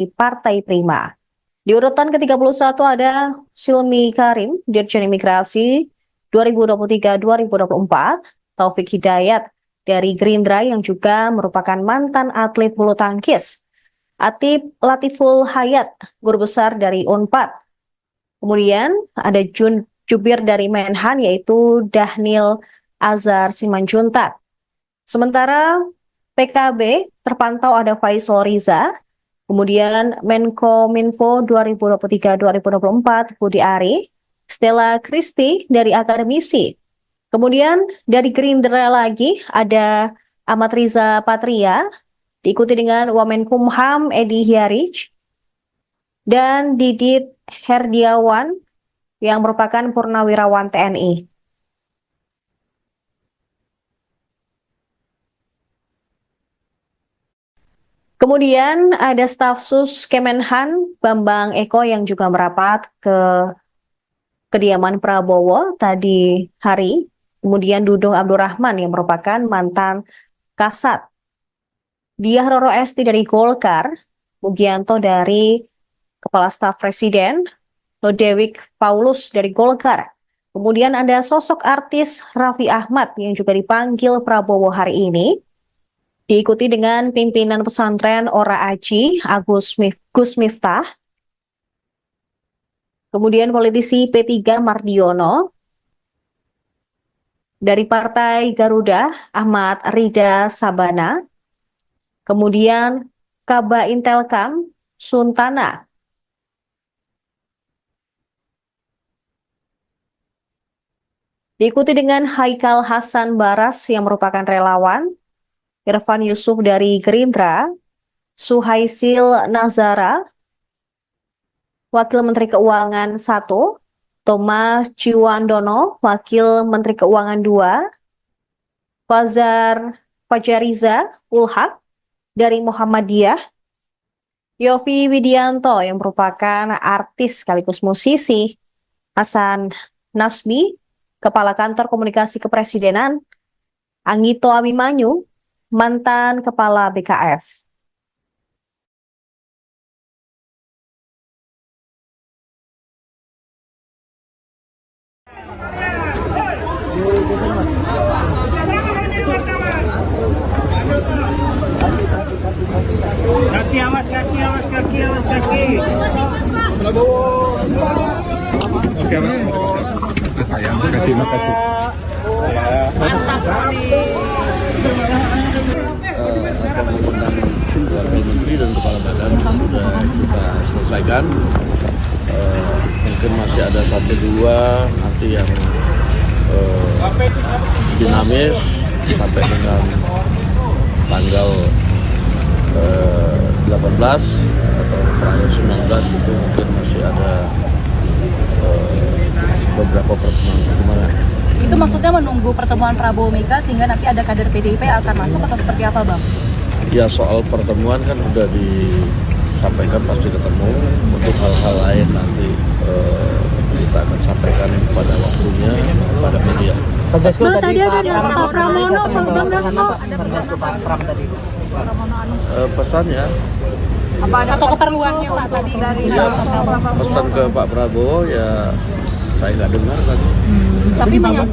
di Partai Prima. Di urutan ke-31 ada Silmi Karim, Dirjen Imigrasi 2023-2024, Taufik Hidayat dari Gerindra yang juga merupakan mantan atlet bulu tangkis, Atip Latiful Hayat, guru besar dari Unpad. Kemudian ada jubir dari Menhan yaitu Dhanil Azhar Simanjuntak. Sementara PKB terpantau ada Faisal Riza, kemudian Menkominfo 2023-2024 Budi Ari, Stella Christy dari akademisi. Kemudian dari Gerindra lagi ada Ahmad Riza Patria, diikuti dengan Wamenkumham Edi Hiarij, dan Didit Herdiawan yang merupakan purnawirawan TNI. Kemudian ada staf sus Kemenhan Bambang Eko yang juga merapat ke kediaman Prabowo tadi hari. Kemudian Dudung Abdurrahman yang merupakan mantan Kasat. Diah Roro Esti dari Golkar, Mugianto dari Kepala Staf Presiden, Lodewijk Paulus dari Golkar. Kemudian ada sosok artis Raffi Ahmad yang juga dipanggil Prabowo hari ini. Diikuti dengan pimpinan pesantren Ora Aji, Gus Miftah. Kemudian politisi P3 Mardiono. Dari Partai Garuda, Ahmad Rida Sabana. Kemudian Kaba Intelkam, Suntana. Diikuti dengan Haikal Hasan Baras yang merupakan relawan, Irfan Yusuf dari Gerindra, Suhaisil Nazara, Wakil Menteri Keuangan 1, Thomas Ciwandono, Wakil Menteri Keuangan 2, Fajariza Ulhak dari Muhammadiyah, Yofi Widianto yang merupakan artis sekaligus musisi, Hasan Nasbi, Kepala Kantor Komunikasi Kepresidenan, Anggito Abimanyu, mantan Kepala BKF. Kaki awas, kaki awas, kaki awas, kaki. Prabowo. Oke, makasih. Mantap. Akan mengundang Wakil Menteri dan Kepala Badan sudah kita selesaikan. Mungkin masih ada 1-2 nanti yang dinamis sampai dengan tanggal 18 atau tanggal 19 itu mungkin masih ada beberapa pertemuan. Itu maksudnya menunggu pertemuan Prabowo Mega sehingga nanti ada kader PDIP akan masuk atau seperti apa, Bang? Ya, soal pertemuan kan sudah disampaikan pasti ketemu. Untuk hal-hal lain nanti kita akan sampaikan pada waktunya pada media. Bang, tadi ada Pak Pramono, Bang Dasko. Pesannya Apa ada atau keperluannya Pak tadi dari pesan ke Pak Prabowo ya saya nggak dengar tadi. Tapi banyak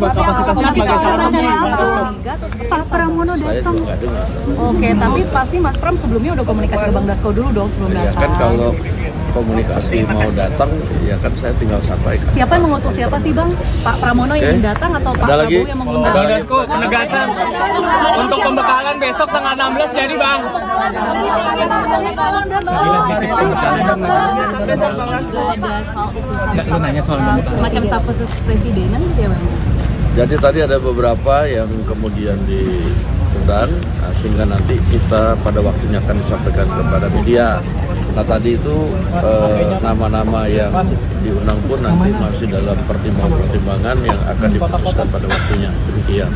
Pak Pramono Saya juga nggak dengar. Oke, tapi pasti Mas Pram sebelumnya udah komunikasi ke Bang Dasko dulu dong sebelum Ya datang. kan kalau komunikasi mau datang ya kan saya tinggal sampaikan. Siapa yang mengutus siapa sih Bang? Pak Pramono yang ingin datang atau Pak Ada lagi? Prabowo yang mengundang? Bang Dasko, penegasan untuk pembekalan besok tanggal 16 jadi Bang. Semacam staf khusus presidenan gitu ya Bang? Jadi tadi ada beberapa yang kemudian diundang, sehingga nanti kita pada waktunya akan disampaikan kepada media. Nah tadi itu nama-nama yang diundang pun nanti masih dalam pertimbangan-pertimbangan yang akan diputuskan pada waktunya. Demikian.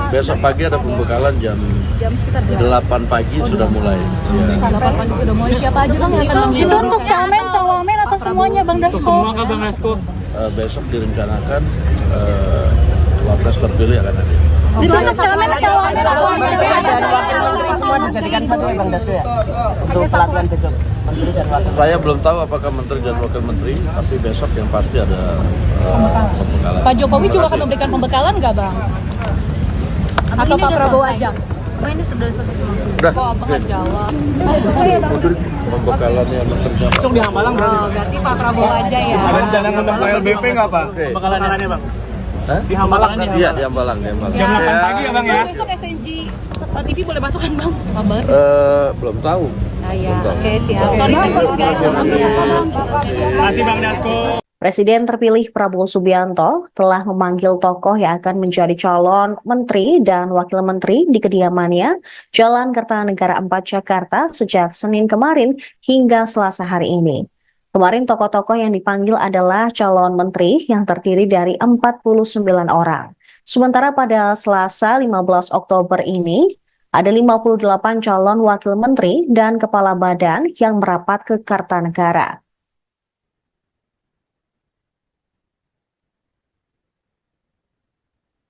Besok pagi ada pembekalan jam 8 pagi sudah mulai. Ya. 8 pagi sudah mulai. Siapa aja Bang yang akan menjadi? Itu untuk camen, cawamen atau semuanya Bang Dasko? Semua ke Bang Dasko. Besok direncanakan Wapres terpilih akan hadir. Untuk calon Dan wakil menteri semua dijadikan satu ya Bang Dasko ya? Untuk pelatihan besok, menteri dan wakil. Saya belum tahu apakah menteri dan wakil menteri, tapi besok yang pasti ada pembekalan. Pak Jokowi juga akan memberikan pembekalan nggak Bang? Atau Pak Prabowo aja? Ini sudah selesai. Udah, Kok Abang nggak jawab? pembekalannya menteri. Besok di Hambalang Oh, berarti Pak Prabowo aja ya? ada rencana ngundang KLBP nggak Pak? Oke. Pembekalannya Bang? Hah? Di Hambalang. Iya, di Hambalang, di Hambalang. Jam 8 pagi ya Bang ya? Besok SNG TV boleh masuk kan Bang? Kabar? Belum tahu. Ah ya, oke siap. Sorry guys, maaf ya. Terima kasih Bang Dasko. Presiden terpilih Prabowo Subianto telah memanggil tokoh yang akan menjadi calon menteri dan wakil menteri di kediamannya Jalan Kertanegara 4 Jakarta sejak Senin kemarin hingga Selasa hari ini. Kemarin tokoh-tokoh yang dipanggil adalah calon menteri yang terdiri dari 49 orang. Sementara pada Selasa 15 Oktober ini, ada 58 calon wakil menteri dan kepala badan yang merapat ke Kartanegara.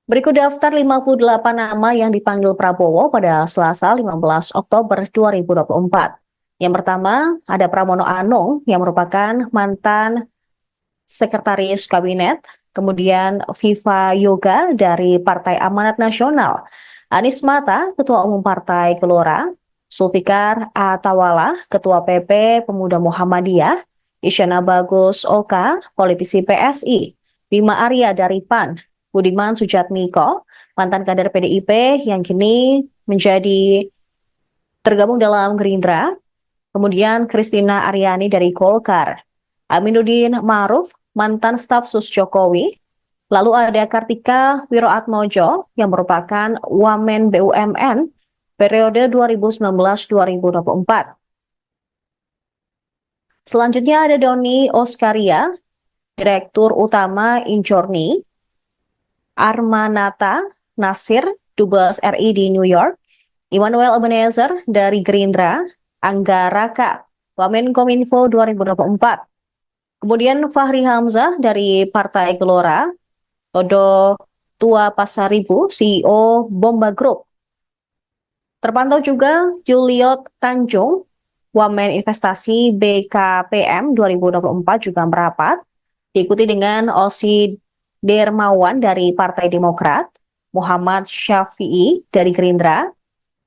Berikut daftar 58 nama yang dipanggil Prabowo pada Selasa 15 Oktober 2024. Yang pertama, ada Pramono Anung yang merupakan mantan sekretaris kabinet, kemudian Viva Yoga dari Partai Amanat Nasional, Anies Mata, Ketua Umum Partai Gelora, Zulfikar Atawala, Ketua PP Pemuda Muhammadiyah, Isyana Bagus Oka, politisi PSI, Bima Arya dari PAN, Budiman Sujatmiko, mantan kader PDIP yang kini menjadi tergabung dalam Gerindra, kemudian Christina Aryani dari Golkar, Aminuddin Ma'ruf, mantan staf sus Jokowi, lalu ada Kartika Wiroatmojo yang merupakan Wamen BUMN periode 2019-2024. Selanjutnya ada Doni Oskaria, Direktur Utama Injorni, Armanata Nasir, Dubes RI di New York, Immanuel Ebenezer dari Gerindra, Angga Raka, Wamenkominfo 2024. Kemudian Fahri Hamzah dari Partai Gelora, Todo Tua Pasaribu, CEO Bomba Group. Terpantau juga Juliot Tanjung, Wamen Investasi BKPM 2024 juga merapat, diikuti dengan Osi Dermawan dari Partai Demokrat, Muhammad Syafi'i dari Gerindra,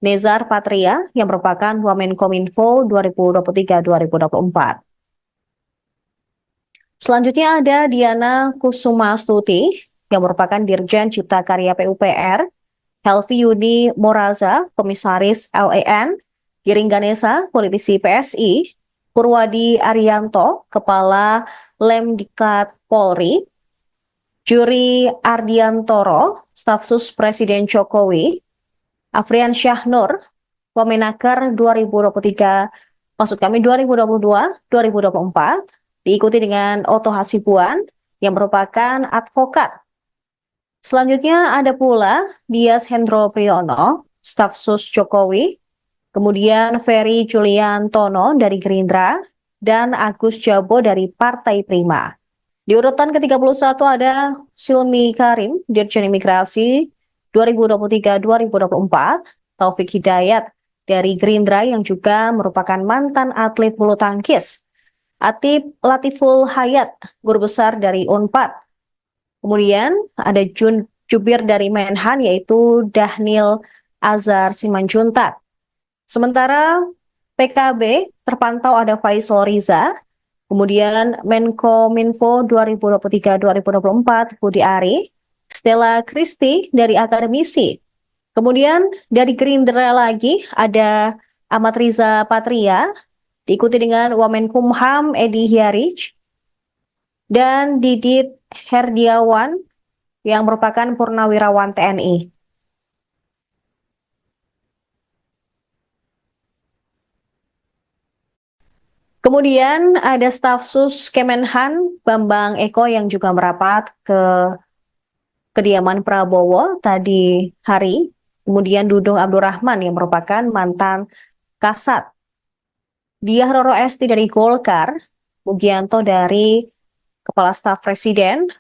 Nezar Patria yang merupakan Wamenkominfo 2023-2024. Selanjutnya ada Diana Kusumastuti yang merupakan Dirjen Cipta Karya PUPR, Helvi Yuni Moraza, Komisaris LEN, Giring Ganesa, politisi PSI, Purwadi Arianto, Kepala Lemdiklat Polri, Juri Ardiantoro, staf sus Presiden Jokowi, Afrian Syahnur, Wamenaker 2022-2024, diikuti dengan Oto Hasibuan yang merupakan advokat. Selanjutnya ada pula Dias Hendro Priyono, staf sus Jokowi, kemudian Ferry Juliantono dari Gerindra, dan Agus Jabo dari Partai Prima. Di urutan ke-31 ada Silmi Karim, Dirjen Imigrasi 2023-2024, Taufik Hidayat dari Gerindra yang juga merupakan mantan atlet bulu tangkis, Atip Latiful Hayat, guru besar dari Unpad. Kemudian ada Jubir dari Menhan yaitu Dahnil Azhar Simanjuntak. Sementara PKB terpantau ada Faisal Riza, kemudian Menkominfo 2023-2024 Budi Ari, Stella Christy dari akademisi. Kemudian dari Gerindra lagi ada Ahmad Riza Patria, diikuti dengan Wamenkumham Edi Hiarij, dan Didit Herdiawan yang merupakan Purnawirawan TNI. Kemudian ada staf sus Kemenhan Bambang Eko yang juga merapat ke kediaman Prabowo tadi hari. Kemudian Dudung Abdurrahman yang merupakan mantan Kasat, Diah Roro Esti dari Golkar, Mugianto dari Kepala Staf Presiden,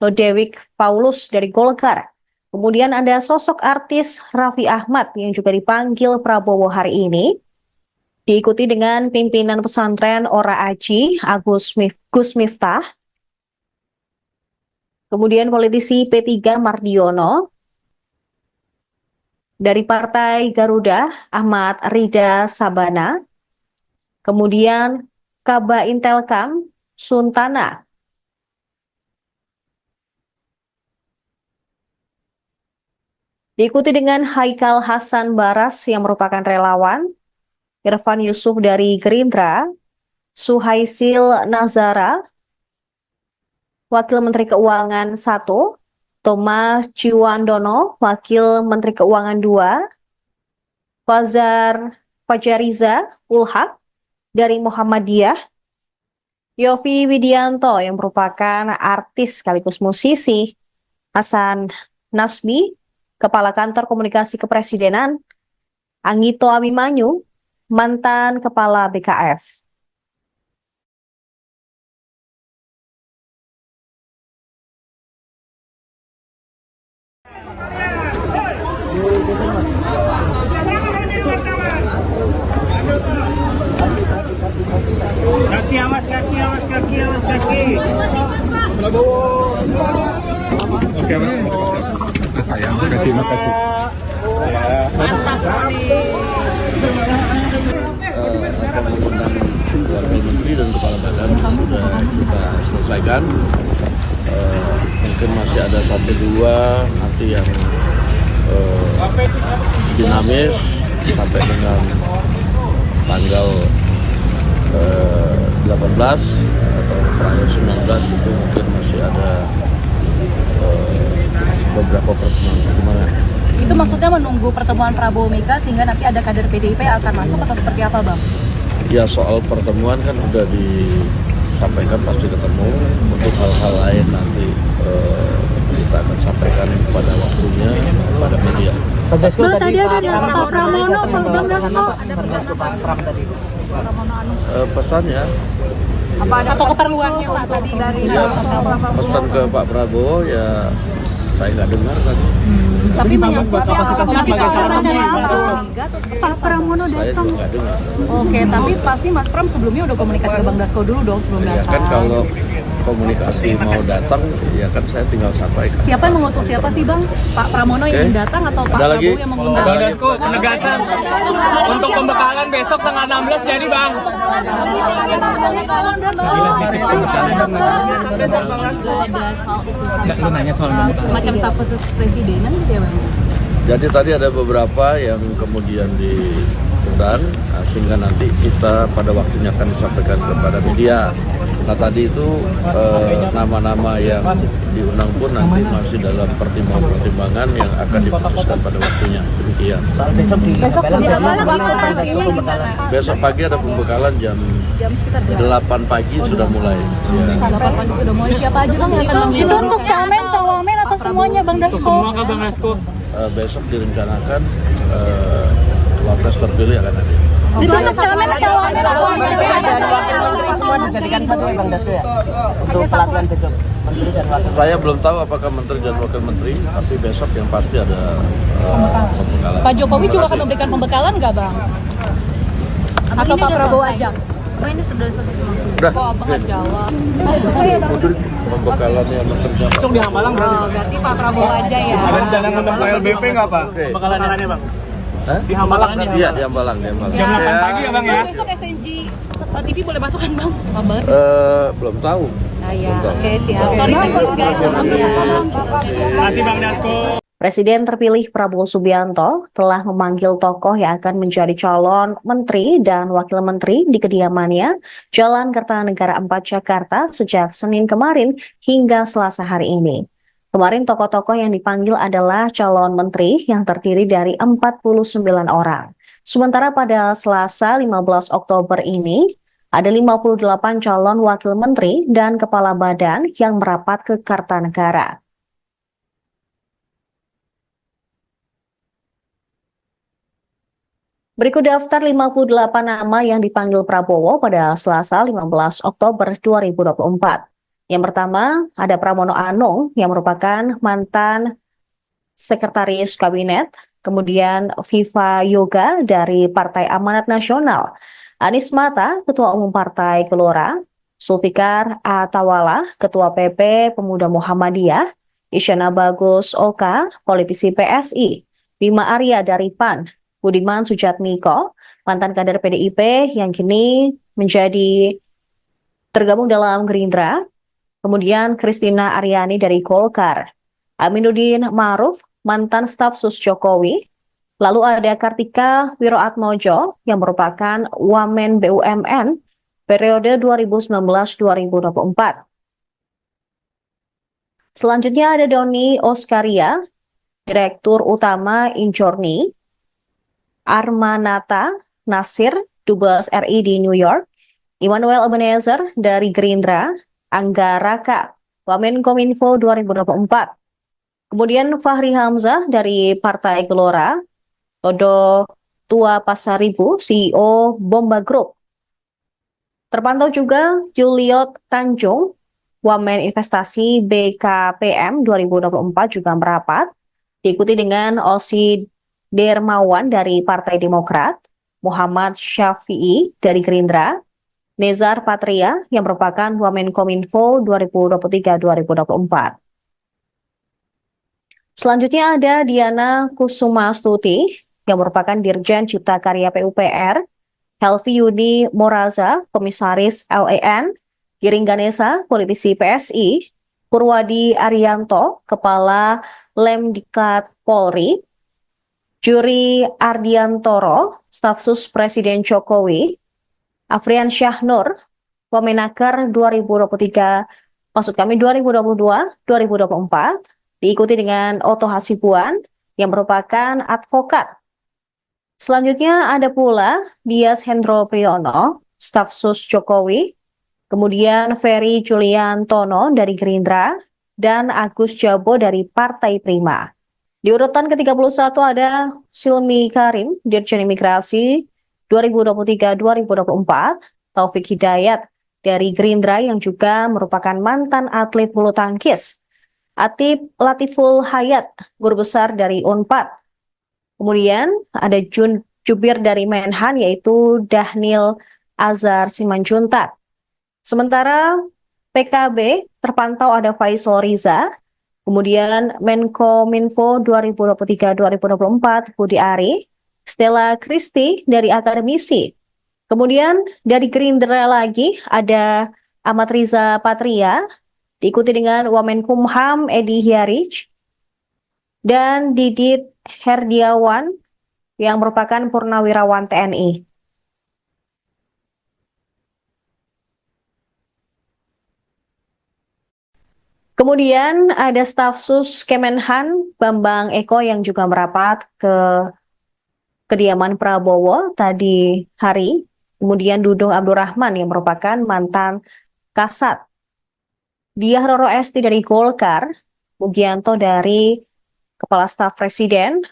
Lodewijk Paulus dari Golkar, Kemudian ada sosok artis Raffi Ahmad yang juga dipanggil Prabowo hari ini, diikuti dengan pimpinan pesantren Ora Aji, Gus Miftah, kemudian politisi P3 Mardiono, dari Partai Garuda Ahmad Rida Sabana, kemudian Kaba Intelkam Suntana, diikuti dengan Haikal Hasan Baras yang merupakan relawan, Irfan Yusuf dari Gerindra, Suhaisil Nazara, Wakil Menteri Keuangan 1, Thomas Ciwandono, Wakil Menteri Keuangan 2, Fajariza Ulhaq dari Muhammadiyah, Yofi Widianto yang merupakan artis sekaligus musisi, Hasan Nasbi, Kepala Kantor Komunikasi Kepresidenan, Anggito Abimanyu, mantan Kepala BKF. Kaki awas, kaki awas, kaki awas, kaki. Oke, makasih. Akan mengundang wakil menteri dan kepala badan sudah kita selesaikan. Mungkin masih ada 1-2 nanti yang dinamis sampai dengan tanggal 18 atau tanggal 19 itu mungkin masih ada beberapa pertemuan. Itu maksudnya menunggu pertemuan Prabowo Mega sehingga nanti ada kader PDIP yang akan masuk atau seperti apa, Bang? Ya, soal pertemuan kan sudah disampaikan pasti ketemu. Untuk hal-hal lain nanti kita akan sampaikan pada waktunya pada media. Bang Dasko tadi ada Pak Pramono, Bang Dasko. Bang Dasko Pak Pram tadi. Pesannya Apa ada atau keperluannya Pak tadi dari ya, pesan ke Pak Prabowo ya saya nggak dengar tadi. tapi menyangkut Pak Pramono Saya juga nggak dengar. Oke, tapi pasti Mas Pram sebelumnya udah komunikasi ke Bang Dasko dulu dong sebelum Ya datang. kan kalau komunikasi mau datang ya kan saya tinggal sampaikan. Siapa yang mengutus siapa sih Bang? Pak Pramono yang datang atau Pak Ada lagi? Prabowo yang mengundang? Bang Dasko, penegasan untuk pembekalan besok tanggal 16 jadi Bang. Semacam staf khusus presidenan gitu ya Bang? Jadi tadi ada beberapa yang kemudian diundang, sehingga nanti kita pada waktunya akan disampaikan kepada media. Nah tadi itu nama-nama yang diundang pun nanti masih dalam pertimbangan-pertimbangan yang akan diputuskan pada waktunya. Demikian. Soal besok di Pembekalan jam berapa? Besok pagi ada pembekalan jam 8 pagi sudah mulai. Ya. 8 pagi sudah mulai. Siapa aja Bang yang akan mengisi? Itu untuk camen, cawamen atau semuanya Bang Dasko? Semua ke Bang Dasko. Besok direncanakan wapres terpilih akan hadir. Itu untuk camen, cawamen atau Dan wakil menteri semua dijadikan satu ya Bang Dasko ya? Untuk pelatihan besok. Menteri dan wakil. Saya belum tahu apakah menteri dan wakil menteri, tapi besok yang pasti ada pembekalan. Pak Jokowi juga akan memberikan pembekalan nggak Bang? Atau Pak Prabowo aja? Oh ini sudah selesai. Udah, Kok Abang nggak jawab? pembekalannya menteri dan Besok di Hambalang Oh, berarti Pak Prabowo aja ya? ada rencana ngundang KLBP nggak Pak? Oke. Pembekalannya Bang. Hah? Di Hambalang Iya, di Hambalang. Jam 8 pagi ya Bang ya? Besok SNG TV boleh masuk kan Bang? Bang. Belum tahu. Ah ya, oke siap. Sorry teknis guys, maaf ya. Terima kasih Bang Dasko. Presiden terpilih Prabowo Subianto telah memanggil tokoh yang akan menjadi calon menteri dan wakil menteri di kediamannya Jalan Kertanegara 4 Jakarta sejak Senin kemarin hingga Selasa hari ini. Kemarin tokoh-tokoh yang dipanggil adalah calon menteri yang terdiri dari 49 orang. Sementara pada Selasa 15 Oktober ini, ada 58 calon wakil menteri dan kepala badan yang merapat ke Kartanegara. Berikut daftar 58 nama yang dipanggil Prabowo pada Selasa 15 Oktober 2024. Yang pertama, ada Pramono Anung yang merupakan mantan Sekretaris Kabinet, kemudian Viva Yoga dari Partai Amanat Nasional, Anies Mata, Ketua Umum Partai Gelora, Zulfikar Atawala, Ketua PP Pemuda Muhammadiyah, Isyana Bagus Oka, politisi PSI, Bima Arya dari PAN, Budiman Sujatmiko, mantan kader PDIP yang kini menjadi tergabung dalam Gerindra, kemudian Kristina Aryani dari Golkar, Aminuddin Ma'ruf, mantan staf sus Jokowi, lalu ada Kartika Wiroatmojo yang merupakan Wamen BUMN periode 2019-2024. Selanjutnya ada Doni Oskaria, Direktur Utama Injorni, Armanata Nasir, Dubes RI di New York, Immanuel Ebenezer dari Gerindra, Angga Raka, Wamenkominfo 2024. Kemudian Fahri Hamzah dari Partai Gelora, Todo Tua Pasaribu, CEO Bomba Group. Terpantau juga Juliot Tanjung, Wamen Investasi BKPM 2024 juga merapat, diikuti dengan Osi Dermawan dari Partai Demokrat, Muhammad Syafi'i dari Gerindra, Nezar Patria yang merupakan Wamenkominfo 2023-2024. Selanjutnya ada Diana Kusumastuti yang merupakan Dirjen Cipta Karya PUPR, Helvi Yuni Moraza, Komisaris LAN, Giring Ganesa, politisi PSI, Purwadi Arianto, Kepala Lemdiklat Polri, Juri Ardiantoro, Staf Sus Presiden Jokowi, Afrian Syahnur, Wamenaker 2022-2024, diikuti dengan Oto Hasibuan yang merupakan advokat. Selanjutnya ada pula Dias Hendro Priyono, Staf Sus Jokowi, kemudian Ferry Juliantono dari Gerindra, dan Agus Jabo dari Partai Prima. Di urutan ke-31 ada Silmi Karim, Dirjen Imigrasi 2023-2024, Taufik Hidayat dari Gerindra yang juga merupakan mantan atlet bulu tangkis, Atip Latiful Hayat, guru besar dari Unpad. Kemudian ada Jubir dari Menhan yaitu Dahnil Azhar Simanjuntak. Sementara PKB terpantau ada Faisal Riza, kemudian Menkominfo 2023-2024 Budi Ari, Stella Christy dari akademisi. Kemudian dari Gerindra lagi ada Ahmad Riza Patria, diikuti dengan Wamenkumham Edi Hiarij, dan Didit Herdiawan yang merupakan Purnawirawan TNI. Kemudian ada staf sus Kemenhan Bambang Eko yang juga merapat ke kediaman Prabowo tadi hari, kemudian Dudung Abdurrahman yang merupakan mantan Kasat, Diah Roro Esti dari Golkar, Mugianto dari Kepala Staf Presiden,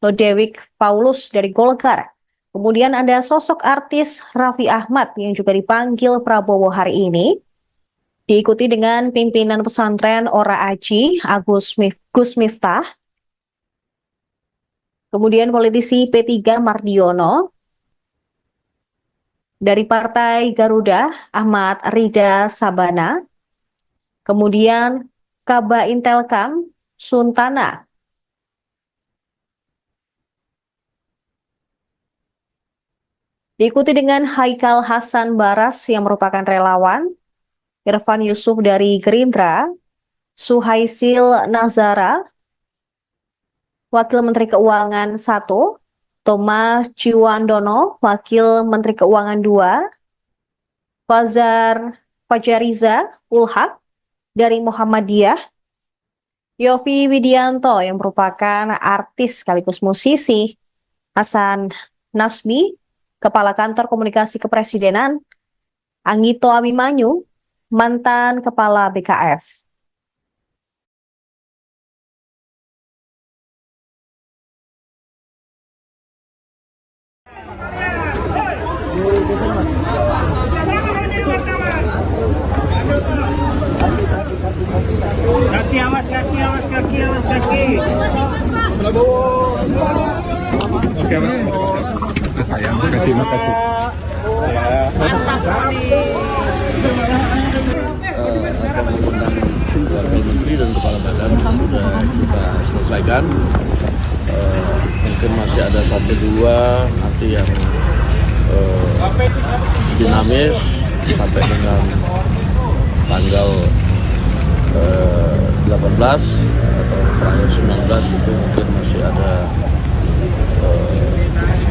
Lodewijk Paulus dari Golkar. Kemudian ada sosok artis Raffi Ahmad yang juga dipanggil Prabowo hari ini, diikuti dengan pimpinan pesantren Ora Aji, Gus Miftah, kemudian politisi P3 Mardiono, dari Partai Garuda Ahmad Rida Sabana, kemudian Kaba Intelkam Suntana, diikuti dengan Haikal Hasan Baras yang merupakan relawan, Irfan Yusuf dari Gerindra, Suhaisil Nazara, Wakil Menteri Keuangan 1, Thomas Ciwandono, Wakil Menteri Keuangan 2, Fajariza Ulhak dari Muhammadiyah, Yofi Widianto yang merupakan artis sekaligus musisi, Hasan Nasbi, Kepala Kantor Komunikasi Kepresidenan, Anggito Abimanyu, mantan Kepala BKF. Kaki awas, kaki awas, kaki awas, kaki. Oke, Mas. Makasih, makasih. Akan mengundang wakil menteri dan kepala badan sudah kita selesaikan. Mungkin masih ada satu dua nanti yang dinamis sampai dengan tanggal 18 atau tanggal 19 itu mungkin masih ada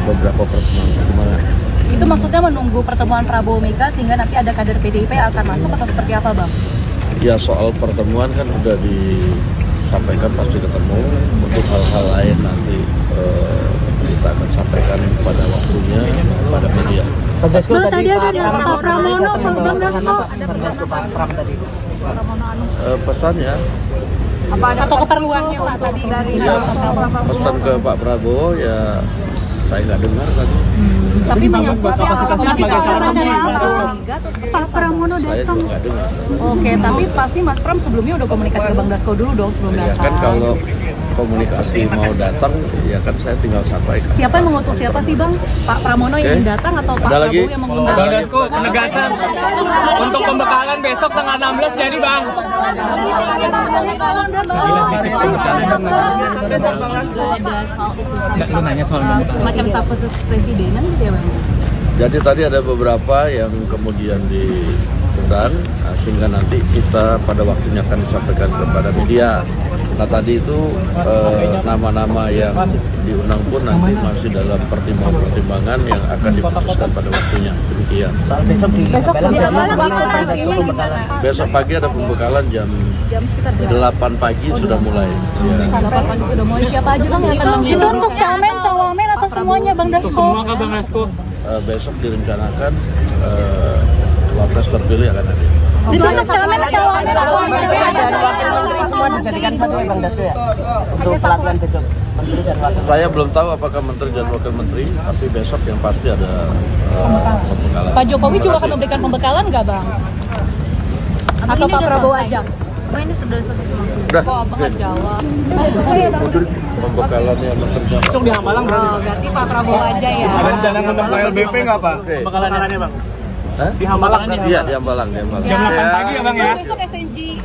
beberapa pertemuan. Itu maksudnya menunggu pertemuan Prabowo Mega sehingga nanti ada kader PDIP yang akan masuk atau seperti apa, Bang? Ya, soal pertemuan kan sudah disampaikan pasti ketemu. Untuk hal-hal lain nanti kita akan sampaikan pada waktunya pada media. Bang Dasko tadi ada Pak Pramono, Bang Dasko. Bang Dasko Pak Pram tadi. Pesannya Atau keperluannya Pak tadi dari ya, pesan ke Pak Prabowo ya saya nggak dengar tadi. tapi menyangkut Pak Pramono Saya juga nggak dengar. Oke, tapi pasti Mas Pram sebelumnya udah komunikasi ke Bang Dasko dulu dong sebelum Ya datang. kan kalau komunikasi mau datang ya kan saya tinggal sampaikan. Siapa yang mengutus siapa sih Bang? Pak Pramono yang Oke. datang atau Pak Ada lagi? Prabowo yang mengundang? Bang Dasko, penegasan untuk pembekalan besok tanggal 16 jadi Bang. Semacam staf khusus presidenan gitu ya Bang? Jadi tadi ada beberapa yang kemudian diundang, sehingga nanti kita pada waktunya akan disampaikan kepada media. Nah tadi itu nama-nama yang diundang pun nanti masih dalam pertimbangan-pertimbangan yang akan diputuskan pada waktunya. Demikian. Soal besok di Belang jadi Bang Dasko pembekalan. Besok pagi ada pembekalan jam 8 pagi sudah mulai. Ya. 8 pagi sudah mulai. Siapa aja Bang yang akan Itu mengundang? untuk camen, cawamen atau semuanya Bang Dasko? Semua kan Bang Dasko. Besok direncanakan wapres terpilih akan hadir. Itu untuk camen, cawamen atau Dan wakil menteri semua dijadikan satu ya Bang Dasko ya? Untuk pelatihan besok. Menteri dan wakil. Saya belum tahu apakah menteri dan wakil menteri, tapi besok yang pasti ada pembekalan. Pak Jokowi juga akan memberikan pembekalan nggak Bang? Atau Pak Prabowo aja? Ini sudah selesai. Udah, Oh, Abang nggak jawab. pembekalannya menteri dan Besok di Hambalang Oh, berarti Pak Prabowo aja ya. ada rencana ngundang KLBP nggak Pak? Oke. Pembekalannya Bang. Hah? Di Hambalang Iya, di Hambalang, di Hambalang. Jam 8 pagi ya Bang ya? Besok SNG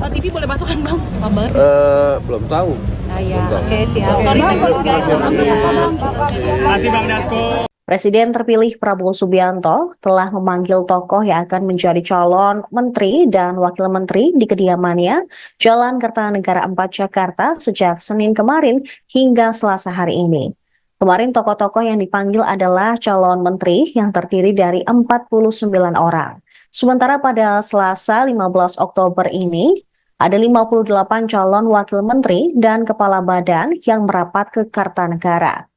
TV boleh masuk kan Bang? Apa banget? Belum tahu. Nah ya, oke siap. Sorry thanks guys. Makasih Bang Dasko. Presiden terpilih Prabowo Subianto telah memanggil tokoh yang akan menjadi calon menteri dan wakil menteri di kediamannya Jalan Kertanegara 4 Jakarta sejak Senin kemarin hingga Selasa hari ini. Kemarin tokoh-tokoh yang dipanggil adalah calon menteri yang terdiri dari 49 orang. Sementara pada Selasa 15 Oktober ini, ada 58 calon wakil menteri dan kepala badan yang merapat ke Kartanegara.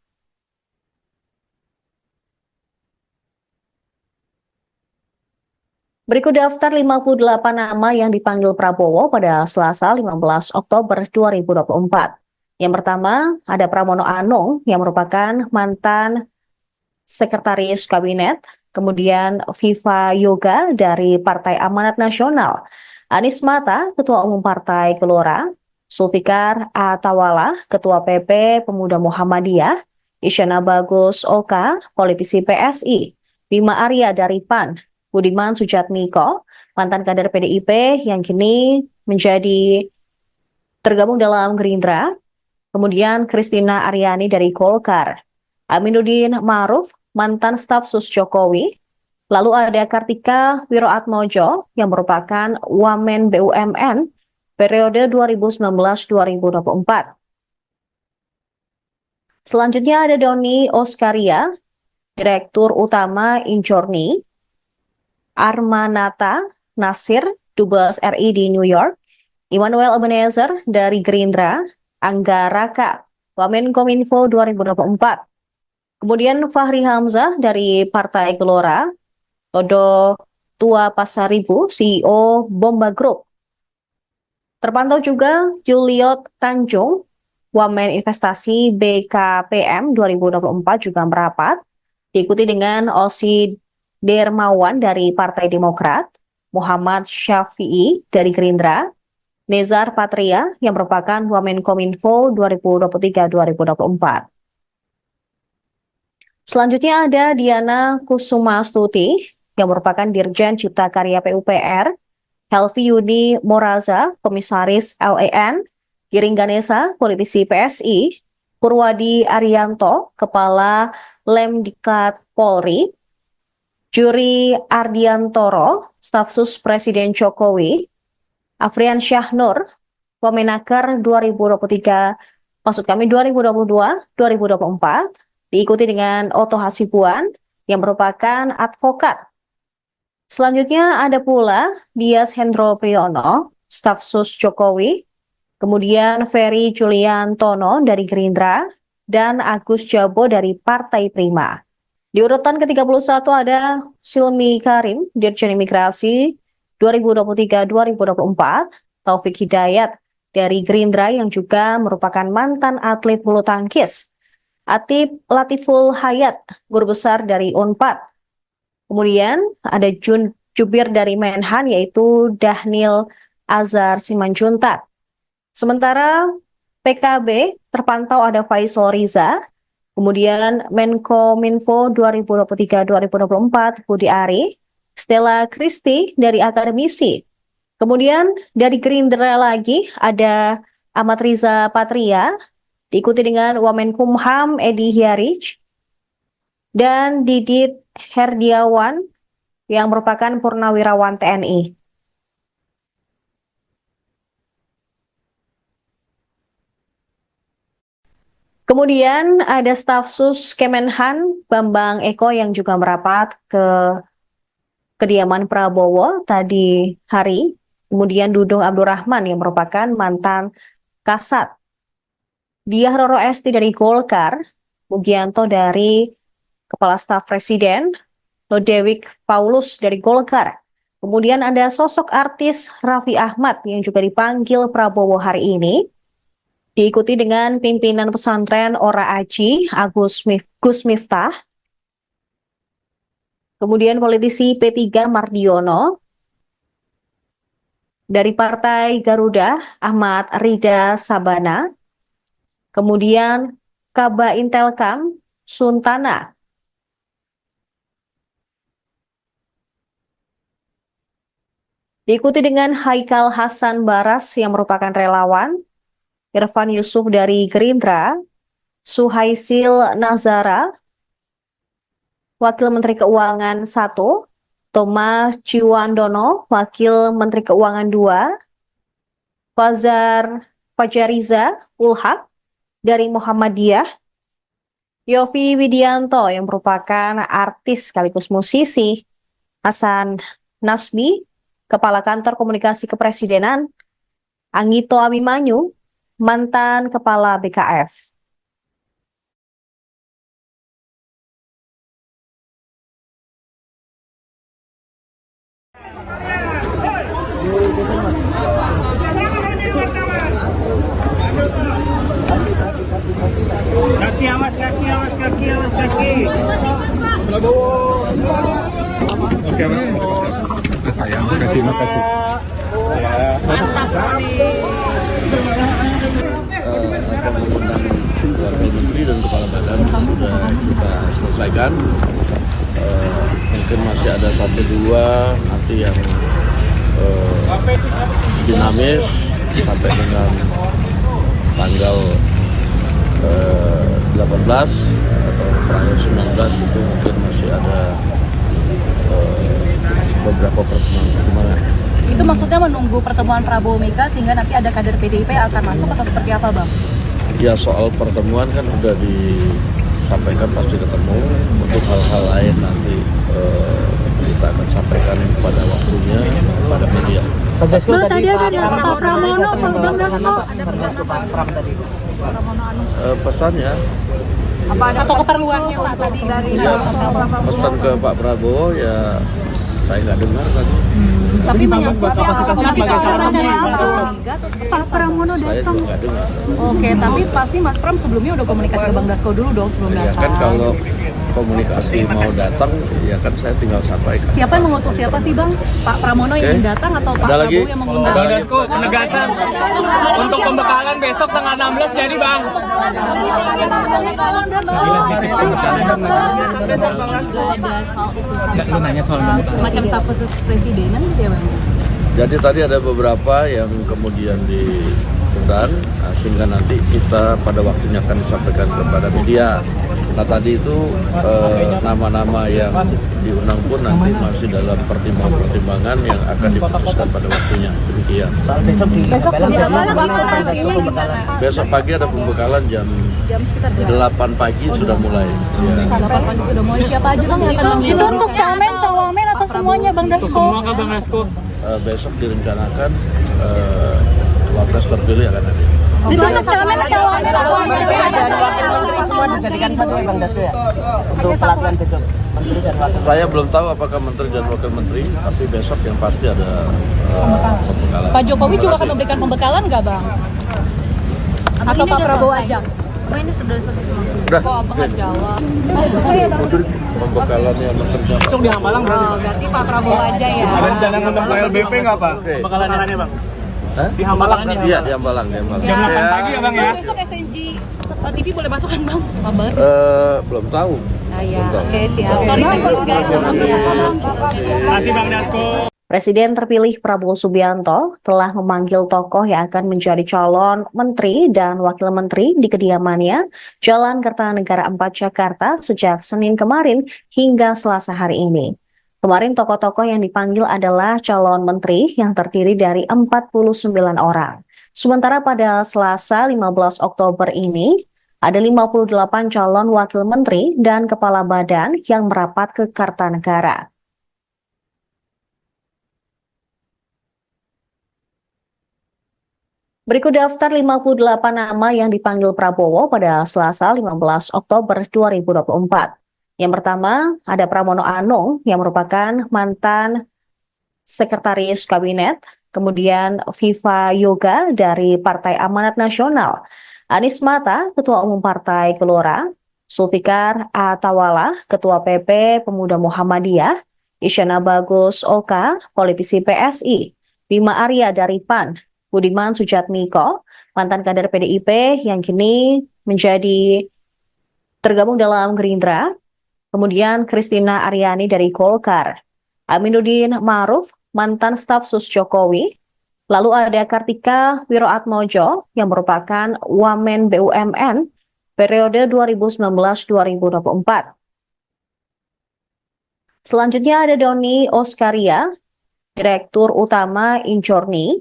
Berikut daftar 58 nama yang dipanggil Prabowo pada Selasa 15 Oktober 2024. Yang pertama, ada Pramono Anung yang merupakan mantan sekretaris kabinet, kemudian Viva Yoga dari Partai Amanat Nasional, Anies Mata, Ketua Umum Partai Gelora, Zulfikar Atawala, Ketua PP Pemuda Muhammadiyah, Isyana Bagus Oka, politisi PSI, Bima Arya dari PAN, Budiman Sujatmiko, mantan kader PDIP yang kini menjadi tergabung dalam Gerindra, kemudian Kristina Aryani dari Golkar, Aminuddin Ma'ruf, mantan staf sus Jokowi, lalu ada Kartika Wiroatmojo yang merupakan Wamen BUMN periode 2019-2024. Selanjutnya ada Doni Oskaria, Direktur Utama Injorni, Armanata Nasir, Dubes RI di New York, Immanuel Ebenezer dari Gerindra, Angga Raka, Wamenkominfo 2024. Kemudian Fahri Hamzah dari Partai Gelora, Todo Tua Pasaribu, CEO Bomba Group. Terpantau juga Juliot Tanjung, Wamen Investasi BKPM 2024 juga merapat, diikuti dengan Osi Dermawan dari Partai Demokrat, Muhammad Syafi'i dari Gerindra, Nezar Patria yang merupakan Wamenkominfo 2023-2024. Selanjutnya ada Diana Kusumastuti yang merupakan Dirjen Cipta Karya PUPR, Helvi Yuni Moraza, Komisaris LEN, Giring Ganesa, politisi PSI, Purwadi Arianto, Kepala Lemdiklat Polri, Juri Ardiantoro, Staf Sus Presiden Jokowi, Afrian Syahnur, Wamenaker 2022-2024, diikuti dengan Oto Hasibuan yang merupakan advokat. Selanjutnya ada pula Dias Hendro Priyono, Staf Sus Jokowi, kemudian Ferry Juliantono dari Gerindra, dan Agus Jabo dari Partai Prima. Di urutan ke-31 ada Silmi Karim, Dirjen Imigrasi 2023-2024, Taufik Hidayat dari Gerindra yang juga merupakan mantan atlet bulu tangkis, Atip Latiful Hayat, guru besar dari Unpad. Kemudian ada jubir dari Menhan yaitu Dhanil Azhar Simanjuntak. Sementara PKB terpantau ada Faisal Riza, kemudian Menkominfo 2023-2024 Budi Ari, Stella Kristi dari Akademisi. Kemudian dari Gerindra lagi ada Ahmad Riza Patria, diikuti dengan Wamenkumham Edi Hyarij, dan Didit Herdiawan yang merupakan Purnawirawan TNI. Kemudian ada staf sus Kemenhan Bambang Eko yang juga merapat ke kediaman Prabowo tadi hari. Kemudian Dudung Abdurrahman yang merupakan mantan Kasat, Diah Roro Esti dari Golkar, Mugianto dari Kepala Staf Presiden, Lodewijk Paulus dari Golkar. Kemudian ada sosok artis Raffi Ahmad yang juga dipanggil Prabowo hari ini, diikuti dengan pimpinan pesantren Ora Aji, Gus Miftah, kemudian politisi P3 Mardiono, dari Partai Garuda Ahmad Rida Sabana, kemudian Kaba Intelkam Suntana. Diikuti dengan Haikal Hasan Baras yang merupakan relawan, Irfan Yusuf dari Gerindra, Suhaisil Nazara, Wakil Menteri Keuangan 1, Thomas Ciwandono, Wakil Menteri Keuangan 2, Fajariza Ulhak dari Muhammadiyah, Yofi Widianto yang merupakan artis sekaligus musisi, Hasan Nasbi, Kepala Kantor Komunikasi Kepresidenan, Anggito Abimanyu, mantan Kepala BKF. Kaki awas, kaki awas, kaki awas, kaki. Oke, sayang, makasih. Akan mengundang wakil menteri dan kepala badan sudah kita selesaikan. Mungkin masih ada 1-2 nanti yang dinamis sampai dengan tanggal 18 atau tanggal 19 itu mungkin masih ada beberapa pertemuan. Itu maksudnya menunggu pertemuan Prabowo Mega sehingga nanti ada kader PDIP yang akan masuk atau seperti apa, Bang? Ya, soal pertemuan kan sudah disampaikan pasti ketemu. Untuk hal-hal lain nanti kita akan sampaikan pada waktunya pada media. Bang, tadi ada Pak Pramono, Bang Dasko. Pak Pram tadi. Pesannya Atau keperluannya Pak tadi dari pesan ke Pak Prabowo ya saya nggak dengar tadi. tapi menyangkut Pak Pramono Saya datang. juga nggak dengar. Oke, tapi pasti Mas Pram sebelumnya udah komunikasi ke Bang Dasko dulu dong sebelum Ya datang. kan kalau komunikasi mau datang, ya kan saya tinggal sampaikan. Siapa yang mengutus siapa sih Bang? Pak Pramono yang ingin datang atau Pak Ada lagi? Prabowo yang mengundang? Bang Dasko, penegasan untuk pembekalan besok tanggal 16 jadi Bang. Semacam staf khusus presidenan gitu ya Bang? Jadi tadi ada beberapa yang kemudian diundang, sehingga nanti kita pada waktunya akan disampaikan kepada media. Nah tadi itu nama-nama yang diundang pun nanti masih dalam pertimbangan-pertimbangan yang akan diputuskan pada waktunya. Demikian. Soal besok di Belang jadi waktu pastinya pembekalan. Besok pagi ada pembekalan jam 8 pagi sudah mulai. Ya. 8 pagi sudah mulai. Siapa aja Bang yang akan itu mengundang? untuk camen, cawamen atau semuanya Bang Dasko? Semua kan Bang Dasko. Besok direncanakan wapres terpilih akan hadir. Itu untuk camen, cawamen atau Dan wakil menteri semua dijadikan satu ya Bang Dasko ya? Untuk pelatihan besok. Menteri dan wakil. Saya belum tahu apakah menteri dan wakil menteri, tapi besok yang pasti ada pembekalan. Pak Jokowi juga akan memberikan pembekalan nggak Bang? Atau Pak Prabowo aja? Ini sudah selesai. Udah, Kok Abang nggak jawab? pembekalannya menteri dan Besok di Hambalang berarti. Oh, berarti Pak Prabowo aja ya? Ada rencana ngundang Pak LBP nggak Pak? Oke. Pembekalannya Bang. Hah? Di Hambalang. Iya, di Hambalang. Jam 8 pagi ya Bang ya? Besok SNG TV boleh masuk kan Bang? Pak Bar? Belum tahu. Ah ya, oke siap. Sorry thanks guys, maaf ya. Terima kasih Bang Dasko. Presiden terpilih Prabowo Subianto telah memanggil tokoh yang akan menjadi calon menteri dan wakil menteri di kediamannya Jalan Kertanegara 4 Jakarta sejak Senin kemarin hingga Selasa hari ini. Kemarin tokoh-tokoh yang dipanggil adalah calon menteri yang terdiri dari 49 orang. Sementara pada Selasa 15 Oktober ini, ada 58 calon wakil menteri dan kepala badan yang merapat ke Kartanegara. Berikut daftar 58 nama yang dipanggil Prabowo pada Selasa 15 Oktober 2024. Yang pertama, ada Pramono Anung yang merupakan mantan Sekretaris Kabinet, kemudian Viva Yoga dari Partai Amanat Nasional, Anies Mata, Ketua Umum Partai Gelora, Zulfikar Atawala, Ketua PP Pemuda Muhammadiyah, Isyana Bagus Oka, politisi PSI, Bima Arya dari PAN, Budiman Sujatmiko, mantan kader PDIP yang kini menjadi tergabung dalam Gerindra, kemudian Christina Aryani dari Golkar, Aminuddin Ma'ruf, mantan staf sus Jokowi, lalu ada Kartika Wiroatmojo yang merupakan Wamen BUMN periode 2019-2024. Selanjutnya ada Doni Oskaria, Direktur Utama Injorni,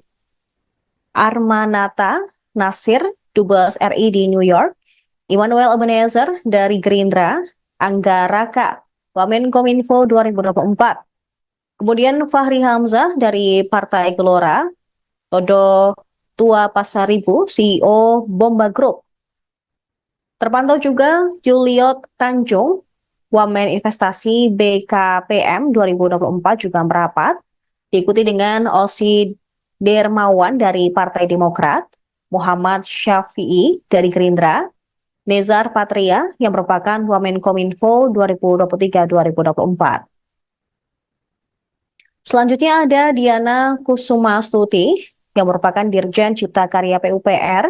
Armanata Nasir, Dubes RI di New York, Immanuel Ebenezer dari Gerindra, Angga Raka, Wamenkominfo 2024. Kemudian Fahri Hamzah dari Partai Gelora, Todo Tua Pasaribu, CEO Bomba Group. Terpantau juga Juliot Tanjung, Wamen Investasi BKPM 2024 juga merapat, diikuti dengan Osi Dermawan dari Partai Demokrat, Muhammad Syafi'i dari Gerindra, Nezar Patria yang merupakan Wamenkominfo 2023-2024. Selanjutnya ada Diana Kusumastuti yang merupakan Dirjen Cipta Karya PUPR,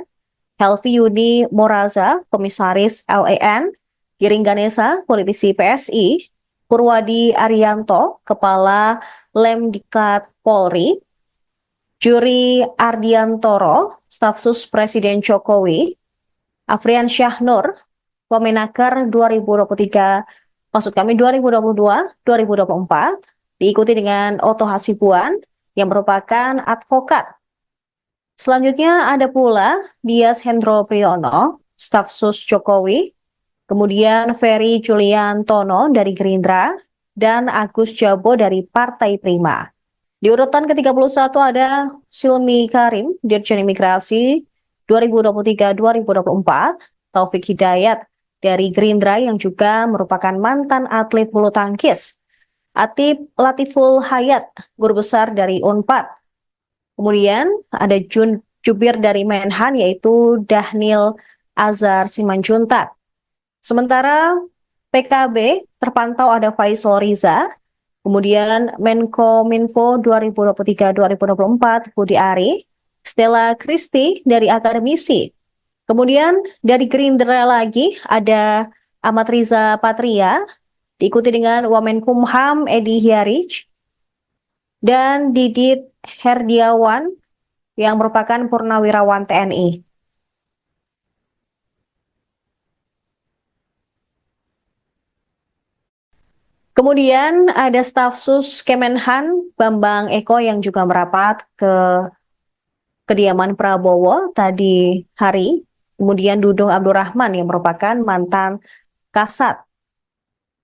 Helvi Yuni Moraza, Komisaris LAN, Giring Ganesa, politisi PSI, Purwadi Arianto, Kepala Lemdiklat Polri, Juri Ardiantoro, staf sus Presiden Jokowi, Afrian Syahnur, Wamenaker 2022-2024, diikuti dengan Oto Hasibuan yang merupakan advokat. Selanjutnya ada pula Dias Hendro Priyono, staf sus Jokowi, kemudian Ferry Juliantono dari Gerindra, dan Agus Jabo dari Partai Prima. Di urutan ke-31 ada Silmi Karim, Dirjen Imigrasi 2023-2024, Taufik Hidayat dari Gerindra yang juga merupakan mantan atlet bulu tangkis, Atip Latiful Hayat, guru besar dari Unpad. Kemudian ada Jubir dari Menhan yaitu Dahnil Azhar Simanjuntak. Sementara PKB terpantau ada Faisal Riza, kemudian Menkominfo 2023-2024 Budi Ari, Stella Kristi dari akademisi. Kemudian dari Gerindra lagi ada Ahmad Riza Patria, diikuti dengan Wamenkumham Edi Hiarij, dan Didit Herdiawan yang merupakan purnawirawan TNI. Kemudian ada staf sus Kemenhan Bambang Eko yang juga merapat ke kediaman Prabowo tadi hari. Kemudian Dudung Abdurrahman yang merupakan mantan Kasat.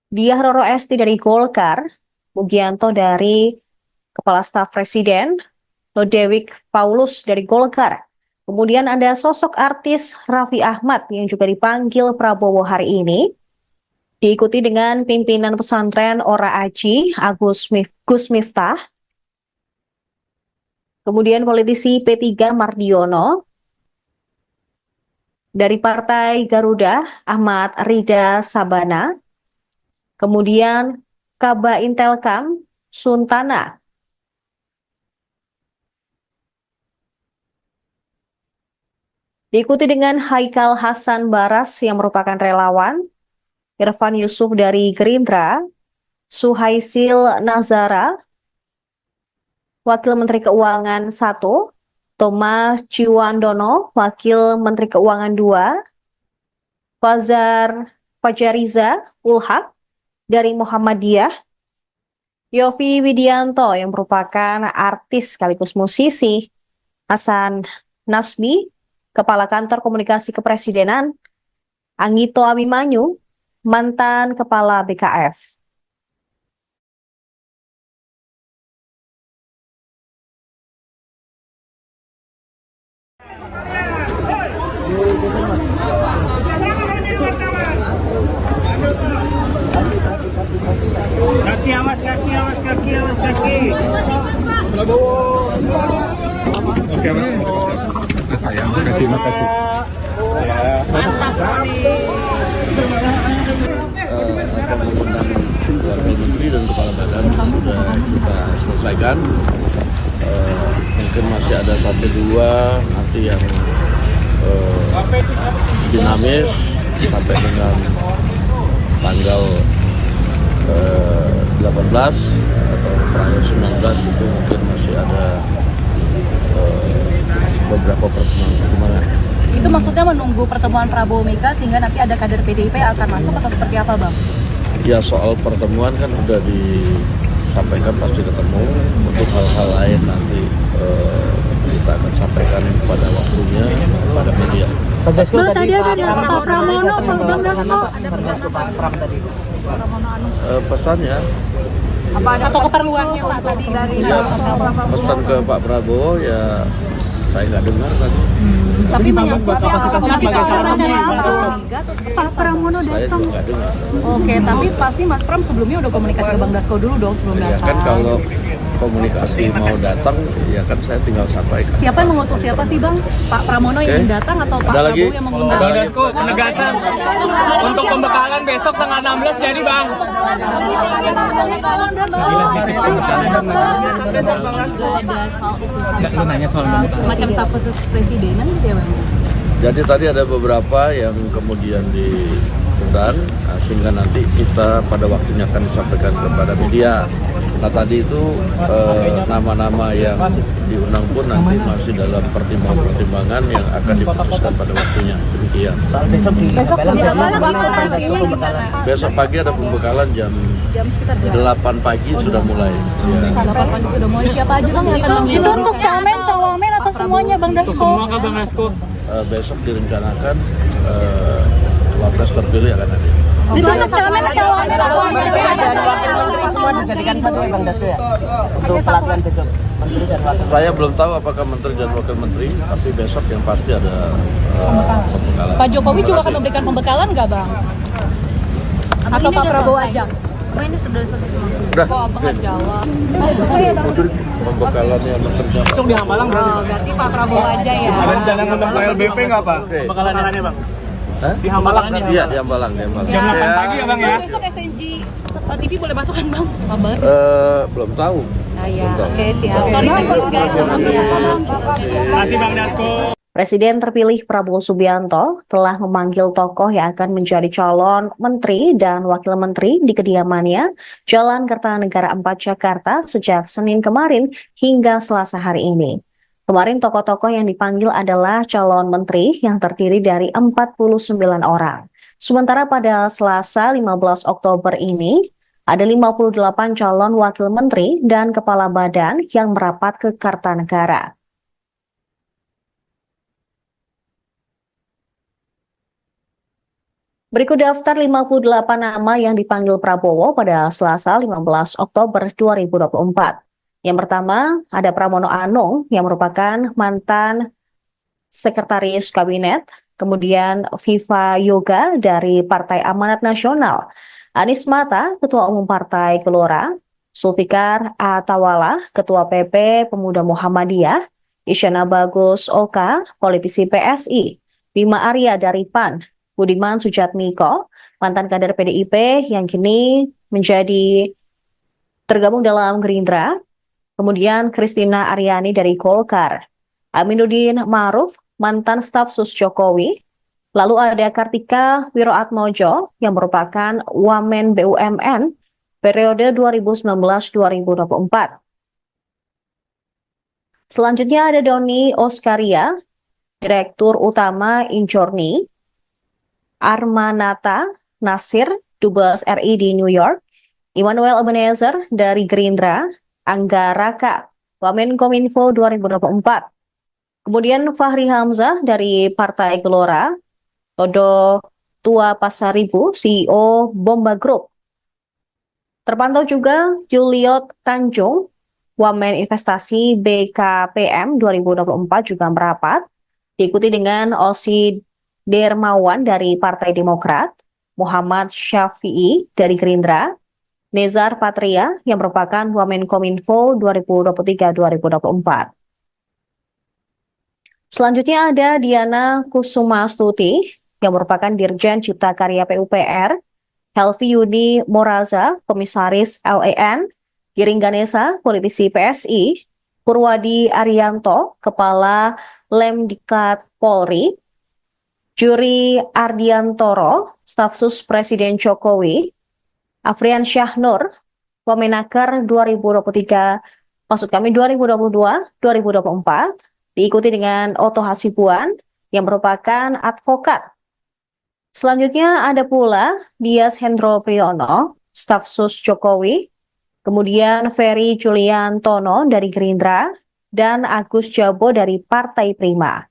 Diah Roro Esti dari Golkar, Mugianto dari Kepala Staf Presiden, Lodewijk Paulus dari Golkar. Kemudian ada sosok artis Raffi Ahmad yang juga dipanggil Prabowo hari ini. Diikuti dengan pimpinan pesantren Ora Aji, Gus Miftah. Kemudian politisi P3 Mardiono. Dari Partai Garuda, Ahmad Rida Sabana. Kemudian Kaba Intelkam, Suntana. Diikuti dengan Haikal Hasan Baras yang merupakan relawan. Irfan Yusuf dari Gerindra, Suhaisil Nazara, Wakil Menteri Keuangan 1, Thomas Ciwandono, Wakil Menteri Keuangan 2, Fajariza Ulhak dari Muhammadiyah, Yofi Widianto yang merupakan artis sekaligus musisi, Hasan Nasbi, Kepala Kantor Komunikasi Kepresidenan, Anggito Abimanyu, mantan Kepala BKF. Kaki awas, kaki awas, kaki awas, kaki. Prabowo. Oke, Mas. Sayang, makasih. Akan mengundang wakil menteri dan kepala badan sudah kita selesaikan. Mungkin masih ada 1-2 nanti yang dinamis sampai dengan tanggal 18 atau tanggal 19 itu mungkin masih ada beberapa pertemuan. Itu maksudnya menunggu pertemuan Prabowo Mega sehingga nanti ada kader PDIP yang akan masuk atau seperti apa, Bang? Ya, soal pertemuan kan sudah disampaikan pasti ketemu. Untuk hal-hal lain nanti kita akan sampaikan pada waktunya pada media. Bang, tadi ada Pak Pramono, Bang Dasko. Pak Pram tadi. Pesannya Apa ada atau keperluannya Pak tadi dari ya, pesan ke Pak Prabowo ya saya nggak dengar tadi. tapi menyangkut Pak Pramono Saya datang. juga nggak dengar. Oke, tapi pasti Mas Pram sebelumnya udah komunikasi ke Bang Dasko dulu dong sebelum Ya datang. kan kalau komunikasi mau datang ya kan saya tinggal sampaikan. Siapa yang mengutus siapa sih Bang? Pak Pramono yang ingin datang atau Pak Ada lagi? Prabowo yang mengundang? Ada Bang lagi? Dasko, penegasan untuk pembekalan besok tanggal 16 jadi Bang. Semacam staf khusus presidenan gitu ya Bang? Jadi tadi ada beberapa yang kemudian diundang sehingga nanti kita pada waktunya akan disampaikan kepada media. Nah tadi itu nama-nama yang diundang pun nanti masih dalam pertimbangan-pertimbangan yang akan diputuskan pada waktunya. Demikian. Soal besok di Besok pagi ada pembekalan jam 8 pagi sudah mulai. Ya. 8 pagi sudah mulai. Siapa aja Bang yang akan Itu mengundang? untuk camen, cawamen atau semuanya Bang Dasko? Semua ke Bang Dasko. Besok direncanakan wapres terpilih akan hadir. Itu untuk camen, cawamen atau dan wakil menteri semua dijadikan satu ya Bang Dasko ya? Untuk pelatihan besok. Menteri dan wakil. Saya belum tahu apakah menteri dan wakil menteri, tapi besok yang pasti ada pembekalan. Pak Jokowi juga akan memberikan pembekalan nggak Bang? Atau Pak Prabowo aja? Ini sudah selesai. Udah, Kok Abang nggak jawab? pembekalannya menteri dan Besok di Hambalang Oh, berarti Pak Prabowo aja ya. ada rencana ngundang Pak LBP nggak Pak? Oke. Pembekalannya Bang. Hah? Di Hambalang nih. Iya, di Hambalang. Jam 8 pagi ya Bang ya? Besok SNG TV boleh masuk kan Bang? Kabar? Belum tahu. Ah ya, Belum tahu. oke siap. Sorry guys, maaf ya. Terima kasih Bang Dasko. Presiden terpilih Prabowo Subianto telah memanggil tokoh yang akan menjadi calon menteri dan wakil menteri di kediamannya Jalan Kertanegara 4 Jakarta sejak Senin kemarin hingga Selasa hari ini. Kemarin tokoh-tokoh yang dipanggil adalah calon menteri yang terdiri dari 49 orang. Sementara pada Selasa 15 Oktober ini, ada 58 calon wakil menteri dan kepala badan yang merapat ke Kartanegara. Berikut daftar 58 nama yang dipanggil Prabowo pada Selasa 15 Oktober 2024. Yang pertama, ada Pramono Anung yang merupakan mantan Sekretaris Kabinet, kemudian Viva Yoga dari Partai Amanat Nasional, Anies Mata, Ketua Umum Partai Gelora, Zulfikar Atawala, Ketua PP Pemuda Muhammadiyah, Isyana Bagus Oka, politisi PSI, Bima Arya dari PAN, Budiman Sujatmiko, mantan kader PDIP yang kini menjadi tergabung dalam Gerindra, kemudian Christina Aryani dari Golkar, Aminuddin Ma'ruf, mantan staf sus Jokowi, lalu ada Kartika Wiroatmojo yang merupakan Wamen BUMN periode 2019-2024. Selanjutnya ada Doni Oskaria, Direktur Utama Injorni, Armanata Nasir, Dubes RI di New York, Immanuel Ebenezer dari Gerindra, Angga Raka, Wamenkominfo 2024. Kemudian Fahri Hamzah dari Partai Gelora, Todo Tua Pasaribu, CEO Bomba Group. Terpantau juga Juliot Tanjung, Wamen Investasi BKPM 2024 juga merapat, diikuti dengan Osi Dermawan dari Partai Demokrat, Muhammad Syafi'i dari Gerindra, Nezar Patria yang merupakan Wamenkominfo 2023-2024. Selanjutnya ada Diana Kusumastuti yang merupakan Dirjen Cipta Karya PUPR, Helvi Yuni Moraza, Komisaris LEN, Giring Ganesa, politisi PSI, Purwadi Arianto, Kepala Lemdiklat Polri, Juri Ardiantoro, Stafsus Presiden Jokowi, Afrian Syahnur, Wamenaker 2022-2024, diikuti dengan Oto Hasibuan yang merupakan advokat. Selanjutnya ada pula Dias Hendro Priyono, Stafsus Jokowi, kemudian Ferry Julian Tono dari Gerindra, dan Agus Jabo dari Partai Prima.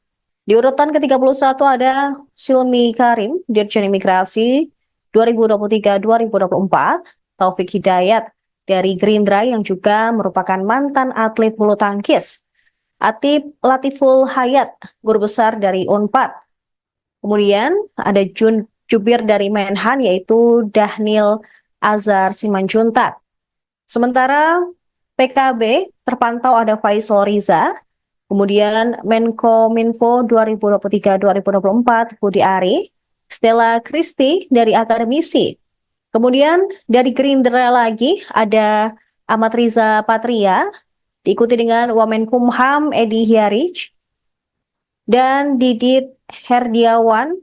Di urutan ke-31 ada Silmi Karim, Dirjen Imigrasi 2023-2024, Taufik Hidayat dari Gerindra yang juga merupakan mantan atlet bulu tangkis, Atip Latiful Hayat, guru besar dari Unpad. Kemudian ada Jubir dari Menhan yaitu Dahnil Azhar Simanjuntak. Sementara PKB terpantau ada Faisal Riza, kemudian Menkominfo 2023-2024 Budi Ari, Stella Christy dari akademisi. Kemudian dari Gerindra lagi ada Ahmad Riza Patria, diikuti dengan Wamenkumham Edi Hiarij, dan Didit Herdiawan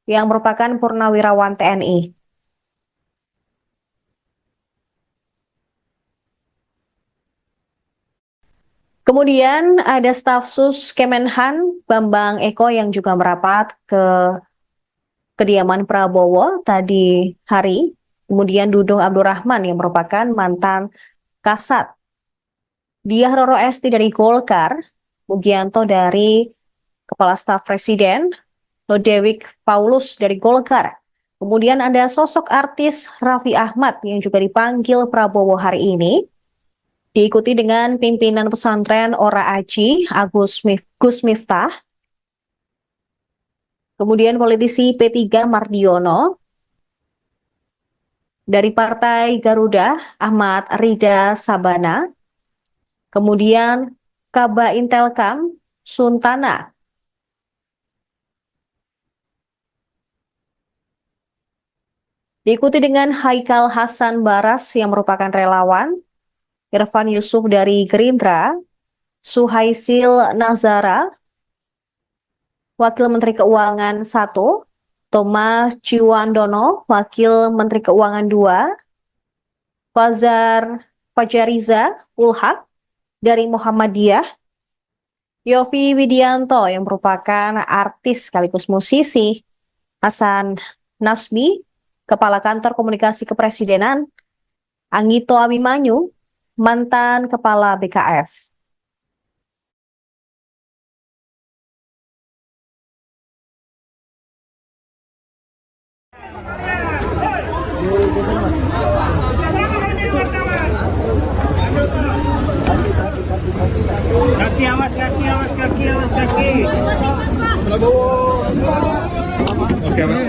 yang merupakan Purnawirawan TNI. Kemudian ada Stafsus Kemenhan Bambang Eko yang juga merapat ke kediaman Prabowo tadi hari. Kemudian Dudung Abdurrahman yang merupakan mantan Kasat, Diah Roro Esti dari Golkar, Mugianto dari Kepala Staf Presiden, Lodewijk Paulus dari Golkar. Kemudian ada sosok artis Raffi Ahmad yang juga dipanggil Prabowo hari ini, diikuti dengan pimpinan pesantren Ora Aji, Gus Miftah, kemudian politisi P3 Mardiono, dari Partai Garuda Ahmad Rida Sabana, kemudian Kaba Intelkam Suntana, Diikuti dengan Haikal Hasan Baras yang merupakan relawan, Irfan Yusuf dari Gerindra, Suhaisil Nazara, Wakil Menteri Keuangan 1, Thomas Ciwandono, Wakil Menteri Keuangan 2, Fajariza Ulhak dari Muhammadiyah, Yofi Widianto yang merupakan artis sekaligus musisi, Hasan Nasbi, Kepala Kantor Komunikasi Kepresidenan, Anggito Abimanyu, mantan Kepala BKF. Kaki awas, kaki awas, kaki awas, kaki. Oke, Mas.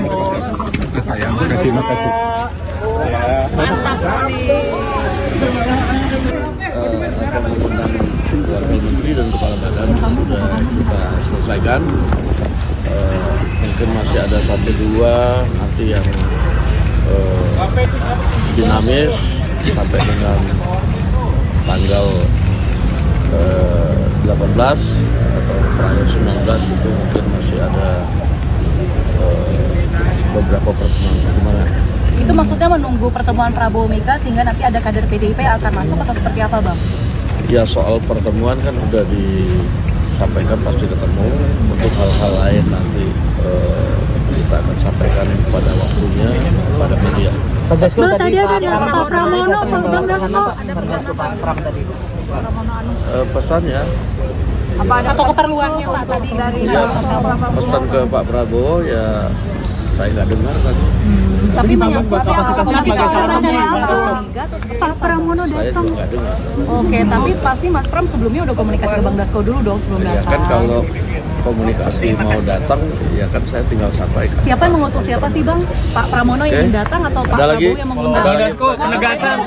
Sayang, kasih makasih. Akan mengundang wakil menteri dan kepala badan sudah kita selesaikan. Mungkin masih ada 1-2 nanti yang dinamis sampai dengan tanggal 18 atau tanggal 19 itu mungkin masih ada beberapa pertemuan. Itu maksudnya menunggu pertemuan Prabowo Mega sehingga nanti ada kader PDIP yang akan masuk atau seperti apa, Bang? Ya, soal pertemuan kan udah disampaikan pasti ketemu. Untuk hal-hal lain nanti kita akan sampaikan pada waktunya pada media. Bang, tadi ada Pak Pramono, Bang Dasko. Pak Pram tadi. Pesannya Apa ada atau keperluannya Pak tadi dari ya, pesan ke Pak Prabowo ya saya nggak dengar tadi. tapi menyangkut Pak Pramono Saya datang. juga nggak dengar. Oke, tapi pasti Mas Pram sebelumnya udah komunikasi ke Bang Dasko dulu dong sebelum Ya datang. kan kalau komunikasi mau datang ya kan saya tinggal sampaikan. Siapa yang mengutus siapa sih Bang? Pak Pramono yang ingin datang atau Pak Ada lagi? Prabowo yang mengundang? Ada Bang lagi? Dasko, penegasan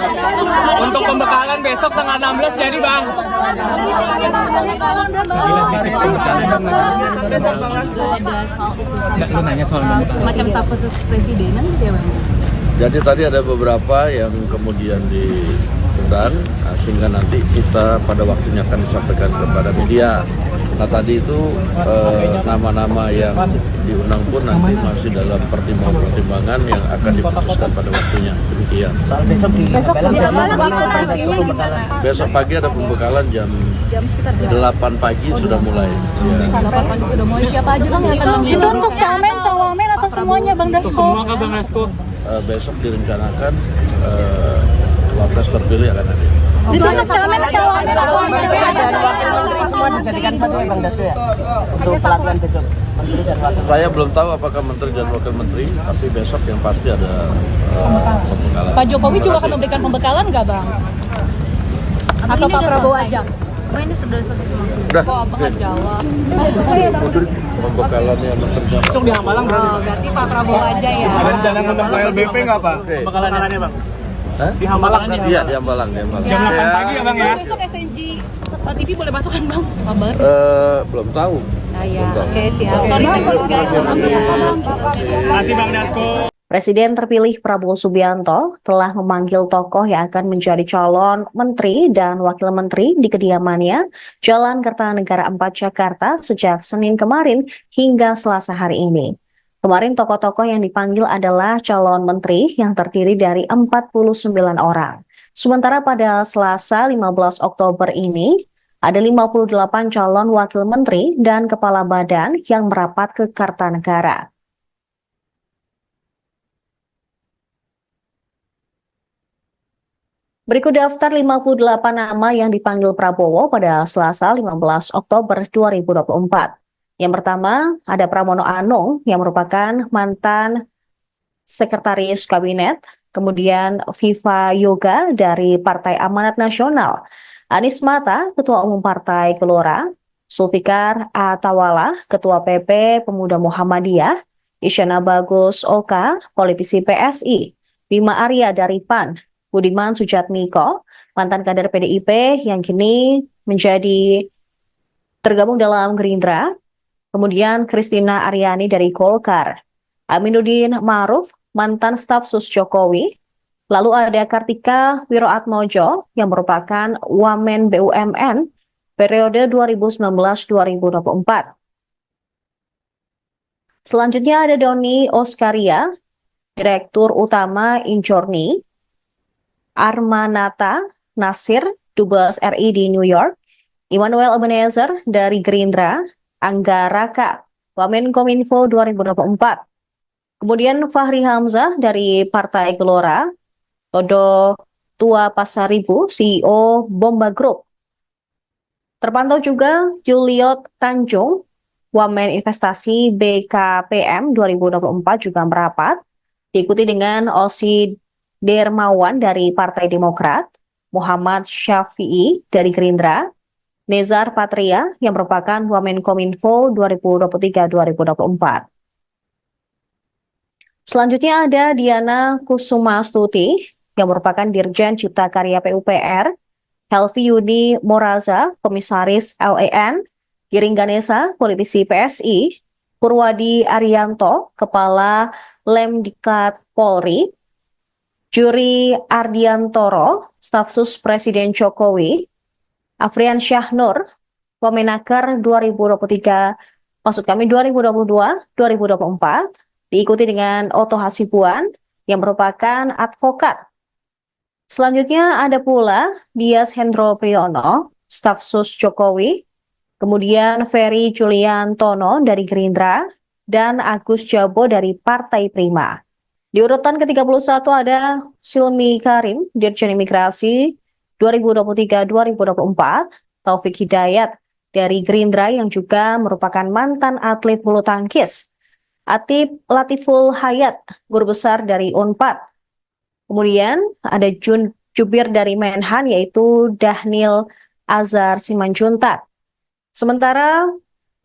untuk pembekalan besok tanggal 16 jadi Bang. Semacam staf khusus presidenan gitu ya Bang? Jadi tadi ada beberapa yang kemudian diundang sehingga nanti kita pada waktunya akan disampaikan kepada media. Nah tadi itu nama-nama yang diundang pun nanti masih dalam pertimbangan yang akan diputuskan pada waktunya. Demikian. Soal besok di Pembekalan jadi Besok pagi ada pembekalan jam 8 pagi sudah mulai. Ya. 8 pagi sudah mulai. Siapa aja Bang yang akan Itu mengundang? untuk camen, cawamen atau semuanya Bang Dasko? Bang Dasko. Besok direncanakan wapres terpilih akan hadir. Itu untuk camen, cawamen atau dan wakil menteri semua dijadikan satu ya Bang Dasko ya. Untuk pelatihan besok. Menteri dan wakil. Saya belum tahu apakah menteri dan wakil menteri, tapi besok yang pasti ada pembekalan. Pak Jokowi juga akan memberikan pembekalan nggak Bang? Atau Pak Prabowo aja? Ini sudah selesai. Udah, Kok Abang nggak jawab? pembekalannya menteri dan Besok di Hambalang berarti. Oh, berarti Pak Prabowo aja ya. Ada rencana ngundang KLBP nggak Pak? Oke. Pembekalannya Bang. Hah? Di Hambalang. Iya, di Hambalang. Jam 8 pagi ya Bang ya? Besok SNG TV boleh masuk kan Bang? Kabar? Belum tahu. Nah ya, oke siap. Sorry teknis guys, maaf ya. Masih Bang Dasko. Presiden terpilih Prabowo Subianto telah memanggil tokoh yang akan menjadi calon menteri dan wakil menteri di kediamannya Jalan Kertanegara 4 Jakarta sejak Senin kemarin hingga Selasa hari ini. Kemarin tokoh-tokoh yang dipanggil adalah calon menteri yang terdiri dari 49 orang. Sementara pada Selasa 15 Oktober ini, ada 58 calon wakil menteri dan kepala badan yang merapat ke Kartanegara. Berikut daftar 58 nama yang dipanggil Prabowo pada Selasa 15 Oktober 2024. Yang pertama, ada Pramono Anung yang merupakan mantan Sekretaris Kabinet, kemudian Viva Yoga dari Partai Amanat Nasional, Anies Mata, Ketua Umum Partai Gelora, Zulfikar Atawala, Ketua PP Pemuda Muhammadiyah, Isyana Bagus Oka, politisi PSI, Bima Arya dari PAN, Budiman Sujatmiko, mantan kader PDIP yang kini menjadi tergabung dalam Gerindra, kemudian Christina Aryani dari Golkar, Aminuddin Ma'ruf, mantan staf sus Jokowi. Lalu ada Kartika Wiroatmojo yang merupakan Wamen BUMN periode 2019-2024. Selanjutnya ada Doni Oskaria, Direktur Utama Injorni, Armanata Nasir, Dubes RI di New York, Immanuel Ebenezer dari Gerindra, Angga Raka, Wamenkominfo 2024. Kemudian Fahri Hamzah dari Partai Gelora, Todo Tua Pasaribu, CEO Bomba Group. Terpantau juga Juliot Tanjung, Wamen Investasi BKPM 2024 juga merapat, diikuti dengan Osi Dermawan dari Partai Demokrat, Muhammad Syafi'i dari Gerindra, Nezar Patria yang merupakan Wamenkominfo 2023-2024. Selanjutnya ada Diana Kusumastuti yang merupakan Dirjen Cipta Karya PUPR, Helvi Yudi Moraza, Komisaris LEN, Giring Ganesa, politisi PSI, Purwadi Arianto, Kepala Lemdiklat Polri, Juri Ardiantoro, Staf Sus Presiden Jokowi, Afrian Syahnur, Wamenaker 2022-2024, diikuti dengan Oto Hasibuan yang merupakan advokat. Selanjutnya ada pula Dias Hendro Priyono, Staf Sus Jokowi, kemudian Ferry Julian Tono dari Gerindra, dan Agus Jabo dari Partai Prima. Di urutan ke-31 ada Silmi Karim, Dirjen Imigrasi 2023-2024, Taufik Hidayat dari Gerindra yang juga merupakan mantan atlet bulu tangkis, Atip Latiful Hayat, Guru Besar dari UNPAD. Kemudian ada Jubir dari Menhan yaitu Dahnil Azhar Simanjuntak. Sementara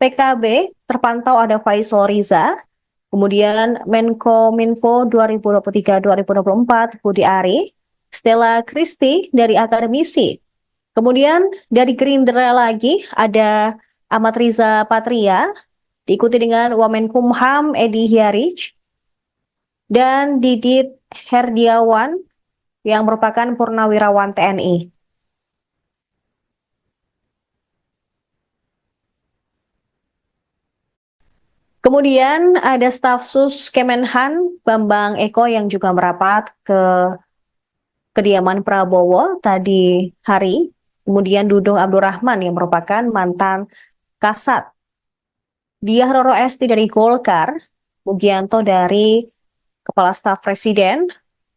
PKB terpantau ada Faisal Riza, kemudian Menkominfo 2023-2024 Budi Ari, Stella Kristi dari akademisi. Kemudian dari Gerindra lagi ada Ahmad Riza Patria, diikuti dengan Wamenkumham Edi Hyarij, dan Didit Herdiawan yang merupakan Purnawirawan TNI. Kemudian ada staf sus Kemenhan Bambang Eko yang juga merapat ke kediaman Prabowo tadi hari. Kemudian Dudung Abdurrahman yang merupakan mantan Kasat. Diah Roro Esti dari Golkar, Mugianto dari Kepala Staf Presiden,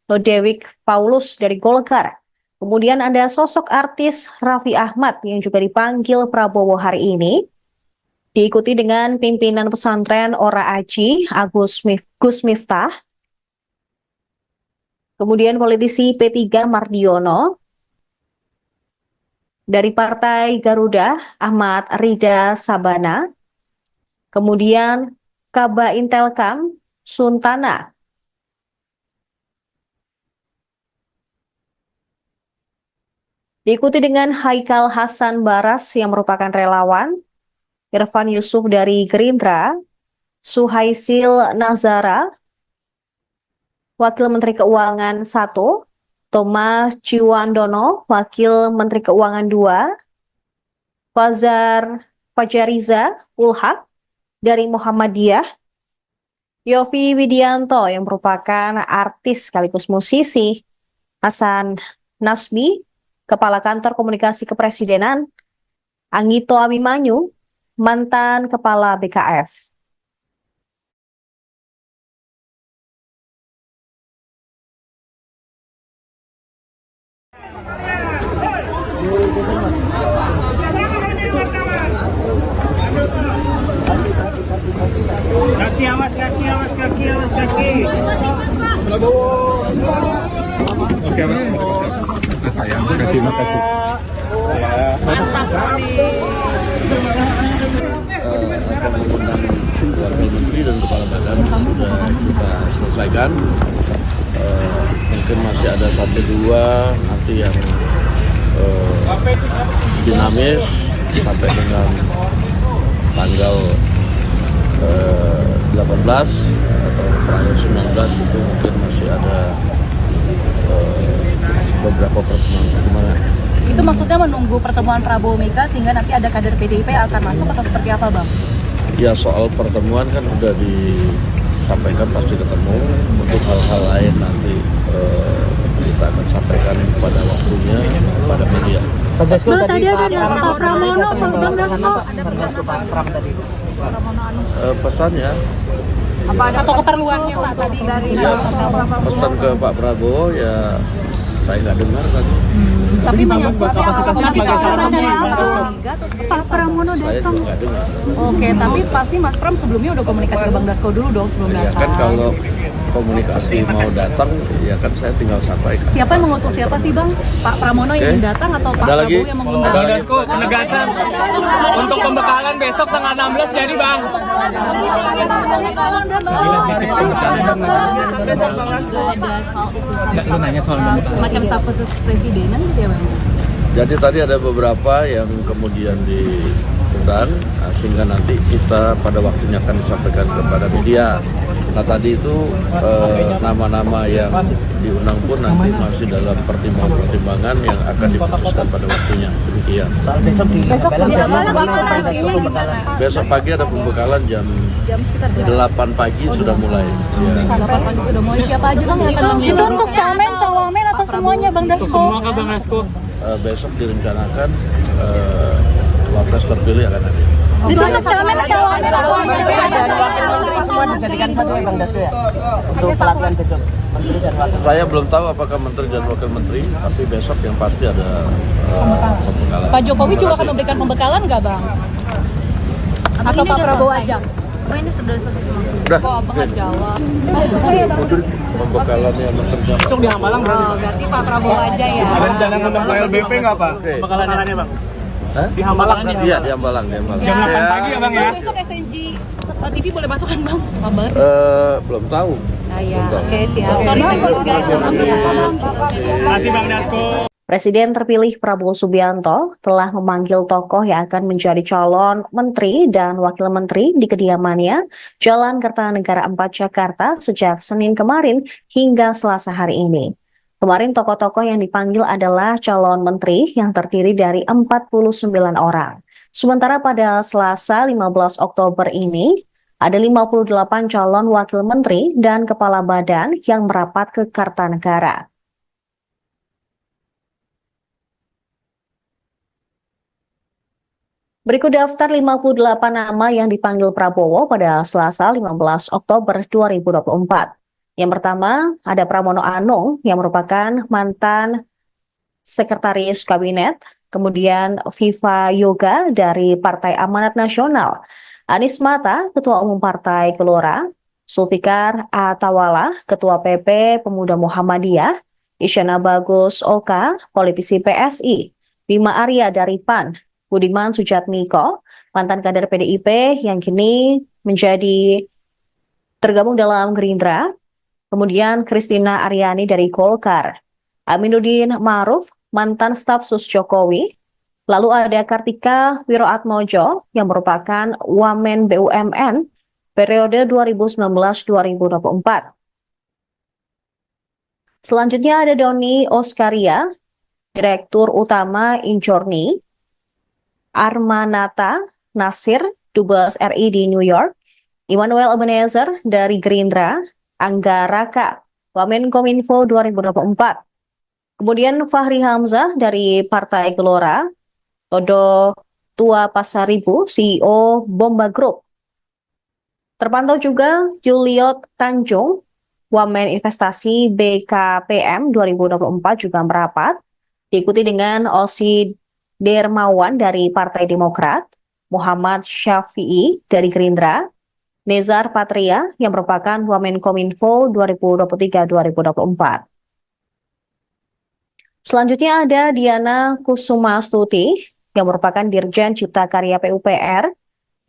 Lodewijk Paulus dari Golkar. Kemudian ada sosok artis Raffi Ahmad yang juga dipanggil Prabowo hari ini. Diikuti dengan pimpinan pesantren Ora Aji, Gus Miftah. Kemudian politisi P3 Mardiono. Dari Partai Garuda, Ahmad Rida Sabana. Kemudian Kaba Intelkam, Suntana. Diikuti dengan Haikal Hasan Baras yang merupakan relawan, Irfan Yusuf dari Gerindra, Suhaisil Nazara, Wakil Menteri Keuangan 1, Thomas Ciwandono, Wakil Menteri Keuangan 2, Fajariza Ulhak dari Muhammadiyah, Yofi Widianto yang merupakan artis sekaligus musisi, Hasan Nasbi, Kepala Kantor Komunikasi Kepresidenan, Anggito Abimanyu, mantan Kepala BKF. Kaki, awas kaki, awas kaki, awas kaki. Oke, sayang, kasih makan tuh. Akan mengundang wakil menteri dan kepala badan sudah kita selesaikan. Mungkin masih ada 1-2 nanti yang dinamis sampai dengan tanggal 18 atau terakhir 19 itu mungkin masih ada beberapa pertemuan. Itu maksudnya menunggu pertemuan Prabowo Mega sehingga nanti ada kader PDIP yang akan masuk atau seperti apa, Bang? Ya soal pertemuan kan udah disampaikan pasti ketemu. Untuk hal-hal lain nanti kita akan sampaikan pada waktunya pada media. Bang Dasko Bang, tadi ada Pak Pram Pak Pramono, Bang Dasko. Bang Dasko Pak Pram tadi. Pesannya, Atau keperluannya Pak tadi dari ya, pesan ke Pak Prabowo ya saya nggak dengar tadi. tapi menyangkut Pak Pramono Saya datang. juga nggak dengar. Oke, tapi pasti Mas Pram sebelumnya udah komunikasi ke Bang Dasko dulu dong sebelum Ya datang. kan kalau komunikasi mau datang, ya kan saya tinggal sampaikan. Siapa yang mengutus siapa sih Bang? Pak Pramono yang Oke. datang atau Pak Ada lagi? Prabowo yang mengundang? Ada Bang lagi? Dasko, penegasan untuk pembekalan besok tanggal 16 jadi Bang. Semacam staf khusus presidenan gitu ya Bang? Jadi tadi ada beberapa yang kemudian diundang, sehingga nanti kita pada waktunya akan disampaikan kepada media. Nah tadi itu nama-nama yang diundang pun nanti masih dalam pertimbangan yang akan diputuskan pada waktunya. Demikian. Soal besok di Belang jadi Bang Dasko pembekalan. Besok pagi ada pembekalan jam 8 pagi sudah mulai. Ya. 8 pagi sudah mulai. Siapa aja Bang yang akan Itu mengundang? untuk camen, cawamen atau semuanya Bang Dasko? Besok direncanakan wapres terpilih akan ada. Itu untuk camen, cawamen atau Dan wakil menteri semua dijadikan satu ya Bang Dasko ya. Untuk pelatihan besok. Menteri dan wakil. Saya belum tahu apakah menteri dan wakil menteri, tapi besok yang pasti ada pembekalan. Pak Jokowi juga akan memberikan pembekalan nggak Bang? Atau Pak Prabowo aja? Ini sudah selesai semua. Udah, Kok apa nggak dijawab? pembekalannya menteri Besok di Hambalang Oh, berarti Pak Prabowo aja ya. ada rencana ngundang LBP nggak Pak? Oke. Pembekalannya Bang. Hah? Di Hambalang Iya di Hambalang, di Hambalang. Jam 8 pagi ya Bang ya? Besok SNG TV boleh masuk kan Bang? Lama banget. Belum tahu. Ah ya, oke siap. Sorry guys, maaf ya. Masih Bang Dasko. Presiden terpilih Prabowo Subianto telah memanggil tokoh yang akan menjadi calon menteri dan wakil menteri di kediamannya Jalan Kertanegara 4 Jakarta sejak Senin kemarin hingga Selasa hari ini. Kemarin tokoh-tokoh yang dipanggil adalah calon menteri yang terdiri dari 49 orang. Sementara pada Selasa 15 Oktober ini, ada 58 calon wakil menteri dan kepala badan yang merapat ke Kertanegara. Berikut daftar 58 nama yang dipanggil Prabowo pada Selasa 15 Oktober 2024. Yang pertama, ada Pramono Anung yang merupakan mantan Sekretaris Kabinet, kemudian Viva Yoga dari Partai Amanat Nasional, Anies Mata, Ketua Umum Partai Gelora, Zulfikar Atawala, Ketua PP Pemuda Muhammadiyah, Isyana Bagus Oka, politisi PSI, Bima Arya dari PAN, Budiman Sujatmiko, mantan kader PDIP yang kini menjadi tergabung dalam Gerindra, kemudian Kristina Aryani dari Golkar, Aminuddin Ma'ruf, mantan staf sus Jokowi, lalu ada Kartika Wiroatmojo yang merupakan Wamen BUMN periode 2019-2024. Selanjutnya ada Doni Oskaria, Direktur Utama Injorni, Armanata Nasir, Dubes RI di New York, Immanuel Ebenezer dari Gerindra, Angga Raka, Wamenkominfo 2024. Kemudian Fahri Hamzah dari Partai Gelora, Todo Tua Pasaribu, CEO Bomba Group. Terpantau juga Juliot Tanjung, Wamen Investasi BKPM 2024 juga merapat, diikuti dengan Osi Dermawan dari Partai Demokrat, Muhammad Syafi'i dari Gerindra, Nezar Patria yang merupakan Wamenkominfo 2023-2024. Selanjutnya ada Diana Kusumastuti yang merupakan Dirjen Cipta Karya PUPR,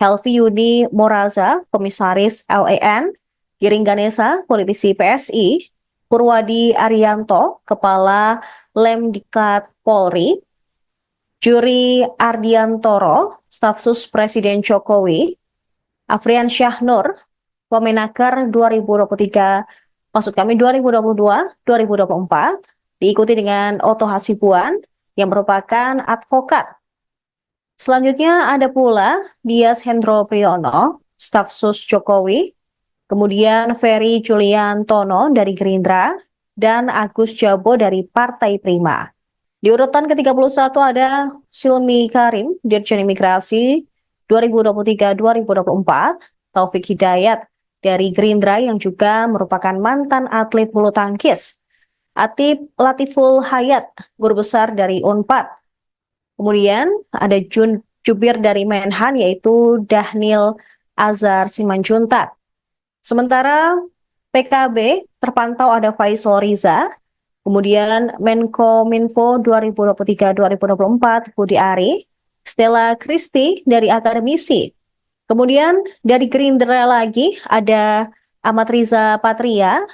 Helvi Yuni Moraza, Komisaris LAN, Giring Ganesa, politisi PSI, Purwadi Arianto, Kepala Lemdikat Polri, Juri Ardiantoro, staf sus Presiden Jokowi, Afrian Syahnur, Wamenaker 2023, maksud kami 2022-2024, diikuti dengan Oto Hasibuan yang merupakan advokat. Selanjutnya ada pula Dias Hendro Priyono, staf sus Jokowi, kemudian Ferry Juliantono dari Gerindra, dan Agus Jabo dari Partai Prima. Di urutan ke-31 ada Silmi Karim, Dirjen Imigrasi 2023-2024, Taufik Hidayat dari Gerindra yang juga merupakan mantan atlet bulu tangkis, Atip Latiful Hayat, guru besar dari Unpad. Kemudian ada jubir dari Menhan yaitu Dhanil Azhar Simanjuntak. Sementara PKB terpantau ada Faisal Riza, kemudian Menkominfo 2023-2024 Budi Ari, Stella Christy dari akademisi. Kemudian dari Gerindra lagi ada Ahmad Riza Patria,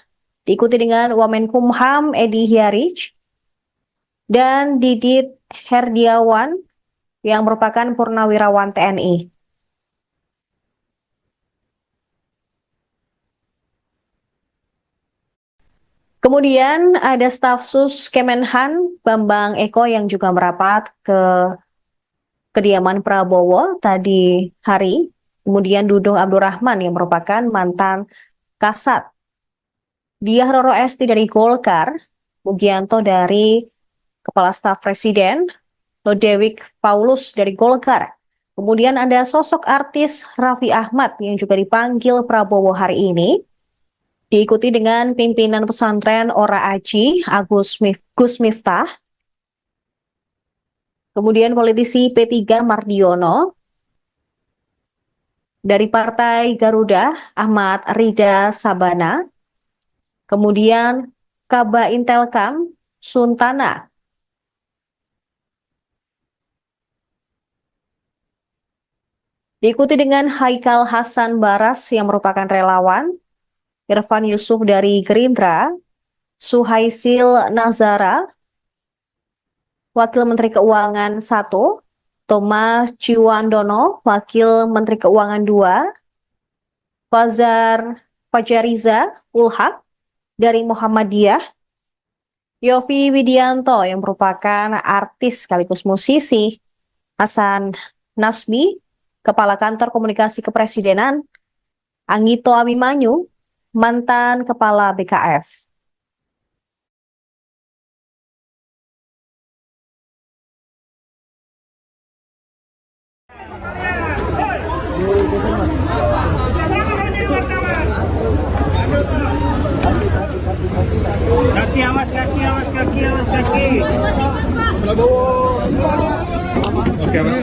diikuti dengan Wamenkumham Edi Hiarij, dan Didit Herdiawan yang merupakan purnawirawan TNI. Kemudian ada staf sus Kemenhan Bambang Eko yang juga merapat ke kediaman Prabowo tadi hari. Kemudian Dudung Abdurrahman yang merupakan mantan Kasat. Diah Roro Esti dari Golkar, Mugianto dari Kepala Staf Presiden, Lodewijk Paulus dari Golkar. Kemudian ada sosok artis Raffi Ahmad yang juga dipanggil Prabowo hari ini. Diikuti dengan pimpinan pesantren Ora Aji, Gus Miftah. Kemudian politisi P3 Mardiono. Dari Partai Garuda, Ahmad Rida Sabana. Kemudian Kaba Intelkam, Suntana. Diikuti dengan Haikal Hasan Baras yang merupakan relawan, Irfan Yusuf dari Gerindra, Suhaisil Nazara, Wakil Menteri Keuangan 1, Thomas Ciwandono, Wakil Menteri Keuangan 2, Fajariza Ulhak dari Muhammadiyah, Yofi Widianto yang merupakan artis sekaligus musisi, Hasan Nasbi, Kepala Kantor Komunikasi Kepresidenan, Anggito Abimanyu, mantan Kepala BKF. Kaki, awas kaki, awas kaki, awas kaki. Oke, Mas.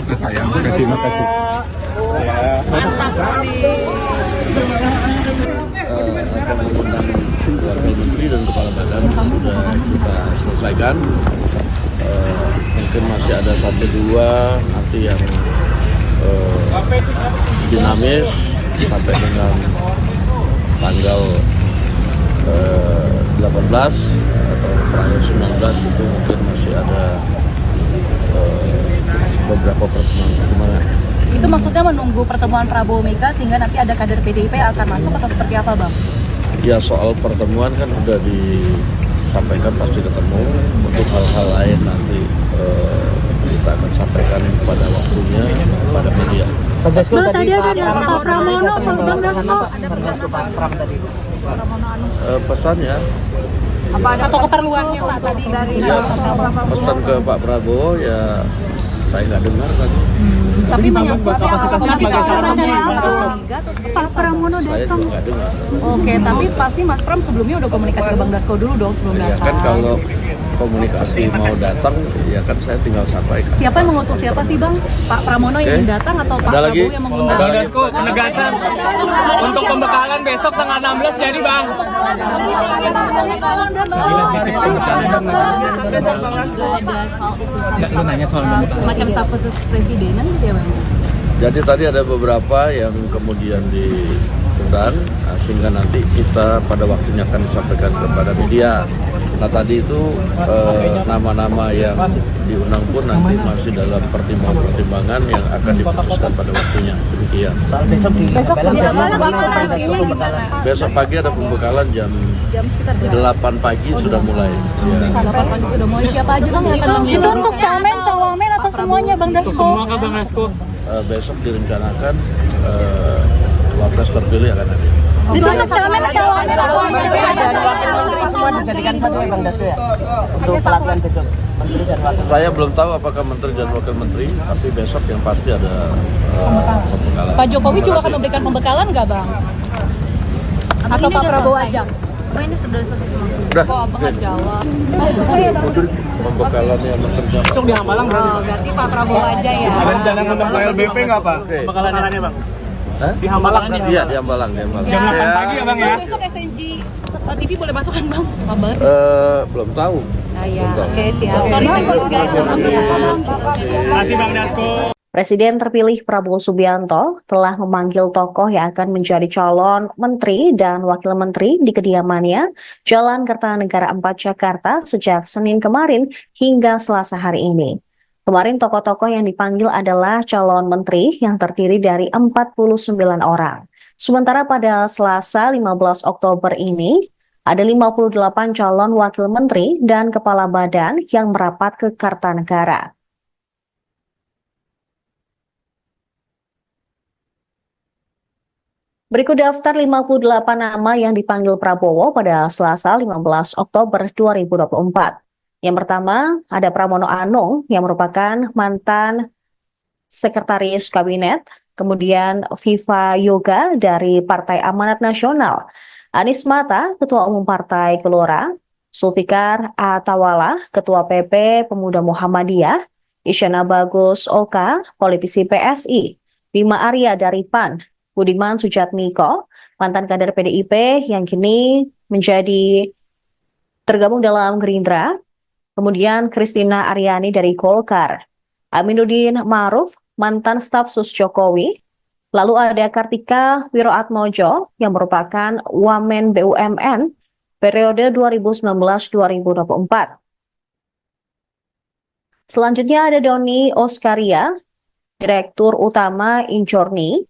Sayang, makasih. Akan mengundang Wakil Menteri dan Kepala Badan sudah kita selesaikan. Mungkin masih ada 1-2 nanti yang dinamis sampai dengan tanggal 18 atau terakhir 19 itu mungkin masih ada beberapa pertemuan. Itu maksudnya menunggu pertemuan Prabowo Mega sehingga nanti ada kader PDIP yang akan masuk atau seperti apa, Bang? Ya, soal pertemuan kan udah disampaikan pasti ketemu. Untuk hal-hal lain nanti kita akan sampaikan pada waktunya pada media. Tadi ada Pak Pramono, Bang Dasko. Pak Pram tadi. Pesannya Atau keperluannya Pak tadi dari ya, pesan ke Pak Prabowo ya saya nggak dengar tadi. tapi menyangkut Pak Pramono Saya datang. juga nggak dengar. Oke, tapi pasti Mas Pram sebelumnya udah komunikasi ke Bang Dasko dulu dong sebelum Ya datang. kan kalau komunikasi mau datang ya kan saya tinggal sampaikan. Siapa yang mengutus siapa sih Bang? Pak Pramono yang ingin datang atau Pak Ada lagi? Prabowo yang mengundang? Bang Dasko, penegasan untuk pembekalan besok tanggal 16 jadi Bang. Semacam staf khusus presidenan gitu ya Bang? Jadi tadi ada beberapa yang kemudian diundang sehingga nanti kita pada waktunya akan disampaikan kepada media. Nah tadi itu nama-nama yang diundang pun nanti masih dalam pertimbangan yang akan diputuskan pada waktunya. Demikian. Soal besok di Tembelang jadi pembekalan. Besok pagi ada pembekalan jam 8 pagi sudah mulai. Ya. 8 pagi sudah mulai. Siapa aja bang yang akan Itu mengisi? untuk camen, cawamen atau semuanya Bang Dasko? Semua kah Bang Dasko? Besok direncanakan wapres terpilih akan hadir. Itu untuk camen, cawamen atau Menteri dan wakil menteri semua dijadikan satu ya Bang Dasko ya? Untuk pelatihan besok. Menteri dan wakil. Saya belum tahu apakah menteri dan wakil menteri, tapi besok yang pasti ada pembekalan. Pak Jokowi juga akan memberikan pembekalan nggak bang? Atau Pak Prabowo aja? Ini sudah selesai semua. Udah, Kok apa nggak dijawab? pembekalan yang menteri dan Besok di Hambalang berarti. Oh, berarti Pak Prabowo aja ya. Ada rencana ngundang ke LBP nggak Pak? Oke. Pembekalannya Bang. Hah? Di Hambalang nih. Iya di Hambalang, di Hambalang. Jam 8 Ya, pagi ya Bang ya? Besok SNG TV boleh masuk kan bang? Apa banget? belum tahu. Ah ya, oke siap. Sorry teknis guys, maaf ya. Terima kasih Bang Dasko. Presiden terpilih Prabowo Subianto telah memanggil tokoh yang akan menjadi calon menteri dan wakil menteri di kediamannya Jalan Kertanegara 4 Jakarta sejak Senin kemarin hingga Selasa hari ini. Kemarin tokoh-tokoh yang dipanggil adalah calon menteri yang terdiri dari 49 orang. Sementara pada Selasa 15 Oktober ini, ada 58 calon wakil menteri dan kepala badan yang merapat ke Kertanegara. Berikut daftar 58 nama yang dipanggil Prabowo pada Selasa 15 Oktober 2024. Yang pertama, ada Pramono Anung yang merupakan mantan sekretaris kabinet, kemudian Viva Yoga dari Partai Amanat Nasional, Anies Mata, Ketua Umum Partai Gelora, Zulfikar Atawala, Ketua PP Pemuda Muhammadiyah, Isyana Bagus Oka, politisi PSI, Bima Arya dari PAN, Budiman Sujatmiko, mantan kader PDIP yang kini menjadi tergabung dalam Gerindra, kemudian Kristina Aryani dari Golkar, Aminuddin Ma'ruf, mantan staf sus Jokowi, lalu ada Kartika Wiroatmojo yang merupakan Wamen BUMN periode 2019-2024. Selanjutnya ada Doni Oskaria, Direktur Utama Injorni,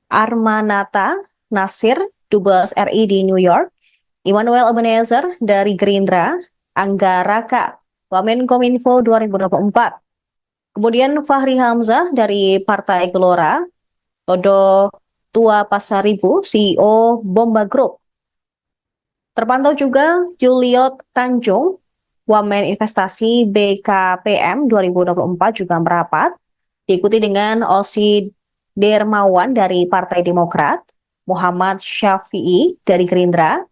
Armanata Nasir, Dubes RI di New York, Immanuel Ebenezer dari Gerindra, Angga Raka, Wamenkominfo 2024. Kemudian Fahri Hamzah dari Partai Gelora, Todo Tua Pasaribu, CEO Bomba Group. Terpantau juga Juliot Tanjung, Wamen Investasi BKPM 2024 juga merapat, diikuti dengan Osi Dermawan dari Partai Demokrat, Muhammad Syafi'i dari Gerindra,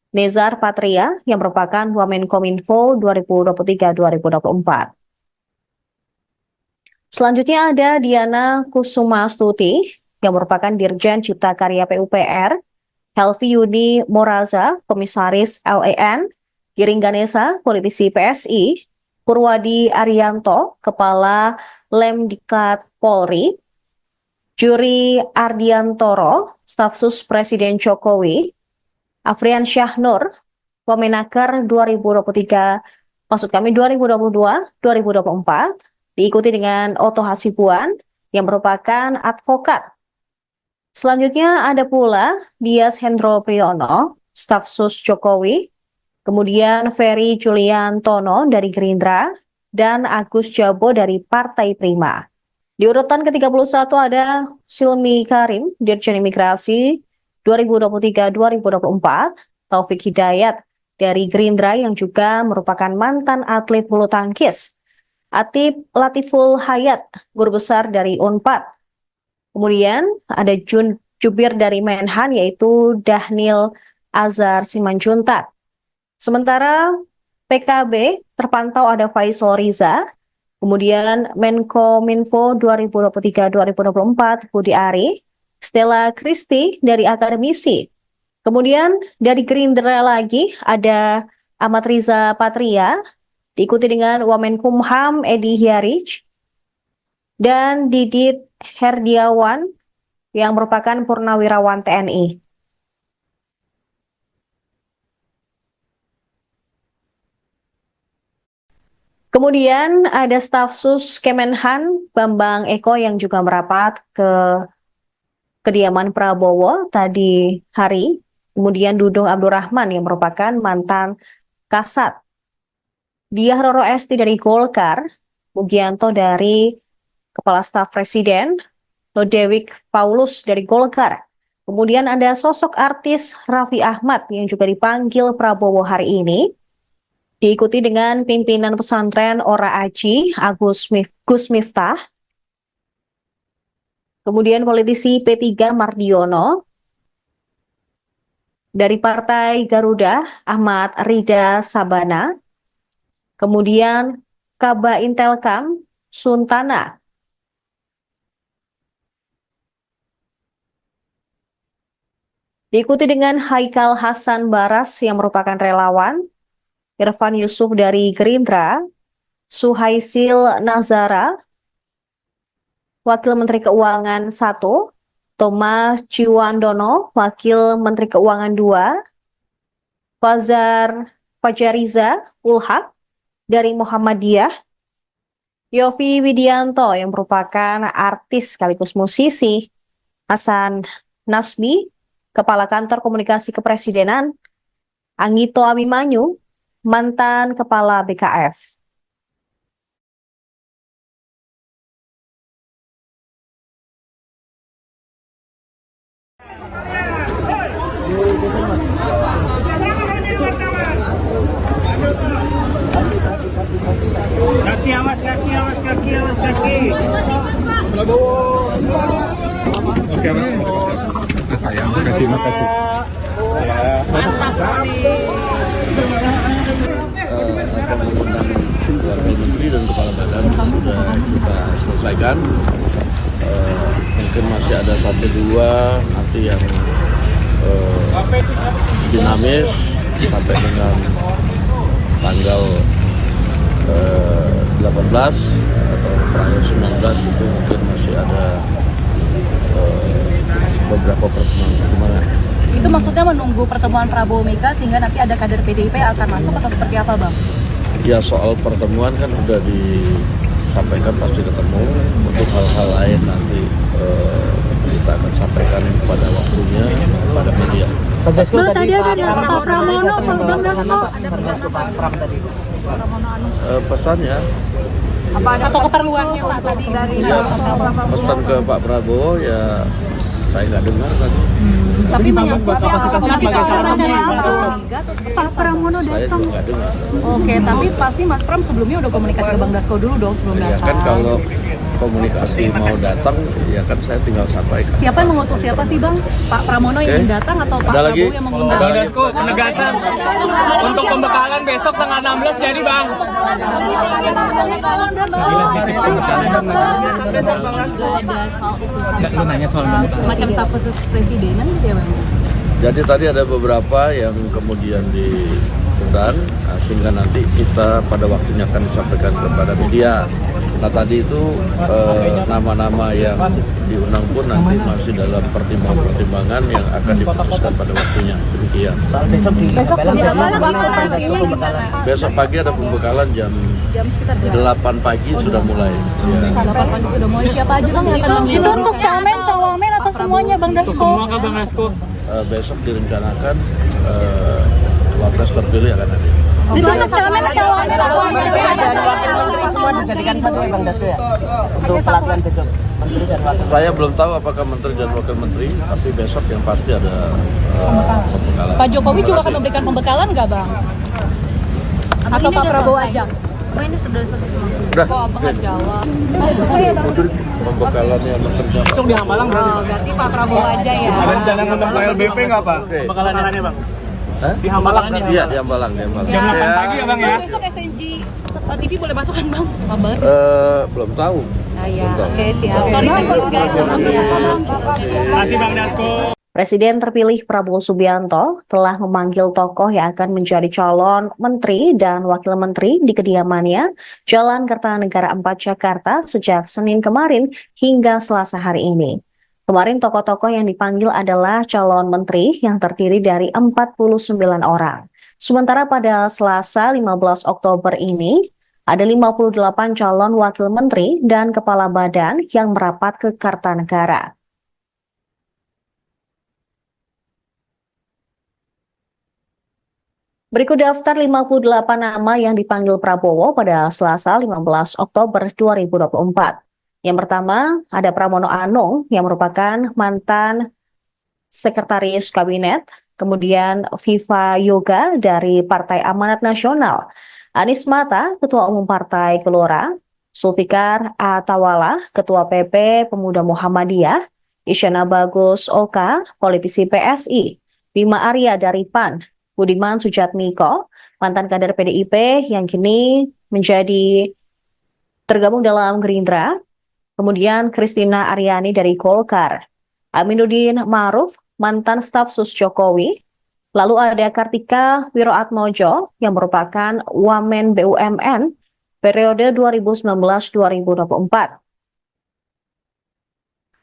Nezar Patria yang merupakan Wamenkominfo 2023-2024. Selanjutnya ada Diana Kusumastuti yang merupakan Dirjen Cipta Karya PUPR, Helvi Yuni Moraza, Komisaris LAN, Giring Ganesa, politisi PSI, Purwadi Arianto, Kepala Lemdiklat Polri, Juri Ardiantoro, staf sus Presiden Jokowi, Afrian Syahnur, Wamenaker 2022-2024, diikuti dengan Oto Hasibuan yang merupakan advokat. Selanjutnya ada pula Dias Hendro Priyono, staf sus Jokowi, kemudian Ferry Juliantono dari Gerindra, dan Agus Jabo dari Partai Prima. Di urutan ke-31 ada Silmi Karim, Dirjen Imigrasi 2023-2024, Taufik Hidayat dari Gerindra yang juga merupakan mantan atlet bulu tangkis, Atip Latiful Hayat, guru besar dari Unpad. Kemudian ada Jubir dari Menhan yaitu Dahnil Azhar Simanjuntak. Sementara PKB terpantau ada Faisal Riza, kemudian Menkominfo 2023-2024 Budi Ari, Stella Kristi dari akademisi. Kemudian dari Gerindra lagi ada Ahmad Riza Patria, diikuti dengan Wamenkumham Edi Hiarij, dan Didit Herdiawan yang merupakan purnawirawan TNI. Kemudian ada staf sus Kemenhan Bambang Eko yang juga merapat ke kediaman Prabowo tadi hari. Kemudian Dudung Abdurrahman yang merupakan mantan Kasat, Diah Roro Esti dari Golkar, Mugianto dari Kepala Staf Presiden, Lodewijk Paulus dari Golkar. Kemudian ada sosok artis Raffi Ahmad yang juga dipanggil Prabowo hari ini, diikuti dengan pimpinan pesantren Ora Aji, Gus Miftah, kemudian politisi P3 Mardiono, dari Partai Garuda Ahmad Rida Sabana, kemudian Kaba Intelkam Suntana, diikuti dengan Haikal Hasan Baras yang merupakan relawan, Irfan Yusuf dari Gerindra, Suhaisil Nazara, Wakil Menteri Keuangan 1, Thomas Ciwandono, Wakil Menteri Keuangan 2, Fajariza Ulhak dari Muhammadiyah, Yofi Widianto yang merupakan artis sekaligus musisi, Hasan Nasbi, Kepala Kantor Komunikasi Kepresidenan, Anggito Abimanyu, mantan Kepala BKF. Kaki awas, kaki awas, kaki awas, kaki. Oke, sayang, makasih. Akan mengundang Wakil Menteri dan Kepala Badan sudah kita selesaikan. Mungkin masih ada 1-2 nanti yang dinamis sampai dengan tanggal 18 atau terakhir 19 itu mungkin masih ada beberapa pertemuan. Itu maksudnya menunggu pertemuan Prabowo Mega sehingga nanti ada kader PDIP yang akan masuk atau seperti apa, Bang? Ya, soal pertemuan kan udah disampaikan pasti ketemu. Untuk hal-hal lain nanti kita akan sampaikan pada waktunya pada media. Bang tadi ada Pak Pramono, Bang Dasko. Pak Pram tadi. Pesannya Apa ada atau keperluannya Pak tadi dari ya, pesan ke Pak Prabowo ya saya nggak dengar tadi. tapi menyangkut Pak Pramono Saya datang. juga nggak dengar. Oke, tapi pasti Mas Pram sebelumnya udah komunikasi ke Bang Dasko dulu dong sebelum Ya datang. kan kalau komunikasi mau datang ya kan saya tinggal sampaikan. Siapa yang mengutus siapa sih Bang? Pak Pramono yang Oke. ingin datang atau Pak Ada lagi? Prabowo yang mengundang? Bang Dasko, penegasan untuk pembekalan besok tanggal 16 jadi Bang. Semacam staf khusus presidenan gitu ya Bang? Jadi tadi ada beberapa yang kemudian diundang, sehingga nanti kita pada waktunya akan disampaikan kepada media. Nah tadi itu nama-nama yang diundang pun nanti masih dalam pertimbangan yang akan diputuskan pada waktunya. Demikian. Besok di Besok pagi ada pembekalan jam 8 pagi sudah mulai. Ya. 8 pagi sudah mulai. Siapa aja Bang yang akan Itu mengisi? untuk camen, cawamen atau semuanya Bang Dasko? Semua kah Bang Dasko? Besok direncanakan wapres terpilih akan hadir. Itu untuk camen, cawamen atau dan wakil menteri semua dijadikan satu ya Bang Dasko ya. Untuk pelatihan besok menteri dan wakil. Saya belum tahu apakah menteri dan wakil menteri, tapi besok yang pasti ada pembekalan. Pak Jokowi juga akan memberikan pembekalan nggak Bang? Atau Pak Prabowo aja? Ini sudah selesai. Udah, Kok Abang nggak jawab? pembekalannya menteri dan Besok di Hambalang berarti. Oh, berarti Pak Prabowo aja ya. Ada rencana ngundang Pak LBP nggak Pak? Oke. Pembekalannya Bang. Hah? Di Hambalang nih. Iya, di Hambalang. Jam 8 pagi ya Bang ya? Besok SNG TV boleh masuk kan Bang? Kabar? Belum tahu. Ah ya, oke siap. Sorry thanks guys, maaf ya. Terima kasih Bang Dasko. Presiden terpilih Prabowo Subianto telah memanggil tokoh yang akan menjadi calon menteri dan wakil menteri di kediamannya Jalan Kertanegara 4 Jakarta sejak Senin kemarin hingga Selasa hari ini. Kemarin tokoh-tokoh yang dipanggil adalah calon menteri yang terdiri dari 49 orang. Sementara pada Selasa 15 Oktober ini Ada 58 calon wakil menteri dan kepala badan yang merapat ke Kartanegara. Berikut daftar 58 nama yang dipanggil Prabowo pada Selasa 15 Oktober 2024. Yang pertama, ada Pramono Anung yang merupakan mantan Sekretaris Kabinet, kemudian Viva Yoga dari Partai Amanat Nasional, Anies Mata, Ketua Umum Partai Gelora, Zulfikar Atawala, Ketua PP Pemuda Muhammadiyah, Isyana Bagus Oka, politisi PSI, Bima Arya dari PAN, Budiman Sujatmiko, mantan kader PDIP yang kini menjadi tergabung dalam Gerindra, kemudian Kristina Aryani dari Golkar, Aminuddin Ma'ruf, mantan staf sus Jokowi, lalu ada Kartika Wiroatmojo yang merupakan Wamen BUMN periode 2019-2024.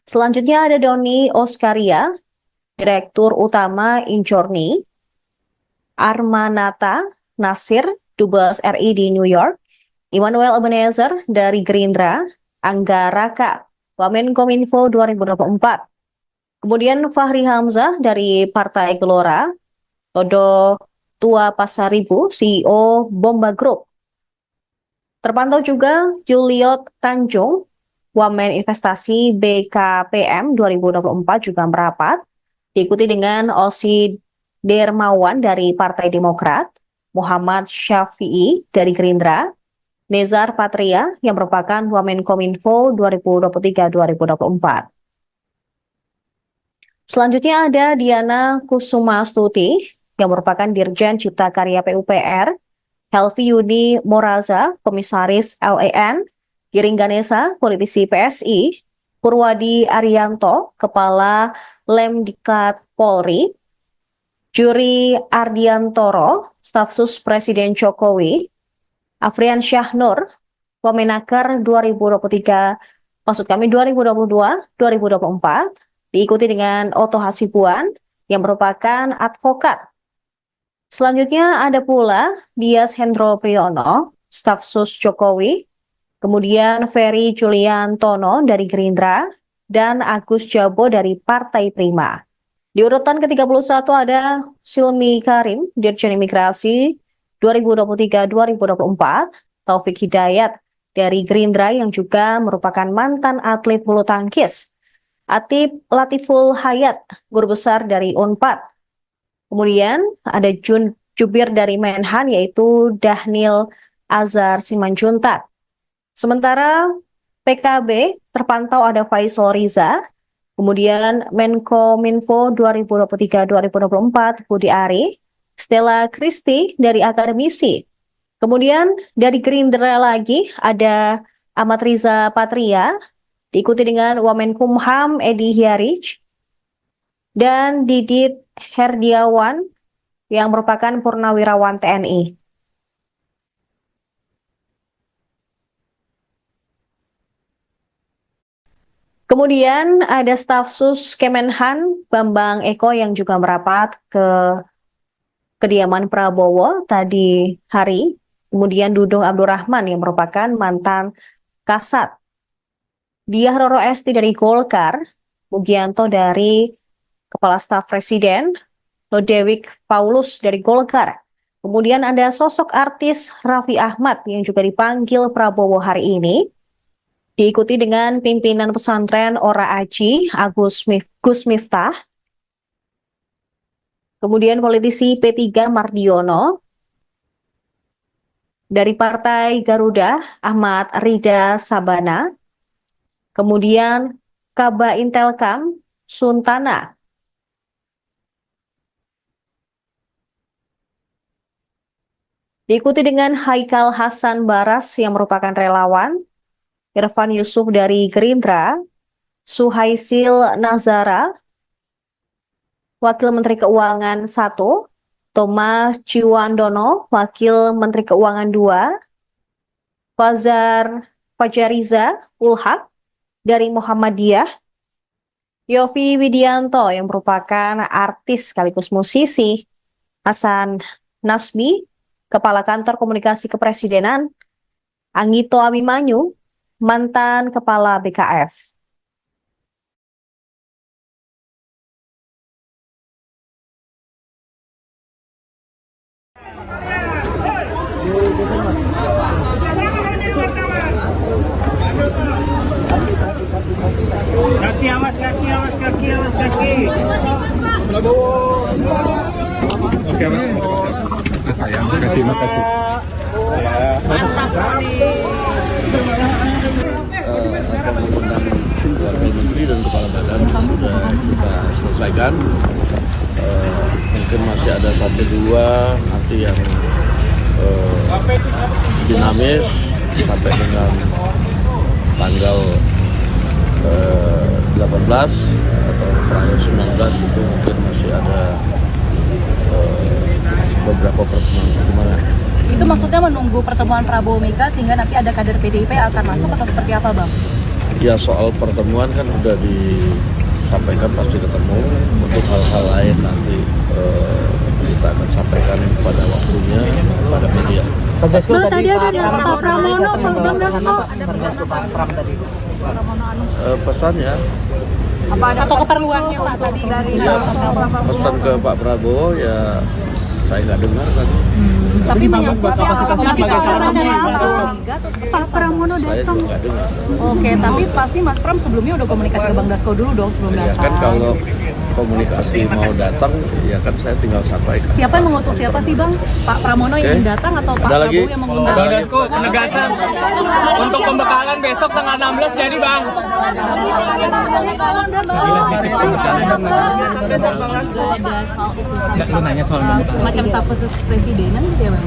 Selanjutnya ada Doni Oskaria, Direktur Utama Injorni, Armanata Nasir, Dubes RI di New York, Immanuel Ebenezer dari Gerindra, Angga Raka, Wamenkominfo 2024. Kemudian Fahri Hamzah dari Partai Gelora, Todo Tua Pasaribu, CEO Bomba Group. Terpantau juga Juliot Tanjung, Wamen Investasi BKPM 2024 juga merapat, diikuti dengan Osi Dermawan dari Partai Demokrat, Muhammad Syafi'i dari Gerindra, Nezar Patria yang merupakan Wamenkominfo 2023-2024. Selanjutnya ada Diana Kusumastuti yang merupakan Dirjen Cipta Karya PUPR, Helvi Yuni Moraza, Komisaris LAN, Giring Ganesa, politisi PSI, Purwadi Arianto, Kepala Lemdiklat Polri, Juri Ardiantoro, Staf Sus Presiden Jokowi, Afrian Syahnur, Wamenaker 2022-2024, diikuti dengan Oto Hasibuan yang merupakan advokat. Selanjutnya ada pula Dias Hendro Priyono, Staf Sus Jokowi, kemudian Ferry Juliantono dari Gerindra, dan Agus Jabo dari Partai Prima. Di urutan ke-31 ada Silmi Karim, Dirjen Imigrasi 2023-2024, Taufik Hidayat dari Gerindra yang juga merupakan mantan atlet bulu tangkis, Atip Latiful Hayat, Guru Besar dari UNPAD. Kemudian ada Jubir dari Menhan yaitu Dahnil Azhar Simanjuntak. Sementara PKB terpantau ada Faisal Riza, kemudian Menkominfo 2023-2024 Budi Ari, Stella Christy dari akademisi. Kemudian dari Gerindra lagi ada Ahmad Riza Patria, diikuti dengan Wamenkumham Edi Hiarij, dan Didit Herdiawan yang merupakan Purnawirawan TNI. Kemudian ada staf sus Kemenhan Bambang Eko yang juga merapat ke kediaman Prabowo tadi hari. Kemudian Dudung Abdurrahman yang merupakan mantan Kasat, Diah Roro Esti dari Golkar, Mugianto dari Kepala Staf Presiden, Lodewijk Paulus dari Golkar. Kemudian ada sosok artis Raffi Ahmad yang juga dipanggil Prabowo hari ini, diikuti dengan pimpinan pesantren Ora Aji, Gus Miftah, kemudian politisi P3 Mardiono, dari Partai Garuda Ahmad Rida Sabana, kemudian Kaba Intelkam Suntana, diikuti dengan Haikal Hasan Baras yang merupakan relawan, Irfan Yusuf dari Gerindra, Suhaisil Nazara, Wakil Menteri Keuangan 1, Thomas Ciwandono, Wakil Menteri Keuangan 2, Fajariza Ulhak dari Muhammadiyah, Yofi Widianto yang merupakan artis sekaligus musisi, Hasan Nasbi, Kepala Kantor Komunikasi Kepresidenan, Anggito Abimanyu, mantan Kepala BKF. Kaki awas, kaki awas, kaki awas, kaki. Oke, Mas. Sayang, kasih makasih. Akan mengundang wakil menteri dan kepala badan sudah kita selesaikan. Mungkin masih ada 1-2 nanti yang dinamis sampai dengan tanggal 18 atau terakhir 19 itu mungkin masih ada beberapa pertemuan. Itu maksudnya menunggu pertemuan Prabowo Mega sehingga nanti ada kader PDIP yang akan masuk atau seperti apa, Bang? Ya soal pertemuan kan udah disampaikan pasti ketemu. Untuk hal-hal lain nanti kita akan sampaikan pada waktunya pada media. Bang tadi ada Pak Pramono, Bang Dasko. Pak Pram tadi. Pesannya Atau keperluannya Pak tadi dari pesan ke Pak Prabowo ya saya nggak dengar kan. tapi menyangkut Pak Pramono Saya datang. juga nggak dengar. Oke, tapi pasti Mas Pram sebelumnya udah komunikasi ke Bang Dasko dulu dong sebelum Ya datang. kan kalau komunikasi mau datang ya kan saya tinggal sampaikan. Siapa yang mengutus siapa sih Bang? Pak Pramono yang datang atau Pak Ada lagi? Prabowo yang mengundang? Bang Dasko, penegasan untuk pembekalan besok tanggal 16 jadi Bang. Semacam staf khusus presidenan gitu ya Bang?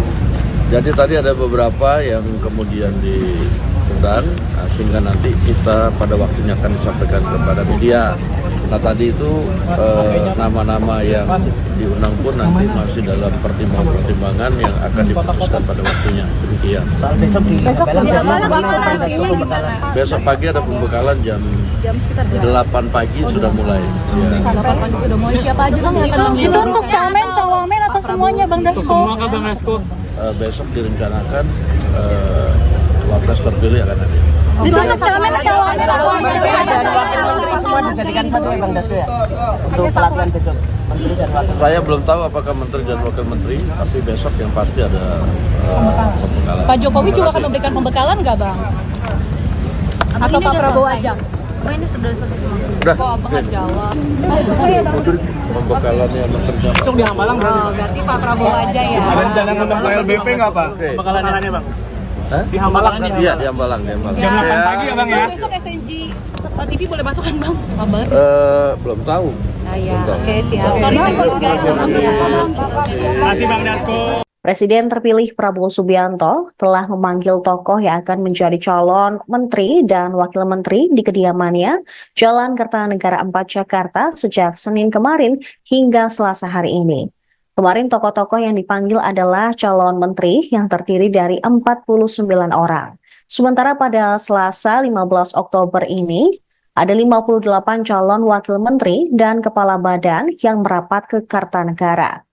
Jadi tadi ada beberapa yang kemudian diundang sehingga nanti kita pada waktunya akan disampaikan kepada media. Nah tadi itu nama-nama yang diundang pun nanti masih dalam pertimbangan yang akan diputuskan pada waktunya. Demikian. Soal besok di Belang jadi gimana? Besok pagi ada pembekalan jam 8 pagi sudah mulai. Ya. 8 pagi sudah mulai. Siapa aja Bang yang akan mengisi? Itu untuk camen, cawamen atau semuanya Bang Dasko? Semua kan Bang Dasko. Besok direncanakan wapres terpilih akan hadir. Itu untuk camen, cawamen atau Dan wakil menteri semua dijadikan satu ya Bang Dasko ya? Untuk pelatihan besok. Menteri dan wakil. Saya belum tahu apakah menteri dan wakil menteri, tapi besok yang pasti ada pembekalan. Pak Jokowi juga akan memberikan pembekalan nggak Bang? Atau Pak Prabowo aja? Ini sudah selesai. Udah, Kok Abang nggak jawab? pembekalannya menteri dan Besok di Hambalang berarti. Berarti Pak Prabowo aja ya? Ada rencana ngundang LBP nggak Pak? Oke. Pembekalannya Bang. Hah? Di Hambalang berarti. Iya, di Hambalang. Jam 8 pagi ya Bang ya? Besok SNG TV boleh masuk kan Bang? Banget. Belum tahu. Nah ya, oke siap. Sorry guys, maaf ya. Terima kasih Bang Dasko. Presiden terpilih Prabowo Subianto telah memanggil tokoh yang akan menjadi calon menteri dan wakil menteri di kediamannya Jalan Kertanegara 4 Jakarta sejak Senin kemarin hingga Selasa hari ini. Kemarin tokoh-tokoh yang dipanggil adalah calon menteri yang terdiri dari 49 orang. Sementara pada Selasa 15 Oktober ini, ada 58 calon wakil menteri dan kepala badan yang merapat ke Kartanegara.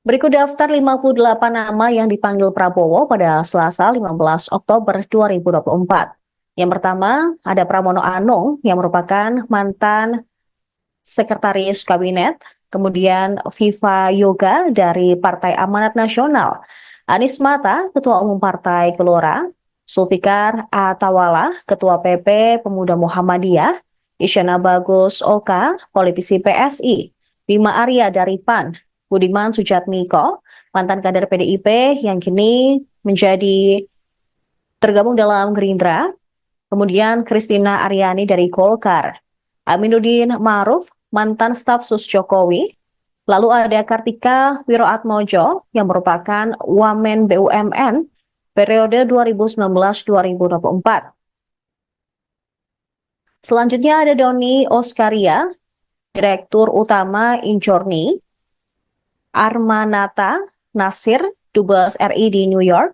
Berikut daftar 58 nama yang dipanggil Prabowo pada Selasa 15 Oktober 2024. Yang pertama, ada Pramono Anung yang merupakan mantan sekretaris kabinet, kemudian Viva Yoga dari Partai Amanat Nasional, Anies Mata, Ketua Umum Partai Gelora, Zulfikar Atawala, Ketua PP Pemuda Muhammadiyah, Isyana Bagus Oka, politisi PSI, Bima Arya dari PAN, Budiman Sujatmiko, mantan kader PDIP yang kini menjadi tergabung dalam Gerindra, kemudian Kristina Aryani dari Golkar, Aminuddin Ma'ruf, mantan staf sus Jokowi, lalu ada Kartika Wiroatmojo yang merupakan Wamen BUMN periode 2019-2024. Selanjutnya ada Doni Oskaria, Direktur Utama Injorni, Armanata Nasir, Dubes RI di New York,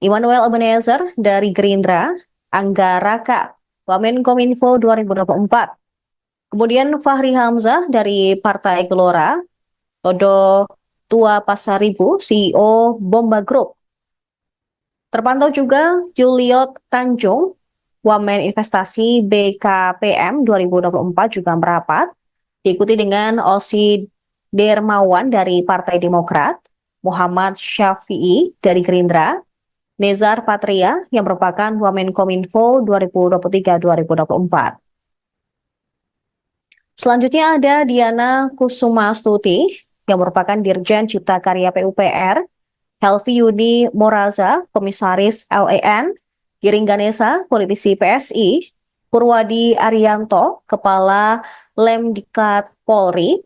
Immanuel Ebenezer dari Gerindra, Angga Raka, Wamenkominfo 2024. Kemudian Fahri Hamzah dari Partai Gelora, Todo Tua Pasaribu, CEO Bomba Group. Terpantau juga Juliot Tanjung, Wamen Investasi BKPM 2024 juga merapat, diikuti dengan Osi Dermawan dari Partai Demokrat, Muhammad Syafi'i dari Gerindra, Nezar Patria yang merupakan Wamenkominfo 2023-2024. Selanjutnya ada Diana Kusumastuti yang merupakan Dirjen Cipta Karya PUPR, Helvi Yuni Moraza, Komisaris LAN, Giring Ganesa, politisi PSI, Purwadi Arianto, Kepala Lemdikat Polri,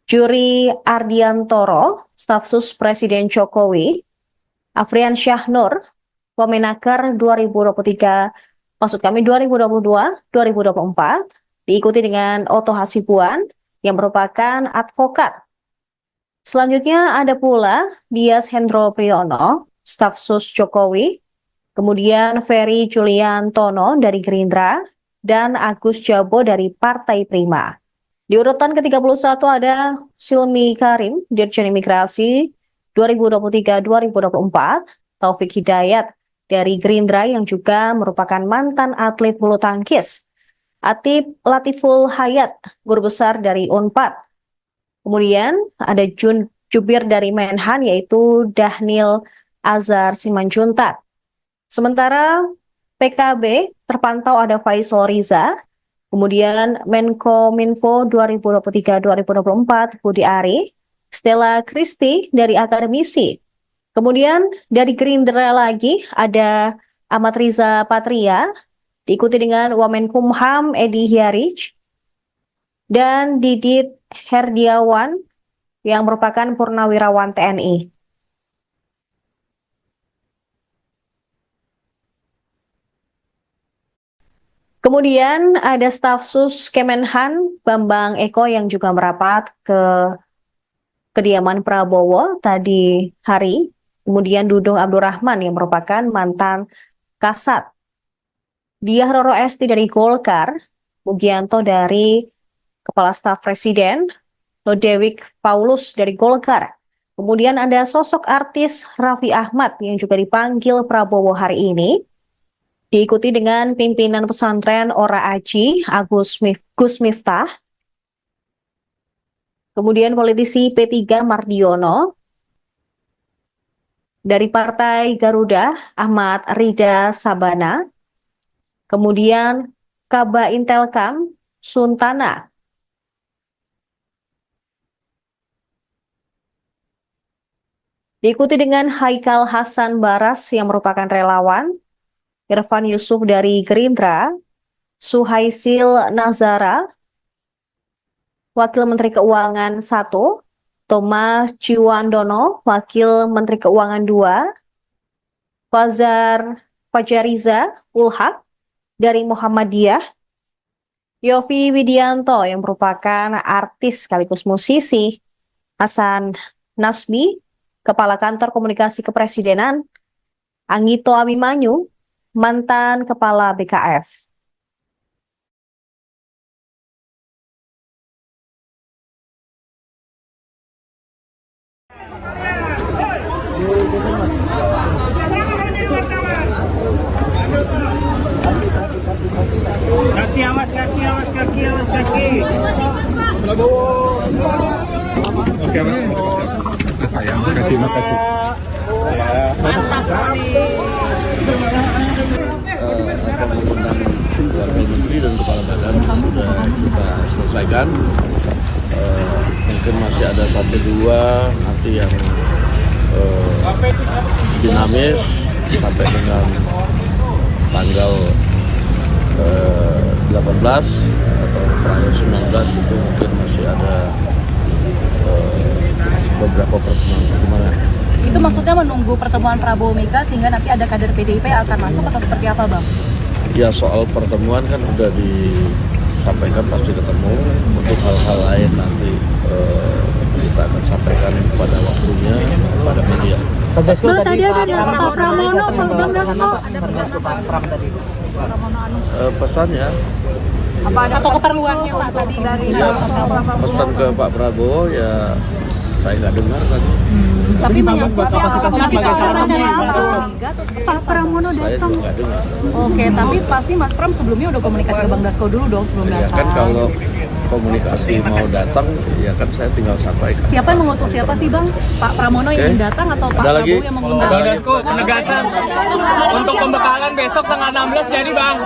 Juri Ardiantoro, Stafsus Presiden Jokowi, Afrian Syahnur, Wamenaker 2022-2024, diikuti dengan Oto Hasibuan yang merupakan advokat. Selanjutnya ada pula Dias Hendro Priyono, Stafsus Jokowi, kemudian Ferry Juliantono dari Gerindra, dan Agus Jabo dari Partai Prima. Di urutan ke-31 ada Silmi Karim, Dirjen Imigrasi 2023-2024, Taufik Hidayat dari Gerindra yang juga merupakan mantan atlet bulu tangkis, Atip Latiful Hayat, guru besar dari Unpad. Kemudian ada Jubir dari Menhan yaitu Dahnil Azhar Simanjuntak. Sementara PKB terpantau ada Faisal Riza, kemudian Menkominfo 2023-2024 Budi Ari, Stella Christy dari Akademisi. Kemudian dari Gerindra lagi ada Ahmad Riza Patria, diikuti dengan Wamenkumham Edi Hyarich, dan Didit Herdiawan yang merupakan Purnawirawan TNI. Kemudian ada Stafsus Kemenhan Bambang Eko yang juga merapat ke kediaman Prabowo tadi hari. Kemudian Dudung Abdurrahman yang merupakan mantan Kasat, Diah Roro Esti dari Golkar, Mugianto dari Kepala Staf Presiden, Lodewijk Paulus dari Golkar. Kemudian ada sosok artis Raffi Ahmad yang juga dipanggil Prabowo hari ini, diikuti dengan pimpinan pesantren Ora Aji, Gus Miftah, kemudian politisi P3 Mardiono, dari Partai Garuda Ahmad Rida Sabana, kemudian Kaba Intelkam Suntana, diikuti dengan Haikal Hasan Baras yang merupakan relawan, Irfan Yusuf dari Gerindra, Suhaisil Nazara, Wakil Menteri Keuangan 1, Thomas Ciwandono, Wakil Menteri Keuangan 2, Fajariza Ulhak dari Muhammadiyah, Yofi Widianto yang merupakan artis sekaligus musisi, Hasan Nasbi, Kepala Kantor Komunikasi Kepresidenan, Anggito Abimanyu, mantan Kepala BKF. Kaki awas, kaki awas, kaki awas, kaki. Oke, Mas. Sayang, makasih. Mantap Pembentangan Wakil Menteri dan Kepala Badan sudah kita selesaikan. Mungkin masih ada 1-2 nanti yang dinamis sampai dengan tanggal 18 atau tanggal 19 itu mungkin masih ada beberapa pertemuan. Itu maksudnya menunggu pertemuan Prabowo Mega sehingga nanti ada kader PDIP akan masuk atau seperti apa, Bang? Ya, soal pertemuan kan udah disampaikan pasti ketemu. Untuk hal-hal lain nanti kita akan sampaikan pada waktunya pada media. Kalau tadi ada Pak Pramono, Bang Dasko. Pak Pram tadi. Pesannya Apa ada atau keperluannya Pak tadi dari ya, pesan ke Pak Prabowo ya Saya nggak dengar kan. Tapi menyangkut soal Pak Pramono Saya datang. juga nggak dengar. Oke, tapi pasti Mas Pram sebelumnya udah komunikasi ke Bang Dasko dulu dong sebelum Ya datang. kan kalau komunikasi mau datang, ya kan saya tinggal sampaikan. Siapa yang mengutus siapa sih Bang? Pak Pramono yang datang atau Pak Ada lagi? Prabowo yang mengundang? Ada Bang lagi? Dasko, penegasan untuk pembekalan besok tanggal 16 jadi Bang.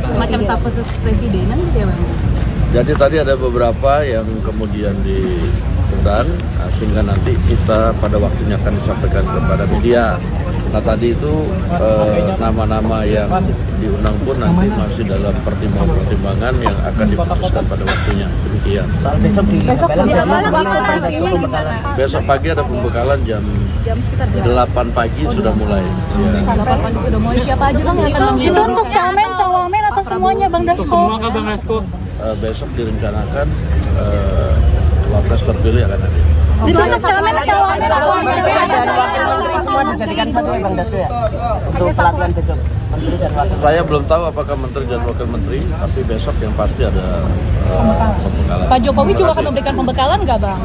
Semacam staf khusus presidenan gitu ya Bang? Jadi tadi ada beberapa yang kemudian diundang, sehingga nanti kita pada waktunya akan disampaikan kepada media. Nah tadi itu nama-nama yang diundang pun nanti masih dalam pertimbangan-pertimbangan yang akan diputuskan pada waktunya. Demikian. Soal besok di Hambalang jam berapa pembekalan? Besok pagi ada pembekalan jam 8 pagi sudah mulai. Ya. 8 pagi sudah mulai. Siapa aja Bang yang akan Itu mengisi? untuk camen, cawamen atau semuanya Bang Untuk Dasko? semua Bang Dasko. Besok direncanakan wapres terpilih akan hadir. Itu untuk camen, cawamen atau Dan wakil menteri semua dijadikan satu ya Bang Dasko ya? Untuk pelatihan besok. Menteri dan wakil. Saya belum tahu apakah menteri dan wakil menteri, tapi besok yang pasti ada pembekalan. Pak Jokowi juga akan memberikan pembekalan nggak Bang?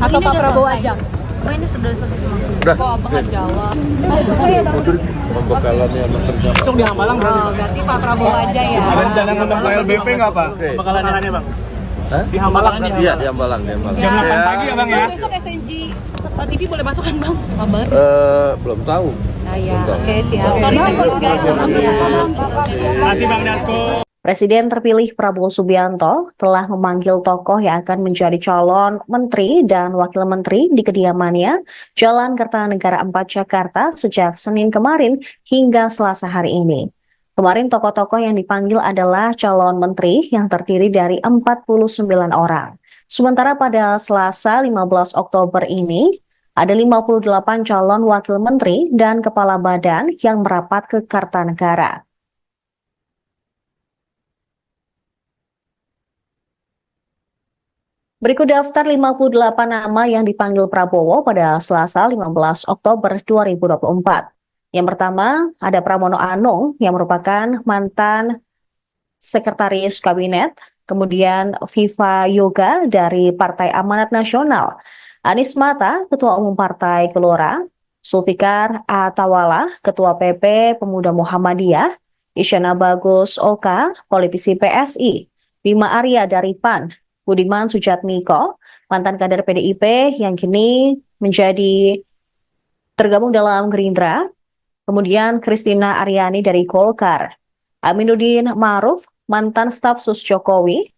Atau Pak Prabowo aja? Ini sudah selesai. Udah, Kok Abang nggak jawab? pembekalannya menteri. Besok di Hambalang Oh, berarti Pak Prabowo aja ya? ada rencana ngundang KLBP nggak Pak? Oke. Pembekalannya Bang. Hah? Di Hambalang Iya, di Hambalang, di Hambalang. Jam 8 pagi ya Bang ya? Besok SNG TV boleh masuk kan Bang? Kabar? Belum tahu. Nah ya, oke siap. Sorry teknis guys, maaf ya. Terima kasih Bang Dasko. Presiden terpilih Prabowo Subianto telah memanggil tokoh yang akan menjadi calon menteri dan wakil menteri di kediamannya Jalan Kertanegara 4 Jakarta sejak Senin kemarin hingga Selasa hari ini. Kemarin tokoh-tokoh yang dipanggil adalah calon menteri yang terdiri dari 49 orang. Sementara pada Selasa 15 Oktober ini, ada 58 calon wakil menteri dan kepala badan yang merapat ke Kartanegara. Berikut daftar 58 nama yang dipanggil Prabowo pada Selasa 15 Oktober 2024. Yang pertama, ada Pramono Anung yang merupakan mantan sekretaris kabinet, kemudian Viva Yoga dari Partai Amanat Nasional, Anies Mata, Ketua Umum Partai Gelora, Zulfikar Atawala, Ketua PP Pemuda Muhammadiyah, Isyana Bagus Oka, politisi PSI, Bima Arya dari PAN, Budiman Sujatmiko, mantan kader PDIP yang kini menjadi tergabung dalam Gerindra, kemudian Kristina Aryani dari Golkar, Aminuddin Ma'ruf, mantan staf sus Jokowi,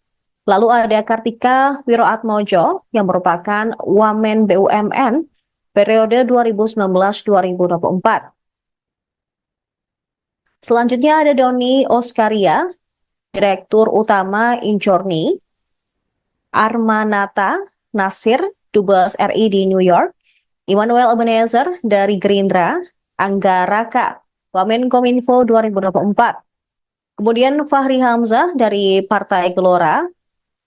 lalu ada Kartika Wiroatmojo yang merupakan Wamen BUMN periode 2019-2024. Selanjutnya ada Doni Oskaria, Direktur Utama Injorni, Armanata Nasir, Dubes RI di New York, Immanuel Ebenezer dari Gerindra, Angga Raka, Wamenkominfo 2024. Kemudian Fahri Hamzah dari Partai Gelora,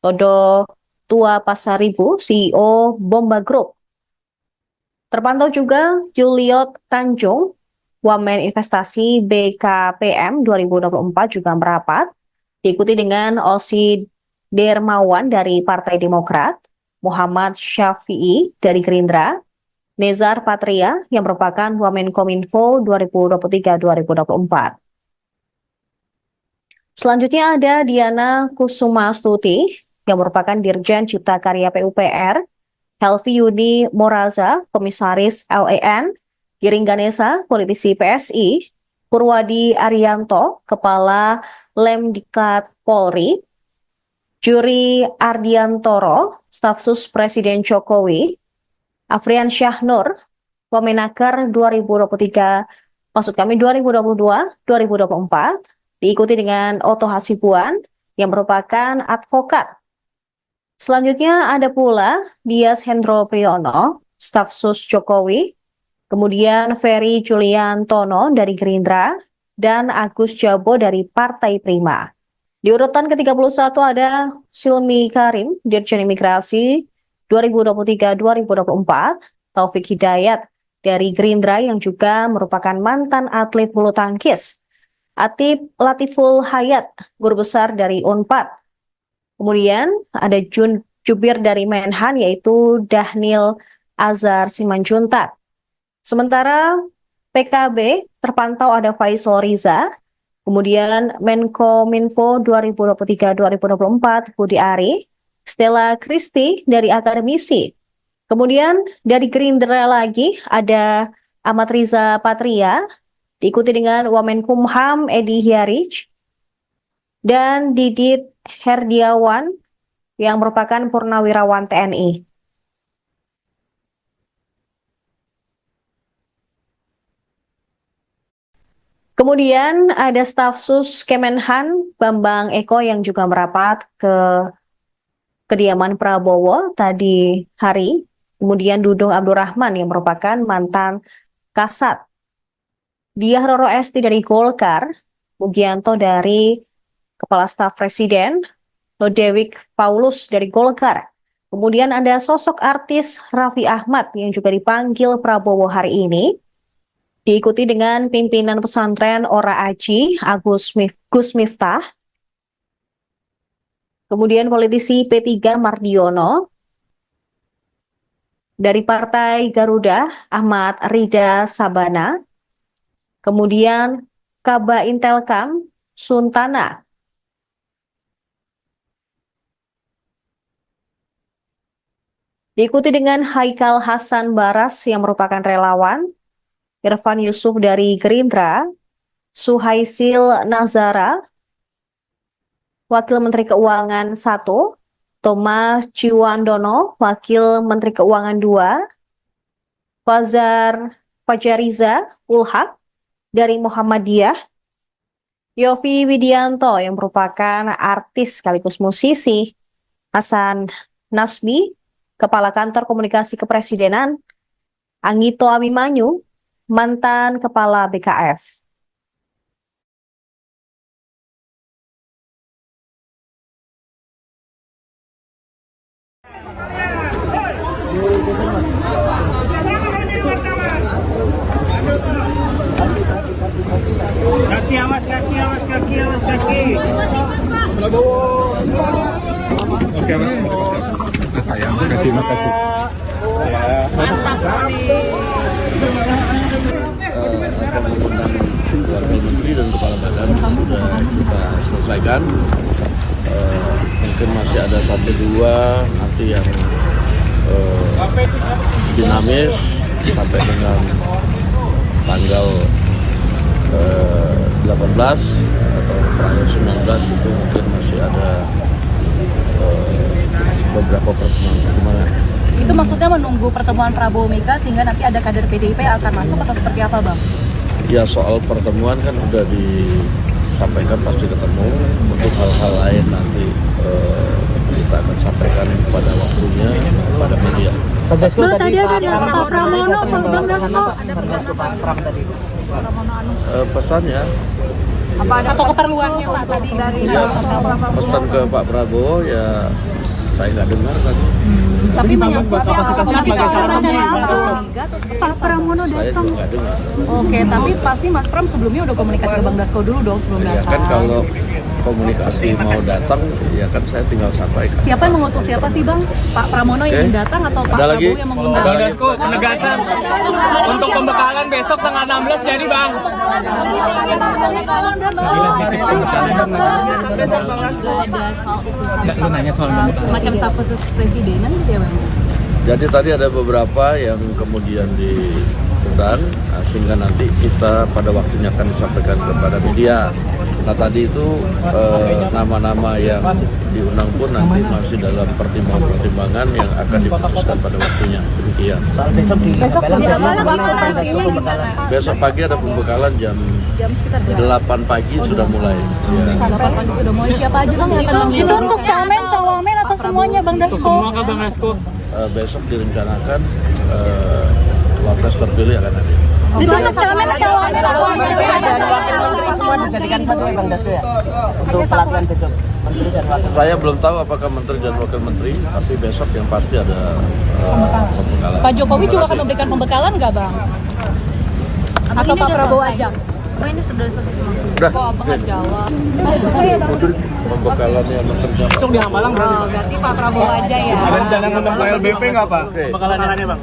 Todo Tua Pasaribu, CEO Bomba Group. Terpantau juga Juliot Tanjung, Wamen Investasi BKPM 2024 juga merapat, diikuti dengan Osi Dermawan dari Partai Demokrat, Muhammad Syafi'i dari Gerindra, Nezar Patria yang merupakan Wamenkominfo 2023-2024. Selanjutnya ada Diana Kusumastuti yang merupakan Dirjen Cipta Karya PUPR, Helvi Yuni Moraza, Komisaris LAN, Giring Ganesa, politisi PSI, Purwadi Arianto, Kepala Lemdiklat Polri, Juri Ardiantoro, Staf Sus Presiden Jokowi, Afrian Syahnur, Wamenaker 2022-2024, diikuti dengan Oto Hasibuan yang merupakan advokat. Selanjutnya ada pula Dias Hendro Priyono, Staf Sus Jokowi, kemudian Ferry Juliantono dari Gerindra, dan Agus Jabo dari Partai Prima. Di urutan ke-31 ada Silmi Karim, Dirjen Imigrasi 2023-2024, Taufik Hidayat dari Gerindra yang juga merupakan mantan atlet bulu tangkis, Atip Latiful Hayat, Guru Besar dari Unpad. Kemudian ada Jubir dari Menhan yaitu Dhanil Azhar Simanjuntak. Sementara PKB terpantau ada Faisal Riza, kemudian Menkominfo 2023-2024 Budi Ari, Stella Christy dari Akademisi. Kemudian dari Gerindra lagi ada Ahmad Riza Patria, diikuti dengan Wamenkumham Edi Hiarij, dan Didit Herdiawan yang merupakan purnawirawan TNI. Kemudian ada staf sus Kemenhan Bambang Eko yang juga merapat ke kediaman Prabowo tadi hari. Kemudian Dudung Abdurrahman yang merupakan mantan Kasat, Diah Roro Esti dari Golkar, Mugianto dari Kepala Staf Presiden, Lodewijk Paulus dari Golkar. Kemudian ada sosok artis Raffi Ahmad yang juga dipanggil Prabowo hari ini, diikuti dengan pimpinan pesantren Ora Aji, Gus Miftah. Kemudian politisi P3 Mardiono, dari Partai Garuda Ahmad Rida Sabana, kemudian Kaba Intelkam Suntana. Diikuti dengan Haikal Hasan Baras yang merupakan relawan, Irfan Yusuf dari Gerindra, Suhaisil Nazara, Wakil Menteri Keuangan 1, Thomas Ciwandono, Wakil Menteri Keuangan 2, Fajariza Ulhak dari Muhammadiyah, Yofi Widianto yang merupakan artis sekaligus musisi, Hasan Nasbi, Kepala Kantor Komunikasi Kepresidenan, Anggito Abimanyu, mantan Kepala BKF. Kaki awas, kaki awas, kaki awas, kaki. Oke, Mas. Sayang, kasih makasih. Mantap. Akan mengundang Wakil Menteri dan Kepala Badan sudah kita selesaikan. Mungkin masih ada 1-2 nanti yang dinamis sampai dengan tanggal 18 atau tanggal 19 itu mungkin masih ada beberapa pertemuan. Itu maksudnya menunggu pertemuan Prabowo Mega sehingga nanti ada kader PDIP yang akan masuk atau seperti apa, Bang? Ya, soal pertemuan kan sudah disampaikan pasti ketemu. Untuk hal-hal lain nanti kita akan sampaikan pada waktunya pada media. Tadi ada Pak Pramono, Bang Dasko. Pak Pram tadi. Pesannya Atau keperluannya Pak tadi dari pesan ke Pak Prabowo ya saya nggak dengar tadi. tapi menyangkut Pak Pramono Saya datang. juga nggak dengar. Oke, tapi pasti Mas Pram sebelumnya udah komunikasi ke Bang Dasko dulu dong sebelum Ya datang. kan kalau komunikasi mau datang ya kan saya tinggal sampaikan. Siapa yang mengutus siapa sih Bang? Pak Pramono yang ingin datang atau Pak Ada lagi? Prabowo yang mengundang? Bang Dasko, penegasan untuk pembekalan besok tanggal 16 jadi Bang. Semacam staf khusus presidenan gitu ya Bang? Jadi tadi ada beberapa yang kemudian diundang, sehingga nanti kita pada waktunya akan disampaikan kepada media. Nah tadi itu nama-nama yang diundang pun nanti masih dalam pertimbangan-pertimbangan yang akan diputuskan pada waktunya. Demikian. Besok di Besok pagi ada pembekalan jam 8 pagi sudah mulai. Ya. 8 pagi sudah mulai. Siapa aja Bang yang akan mengisi? Itu untuk camen, cawamen atau semuanya Bang Dasko? Semua ke Bang Dasko. Besok direncanakan wapres terpilih akan hadir. Itu untuk camen, cawamen atau dan wakil menteri semua dijadikan satu ya Bang Dasko ya. Untuk pelatihan besok. Menteri dan wakil. Saya belum tahu apakah menteri dan wakil menteri, tapi besok yang pasti ada pembekalan. Pak Jokowi juga akan memberikan pembekalan nggak Bang? Atau Pak Prabowo aja? Oh ini sudah selesai. Udah. Kok abang nggak jawab? Pembekalannya menterinya. Besok di Hambalang berarti. Berarti Pak Prabowo aja ya. Ada rencana ngundang KLBP nggak Pak? Oke. Pembekalannya Bang.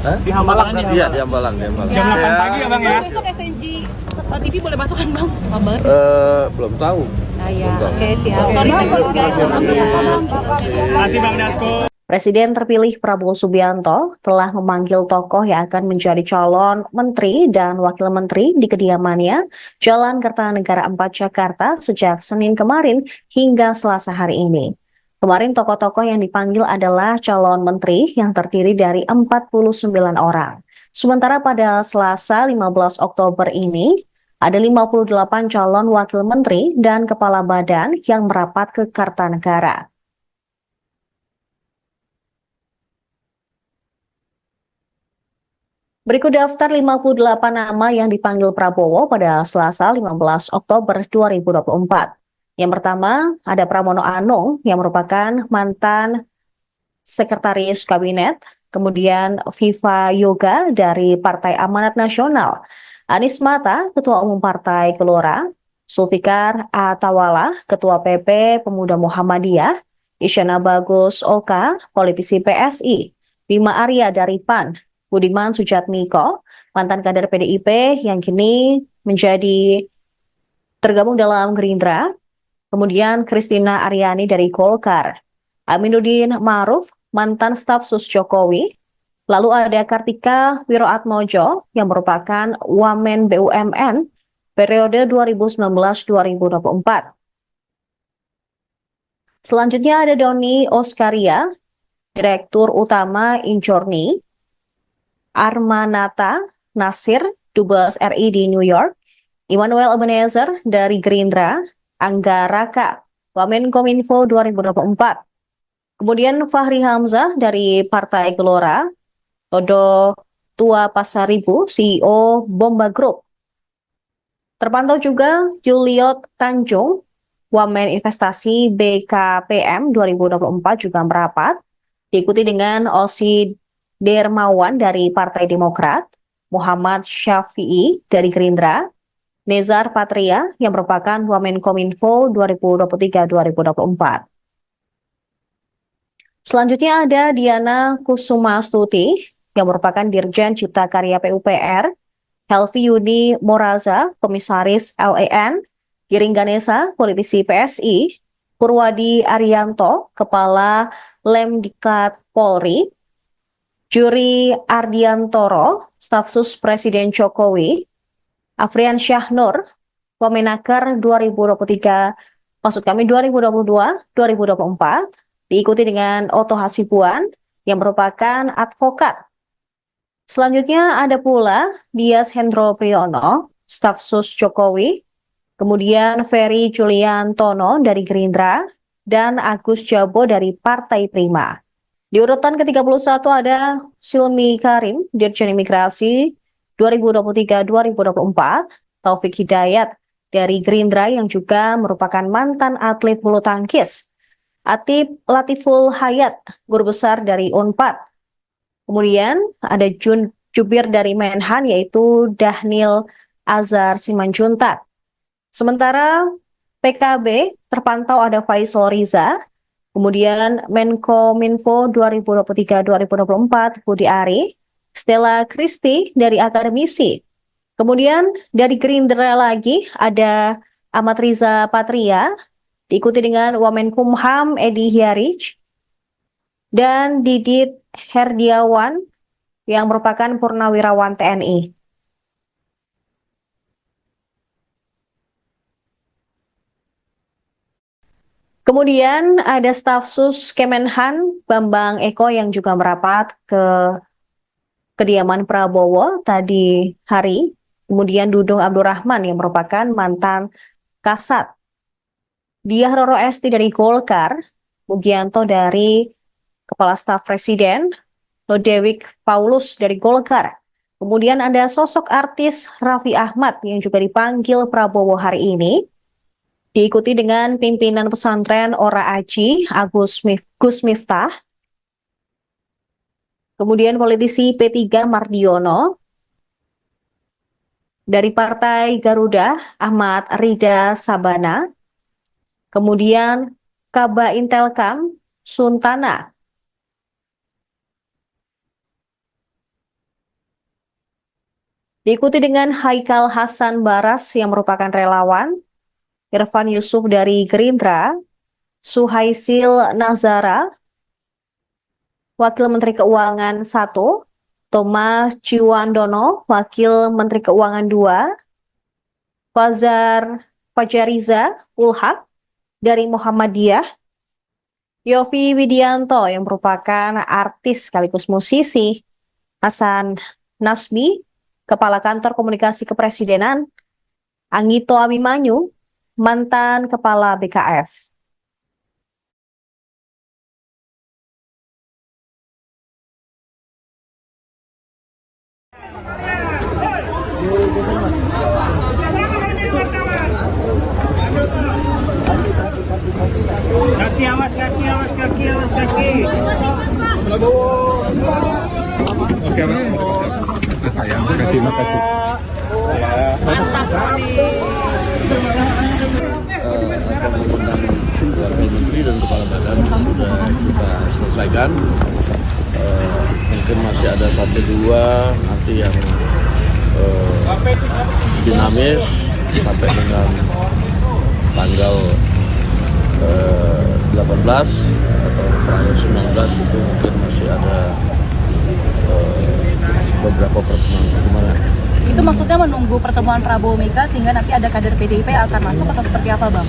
Hah? Di Hambalang berarti. Iya, di Hambalang, di Hambalang. Jam 8 pagi ya Bang ya? Besok SNG TV boleh masuk kan Bang? Lama banget. Belum tahu. Nah ya, oke siap. Sorry teknis guys, maaf ya. Terima kasih Bang Dasko. Presiden terpilih Prabowo Subianto telah memanggil tokoh yang akan menjadi calon menteri dan wakil menteri di kediamannya Jalan Kertanegara 4 Jakarta sejak Senin kemarin hingga Selasa hari ini. Kemarin tokoh-tokoh yang dipanggil adalah calon menteri yang terdiri dari 49 orang. Sementara pada Selasa 15 Oktober ini, ada 58 calon wakil menteri dan kepala badan yang merapat ke Kartanegara. Berikut daftar 58 nama yang dipanggil Prabowo pada Selasa 15 Oktober 2024. Yang pertama, ada Pramono Anung yang merupakan mantan sekretaris kabinet, kemudian Viva Yoga dari Partai Amanat Nasional, Anies Mata, Ketua Umum Partai Gelora, Zulfikar Atawala, Ketua PP Pemuda Muhammadiyah, Isyana Bagus Oka, politisi PSI, Bima Arya dari PAN, Budiman Sujatmiko, mantan kader PDIP yang kini menjadi tergabung dalam Gerindra, kemudian Kristina Aryani dari Golkar, Aminuddin Ma'ruf, mantan staf sus Jokowi, lalu ada Kartika Wiroatmojo yang merupakan Wamen BUMN periode 2019-2024. Selanjutnya ada Doni Oskaria, Direktur Utama Injorni, Armanata Nasir, Dubes RI di New York, Immanuel Ebenezer dari Gerindra, Angga Raka, Wamenkominfo 2024. Kemudian Fahri Hamzah dari Partai Gelora, Todo Tua Pasaribu, CEO Bomba Group. Terpantau juga Juliot Tanjung, Wamen Investasi BKPM 2024 juga merapat, diikuti dengan Osi Dermawan dari Partai Demokrat, Muhammad Syafi'i dari Gerindra, Nezar Patria yang merupakan Wamenkominfo 2023-2024. Selanjutnya ada Diana Kusumastuti yang merupakan Dirjen Cipta Karya PUPR, Helvi Yuni Moraza, Komisaris LAN, Giring Ganesa, politisi PSI, Purwadi Arianto, Kepala Lemdiklat Polri, Juri Ardiantoro, Staf Sus Presiden Jokowi, Afrian Syahnur, Wamenaker 2022-2024, diikuti dengan Oto Hasibuan yang merupakan advokat. Selanjutnya ada pula Dias Hendro Priyono, Staf Sus Jokowi, kemudian Ferry Juliantono dari Gerindra, dan Agus Jabo dari Partai Prima. Di urutan ke-31 ada Silmi Karim, Dirjen Imigrasi 2023-2024, Taufik Hidayat dari Gerindra yang juga merupakan mantan atlet bulu tangkis, Atip Latiful Hayat, Guru Besar dari UNPAD. Kemudian ada Jubir dari Menhan yaitu Dahnil Azhar Simanjuntak. Sementara PKB terpantau ada Faisal Riza, kemudian Menkominfo 2023-2024 Budi Ari, Stella Christy dari akademisi. Kemudian dari Gerindra lagi ada Ahmad Riza Patria, diikuti dengan Wamenkumham Edi Hiarij, dan Didit Herdiawan yang merupakan Purnawirawan TNI. Kemudian ada staf sus Kemenhan Bambang Eko yang juga merapat ke kediaman Prabowo tadi hari. Kemudian Dudung Abdurrahman yang merupakan mantan Kasat, Diah Roro Esti dari Golkar, Mugianto dari Kepala Staf Presiden, Lodewijk Paulus dari Golkar. Kemudian ada sosok artis Raffi Ahmad yang juga dipanggil Prabowo hari ini, diikuti dengan pimpinan pesantren Ora Aji, Gus Miftah, kemudian politisi P3 Mardiono, Dari Partai Garuda, Ahmad Rida Sabana. Kemudian Kaba Intelkam, Suntana. Diikuti dengan Haikal Hasan Baras yang merupakan relawan, Irfan Yusuf dari Gerindra, Suhaisil Nazara, Wakil Menteri Keuangan 1, Thomas Ciwandono, Wakil Menteri Keuangan 2, Fajariza Ulhaq dari Muhammadiyah, Yofi Widianto yang merupakan artis sekaligus musisi, Hasan Nasbi, Kepala Kantor Komunikasi Kepresidenan, Anggito Abimanyu, mantan Kepala BKF. Kaki awas, kaki awas, kaki awas, kaki. Oke, Mas. Sayang, makasih. Apa mengundang wakil menteri dan kepala badan sudah kita selesaikan. Mungkin masih ada 1-2 nanti yang dinamis sampai dengan tanggal 18 atau tanggal 19 itu mungkin masih ada beberapa pertemuan. Itu maksudnya menunggu pertemuan Prabowo Mega sehingga nanti ada kader PDIP yang akan masuk atau seperti apa, Bang?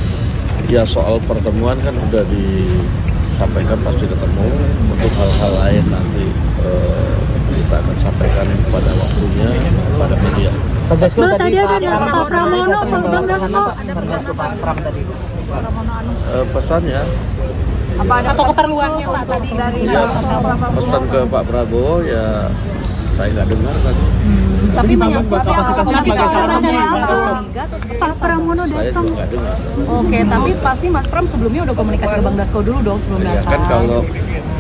Ya, soal pertemuan kan udah disampaikan pasti ketemu. Untuk hal-hal lain nanti kita akan sampaikan pada waktunya pada media. Bang Dasko Dulu tadi tadi ada Pak Pak Pramono, Bang Dasko. Bang Dasko Pak Pram tadi. Pesannya, Atau keperluannya Pak tadi dari pesan ke Pak Prabowo ya saya nggak dengar kan. tapi menyangkut soal nanti soal Pak Pramono Saya datang. juga nggak dengar. Oke, tapi pasti Mas Pram sebelumnya udah komunikasi ke Bang Dasko dulu dong sebelum Ya datang. kan kalau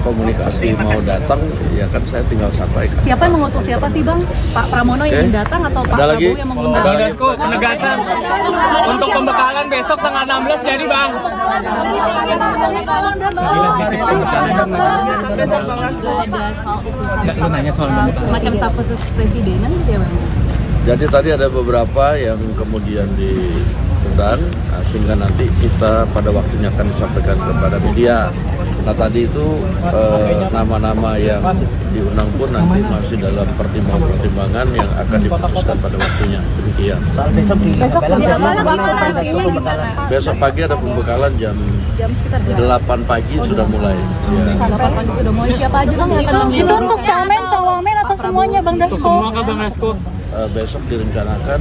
komunikasi mau datang, ya kan saya tinggal sampaikan. Siapa yang mengutus siapa sih Bang? Pak Pramono yang ingin datang atau Pak Ada lagi? Prabowo yang mengundang? Bang Dasko, penegasan untuk pembekalan besok tanggal 16 jadi Bang. Semacam staf khusus presidenan gitu ya Bang? Jadi tadi ada beberapa yang kemudian diundang, sehingga nanti kita pada waktunya akan disampaikan kepada media. Nah tadi itu nama-nama yang diundang pun nanti masih dalam pertimbangan-pertimbangan yang akan diputuskan pada waktunya. Demikian. Soal besok di Bekalan jam berapa Bang Dasko pembekalan? Besok pagi ada pembekalan jam 8 pagi sudah mulai. Ya. 8 pagi sudah mulai. Siapa aja Bang yang akan mengisi? Itu untuk camen, cawamen atau semuanya Bang Untuk Dasko? semua Bang Dasko. Besok direncanakan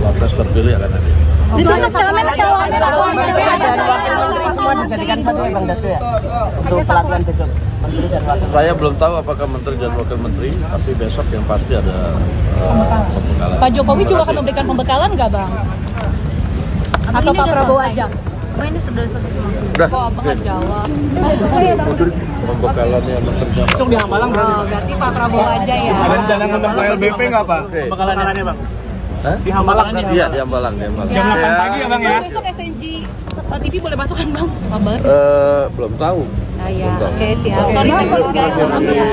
wapres terpilih akan ada. Itu untuk camen, cawamen atau Dan wakil menteri semua dijadikan satu ya Bang Dasko ya? Untuk pelatihan besok. Menteri dan wakil. Saya belum tahu apakah menteri dan wakil menteri, tapi besok yang pasti ada pembekalan. Pak Jokowi juga akan memberikan pembekalan nggak Bang? Atau Pak Prabowo aja? Ini sudah Udah, Kok Abang nggak jawab? pembekalannya menteri dan Besok di Hambalang Oh, berarti Pak Prabowo aja ya? ada rencana ngundang KLBP nggak Pak? Oke. Pembekalannya Bang. Hah? Di Hambalang Iya, di Hambalang. Jam 8 pagi ya Bang ya? Besok SNG TV boleh masuk kan Bang? Kabar? Belum tahu. Ah ya, oke siap. Sorry teknis guys, maaf ya.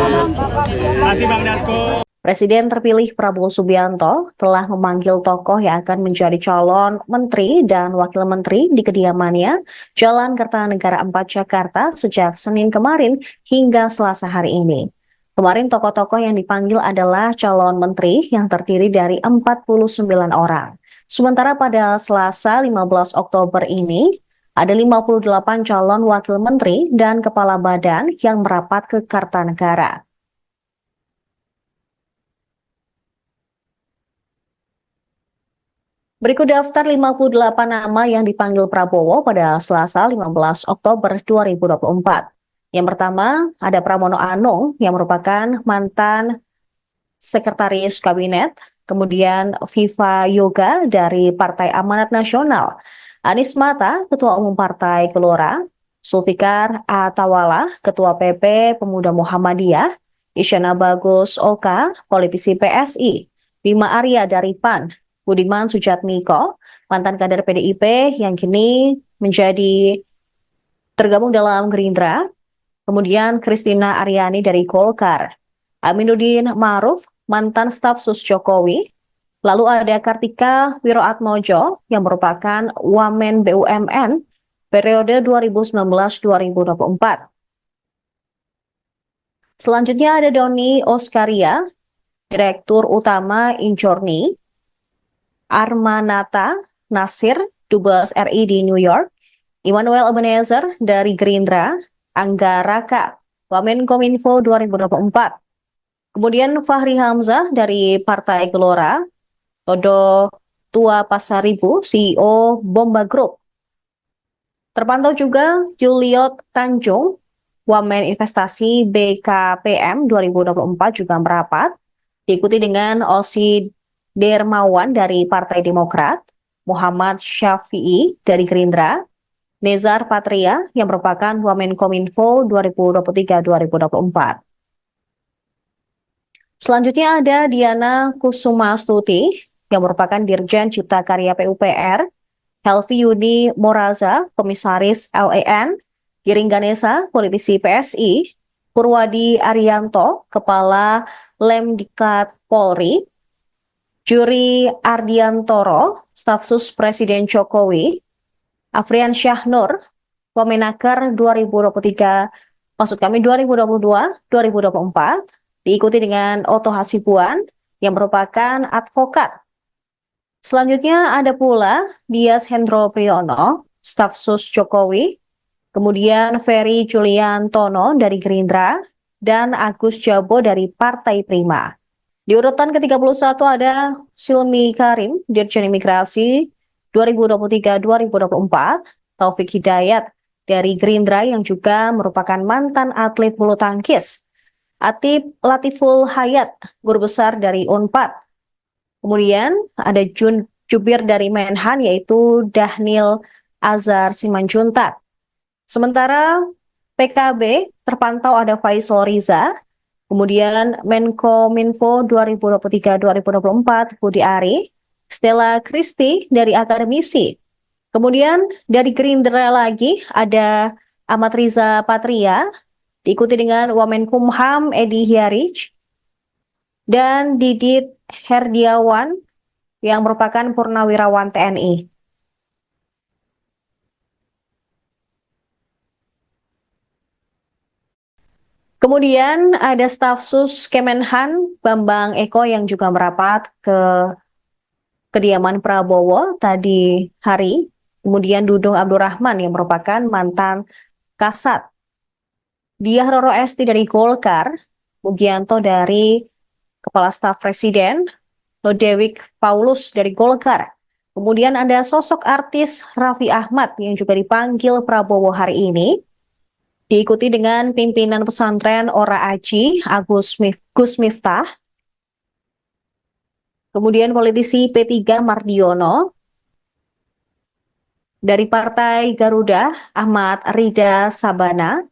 Terima kasih Bang Dasko. Presiden terpilih Prabowo Subianto telah memanggil tokoh yang akan menjadi calon menteri dan wakil menteri di kediamannya Jalan Kertanegara 4 Jakarta sejak Senin kemarin hingga Selasa hari ini. Kemarin tokoh-tokoh yang dipanggil adalah calon menteri yang terdiri dari 49 orang. Sementara pada Selasa 15 Oktober ini, ada 58 calon wakil menteri dan kepala badan yang merapat ke Kartanegara. Berikut daftar 58 nama yang dipanggil Prabowo pada Selasa 15 Oktober 2024. Yang pertama, ada Pramono Anung yang merupakan mantan Sekretaris Kabinet, kemudian Viva Yoga dari Partai Amanat Nasional, Anies Mata, Ketua Umum Partai Gelora, Zulfikar Atawala, Ketua PP Pemuda Muhammadiyah, Isyana Bagus Oka, politisi PSI, Bima Arya dari PAN, Budiman Sujatmiko, mantan kader PDIP yang kini menjadi tergabung dalam Gerindra, kemudian Kristina Aryani dari Golkar, Aminuddin Ma'ruf, mantan staf sus Jokowi, lalu ada Kartika Wiroatmojo yang merupakan Wamen BUMN periode 2019-2024. Selanjutnya ada Doni Oskaria, Direktur Utama Injorni, Armanata Nasir, Dubes RI di New York, Immanuel Ebenezer dari Gerindra, Angga Raka, Wamenkominfo 2024. Kemudian Fahri Hamzah dari Partai Gelora, Todo Tua Pasaribu, CEO Bomba Group. Terpantau juga Juliot Tanjung, Wamen Investasi BKPM 2024 juga merapat, diikuti dengan Osi Dermawan dari Partai Demokrat, Muhammad Syafi'i dari Gerindra, Nezar Patria yang merupakan Wamenkominfo 2023-2024. Selanjutnya ada Diana Kusumastuti yang merupakan Dirjen Cipta Karya PUPR, Helvi Yuni Moraza, Komisaris LAN, Giring Ganesa, politisi PSI, Purwadi Arianto, Kepala Lemdiklat Polri, Juri Ardiantoro, Staf Sus Presiden Jokowi, Afrian Syahnur, Wamenaker 2022-2024, diikuti dengan Oto Hasibuan yang merupakan advokat. Selanjutnya ada pula Dias Hendro Priyono, Staf Sus Jokowi, kemudian Ferry Juliantono dari Gerindra, dan Agus Jabo dari Partai Prima. Di urutan ke-31 ada Silmi Karim, Dirjen Imigrasi 2023-2024, Taufik Hidayat dari Gerindra yang juga merupakan mantan atlet bulu tangkis, Atip Latiful Hayat, Guru Besar dari UNPAD. Kemudian ada Jubir dari Menhan yaitu Dahnil Azhar Simanjuntak. Sementara PKB terpantau ada Faisal Riza, kemudian Menkominfo 2023-2024 Budi Ari, Stella Kristi dari akademisi. Kemudian dari Gerindra lagi ada Ahmad Riza Patria, diikuti dengan Wamenkumham Edi Hiarij, dan Didit Herdiawan yang merupakan Purnawirawan TNI. Kemudian ada staf sus Kemenhan Bambang Eko yang juga merapat ke kediaman Prabowo tadi hari. Kemudian Dudung Abdurrahman yang merupakan mantan Kasat, Diah Roro Esti dari Golkar, Mugianto dari Kepala Staf Presiden, Lodewijk Paulus dari Golkar. Kemudian ada sosok artis Raffi Ahmad yang juga dipanggil Prabowo hari ini, diikuti dengan pimpinan pesantren Ora Aji, Gus Miftah, kemudian politisi P3 Mardiono, dari Partai Garuda Ahmad Rida Sabana,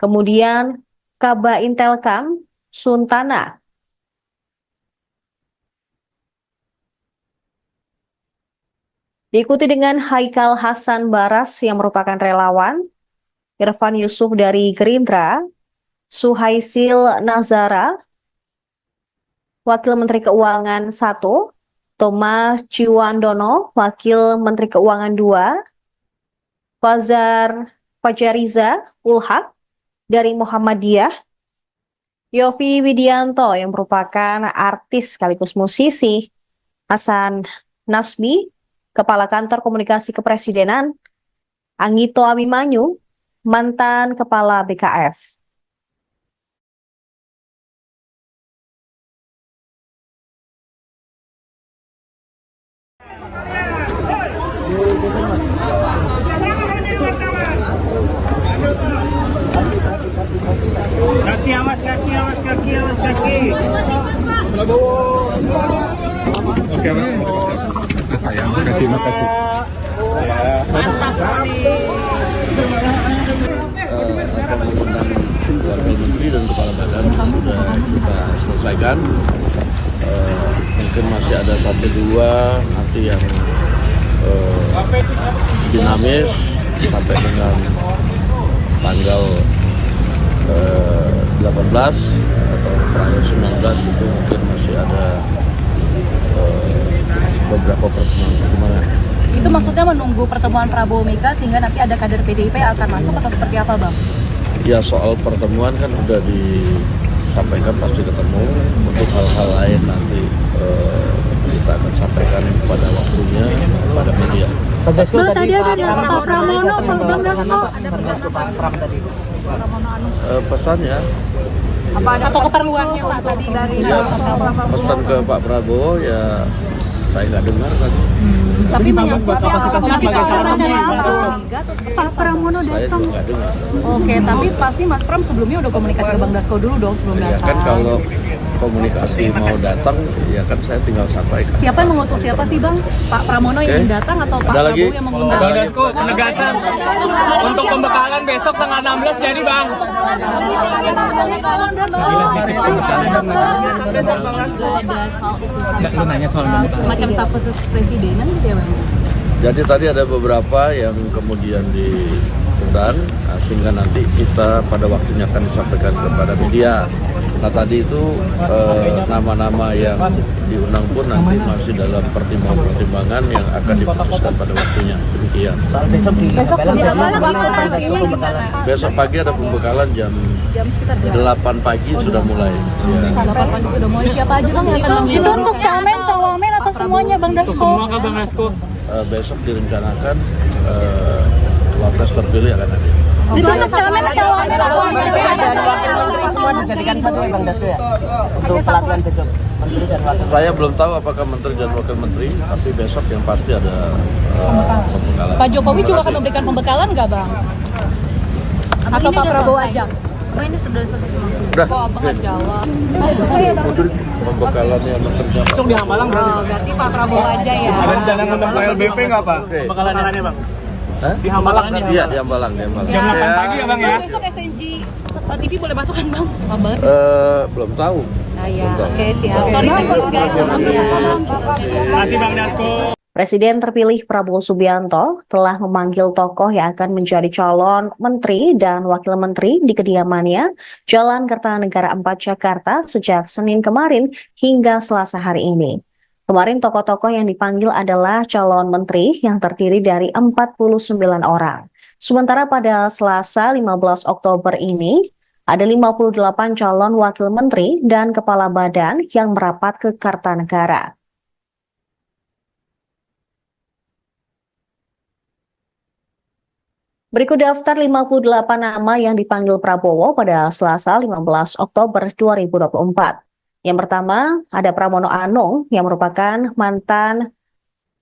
kemudian Kaba Intelkam Suntana. Diikuti dengan Haikal Hasan Baras yang merupakan relawan, Irfan Yusuf dari Gerindra, Suhaisil Nazara, Wakil Menteri Keuangan 1, Thomas Ciwandono, Wakil Menteri Keuangan 2, Fajariza Ulhak dari Muhammadiyah, Yofi Widianto yang merupakan artis sekaligus musisi, Hasan Nasbi, Kepala Kantor Komunikasi Kepresidenan, Anggito Abimanyu, mantan Kepala BKF. Kaki, awas kaki, awas kaki, awas kaki. Oke, Mas. Sayang, kasih makasih. Akan mengundang Wakil Menteri dan Kepala Badan sudah kita selesaikan. mungkin masih ada satu dua nanti yang dinamis sampai dengan tanggal 18 atau tanggal 19 itu mungkin masih ada beberapa pertemuan. Itu maksudnya menunggu pertemuan Prabowo Mega sehingga nanti ada kader PDIP yang akan masuk atau seperti apa, Bang? Ya soal pertemuan kan udah disampaikan pasti ketemu. Untuk hal-hal lain nanti kita akan sampaikan pada waktunya pada media. Bang Dasko Bang, tadi tadi ada Pak Pak Pramono, Bang Dasko. Bang Dasko Pak Pram tadi. Pesannya Atau keperluannya Pak tadi dari ya, pesan ke Pak Prabowo ya saya nggak dengar tadi. tapi menyangkut soal Pak Pramono Saya datang. juga nggak dengar. Oke, tapi pasti Mas Pram sebelumnya udah komunikasi ke Bang Dasko dulu dong sebelum Ya datang. kan kalau komunikasi mau datang ya kan saya tinggal sampaikan. Siapa yang mengutus siapa sih Bang? Pak Pramono yang Oke. datang atau Pak Ada lagi? Prabowo yang mengundang? Bang Dasko, penegasan untuk pembekalan besok tanggal 16 jadi Bang. Semacam staf khusus presidenan gitu ya Bang? Jadi tadi ada beberapa yang kemudian diundang, sehingga nanti kita pada waktunya akan disampaikan kepada media. Nah tadi itu nama-nama yang diundang pun nanti masih dalam pertimbangan-pertimbangan yang akan diputuskan pada waktunya. Demikian. Soal besok di Pembekalan jadi malam gimana itu Bang Dasko pastinya pembekalan? Besok pagi ada pembekalan jam 8 pagi sudah mulai. Ya. 8 pagi sudah mulai. Siapa aja Bang yang akan Itu mengundang? untuk camen, cawamen atau semuanya Bang Dasko? Semua ke Bang Dasko. Besok direncanakan wapres terpilih akan hadir. Itu untuk camen, cawamen atau Dan wakil menteri semua dijadikan satu ya Bang Dasko ya? Untuk pelatihan besok. Menteri dan wakil. Saya belum tahu apakah menteri dan wakil menteri, tapi besok yang pasti ada pembekalan. Pak Jokowi juga akan memberikan pembekalan nggak Bang? Atau Pak Prabowo aja? Udah, Kok Abang nggak jawab? pembekalannya menteri dan Besok di Hambalang Oh, berarti Pak Prabowo aja ya? rencana ngundang LBP nggak Pak? Oke. Pembekalannya Bang. Hah? Di Hambalang Iya, di Hambalang. Jam 8 pagi ya Bang ya? Besok SNG TV boleh masuk kan Bang? Kabar? Belum tahu. Nah ya, oke siap. Sorry teknis guys, maaf ya. Terima kasih Bang Dasko. Presiden terpilih Prabowo Subianto telah memanggil tokoh yang akan menjadi calon menteri dan wakil menteri di kediamannya Jalan Kertanegara 4 Jakarta sejak Senin kemarin hingga Selasa hari ini. Kemarin tokoh-tokoh yang dipanggil adalah calon menteri yang terdiri dari 49 orang. Sementara pada Selasa 15 Oktober ini, ada 58 calon wakil menteri dan kepala badan yang merapat ke Kartanegara. Berikut daftar 58 nama yang dipanggil Prabowo pada Selasa 15 Oktober 2024. Yang pertama, ada Pramono Anung yang merupakan mantan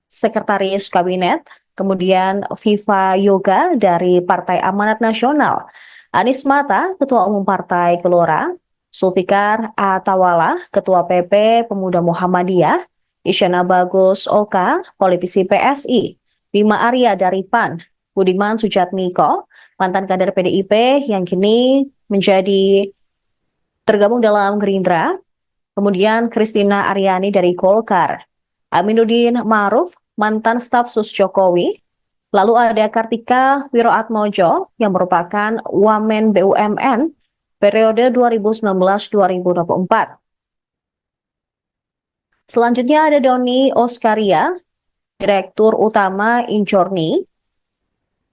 sekretaris kabinet, kemudian Viva Yoga dari Partai Amanat Nasional, Anies Mata, Ketua Umum Partai Gelora, Zulfikar Atawala, Ketua PP Pemuda Muhammadiyah, Isyana Bagus Oka, politisi PSI, Bima Arya dari PAN, Budiman Sujatmiko, mantan kader PDIP yang kini menjadi tergabung dalam Gerindra, kemudian Christina Aryani dari Golkar, Aminuddin Ma'ruf, mantan staf sus Jokowi, lalu ada Kartika Wiroatmojo yang merupakan Wamen BUMN periode 2019-2024. Selanjutnya ada Doni Oskaria, Direktur Utama Injorni,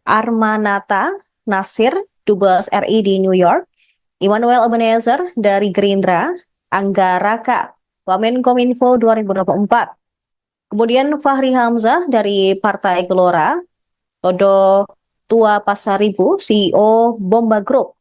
Armanata Nasir, Dubes RI di New York, Immanuel Ebenezer dari Gerindra, Angga Raka, Wamenkominfo 2024. Kemudian Fahri Hamzah dari Partai Gelora, Todo Tua Pasaribu, CEO Bomba Group.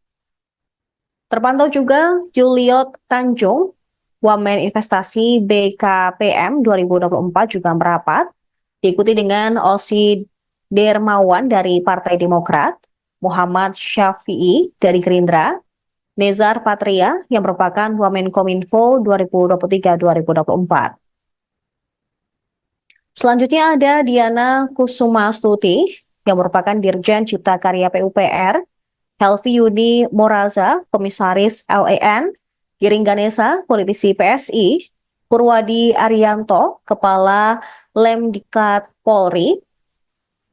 Terpantau juga Juliot Tanjung, Wamen Investasi BKPM 2024 juga merapat, diikuti dengan Osi Dermawan dari Partai Demokrat, Muhammad Syafi'i dari Gerindra, Nezar Patria yang merupakan Wamenkominfo 2023-2024. Selanjutnya ada Diana Kusumastuti yang merupakan Dirjen Cipta Karya PUPR, Helvi Yuni Moraza, Komisaris LAN, Giring Ganesa, politisi PSI, Purwadi Arianto, Kepala Lemdiklat Polri,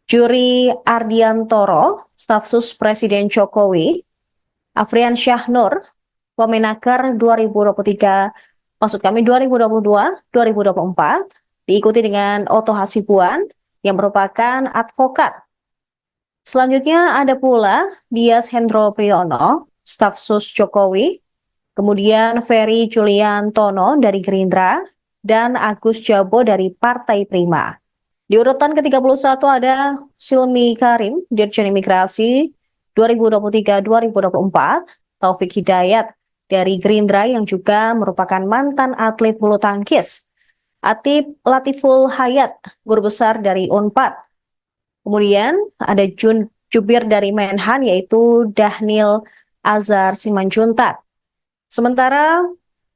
Juri Ardiantoro, Staf Sus Presiden Jokowi, Afrian Syahnur, Wamenaker 2022-2024, diikuti dengan Oto Hasibuan yang merupakan advokat. Selanjutnya ada pula Dias Hendro Priyono, Staf Sus Jokowi, kemudian Ferry Juliantono dari Gerindra, dan Agus Jabo dari Partai Prima. Di urutan ke-31 ada Silmi Karim, Dirjen Imigrasi 2023-2024, Taufik Hidayat dari Gerindra yang juga merupakan mantan atlet bulu tangkis, Atip Latiful Hayat, Guru Besar dari Unpad. Kemudian ada Jubir dari Menhan yaitu Dhanil Azhar Simanjuntak. Sementara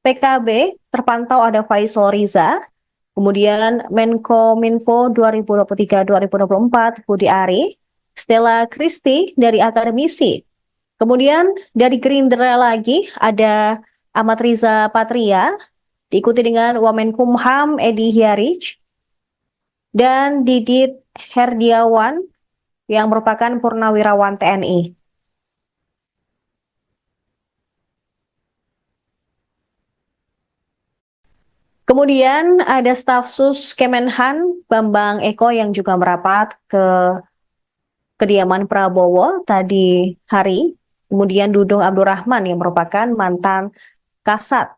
PKB terpantau ada Faisal Riza, kemudian Menkominfo 2023-2024 Budi Ari, Stella Kristi dari akademisi. Kemudian dari Gerindra lagi ada Ahmad Riza Patria, diikuti dengan Wamenkumham Edi Hiarij, dan Didit Herdiawan yang merupakan purnawirawan TNI. Kemudian ada staf sus Kemenhan Bambang Eko yang juga merapat ke kediaman Prabowo tadi hari. Kemudian Dudung Abdurrahman yang merupakan mantan Kasat.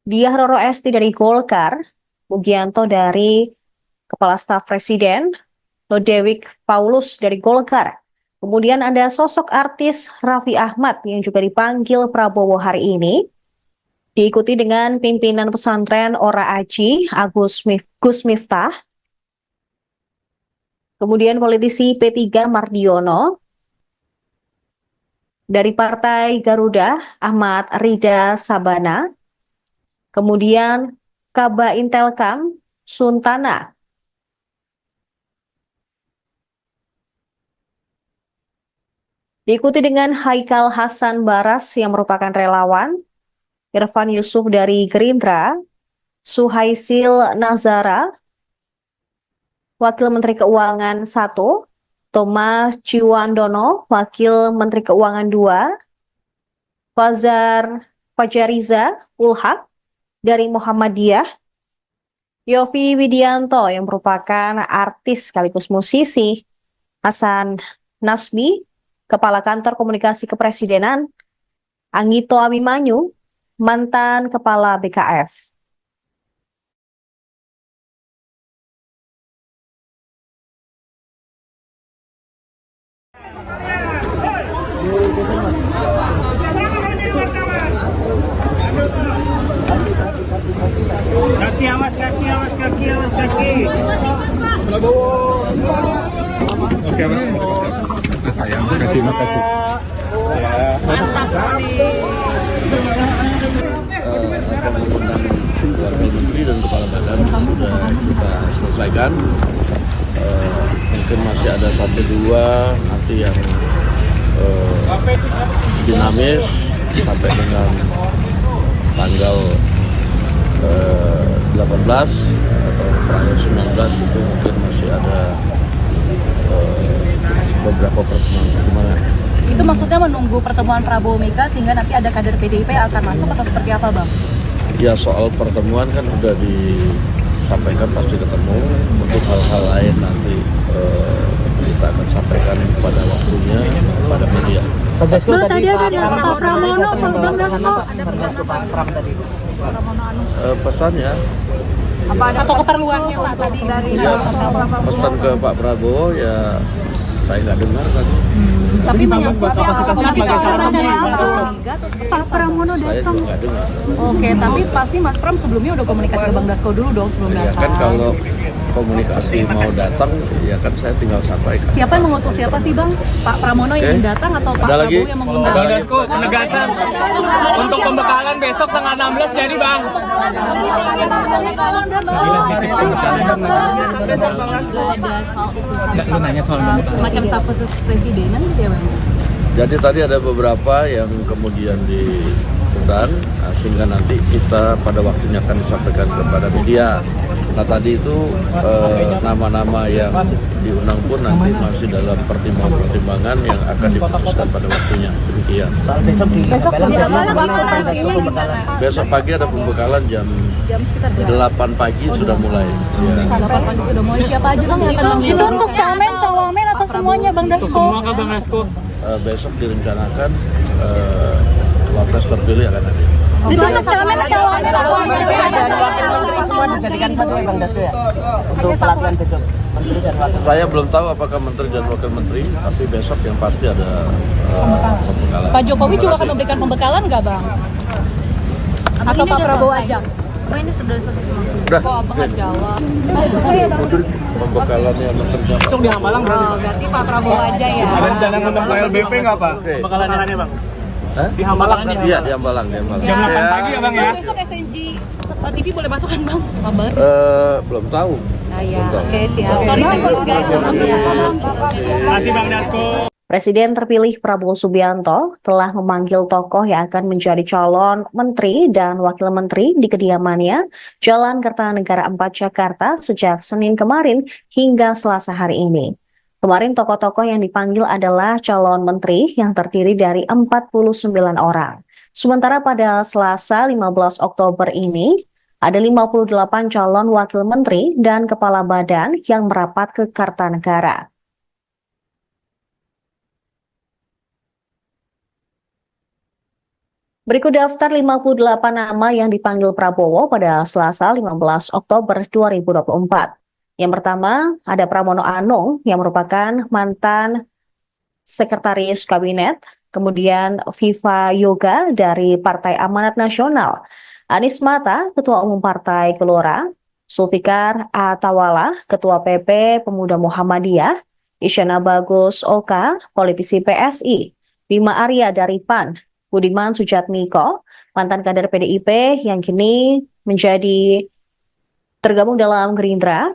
Diah Roro Esti dari Golkar, Mugianto dari Kepala Staf Presiden, Lodewijk Paulus dari Golkar. Kemudian ada sosok artis Raffi Ahmad yang juga dipanggil Prabowo hari ini. Diikuti dengan pimpinan pesantren Ora Aji, Gus Miftah. Kemudian politisi P3 Mardiono. Dari Partai Garuda, Ahmad Rida Sabana. Kemudian Kaba Intelkam, Suntana. Diikuti dengan Haikal Hasan Baras yang merupakan relawan, Irfan Yusuf dari Gerindra, Suhaisil Nazara, Wakil Menteri Keuangan 1, Thomas Ciwandono, Wakil Menteri Keuangan 2, Fajariza Ulhak dari Muhammadiyah, Yofi Widianto yang merupakan artis sekaligus musisi, Hasan Nasbi, Kepala Kantor Komunikasi Kepresidenan, Anggito Abimanyu, mantan Kepala BKF. Kaki, awas kaki, awas kaki, awas kaki. Oke, sayang, kasih makasih. Akan mengundang Wakil Menteri dan Kepala Badan sudah kita selesaikan. Mungkin masih ada 1-2 nanti yang dinamis sampai dengan tanggal 18 atau tanggal 19 itu mungkin masih ada beberapa pertemuan. Itu maksudnya menunggu pertemuan Prabowo Mega sehingga nanti ada kader PDIP akan masuk atau seperti apa, Bang? Ya, soal pertemuan kan sudah disampaikan pasti ketemu. Untuk hal-hal lain nanti kita akan sampaikan pada waktunya pada media. Bang, tadi ada Pak Pramono, Bang Dasko. Pak Pram tadi. Pesannya Atau keperluannya Pak tadi dari ya, pesan ke Pak Prabowo ya saya nggak dengar tadi. tapi menyangkut Pak Pramono Saya datang. juga nggak dengar. Oke, tapi pasti Mas Pram sebelumnya udah komunikasi ke Bang Dasko dulu dong sebelum Ya datang. kan kalau komunikasi mau datang ya kan saya tinggal sampaikan. Siapa yang mengutus siapa sih Bang? Pak Pramono yang ingin datang atau Pak Ada lagi? Prabowo yang mengundang? Bang Dasko, penegasan untuk pembekalan besok tanggal 16 jadi Bang. Semacam staf khusus presidenan gitu ya Bang? Jadi tadi ada beberapa yang kemudian diundang diundang, sehingga nanti kita pada waktunya akan disampaikan kepada media. Nah tadi itu nama-nama yang diundang pun nanti masih dalam pertimbangan-pertimbangan yang akan diputuskan pada waktunya. Demikian. Soal besok di Hambalang Besok pagi ada pembekalan jam 8 pagi sudah mulai. Ya. 8 pagi sudah mulai. Siapa aja Bang yang akan Itu mengisi? untuk camen, cawamen atau semuanya Bang Dasko? Semua kah Bang Dasko? Besok direncanakan wapres terpilih akan hadir. Itu untuk camen, cawamen atau dan wakil menteri semua dijadikan satu ya Bang Dasko ya? Untuk pelatihan besok. Menteri dan wakil. Saya belum tahu apakah menteri dan wakil menteri, tapi besok yang pasti ada pembekalan. Pak Jokowi juga akan memberikan pembekalan nggak Bang? Atau Pak Prabowo aja? Ini sudah selesai. Udah, Kok Abang nggak jawab? pembekalannya menteri dan Besok di Hambalang berarti. Oh, berarti Pak Prabowo aja ya. Ada rencana ngundang LBP nggak Pak? Oke. Pembekalannya Bang? Hah? Di Hambalang berarti. Iya, di Hambalang. Jam 8 pagi ya Bang ya? Besok SNG TV boleh masuk kan Bang? Kabar? Belum tahu. Nah ya, oke siap. Sorry thanks guys. Terima kasih Bang Dasko. Presiden terpilih Prabowo Subianto telah memanggil tokoh yang akan menjadi calon menteri dan wakil menteri di kediamannya Jalan Kertanegara 4 Jakarta sejak Senin kemarin hingga Selasa hari ini. Kemarin tokoh-tokoh yang dipanggil adalah calon menteri yang terdiri dari 49 orang. Sementara pada Selasa 15 Oktober ini, ada 58 calon wakil menteri dan kepala badan yang merapat ke Kartanegara. Berikut daftar 58 nama yang dipanggil Prabowo pada Selasa 15 Oktober 2024. Yang pertama, ada Pramono Anung yang merupakan mantan sekretaris kabinet, kemudian Viva Yoga dari Partai Amanat Nasional, Anies Mata, Ketua Umum Partai Gelora, Zulfikar Atawala, Ketua PP Pemuda Muhammadiyah, Isyana Bagus Oka, politisi PSI, Bima Arya dari PAN, Budiman Sujatmiko, mantan kader PDIP yang kini menjadi tergabung dalam Gerindra,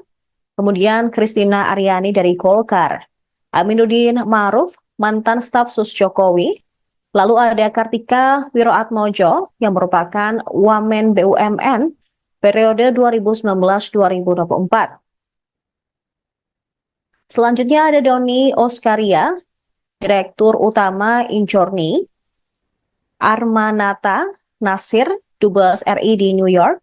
kemudian Kristina Aryani dari Golkar, Aminuddin Ma'ruf, mantan staf sus Jokowi, lalu ada Kartika Wiroatmojo yang merupakan Wamen BUMN periode 2019-2024. Selanjutnya ada Doni Oskaria, Direktur Utama Injorni, Armanata Nasir, Dubes RI di New York,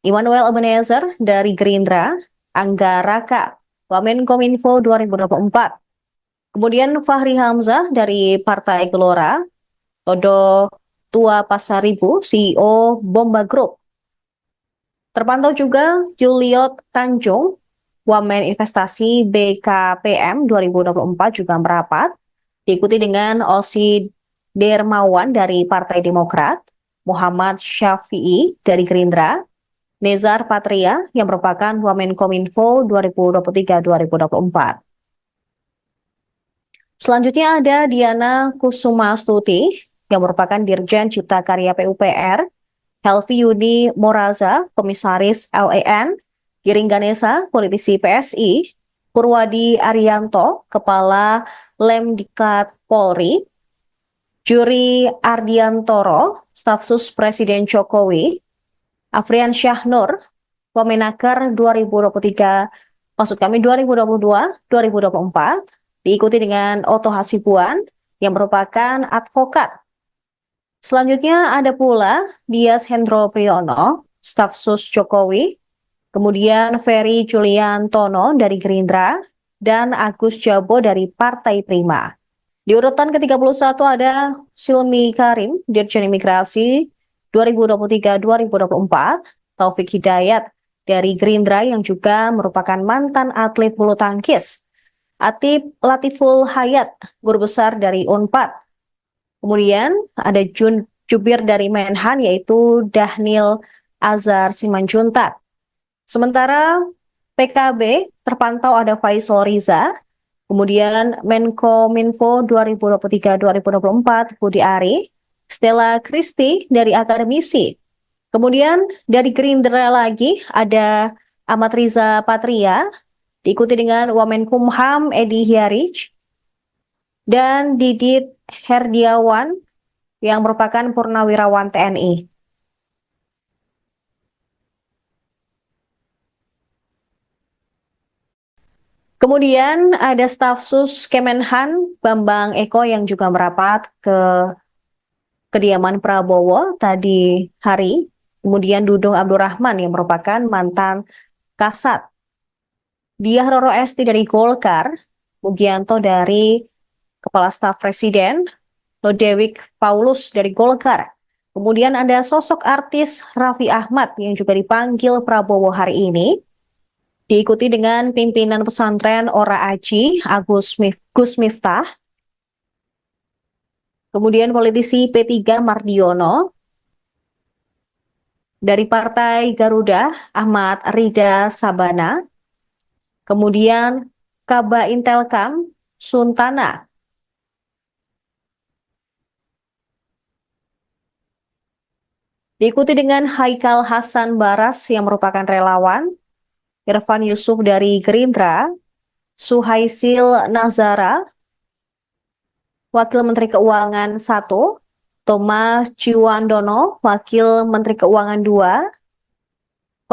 Immanuel Ebenezer dari Gerindra, Angga Raka, Wamenkominfo 2024. Kemudian Fahri Hamzah dari Partai Gelora, Todo Tua Pasaribu, CEO Bomba Group. Terpantau juga Juliot Tanjung, Wamen Investasi BKPM 2024 juga merapat, diikuti dengan Osi Dermawan dari Partai Demokrat, Muhammad Syafi'i dari Gerindra, Nezar Patria yang merupakan Wamenkominfo 2023-2024. Selanjutnya ada Diana Kusumastuti yang merupakan Dirjen Cipta Karya PUPR, Helvi Yuni Moraza, Komisaris LEN, Giring Ganesa, politisi PSI, Purwadi Arianto, Kepala Lemdiklat Polri, Juri Ardiantoro, Staf Sus Presiden Jokowi, Afrian Syahnur, Wamenaker 2022-2024, diikuti dengan Oto Hasibuan yang merupakan advokat. Selanjutnya ada pula Dias Hendro Priyono, Staf Sus Jokowi, kemudian Ferry Juliantono dari Gerindra, dan Agus Jabo dari Partai Prima. Di urutan ke-31 ada Silmi Karim, Dirjen Imigrasi 2023-2024, Taufik Hidayat dari Gerindra yang juga merupakan mantan atlet bulu tangkis, Atip Latiful Hayat, Guru Besar dari Unpad. Kemudian ada Jubir dari Menhan yaitu Dahnil Azhar Simanjuntak. Sementara PKB terpantau ada Faisal Riza, kemudian Menkominfo 2023-2024 Budi Ari, Stella Kristi dari akademisi. Kemudian dari Gerindra lagi ada Ahmad Riza Patria, diikuti dengan Wamenkumham Edi Hyarij, dan Didit Herdiawan yang merupakan purnawirawan TNI. Kemudian ada Stafsus Kemenhan Bambang Eko yang juga merapat ke kediaman Prabowo tadi hari. Kemudian Dudung Abdurrahman yang merupakan mantan Kasat. Diah Roro Esti dari Golkar, Mugianto dari Kepala Staf Presiden, Lodewijk Paulus dari Golkar. Kemudian ada sosok artis Raffi Ahmad yang juga dipanggil Prabowo hari ini. Diikuti dengan pimpinan pesantren Ora Aji, Gus Miftah. Kemudian politisi P3 Mardiono. Dari Partai Garuda, Ahmad Rida Sabana. Kemudian Kaba Intelkam, Suntana. Diikuti dengan Haikal Hasan Baras yang merupakan relawan. Irfan Yusuf dari Gerindra, Suhaisil Nazara, Wakil Menteri Keuangan 1, Thomas Ciwandono, Wakil Menteri Keuangan 2,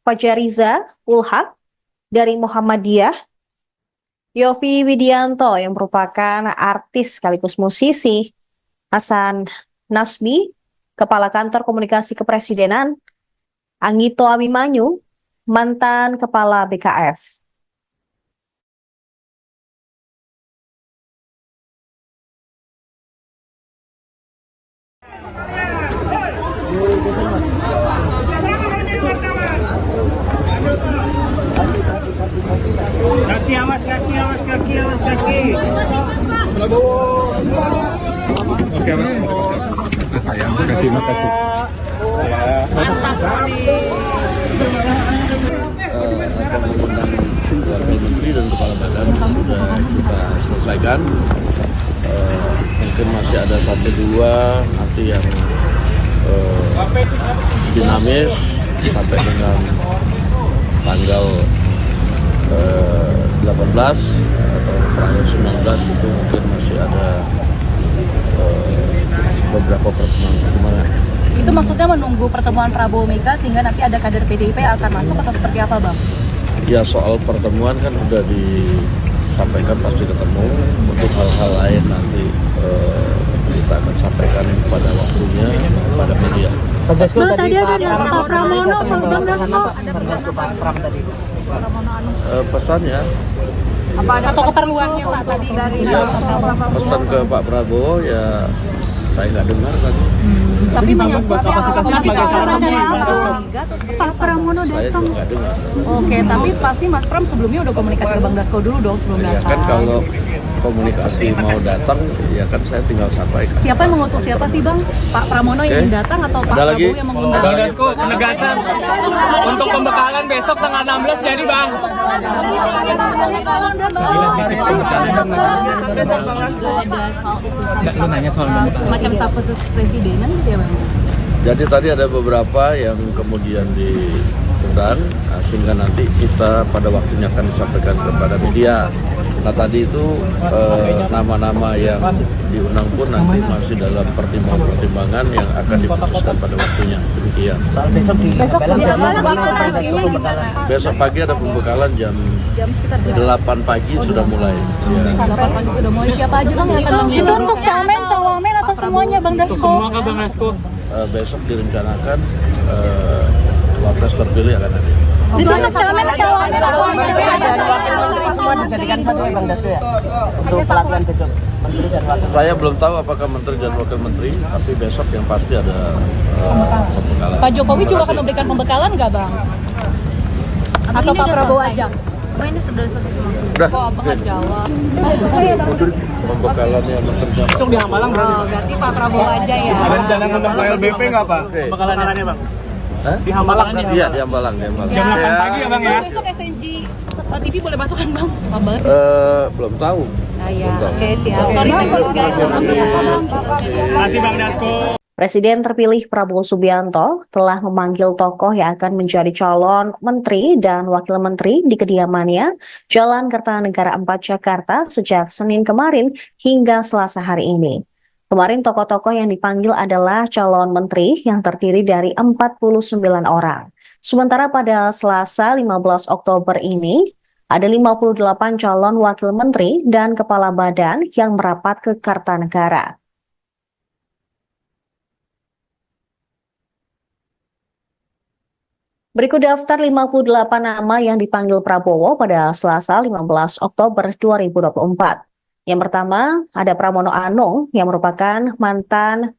Fajariza Ulhak dari Muhammadiyah, Yofi Widianto yang merupakan artis sekaligus musisi, Hasan Nasbi, Kepala Kantor Komunikasi Kepresidenan, Anggito Abimanyu, mantan Kepala BKF. Kaki awas, kaki awas, kaki awas, kaki. Oke, Mas. Sayang, makasih. Akan mengundang wakil menteri dan kepala badan sudah kita selesaikan. Mungkin masih ada 1-2 nanti yang dinamis sampai dengan tanggal 18 atau tanggal 19 itu mungkin masih ada beberapa pertemuan. Itu maksudnya menunggu pertemuan Prabowo Mega sehingga nanti ada kader PDIP yang akan masuk atau seperti apa, Bang? Ya, soal pertemuan kan sudah disampaikan pasti ketemu. Untuk hal-hal lain nanti kita akan sampaikan pada waktunya pada media. Bang, tadi ada Pak Pramono, Bang Dasko. Pak Pram tadi. Pesannya Atau keperluannya Pak tadi dari ya, pesan ke Pak Prabowo ya saya nggak dengar tadi. tapi menyangkut Pak Pramono Saya datang. juga nggak dengar. Oke, tapi pasti Mas Pram sebelumnya udah komunikasi ke Bang Dasko dulu dong sebelum Ya datang. kan kalau komunikasi mau datang ya kan saya tinggal sampaikan. Siapa yang mengutus siapa sih Bang? Pak Pramono yang ingin datang atau Pak Ada lagi? Prabowo yang mengundang? Bang Dasko, penegasan untuk pembekalan besok tanggal 16 jadi Bang. Semacam staf khusus presidenan gitu ya Bang? Jadi tadi ada beberapa yang kemudian diundang, sehingga nanti kita pada waktunya akan disampaikan kepada media. Nah tadi itu nama-nama yang diundang pun nanti masih dalam pertimbangan yang akan diputuskan pada waktunya. Demikian. Besok di Belang jadi Besok pagi ada pembekalan jam 8 pagi sudah mulai. Ya. 8 pagi sudah mulai. Siapa aja Bang yang akan Itu mengundang? untuk camen, cawamen atau semuanya Bang Dasko? Semua ke Bang Dasko. Besok direncanakan wapres terpilih akan hadir. Itu untuk camen, cawamen atau dan wakil menteri semua dijadikan satu ya Bang Dasko ya. Untuk pelatihan besok menteri dan wakil. Saya belum tahu apakah menteri dan wakil menteri, tapi besok yang pasti ada pembekalan. Pak Jokowi juga akan memberikan pembekalan nggak Bang? Atau Pak Prabowo aja? Ini sudah selesai. Udah, Kok Abang nggak jawab? pembekalannya menteri dan Besok di Hamalang Oh, berarti Pak Prabowo aja ya. ada rencana ngundang KLBP nggak Pak? Oke. Pembekalannya Bang. Hah? Di Hamalang Iya, di Hambalang, di Hambalang. Jam 8 pagi ya Bang ya? Besok SNG TV boleh masuk kan Bang? Pak banget. Belum tahu. Nah ya, oke siap. Sorry thanks guys, maaf ya. Terima kasih Bang Dasko. Presiden terpilih Prabowo Subianto telah memanggil tokoh yang akan menjadi calon menteri dan wakil menteri di kediamannya Jalan Kertanegara 4 Jakarta sejak Senin kemarin hingga Selasa hari ini. Kemarin tokoh-tokoh yang dipanggil adalah calon menteri yang terdiri dari 49 orang. Sementara pada Selasa 15 Oktober ini, ada 58 calon wakil menteri dan kepala badan yang merapat ke Kartanegara. Berikut daftar 58 nama yang dipanggil Prabowo pada Selasa 15 Oktober 2024. Yang pertama, ada Pramono Anung yang merupakan mantan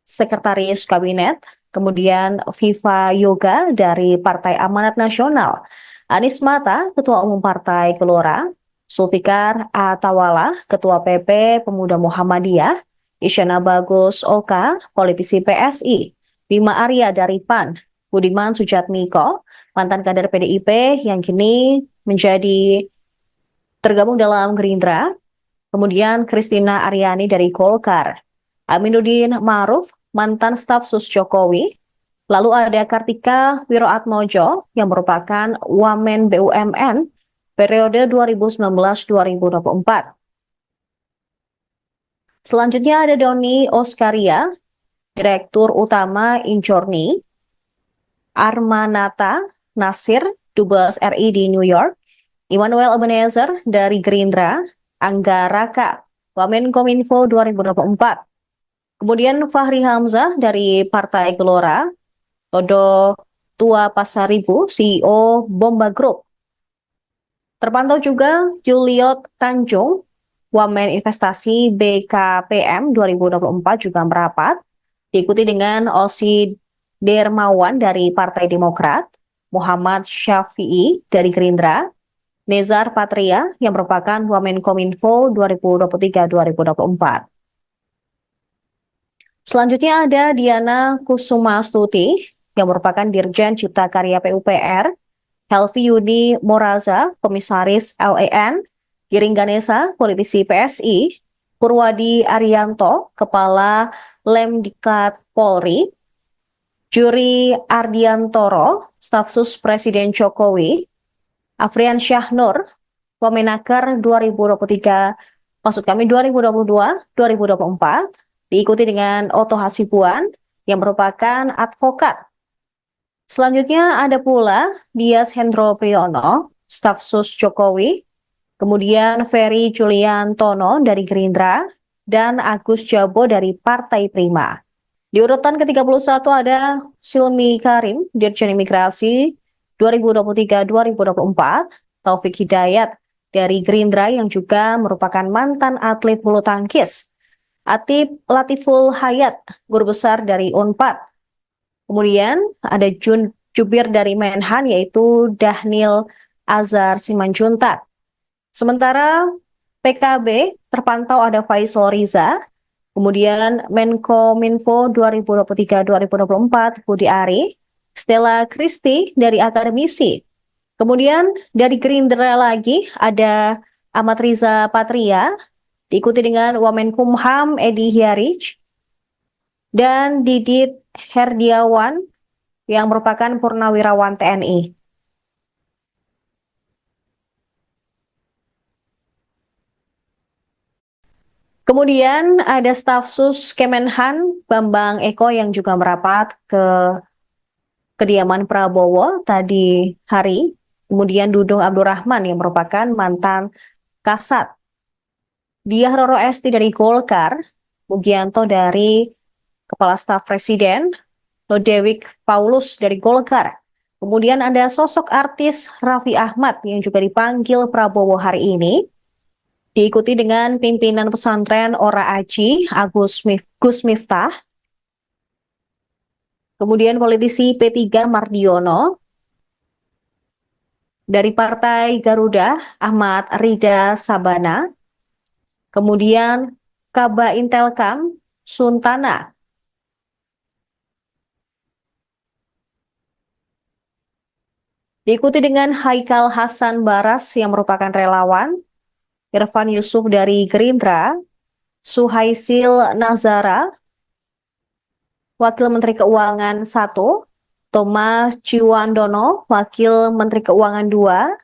Sekretaris Kabinet, kemudian Viva Yoga dari Partai Amanat Nasional, Anies Mata, Ketua Umum Partai Gelora, Zulfikar Atawala, Ketua PP Pemuda Muhammadiyah, Isyana Bagus Oka, politisi PSI, Bima Arya dari PAN, Budiman Sujatmiko, mantan kader PDIP yang kini menjadi tergabung dalam Gerindra, kemudian Kristina Aryani dari Golkar, Aminuddin Ma'ruf, mantan staf sus Jokowi, lalu ada Kartika Wiroatmojo yang merupakan Wamen BUMN periode 2019-2024. Selanjutnya ada Doni Oskaria, Direktur Utama Injorni, Armanata Nasir, Dubes RI di New York, Immanuel Ebenezer dari Gerindra, Angga Raka, Wamenkominfo 2024. Kemudian Fahri Hamzah dari Partai Gelora, Todo Tua Pasaribu, CEO Bomba Group. Terpantau juga Juliot Tanjung, Wamen Investasi BKPM 2024 juga merapat, diikuti dengan Osi Dermawan dari Partai Demokrat, Muhammad Syafi'i dari Gerindra, Nezar Patria yang merupakan Wamenkominfo 2023-2024. Selanjutnya ada Diana Kusumastuti yang merupakan Dirjen Cipta Karya PUPR, Helvi Yuni Moraza, Komisaris LEN, Giring Ganesa, politisi PSI, Purwadi Arianto, Kepala Lemdiklat Polri, Juri Ardiantoro, Stafsus Presiden Jokowi, Afrian Syahnur, Wamenaker 2022-2024, diikuti dengan Oto Hasibuan yang merupakan advokat. Selanjutnya ada pula Dias Hendro Priyono, Stafsus Jokowi, kemudian Ferry Juliantono dari Gerindra, dan Agus Jabo dari Partai Prima. Di urutan ke-31 ada Silmi Karim, Dirjen Imigrasi 2023-2024, Taufik Hidayat dari Gerindra yang juga merupakan mantan atlet bulu tangkis, Atip Latiful Hayat, guru besar dari Unpad. Kemudian ada Jubir dari Menhan yaitu Dahnil Azhar Simanjuntak. Sementara PKB terpantau ada Faisal Riza, kemudian Menkominfo 2023-2024 Budi Ari, Stella Christy dari akademisi. Kemudian dari Gerindra lagi ada Ahmad Riza Patria, diikuti dengan Wamenkumham Edi Hyarij, dan Didit Herdiawan yang merupakan Purnawirawan TNI. Kemudian ada Stafsus Kemenhan Bambang Eko yang juga merapat ke kediaman Prabowo tadi hari. Kemudian Dudung Abdurrahman yang merupakan mantan Kasat, Diah Roro Esti dari Golkar, Mugianto dari Kepala Staf Presiden, Lodewijk Paulus dari Golkar. Kemudian ada sosok artis Raffi Ahmad yang juga dipanggil Prabowo hari ini, diikuti dengan pimpinan pesantren Ora Aji, Gus Miftah, kemudian politisi P3 Mardiono, dari Partai Garuda Ahmad Rida Sabana, kemudian Kaba Intelkam Suntana, diikuti dengan Haikal Hasan Baras yang merupakan relawan, Irfan Yusuf dari Gerindra, Suhaisil Nazara, Wakil Menteri Keuangan 1, Thomas Ciwandono, Wakil Menteri Keuangan 2,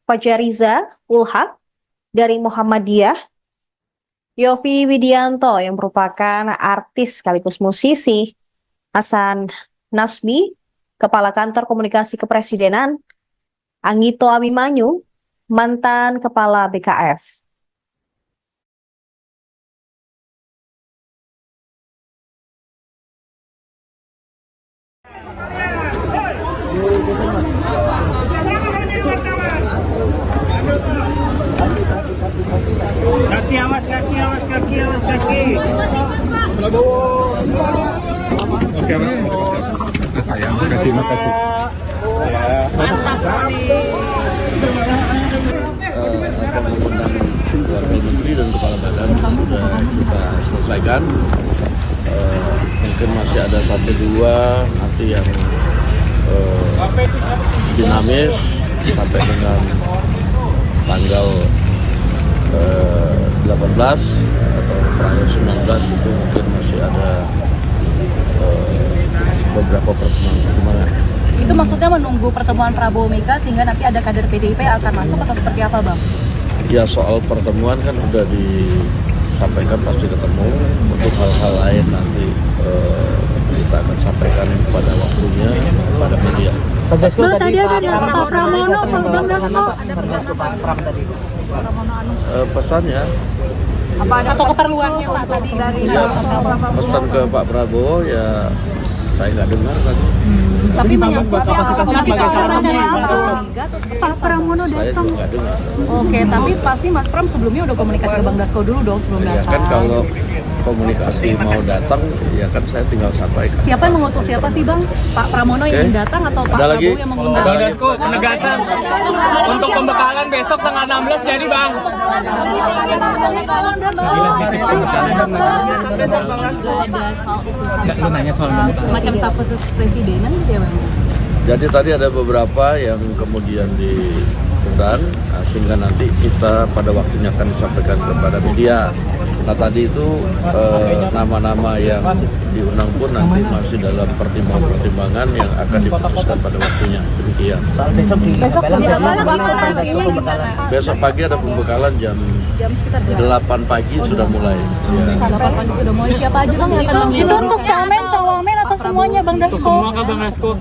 Fajariza Ulhak dari Muhammadiyah, Yovie Widianto yang merupakan artis sekaligus musisi, Hasan Nasbi, Kepala Kantor Komunikasi Kepresidenan, Anggito Abimanyu, mantan Kepala BKF. Kaki awas, kaki awas, kaki awas, kaki. Oke, Mas. Sayang, makasih. Akan mengundang wakil menteri dan kepala badan sudah kita selesaikan. Mungkin masih ada 1-2 nanti yang dinamis sampai dengan tanggal 18 atau tanggal 19 itu mungkin masih ada beberapa pertemuan. Itu maksudnya menunggu pertemuan Prabowo Mega sehingga nanti ada kader PDIP yang akan masuk atau seperti apa, Bang? Ya, soal pertemuan kan sudah disampaikan pasti ketemu. Untuk hal-hal lain nanti kita akan sampaikan pada waktunya pada media. Bang, tadi ada Pak Pramono, Bang Dasko. Pak Pram tadi. Pesannya Atau keperluannya Pak tadi dari ya, pesan ke Pak Prabowo ya saya nggak dengar tadi. tapi menyangkut nanti soal rencana Pak Pramono Saya datang. juga nggak dengar. Oke, tapi pasti Mas Pram sebelumnya udah komunikasi ke Bang Dasko dulu dong sebelum Ya datang. kan kalau komunikasi mau datang ya kan saya tinggal sampaikan. Siapa yang mengutus siapa sih Bang? Pak Pramono yang Oke. ingin datang atau Pak Ada lagi? Prabowo yang mengundang? Bang Dasko, penegasan untuk pembekalan besok tanggal 16 jadi Bang. Semacam staf khusus presidenan gitu ya Bang? Jadi tadi ada beberapa yang kemudian diundang sehingga nanti kita pada waktunya akan disampaikan kepada media. Nah tadi itu nama-nama yang diundang pun nanti masih dalam pertimbangan-pertimbangan yang akan diputuskan pada waktunya. Demikian. Soal besok di Belang jadi Besok pagi ada pembekalan jam 8 pagi sudah mulai. Ya. 8 pagi sudah mulai. Siapa aja Bang yang akan Itu mengundang? untuk camen, cawamen atau semuanya Bang Dasko? Semua ke Bang Dasko.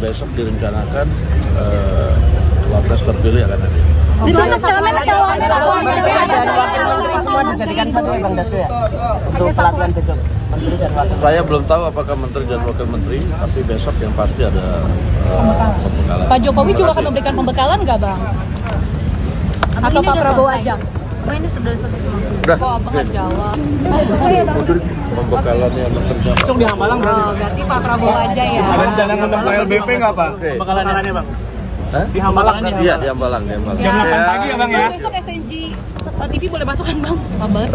Besok direncanakan wapres terpilih akan hadir. Itu untuk camen, cawamen atau dan wakil menteri semua dijadikan satu ya Bang Dasko ya. Untuk pelatihan besok. Menteri dan wakil. Saya belum tahu apakah menteri dan wakil menteri, tapi besok yang pasti ada pembekalan. Pak Jokowi juga akan memberikan pembekalan nggak Bang? Atau Pak Prabowo aja? Ini sudah selesai. Udah, Kok Abang nggak jawab? pembekalannya menteri dan Besok di Hambalang berarti. Oh, berarti Pak Prabowo aja ya. Ada rencana ngundang Pak LBP nggak Pak? Oke. Pembekalannya Bang. Hah? Di Hambalang. Iya, di Hambalang. Jam 8 pagi ya Bang ya. Besok SNG TV boleh masuk kan Bang? Kabar?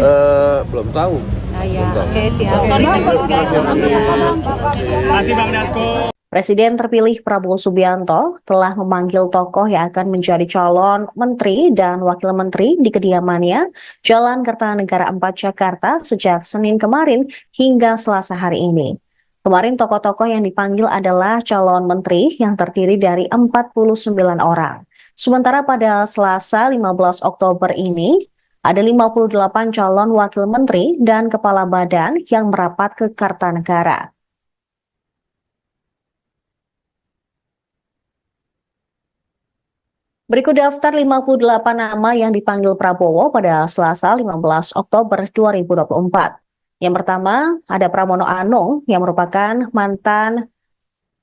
Belum tahu. Ah ya, oke siap. Sorry thanks guys. Terima kasih Bang Dasko. Presiden terpilih Prabowo Subianto telah memanggil tokoh yang akan menjadi calon menteri dan wakil menteri di kediamannya Jalan Kertanegara 4 Jakarta sejak Senin kemarin hingga Selasa hari ini. Kemarin tokoh-tokoh yang dipanggil adalah calon menteri yang terdiri dari 49 orang. Sementara pada Selasa 15 Oktober ini, ada 58 calon wakil menteri dan kepala badan yang merapat ke Kartanegara. Berikut daftar 58 nama yang dipanggil Prabowo pada Selasa 15 Oktober 2024. Yang pertama, ada Pramono Anung yang merupakan mantan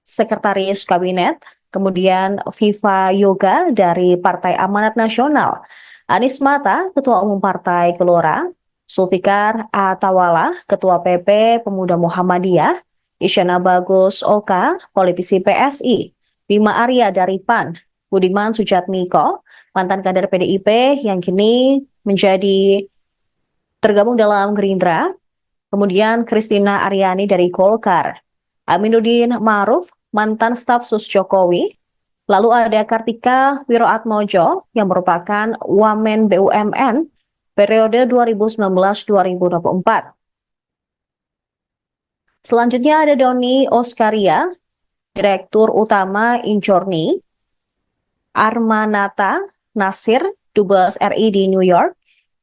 Sekretaris Kabinet, kemudian Viva Yoga dari Partai Amanat Nasional, Anies Mata, Ketua Umum Partai Gelora, Zulfikar Atawala, Ketua PP Pemuda Muhammadiyah, Isyana Bagus Oka, politisi PSI, Bima Arya dari PAN, Budiman Sujatmiko, mantan kader PDIP yang kini menjadi tergabung dalam Gerindra, kemudian Christina Aryani dari Golkar, Aminuddin Ma'ruf, mantan staf sus Jokowi, lalu ada Kartika Wiroatmojo yang merupakan Wamen BUMN periode 2019-2024. Selanjutnya ada Doni Oskaria, Direktur Utama Injorni, Armanata Nasir, Dubes RI di New York,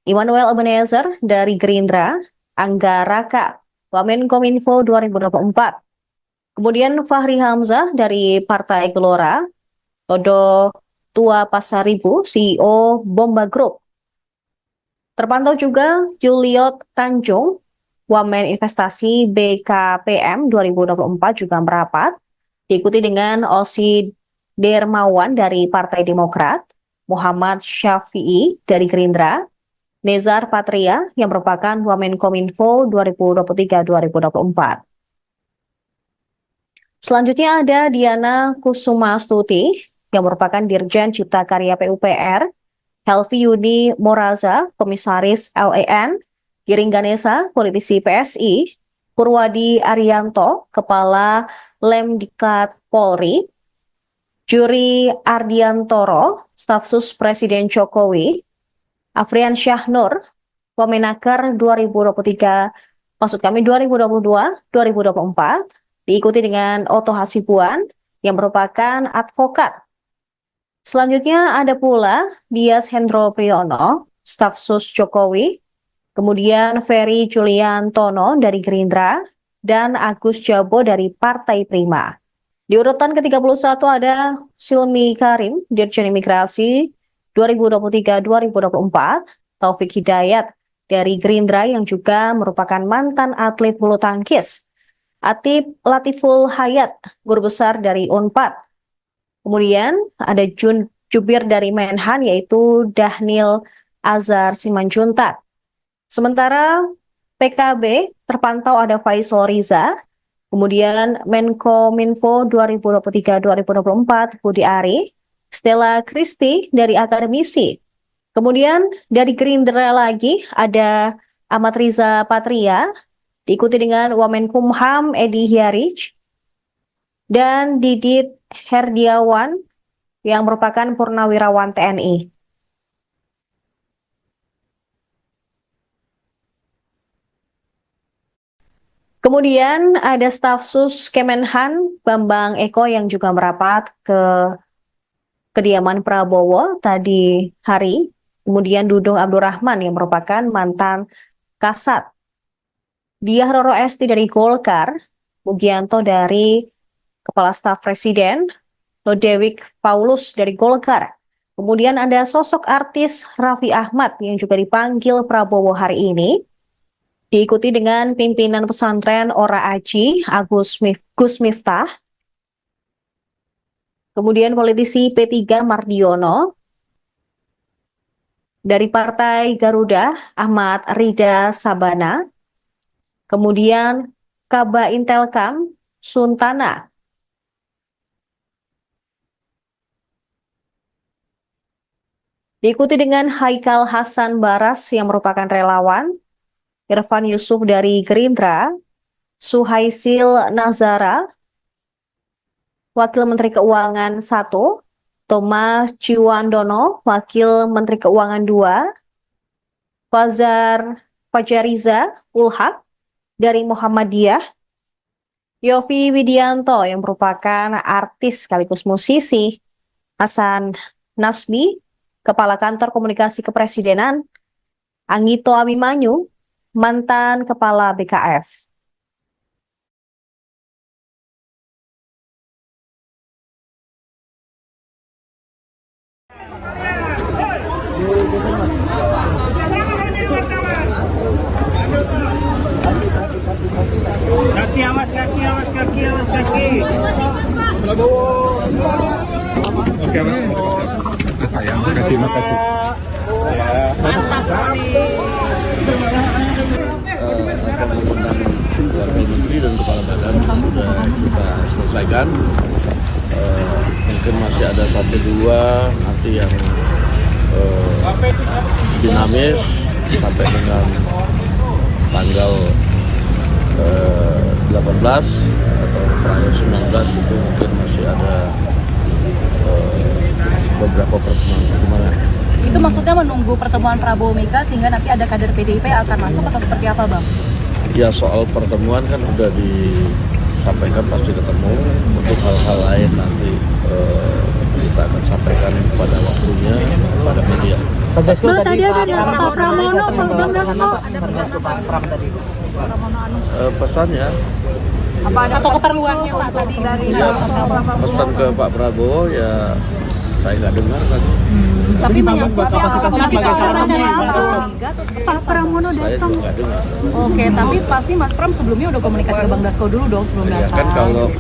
Immanuel Ebenezer dari Gerindra, Angga Raka, Wamenkominfo 2024. Kemudian Fahri Hamzah dari Partai Gelora, Todo Tua Pasaribu, CEO Bomba Group. Terpantau juga Juliot Tanjung, Wamen Investasi BKPM 2024 juga merapat, diikuti dengan Osi Dermawan dari Partai Demokrat, Muhammad Syafi'i dari Gerindra, Nezar Patria yang merupakan Wamenkominfo 2023-2024. Selanjutnya ada Diana Kusumastuti yang merupakan Dirjen Cipta Karya PUPR, Helvi Yuni Moraza, Komisaris LEN, Giring Ganesa, politisi PSI, Purwadi Arianto, Kepala Lemdiklat Polri, Juri Ardiantoro, Staf Sus Presiden Jokowi, Afrian Syahnur, Wamenaker 2022-2024, diikuti dengan Oto Hasibuan yang merupakan advokat. Selanjutnya ada pula Dias Hendro Priyono, Staf Sus Jokowi, kemudian Ferry Juliantono dari Gerindra, dan Agus Jabo dari Partai Prima. Di urutan ke-31 ada Silmi Karim, Dirjen Imigrasi 2023-2024, Taufik Hidayat dari Gerindra yang juga merupakan mantan atlet bulu tangkis, Atip Latiful Hayat, guru besar dari Unpad. Kemudian ada Jubir dari Menhan yaitu Dahnil Azhar Simanjuntak. Sementara PKB terpantau ada Faisal Riza, kemudian Menkominfo 2023-2024 Budi Ari, Stella Kristi dari akademisi. Kemudian dari Gerindra lagi ada Ahmad Riza Patria, diikuti dengan Wamenkumham Edi Hyarij, dan Didit Herdiawan yang merupakan purnawirawan TNI. Kemudian ada staf sus Kemenhan Bambang Eko yang juga merapat ke kediaman Prabowo tadi hari. Kemudian Dudung Abdurrahman yang merupakan mantan Kasat. Diah Roro Esti dari Golkar, Mugianto dari Kepala Staf Presiden, Lodewijk Paulus dari Golkar. Kemudian ada sosok artis Raffi Ahmad yang juga dipanggil Prabowo hari ini. Diikuti dengan pimpinan pesantren Ora Aji, Gus Miftah. Kemudian politisi P3 Mardiono. Dari Partai Garuda, Ahmad Rida Sabana. Kemudian Kaba Intelkam, Suntana. Diikuti dengan Haikal Hasan Baras yang merupakan relawan, Irfan Yusuf dari Gerindra, Suhaisil Nazara, Wakil Menteri Keuangan 1, Thomas Ciwandono, Wakil Menteri Keuangan 2, Fajariza Ulhak dari Muhammadiyah, Yofi Widianto yang merupakan artis sekaligus musisi, Hasan Nasbi, Kepala Kantor Komunikasi Kepresidenan, Anggito Abimanyu, mantan Kepala BKF. Kaki awas, kaki awas, kaki awas, kaki. Prabowo. Oke, Mas. Sayang, makasih. Akan mengundang Wakil Menteri dan Kepala Badan sudah kita selesaikan. Mungkin masih ada 1-2 nanti yang dinamis sampai dengan tanggal 18 atau tanggal 19 itu mungkin masih ada beberapa pertemuan. Itu maksudnya menunggu pertemuan Prabowo Mega sehingga nanti ada kader PDIP akan masuk atau seperti apa, Bang? Ya, soal pertemuan kan udah disampaikan pasti ketemu. Untuk hal-hal lain nanti kita akan sampaikan pada waktunya pada media. Bang Dasko Nah, tadi tadi ada Pak Pak Pramono, Bang Dasko. Bang Dasko Pak Pram tadi. Pesannya, Atau keperluannya Pak tadi? ya pesan ke Pak Prabowo ya saya nggak dengar tadi. Tapi menyangkut kapasitasnya sebagai Pak Pramono Saya datang. juga nggak dengar. Oke, tapi pasti Mas Pram sebelumnya udah komunikasi ke Bang Dasko dulu dong sebelum Ya datang. kan kalau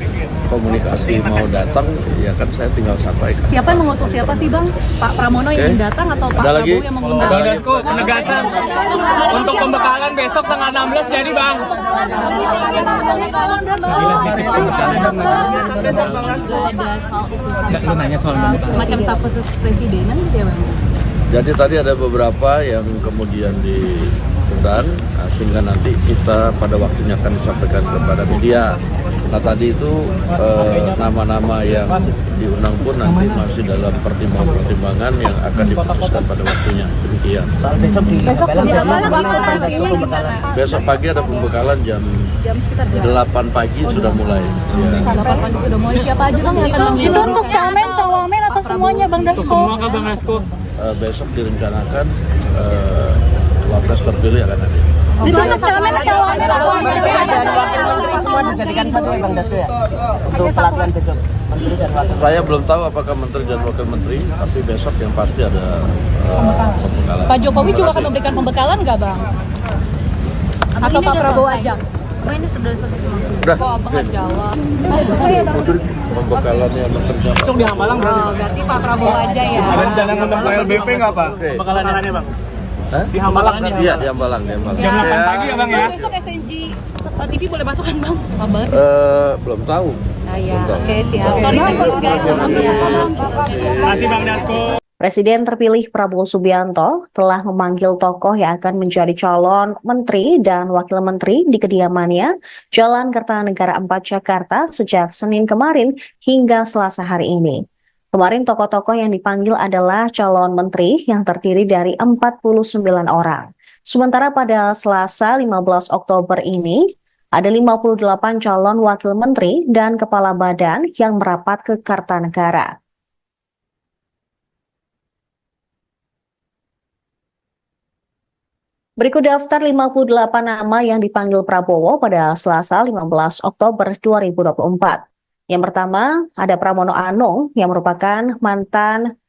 komunikasi mau datang, ya kan saya tinggal sampaikan. Siapa yang mengutus siapa sih Bang? Pak Pramono yang Oke. ingin datang atau Pak Ada lagi? Prabowo yang mengundang? Ada Bang lagi? Dasko, penegasan untuk pembekalan besok tanggal 16 jadi Bang. Semacam staf khusus presidenan gitu ya Bang? Jadi tadi ada beberapa yang kemudian diundang, sehingga nanti kita pada waktunya akan disampaikan kepada media. Nah tadi itu nama-nama yang diundang pun nanti masih dalam pertimbangan-pertimbangan yang akan diputuskan pada waktunya. Demikian. Soal besok di Pembekalan jadi Bang gimana Bang Dasko Dasko pembekalan? Besok pagi ada pembekalan jam 8 pagi sudah mulai. Ya. 8 pagi sudah mulai. Siapa aja Bang yang akan Itu mengundang? untuk camen, cawamen atau semuanya Bang Dasko? Semua ke Bang Dasko. Besok direncanakan wapres terpilih akan ada. Itu untuk camen, cawamen atau Dan wakil menteri semua dijadikan satu ya Bang Dasko ya? Untuk pelatihan besok. Menteri dan wakil. Saya belum tahu apakah menteri dan wakil menteri, tapi besok yang pasti ada pembekalan. Pak Jokowi juga akan memberikan pembekalan nggak Bang? Atau Pak Prabowo aja? Ini sudah selesai. Udah, Kok Abang nggak jawab? pembekalannya menteri dan Besok di Hambalang berarti. Oh, berarti Pak Prabowo aja ya. Ada rencana ngundang Pak LBP nggak Pak? Oke. Pembekalannya Bang. Hah? Di Hambalang. Iya, di Hambalang. Jam 8 pagi ya Bang ya? Besok SNG TV boleh masuk kan Bang? Kabar? Belum tahu. Nah ya, oke siap. Sorry teknis guys, maaf ya. Masih Bang Dasko. Presiden terpilih Prabowo Subianto telah memanggil tokoh yang akan menjadi calon menteri dan wakil menteri di kediamannya Jalan Kertanegara 4 Jakarta sejak Senin kemarin hingga Selasa hari ini. Kemarin tokoh-tokoh yang dipanggil adalah calon menteri yang terdiri dari 49 orang. Sementara pada Selasa 15 Oktober ini, ada 58 calon wakil menteri dan kepala badan yang merapat ke Kartanegara. Berikut daftar 58 nama yang dipanggil Prabowo pada Selasa 15 Oktober 2024. Yang pertama, ada Pramono Anung yang merupakan mantan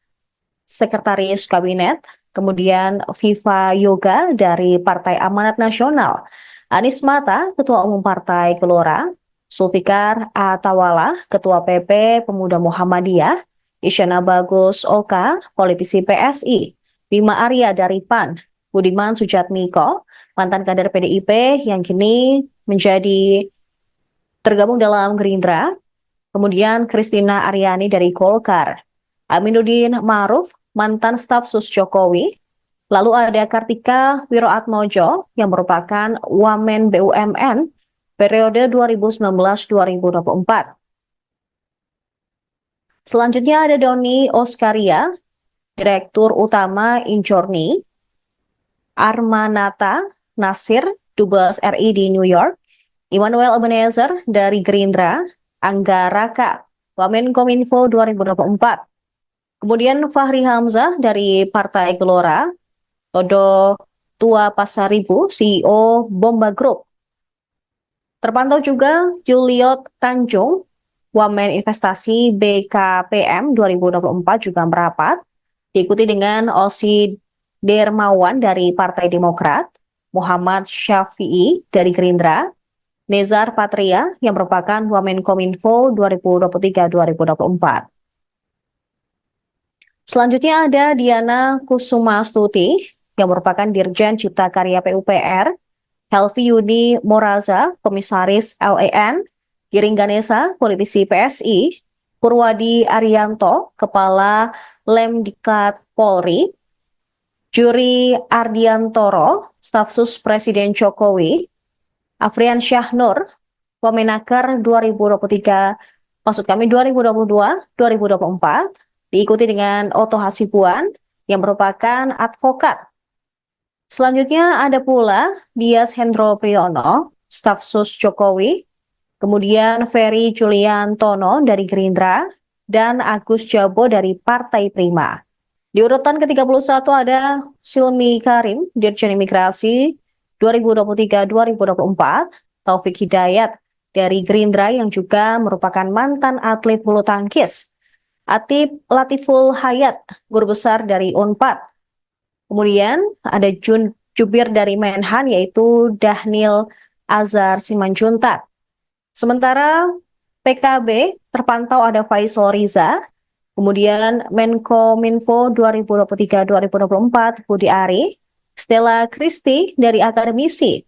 sekretaris kabinet, kemudian Viva Yoga dari Partai Amanat Nasional, Anies Mata, Ketua Umum Partai Gelora, Zulfikar Atawala, Ketua PP Pemuda Muhammadiyah, Isyana Bagus Oka, politisi PSI, Bima Arya dari PAN, Budiman Sujatmiko, mantan kader PDIP yang kini menjadi tergabung dalam Gerindra, kemudian Kristina Aryani dari Golkar, Aminuddin Ma'ruf, mantan staf sus Jokowi, lalu ada Kartika Wiroatmojo yang merupakan Wamen BUMN periode 2019-2024. Selanjutnya ada Doni Oskaria, Direktur Utama Injorni, Armanata Nasir, Dubes RI di New York, Immanuel Ebenezer dari Gerindra, Angga Raka, Wamenkominfo 2024. Kemudian Fahri Hamzah dari Partai Gelora, Todo Tua Pasaribu, CEO Bomba Group. Terpantau juga Juliot Tanjung, Wamen Investasi BKPM 2024 juga merapat, diikuti dengan Osi Dermawan dari Partai Demokrat, Muhammad Syafi'i dari Gerindra, Nezar Patria yang merupakan Wamenkominfo 2023-2024. Selanjutnya ada Diana Kusumastuti yang merupakan Dirjen Cipta Karya PUPR, Helvi Yuni Moraza, Komisaris LAN, Giring Ganesa, politisi PSI, Purwadi Arianto, Kepala Lemdiklat Polri, Juri Ardiantoro, Staf Sus Presiden Jokowi, Afrian Syahnur, Wamenaker 2022-2024, diikuti dengan Oto Hasibuan yang merupakan advokat. Selanjutnya ada pula Dias Hendro Priyono, Staf Sus Jokowi, kemudian Ferry Juliantono dari Gerindra, dan Agus Jabo dari Partai Prima. Di urutan ke-31 ada Silmi Karim, Dirjen Imigrasi 2023-2024, Taufik Hidayat dari Gerindra yang juga merupakan mantan atlet bulu tangkis, Atip Latiful Hayat, guru besar dari Unpad. Kemudian ada jubir dari Menhan yaitu Dhanil Azhar Simanjuntak. Sementara PKB terpantau ada Faisal Riza, kemudian Menkominfo 2023-2024 Budi Ari, Stella Christy dari akademisi.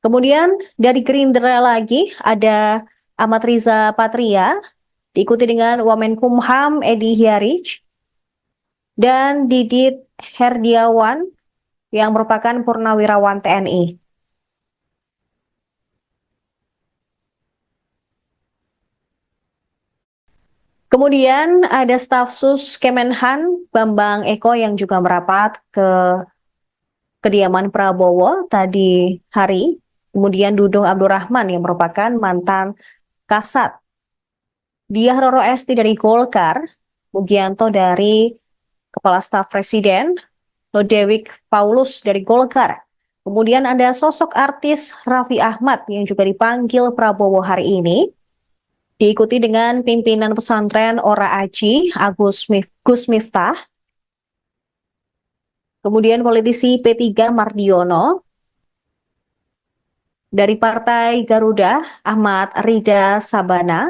Kemudian dari Gerindra lagi ada Ahmad Riza Patria, diikuti dengan Wamenkumham Edi Hiarij, dan Didit Herdiawan yang merupakan purnawirawan TNI. Kemudian ada staf sus Kemenhan Bambang Eko yang juga merapat ke kediaman Prabowo tadi hari. Kemudian Dudung Abdurrahman yang merupakan mantan Kasat, Diah Roro Esti dari Golkar, Mugianto dari Kepala Staf Presiden, Lodewijk Paulus dari Golkar. Kemudian ada sosok artis Raffi Ahmad yang juga dipanggil Prabowo hari ini, diikuti dengan pimpinan pesantren Ora Aji, Gus Miftah, kemudian politisi P3 Mardiono, dari Partai Garuda Ahmad Rida Sabana,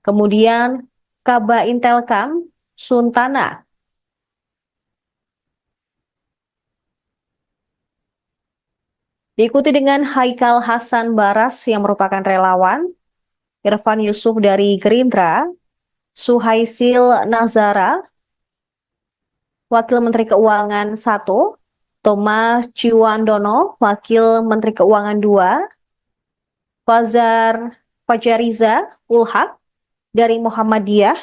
kemudian Kaba Intelkam Suntana, diikuti dengan Haikal Hasan Baras yang merupakan relawan, Irfan Yusuf dari Gerindra, Suhaisil Nazara, Wakil Menteri Keuangan 1, Thomas Ciwandono, Wakil Menteri Keuangan 2, Fajariza Ulhak dari Muhammadiyah,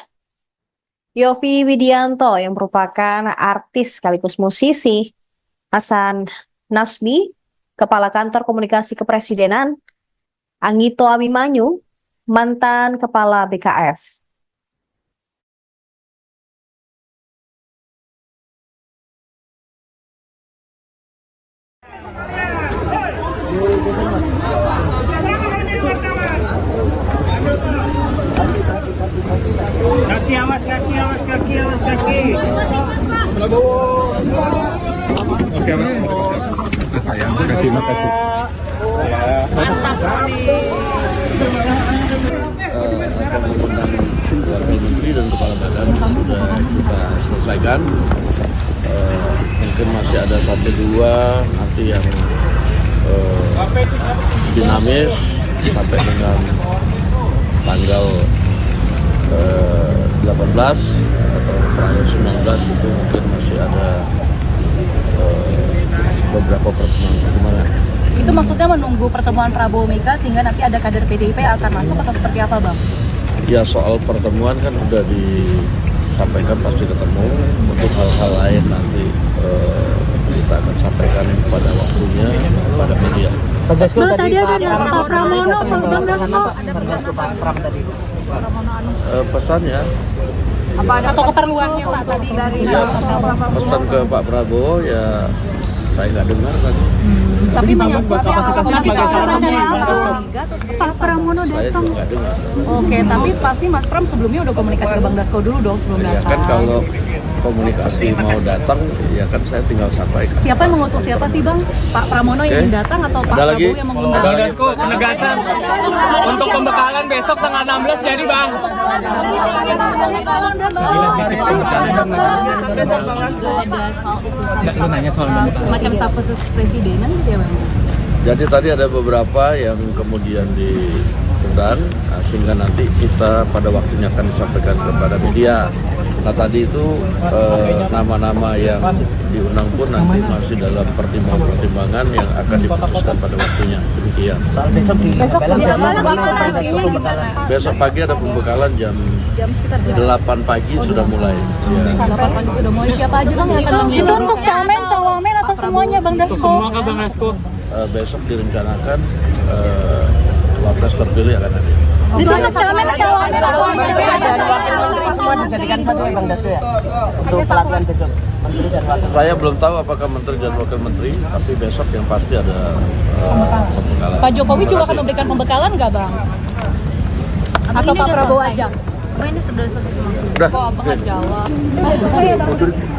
Yofi Widianto yang merupakan artis sekaligus musisi, Hasan Nasbi, Kepala Kantor Komunikasi Kepresidenan, Anggito Abimanyu, mantan Kepala BKF. Kaki awas, kaki awas, kaki awas, kaki. Oke, Mas. Kasih makasih. Mantap sekali. Apa mengundang Wakil Menteri dan Kepala Badan sudah kita selesaikan. Mungkin masih ada 1-2 nanti yang dinamis sampai dengan tanggal 18 atau tanggal 19 itu mungkin masih ada beberapa pertemuan. Itu maksudnya menunggu pertemuan Prabowo Mega sehingga nanti ada kader PDIP yang akan masuk atau seperti apa, Bang? Ya, soal pertemuan kan udah disampaikan pasti ketemu. Untuk hal-hal lain nanti kita akan sampaikan pada waktunya pada media. Pak Dasko Tadi ada Pak Pramono, Bang Dasko. Pak Dasko Pak Pram tadi. Pesannya Apa ada atau keperluannya Pak tadi dari pesan ke Pak Prabowo ya saya nggak dengar kan. tapi menyangkut Pak Pramono Saya datang. juga nggak dengar. Oke, tapi pasti Mas Pram sebelumnya udah komunikasi ke Bang Dasko dulu dong sebelum Ya datang. kan kalau komunikasi mau datang ya kan saya tinggal sampaikan. Siapa yang mengutus siapa sih Bang? Pak Pramono yang Oke. datang atau Pak Ada lagi? Prabowo yang mengundang? Bang Dasko, penegasan untuk pembekalan besok tanggal 16 jadi Bang. Semacam staf khusus presidenan gitu ya Bang? Jadi tadi ada beberapa yang kemudian diundang, sehingga nanti kita pada waktunya akan disampaikan kepada media. Nah tadi itu nama-nama yang diundang pun nanti masih dalam pertimbangan-pertimbangan yang akan diputuskan pada waktunya. Demikian. Soal besok di Pembekalan Besok pagi ada pembekalan jam 8 pagi sudah mulai. Ya. 8 pagi sudah mulai. Siapa aja Bang yang akan mengisi? Itu untuk camen, cawamen atau semuanya Bang Dasko? Semua kan Bang Dasko. Besok direncanakan wapres terpilih akan hadir. Ditutup calon Dan wakil menteri semua dijadikan satu ya Bang Dasko ya? Untuk pelatihan besok, menteri dan wakil. Saya belum tahu apakah menteri dan wakil menteri, tapi besok yang pasti ada pembekalan. Pak Jokowi juga akan memberikan pembekalan nggak bang? Atau Pak Prabowo aja? Ini sudah selesai. Udah, Kok abang nggak jawab?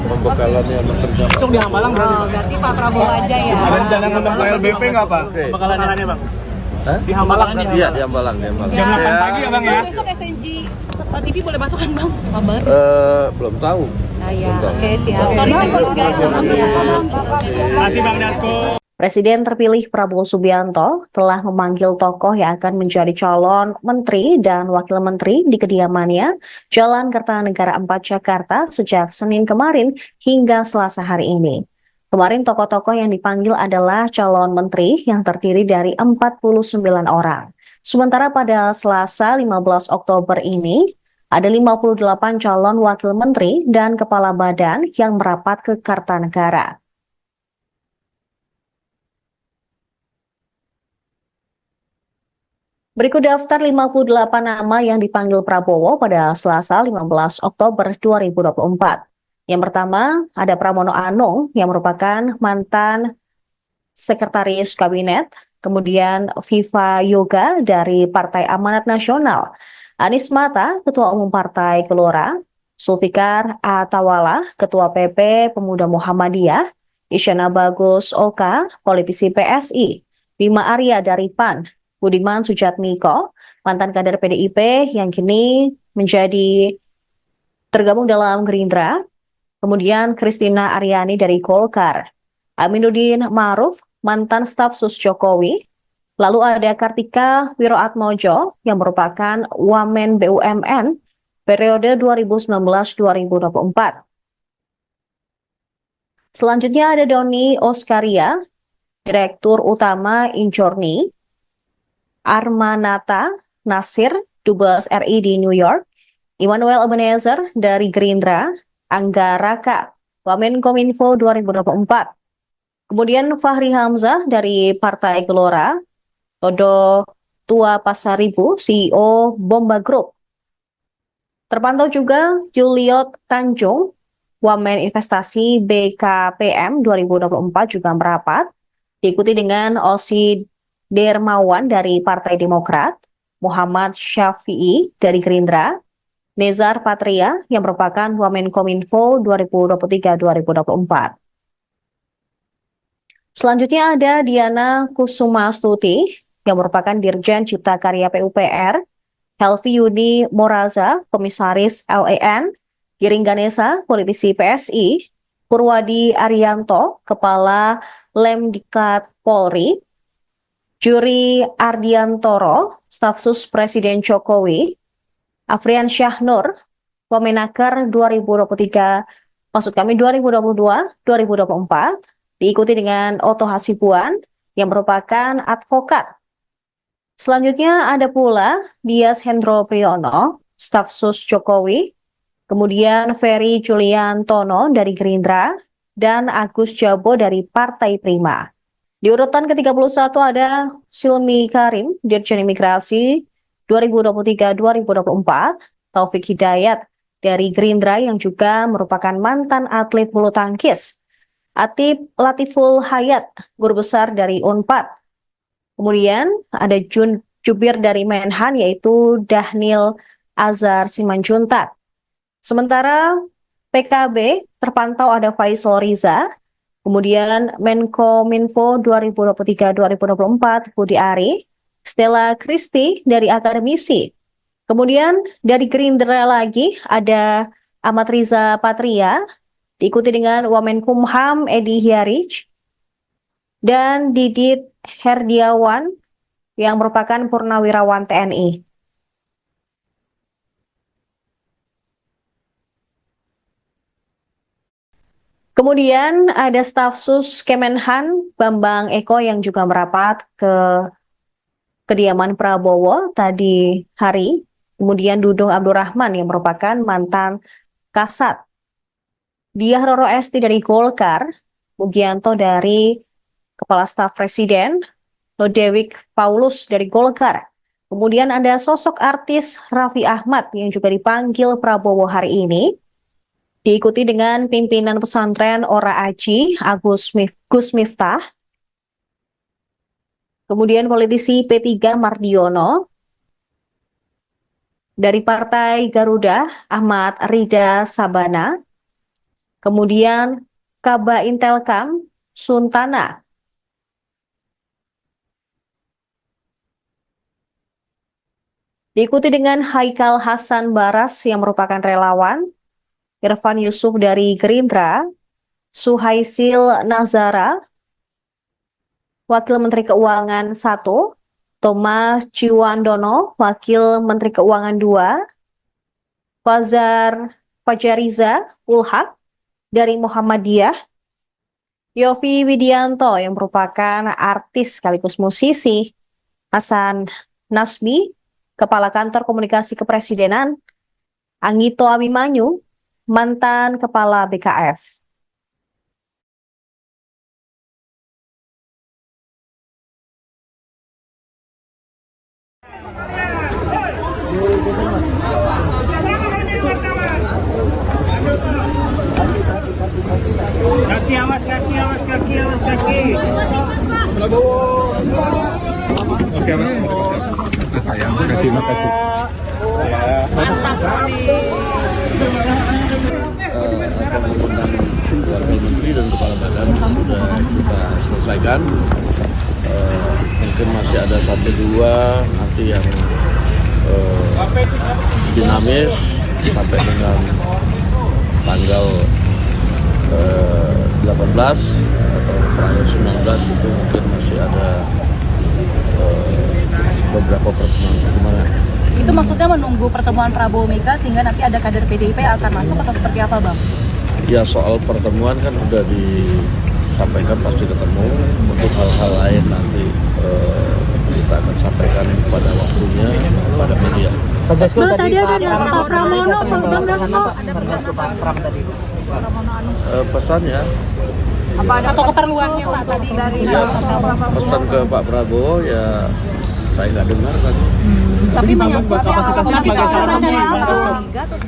pembekalannya menterinya. Langsung di Hambalang berarti. Oh, berarti Pak Prabowo aja ya. Ada rencana ngundang KLBP nggak Pak? Oke. Pembekalannya Bang? Hah? Di Hambalang berarti? Iya, di Hambalang. Jam 8 pagi ya Bang ya? Besok SNG TV boleh masuk kan bang? Pak banget. Belum tahu. Nah ya, oke siap. Sorry thanks guys. Terima kasih Bang Dasko. Presiden terpilih Prabowo Subianto telah memanggil tokoh yang akan menjadi calon menteri dan wakil menteri di kediamannya Jalan Kertanegara 4 Jakarta sejak Senin kemarin hingga Selasa hari ini. Kemarin tokoh-tokoh yang dipanggil adalah calon menteri yang terdiri dari 49 orang. Sementara pada Selasa 15 Oktober ini, ada 58 calon wakil menteri dan kepala badan yang merapat ke Kartanegara. Berikut daftar 58 nama yang dipanggil Prabowo pada Selasa 15 Oktober 2024. Yang pertama, ada Pramono Anung yang merupakan mantan sekretaris kabinet, kemudian Viva Yoga dari Partai Amanat Nasional, Anies Mata, Ketua Umum Partai Gelora, Zulfikar Atawala, Ketua PP Pemuda Muhammadiyah, Isyana Bagus Oka, politisi PSI, Bima Arya dari PAN, Budiman Sujatmiko, mantan kader PDIP yang kini menjadi tergabung dalam Gerindra, kemudian Kristina Aryani dari Golkar, Aminuddin Ma'ruf, mantan staf sus Jokowi, lalu ada Kartika Wiroatmojo yang merupakan Wamen BUMN periode 2019-2024. Selanjutnya ada Doni Oskaria, Direktur Utama Injorni, Armanata Nasir, Dubes RI di New York, Immanuel Ebenezer dari Gerindra, Angga Raka, Wamenkominfo 2024. Kemudian Fahri Hamzah dari Partai Gelora, Todo Tua Pasaribu, CEO Bomba Group. Terpantau juga Juliot Tanjung, Wamen Investasi BKPM 2024 juga merapat, diikuti dengan Osi Dermawan dari Partai Demokrat, Muhammad Syafi'i dari Gerindra, Nezar Patria yang merupakan Wamenkominfo 2023-2024. Selanjutnya ada Diana Kusumastuti yang merupakan Dirjen Cipta Karya PUPR, Helvi Yuni Moraza, Komisaris LAN, Giring Ganesa, politisi PSI, Purwadi Arianto, Kepala Lemdiklat Polri, Juri Ardiantoro, Staf Sus Presiden Jokowi, Afrian Syahnur, Wamenaker 2022-2024, diikuti dengan Oto Hasibuan yang merupakan advokat. Selanjutnya ada pula Dias Hendro Priyono, Staf Sus Jokowi, kemudian Ferry Juliantono dari Gerindra, dan Agus Jabo dari Partai Prima. Di urutan ke-31 ada Silmi Karim, Dirjen Imigrasi 2023-2024, Taufik Hidayat dari Gerindra yang juga merupakan mantan atlet bulu tangkis, Atip Latiful Hayat, Guru Besar dari Unpad. Kemudian ada Jubir dari Menhan yaitu Dhanil Azhar Simanjuntak. Sementara PKB terpantau ada Faisal Riza, kemudian Menkominfo 2023-2024 Budi Ari, Stella Kristi dari Akademisi. Kemudian dari Gerindra lagi ada Ahmad Riza Patria, diikuti dengan Wamenkumham Edi Hiarij, dan Didit Herdiawan yang merupakan Purnawirawan TNI. Kemudian ada staf sus Kemenhan Bambang Eko yang juga merapat ke kediaman Prabowo tadi hari. Kemudian Dudung Abdurrahman yang merupakan mantan Kasat, Diah Roro Esti dari Golkar, Mugianto dari Kepala Staf Presiden, Lodewijk Paulus dari Golkar, Kemudian ada sosok artis Raffi Ahmad yang juga dipanggil Prabowo hari ini, diikuti dengan pimpinan pesantren Ora Aji, Gus Miftah, kemudian politisi P3 Mardiono, dari Partai Garuda Ahmad Rida Sabana, kemudian Kaba Intelkam Suntana, diikuti dengan Haikal Hasan Baras yang merupakan relawan, Irfan Yusuf dari Gerindra, Suhaisil Nazara, Wakil Menteri Keuangan 1, Thomas Ciwandono, Wakil Menteri Keuangan 2, Fajariza Ulhaq dari Muhammadiyah, Yofi Widianto yang merupakan artis sekaligus musisi, Hasan Nasbi, Kepala Kantor Komunikasi Kepresidenan, Anggito Abimanyu, mantan Kepala BKF. Kaki awas, kaki awas, kaki awas, kaki. Prabowo. Oke, Mas. Sayang, kasih makasih. Akan mengundang wakil menteri dan kepala badan sudah kita selesaikan. Mungkin masih ada 1-2 nanti yang dinamis sampai dengan tanggal 18 atau tanggal 19 itu mungkin masih ada beberapa pertemuan. Itu maksudnya menunggu pertemuan Prabowo Mega sehingga nanti ada kader PDIP yang akan masuk atau seperti apa, Bang? Ya, soal pertemuan kan udah disampaikan pasti ketemu. Untuk hal-hal lain nanti kita akan sampaikan pada waktunya pada media. Bang Dasko Tadi ada Pak Pramono, Bang Dasko. Bang Dasko Pak Pram tadi. Pesannya Atau keperluannya Pak tadi dari ya, pesan ke Pak Prabowo ya saya nggak dengar kan. tapi menyangkut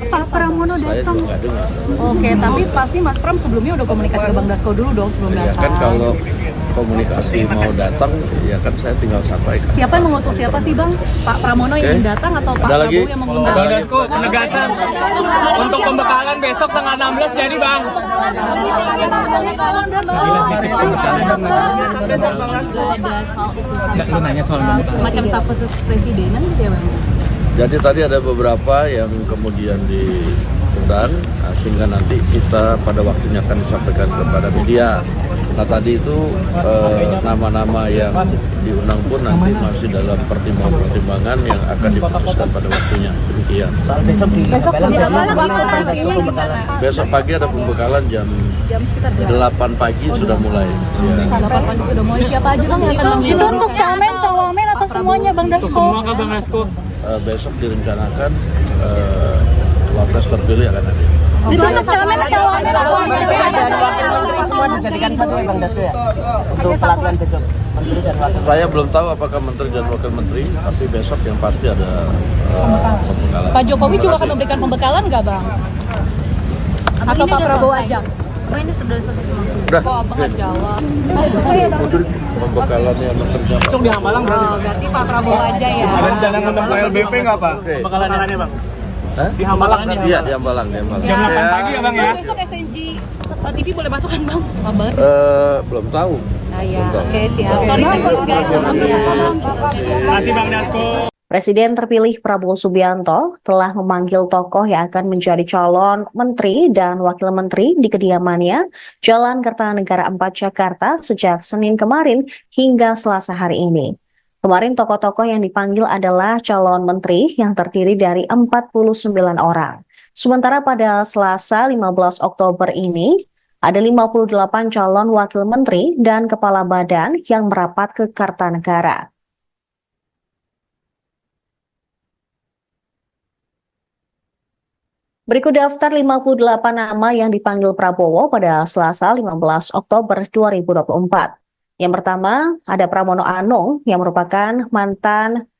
Pak Pramono Saya datang. juga nggak dengar. Oke, tapi pasti Mas Pram sebelumnya udah komunikasi ke Bang Dasko dulu dong sebelum Ya datang. kan kalau komunikasi mau datang ya kan saya tinggal sampaikan. Siapa yang mengutus siapa sih Bang? Pak Pramono yang Oke. datang atau Pak Ada lagi? Prabowo yang mengundang? Ada Bang lagi? Dasko, penegasan untuk pembekalan besok tanggal 16 jadi Bang. Semacam staf khusus presidenan gitu ya Bang? Jadi tadi ada beberapa yang kemudian diundang, sehingga nanti kita pada waktunya akan disampaikan kepada media. Nah tadi itu nama-nama yang diundang pun nanti masih dalam pertimbangan-pertimbangan yang akan diputuskan pada waktunya. Demikian. Soal besok di Belang jadi malam gimana itu Bang Dasko pembekalan? Besok pagi ada pembekalan jam 8 pagi sudah mulai. Ya. 8 pagi sudah mulai. Siapa aja Bang yang akan Itu mengundang? untuk camen, cawamen atau semuanya Bang Untuk Dasko? semua Bang Dasko. Besok direncanakan wapres terpilih akan hadir. Itu untuk camen, cawamen atau Dan wakil menteri semua dijadikan satu ya Bang Dasko ya? Untuk pelatihan besok. Menteri dan wakil. Saya belum tahu apakah menteri dan wakil menteri, tapi besok yang pasti ada pembekalan. Pak Jokowi juga akan memberikan pembekalan nggak Bang? Atau Pak Prabowo aja? Oh ini sudah selesai. Udah, Kok Abang nggak jawab? pembekalannya menteri. Besok di Hambalang Oh, berarti Pak Prabowo aja ya? rencana ngundang KLBP nggak Pak? Oke. Pembekalannya Bang. Hah? Di Hambalang Iya, di Hambalang, di Hambalang. Jam 8 pagi ya Bang ya? Besok SNG TV boleh masuk kan Bang? Pak banget. Belum tahu. Nah ya, oke siap. Sorry teknis guys, maaf ya. Terima kasih Bang Dasko. Presiden terpilih Prabowo Subianto telah memanggil tokoh yang akan menjadi calon menteri dan wakil menteri di kediamannya Jalan Kertanegara 4 Jakarta sejak Senin kemarin hingga Selasa hari ini. Kemarin tokoh-tokoh yang dipanggil adalah calon menteri yang terdiri dari 49 orang. Sementara pada Selasa 15 Oktober ini, ada 58 calon wakil menteri dan kepala badan yang merapat ke Kartanegara. Berikut daftar 58 nama yang dipanggil Prabowo pada Selasa 15 Oktober 2024. Yang pertama, ada Pramono Anung yang merupakan mantan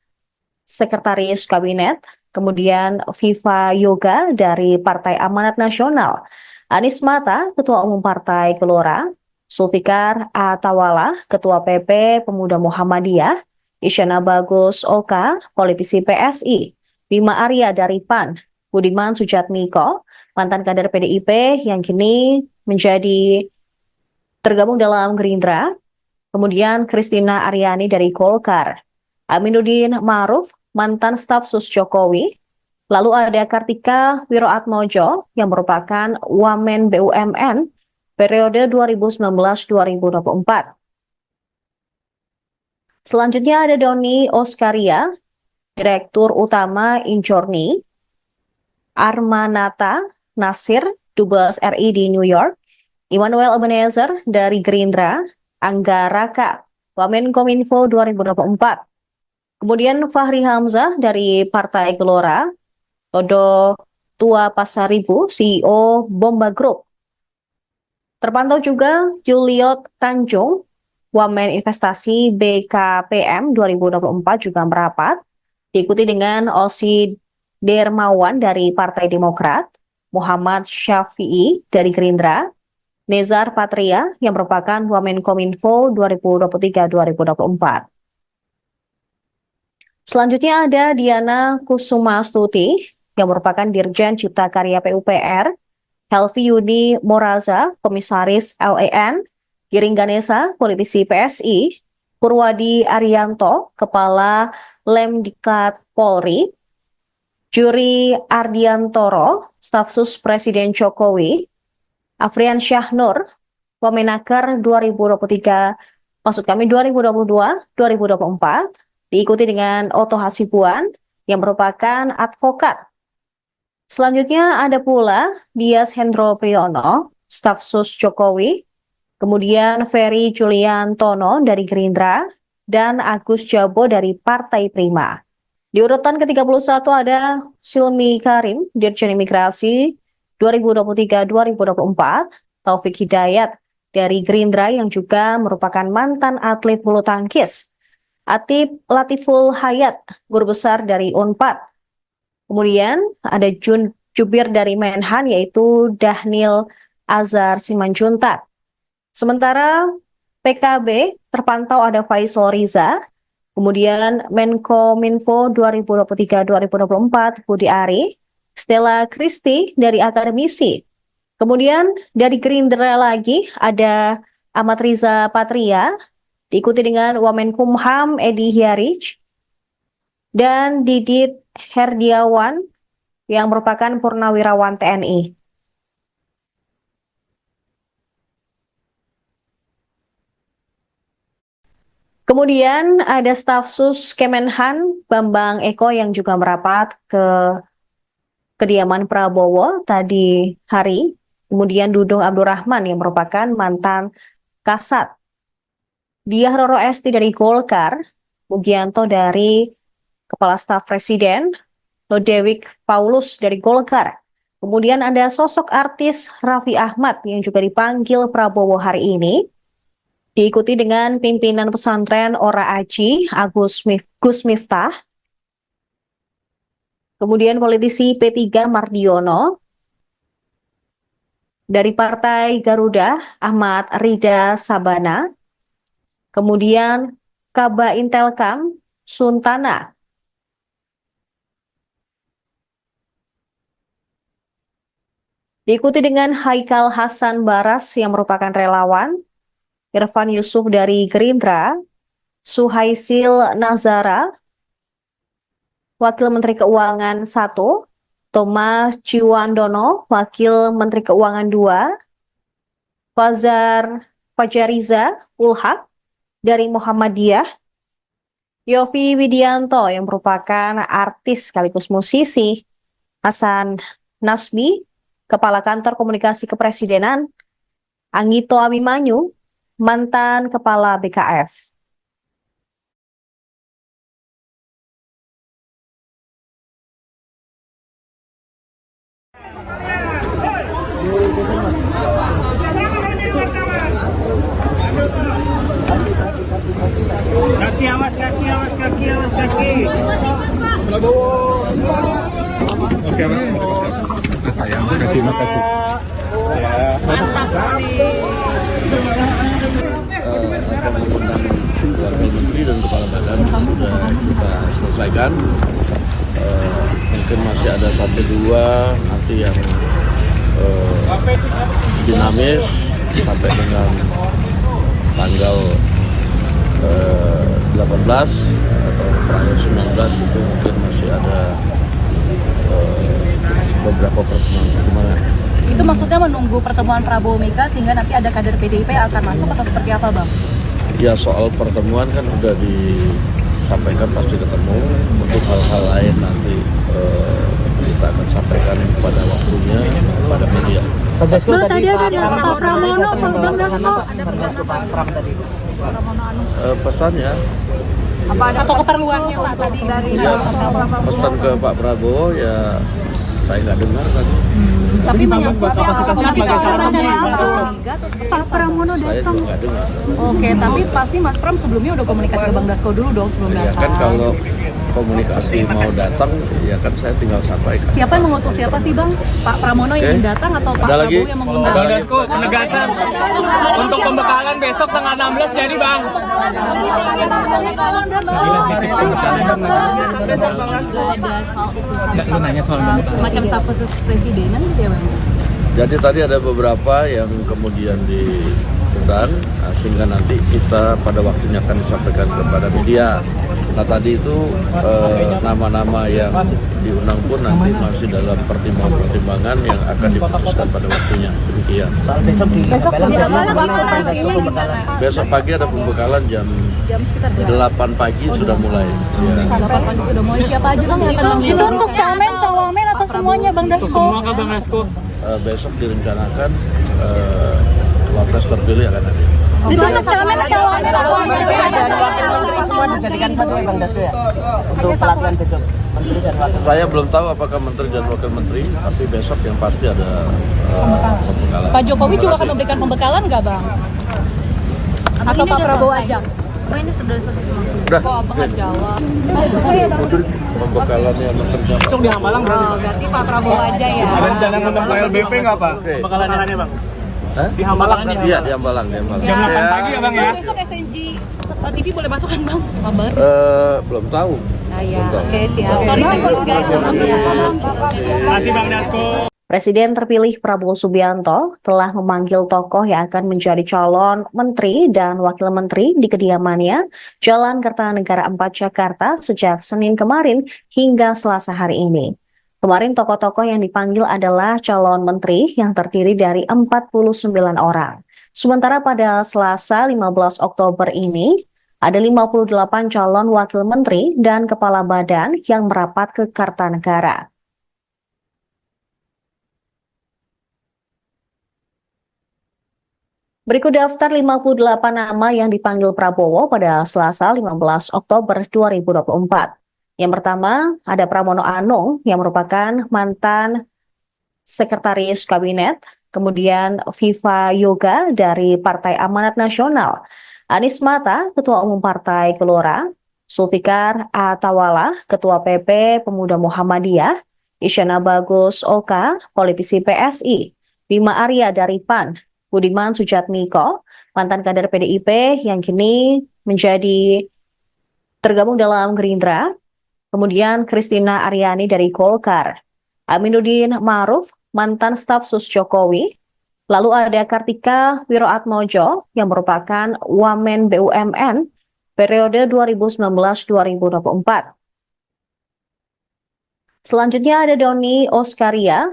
Sekretaris Kabinet, kemudian Viva Yoga dari Partai Amanat Nasional, Anies Mata, Ketua Umum Partai Gelora, Zulfikar Atawala, Ketua PP Pemuda Muhammadiyah, Isyana Bagus Oka, politisi PSI, Bima Arya dari PAN, Budiman Sujatmiko, mantan kader PDIP yang kini menjadi tergabung dalam Gerindra, kemudian Kristina Aryani dari Golkar, Aminuddin Ma'ruf, mantan staf sus Jokowi, lalu ada Kartika Wiroatmojo yang merupakan Wamen BUMN periode 2019-2024. Selanjutnya ada Doni Oskaria, Direktur Utama Injorni, Armanata Nasir, Dubes RI di New York, Immanuel Ebenezer dari Gerindra, Angga Raka, Wamenkominfo 2024. Kemudian Fahri Hamzah dari Partai Gelora, Todo Tua Pasaribu, CEO Bomba Group. Terpantau juga Juliot Tanjung, Wamen Investasi BKPM 2024 juga merapat, diikuti dengan Osi Dermawan dari Partai Demokrat, Muhammad Syafi'i dari Gerindra, Nezar Patria yang merupakan Wamenkominfo 2023-2024. Selanjutnya ada Diana Kusumastuti yang merupakan Dirjen Cipta Karya PUPR, Helvi Yuni Moraza, Komisaris LAN, Giring Ganesa, politisi PSI, Purwadi Arianto, Kepala Lemdiklat Polri, Juri Ardiantoro, Stafsus Presiden Jokowi, Afrian Syahnur, Wamenaker 2022-2024, diikuti dengan Oto Hasibuan yang merupakan advokat. Selanjutnya ada pula Dias Hendro Priyono, Stafsus Jokowi, kemudian Ferry Juliantono dari Gerindra, dan Agus Jabo dari Partai Prima. Di urutan ke-31 ada Silmi Karim, Dirjen Imigrasi 2023-2024, Taufik Hidayat dari Gerindra yang juga merupakan mantan atlet bulu tangkis, Atip Latiful Hayat, Guru Besar dari UNPAD. Kemudian ada Jubir dari Menhan yaitu Dahnil Azhar Simanjuntak. Sementara PKB terpantau ada Faisal Riza, kemudian Menkominfo 2023-2024 Budi Ari, Stella Christy dari akademisi. Kemudian dari Gerindra lagi ada Ahmad Riza Patria, diikuti dengan Wamenkumham Edi Hiarij, dan Didit Herdiawan yang merupakan Purnawirawan TNI. Kemudian ada Stafsus Kemenhan Bambang Eko yang juga merapat ke kediaman Prabowo tadi hari. Kemudian Dudung Abdurrahman yang merupakan mantan Kasat, Diah Roro Esti dari Golkar, Mugianto dari Kepala Staf Presiden, Lodewijk Paulus dari Golkar. Kemudian ada sosok artis Raffi Ahmad yang juga dipanggil Prabowo hari ini, diikuti dengan pimpinan pesantren Ora Aji, Gus Miftah, kemudian politisi P3 Mardiono, dari Partai Garuda Ahmad Rida Sabana, kemudian Kaba Intelkam Suntana, diikuti dengan Haikal Hasan Baras yang merupakan relawan, Irfan Yusuf dari Gerindra, Suhaisil Nazara, Wakil Menteri Keuangan 1, Thomas Ciwandono, Wakil Menteri Keuangan 2, Fajariza Ulhak dari Muhammadiyah, Yofi Widianto yang merupakan artis sekaligus musisi, Hasan Nasbi, Kepala Kantor Komunikasi Kepresidenan, Anggito Abimanyu, mantan Kepala BKF. Kaki awas, kaki awas, kaki awas, kaki. Oke, Pak. Sayang, terima kasih. Akan mengundang wakil menteri dan kepala badan sudah kita selesaikan. Mungkin masih ada satu dua nanti yang dinamis sampai dengan tanggal 18 atau tanggal 19 itu mungkin masih ada beberapa pertemuan. Itu maksudnya menunggu pertemuan Prabowo Mega sehingga nanti ada kader PDIP yang akan masuk atau seperti apa, Bang? Ya, soal pertemuan kan udah disampaikan pasti ketemu. Untuk hal-hal lain nanti kita akan sampaikan pada waktunya pada media. Bang Dasko Bang, tadi tadi ada Pak Pak Pramono, Bang Dasko. Bang Dasko Pak Pram tadi. Pesannya, Atau keperluannya Pak tadi dari ya, pesan ke Pak Prabowo ya saya nggak dengar tadi. tapi menyangkut soal Pak Pramono Saya datang. juga nggak dengar. Oke, tapi pasti Mas Pram sebelumnya udah komunikasi ke Bang Dasko dulu dong sebelum Ya datang. kan kalau komunikasi mau datang, ya kan saya tinggal sampaikan. Siapa yang mengutus siapa sih Bang? Pak Pramono yang Oke. ingin datang atau Pak Ada lagi? Prabowo yang mengundang? Bang Dasko, penegasan untuk pembekalan besok tanggal 16 jadi Bang. Semacam staf khusus presidenan gitu ya Bang? Jadi tadi ada beberapa yang kemudian diundang, sehingga nanti kita pada waktunya akan disampaikan kepada media. Nah tadi itu nama-nama yang diundang pun nanti masih dalam pertimbangan-pertimbangan yang akan diputuskan pada waktunya. Demikian. Soal besok di Balang jadi Balang gimana waktu Bang Dasko pastinya pembekalan? Besok pagi ada pembekalan jam 8 pagi sudah mulai. Ya. 8 pagi sudah mulai. Siapa aja Bang yang akan Itu mengundang? untuk camen, cawamen atau semuanya Bang Dasko? Semua ke Bang Dasko. Besok direncanakan wapres terpilih akan ada. Itu untuk camen, cawamen atau Dan wakil menteri semua dijadikan satu ya Bang Dasko ya? Untuk pelatihan besok. Menteri dan wakil. Saya belum tahu apakah menteri dan wakil menteri, tapi besok yang pasti ada pembekalan. Pak Jokowi juga akan memberikan pembekalan nggak Bang? Atau Pak Prabowo aja? Ini sudah selesai. Udah, Kok Abang nggak jawab? pembekalannya menteri dan Besok di Hambalang Oh, berarti Pak Prabowo aja ya? ada rencana ngundang KLBP nggak Pak? Oke. Pembekalannya Bang. Hah? Di Hambalang Iya, di Hambalang. Jam 8 pagi ya Bang ya? Besok SNG TV boleh masuk kan Bang? Kabar? Belum tahu. Nah ya, oke siap. Sorry thanks guys. Terima kasih Bang Dasko. Presiden terpilih Prabowo Subianto telah memanggil tokoh yang akan menjadi calon menteri dan wakil menteri di kediamannya Jalan Kertanegara 4 Jakarta sejak Senin kemarin hingga Selasa hari ini. Kemarin tokoh-tokoh yang dipanggil adalah calon menteri yang terdiri dari 49 orang. Sementara pada Selasa 15 Oktober ini, ada 58 calon wakil menteri dan kepala badan yang merapat ke Kartanegara. Berikut daftar 58 nama yang dipanggil Prabowo pada Selasa 15 Oktober 2024. Yang pertama, ada Pramono Anung yang merupakan mantan sekretaris kabinet, kemudian Viva Yoga dari Partai Amanat Nasional, Anies Mata, Ketua Umum Partai Gelora, Zulfikar Atawala, Ketua PP Pemuda Muhammadiyah, Isyana Bagus Oka, politisi PSI, Bima Arya dari PAN, Budiman Sujatmiko, mantan kader PDIP yang kini menjadi tergabung dalam Gerindra, kemudian Kristina Aryani dari Golkar, Aminuddin Ma'ruf, mantan staf sus Jokowi, lalu ada Kartika Wiroatmojo yang merupakan Wamen BUMN periode 2019-2024. Selanjutnya ada Doni Oskaria,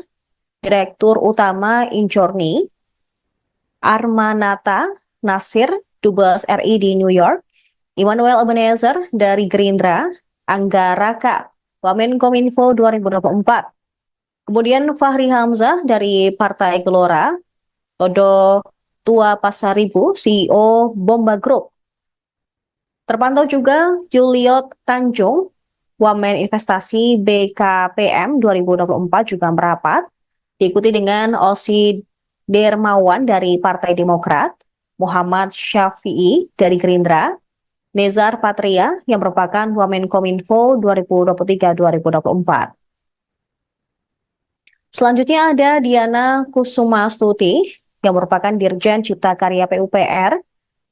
Direktur Utama Injorni, Armanata Nasir, Dubes RI di New York, Immanuel Ebenezer dari Gerindra, Angga Raka, Wamenkominfo 2024. Kemudian Fahri Hamzah dari Partai Gelora, Todo Tua Pasaribu, CEO Bomba Group. Terpantau juga Juliot Tanjung, Wamen Investasi BKPM 2024 juga merapat, diikuti dengan Osi Dermawan dari Partai Demokrat, Muhammad Syafi'i dari Gerindra, Nezar Patria yang merupakan Wamenkominfo 2023-2024. Selanjutnya ada Diana Kusumastuti yang merupakan Dirjen Cipta Karya PUPR,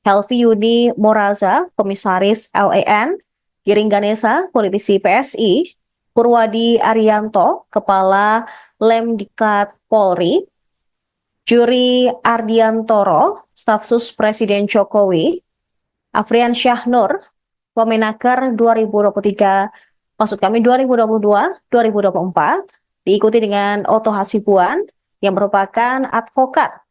Helvi Yuni Moraza, Komisaris LEN, Giring Ganesa, politisi PSI, Purwadi Arianto, Kepala Lemdiklat Polri, Juri Ardiantoro, Staf Sus Presiden Jokowi, Afrian Syahnur, Wamenaker 2022-2024, diikuti dengan Oto Hasibuan yang merupakan advokat.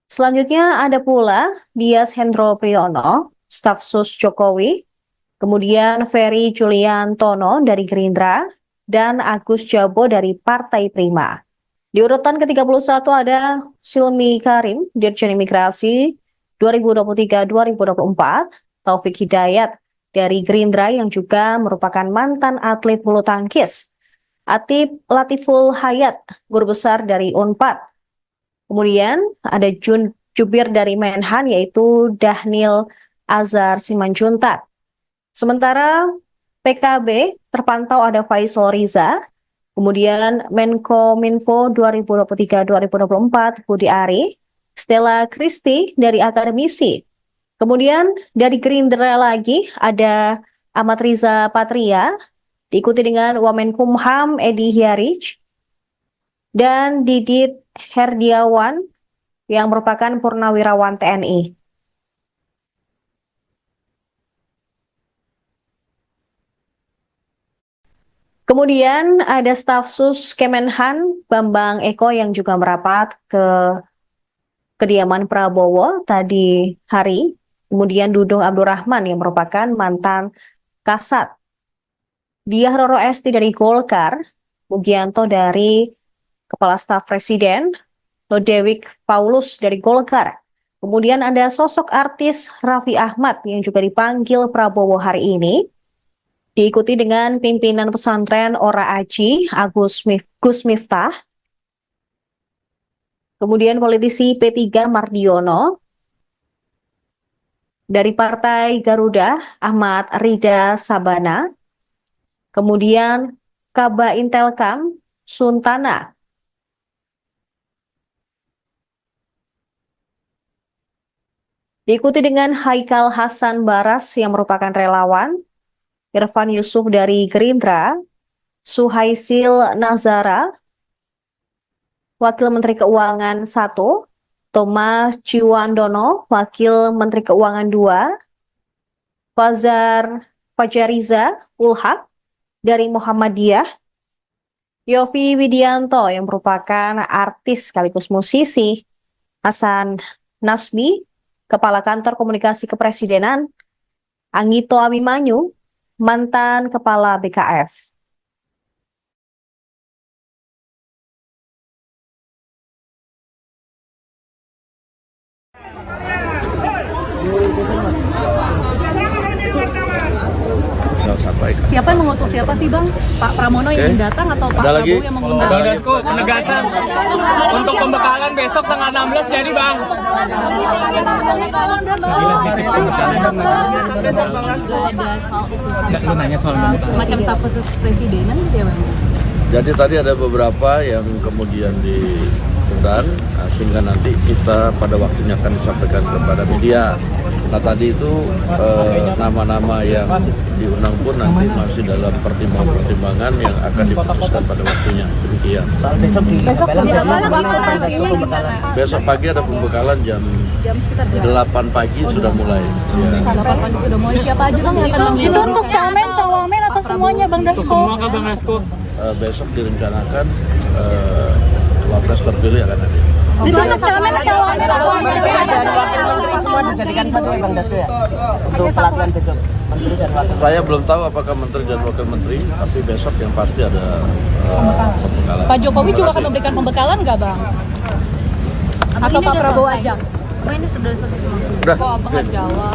Selanjutnya ada pula Dias Hendro Priyono, Staf Sus Jokowi, kemudian Ferry Juliantono dari Gerindra, dan Agus Jabo dari Partai Prima. Di urutan ke-31 ada Silmi Karim, Dirjen Imigrasi 2023-2024, Taufik Hidayat dari Gerindra yang juga merupakan mantan atlet bulu tangkis, Atip Latiful Hayat, guru besar dari Unpad. Kemudian ada jubir dari Menhan yaitu Dhanil Azhar Simanjuntak. Sementara PKB terpantau ada Faisal Riza, kemudian Menkominfo 2023-2024 Budi Ari, Stella Kristi dari akademisi. Kemudian dari Gerindra lagi ada Ahmad Riza Patria, diikuti dengan Wamenkumham Edi Hyarij, dan Didit Herdiawan yang merupakan Purnawirawan TNI. Kemudian ada staf sus Kemenhan Bambang Eko yang juga merapat ke kediaman Prabowo tadi hari. Kemudian Dudung Abdurrahman yang merupakan mantan Kasat. Diah Roro Esti dari Golkar, Mugianto dari Kepala Staf Presiden, Lodewijk Paulus dari Golkar. Kemudian ada sosok artis Raffi Ahmad yang juga dipanggil Prabowo hari ini. Diikuti dengan pimpinan pesantren Ora Aji, Gus Miftah. Kemudian politisi P3 Mardiono. Dari Partai Garuda, Ahmad Rida Sabana. Kemudian Kaba Intelkam Suntana. Diikuti dengan Haikal Hasan Baras yang merupakan relawan, Irfan Yusuf dari Gerindra, Suhaisil Nazara, Wakil Menteri Keuangan 1, Thomas Ciwandono, Wakil Menteri Keuangan 2, Fajariza Ulhak dari Muhammadiyah, Yofi Widianto yang merupakan artis sekaligus musisi, Hasan Nasbi, Kepala Kantor Komunikasi Kepresidenan, Anggito Abimanyu, mantan Kepala BKF. Siapa yang mengutus siapa sih Bang? Pak Pramono yang datang atau Pak Prabowo yang mengundang? Bang Dasko, penegasan untuk pembekalan besok tanggal 16 jadi Bang. Semacam staf khusus presidenan gitu ya Bang? Jadi tadi ada beberapa yang kemudian diundang, sehingga nanti kita pada waktunya akan disampaikan kepada media. Nah tadi itu nama-nama yang diundang pun nanti masih dalam pertimbangan yang akan diputuskan pada waktunya. Demikian. Besok pagi ada pembekalan jam 8 pagi sudah mulai. 8 pagi sudah mulai. Siapa aja Bang yang akan mengisi? Itu untuk camen, cawamen atau semuanya Bang Dasko? Semua Kak Bang Dasko. Besok direncanakan wapres terpilih akan ada. Itu untuk camen, cawamen atau Dan wakil menteri semua dijadikan satu ya Bang Dasko ya? Untuk pelatihan besok. Menteri dan wakil. Saya belum tahu apakah menteri dan wakil menteri, tapi besok yang pasti ada pembekalan. Pak Jokowi juga akan memberikan pembekalan nggak Bang? Atau Pak Prabowo aja? Ini sudah selesai semua. Udah. Kok apa nggak dijawab?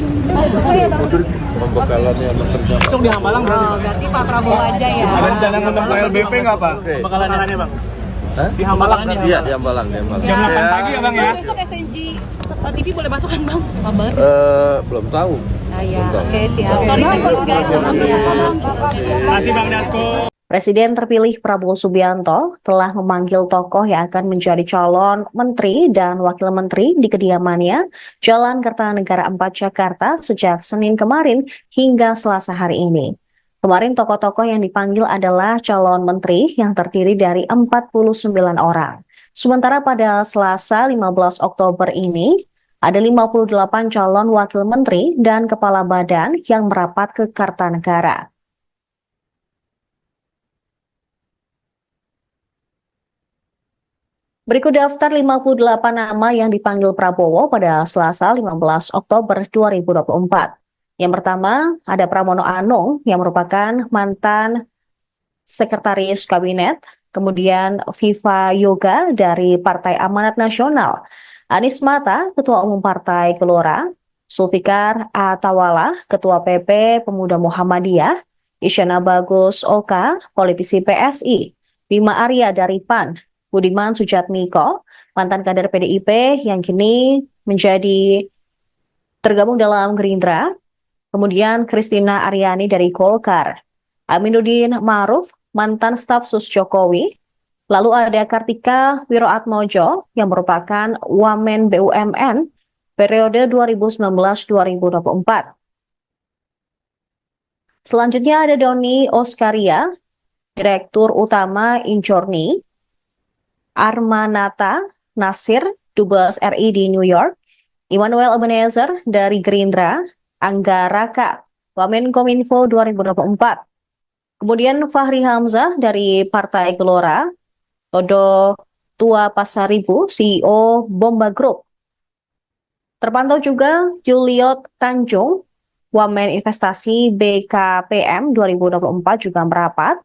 Pembekalannya menteri dan Besok di Hambalang berarti. Oh, berarti Pak Prabowo aja ya. Ada rencana ngundang ke LBP nggak Pak? Oke. Pembekalannya Bang. Hah? Di Hambalang nih. Iya di Hambalang. Jam 8 pagi ya Bang ya. Besok SNG TV boleh masuk kan Bang? Apa banget? Belum tahu. Oke, siap. Sorry teknis guys, maaf ya. Masih Bang Dasko. Presiden terpilih Prabowo Subianto telah memanggil tokoh yang akan menjadi calon menteri dan wakil menteri di kediamannya Jalan Kertanegara 4 Jakarta sejak Senin kemarin hingga Selasa hari ini. Kemarin tokoh-tokoh yang dipanggil adalah calon menteri yang terdiri dari 49 orang. Sementara pada Selasa 15 Oktober ini, ada 58 calon wakil menteri dan kepala badan yang merapat ke Kertanegara. Berikut daftar 58 nama yang dipanggil Prabowo pada Selasa 15 Oktober 2024. Yang pertama, ada Pramono Anung yang merupakan mantan Sekretaris Kabinet, kemudian Viva Yoga dari Partai Amanat Nasional, Anies Mata, Ketua Umum Partai Gelora, Zulfikar Atawala, Ketua PP Pemuda Muhammadiyah, Isyana Bagus Oka, politisi PSI, Bima Arya dari PAN, Budiman Sujatmiko, mantan kader PDIP yang kini menjadi tergabung dalam Gerindra, kemudian Kristina Aryani dari Golkar, Aminuddin Ma'ruf, mantan staf sus Jokowi, lalu ada Kartika Wiroatmojo yang merupakan Wamen BUMN periode 2019-2024. Selanjutnya ada Doni Oskaria, Direktur Utama Injorni, Armanata Nasir, Dubes RI di New York, Immanuel Ebenezer dari Gerindra, Angga Raka, Wamenkominfo 2024. Kemudian Fahri Hamzah dari Partai Gelora, Todo Tua Pasaribu, CEO Bomba Group. Terpantau juga Juliot Tanjung, Wamen Investasi BKPM 2024 juga merapat,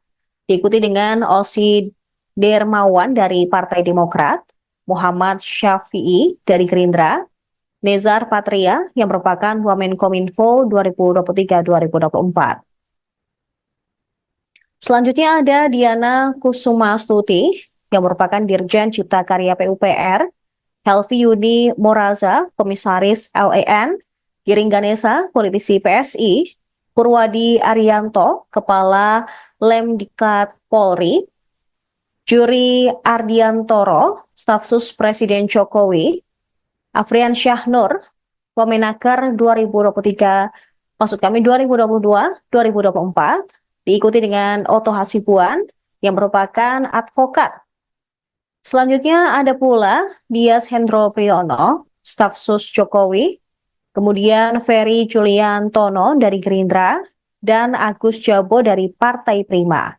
diikuti dengan Osi Dermawan dari Partai Demokrat, Muhammad Syafi'i dari Gerindra, Nezar Patria yang merupakan Wamenkominfo 2023-2024. Selanjutnya ada Diana Kusumastuti yang merupakan Dirjen Cipta Karya PUPR, Helvi Yuni Moraza, Komisaris LAN, Giring Ganesa, politisi PSI, Purwadi Arianto, Kepala Lemdiklat Polri, Juri Ardiantoro, staf sus Presiden Jokowi, Afrian Syahnur, Wamenaker 2023, 2022-2024, diikuti dengan Oto Hasibuan yang merupakan advokat. Selanjutnya ada pula Dias Hendro Priyono, staf sus Jokowi, kemudian Ferry Juliantono dari Gerindra, dan Agus Jabo dari Partai Prima.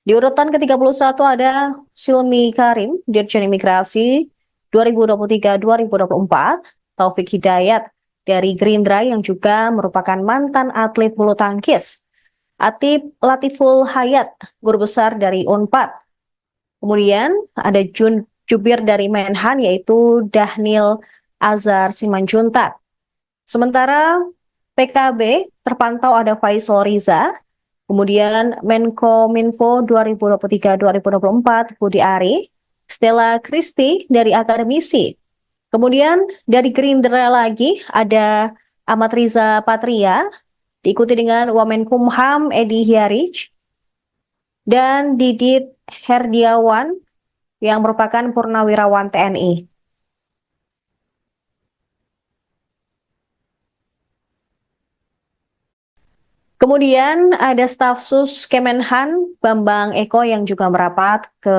Di urutan ke-31 ada Silmi Karim, Dirjen Imigrasi 2023-2024, Taufik Hidayat dari Gerindra yang juga merupakan mantan atlet bulu tangkis, Atip Latiful Hayat, guru besar dari Unpad. Kemudian ada Jubir dari Menhan yaitu Dahnil Azhar Simanjuntak. Sementara PKB terpantau ada Faisal Riza, kemudian Menkominfo 2023-2024 Budi Ari, Stella Christy dari akademisi. Kemudian dari Gerindra lagi ada Ahmad Riza Patria, diikuti dengan Wamenkumham Edi Hiarij, dan Didit Herdiawan yang merupakan purnawirawan TNI. Kemudian ada staf sus Kemenhan Bambang Eko yang juga merapat ke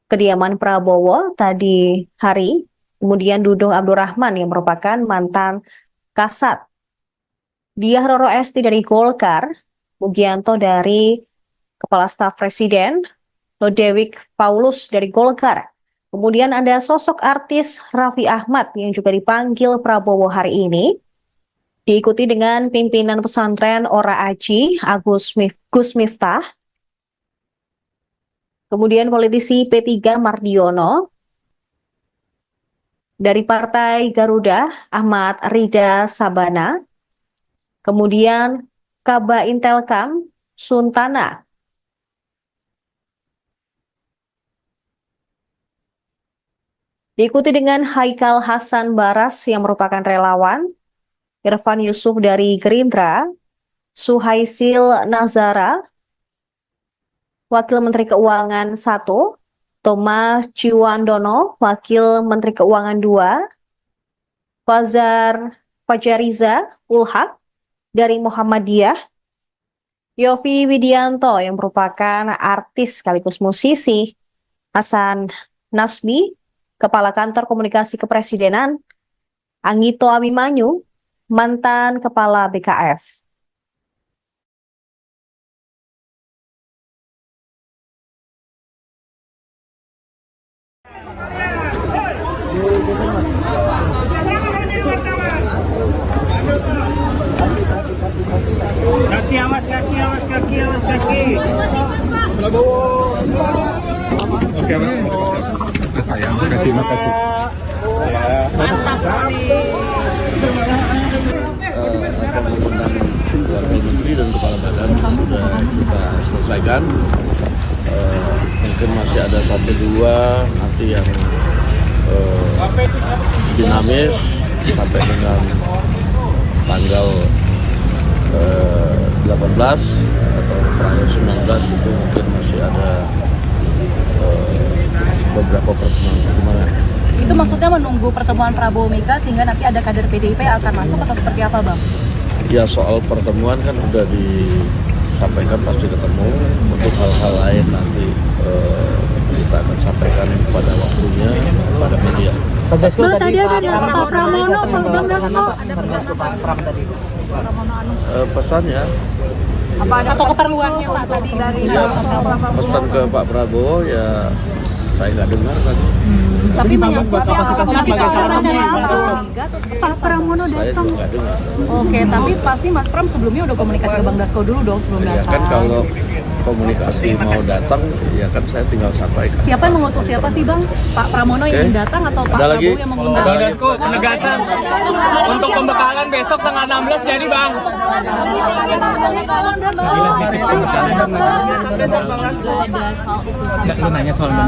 kediaman Prabowo tadi hari. Kemudian Dudung Abdurrahman yang merupakan mantan Kasat, Diah Roro Esti dari Golkar, Mugianto dari Kepala Staf Presiden, Lodewijk Paulus dari Golkar. Kemudian ada sosok artis Raffi Ahmad yang juga dipanggil Prabowo hari ini, diikuti dengan pimpinan pesantren Ora Aji, Gus Miftah, kemudian politisi P3 Mardiono, dari Partai Garuda Ahmad Rida Sabana, kemudian Kaba Intelkam Suntana, diikuti dengan Haikal Hasan Baras yang merupakan relawan, Irfan Yusuf dari Gerindra, Suhaisil Nazara, Wakil Menteri Keuangan 1, Thomas Ciwandono, Wakil Menteri Keuangan 2, Fajariza Ulhak dari Muhammadiyah, Yofi Widianto yang merupakan artis sekaligus musisi, Hasan Nasbi, Kepala Kantor Komunikasi Kepresidenan, Anggito Abimanyu, mantan Kepala BKF. Kaki awas, kaki awas, kaki awas, kaki. Oke, sayang, kasih makasih. Akan mengundang Wakil Menteri dan Kepala Badan sudah kita selesaikan. Mungkin masih ada 1-2 nanti yang dinamis sampai dengan tanggal 18 atau tanggal 19 itu mungkin masih ada beberapa pertemuan. Itu maksudnya menunggu pertemuan Prabowo Mega sehingga nanti ada kader PDIP yang akan masuk atau seperti apa, Bang? Ya, soal pertemuan kan udah disampaikan pasti ketemu. Untuk hal-hal lain nanti kita akan sampaikan pada waktunya pada media. Bang Dasko Tadi ada Pak Pramono, Bang Dasko. Pak Pram tadi. Pesannya, Apa ada atau keperluannya Pak tadi dari ya, pesan ke Pak Prabowo ya saya nggak dengar kan. tapi menyangkut Pak Pramono Saya datang. juga nggak dengar. Oke, tapi pasti Mas Pram sebelumnya udah komunikasi ke Bang Dasko dulu dong sebelum Ya datang. kan kalau komunikasi mau datang, ya kan saya tinggal sampaikan. Siapa yang mengutus siapa sih Bang? Pak Pramono yang Oke. datang atau Pak Ada lagi? Prabowo yang mengundang? Bang Dasko, penegasan untuk pembekalan besok tanggal 16 jadi Bang.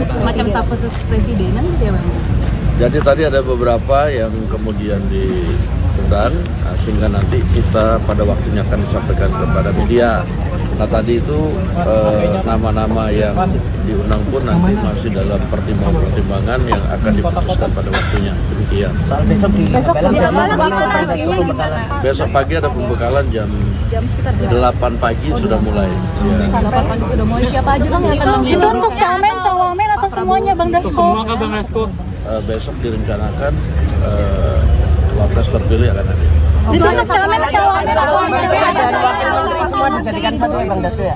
Semacam staf khusus presidenan gitu ya Bang? Jadi tadi ada beberapa yang kemudian diundang, sehingga nanti kita pada waktunya akan disampaikan kepada media. Nah tadi itu nama-nama yang diundang pun nanti masih dalam pertimbangan yang akan diputuskan pada waktunya. Demikian. Soal besok di Belang jadi Besok pagi ada pembekalan jam 8 pagi sudah mulai. Ya. 8 pagi sudah mulai. Siapa aja Bang yang akan Itu mengisi? untuk camen, cawamen atau semuanya Bang Dasko? Semua ke Bang Dasko. Besok direncanakan wapres terpilih akan ada. Itu untuk camen, cawamen atau dan wakil menteri semua dijadikan satu ya Bang Dasko ya.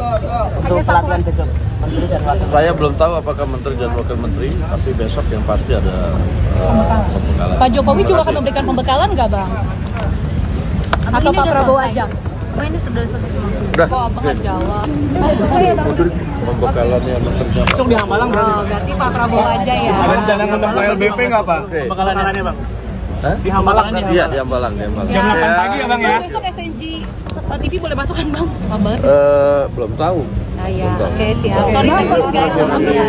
Untuk pelatihan besok. Menteri dan wakil. Saya belum tahu apakah menteri dan wakil menteri, tapi besok yang pasti ada pembekalan. Pak Jokowi juga akan Terima kasih. memberikan pembekalan nggak Bang? Atau Pak Prabowo aja? Ini sudah selesai. Udah, Kok Abang nggak jawab? pembekalannya menteri dan Besok di Hambalang berarti. Oh, berarti Pak Prabowo aja ya? Ada rencana ngundang Pak LBP nggak Pak? Oke. Pembekalannya Bang. Hah? Di Hambalang nih. Iya, di Hambalang, di Hambalang. Jam 8 pagi ya Bang ya. Besok SNG TV boleh masuk kan Bang? Kabar? Belum tahu. Ah ya, oke siap. Sorry teknis guys, maaf ya.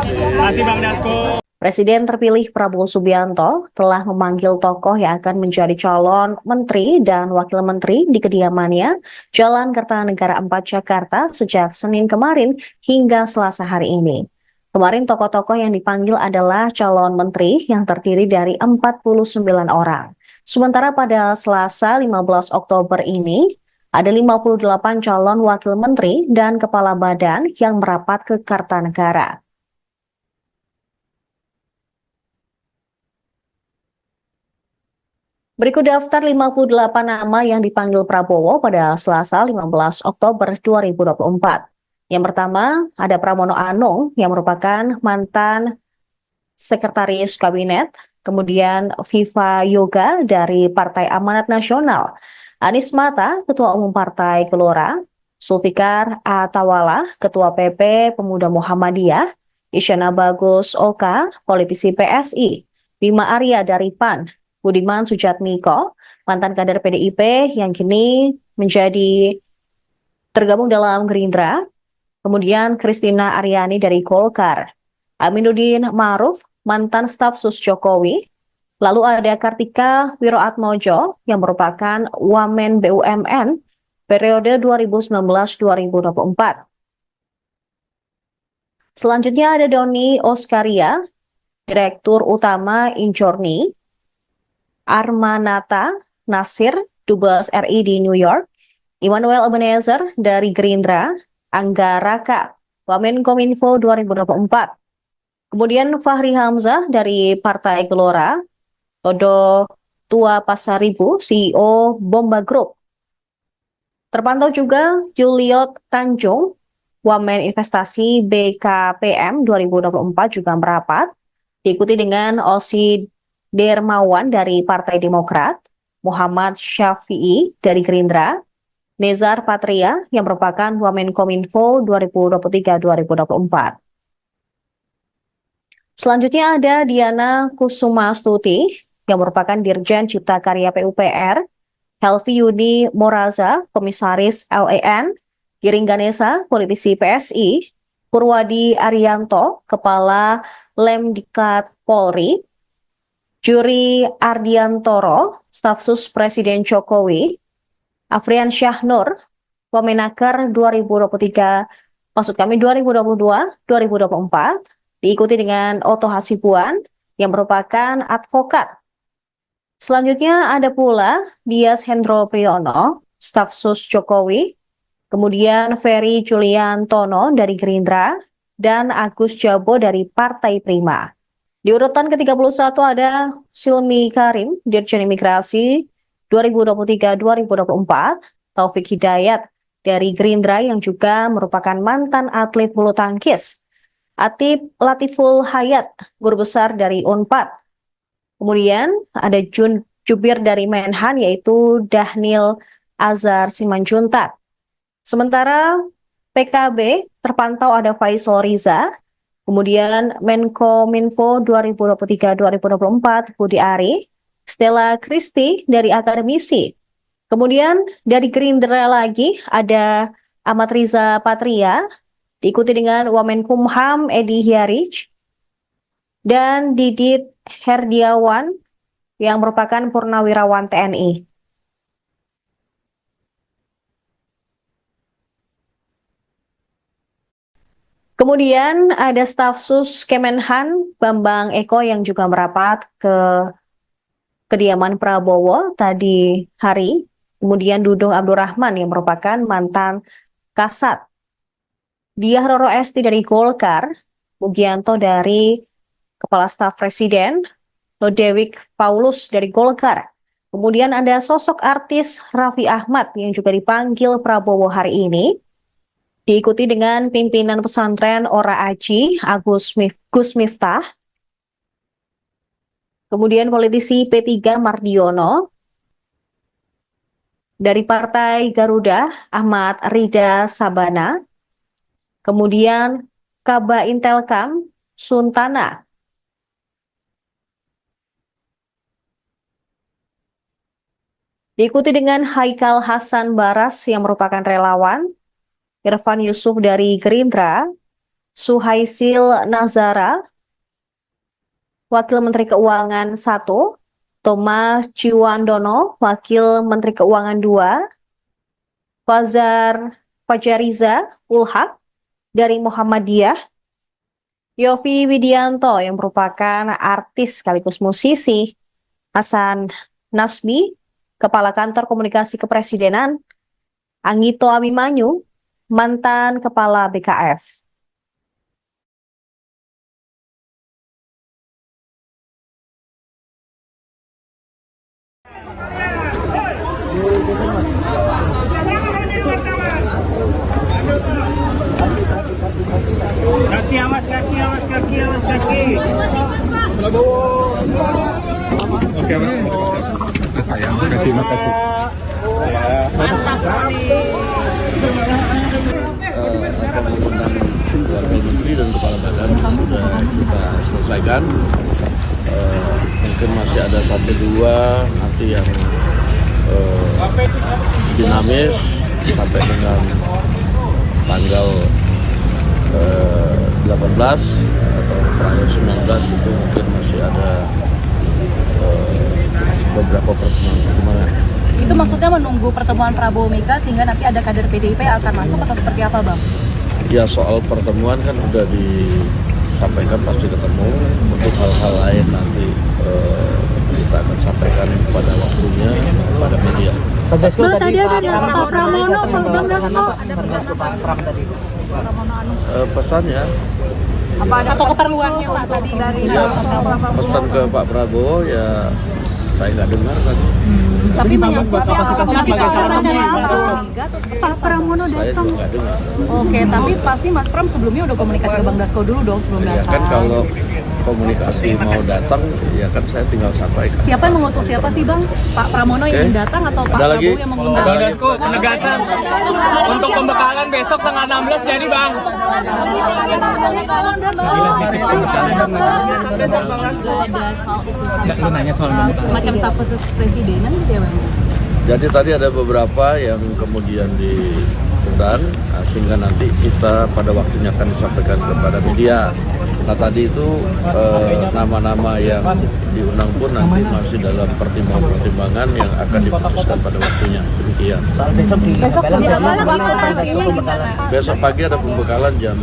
Terima kasih Bang Dasko. Presiden terpilih Prabowo Subianto telah memanggil tokoh yang akan menjadi calon menteri dan wakil menteri di kediamannya Jalan Kertanegara 4 Jakarta sejak Senin kemarin hingga Selasa hari ini. Kemarin tokoh-tokoh yang dipanggil adalah calon menteri yang terdiri dari 49 orang. Sementara pada Selasa 15 Oktober ini, ada 58 calon wakil menteri dan kepala badan yang merapat ke Kertanegara. Berikut daftar 58 nama yang dipanggil Prabowo pada Selasa 15 Oktober 2024. Yang pertama, ada Pramono Anung yang merupakan mantan Sekretaris Kabinet, kemudian Viva Yoga dari Partai Amanat Nasional, Anies Mata, Ketua Umum Partai Gelora, Zulfikar Atawala, Ketua PP Pemuda Muhammadiyah, Isyana Bagus Oka, politisi PSI, Bima Arya dari PAN, Budiman Sujatmiko, mantan kader PDIP yang kini menjadi tergabung dalam Gerindra, kemudian Kristina Aryani dari Golkar, Aminuddin Ma'ruf, mantan staf sus Jokowi, Lalu ada Kartika Wiroatmojo yang merupakan Wamen BUMN periode 2019-2024. Selanjutnya ada Doni Oskaria, Direktur Utama Injorni, Armanata Nasir, Dubes RI di New York, Immanuel Ebenezer dari Gerindra, Angga Raka, Wamenkominfo 2024. Kemudian Fahri Hamzah dari Partai Gelora, Todo Tua Pasaribu, CEO Bomba Group. Terpantau juga Juliot Tanjung, Wamen Investasi BKPM 2024 juga merapat, diikuti dengan Osi Dermawan dari Partai Demokrat, Muhammad Syafi'i dari Gerindra, Nezar Patria yang merupakan Wamenkominfo 2023-2024. Selanjutnya ada Diana Kusumastuti yang merupakan Dirjen Cipta Karya PUPR, Helvi Yuni Moraza, Komisaris LAN, Giring Ganesa, politisi PSI, Purwadi Arianto, Kepala Lemdiklat Polri, Juri Ardiantoro, Staf Sus Presiden Jokowi, Afrian Syahnur, Wamenaker 2022-2024, diikuti dengan Oto Hasibuan yang merupakan advokat. Selanjutnya ada pula Dias Hendro Priyono, Staf Sus Jokowi, kemudian Ferry Juliantono dari Gerindra, dan Agus Jabo dari Partai Prima. Di urutan ke-31 ada Silmi Karim, Dirjen Imigrasi 2023-2024, Taufik Hidayat dari Gerindra yang juga merupakan mantan atlet bulu tangkis, Atip Latiful Hayat, Guru Besar dari UNPAD. Kemudian ada Jubir dari Menhan yaitu Dahnil Azhar Simanjuntak. Sementara PKB terpantau ada Faisal Riza, kemudian Menkominfo 2023-2024 Budi Ari, Stella Christy dari Akademisi. Kemudian dari Gerindra lagi ada Ahmad Riza Patria, diikuti dengan Wamenkumham Edi Hiarij, dan Didit Herdiawan yang merupakan Purnawirawan TNI. Kemudian ada staf sus Kemenhan Bambang Eko yang juga merapat ke kediaman Prabowo tadi hari. Kemudian Dudung Abdurrahman yang merupakan mantan Kasat, Diah Roro Esti dari Golkar, Mugianto dari Kepala Staf Presiden, Lodewijk Paulus dari Golkar. Kemudian ada sosok artis Raffi Ahmad yang juga dipanggil Prabowo hari ini, diikuti dengan pimpinan pesantren Ora Aji, Gus Miftah. Kemudian politisi P3 Mardiono, dari Partai Garuda Ahmad Rida Sabana, kemudian Kaba Intelkam Suntana. Diikuti dengan Haikal Hasan Baras yang merupakan relawan, Irfan Yusuf dari Gerindra, Suhaisil Nazara, Wakil Menteri Keuangan 1, Thomas Ciwandono, Wakil Menteri Keuangan 2, Fajariza Ulhak dari Muhammadiyah, Yofi Widianto yang merupakan artis sekaligus musisi, Hasan Nasbi, Kepala Kantor Komunikasi Kepresidenan, Anggito Abimanyu, mantan Kepala BKF. Kaki awas, kaki awas, kaki awas, kaki. Oke, sayang, kasih makasih. Pembangunan Wakil Menteri dan Kepala Badan sudah kita selesaikan. Mungkin masih ada 1-2 nanti yang dinamis sampai dengan tanggal 18 atau tanggal 19 itu mungkin masih ada beberapa pertemuan. Itu maksudnya menunggu pertemuan Prabowo Mega sehingga nanti ada kader PDIP yang akan masuk atau seperti apa, Bang? Ya soal pertemuan kan udah disampaikan pasti ketemu. Untuk hal-hal lain nanti kita akan sampaikan pada waktunya pada media. Bang Dasko Nah, tadi ada Pak Pramono, Bang Dasko. Bang Dasko Pak Pram tadi. Pesannya Atau keperluannya Pak tadi dari ya, pesan ke Pak Prabowo ya saya nggak dengar kan. tapi menyangkut Pak Pramono Saya datang. juga nggak dengar. Oke, tapi pasti Mas Pram sebelumnya udah komunikasi ke Bang Dasko dulu dong sebelum Ya datang. kan kalau komunikasi mau datang ya kan saya tinggal sampaikan. Siapa yang mengutus siapa sih Bang? Pak Pramono yang Oke. datang atau Pak Ada lagi? Prabowo yang mengundang? Bang Dasko, penegasan untuk pembekalan besok tanggal 16 jadi Bang. Semacam staf khusus presidenan gitu ya Bang? Jadi tadi ada beberapa yang kemudian diundang, sehingga nanti kita pada waktunya akan disampaikan kepada media. Nah tadi itu nama-nama yang diundang pun nanti masih dalam pertimbangan yang akan diputuskan pada waktunya. Demikian. Soal besok di Belang jadi gimana Bang Dasko pembekalan? Besok pagi ada pembekalan jam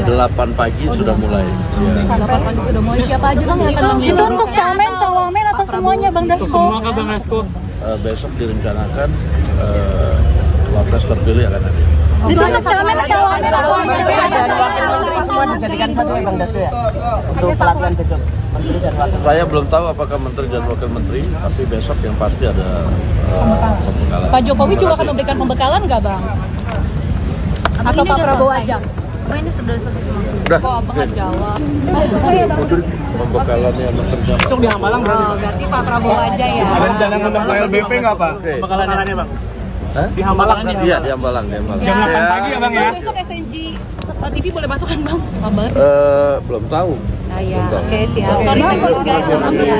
8 pagi sudah mulai. Ya. 8 pagi sudah mulai. Siapa aja Bang yang akan mengisi? Itu untuk camen, cawamen atau semuanya Bang Dasko? Semua kah Bang Dasko? Besok direncanakan wapres terpilih akan hadir. Itu untuk camen, cawamen atau Dan wakil menteri semua dijadikan satu ya Bang Dasko ya? Untuk pelatihan besok. Menteri dan wakil. Saya belum tahu apakah menteri dan wakil menteri, tapi besok yang pasti ada pembekalan. Pak Jokowi juga akan memberikan pembekalan nggak Bang? Atau Pak Prabowo aja? Oh ini sudah selesai. Udah, Kok Abang nggak jawab? pembekalannya menteri dan Besok di Hamalang berarti. Oh, berarti Pak Prabowo aja ya? Ada rencana ngundang Pak LBP nggak Pak? Oke. Pembekalannya Bang. Hah? Di Hamalang nih. Iya, di Hambalang, di Hambalang. Jam 8 pagi ya Bang ya? Besok SNG TV boleh masuk kan Bang? Abang? Belum tahu. Nah ya, oke siap. Sorry teknis guys, maaf ya.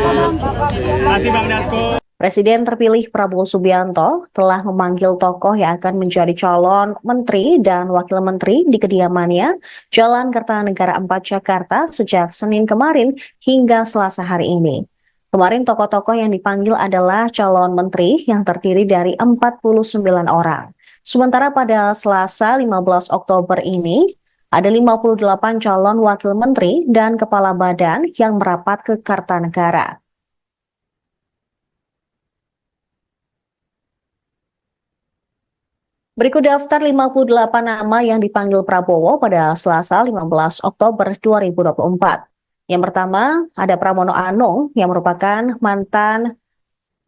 Terima kasih Bang Dasko. Presiden terpilih Prabowo Subianto telah memanggil tokoh yang akan menjadi calon menteri dan wakil menteri di kediamannya Jalan Kertanegara 4 Jakarta sejak Senin kemarin hingga Selasa hari ini. Kemarin tokoh-tokoh yang dipanggil adalah calon menteri yang terdiri dari 49 orang. Sementara pada Selasa 15 Oktober ini, ada 58 calon wakil menteri dan kepala badan yang merapat ke Kertanegara. Berikut daftar 58 nama yang dipanggil Prabowo pada Selasa 15 Oktober 2024. Yang pertama, ada Pramono Anung yang merupakan mantan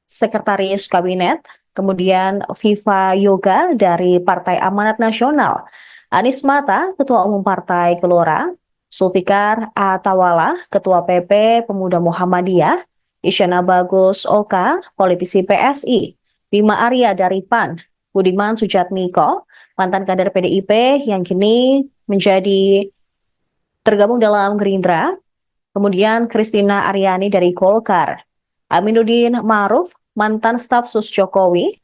sekretaris kabinet, kemudian Viva Yoga dari Partai Amanat Nasional, Anies Mata, Ketua Umum Partai Gelora, Zulfikar Atawala, Ketua PP Pemuda Muhammadiyah, Isyana Bagus Oka, politisi PSI, Bima Arya dari PAN, Budiman Sujatmiko, mantan kader PDIP yang kini menjadi tergabung dalam Gerindra, kemudian Kristina Aryani dari Golkar, Aminuddin Ma'ruf, mantan staf sus Jokowi,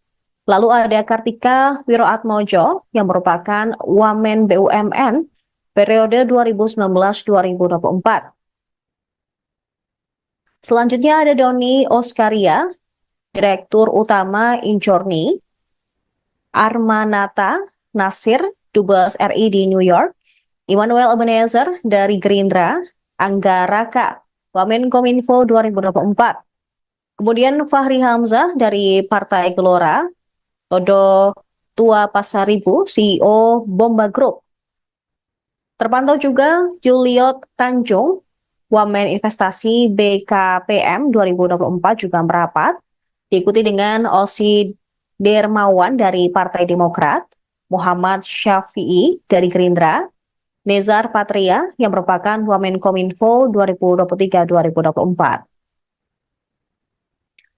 lalu ada Kartika Wiroatmojo yang merupakan Wamen BUMN periode 2019-2024. Selanjutnya ada Doni Oskaria, Direktur Utama Injorni, Armanata Nasir, Dubes RI di New York, Immanuel Ebenezer dari Gerindra, Angga Raka, Wamenkominfo 2024. Kemudian Fahri Hamzah dari Partai Gelora, Todo Tua Pasaribu, CEO Bomba Group. Terpantau juga Juliot Tanjung, Wamen Investasi BKPM 2024 juga merapat, diikuti dengan Osi Dermawan dari Partai Demokrat, Muhammad Syafi'i dari Gerindra, Nezar Patria yang merupakan Wamenkominfo 2023-2024.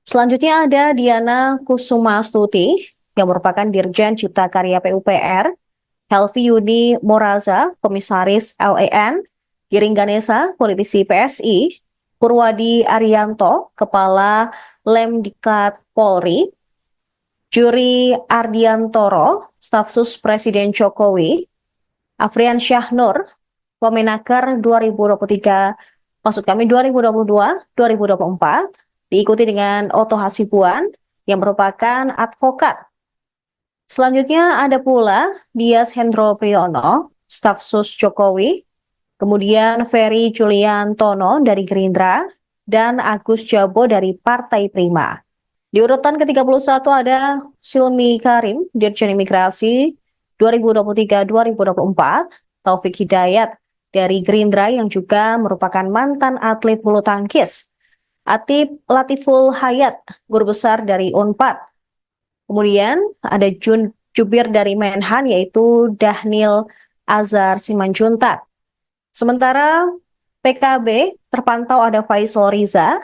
Selanjutnya ada Diana Kusumastuti yang merupakan Dirjen Cipta Karya PUPR, Helvi Yuni Moraza, Komisaris LAN, Giring Ganesa, politisi PSI, Purwadi Arianto, Kepala Lemdiklat Polri, Juri Ardiantoro, staf sus Presiden Jokowi, Afrian Syahnur, Wamenaker 2023, maksud kami 2022-2024, diikuti dengan Oto Hasibuan yang merupakan advokat. Selanjutnya ada pula Dias Hendro Priyono, staf sus Jokowi, kemudian Ferry Juliantono dari Gerindra, dan Agus Jabo dari Partai Prima. Di urutan ke-31 ada Silmi Karim, Dirjen Imigrasi 2023-2024, Taufik Hidayat dari Gerindra yang juga merupakan mantan atlet bulu tangkis, Atip Latiful Hayat, guru besar dari Unpad. Kemudian ada jubir dari Menhan yaitu Dhanil Azhar Simanjuntak. Sementara PKB terpantau ada Faisal Riza,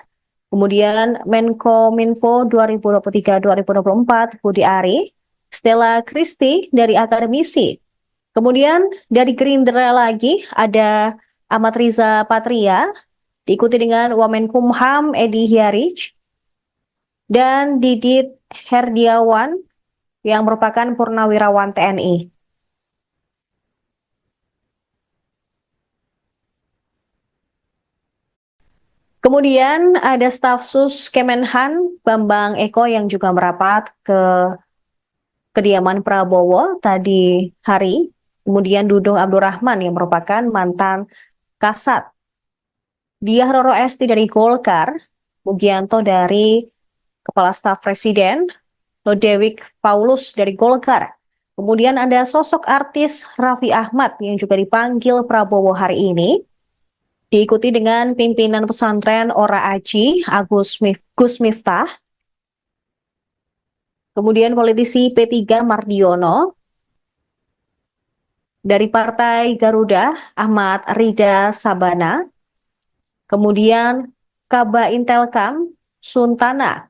kemudian Menkominfo 2023-2024 Budi Ari, Stella Christy dari akademisi. Kemudian dari Gerindra lagi ada Ahmad Riza Patria, diikuti dengan Wamenkumham Edi Hiarij, dan Didit Herdiawan yang merupakan purnawirawan TNI. Kemudian ada staf sus Kemenhan Bambang Eko yang juga merapat ke kediaman Prabowo tadi hari. Kemudian Dudung Abdurrahman yang merupakan mantan Kasat. Diah Roro Esti dari Golkar, Mugianto dari Kepala Staf Presiden, Lodewijk Paulus dari Golkar. Kemudian ada sosok artis Raffi Ahmad yang juga dipanggil Prabowo hari ini. Diikuti dengan pimpinan pesantren Ora Aji, Gus Miftah. Kemudian politisi P3 Mardiono. Dari Partai Garuda, Ahmad Rida Sabana. Kemudian Kaba Intelkam, Suntana.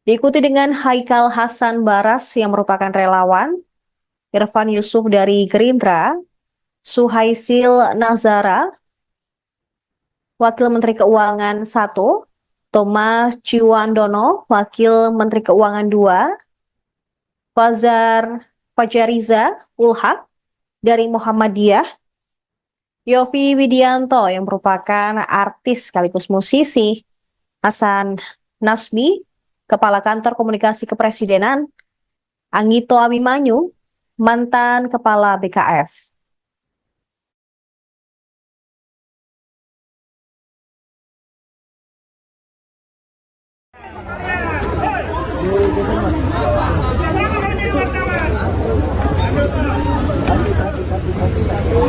Diikuti dengan Haikal Hasan Baras yang merupakan relawan, Irfan Yusuf dari Gerindra, Suhaisil Nazara, Wakil Menteri Keuangan 1, Thomas Ciwandono, Wakil Menteri Keuangan 2, Fajariza Ulhak dari Muhammadiyah, Yofi Widianto yang merupakan artis sekaligus musisi, Hasan Nasbi, Kepala Kantor Komunikasi Kepresidenan, Anggito Abimanyu, mantan Kepala BKF.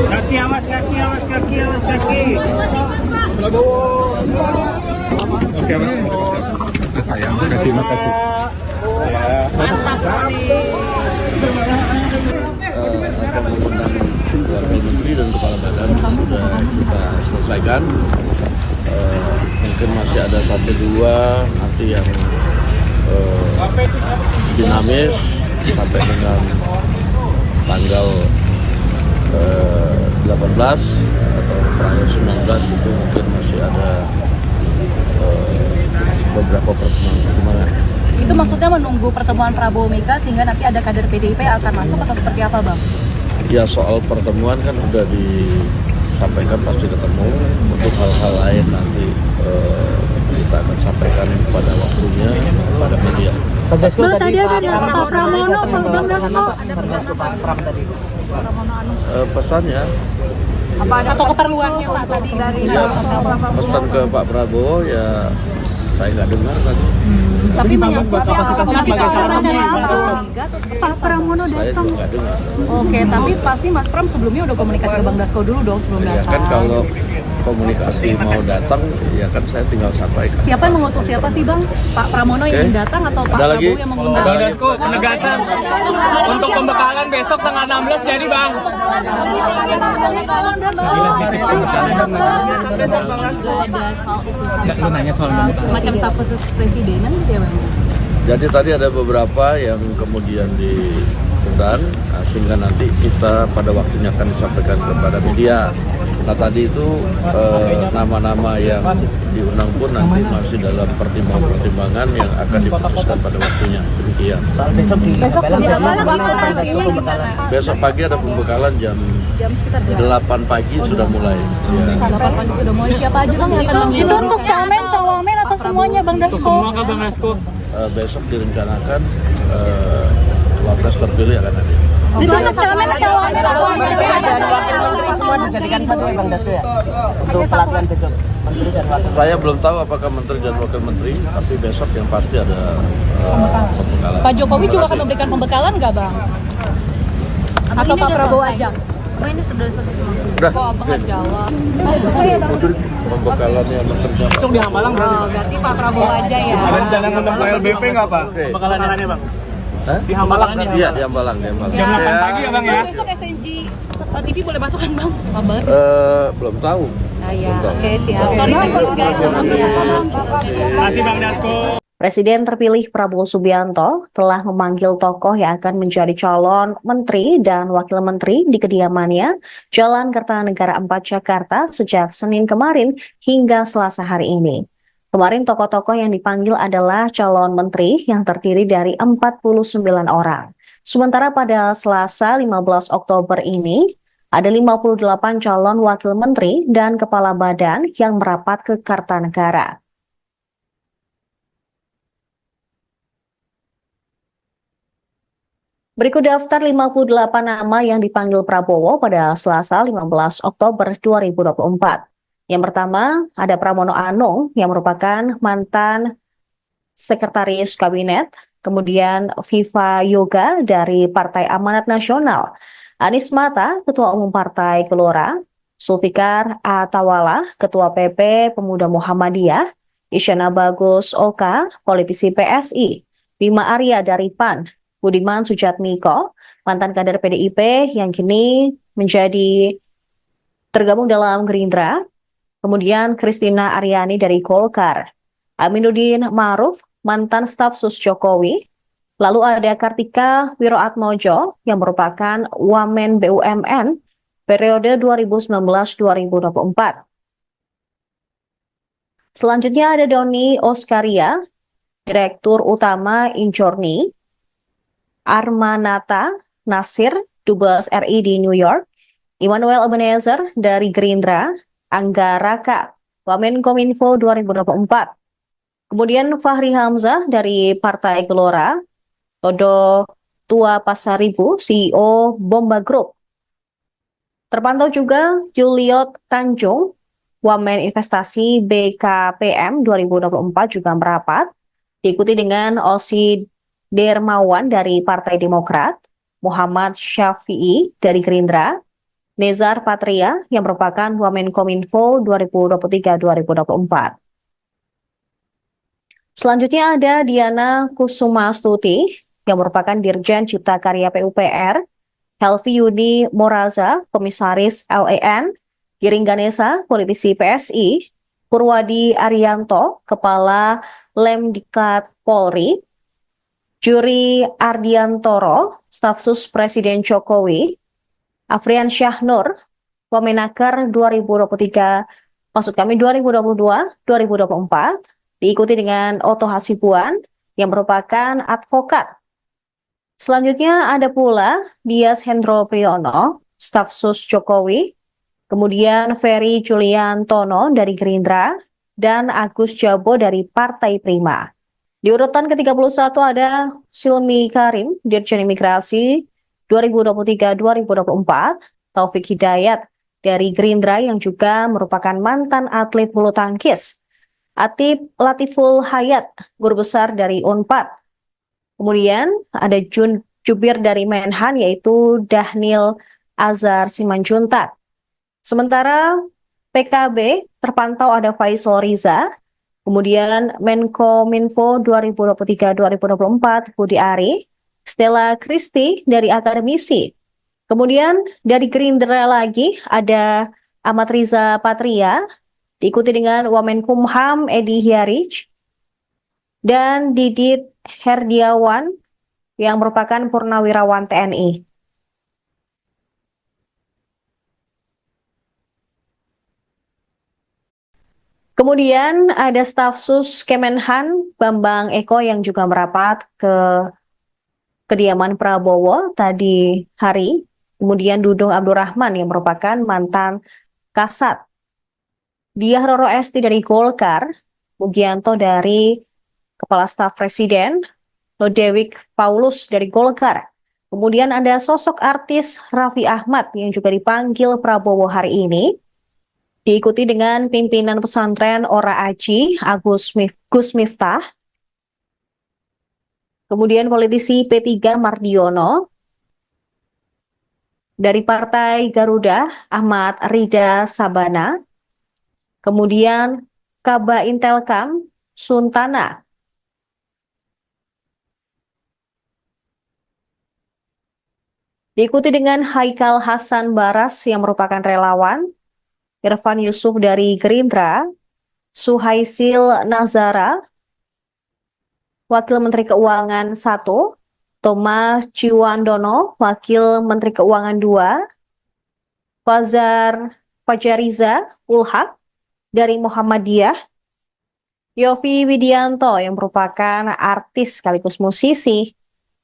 Kaki, awas kaki, awas kaki, awas kaki. Oke, Mas. Sayang, kasih makasih. Akan mengundang Wakil Menteri dan Kepala Badan sudah kita selesaikan. Mungkin masih ada 1-2 nanti yang dinamis sampai dengan tanggal 18 atau tanggal 19 itu mungkin masih ada beberapa pertemuan. Itu maksudnya menunggu pertemuan Prabowo Mega sehingga nanti ada kader PDIP akan masuk atau seperti apa, Bang? Ya, soal pertemuan kan udah disampaikan pasti ketemu. Untuk hal-hal lain nanti kita akan sampaikan pada waktunya pada media. Tadi ada Pak Pramono, Bang Dasko. Pak Pram tadi. Pesannya Apa ada atau keperluannya Pak tadi dari ya, pesan ke Pak Prabowo ya saya nggak dengar tadi. tapi menyangkut Pak Pramono Saya datang. juga nggak dengar. Oke, tapi pasti Mas Pram sebelumnya udah komunikasi ke Bang Dasko dulu dong sebelum Ya datang. kan kalau komunikasi mau datang ya kan saya tinggal sampaikan. Siapa yang mengutus siapa sih Bang? Pak Pramono yang ingin datang atau Pak Ada lagi? Prabowo yang mengundang? Bang Dasko, penegasan untuk pembekalan besok tanggal 16 jadi Bang. Semacam staf khusus presidenan gitu ya Bang? Jadi tadi ada beberapa yang kemudian diundang, sehingga nanti kita pada waktunya akan disampaikan kepada media. Nah tadi itu nama-nama yang diundang pun nanti masih dalam pertimbangan yang akan diputuskan pada waktunya. Demikian. Soal besok di Hambalang jadi pembekalan. Besok pagi ada pembekalan jam 8 pagi sudah mulai. Ya. 8 pagi sudah mulai. Siapa aja bang yang akan Itu mengisi? untuk camen, cawamen atau semuanya Bang Untuk Dasko? semua kah Bang Dasko? Besok direncanakan wapres terpilih akan hadir. Itu untuk camen, cawamen atau Menteri dan wakil menteri semua dijadikan satu ya Bang Dasko ya? Untuk pelatihan besok. Menteri dan wakil. Saya belum tahu apakah menteri dan wakil menteri, tapi besok yang pasti ada pembekalan. Pak Jokowi juga Terima akan kasih. memberikan pembekalan nggak bang? Atau Pak Prabowo aja? Udah, Kok abang nggak jawab? pembekalannya menteri dan Besok di Hambalang berarti. Berarti Pak Prabowo aja ya. Ada rencana ngundang ke LBP nggak Pak? Oke. Pembekalannya Bang. Hah? Di Hambalang nih. Iya, di Hambalang. Jam 8 pagi ya Bang ya? Besok SNG TV boleh masuk kan bang? Apa banget? Belum tahu. Ah ya, oke siap. Sorry teknis guys, maaf ya. Terima kasih Bang Dasko. Presiden terpilih Prabowo Subianto telah memanggil tokoh yang akan menjadi calon menteri dan wakil menteri di kediamannya Jalan Kertanegara 4 Jakarta sejak Senin kemarin hingga Selasa hari ini. Kemarin tokoh-tokoh yang dipanggil adalah calon menteri yang terdiri dari 49 orang. Sementara pada Selasa 15 Oktober ini, ada 58 calon wakil menteri dan kepala badan yang merapat ke Kartanegara. Berikut daftar 58 nama yang dipanggil Prabowo pada Selasa 15 Oktober 2024. Yang pertama, ada Pramono Anung yang merupakan mantan sekretaris kabinet, kemudian Viva Yoga dari Partai Amanat Nasional, Anies Mata, Ketua Umum Partai Gelora, Zulfikar Atawala, Ketua PP Pemuda Muhammadiyah, Isyana Bagus Oka, politisi PSI, Bima Arya dari PAN, Budiman Sujatmiko, mantan kader PDIP yang kini menjadi tergabung dalam Gerindra, kemudian Kristina Aryani dari Golkar, Aminuddin Ma'ruf, mantan staf sus Jokowi, lalu ada Kartika Wiroatmojo yang merupakan Wamen BUMN periode 2019-2024. Selanjutnya ada Doni Oskaria, Direktur Utama Injorni, Armanata Nasir, Dubes RI di New York, Immanuel Ebenezer dari Gerindra, Angga Raka, Wamenkominfo 2024. Kemudian Fahri Hamzah dari Partai Gelora, Todo Tua Pasaribu, CEO Bomba Group. Terpantau juga Juliot Tanjung, Wamen Investasi BKPM 2024 juga merapat, diikuti dengan Osi Dermawan dari Partai Demokrat, Muhammad Syafi'i dari Gerindra, Nezar Patria yang merupakan Wamenkominfo 2023-2024. Selanjutnya ada Diana Kusumastuti yang merupakan Dirjen Cipta Karya PUPR, Helvi Yuni Moraza, Komisaris LAN, Giring Ganesa, politisi PSI, Purwadi Arianto, Kepala Lemdiklat Polri, Juri Ardiantoro, Staf Sus Presiden Jokowi, Afrian Syahnur, Wamenaker 2022-2024, diikuti dengan Oto Hasibuan yang merupakan advokat. Selanjutnya ada pula Dias Hendro Priyono, Staf Sus Jokowi, kemudian Ferry Juliantono dari Gerindra, dan Agus Jabo dari Partai Prima. Di urutan ke-31 ada Silmi Karim, Dirjen Imigrasi 2023-2024, Taufik Hidayat dari Gerindra yang juga merupakan mantan atlet bulu tangkis, Atip Latiful Hayat, guru besar dari Unpad. Kemudian ada Jubir dari Menhan yaitu Dahnil Azhar Simanjuntak. Sementara PKB terpantau ada Faisal Riza, kemudian Menkominfo 2023-2024 Budi Ari, Stella Christy dari akademisi. Kemudian dari Gerindra lagi ada Ahmad Riza Patria, diikuti dengan Wamenkumham Edi Hyarij, dan Didit Herdiawan yang merupakan Purnawirawan TNI. Kemudian ada staf sus Kemenhan Bambang Eko yang juga merapat ke kediaman Prabowo tadi hari. Kemudian Dudung Abdurrahman yang merupakan mantan Kasat, Diah Roro Esti dari Golkar, Mugianto dari Kepala Staf Presiden, Lodewijk Paulus dari Golkar. Kemudian ada sosok artis Raffi Ahmad yang juga dipanggil Prabowo hari ini, diikuti dengan pimpinan pesantren Ora Aji, Gus Miftah, kemudian politisi P3 Mardiono, dari Partai Garuda Ahmad Rida Sabana, kemudian Kaba Intelkam Suntana, diikuti dengan Haikal Hasan Baras yang merupakan relawan, Irfan Yusuf dari Gerindra, Suhaisil Nazara, Wakil Menteri Keuangan 1, Thomas Ciwandono, Wakil Menteri Keuangan 2, Fajariza Ulhak dari Muhammadiyah, Yofi Widianto yang merupakan artis sekaligus musisi,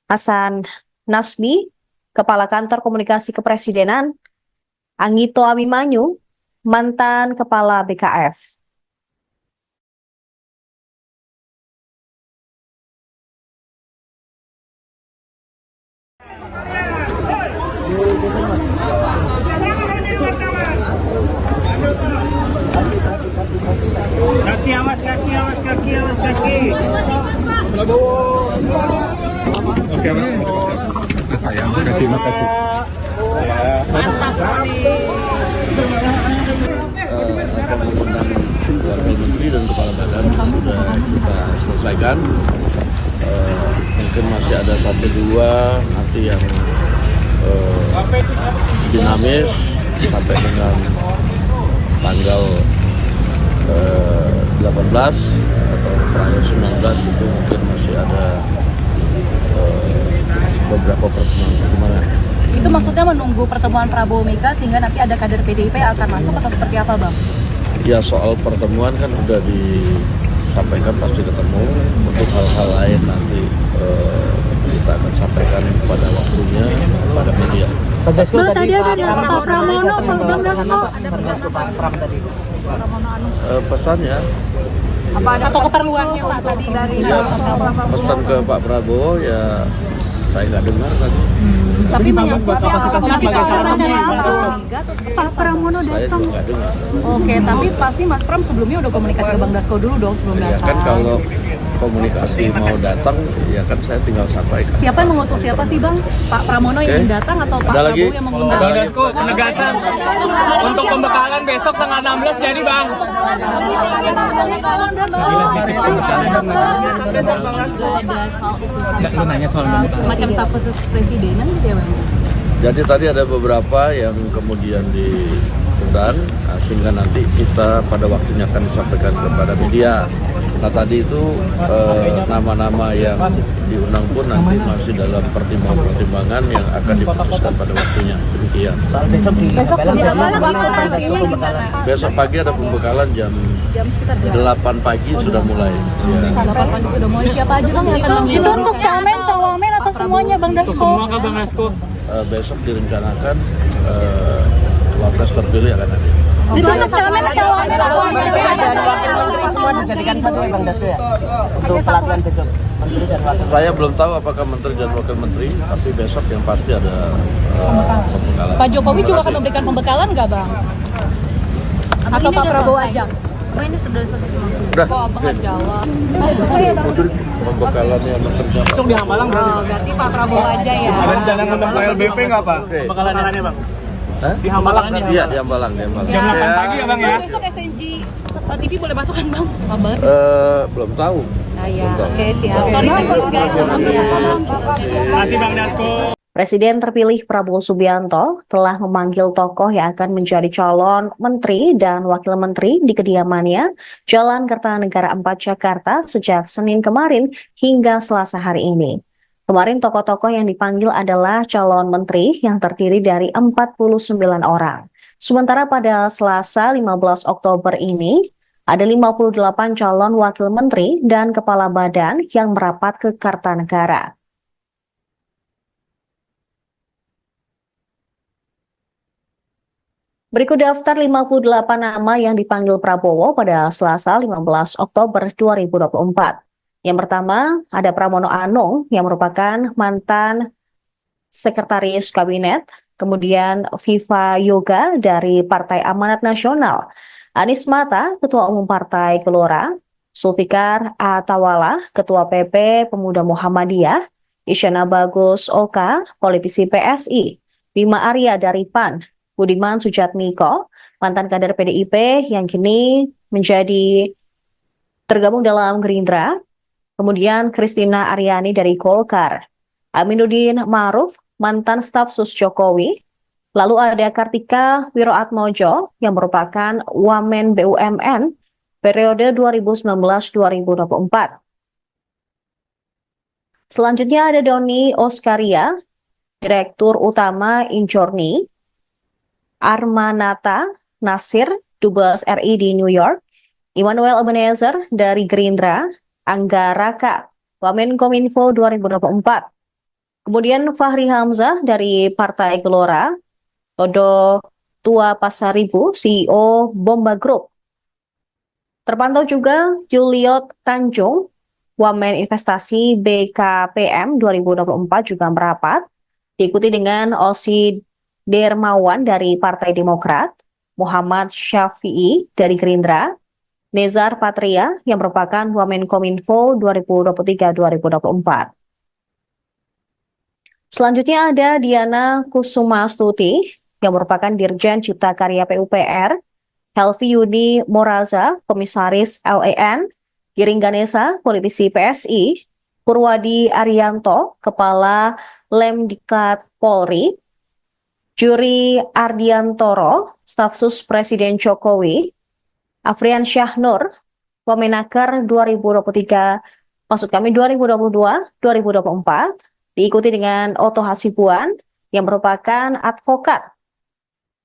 Hasan Nasbi, Kepala Kantor Komunikasi Kepresidenan, Anggito Abimanyu, mantan Kepala BKF. Kaki awas, kaki awas, kaki awas, kaki. Oke, sayang, kasih makasih. Apa mengundang wakil menteri dan kepala badan sudah kita selesaikan. Mungkin masih ada 1-2 nanti yang dinamis sampai dengan tanggal 18 atau terakhir 19 itu mungkin masih ada beberapa pertemuan. Itu maksudnya menunggu pertemuan Prabowo Mega sehingga nanti ada kader PDIP yang akan masuk atau seperti apa, Bang? Ya, soal pertemuan kan udah disampaikan pasti ketemu. Untuk hal-hal lain nanti kita akan sampaikan pada waktunya pada media. Bang tadi ada Pak Pramono, Bang Dasko. Pak Pram tadi. Pesannya Apa ada atau keperluannya Pak tadi dari pesan ke Pak Prabowo ya saya nggak dengar kan. tapi menyangkut Pak Pramono Saya datang. juga nggak dengar. Oke, tapi pasti Mas Pram sebelumnya udah komunikasi ke Bang Dasko dulu dong sebelum Ya datang. kan kalau komunikasi mau datang ya kan saya tinggal sampaikan. Siapa yang mengutus siapa sih Bang? Pak Pramono yang datang atau Pak Ada lagi? Prabowo yang mengundang? Bang Dasko, penegasan untuk pembekalan besok tanggal 16 jadi Bang. Semacam staf khusus presidenan gitu ya Bang? Jadi tadi ada beberapa yang kemudian diundang, sehingga nanti kita pada waktunya akan disampaikan kepada media. Nah tadi itu nama-nama yang diundang pun nanti masih dalam pertimbangan yang akan diputuskan pada waktunya. Demikian. Soal besok di Balang jadi gimana? Besok pagi ada pembekalan jam 8 pagi sudah mulai. Ya. 8 pagi sudah mulai. Siapa aja Bang yang akan mengisi? Itu untuk camen, cawamen atau semuanya Bang Dasko? Semua kan Bang Dasko. Besok direncanakan wapres terpilih akan ada. Itu untuk camen, cawamen atau Dan wakil menteri semua dijadikan satu ya Bang Dasko ya? Untuk pelatihan besok. Menteri dan wakil. Saya belum tahu apakah menteri dan wakil menteri, tapi besok yang pasti ada pembekalan. Pak Jokowi juga akan memberikan pembekalan nggak Bang? Atau Pak Prabowo aja? Ini sudah selesai. Udah, Kok Abang nggak jawab? pembekalannya menteri dan Besok di Hambalang berarti. Berarti Pak Prabowo aja ya? Ada rencana ngundang KLBP nggak Pak? Oke. Pembekalannya Bang. Hah? Di Hambalang nih. Iya, di Hambalang. Jam 8 pagi ya Bang ya? Besok SNG TV boleh masuk kan Bang? Abang? Belum tahu. Nah ya, oke siap. Sorry guys, maaf ya. Terima kasih Bang Dasko. Presiden terpilih Prabowo Subianto telah memanggil tokoh yang akan menjadi calon menteri dan wakil menteri di kediamannya Jalan Kertanegara 4 Jakarta sejak Senin kemarin hingga Selasa hari ini. Kemarin tokoh-tokoh yang dipanggil adalah calon menteri yang terdiri dari 49 orang. Sementara pada Selasa 15 Oktober ini, Ada 58 calon wakil menteri dan kepala badan yang merapat ke Kartanegara. Berikut daftar 58 nama yang dipanggil Prabowo pada Selasa 15 Oktober 2024. Yang pertama, ada Pramono Anung yang merupakan mantan Sekretaris Kabinet, kemudian Viva Yoga dari Partai Amanat Nasional, Anies Mata, Ketua Umum Partai Gelora, Zulfikar Atawala, Ketua PP Pemuda Muhammadiyah, Isyana Bagus Oka, politisi PSI, Bima Arya dari PAN, Budiman Sujatmiko, mantan kader PDIP yang kini menjadi tergabung dalam Gerindra, kemudian Kristina Aryani dari Golkar, Aminuddin Ma'ruf, mantan staf sus Jokowi, lalu ada Kartika Wiroatmojo yang merupakan Wamen BUMN periode 2019-2024. Selanjutnya ada Doni Oskaria, Direktur Utama Injorni, Armanata Nasir, Dubes RI di New York, Immanuel Ebenezer dari Gerindra, Angga Raka, Wamenkominfo 2024. Kemudian Fahri Hamzah dari Partai Gelora, Todo Tua Pasaribu, CEO Bomba Group. Terpantau juga Juliot Tanjung, Wamen Investasi BKPM 2024 juga merapat, diikuti dengan Osi Dermawan dari Partai Demokrat, Muhammad Syafi'i dari Gerindra, Nezar Patria yang merupakan Wamenkominfo 2023-2024. Selanjutnya ada Diana Kusumastuti yang merupakan Dirjen Cipta Karya PUPR, Helvi Yuni Moraza, Komisaris LAN, Giring Ganesa, politisi PSI, Purwadi Arianto, Kepala Lemdiklat Polri, Juri Ardiantoro, Staf Sus Presiden Jokowi, Afrian Syahnur, Wamenaker 2022-2024, diikuti dengan Oto Hasibuan yang merupakan advokat.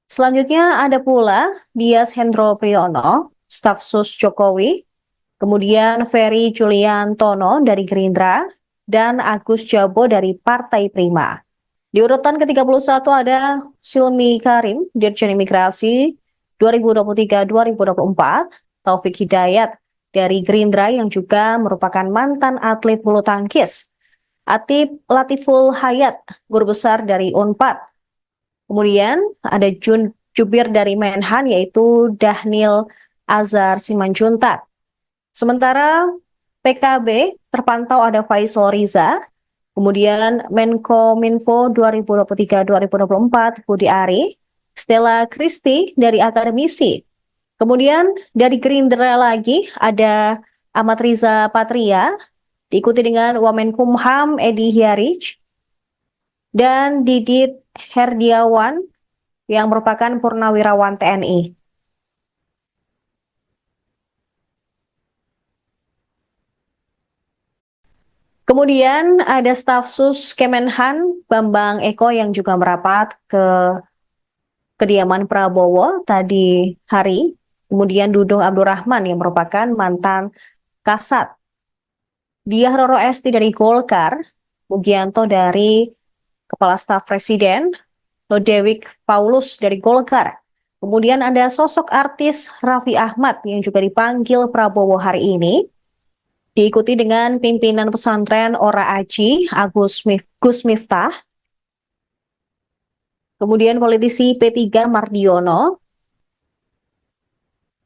Selanjutnya ada pula Dias Hendro Priyono, Staf Sus Jokowi, kemudian Ferry Juliantono dari Gerindra, dan Agus Jabo dari Partai Prima. Di urutan ke-31 ada Silmi Karim, Dirjen Imigrasi 2023-2024, Taufik Hidayat dari Gerindra yang juga merupakan mantan atlet bulu tangkis, Atip Latiful Hayat, Guru Besar dari Unpad. Kemudian ada Jubir dari Menhan yaitu Dahnil Azhar Simanjuntak. Sementara PKB terpantau ada Faisal Riza, kemudian Menkominfo 2023-2024 Budi Ari, Stella Christy dari akademisi. Kemudian dari Gerindra lagi ada Ahmad Riza Patria, diikuti dengan Wamenkumham Edi Hiarij, dan Didit Herdiawan yang merupakan Purnawirawan TNI. Kemudian ada staf sus Kemenhan Bambang Eko yang juga merapat ke kediaman Prabowo tadi hari. Kemudian Dudung Abdurrahman yang merupakan mantan Kasat, Diah Roro Esti dari Golkar, Mugianto dari Kepala Staf Presiden, Lodewijk Paulus dari Golkar. Kemudian ada sosok artis Raffi Ahmad yang juga dipanggil Prabowo hari ini, diikuti dengan pimpinan pesantren Ora Aji, Gus Miftah, kemudian politisi P3 Mardiono,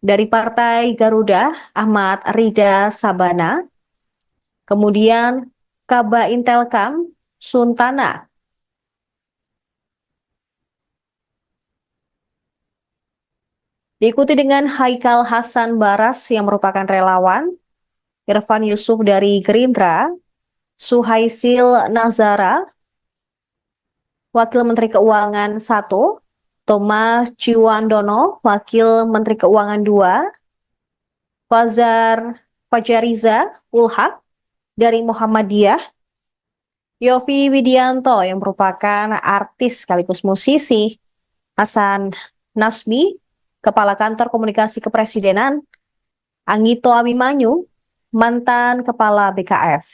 dari Partai Garuda Ahmad Rida Sabana, kemudian Kaba Intelkam Suntana, diikuti dengan Haikal Hasan Baras yang merupakan relawan, Irfan Yusuf dari Gerindra, Suhaisil Nazara, Wakil Menteri Keuangan 1, Thomas Ciwandono, Wakil Menteri Keuangan 2, Fajariza Ulhak dari Muhammadiyah, Yofi Widianto yang merupakan artis sekaligus musisi, Hasan Nasbi, Kepala Kantor Komunikasi Kepresidenan, Anggito Abimanyu, mantan Kepala BKF.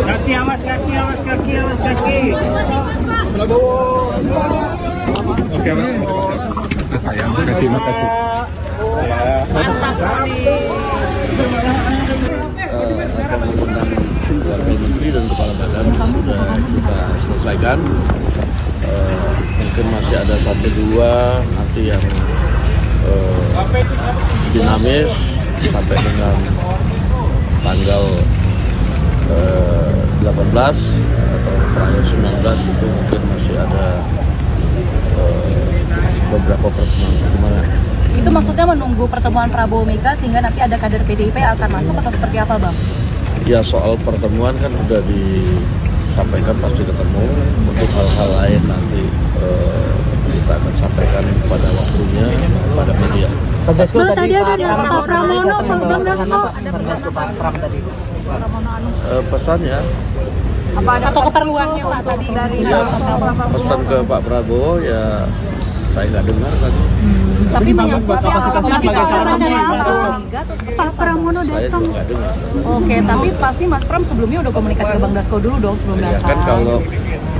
Kaki awas, kaki awas, kaki awas, kaki. Oke, Pak. Sayang, kasih makasih. Apa mengundang wakil menteri dan kepala badan sudah kita selesaikan. Mungkin masih ada 1-2 nanti yang dinamis sampai dengan tanggal 18 atau terakhir 19 itu mungkin masih ada beberapa pertemuan. Itu maksudnya menunggu pertemuan Prabowo Mega sehingga nanti ada kader PDIP yang akan masuk atau seperti apa, Bang? Ya, soal pertemuan kan udah disampaikan pasti ketemu. Untuk hal-hal lain nanti kita akan sampaikan pada waktunya pada media. Bang Dasko Kalau tadi ada Pram Pak Pramono, Bang Dasko. Bang Dasko Pak Pram tadi. Pesannya Atau keperluannya Pak tadi dari ya, pesan ke Pak Prabowo ya saya nggak dengar kan. tapi menyangkut soal Pak Pramono Saya datang. juga nggak dengar. Oke, tapi pasti Mas Pram sebelumnya udah komunikasi ke Bang Dasko dulu dong sebelum Ya datang. kan kalau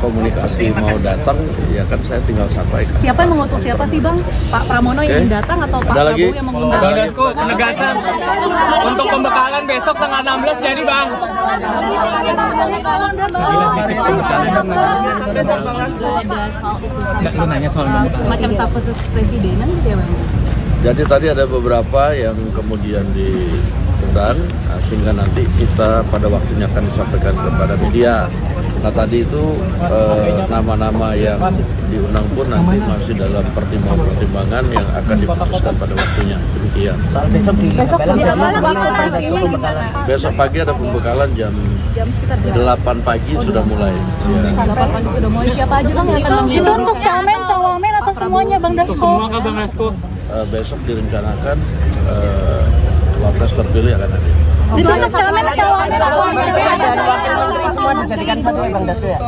komunikasi mau datang ya kan saya tinggal sampaikan. Siapa yang mengutus siapa sih Bang? Pak Pramono yang Oke. datang atau Pak Ada lagi? Prabowo yang mengundang? Bang Dasko, penegasan untuk pembekalan besok tanggal 16 jadi Bang. Semacam staf khusus presidenan gitu ya Bang? Jadi tadi ada beberapa yang kemudian diundang, sehingga nanti kita pada waktunya akan disampaikan kepada media. Nah tadi itu nama-nama yang diundang pun nanti masih dalam pertimbangan yang akan diputuskan pada waktunya. Demikian. Soal besok di Hambalang jadi Hambalang gimana waktu Bang pagi. Dasko pembekalan? Besok pagi ada pembekalan jam 8 pagi sudah mulai. Ya. 8 pagi sudah mulai. Siapa aja Bang yang akan mengisi? Itu untuk camen, cawamen atau semuanya Bang Dasko? Semua ke Bang Dasko. Besok direncanakan wapres terpilih akan ada. Itu untuk camen, cawamen atau Dan wakil menteri semua dijadikan satu ya Bang Dasko ya?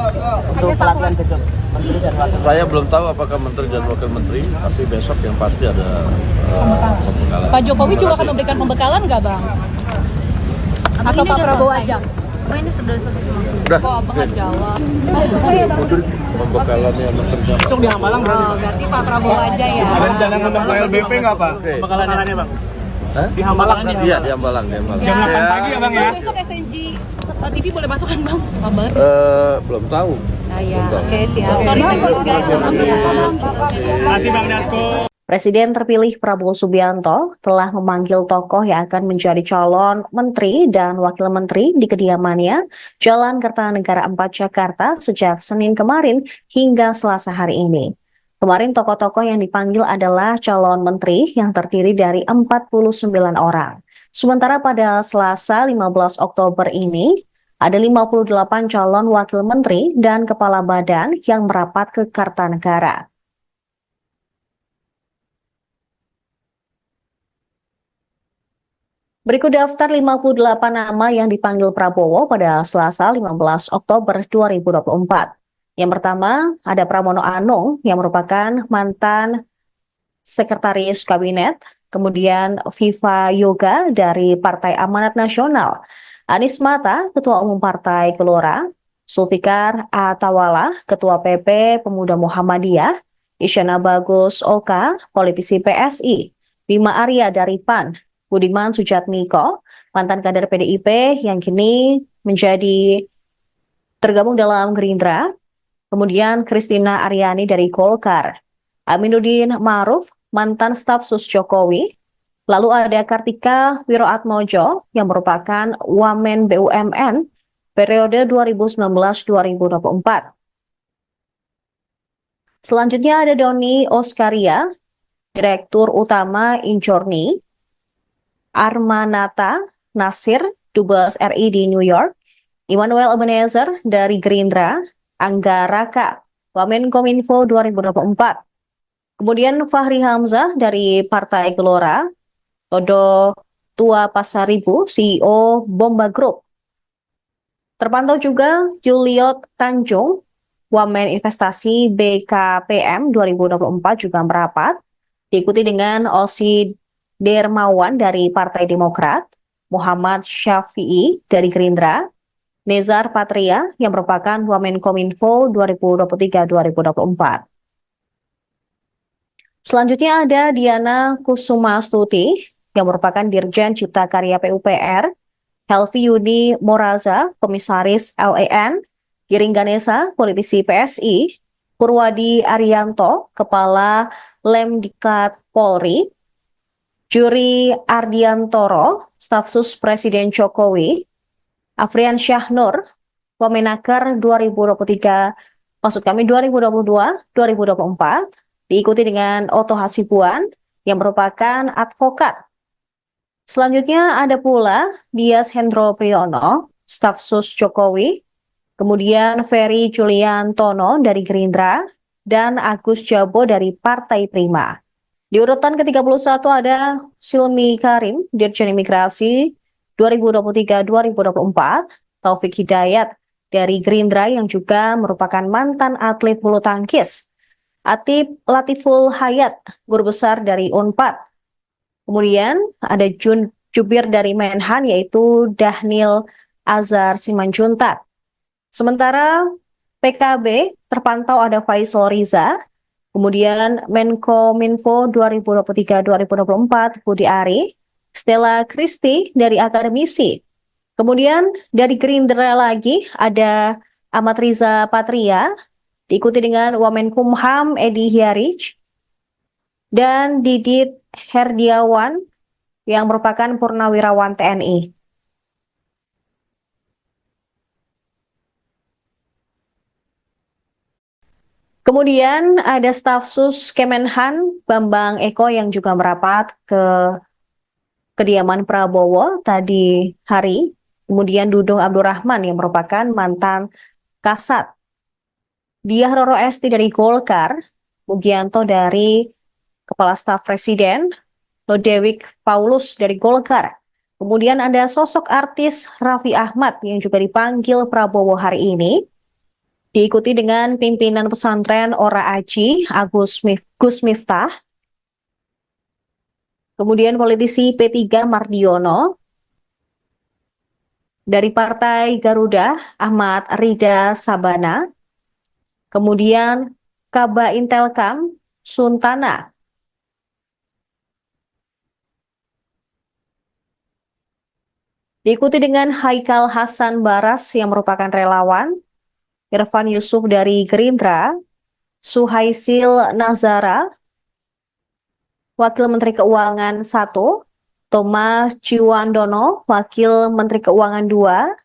Untuk pelatihan besok. Menteri dan wakil. Saya belum tahu apakah menteri dan wakil menteri, tapi besok yang pasti ada pembekalan. Pak Jokowi juga akan memberikan pembekalan nggak Bang? Atau Pak Prabowo aja? Oh, ini sudah selesai. Udah, Kok Abang nggak jawab? pembekalannya menteri. Besok di Hambalang Oh, berarti Pak Prabowo aja ya? ada rencana ngundang KLBP nggak Pak? Oke. Pembekalannya Bang. Hah? Di Hambalang Iya, di Hambalang. Jam 8 pagi ya Bang ya? Besok SNG TV boleh masuk kan Bang? Bang. Belum tahu. Nah ya, oke siap. Sorry teknis guys, maaf ya. Terima kasih Bang Dasko. Presiden terpilih Prabowo Subianto telah memanggil tokoh yang akan menjadi calon menteri dan wakil menteri di kediamannya Jalan Kertanegara 4 Jakarta sejak Senin kemarin hingga Selasa hari ini. Kemarin tokoh-tokoh yang dipanggil adalah calon menteri yang terdiri dari 49 orang. Sementara pada Selasa 15 Oktober ini, ada 58 calon wakil menteri dan kepala badan yang merapat ke Kartanegara. Berikut daftar 58 nama yang dipanggil Prabowo pada Selasa 15 Oktober 2024. Yang pertama, ada Pramono Anung yang merupakan mantan sekretaris kabinet, kemudian Viva Yoga dari Partai Amanat Nasional, Anies Mata, Ketua Umum Partai Gelora, Zulfikar Atawala, Ketua PP Pemuda Muhammadiyah, Isyana Bagus Oka, politisi PSI, Bima Arya dari PAN, Budiman Sujatmiko, mantan kader PDIP yang kini menjadi tergabung dalam Gerindra, kemudian Kristina Aryani dari Golkar, Aminuddin Ma'ruf, mantan staf sus Jokowi, lalu ada Kartika Wiroatmojo yang merupakan Wamen BUMN periode 2019-2024. Selanjutnya ada Doni Oskaria, Direktur Utama Injorni, Armanata Nasir, Dubes RI di New York, Immanuel Ebenezer dari Gerindra, Angga Raka, Wamenkominfo 2024. Kemudian Fahri Hamzah dari Partai Gelora, Todo Tua Pasaribu, CEO Bomba Group. Terpantau juga Juliot Tanjung, Wamen Investasi BKPM 2024 juga merapat, diikuti dengan Osi Dermawan dari Partai Demokrat, Muhammad Syafi'i dari Gerindra, Nezar Patria yang merupakan Wamenkominfo 2023-2024. Selanjutnya ada Diana Kusumastuti yang merupakan Dirjen Cipta Karya PUPR, Helvi Yuni Moraza, Komisaris LAN, Giring Ganesa, politisi PSI, Purwadi Arianto, Kepala Lemdiklat Polri, Juri Ardiantoro, Staf Sus Presiden Jokowi, Afrian Syahnur, Wamenaker 2022-2024, diikuti dengan Oto Hasibuan yang merupakan advokat. Selanjutnya ada pula Dias Hendro Priyono, Staf Sus Jokowi, kemudian Ferry Juliantono dari Gerindra, dan Agus Jabo dari Partai Prima. Di urutan ke-31 ada Silmi Karim, Dirjen Imigrasi 2023-2024, Taufik Hidayat dari Gerindra yang juga merupakan mantan atlet bulu tangkis, Atip Latiful Hayat, Guru Besar dari Unpad. Kemudian ada Jubir dari Menhan yaitu Dahnil Azhar Simanjuntak. Sementara PKB terpantau ada Faisal Riza, kemudian Menkominfo 2023-2024 Budi Ari, Stella Kristi dari Akademisi. Kemudian dari Gerindra lagi ada Ahmad Riza Patria, diikuti dengan Wamenkumham Edi Hiarij, dan Didit Herdiawan yang merupakan Purnawirawan TNI. Kemudian ada staf sus Kemenhan Bambang Eko yang juga merapat ke kediaman Prabowo tadi hari. Kemudian Dudung Abdurrahman yang merupakan mantan Kasat, Diah Roro Esti dari Golkar, Mugianto dari Kepala Staf Presiden, Lodewijk Paulus dari Golkar. Kemudian ada sosok artis Raffi Ahmad yang juga dipanggil Prabowo hari ini, diikuti dengan pimpinan pesantren Ora Aji, Gus Miftah. Kemudian politisi P3 Mardiono, dari Partai Garuda Ahmad Rida Sabana, kemudian Kaba Intelkam Suntana. Diikuti dengan Haikal Hasan Baras yang merupakan relawan, Irfan Yusuf dari Gerindra, Suhaisil Nazara, Wakil Menteri Keuangan 1, Thomas Ciwandono, Wakil Menteri Keuangan 2,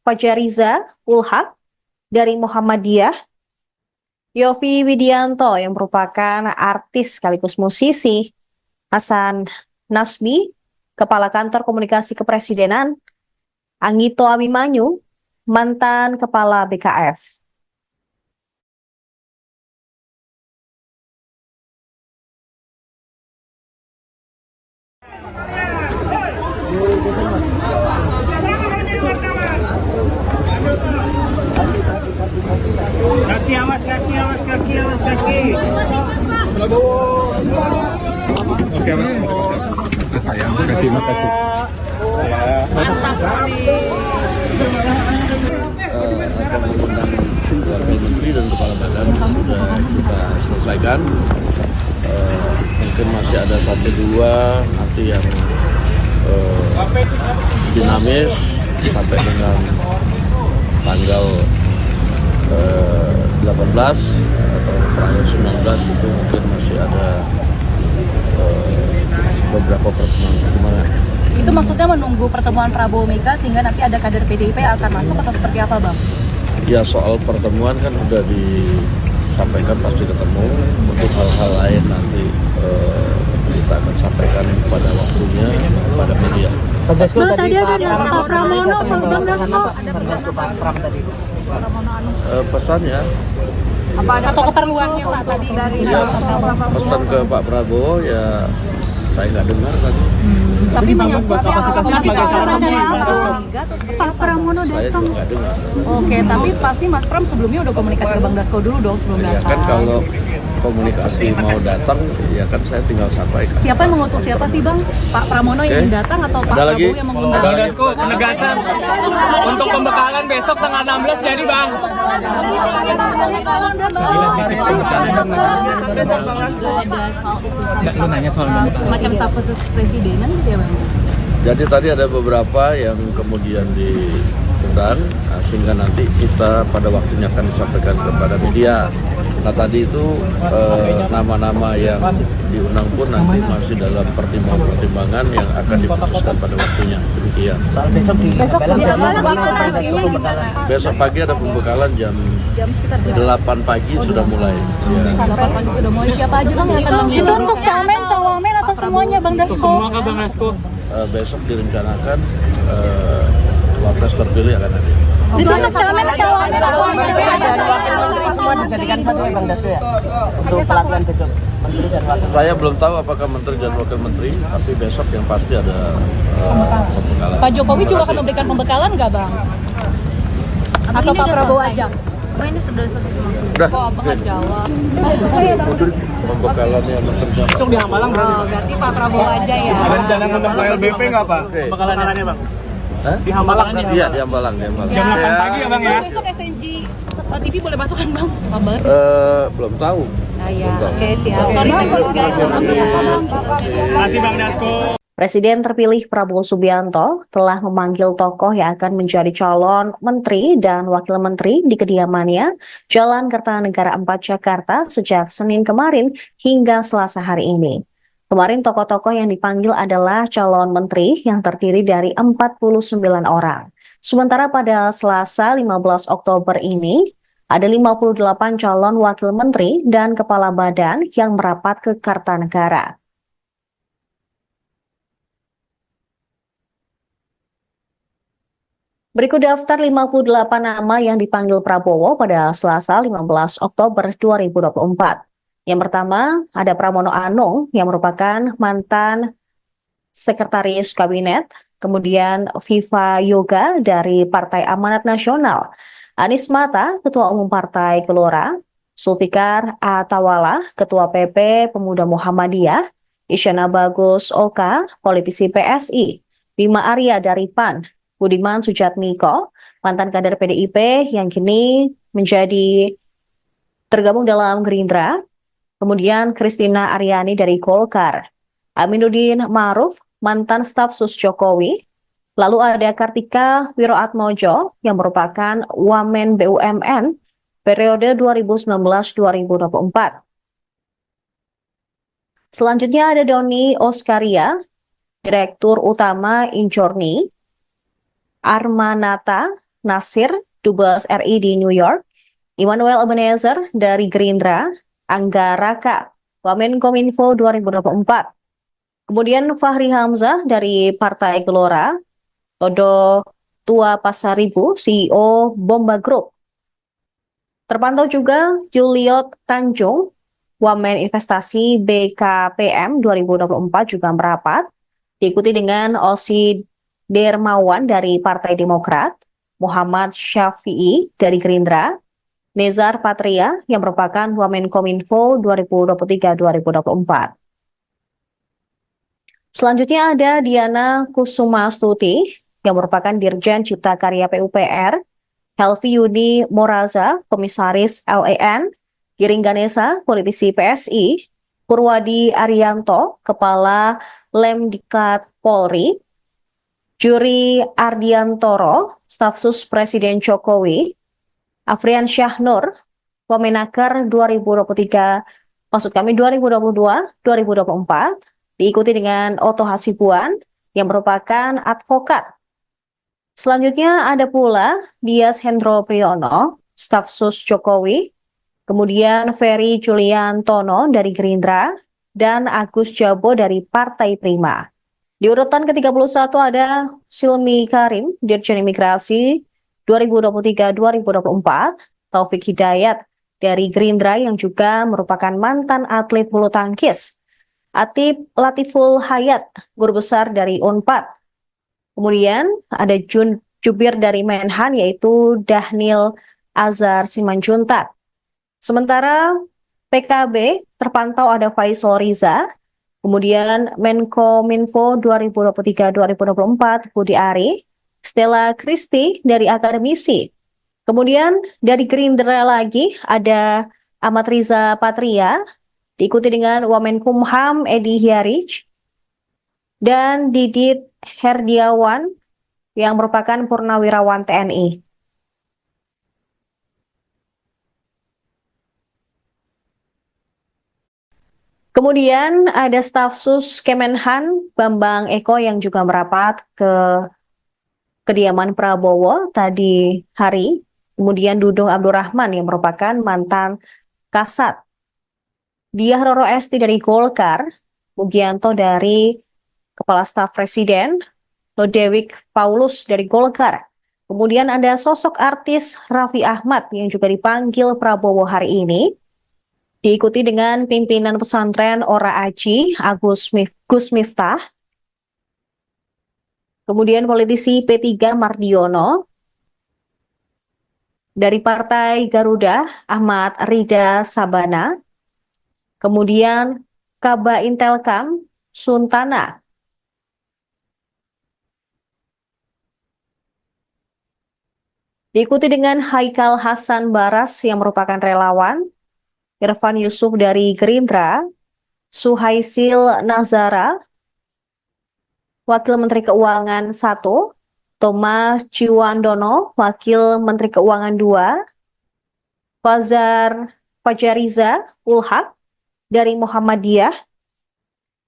Fajariza Ulhaq dari Muhammadiyah, Yofi Widianto yang merupakan artis sekaligus musisi, Hasan Nasbi, Kepala Kantor Komunikasi Kepresidenan, Anggito Abimanyu, mantan Kepala BKF. Kaki awas, kaki awas, kaki awas, kaki. Oke, sayang, kasih makasih. Akan mengundang Wakil Menteri dan Kepala Badan sudah kita selesaikan. Mungkin masih ada 1-2 nanti yang dinamis sampai dengan tanggal 18 atau tanggal 19 itu mungkin masih ada beberapa pertemuan. Itu maksudnya menunggu pertemuan Prabowo Mega sehingga nanti ada kader PDIP yang akan masuk atau seperti apa, Bang? Ya, soal pertemuan kan sudah disampaikan pasti ketemu. Untuk hal-hal lain nanti kita akan sampaikan pada waktunya pada media. Dulu tadi ada Pak Pramono, Bang Dasko. Pak Pram tadi. Pesannya Apa ada atau keperluannya Pak tadi dari ya, pesan ke Pak Prabowo ya Saya nggak dengar tadi. Tapi menyangkut Pak Pramono Saya datang. juga nggak dengar. Oke, tapi pasti Mas Pram sebelumnya udah komunikasi ke Bang Dasko dulu dong sebelum Ya datang. kan kalau komunikasi mau datang, ya kan saya tinggal sampaikan. Siapa yang mengutus siapa sih Bang? Pak Pramono yang Oke. datang atau Pak Ada lagi? Prabowo yang mengundang? Ada Bang lagi? Dasko, penegasan untuk pembekalan besok tanggal 16 jadi Bang. Semacam staf khusus presidenan gitu ya Bang? Jadi tadi ada beberapa yang kemudian diundang, sehingga nanti kita pada waktunya akan disampaikan kepada media. Nah tadi itu nama-nama yang diundang pun nanti masih dalam pertimbangan-pertimbangan yang akan diputuskan pada waktunya. Demikian. Soal besok di Belang jadi Bang Dasko pembekalan. Besok pagi ada pembekalan jam 8 pagi sudah mulai. Ya. 8 pagi sudah mulai. Siapa aja Bang yang akan Itu mengisi? untuk camen, cawamen atau semuanya Bang Dasko? Semua ke Bang Dasko. Besok direncanakan wapres terpilih akan hadir. Itu untuk camen, cawamen atau Dan wakil menteri semua dijadikan satu ya Bang Dasko ya? Untuk pelatihan besok. Menteri dan wakil. Saya belum tahu apakah menteri dan wakil menteri, tapi besok yang pasti ada pembekalan. Pak Jokowi juga akan memberikan pembekalan nggak Bang? Atau Pak Prabowo aja? Udah, Kok Abang nggak jawab? pembekalannya menteri dan Besok di Hamalang Oh, berarti Pak Prabowo aja ya? ada rencana ngundang KLBP nggak Pak? Oke. Pembekalannya Bang. Hah? Di Hamalang berarti? Iya, di Hambalang, di Hambalang. Jam 8 pagi ya Bang ya? Besok SNG TV boleh masuk kan Bang? Kabar? Belum tahu. Nah ya, oke siap. Sorry teknis guys. Makasih Bang Dasko. Presiden terpilih Prabowo Subianto telah memanggil tokoh yang akan menjadi calon menteri dan wakil menteri di kediamannya Jalan Kertanegara 4 Jakarta sejak Senin kemarin hingga Selasa hari ini. Kemarin tokoh-tokoh yang dipanggil adalah calon menteri yang terdiri dari 49 orang. Sementara pada Selasa 15 Oktober ini, ada 58 calon wakil menteri dan kepala badan yang merapat ke Kartanegara. Berikut daftar 58 nama yang dipanggil Prabowo pada Selasa 15 Oktober 2024. Yang pertama, ada Pramono Anung yang merupakan mantan sekretaris kabinet, kemudian Viva Yoga dari Partai Amanat Nasional, Anies Mata, Ketua Umum Partai Gelora, Zulfikar Atawala, Ketua PP Pemuda Muhammadiyah, Isyana Bagus Oka, politisi PSI, Bima Arya dari PAN, Budiman Sujatmiko, mantan kader PDIP yang kini menjadi tergabung dalam Gerindra, kemudian Kristina Aryani dari Golkar, Aminuddin Ma'ruf, mantan staf sus Jokowi, lalu ada Kartika Wiroatmojo yang merupakan Wamen BUMN periode 2019-2024. Selanjutnya ada Doni Oskaria, Direktur Utama Injorni, Armanata Nasir, Dubes RI di New York, Immanuel Ebenezer dari Gerindra, Angga Raka, Wamenkominfo 2024. Kemudian Fahri Hamzah dari Partai Gelora, Todo Tua Pasaribu, CEO Bomba Group. Terpantau juga Juliot Tanjung, Wamen Investasi BKPM 2024 juga merapat, diikuti dengan Osi Dermawan dari Partai Demokrat, Muhammad Syafi'i dari Gerindra, Nezar Patria yang merupakan Wamenkominfo 2023-2024. Selanjutnya ada Diana Kusumastuti yang merupakan Dirjen Cipta Karya PUPR, Helvi Yuni Moraza, Komisaris LAN, Giring Ganesa, politisi PSI, Purwadi Arianto, Kepala Lemdikat Polri, Juri Ardiantoro, staf sus Presiden Jokowi, Afrian Syahnur, Wamenaker 2022-2024, diikuti dengan Oto Hasibuan yang merupakan advokat. Selanjutnya ada pula Dias Hendro Priyono, staf sus Jokowi, kemudian Ferry Juliantono dari Gerindra, dan Agus Jabo dari Partai Prima. Di urutan ke-31 ada Silmi Karim, Dirjen Imigrasi 2023-2024, Taufik Hidayat dari Gerindra yang juga merupakan mantan atlet bulu tangkis, Atip Latiful Hayat, guru besar dari Unpad. Kemudian ada jubir dari Menhan yaitu Dhanil Azhar Simanjuntak. Sementara PKB terpantau ada Faisal Riza, kemudian Menkominfo 2023-2024 Budi Ari, Stella Christy dari akademisi. Kemudian dari Gerindra lagi ada Ahmad Riza Patria, diikuti dengan Wamenkumham Edi Hiarij, dan Didit Herdiawan yang merupakan purnawirawan TNI. Kemudian ada staf sus Kemenhan Bambang Eko yang juga merapat ke kediaman Prabowo tadi hari. Kemudian Dudung Abdurrahman yang merupakan mantan Kasat, Diah Roro Esti dari Golkar, Mugianto dari Kepala Staf Presiden, Lodewijk Paulus dari Golkar. Kemudian ada sosok artis Raffi Ahmad yang juga dipanggil Prabowo hari ini, diikuti dengan pimpinan pesantren Ora Aji, Gus Miftah. Kemudian politisi P3 Mardiono, dari Partai Garuda Ahmad Rida Sabana, kemudian Kaba Intelkam Suntana. Diikuti dengan Haikal Hasan Baras yang merupakan relawan, Irfan Yusuf dari Gerindra, Suhaisil Nazara, Wakil Menteri Keuangan 1, Thomas Ciwandono, Wakil Menteri Keuangan 2, Fajariza Ulhak dari Muhammadiyah,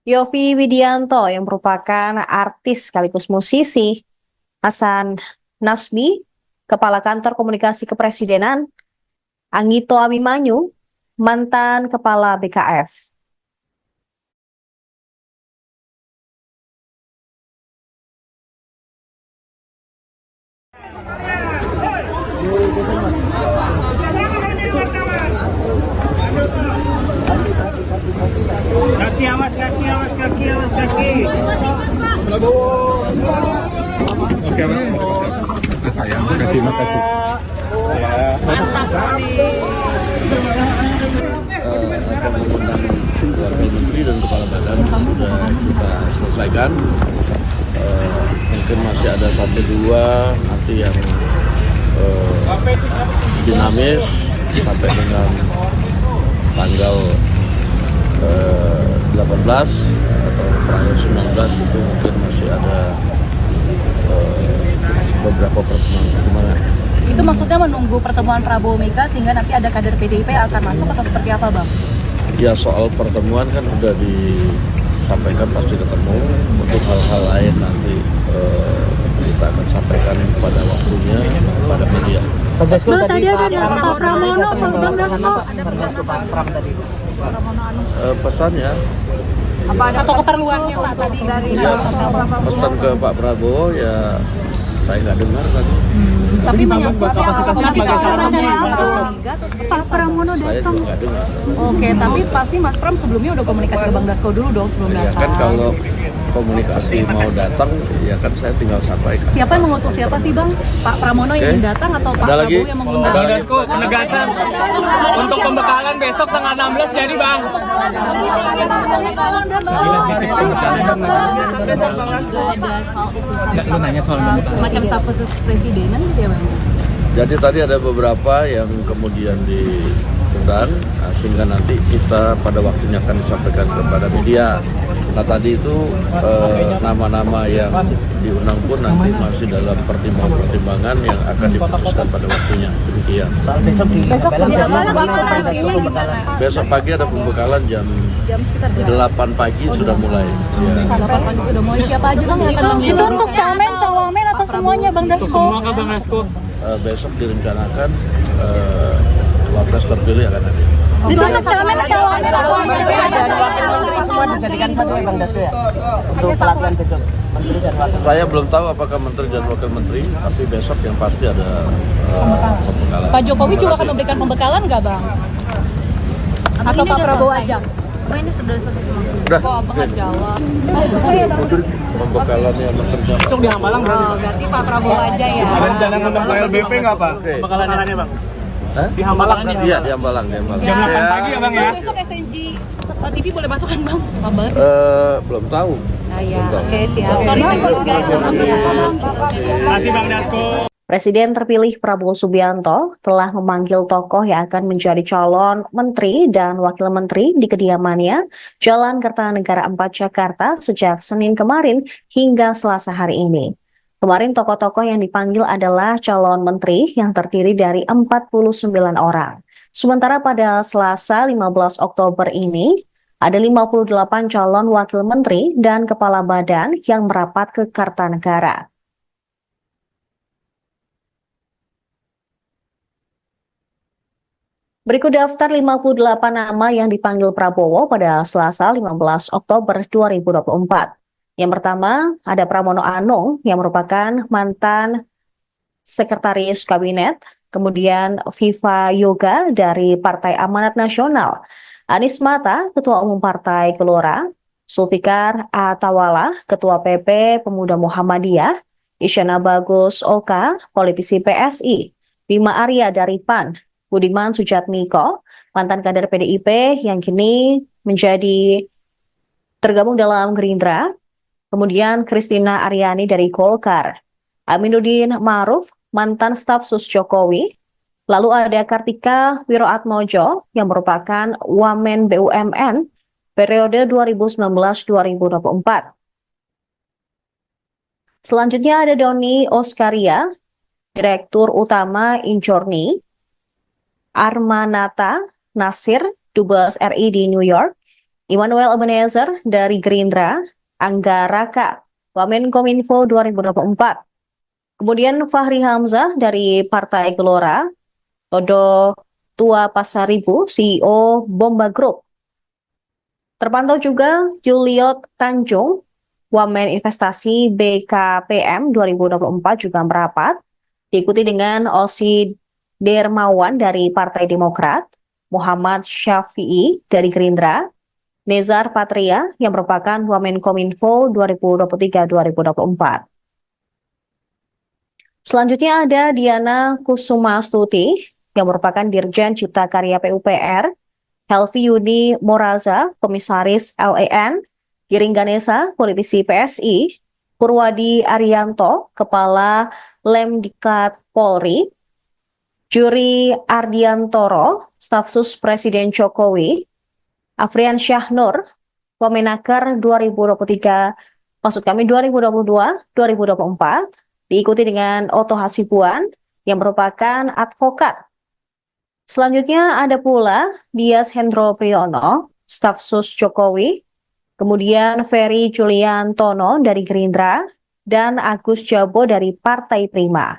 Yofi Widianto yang merupakan artis sekaligus musisi, Hasan Nasbi, Kepala Kantor Komunikasi Kepresidenan, Anggito Abimanyu, mantan Kepala BKF. Kaki awas, kaki awas, kaki awas, kaki. Oke, sayang, makasih. Akan mengundang wakil menteri dan kepala badan sudah kita selesaikan. Mungkin masih ada 1-2 nanti yang dinamis sampai dengan tanggal 18 atau tanggal 19 itu mungkin masih ada beberapa pertemuan. Itu maksudnya menunggu pertemuan Prabowo Mega sehingga nanti ada kader PDIP yang akan masuk atau seperti apa, Bang? Ya, soal pertemuan kan sudah disampaikan pasti ketemu. Untuk hal-hal lain nanti kita akan sampaikan pada waktunya pada media. Bang tadi ada Pak Pramono, Bang Dasko. Pak Pram tadi. Pesannya Atau keperluannya Pak tadi dari ya, pesan ke Pak Prabowo ya saya nggak dengar tadi. tapi menyangkut Pak Pramono Saya juga nggak dengar. Oke, tapi pasti Mas Pram sebelumnya udah komunikasi ke Bang Dasko dulu dong sebelum Ya datang. kan kalau komunikasi mau datang ya kan saya tinggal sampaikan. Siapa yang mengutus siapa sih Bang? Pak Pramono yang ingin datang atau Pak Ada lagi? Prabowo yang mengundang? Bang Dasko, penegasan untuk pembekalan besok tanggal 16 jadi Bang. Semacam staf khusus presidenan gitu ya Bang? Jadi tadi ada beberapa yang kemudian diundang, sehingga nanti kita pada waktunya akan disampaikan kepada media. Nah tadi itu nama-nama yang diundang pun nanti masih dalam pertimbangan yang akan diputuskan pada waktunya. Demikian. Besok di Besok pagi ada pembekalan jam 8 pagi sudah mulai. Ya. 8 pagi sudah mulai. Siapa aja Bang yang akan mengisi? Itu untuk camen, cawamen atau semuanya Bang Dasko? Semua kan Bang Dasko. Besok direncanakan wapres terpilih akan hadir. Itu untuk camen, cawamen atau dan wakil menteri semua dijadikan satu ya Bang Dasko ya? Untuk pelatihan besok. Menteri dan wakil. Saya belum tahu apakah menteri dan wakil menteri, tapi besok yang pasti ada pembekalan. Pak Jokowi juga akan memberikan pembekalan nggak Bang? Atau Pak Prabowo aja? Oh, ini sudah selesai semua. Udah. Kok abang nggak jawab? Pembekalannya menterinya. Besok di Hambalang Oh, berarti Pak Prabowo aja ya. ada rencana ngundang KLBP nggak Pak? Oke. Pembekalannya Bang. Hah? Di Hambalang Iya, di Hambalang, di Hambalang. Jam 8 pagi ya Bang ya? Besok SNG TV boleh masuk kan Bang? Apa banget? Belum tahu. Ah ya, Belum tahu. oke siap. Sorry thanks guys. Terima kasih Bang Dasko. Presiden terpilih Prabowo Subianto telah memanggil tokoh yang akan menjadi calon menteri dan wakil menteri di kediamannya Jalan Kertanegara 4 Jakarta sejak Senin kemarin hingga Selasa hari ini. Kemarin tokoh-tokoh yang dipanggil adalah calon menteri yang terdiri dari 49 orang. Sementara pada Selasa 15 Oktober ini, ada 58 calon wakil menteri dan kepala badan yang merapat ke Kartanegara. Berikut daftar 58 nama yang dipanggil Prabowo pada Selasa 15 Oktober 2024. Yang pertama, ada Pramono Anung yang merupakan mantan sekretaris kabinet, kemudian Viva Yoga dari Partai Amanat Nasional, Anies Mata, Ketua Umum Partai Gelora, Zulfikar Atawala, Ketua PP Pemuda Muhammadiyah, Isyana Bagus Oka, politisi PSI, Bima Arya dari PAN, Budiman Sujatmiko, mantan kader PDIP yang kini menjadi tergabung dalam Gerindra, kemudian Kristina Aryani dari Golkar, Aminuddin Ma'ruf, mantan staf sus Jokowi, lalu ada Kartika Wiroatmojo yang merupakan Wamen BUMN periode 2019-2024. Selanjutnya ada Doni Oskaria, Direktur Utama Injorni, Armanata Nasir, Dubes RI di New York, Immanuel Ebenezer dari Gerindra, Angga Raka, Wamenkominfo 2024. Kemudian Fahri Hamzah dari Partai Gelora, Todo Tua Pasaribu, CEO Bomba Group. Terpantau juga Juliot Tanjung, Wamen Investasi BKPM 2024 juga merapat, diikuti dengan Osi Dermawan dari Partai Demokrat, Muhammad Syafi'i dari Gerindra, Nezar Patria yang merupakan Wamenkominfo 2023-2024. Selanjutnya ada Diana Kusumastuti yang merupakan Dirjen Cipta Karya PUPR, Helvi Yuni Moraza, Komisaris LAN, Giring Ganesa, politisi PSI, Purwadi Arianto, Kepala Lemdiklat Polri, Juri Ardiantoro, staf sus Presiden Jokowi, Afrian Syahnur, Wamenaker 2022-2024, diikuti dengan Oto Hasibuan yang merupakan advokat. Selanjutnya ada pula Dias Hendro Priyono, staf sus Jokowi, kemudian Ferry Juliantono dari Gerindra, dan Agus Jabo dari Partai Prima.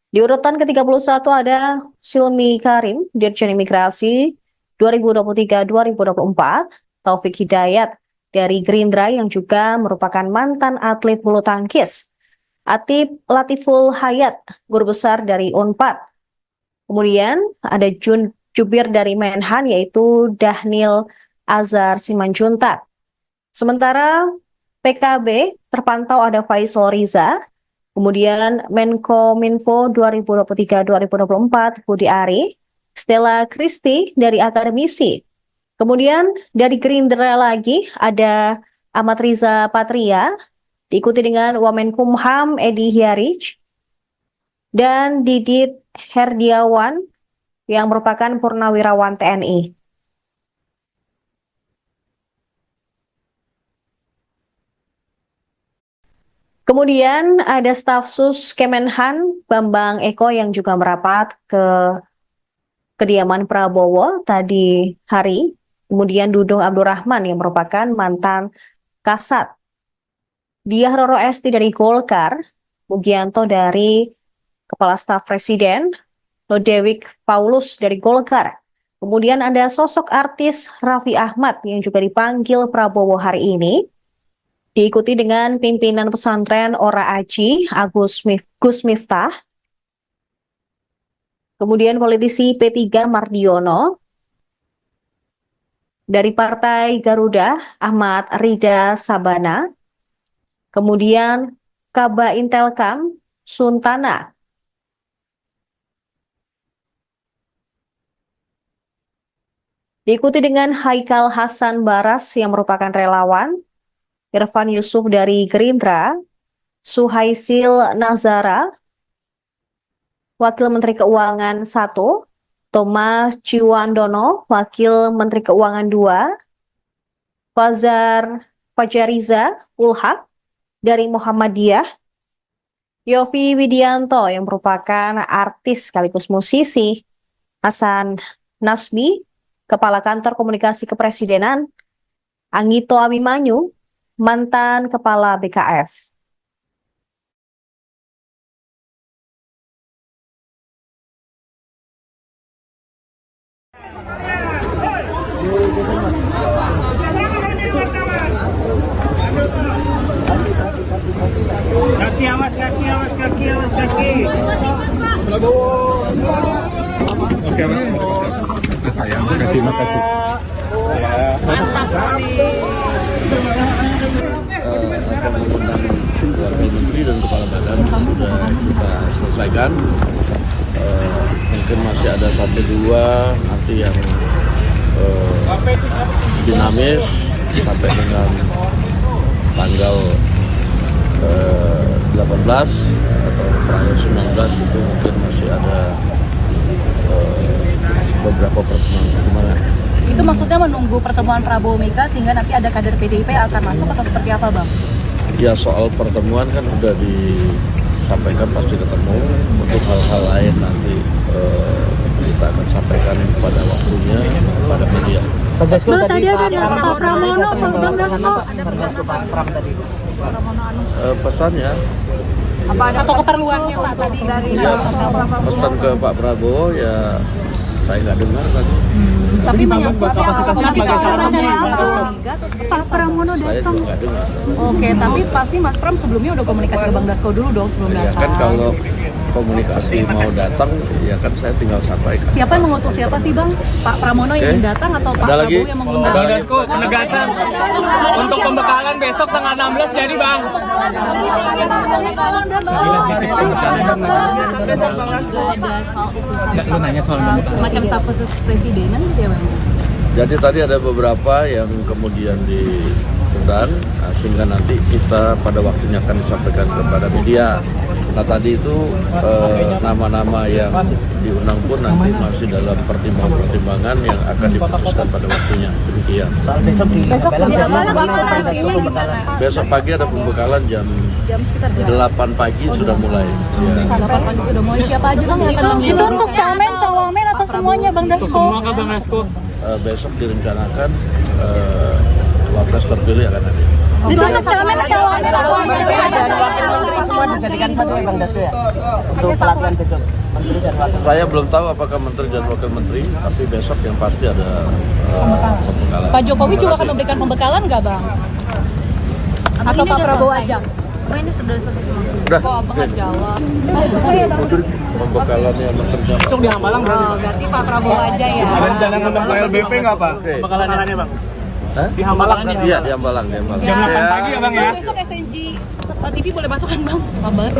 Di urutan ke-31 ada Silmi Karim, Dirjen Imigrasi 2023-2024, Taufik Hidayat dari Gerindra yang juga merupakan mantan atlet bulu tangkis, Atip Latiful Hayat, guru besar dari Unpad. Kemudian ada jubir dari Menhan yaitu Dahnil Azhar Simanjuntak. Sementara PKB terpantau ada Faisal Riza, kemudian Menkominfo 2023-2024 Budi Ari, Stella Kristi dari akademisi. Kemudian dari Gerindra lagi ada Ahmad Riza Patria, diikuti dengan Wamenkumham Edi Hiarij, dan Didit Herdiawan yang merupakan Purnawirawan TNI. Kemudian ada staf sus Kemenhan Bambang Eko yang juga merapat ke kediaman Prabowo tadi hari. Kemudian Dudung Abdurrahman yang merupakan mantan Kasat, Diah Roro Esti dari Golkar, Mugianto dari Kepala Staf Presiden, Lodewijk Paulus dari Golkar. Kemudian ada sosok artis Raffi Ahmad yang juga dipanggil Prabowo hari ini, diikuti dengan pimpinan pesantren Ora Aji, Gus Miftah, kemudian politisi P3 Mardiono, Dari Partai Garuda, Ahmad Rida Sabana. Kemudian Kaba Intelkam, Suntana. Diikuti dengan Haikal Hasan Baras yang merupakan relawan, Irfan Yusuf dari Gerindra, Suhaisil Nazara, Wakil Menteri Keuangan 1, Thomas Ciwandono, Wakil Menteri Keuangan 2, Fajariza Ulhak dari Muhammadiyah, Yofi Widianto yang merupakan artis sekaligus musisi, Hasan Nasbi, Kepala Kantor Komunikasi Kepresidenan, Anggito Abimanyu, mantan Kepala BKF. Kaki awas, kaki awas, kaki awas, kaki. Oke, Mas. Sayang, makasih. Akan mengundang wakil menteri dan kepala badan sudah kita selesaikan. Mungkin masih ada 1-2 nanti yang dinamis sampai dengan tanggal 18 atau tanggal 19 itu mungkin masih ada beberapa pertemuan. Itu maksudnya menunggu pertemuan Prabowo Mega sehingga nanti ada kader PDIP yang akan masuk atau seperti apa, Bang? Ya, soal pertemuan kan sudah disampaikan pasti ketemu. Untuk hal-hal lain nanti kita akan sampaikan pada waktunya pada media. Bang, tadi ada Pak Pramono, Bang Dasko. Pak Pram tadi. Pesannya Atau keperluannya Pak tadi dari ya, pesan ke Pak Prabowo ya saya nggak dengar tadi. tapi menyangkut Pak Pramono Saya datang. juga nggak dengar. Oke, tapi pasti Mas Pram sebelumnya udah komunikasi ke Bang Dasko dulu dong sebelum Ya datang. kan kalau komunikasi mau datang ya kan saya tinggal sampaikan. Siapa yang mengutus siapa sih Bang? Pak Pramono yang ingin datang atau Pak Ada lagi? Prabowo yang mengundang? Bang Dasko, penegasan untuk pembekalan besok tanggal 16 jadi Bang. Semacam staf khusus presidenan gitu ya Bang? Jadi tadi ada beberapa yang kemudian diundang, sehingga nanti kita pada waktunya akan disampaikan kepada media. Nah tadi itu nama-nama yang diundang pun nanti masih dalam pertimbangan-pertimbangan yang akan diputuskan pada waktunya. Demikian. Soal besok di Belang jadi Besok pagi ada pembekalan jam 8 pagi sudah mulai. Ya. 8 pagi sudah mulai. Siapa aja Bang yang akan Itu mengundang? untuk camen, cawamen atau semuanya Bang Dasko? Semua ke Bang Dasko. Besok direncanakan wapres terpilih akan hadir. Itu untuk camen, cawamen atau dan wakil menteri semua dijadikan satu ya Bang Dasko ya? Untuk pelatihan besok. Menteri dan wakil. Saya belum tahu apakah menteri dan wakil menteri, tapi besok yang pasti ada pembekalan. Pak Jokowi juga akan memberikan pembekalan nggak Bang? Atau Pak Prabowo aja? Ini sudah selesai. Udah, Kok Abang nggak jawab? pembekalannya menteri dan Besok di Hambalang Oh, berarti Pak Prabowo aja ya? Ada jalan undang KLBP nggak Pak? Oke. Pembekalannya Bang. Hah? Di Hambalang. Iya, di Hambalang, di Hambalang. Jam 8 pagi ya Bang ya? Besok SNG TV boleh masuk kan Bang? Pak banget.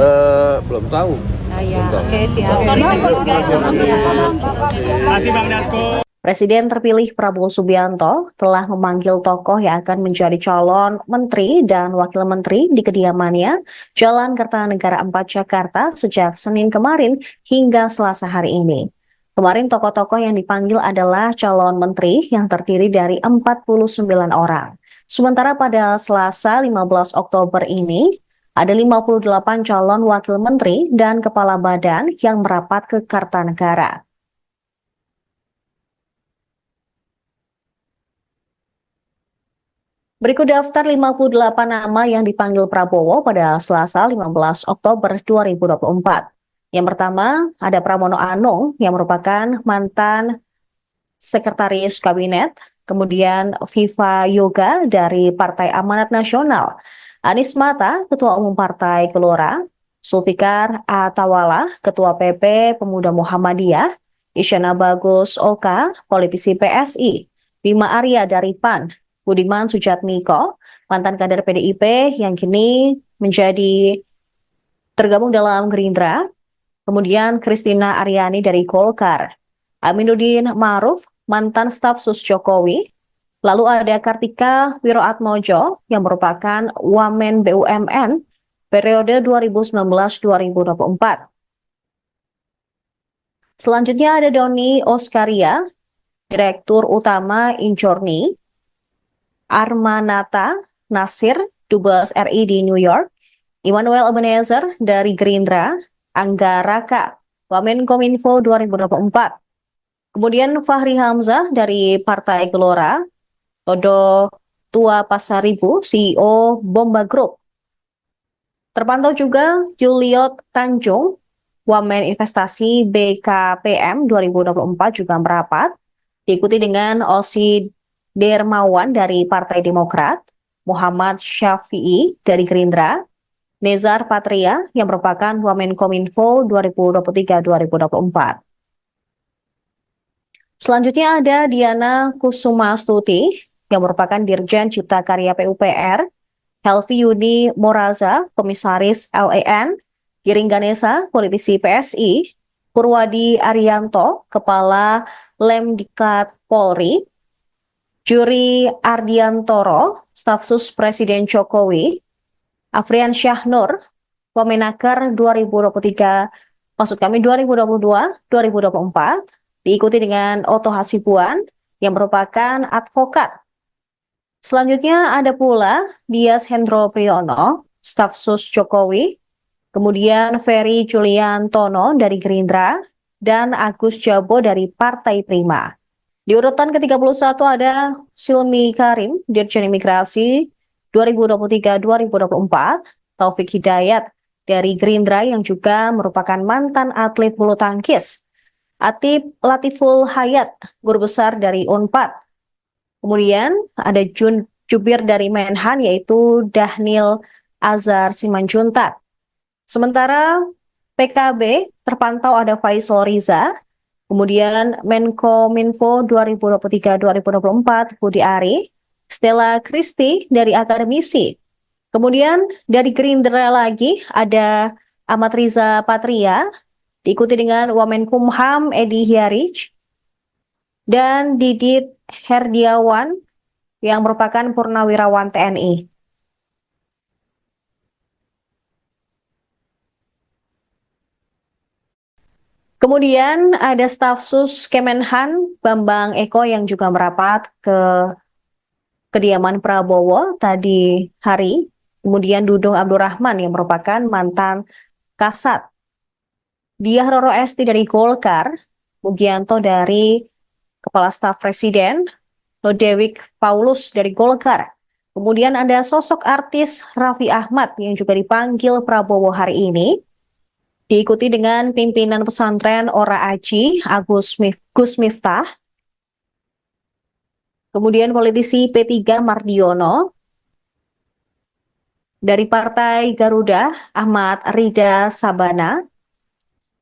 Belum tahu. Nah ya, oke siap. Sorry thanks guys. Terima kasih Bang Dasko. Presiden terpilih Prabowo Subianto telah memanggil tokoh yang akan menjadi calon menteri dan wakil menteri di kediamannya Jalan Kertanegara 4 Jakarta sejak Senin kemarin hingga Selasa hari ini. Kemarin tokoh-tokoh yang dipanggil adalah calon menteri yang terdiri dari 49 orang. Sementara pada Selasa 15 Oktober ini, ada 58 calon wakil menteri dan kepala badan yang merapat ke Kertanegara. Berikut daftar 58 nama yang dipanggil Prabowo pada Selasa 15 Oktober 2024. Yang pertama, ada Pramono Anung yang merupakan mantan Sekretaris Kabinet, kemudian Viva Yoga dari Partai Amanat Nasional, Anies Mata, Ketua Umum Partai Gelora, Zulfikar Atawala, Ketua PP Pemuda Muhammadiyah, Isyana Bagus Oka, politisi PSI, Bima Arya dari PAN, Budiman Sujatmiko, mantan kader PDIP yang kini menjadi tergabung dalam Gerindra, kemudian Kristina Aryani dari Golkar, Aminuddin Ma'ruf, mantan staf sus Jokowi, lalu ada Kartika Wiroatmojo yang merupakan Wamen BUMN periode 2019-2024. Selanjutnya ada Doni Oskaria, Direktur Utama Injorni, Armanata Nasir, Dubes RI di New York, Immanuel Ebenezer dari Gerindra, Angga Raka, Wamenkominfo 2024. Kemudian Fahri Hamzah dari Partai Gelora, Todo Tua Pasaribu, CEO Bomba Group. Terpantau juga Juliot Tanjung, Wamen Investasi BKPM 2024 juga merapat, diikuti dengan Osi Dermawan dari Partai Demokrat, Muhammad Syafi'i dari Gerindra, Nezar Patria yang merupakan Wamenkominfo 2023-2024. Selanjutnya ada Diana Kusumastuti yang merupakan Dirjen Cipta Karya PUPR, Helvi Yuni Moraza, Komisaris LAN, Giring Ganesa, politisi PSI, Purwadi Arianto, Kepala Lemdiklat Polri, Juri Ardiantoro, Staf Sus Presiden Jokowi, Afrian Syahnur, Wamenaker 2022-2024, diikuti dengan Oto Hasibuan yang merupakan advokat. Selanjutnya ada pula Dias Hendro Priyono, Staf Sus Jokowi, kemudian Ferry Juliantono dari Gerindra, dan Agus Jabo dari Partai Prima. Di urutan ke-31 ada Silmi Karim, Dirjen Imigrasi 2023-2024, Taufik Hidayat dari Gerindra yang juga merupakan mantan atlet bulu tangkis, Atip Latiful Hayat, guru besar dari Unpad. Kemudian ada Jubir dari Menhan yaitu Dahnil Azhar Simanjuntak. Sementara PKB terpantau ada Faisal Riza, kemudian Menkominfo 2023-2024 Budi Ari, Stella Kristi dari akademisi. Kemudian dari Gerindra lagi ada Ahmad Riza Patria, diikuti dengan Wamenkumham Edi Hyarich, dan Didit Herdiawan yang merupakan Purnawirawan TNI. Kemudian ada staf sus Kemenhan Bambang Eko yang juga merapat ke kediaman Prabowo tadi hari. Kemudian Dudung Abdurrahman yang merupakan mantan Kasat, Diah Roro Esti dari Golkar, Mugianto dari Kepala Staf Presiden, Lodewijk Paulus dari Golkar. Kemudian ada sosok artis Raffi Ahmad yang juga dipanggil Prabowo hari ini, diikuti dengan pimpinan pesantren Ora Aji, Gus Miftah, kemudian politisi P3 Mardiono, dari Partai Garuda Ahmad Rida Sabana,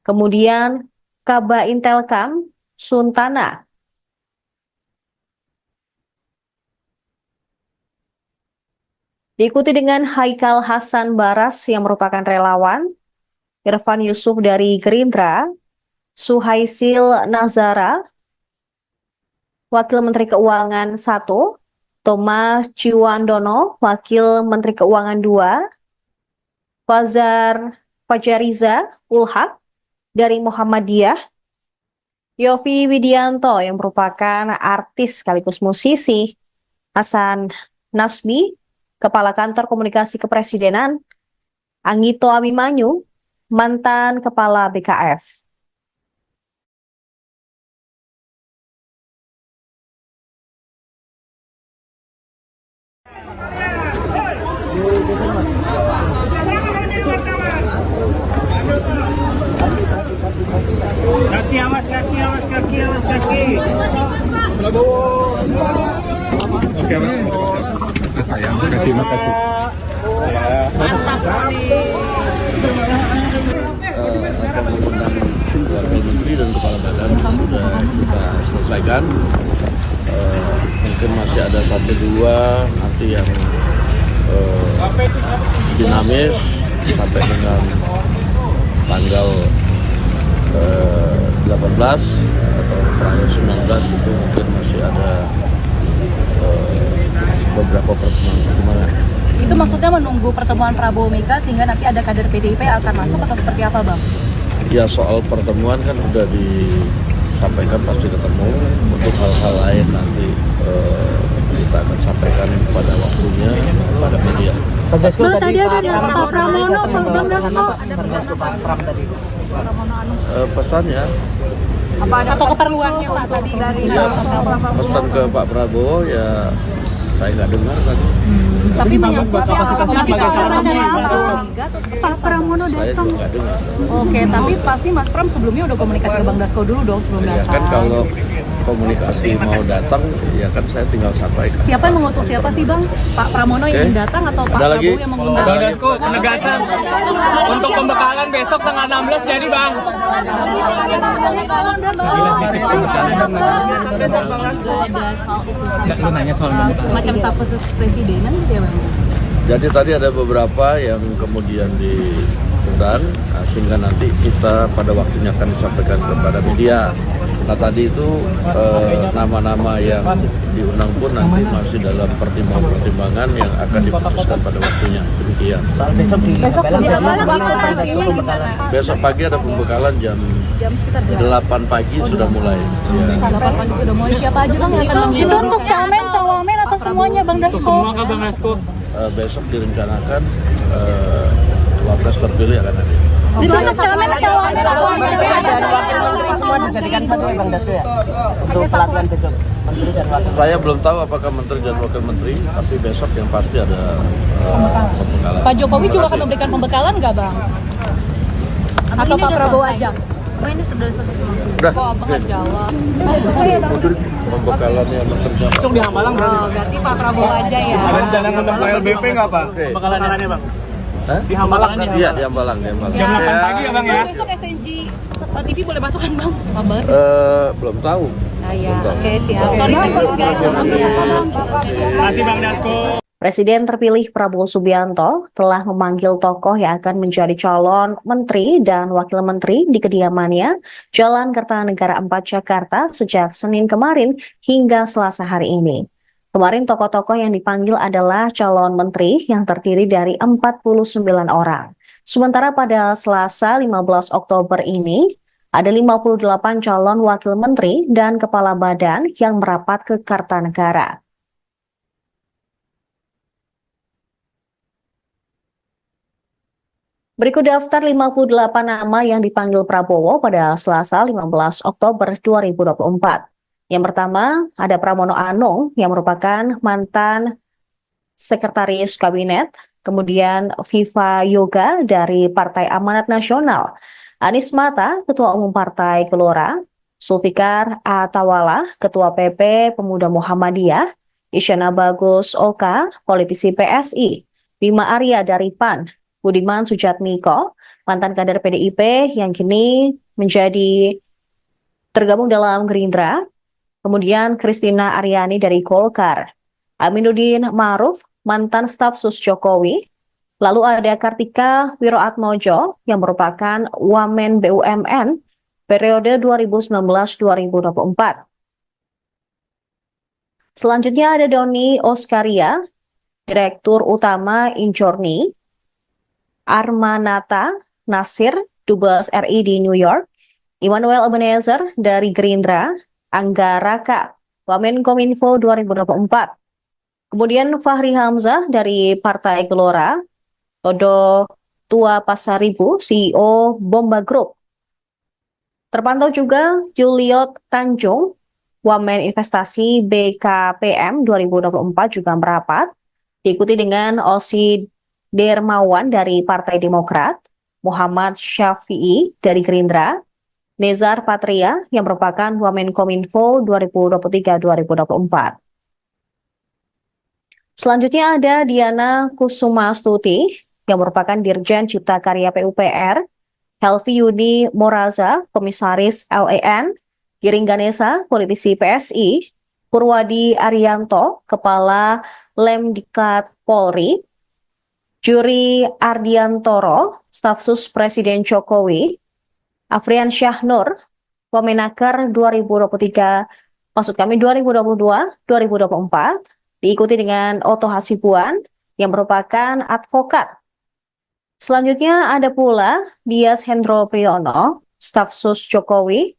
kemudian Kaba Intelkam Suntana. Diikuti dengan Haikal Hasan Baras yang merupakan relawan, Irfan Yusuf dari Gerindra, Suhaisil Nazara, Wakil Menteri Keuangan 1, Thomas Ciwandono, Wakil Menteri Keuangan 2, Fajariza Ulhak dari Muhammadiyah, Yofi Widianto yang merupakan artis sekaligus musisi, Hasan Nasbi, Kepala Kantor Komunikasi Kepresidenan, Anggito Abimanyu, mantan Kepala BKF. Kaki, awas kaki, awas kaki, awas kaki. Oke, Mas. Sayang, kasih makasih. Akan mengundang Wakil Menteri dan Kepala Badan sudah kita selesaikan. Mungkin masih ada satu dua nanti yang dinamis sampai dengan tanggal 18 atau tanggal 19 itu mungkin masih ada beberapa pertemuan. Itu maksudnya menunggu pertemuan Prabowo Mega sehingga nanti ada kader PDIP yang akan masuk atau seperti apa, Bang? Ya soal pertemuan kan udah disampaikan pasti ketemu. Untuk hal-hal lain nanti kita akan sampaikan pada waktunya pada media. Bang Dasko Nah, tadi ada Pak Pak Pramono, Bang Dasko. Bang Dasko Pak Pram tadi. Pesannya Apa ada atau keperluannya Pak tadi dari ya, pesan ke Pak Prabowo ya saya nggak dengar tadi. tapi menyangkut Pak Pramono Saya datang. juga nggak dengar. Oke, tapi pasti Mas Pram sebelumnya udah komunikasi ke Bang Dasko dulu dong sebelum Ya datang. kan kalau komunikasi mau datang ya kan saya tinggal sampaikan. Siapa yang mengutus siapa sih Bang? Pak Pramono yang Oke. datang atau Pak Ada lagi? Prabowo yang mengundang? Bang Dasko, penegasan untuk pembekalan besok tanggal 16 jadi Bang. Semacam staf khusus presidenan gitu ya Bang? Jadi tadi ada beberapa yang kemudian diundang, sehingga nanti kita pada waktunya akan disampaikan kepada media. Nah tadi itu nama-nama yang diundang pun nanti masih dalam pertimbangan yang akan diputuskan pada waktunya. Demikian. Soal besok di Hambalang jadi gimana Bang Dasko pembekalan? Besok pagi ada pembekalan jam 8 pagi sudah mulai. Ya. 8 pagi sudah mulai. Siapa aja Bang yang akan Itu mengisi? untuk camen, cawamen atau semuanya Bang Dasko? Bang Dasko. Besok direncanakan wapres terpilih akan ada. Itu untuk camen, cawamen atau Dan wakil menteri semua dijadikan satu ya Bang Dasko ya? Untuk pelatihan besok. Menteri dan wakil. Saya belum tahu apakah menteri dan wakil menteri, tapi besok yang pasti ada pembekalan. Pak Jokowi juga Terima akan kasih. memberikan pembekalan nggak Bang? Atau Pak Prabowo aja? Ini sudah selesai. Udah, Kok Abang nggak jawab? pembekalannya menteri dan Besok di Hambalang berarti. Oh, berarti Pak Prabowo aja ya. Ada rencana ngundang ke LBP nggak Pak? Oke. Pembekalannya Bang. Hah? Di Hambalang nih. Iya, di Hambalang, di Hambalang. Jam 8 pagi ya Bang ya? Besok SNG TV boleh masuk kan Bang? Pak banget. Belum tahu. Ah ya, oke siap. Sorry thanks guys. Makasih Bang Dasko. Presiden terpilih Prabowo Subianto telah memanggil tokoh yang akan menjadi calon menteri dan wakil menteri di kediamannya Jalan Kertanegara 4 Jakarta sejak Senin kemarin hingga Selasa hari ini. Kemarin tokoh-tokoh yang dipanggil adalah calon menteri yang terdiri dari 49 orang. Sementara pada Selasa 15 Oktober ini, ada 58 calon wakil menteri dan kepala badan yang merapat ke Kertanegara. Berikut daftar 58 nama yang dipanggil Prabowo pada Selasa 15 Oktober 2024. Yang pertama, ada Pramono Anung yang merupakan mantan sekretaris kabinet, kemudian Viva Yoga dari Partai Amanat Nasional, Anies Mata, Ketua Umum Partai Gelora, Zulfikar Atawala, Ketua PP Pemuda Muhammadiyah, Isyana Bagus Oka, politisi PSI, Bima Arya dari PAN, Budiman Sujatmiko, mantan kader PDIP yang kini menjadi tergabung dalam Gerindra, kemudian Kristina Aryani dari Golkar, Aminuddin Ma'ruf, mantan staf sus Jokowi, lalu ada Kartika Wiroatmojo yang merupakan Wamen BUMN periode 2019-2024. Selanjutnya ada Doni Oskaria, Direktur Utama Injorni, Armanata Nasir, Dubes RI di New York, Immanuel Ebenezer dari Gerindra, Angga Raka, Wamenkominfo 2024. Kemudian Fahri Hamzah dari Partai Gelora, Todo Tua Pasaribu, CEO Bomba Group. Terpantau juga Juliot Tanjung, Wamen Investasi BKPM 2024 juga merapat, diikuti dengan Osi Dermawan dari Partai Demokrat, Muhammad Syafi'i dari Gerindra, Nezar Patria yang merupakan Wamenkominfo 2023-2024. Selanjutnya ada Diana Kusumastuti yang merupakan Dirjen Cipta Karya PUPR, Helvi Yuni Moraza, Komisaris LAN, Giring Ganesa, politisi PSI, Purwadi Arianto, Kepala Lemdiklat Polri, Juri Ardiantoro, Staf Sus Presiden Jokowi, Afrian Syahnur, Wamenaker 2022-2024, diikuti dengan Oto Hasibuan yang merupakan advokat. Selanjutnya ada pula Dias Hendro Priyono, Staf Sus Jokowi,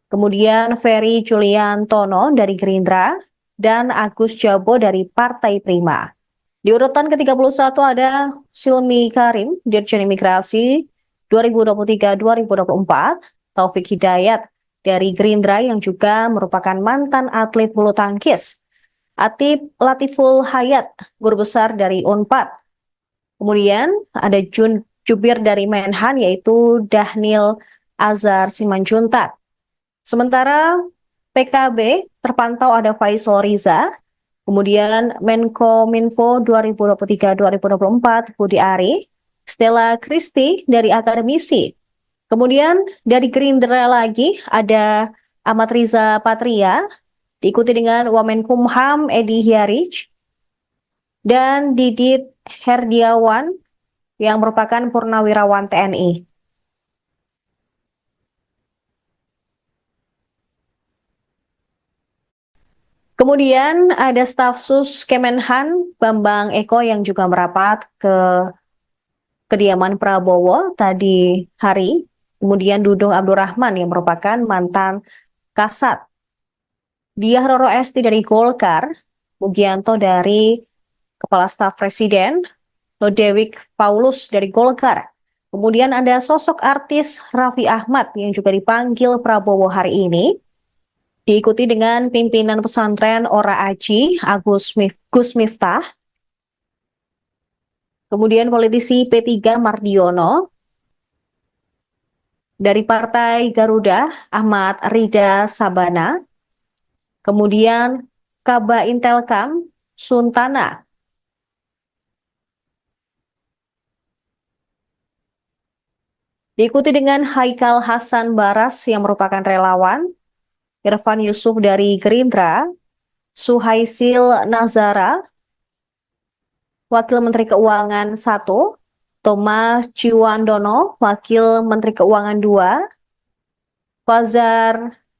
kemudian Ferry Juliantono dari Gerindra, dan Agus Jabo dari Partai Prima. Di urutan ke-31 ada Silmi Karim, Dirjen Imigrasi 2023-2024, Taufik Hidayat dari Gerindra yang juga merupakan mantan atlet bulu tangkis, Atip Latiful Hayat, Guru Besar dari Unpad. Kemudian ada Jubir dari Menhan yaitu Dahnil Azhar Simanjuntak. Sementara PKB terpantau ada Faisal Riza, kemudian Menkominfo 2023-2024 Budi Ari, Stella Kristi dari akademisi. Kemudian dari Gerindra lagi ada Ahmad Riza Patria, diikuti dengan Wamenkumham Edi Hyarij, dan Didit Herdiawan yang merupakan purnawirawan TNI. Kemudian ada staf sus Kemenhan Bambang Eko yang juga merapat ke kediaman Prabowo tadi hari. Kemudian Dudung Abdurrahman yang merupakan mantan Kasat. Diah Roro Esti dari Golkar, Mugianto dari Kepala Staf Presiden, Lodewijk Paulus dari Golkar. Kemudian ada sosok artis Raffi Ahmad yang juga dipanggil Prabowo hari ini. Diikuti dengan pimpinan pesantren Ora Aji, Gus Miftah. Kemudian politisi P3 Mardiono. Dari Partai Garuda, Ahmad Rida Sabana. Kemudian Kaba Intelkam, Suntana. Diikuti dengan Haikal Hasan Baras yang merupakan relawan. Irfan Yusuf dari Gerindra, Suhaisil Nazara, Wakil Menteri Keuangan 1, Thomas Ciwandono, Wakil Menteri Keuangan 2,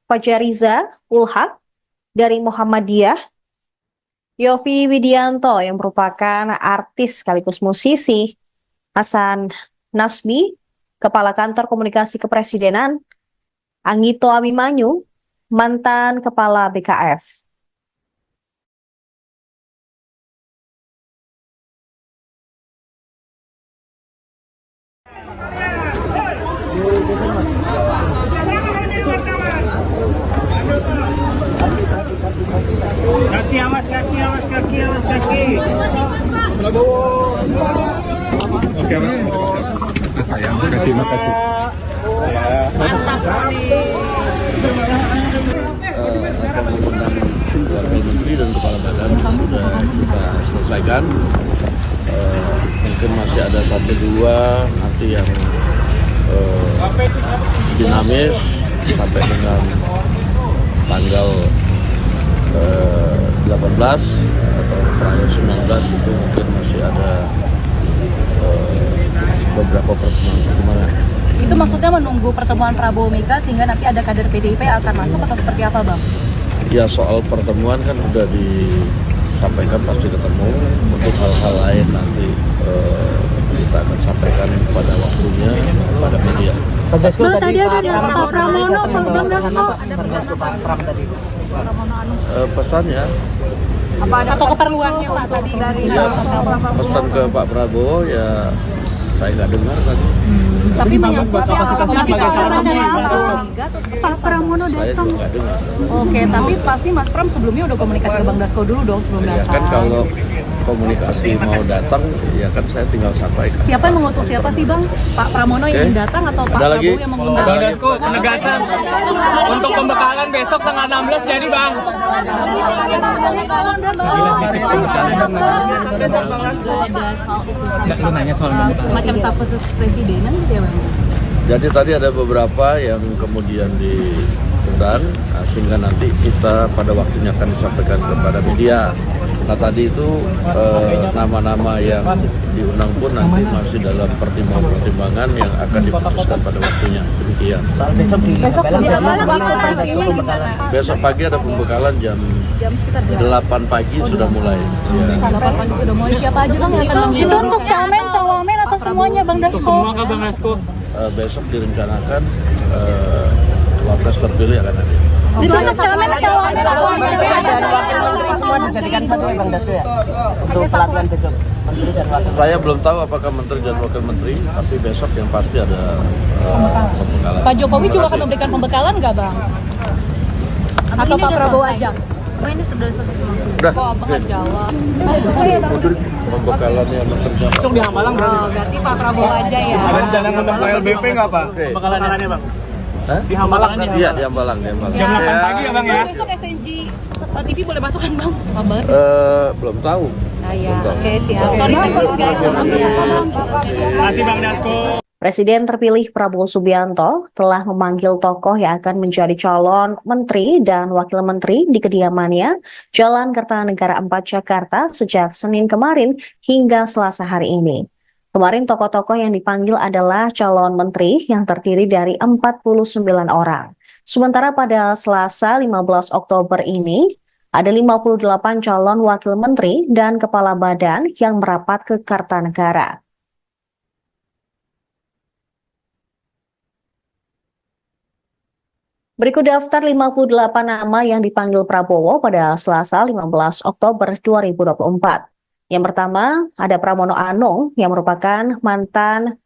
Fajariza Ulhak dari Muhammadiyah, Yofi Widianto yang merupakan artis sekaligus musisi, Hasan Nasbi, Kepala Kantor Komunikasi Kepresidenan, Anggito Abimanyu, mantan Kepala BKF. Kaki awas, kaki awas, kaki awas, kaki. Oke, sayang, kasih makasih. Apa mengundang Wakil Menteri dan Kepala Badan sudah kita selesaikan. Mungkin masih ada 1-2 nanti yang dinamis sampai dengan tanggal 18 atau terakhir 19 itu mungkin masih ada beberapa pertemuan. Itu maksudnya menunggu pertemuan Prabowo Mega sehingga nanti ada kader PDIP akan masuk atau seperti apa, Bang? Ya, soal pertemuan kan udah disampaikan pasti ketemu. Untuk hal-hal lain nanti kita akan sampaikan pada waktunya pada media. Pak tadi ada Pak Pramono, Bang Dasko. Pak Pram tadi. Pesannya Apa ada atau keperluannya Pak tadi dari pesan ke Pak Prabowo ya saya nggak dengar kan. Tapi Pak Pramono Saya datang. juga nggak dengar. Oke, tapi pasti Mas Pram sebelumnya udah komunikasi ke Bang Dasko dulu dong sebelum Ya datang. kan kalau komunikasi mau datang ya kan saya tinggal sampaikan. Siapa yang mengutus siapa sih Bang? Pak Pramono yang datang atau Pak Ada lagi? Prabowo yang mengundang? Bang Dasko, penegasan untuk pembekalan besok tanggal 16 jadi Bang. Semacam staf khusus presidenan gitu ya Bang? Jadi tadi ada beberapa yang kemudian diundang, sehingga nanti kita pada waktunya akan disampaikan kepada media. Nah tadi itu nama-nama yang diundang pun nanti masih dalam pertimbangan yang akan diputuskan pada waktunya. Demikian. Soal besok di Babelan jadi mana pembekalan? Besok pagi ada pembekalan jam 8 pagi sudah mulai. Ya. 8 pagi sudah mulai. Siapa aja bang yang akan Itu mengirim? untuk camen, cawamen atau semuanya Bang Dasko? Semua kah Bang Dasko? Besok direncanakan wapres terpilih akan ada. Itu untuk camen, cawamen atau Dan wakil menteri semua dijadikan satu ya Bang Dasko ya? Untuk pelatihan besok menteri dan wakil. Saya belum tahu apakah menteri dan wakil menteri, tapi besok yang pasti ada pembekalan. Pak Jokowi juga akan memberikan pembekalan nggak bang? Atau Pak Prabowo aja? Ini sudah selesai. Udah, Kok abang nggak jawab? pembekalannya menteri. Besok di Hambalang berarti. Oh, berarti Pak Prabowo aja ya. Ada rencana ngundang ke LBP nggak Pak? Oke. Pembekalannya Bang? Hah? Di Hambalang nih. Iya, di Hambalang. Jam 8 pagi ya Bang ya? Besok SNG TV boleh masuk kan bang? Bang. Belum tahu. Nah ya, oke siap. Sorry teknis guys, maaf ya. Terima kasih Bang Dasko. Presiden terpilih Prabowo Subianto telah memanggil tokoh yang akan menjadi calon menteri dan wakil menteri di kediamannya Jalan Kertanegara 4 Jakarta sejak Senin kemarin hingga Selasa hari ini. Kemarin tokoh-tokoh yang dipanggil adalah calon menteri yang terdiri dari 49 orang. Sementara pada Selasa 15 Oktober ini, ada 58 calon wakil menteri dan kepala badan yang merapat ke Kertanegara. Berikut daftar 58 nama yang dipanggil Prabowo pada Selasa 15 Oktober 2024. Yang pertama, ada Pramono Anung yang merupakan mantan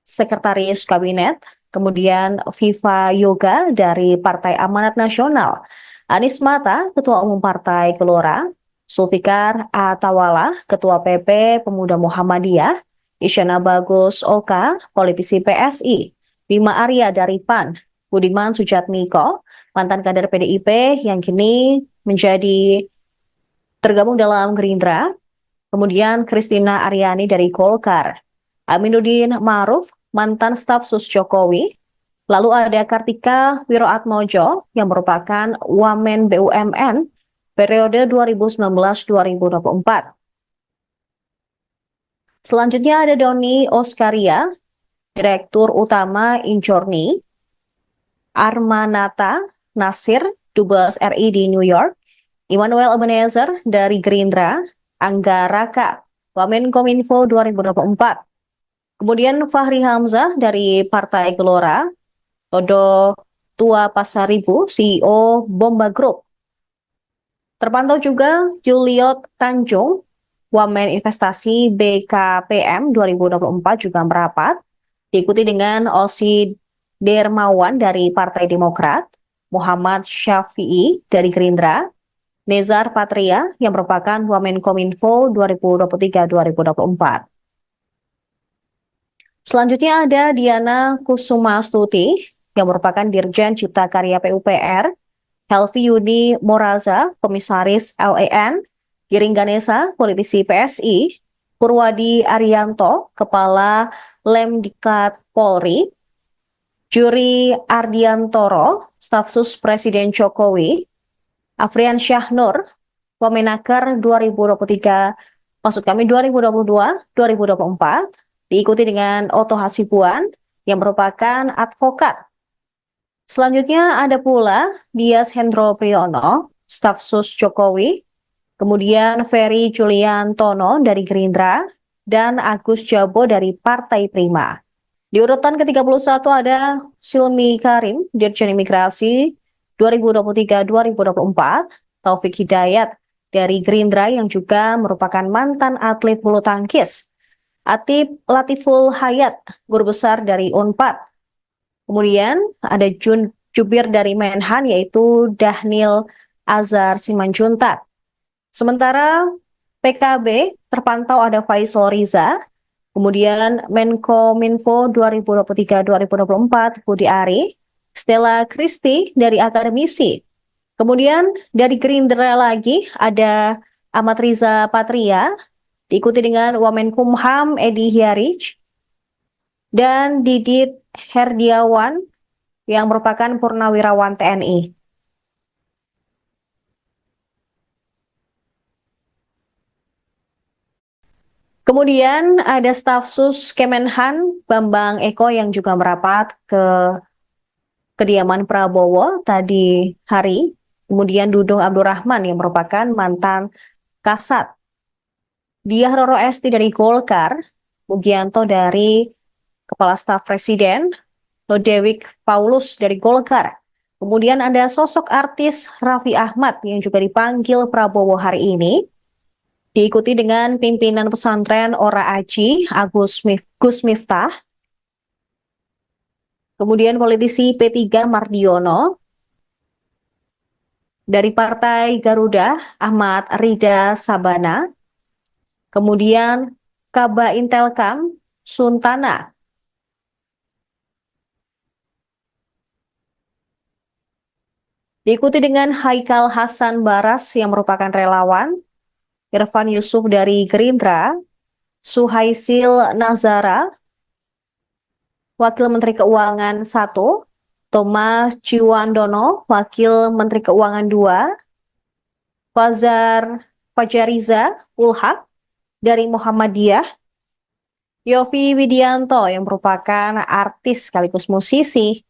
sekretaris kabinet, kemudian Viva Yoga dari Partai Amanat Nasional, Anies Mata, Ketua Umum Partai Gelora, Zulfikar Atawala, Ketua PP Pemuda Muhammadiyah, Isyana Bagus Oka, politisi PSI, Bima Arya dari PAN, Budiman Sujatmiko, mantan kader PDIP yang kini menjadi tergabung dalam Gerindra, kemudian Kristina Aryani dari Golkar, Aminuddin Ma'ruf, mantan staf sus Jokowi, lalu ada Kartika Wiroatmojo yang merupakan Wamen BUMN periode 2019-2024. Selanjutnya ada Doni Oskaria, Direktur Utama Injorni, Armanata Nasir, Dubes RI di New York, Immanuel Ebenezer dari Gerindra, Angga Raka, Wamenkominfo 2024. Kemudian Fahri Hamzah dari Partai Gelora, Todo Tua Pasaribu, CEO Bomba Group. Terpantau juga Juliot Tanjung, Wamen Investasi BKPM 2024 juga merapat, diikuti dengan Osi Dermawan dari Partai Demokrat, Muhammad Syafi'i dari Gerindra, Nezar Patria yang merupakan Wamenkominfo 2023-2024. Selanjutnya ada Diana Kusumastuti yang merupakan Dirjen Cipta Karya PUPR, Helvi Yuni Moraza, Komisaris LAN, Giring Ganesa, politisi PSI, Purwadi Arianto, Kepala Lemdikat Polri, Juri Ardiantoro, Staf Sus Presiden Jokowi, Afrian Syahnur, Wamenaker 2022-2024, diikuti dengan Oto Hasibuan yang merupakan advokat. Selanjutnya ada pula Dias Hendro Priyono, Staf Sus Jokowi, kemudian Ferry Juliantono dari Gerindra, dan Agus Jabo dari Partai Prima. Di urutan ke-31 ada Silmi Karim, Dirjen Imigrasi 2023-2024, Taufik Hidayat dari Gerindra yang juga merupakan mantan atlet bulu tangkis, Atip Latiful Hayat, Guru Besar dari UNPAD. Kemudian ada Jubir dari Menhan yaitu Dahnil Azhar Simanjuntak. Sementara PKB terpantau ada Faisal Riza, kemudian Menkominfo 2023-2024 Budi Ari, Stella Christy dari akademisi. Kemudian dari Gerindra lagi ada Ahmad Riza Patria, diikuti dengan Wamenkumham Edi Hyarich, dan Didit Herdiawan yang merupakan purnawirawan TNI. Kemudian ada staf sus Kemenhan Bambang Eko yang juga merapat ke kediaman Prabowo tadi hari. Kemudian Dudung Abdurrahman yang merupakan mantan Kasat, Diah Roro Esti dari Golkar, Mugianto dari Kepala Staf Presiden, Lodewijk Paulus dari Golkar. Kemudian ada sosok artis Raffi Ahmad yang juga dipanggil Prabowo hari ini, diikuti dengan pimpinan pesantren Ora Aji, Gus Miftah, kemudian politisi P3 Mardiono, dari Partai Garuda Ahmad Rida Sabana, kemudian Kaba Intelkam Suntana, diikuti dengan Haikal Hasan Baras yang merupakan relawan, Irfan Yusuf dari Gerindra, Suhaisil Nazara, Wakil Menteri Keuangan 1, Thomas Ciwandono, Wakil Menteri Keuangan 2, Fajariza Ulhak dari Muhammadiyah, Yofi Widianto yang merupakan artis sekaligus musisi,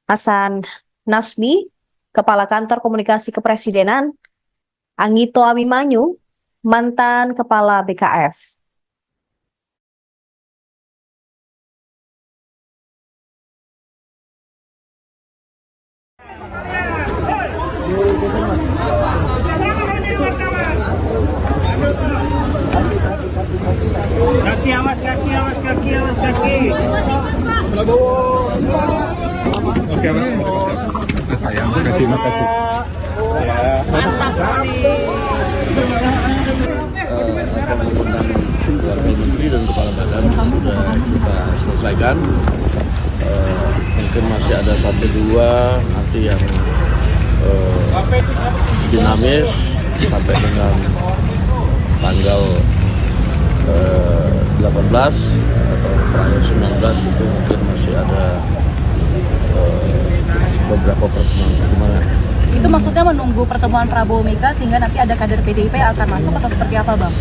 Hasan Nasbi, Kepala Kantor Komunikasi Kepresidenan, Anggito Abimanyu, mantan Kepala BKF. Kaki awas, kaki awas, kaki awas, kaki. Oke, Bang. Sayang, kasih makasih. Mantap mengundang Wakil Menteri dan Kepala Badan sudah kita selesaikan. Mungkin masih ada 1-2 nanti yang dinamis sampai dengan tanggal 18 atau terakhir 19 itu mungkin masih ada beberapa pertemuan. Itu maksudnya menunggu pertemuan Prabowo Mega sehingga nanti ada kader PDIP yang akan masuk atau seperti apa, Bang?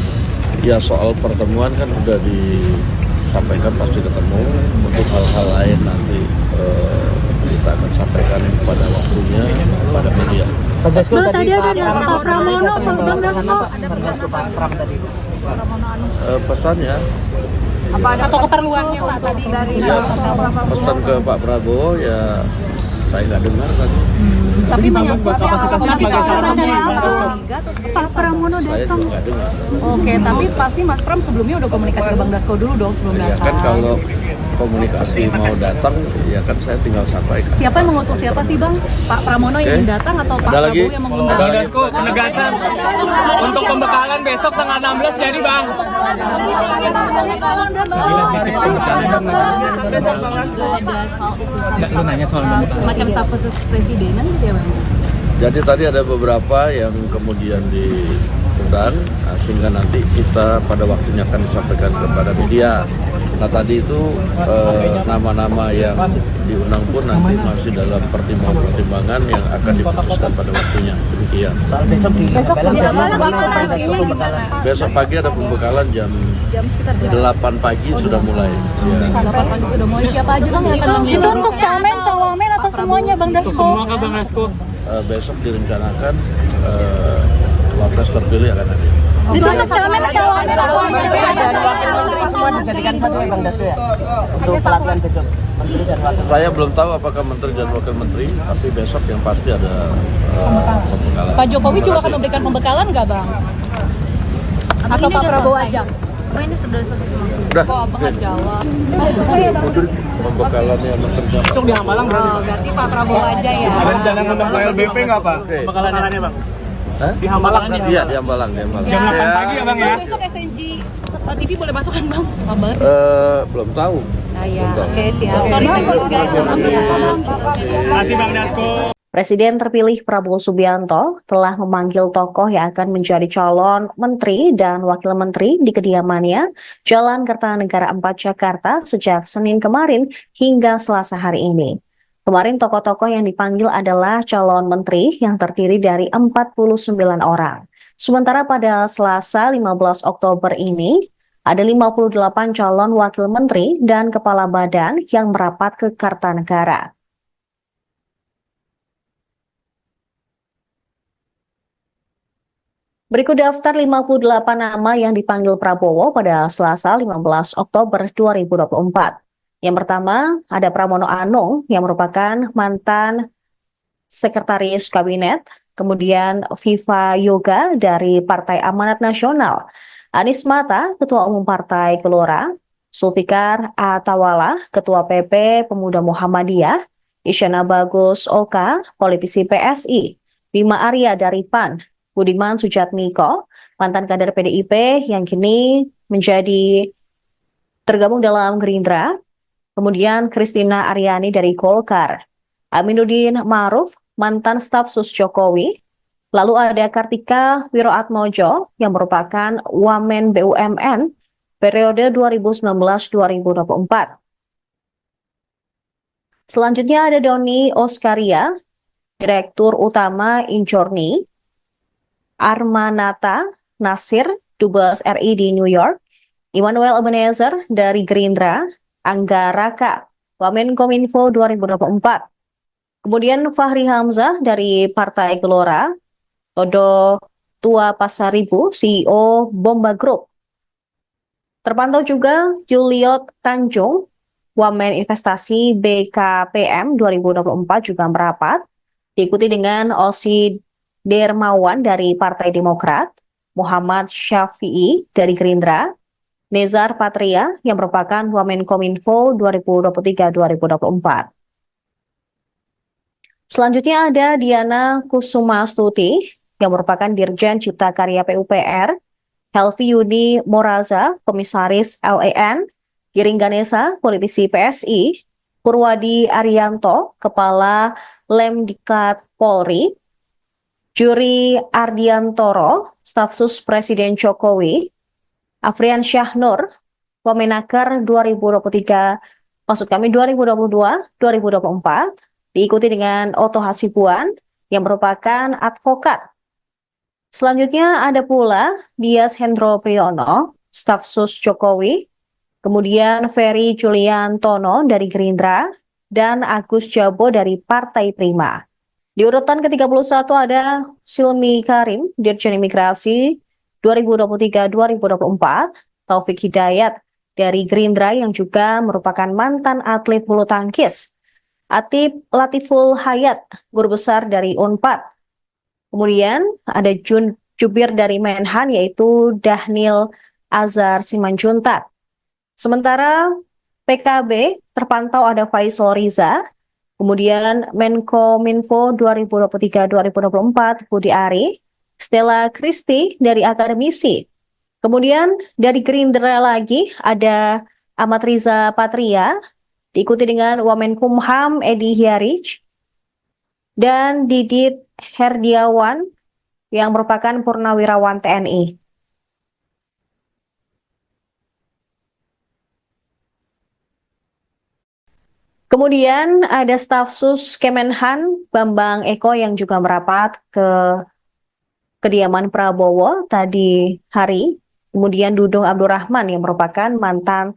Ya, soal pertemuan kan udah disampaikan pasti ketemu. Untuk hal-hal lain nanti kita akan sampaikan pada waktunya pada media. Dulu tadi ada Pak Pramono, Bang Dasko. Pak Pram tadi. Pesannya Apa ada atau keperluannya Pak tadi dari pesan ke Pak Prabowo ya saya nggak dengar kan. tapi menyangkut Pak Pramono Saya datang. juga nggak dengar. Oke, tapi pasti Mas Pram sebelumnya udah komunikasi ke Bang Dasko dulu dong sebelum Ya datang. kan kalau komunikasi mau datang ya kan saya tinggal sampaikan. Siapa yang mengutus siapa sih Bang? Pak Pramono yang Oke. datang atau Pak Ada lagi? Prabowo yang mengundang? Bang Dasko, penegasan untuk pembekalan besok tanggal 16 jadi Bang. Semacam staf khusus presidenan gitu ya Bang? Jadi tadi ada beberapa yang kemudian diundang, sehingga nanti kita pada waktunya akan disampaikan kepada media. Nah tadi itu nama-nama yang diundang pun nanti masih dalam pertimbangan yang akan diputuskan pada waktunya. Demikian. Besok di Besok pagi ada pembekalan jam 8 pagi sudah mulai. Ya. 8 pagi sudah mulai. Siapa aja Bang yang akan mengisi? Itu untuk camen, cawamen atau semuanya Bang Dasko? Semua kan Bang Dasko. Besok direncanakan wapres terpilih akan ada. Itu untuk camen, cawamen atau dan wakil menteri semua dijadikan satu ya Bang Dasko ya? Untuk pelatihan besok. Menteri dan wakil. Saya belum tahu apakah menteri dan wakil menteri, tapi besok yang pasti ada pembekalan. Pak Jokowi juga akan memberikan pembekalan nggak Bang? Atau Pak Prabowo aja? Oh ini sudah selesai. Udah, Kok Abang nggak jawab? pembekalannya menteri. Langsung di Hambalang berarti. Oh, berarti Pak Prabowo aja ya? Ada rencana ngundang LBP nggak Pak? Oke. Pembekalannya Bang. Hah? Di Hambalang berarti. Iya, di Hambalang, di Hambalang. Jam 8 pagi ya Bang ya? Besok SNG TV boleh masuk kan Bang? Abang? Belum tahu. Nah ya, oke siap. Sorry teknis guys, maaf ya. Terima kasih Bang Dasko. Presiden terpilih Prabowo Subianto telah memanggil tokoh yang akan menjadi calon menteri dan wakil menteri di kediamannya Jalan Kertanegara 4 Jakarta sejak Senin kemarin hingga Selasa hari ini. Kemarin tokoh-tokoh yang dipanggil adalah calon menteri yang terdiri dari 49 orang. Sementara pada Selasa 15 Oktober ini, ada 58 calon wakil menteri dan kepala badan yang merapat ke Kartanegara. Berikut daftar 58 nama yang dipanggil Prabowo pada Selasa 15 Oktober 2024. Yang pertama, ada Pramono Anung yang merupakan mantan sekretaris kabinet, kemudian Viva Yoga dari Partai Amanat Nasional, Anies Mata, Ketua Umum Partai Gelora, Zulfikar Atawala, Ketua PP Pemuda Muhammadiyah, Isyana Bagus Oka, politisi PSI, Bima Arya dari PAN, Budiman Sujatmiko, mantan kader PDIP yang kini menjadi tergabung dalam Gerindra, kemudian Kristina Aryani dari Golkar, Aminuddin Ma'ruf, mantan staf sus Jokowi, lalu ada Kartika Wiroatmojo yang merupakan Wamen BUMN periode 2019-2024. Selanjutnya ada Doni Oskaria, Direktur Utama Injorni, Armanata Nasir, Dubes RI di New York, Immanuel Ebenezer dari Gerindra, Angga Raka, Wamenkominfo 2024. Kemudian Fahri Hamzah dari Partai Gelora, Todo Tua Pasaribu, CEO Bomba Group. Terpantau juga Juliot Tanjung, Wamen Investasi BKPM 2024 juga merapat, diikuti dengan Osi Dermawan dari Partai Demokrat, Muhammad Syafi'i dari Gerindra, Nezar Patria yang merupakan Wamenkominfo 2023-2024. Selanjutnya ada Diana Kusumastuti yang merupakan Dirjen Cipta Karya PUPR, Helvi Yuni Moraza, Komisaris LAN, Giring Ganesa, politisi PSI, Purwadi Arianto, Kepala Lemdiklat Polri, Juri Ardiantoro, Staf Sus Presiden Jokowi, Afrian Syahnur, Wamenaker 2022-2024, diikuti dengan Oto Hasibuan yang merupakan advokat. Selanjutnya ada pula Dias Hendro Priyono, Staf Sus Jokowi, kemudian Ferry Juliantono dari Gerindra, dan Agus Jabo dari Partai Prima. Di urutan ke-31 ada Silmi Karim, Dirjen Imigrasi 2023-2024, Taufik Hidayat dari Gerindra yang juga merupakan mantan atlet bulu tangkis, Atip Latiful Hayat, guru besar dari Unpad. Kemudian ada Jubir dari Menhan yaitu Dahnil Azhar Simanjuntak. Sementara PKB terpantau ada Faisal Riza, kemudian Menkominfo 2023-2024 Budi Ari, Stella Kristi dari akademisi. Kemudian dari Gerindra lagi ada Ahmad Riza Patria, diikuti dengan Wamenkumham Edi Hiarij, dan Didit Herdiawan yang merupakan Purnawirawan TNI. Kemudian ada staf sus Kemenhan Bambang Eko yang juga merapat ke kediaman Prabowo tadi hari. Kemudian Dudung Abdurrahman yang merupakan mantan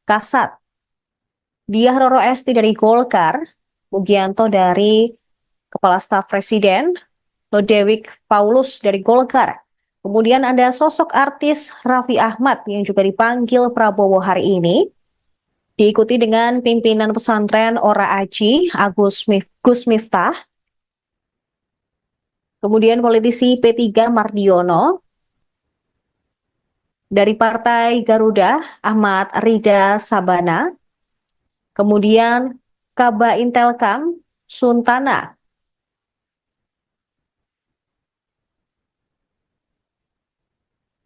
Kasat, Diah Roro Esti dari Golkar, Mugianto dari Kepala Staf Presiden, Lodewijk Paulus dari Golkar. Kemudian ada sosok artis Raffi Ahmad yang juga dipanggil Prabowo hari ini, diikuti dengan pimpinan pesantren Ora Aji, Gus Miftah, kemudian politisi P3 Mardiono, dari Partai Garuda Ahmad Rida Sabana, kemudian Kaba Intelkam Suntana,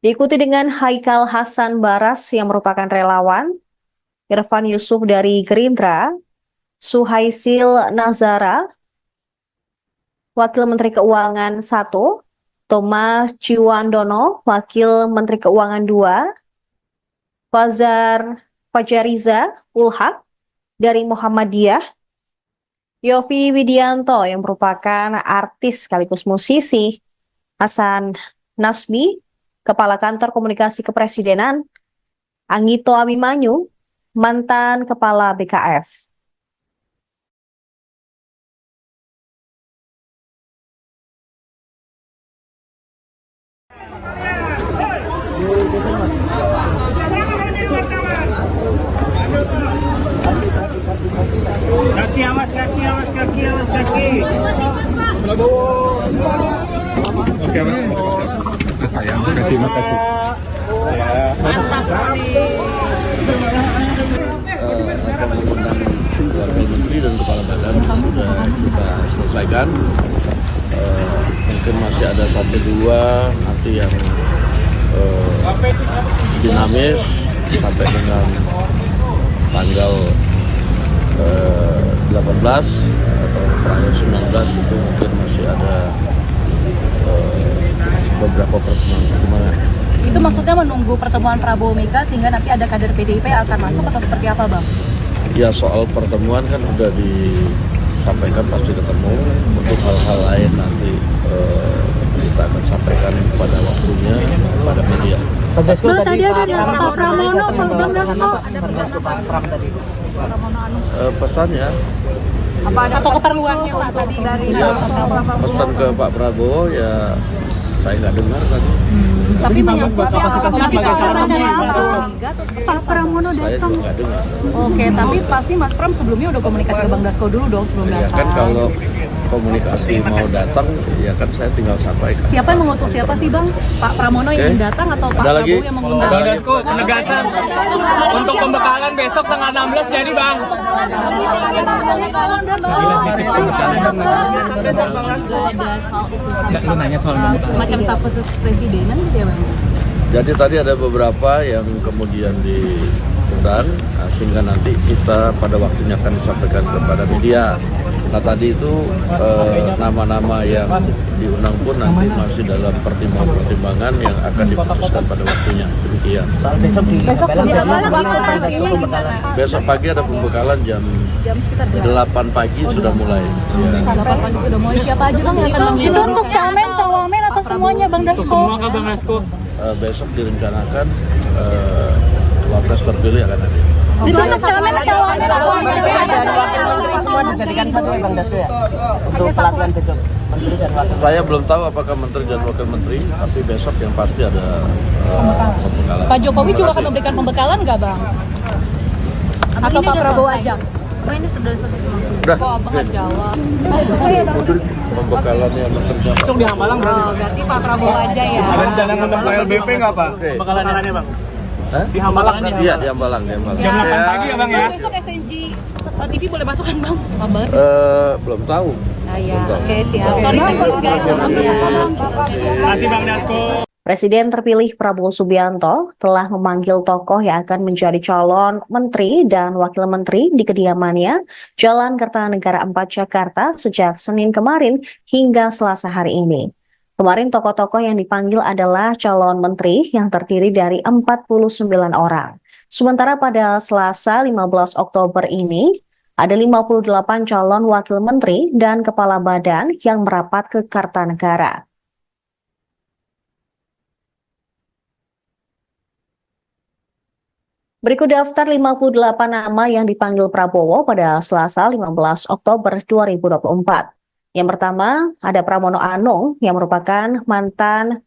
diikuti dengan Haikal Hasan Baras yang merupakan relawan, Irfan Yusuf dari Gerindra, Suhaisil Nazara, Wakil Menteri Keuangan 1, Thomas Ciwandono, Wakil Menteri Keuangan 2, Fajariza Ulhak dari Muhammadiyah, Yovie Widianto yang merupakan artis sekaligus musisi, Hasan Nasbi, Kepala Kantor Komunikasi Kepresidenan, Anggito Abimanyu, mantan Kepala BKF. Kaki awas, kaki awas, kaki awas, kaki. Oke, Mas. Sayang, kasih makasih. Akan mengundang wakil menteri dan kepala badan sudah kita selesaikan. Mungkin masih ada 1-2 nanti yang dinamis sampai dengan tanggal 18 atau terakhir 19 itu mungkin masih ada beberapa pertemuan. Itu maksudnya menunggu pertemuan Prabowo Mega sehingga nanti ada kader PDIP yang akan masuk atau seperti apa, Bang? Ya, soal pertemuan kan sudah disampaikan pasti ketemu. Untuk hal-hal lain nanti kita akan sampaikan pada waktunya pada media. Bang Dasko Nah, tadi tadi ada Pak Pak Pramono, Bang Dasko. Bang Dasko Pak Pram tadi. Pesannya, Atau keperluannya Pak tadi dari ya, pesan ke Pak Prabowo ya saya nggak dengar tadi. tapi menyangkut soal Pak Pramono Saya datang. juga nggak dengar. Oke, tapi pasti Mas Pram sebelumnya udah komunikasi ke Bang Dasko dulu dong sebelum Ya datang. kan kalau komunikasi mau datang, ya kan saya tinggal sampaikan. Siapa yang mengutus siapa sih Bang? Pak Pramono yang Oke. datang atau Pak Ada Prabowo lagi? yang mengundang? Bang Dasko, penegasan untuk pembekalan besok tanggal 16 jadi Bang. Semacam staf khusus presidenan gitu ya Bang? Jadi tadi ada beberapa yang kemudian diundang, sehingga nanti kita pada waktunya akan disampaikan kepada media. Nah tadi itu nama-nama yang diundang pun nanti masih dalam pertimbangan-pertimbangan yang akan diputuskan pada waktunya. Demikian. Soal besok di Belang jadi Bang Dasko pembekalan. Besok pagi ada pembekalan jam 8 pagi sudah mulai. Ya. 8 pagi sudah mulai. Siapa aja Bang yang akan mengisi? Itu untuk camen, cawamen atau semuanya Bang Dasko? Semua ke Bang Dasko. Besok direncanakan wapres terpilih akan hadir. Itu untuk camen, cawamen atau Dan wakil menteri semua dijadikan satu ya Bang Dasko ya? Untuk pelatihan besok. Menteri dan wakil. Saya belum tahu apakah menteri dan wakil menteri, tapi besok yang pasti ada pembekalan. Pak Jokowi juga akan memberikan pembekalan nggak Bang? Atau Pak Prabowo aja? Ini sudah selesai. Udah, Kok Abang nggak jawab? pembekalannya menteri dan Langsung di Hambalang Oh, berarti Pak Prabowo aja ya? Ada rencana ngundang KLBP nggak Pak? Oke. Pembekalannya Bang. Hah? Di Hambalang Iya, di Hambalang. Jam 8 pagi ya Bang ya? Besok SNG TV boleh masuk kan Bang? Kabar? Belum tahu. Nah ya, oke siap. Sorry thanks guys. Terima kasih Bang Dasko. Presiden terpilih Prabowo Subianto telah memanggil tokoh yang akan menjadi calon menteri dan wakil menteri di kediamannya Jalan Kertanegara 4 Jakarta sejak Senin kemarin hingga Selasa hari ini. Kemarin tokoh-tokoh yang dipanggil adalah calon menteri yang terdiri dari 49 orang. Sementara pada Selasa 15 Oktober ini, ada 58 calon wakil menteri dan kepala badan yang merapat ke Kartanegara. Berikut daftar 58 nama yang dipanggil Prabowo pada Selasa 15 Oktober 2024. Yang pertama, ada Pramono Anung yang merupakan mantan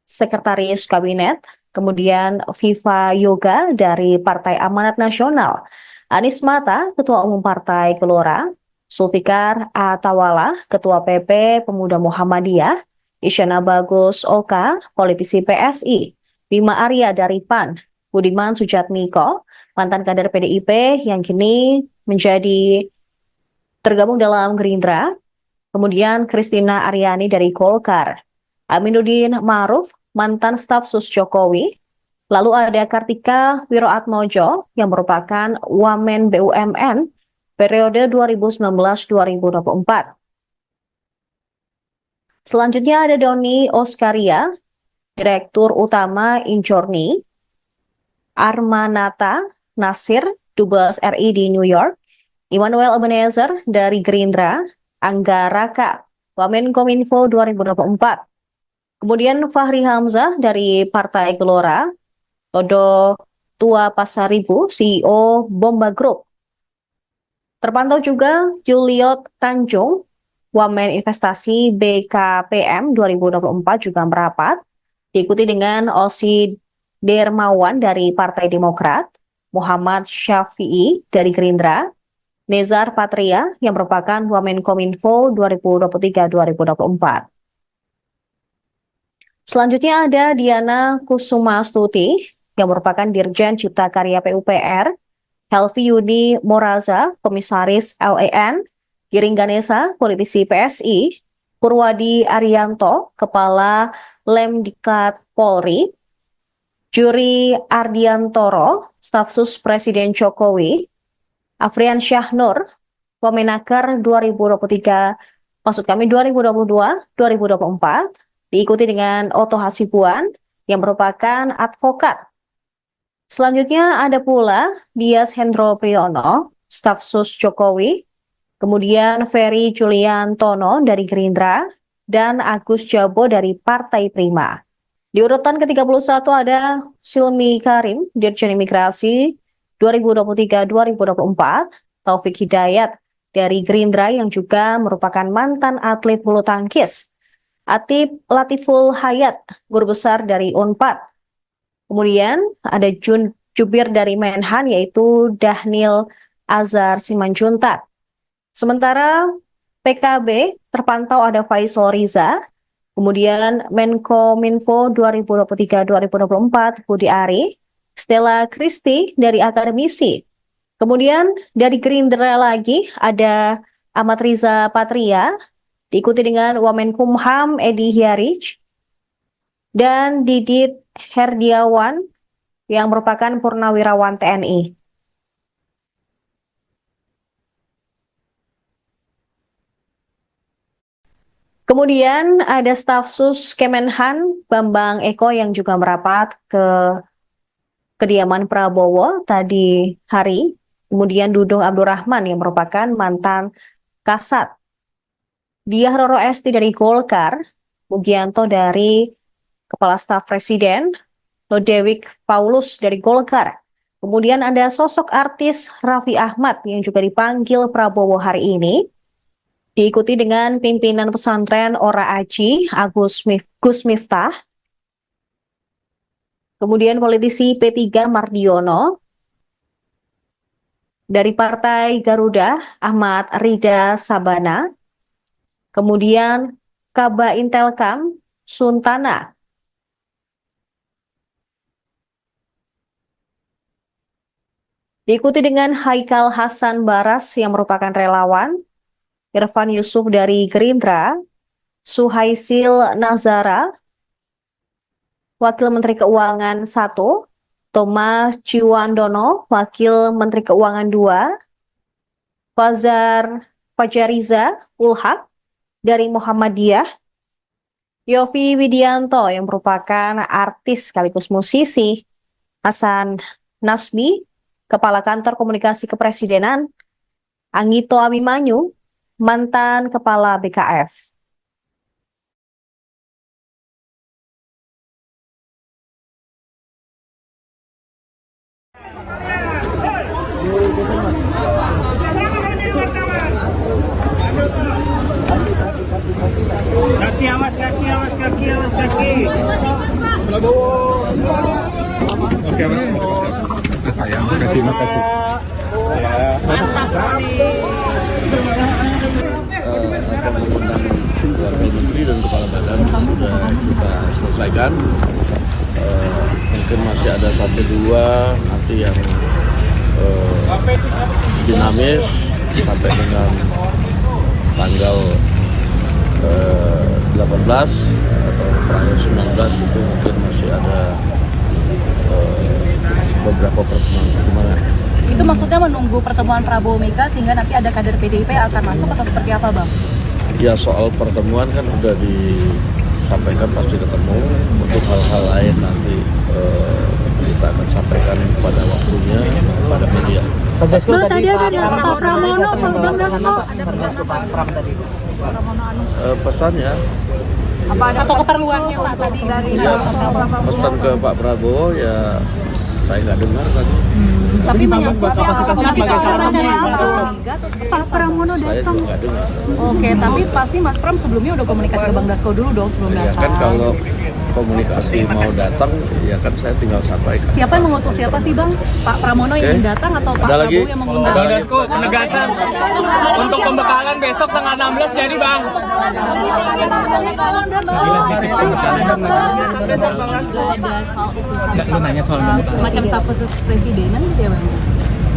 sekretaris kabinet, kemudian Viva Yoga dari Partai Amanat Nasional, Anies Mata, Ketua Umum Partai Gelora, Zulfikar Atawala, Ketua PP Pemuda Muhammadiyah, Isyana Bagus Oka, politisi PSI, Bima Arya dari PAN, Budiman Sujatmiko, mantan kader PDIP yang kini menjadi tergabung dalam Gerindra, kemudian Kristina Aryani dari Golkar, Aminuddin Ma'ruf, mantan staf sus Jokowi, lalu ada Kartika Wiroatmojo yang merupakan Wamen BUMN periode 2019-2024. Selanjutnya ada Doni Oskaria, Direktur Utama Injorni, Armanata Nasir, Dubes RI di New York, Immanuel Ebenezer dari Gerindra, Angga Raka, Wamenkominfo 2024. Kemudian Fahri Hamzah dari Partai Gelora, Todo Tua Pasaribu, CEO Bomba Group. Terpantau juga Juliot Tanjung, Wamen Investasi BKPM 2024 juga merapat, diikuti dengan Osi Dermawan dari Partai Demokrat, Muhammad Syafi'i dari Gerindra, Nezar Patria yang merupakan Wamenkominfo 2023-2024. Selanjutnya ada Diana Kusumastuti yang merupakan Dirjen Cipta Karya PUPR, Helvi Yuni Moraza, Komisaris LEN, Giring Ganesa, politisi PSI, Purwadi Arianto, Kepala Lemdiklat Polri, Juri Ardiantoro, Stafsus Presiden Jokowi, Afrian Syahnur, Wamenaker 2022-2024, diikuti dengan Oto Hasibuan yang merupakan advokat. Selanjutnya ada pula Dias Hendro Priyono, Stafsus Jokowi, kemudian Ferry Juliantono dari Gerindra, dan Agus Jabo dari Partai Prima. Di urutan ke-31 ada Silmi Karim, Dirjen Imigrasi 2023-2024, Taufik Hidayat dari Gerindra yang juga merupakan mantan atlet bulu tangkis, Atip Latiful Hayat, guru besar dari Unpad. Kemudian ada Jubir dari Menhan yaitu Dahnil Azhar Simanjuntak. Sementara PKB terpantau ada Faisal Riza, kemudian Menkominfo 2023-2024 Budi Ari, Stella Christie dari Akademisi. Kemudian dari Gerindra lagi ada Ahmad Riza Patria, diikuti dengan Wamenkumham Edi Hiarij, dan Didit Herdiawan yang merupakan Purnawirawan TNI. Kemudian ada Stafsus Kemenhan Bambang Eko yang juga merapat ke kediaman Prabowo tadi hari. Kemudian Dudung Abdurrahman yang merupakan mantan Kasat, Diah Roro Esti dari Golkar, Mugianto dari Kepala Staf Presiden, Lodewijk Paulus dari Golkar. Kemudian ada sosok artis Raffi Ahmad yang juga dipanggil Prabowo hari ini, diikuti dengan pimpinan pesantren Ora Aji, Gus Miftah, kemudian politisi P3 Mardiono, dari Partai Garuda Ahmad Rida Sabana, kemudian Kaba Intelkam Suntana. Diikuti dengan Haikal Hasan Baras yang merupakan relawan, Irfan Yusuf dari Gerindra, Suhaisil Nazara, Wakil Menteri Keuangan 1, Thomas Ciwandono, Wakil Menteri Keuangan 2, Fajariza Ulhak dari Muhammadiyah, Yofi Widianto yang merupakan artis sekaligus musisi, Hasan Nasbi, Kepala Kantor Komunikasi Kepresidenan, Anggito Abimanyu, mantan Kepala BKF. Kaki awas, kaki awas, kaki awas, kaki. Oke, sayang, kasih makasih. Akan mengundang Wakil Menteri dan Kepala Badan sudah kita selesaikan. Mungkin masih ada 1-2 nanti yang dinamis sampai dengan tanggal 18 atau tanggal 19 itu mungkin masih ada beberapa pertemuan. Itu maksudnya menunggu pertemuan Prabowo Mega sehingga nanti ada kader PDIP akan masuk atau seperti apa, Bang? Ya, soal pertemuan kan sudah disampaikan pasti ketemu. Untuk hal-hal lain nanti kita akan sampaikan pada waktunya pada media. Bang Dasko Nah, tadi tadi Pak ada Pak Pramono, Bang Dasko. Bang Dasko Pak Pram tadi. Pesannya, Atau keperluannya Pak tadi dari ya, pesan ke Pak Prabowo ya saya nggak dengar tadi. tapi menyangkut Pak Pramono Saya datang. juga nggak dengar. Oke, tapi pasti Mas Pram sebelumnya udah komunikasi ke Bang Dasko dulu dong sebelum Ya datang. kan kalau komunikasi mau datang, ya kan saya tinggal sampaikan. Siapa yang mengutus siapa sih Bang? Pak Pramono yang Oke. datang atau Pak Ada lagi? Prabowo yang mengundang? Ada Bang lagi? Dasko, penegasan untuk pembekalan besok tanggal 16 jadi Bang. Semacam staf khusus presidenan gitu ya Bang?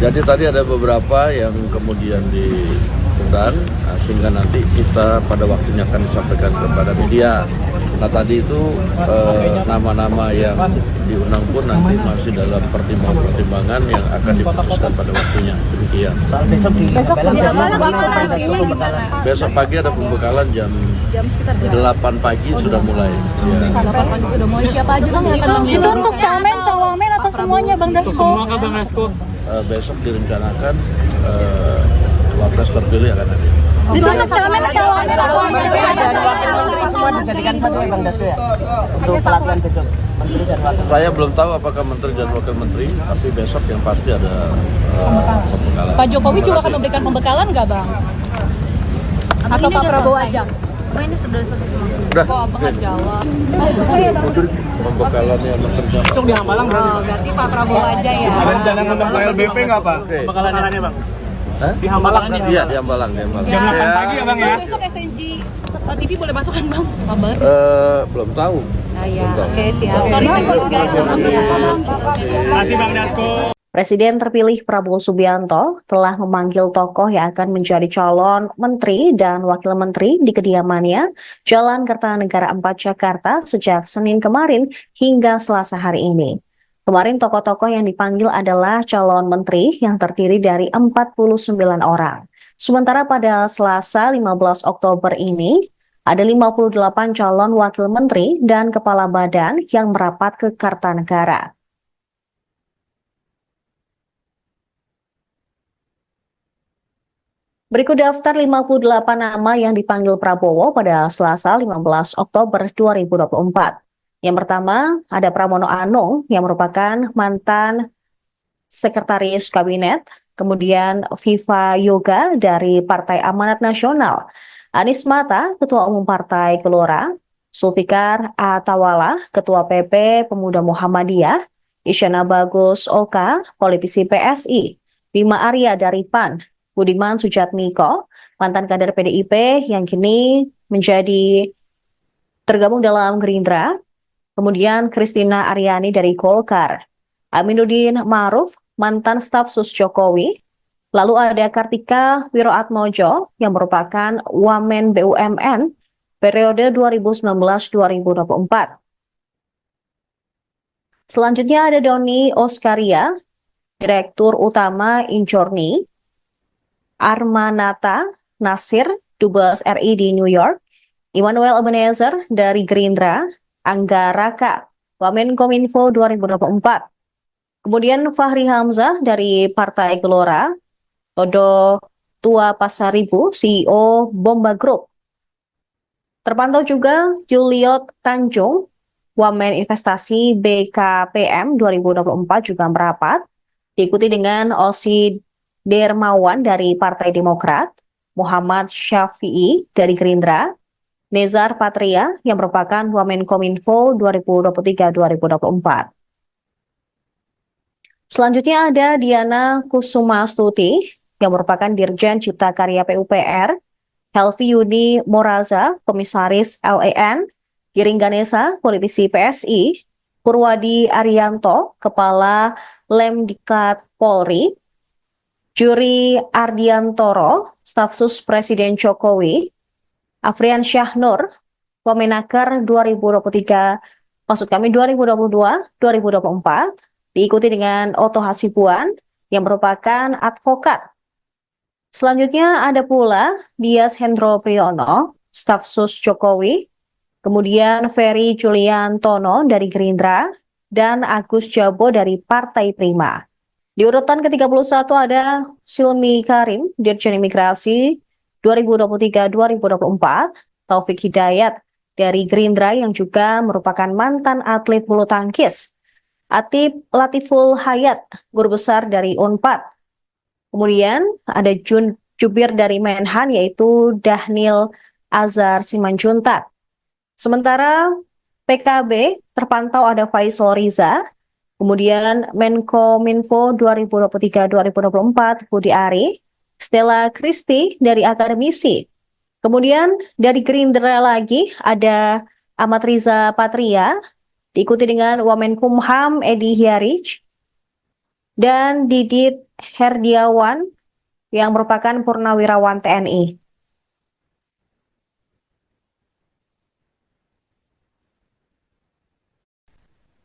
Jadi tadi ada beberapa yang kemudian diundang, sehingga nanti kita pada waktunya akan disampaikan kepada media. Nah tadi itu nama-nama yang diundang pun nanti masih dalam pertimbangan-pertimbangan yang akan diputuskan pada waktunya. Demikian. Soal besok di Belang jadi Bang, Bang waktu Dasko pembekalan. Besok pagi ada pembekalan jam 8 pagi sudah mulai. Ya. 8 pagi sudah mulai. Siapa aja Bang yang akan Itu mengundang? untuk camen, cawamen atau semuanya Bang Dasko? Semua ke Bang Dasko. Besok direncanakan wapres terpilih akan hadir. Itu untuk camen, cawamen atau Dan wakil menteri semua dijadikan satu ya Bang Dasko ya. Untuk pelatihan besok. Menteri dan wakil. Saya belum tahu apakah menteri dan wakil menteri, tapi besok yang pasti ada pembekalan. Pak Jokowi juga akan memberikan pembekalan nggak Bang? Atau Pak Prabowo aja? Udah, Kok Abang nggak jawab? pembekalannya menterinya Pak. Besok di Hambalang Oh, berarti Pak Prabowo aja ya? ada rencana ngundang KLBP nggak Pak? Oke. Pembekalannya Bang. Hah? Di Hambalang Iya, di Hambalang, di Hambalang. Jam 8 pagi ya Bang ya? Besok SNG TV boleh masuk kan Bang? Pak banget. Belum tahu. Ah ya, oke siap. Sorry teknis guys, maaf ya. Terima kasih Bang Dasko. Presiden terpilih Prabowo Subianto telah memanggil tokoh yang akan menjadi calon menteri dan wakil menteri di kediamannya Jalan Kertanegara 4 Jakarta sejak Senin kemarin hingga Selasa hari ini. Kemarin tokoh-tokoh yang dipanggil adalah calon menteri yang terdiri dari 49 orang. Sementara pada Selasa 15 Oktober ini, ada 58 calon wakil menteri dan kepala badan yang merapat ke Kartanegara. Berikut daftar 58 nama yang dipanggil Prabowo pada Selasa 15 Oktober 2024. Yang pertama, ada Pramono Anung yang merupakan mantan sekretaris kabinet, kemudian Viva Yoga dari Partai Amanat Nasional, Anies Mata, Ketua Umum Partai Gelora, Zulfikar Atawala, Ketua PP Pemuda Muhammadiyah, Isyana Bagus Oka, politisi PSI, Bima Arya dari PAN, Budiman Sujatmiko, mantan kader PDIP yang kini menjadi tergabung dalam Gerindra, kemudian Kristina Aryani dari Golkar, Aminuddin Ma'ruf, mantan staf sus Jokowi, lalu ada Kartika Wiroatmojo yang merupakan Wamen BUMN periode 2019-2024. Selanjutnya ada Doni Oskaria, Direktur Utama Injorni, Armanata Nasir, Dubes RI di New York, Immanuel Ebenezer dari Gerindra, Angga Raka, Wamenkominfo 2024. Kemudian Fahri Hamzah dari Partai Gelora, Todo Tua Pasaribu, CEO Bomba Group. Terpantau juga Juliot Tanjung, Wamen Investasi BKPM 2024 juga merapat, diikuti dengan Osi Dermawan dari Partai Demokrat, Muhammad Syafi'i dari Gerindra, Nezar Patria yang merupakan Wamenkominfo 2023-2024. Selanjutnya ada Diana Kusumastuti yang merupakan Dirjen Cipta Karya PUPR, Helvi Yuni Moraza, Komisaris LAN, Giring Ganesa, politisi PSI, Purwadi Arianto, Kepala Lemdiklat Polri, Juri Ardiantoro, staf sus Presiden Jokowi, Afrian Syahnur, Wamenaker 2022-2024, diikuti dengan Oto Hasibuan yang merupakan advokat. Selanjutnya ada pula Dias Hendro Priyono, staf sus Jokowi, kemudian Ferry Juliantono dari Gerindra, dan Agus Jabo dari Partai Prima. Di urutan ke-31 ada Silmi Karim, Dirjen Imigrasi 2023-2024, Taufik Hidayat dari Gerindra yang juga merupakan mantan atlet bulu tangkis, Atip Latiful Hayat, guru besar dari Unpad. Kemudian ada jubir dari Menhan yaitu Dhanil Azhar Simanjuntak. Sementara PKB terpantau ada Faisal Riza, kemudian Menkominfo 2023-2024 Budi Ari, Stella Kristi dari akademisi. Kemudian dari Gerindra lagi ada Ahmad Riza Patria, diikuti dengan Wamenkumham Edi Hiarij, dan Didit Herdiawan yang merupakan purnawirawan TNI.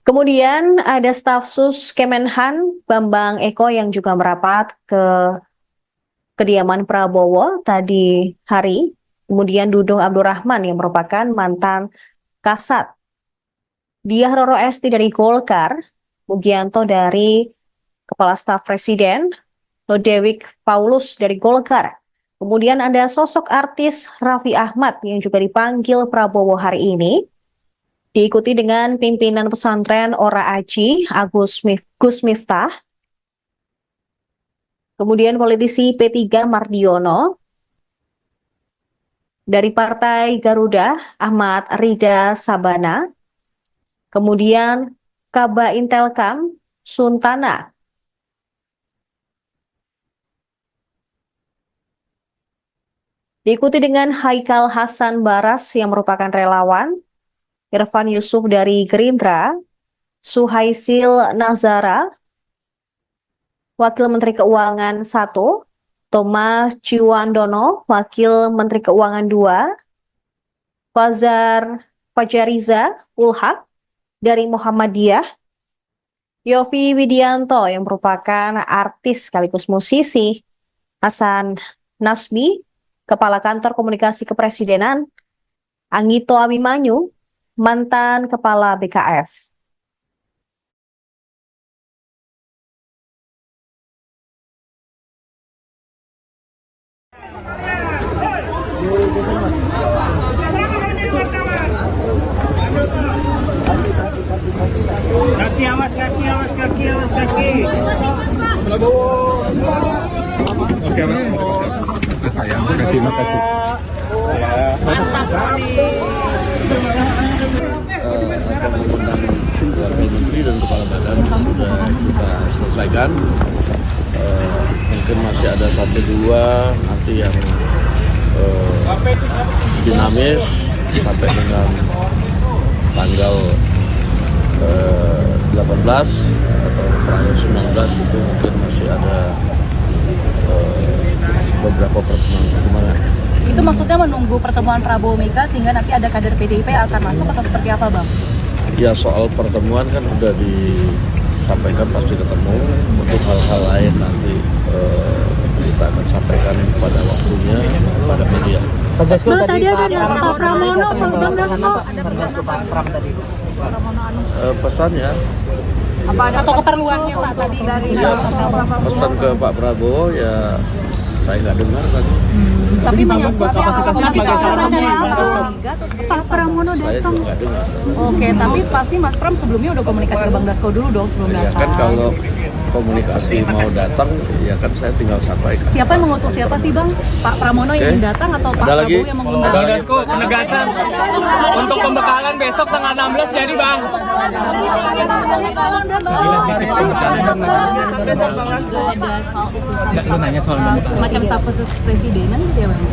Kemudian ada Stafsus Kemenhan Bambang Eko yang juga merapat ke kediaman Prabowo tadi hari. Kemudian Dudung Abdurrahman yang merupakan mantan Kasat. Diah Roro Esti dari Golkar, Mugianto dari Kepala Staf Presiden, Lodewijk Paulus dari Golkar. Kemudian ada sosok artis Raffi Ahmad yang juga dipanggil Prabowo hari ini. Diikuti dengan pimpinan pesantren Ora Aji, Gus Miftah. Kemudian politisi P3 Mardiono. Dari Partai Garuda, Ahmad Rida Sabana. Kemudian Kaba Intelkam, Suntana. Diikuti dengan Haikal Hasan Baras yang merupakan relawan, Irfan Yusuf dari Gerindra, Suhaisil Nazara, Wakil Menteri Keuangan 1, Thomas Ciwandono, Wakil Menteri Keuangan 2, Fajariza Ulhak dari Muhammadiyah, Yofi Widianto yang merupakan artis sekaligus musisi, Hasan Nasbi, Kepala Kantor Komunikasi Kepresidenan, Anggito Abimanyu, mantan Kepala BKF. Kaki awas, kaki awas, kaki awas, kaki. Prabowo. Oke, sayang, kasih makasih. Akan mengundang Wakil Menteri dan Kepala Badan sudah kita selesaikan. Mungkin masih ada 1-2 nanti yang dinamis sampai dengan tanggal 18 atau tanggal 19 itu mungkin masih ada beberapa pertemuan. Itu maksudnya menunggu pertemuan Prabowo Mega sehingga nanti ada kader PDIP akan masuk atau seperti apa, Bang? Ya, soal pertemuan kan sudah disampaikan pasti ketemu. Untuk hal-hal lain nanti kita akan sampaikan pada waktunya pada media. Nah, tadi ada Pak Pramono, Bang Dasko. Pak Pram tadi. Pesannya Atau keperluannya Pak tadi dari ya, pesan ke Pak Prabowo ya saya nggak dengar tadi. tapi menyangkut Pak Pramono Saya datang. juga nggak dengar. Oke, tapi pasti Mas Pram sebelumnya udah komunikasi ke Bang Dasko dulu dong sebelum Ya datang. kan kalau komunikasi mau datang ya kan saya tinggal sampaikan. Siapa yang mengutus siapa sih Bang? Pak Pramono yang ingin datang atau Pak Ada lagi? Prabowo yang mengundang? Bang Dasko, penegasan untuk pembekalan besok tanggal 16 jadi Bang. Semacam staf khusus presidenan gitu ya Bang?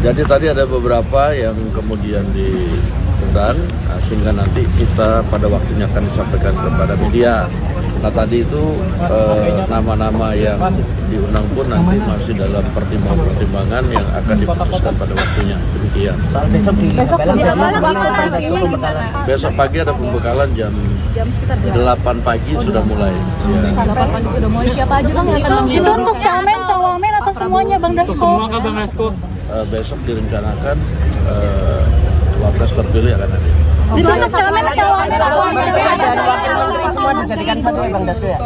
Jadi tadi ada beberapa yang kemudian diundang, sehingga nanti kita pada waktunya akan disampaikan kepada media. Nah tadi itu nama-nama yang diundang pun nanti masih dalam pertimbangan-pertimbangan yang akan diputuskan pada waktunya. Demikian. Besok di Besok pagi ada pembekalan jam 8 pagi sudah mulai. Ya. 8 pagi sudah mulai. Siapa aja Bang yang akan Itu mengirim? untuk camen, cawamen atau semuanya Bang Dasko? Semua ke Bang Dasko. Besok direncanakan wapres terpilih akan hadir. Itu untuk calon Dan wakil menteri semua dijadikan satu ya Bang Dasko ya?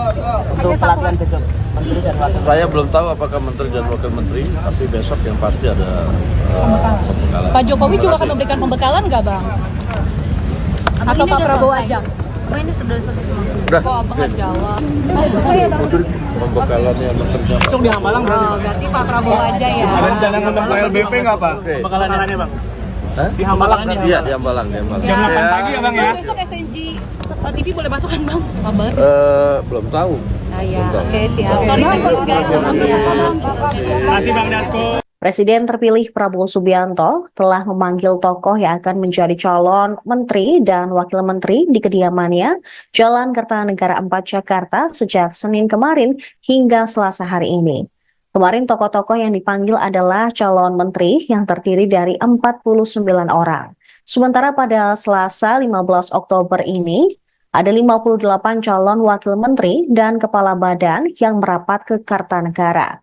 Untuk pelatihan besok. Menteri dan wakil Saya belum tahu apakah menteri dan wakil menteri, tapi besok yang pasti ada pembekalan. Pak Jokowi juga akan memberikan pembekalan nggak bang? Atau Pak Prabowo aja? Ini sudah selesai. Udah, Kok abang nggak jawab? pembekalannya menteri. Besok di Hambalang Oh, berarti Pak Prabowo aja ya. ada rencana ngundang Pak LBP nggak Pak? Oke. Pembekalannya Bang? Hah? Di Hambalang Iya, di Hambalang. Jam 8 pagi ya Bang ya? Besok SNG TV boleh masuk kan bang? Kabar? Belum tahu. Ah ya, oke siap. Sorry guys, Terima kasih Bang Dasko. Presiden terpilih Prabowo Subianto telah memanggil tokoh yang akan menjadi calon menteri dan wakil menteri di kediamannya Jalan Kertanegara 4 Jakarta sejak Senin kemarin hingga Selasa hari ini. Kemarin tokoh-tokoh yang dipanggil adalah calon menteri yang terdiri dari 49 orang. Sementara pada Selasa 15 Oktober ini, ada 58 calon wakil menteri dan kepala badan yang merapat ke Kartanegara.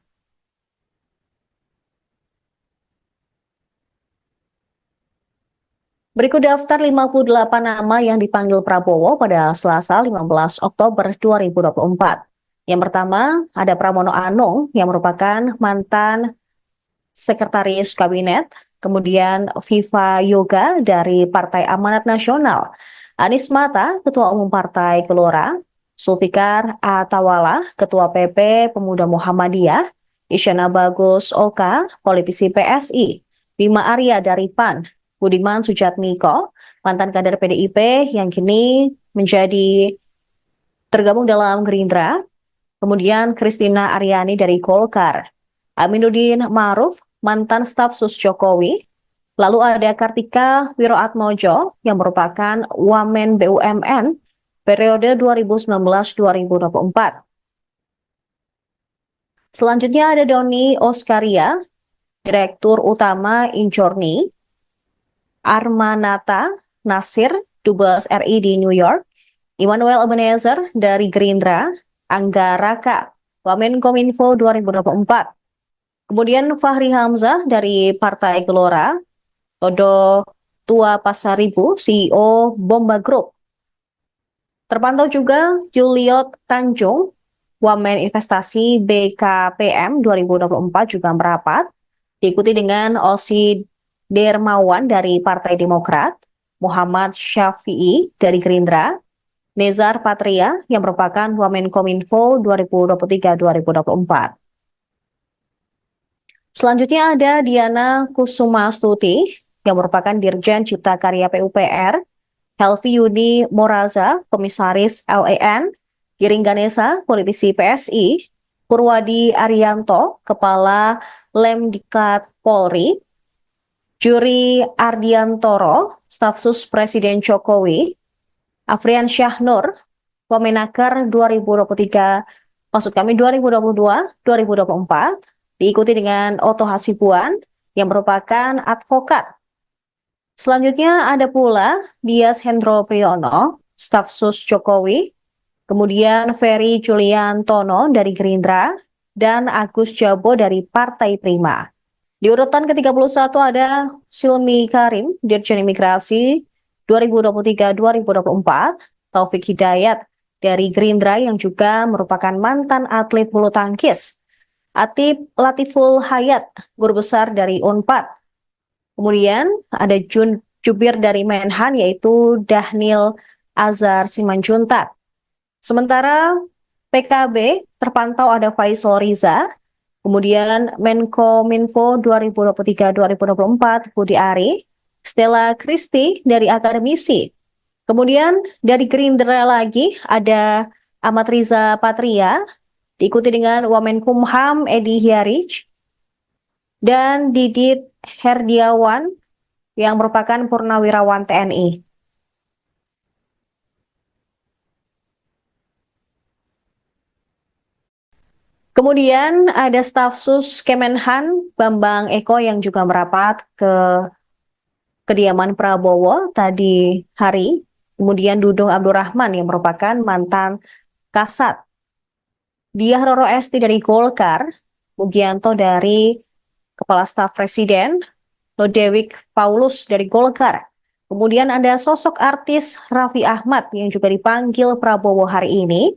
Berikut daftar 58 nama yang dipanggil Prabowo pada Selasa 15 Oktober 2024. Yang pertama, ada Pramono Anung yang merupakan mantan sekretaris kabinet, kemudian Viva Yoga dari Partai Amanat Nasional, Anies Mata, Ketua Umum Partai Gelora, Zulfikar Atawala, Ketua PP Pemuda Muhammadiyah, Isyana Bagus Oka, politisi PSI, Bima Arya dari PAN, Budiman Sujatmiko, mantan kader PDIP yang kini menjadi tergabung dalam Gerindra, kemudian Kristina Aryani dari Golkar, Aminuddin Ma'ruf, mantan staf sus Jokowi, lalu ada Kartika Wiroatmojo yang merupakan Wamen BUMN periode 2019-2024. Selanjutnya ada Doni Oskaria, Direktur Utama Injorni, Armanata Nasir, Dubes RI di New York, Immanuel Ebenezer dari Gerindra, Angga Raka, Wamenkominfo 2024. Kemudian Fahri Hamzah dari Partai Gelora, Todo Tua Pasaribu, CEO Bomba Group. Terpantau juga Juliot Tanjung, Wamen Investasi BKPM 2024 juga merapat, diikuti dengan Osi Dermawan dari Partai Demokrat, Muhammad Syafi'i dari Gerindra, Nezar Patria yang merupakan Wamenkominfo 2023-2024. Selanjutnya ada Diana Kusumastuti yang merupakan Dirjen Cipta Karya PUPR, Helvi Yuni Moraza, Komisaris LAN, Giring Ganesa, politisi PSI, Purwadi Arianto, Kepala Lemdiklat Polri, Juri Ardiantoro, staf sus Presiden Jokowi, Afrian Syahnur, Wamenaker 2022-2024, diikuti dengan Oto Hasibuan yang merupakan advokat. Selanjutnya ada pula Dias Hendro Priyono, staf sus Jokowi, kemudian Ferry Juliantono dari Gerindra, dan Agus Jabo dari Partai Prima. Di urutan ke-31 ada Silmi Karim, Dirjen Imigrasi 2023-2024, Taufik Hidayat dari Gerindra yang juga merupakan mantan atlet bulu tangkis, Atip Latiful Hayat, guru besar dari Unpad. Kemudian ada Jubir dari Menhan yaitu Dahnil Azhar Simanjuntak. Sementara PKB terpantau ada Faisal Riza, kemudian Menkominfo 2023-2024 Budi Ari, Stella Kristi dari akademisi. Kemudian dari Gerindra lagi ada Ahmad Riza Patria, diikuti dengan Wamenkumham Edi Hiarij, dan Didit Herdiawan yang merupakan Purnawirawan TNI. Kemudian ada staf sus Kemenhan Bambang Eko yang juga merapat ke kediaman Prabowo tadi hari. Kemudian Dudung Abdurrahman yang merupakan mantan Kasat, Diah Roro Esti dari Golkar, Mugianto dari Kepala Staf Presiden, Lodewijk Paulus dari Golkar, Kemudian ada sosok artis Raffi Ahmad yang juga dipanggil Prabowo hari ini,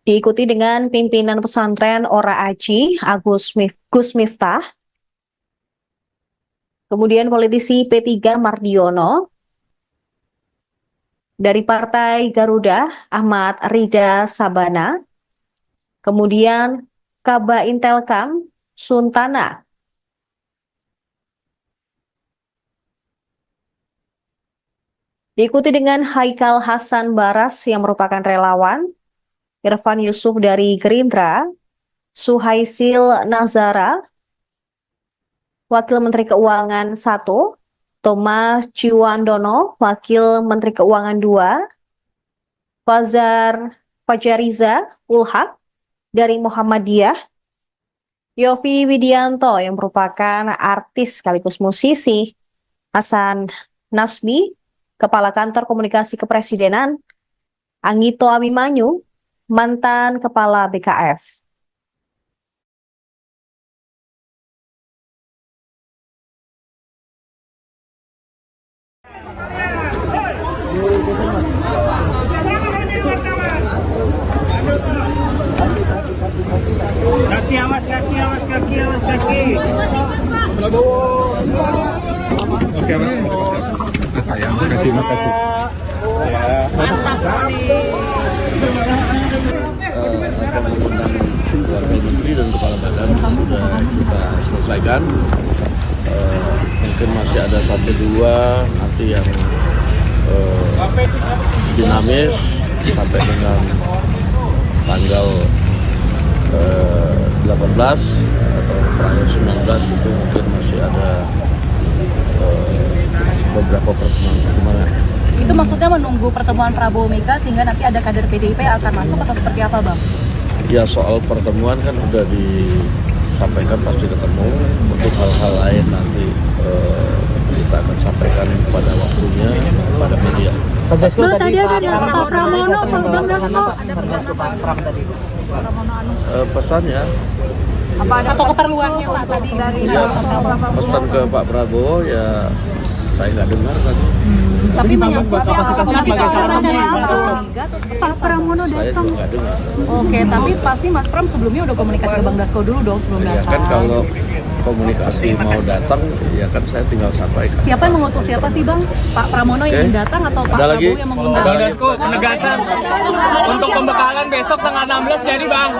diikuti dengan pimpinan pesantren Ora Aji, Gus Miftah, kemudian politisi P3 Mardiono, dari Partai Garuda Ahmad Rida Sabana, kemudian Kaba Intelkam Suntana, diikuti dengan Haikal Hasan Baras yang merupakan relawan, Irfan Yusuf dari Gerindra, Suhaisil Nazara, Wakil Menteri Keuangan 1, Thomas Ciwandono, Wakil Menteri Keuangan 2, Fajariza Ulhaq dari Muhammadiyah, Yofi Widianto yang merupakan artis sekaligus musisi, Hasan Nasbi, Kepala Kantor Komunikasi Kepresidenan, Anggito Abimanyu, mantan Kepala BKF. Kaki awas, kaki awas, kaki awas, kaki. Oke, sayang, kasih makasih. Akan mengundang wakil menteri dan kepala badan sudah kita selesaikan. Mungkin masih ada 1-2 nanti yang dinamis sampai dengan tanggal 18 atau terakhir 19 itu mungkin masih ada beberapa pertemuan. Itu maksudnya menunggu pertemuan Prabowo Mega sehingga nanti ada kader PDIP yang akan masuk atau seperti apa, Bang? Ya, soal pertemuan kan sudah disampaikan pasti ketemu. Untuk hal-hal lain nanti kita akan sampaikan pada waktunya pada media. Dulu tadi ada Pak Pramono, Bang Dasko. Pak Pram tadi. Pesannya Atau keperluannya Pak tadi dari ya, pesan ke Pak Prabowo ya saya nggak dengar tadi. tapi menyangkut Pak Pramono Saya datang. juga nggak dengar. Oke, tapi pasti Mas Pram sebelumnya udah komunikasi ke Bang Dasko dulu dong sebelum Ya datang. kan kalau komunikasi mau datang ya kan saya tinggal sampaikan. Siapa yang mengutus siapa sih Bang? Pak Pramono yang Oke. datang atau Pak Ada lagi? Prabowo yang mengundang? Bang Dasko, penegasan untuk pembekalan besok tanggal 16 jadi Bang.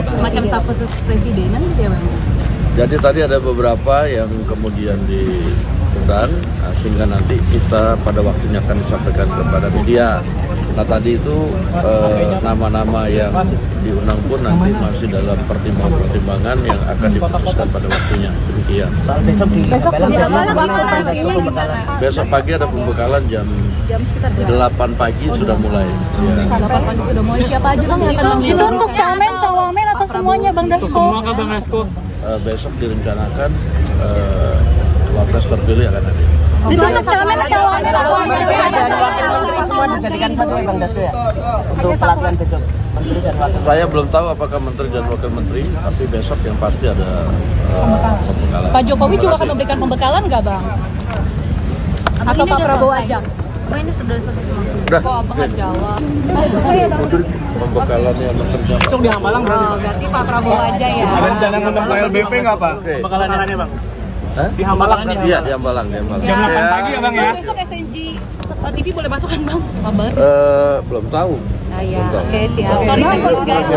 Semacam staf khusus presidenan gitu ya Bang? Jadi tadi ada beberapa yang kemudian diundang, sehingga nanti kita pada waktunya akan disampaikan kepada media. Nah tadi itu nama-nama yang diundang pun nanti masih dalam pertimbangan yang akan diputuskan pada waktunya. Demikian. Soal besok di Balang Besok pagi ada pembekalan jam 8 pagi sudah mulai. Ya. 8 pagi sudah mulai. Siapa aja Bang yang akan Itu mengundang? untuk camen, cawamen atau semuanya Bang Dasko? Semua ke Bang Dasko. Besok direncanakan wapres terpilih akan hadir. Itu untuk camen, cawamen atau dan wakil menteri semua dijadikan satu ya Bang Dasko ya? Untuk pelatihan besok. Menteri dan wakil. Saya belum tahu apakah menteri dan wakil menteri, tapi besok yang pasti ada pembekalan. Pak Jokowi juga akan memberikan pembekalan nggak Bang? Atau Pak Prabowo aja? Ini sudah selesai. Udah, Kok Abang nggak jawab? pembekalannya menteri dan Besok di Hambalang Oh, berarti Pak Prabowo aja ya? ada rencana ngundang KLBP nggak Pak? Oke. Pembekalannya Bang. Hah? Di Hambalang Iya, di Hambalang, di Hambalang. Jam 8 pagi ya Bang ya? Besok SNG TV boleh masuk kan Bang? Pak banget. Belum tahu. Nah ya, oke siap. Sorry thanks guys.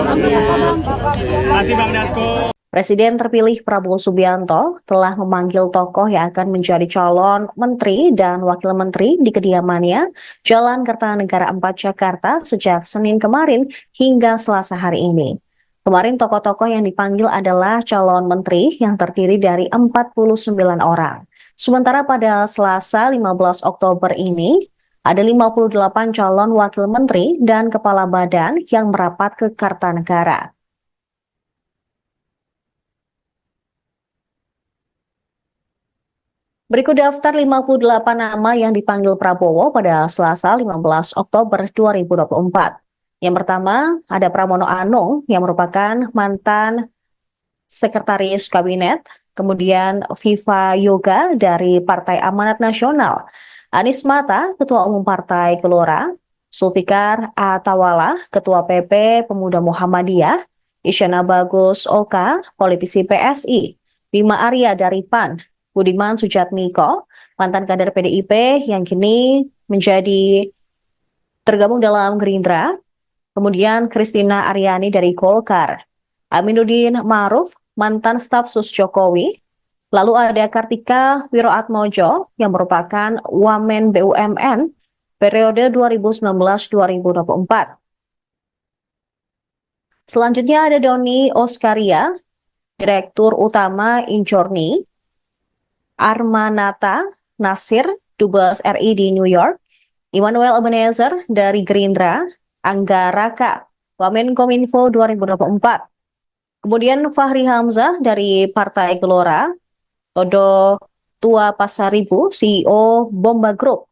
Terima kasih Bang Dasko. Presiden terpilih Prabowo Subianto telah memanggil tokoh yang akan menjadi calon menteri dan wakil menteri di kediamannya Jalan Kertanegara 4 Jakarta sejak Senin kemarin hingga Selasa hari ini. Kemarin tokoh-tokoh yang dipanggil adalah calon menteri yang terdiri dari 49 orang. Sementara pada Selasa 15 Oktober ini, ada 58 calon wakil menteri dan kepala badan yang merapat ke Kartanegara. Berikut daftar 58 nama yang dipanggil Prabowo pada Selasa 15 Oktober 2024. Yang pertama, ada Pramono Anung yang merupakan mantan Sekretaris Kabinet, kemudian Viva Yoga dari Partai Amanat Nasional, Anies Mata, Ketua Umum Partai Gelora, Zulfikar Atawala, Ketua PP Pemuda Muhammadiyah, Isyana Bagus Oka, politisi PSI, Bima Arya dari PAN, Budiman Sujatmiko, mantan kader PDIP yang kini menjadi tergabung dalam Gerindra, kemudian Kristina Aryani dari Golkar, Aminuddin Ma'ruf, mantan staf sus Jokowi, lalu ada Kartika Wiroatmojo yang merupakan Wamen BUMN periode 2019-2024. Selanjutnya ada Doni Oskaria, Direktur Utama Injorni, Armanata Nasir, Dubes RI di New York, Immanuel Ebenezer dari Gerindra, Angga Raka, Wamenkominfo 2024. Kemudian Fahri Hamzah dari Partai Gelora, Todo Tua Pasaribu, CEO Bomba Group.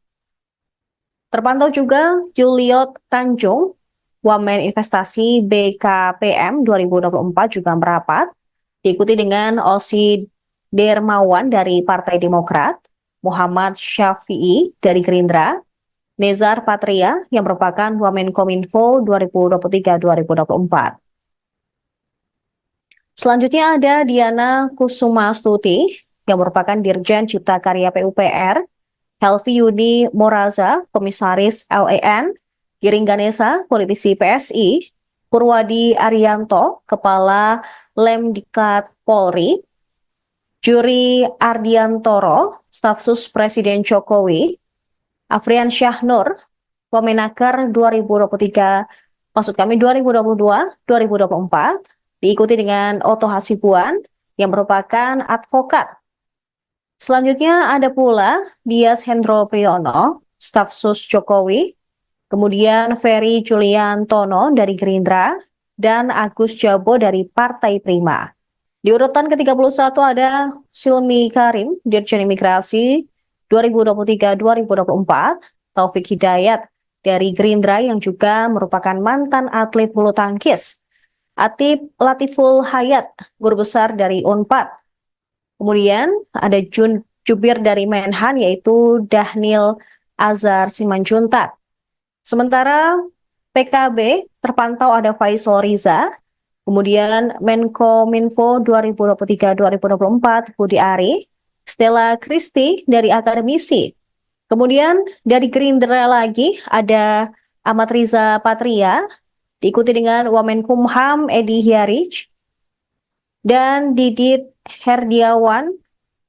Terpantau juga Juliot Tanjung, Wamen Investasi BKPM 2024 juga merapat, diikuti dengan Osi Dermawan dari Partai Demokrat, Muhammad Syafi'i dari Gerindra, Nezar Patria yang merupakan Wamenkominfo 2023-2024. Selanjutnya ada Diana Kusumastuti yang merupakan Dirjen Cipta Karya PUPR, Helvi Yuni Moraza, Komisaris LEN, Giring Ganesa, politisi PSI, Purwadi Arianto, Kepala Lemdiklat Polri, Juri Ardiantoro, Stafsus Presiden Jokowi, Afrian Syahnur, Wamenaker 2022-2024, diikuti dengan Oto Hasibuan yang merupakan advokat. Selanjutnya ada pula Dias Hendro Priyono, Stafsus Jokowi, kemudian Ferry Juliantono dari Gerindra, dan Agus Jabo dari Partai Prima. Di urutan ke-31 ada Silmi Karim, Dirjen Imigrasi 2023-2024, Taufik Hidayat dari Gerindra yang juga merupakan mantan atlet bulu tangkis, Atip Latiful Hayat, guru besar dari Unpad. Kemudian ada jubir dari Menhan yaitu Dahnil Azhar Simanjuntak. Sementara PKB terpantau ada Faisal Riza, kemudian Menkominfo 2023-2024 Budi Ari, Stella Christy dari akademisi. Kemudian dari Gerindra lagi ada Ahmad Riza Patria, diikuti dengan Wamenkumham Edi Hyarich, dan Didit Herdiawan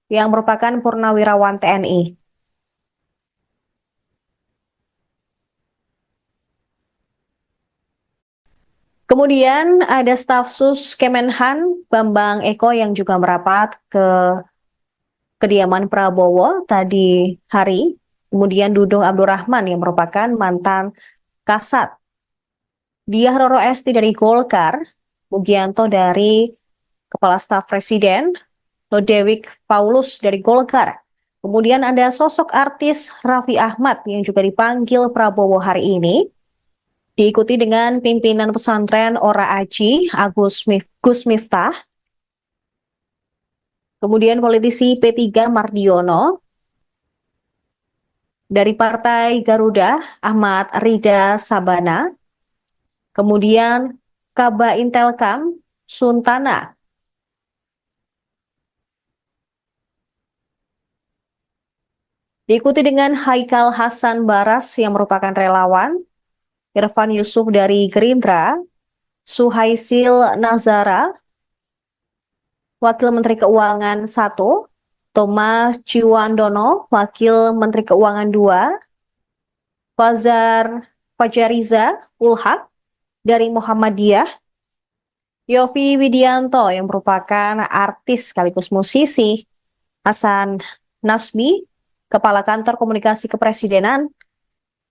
yang merupakan Purnawirawan TNI. Kemudian ada Stafsus Kemenhan Bambang Eko yang juga merapat ke kediaman Prabowo tadi hari, kemudian Dudung Abdurrahman yang merupakan mantan Kasat, Diah Roro Esti dari Golkar, Mugianto dari Kepala Staf Presiden, Lodewijk Paulus dari Golkar. Kemudian ada sosok artis Raffi Ahmad yang juga dipanggil Prabowo hari ini, diikuti dengan pimpinan pesantren Ora Aji, Gus Miftah, kemudian politisi P3 Mardiono, dari Partai Garuda Ahmad Rida Sabana, kemudian Kaba Intelkam Suntana, diikuti dengan Haikal Hasan Baras yang merupakan relawan, Irfan Yusuf dari Gerindra, Suhaisil Nazara, Wakil Menteri Keuangan 1, Thomas Ciwandono, Wakil Menteri Keuangan 2, Fajariza Ulhak dari Muhammadiyah, Yofi Widianto yang merupakan artis sekaligus musisi, Hasan Nasbi, Kepala Kantor Komunikasi Kepresidenan,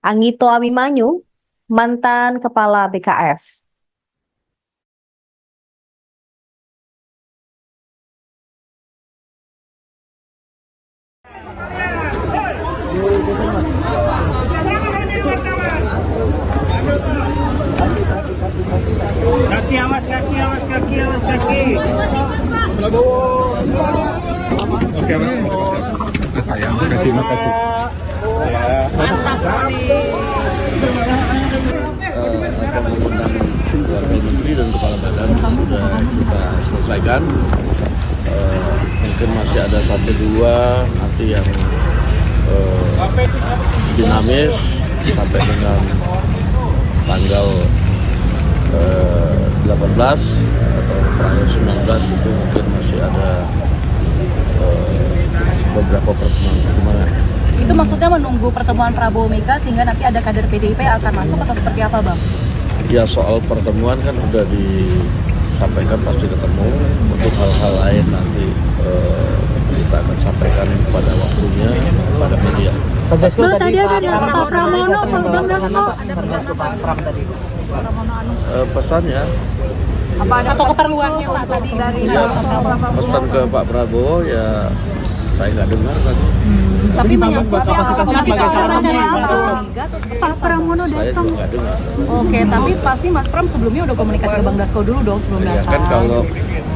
Anggito Abimanyu, mantan Kepala BKF. Kaki, awas kaki, awas kaki, awas kaki. Oke, Mas. Sayang, terima kasih. Akan mengundang wakil menteri dan kepala badan sudah kita selesaikan. Mungkin masih ada satu dua nanti yang dinamis sampai dengan tanggal 18 atau tanggal 19 itu mungkin masih ada beberapa pertemuan. Itu maksudnya menunggu pertemuan Prabowo Mega sehingga nanti ada kader PDIP yang akan masuk atau seperti apa, Bang? Ya, soal pertemuan kan sudah disampaikan pasti ketemu. Untuk hal-hal lain nanti kita akan sampaikan pada waktunya pada media. Bang, tadi ada Pak Pramono, Bang Dasko. Pak Pram tadi. Pesannya, Atau keperluannya Pak tadi dari ya, pesan ke Pak Prabowo ya saya nggak dengar tadi. tapi menyangkut Pak Pramono Saya datang. juga nggak dengar. Oke, tapi pasti Mas Pram sebelumnya udah komunikasi ke Bang Dasko dulu dong sebelum Ya datang. kan kalau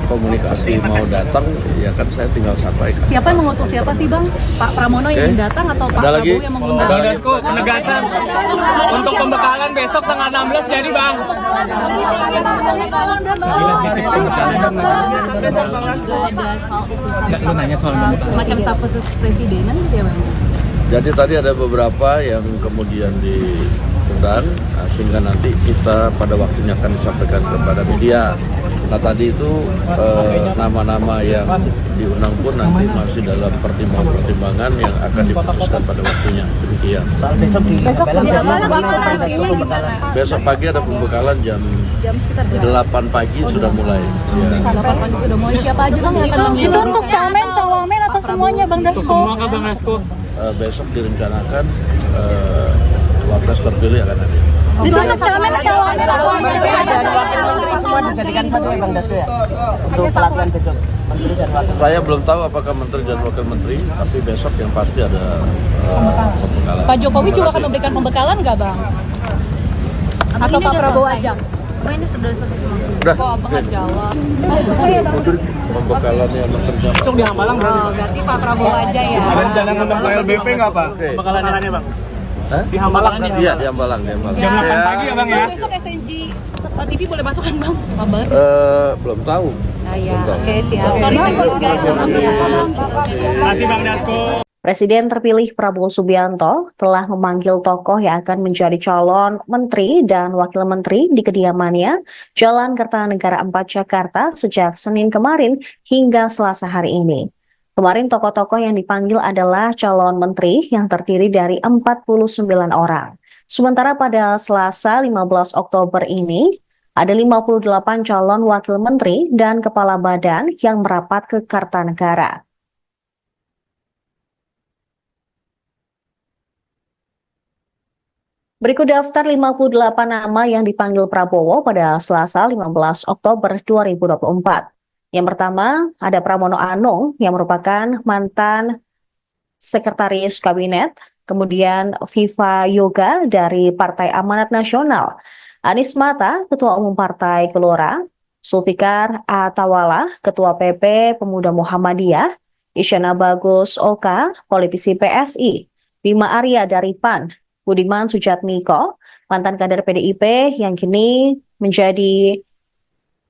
komunikasi mau datang, ya kan saya tinggal sampaikan. Siapa yang mengutus siapa sih Bang? Pak Pramono yang ingin datang atau Pak Ada lagi? Prabowo yang mengundang? Bang Dasko, penegasan untuk pembekalan besok tanggal 16 jadi Bang. Semacam staf khusus presidenan gitu ya Bang? Jadi tadi ada beberapa yang kemudian diundang, sehingga nanti kita pada waktunya akan disampaikan kepada media. Nah tadi itu nama-nama yang diundang pun nanti masih dalam pertimbangan-pertimbangan yang akan diputuskan pada waktunya. Demikian. Soal besok di Belang jadi waktu pastinya pembekalan. Besok pagi ada pembekalan jam 8 pagi sudah mulai. Ya. 8 pagi sudah mulai. Siapa aja Bang yang akan Itu mengundang? untuk camen, cawamen atau semuanya Bang Dasko? Bang Dasko. Besok direncanakan wapres terpilih akan hadir. Itu untuk camen, cawamen atau Dan wakil menteri semua dijadikan satu ya Bang Dasko ya? Untuk pelatihan besok. Menteri dan wakil. Saya belum tahu apakah menteri dan wakil menteri, tapi besok yang pasti ada pembekalan. Pak Jokowi juga akan memberikan pembekalan nggak Bang? Atau Pak Prabowo aja? Udah, Kok Abang nggak jawab? pembekalannya menteri dan Besok di Hambalang Oh, berarti Pak Prabowo aja ya? ada rencana ngundang LBP nggak Pak? Oke. Pembekalannya Bang. Hah? Di Hambalang. Iya, di Hambalang, di Hambalang. Jam 8 pagi ya Bang ya? Besok SNG TV boleh masuk kan Bang? Pak banget. Belum tahu. Ah ya, oke siap. Sorry guys, maaf ya. Terima kasih Bang Dasko. Presiden terpilih Prabowo Subianto telah memanggil tokoh yang akan menjadi calon menteri dan wakil menteri di kediamannya Jalan Kertanegara 4 Jakarta sejak Senin kemarin hingga Selasa hari ini. Kemarin tokoh-tokoh yang dipanggil adalah calon menteri yang terdiri dari 49 orang. Sementara pada Selasa 15 Oktober ini, ada 58 calon wakil menteri dan kepala badan yang merapat ke Kartanegara. Berikut daftar 58 nama yang dipanggil Prabowo pada Selasa 15 Oktober 2024. Yang pertama, ada Pramono Anung yang merupakan mantan sekretaris kabinet, kemudian Viva Yoga dari Partai Amanat Nasional, Anies Mata, Ketua Umum Partai Gelora, Zulfikar Atawala, Ketua PP Pemuda Muhammadiyah, Isyana Bagus Oka, politisi PSI, Bima Arya dari PAN, Budiman Sujatmiko, mantan kader PDIP yang kini menjadi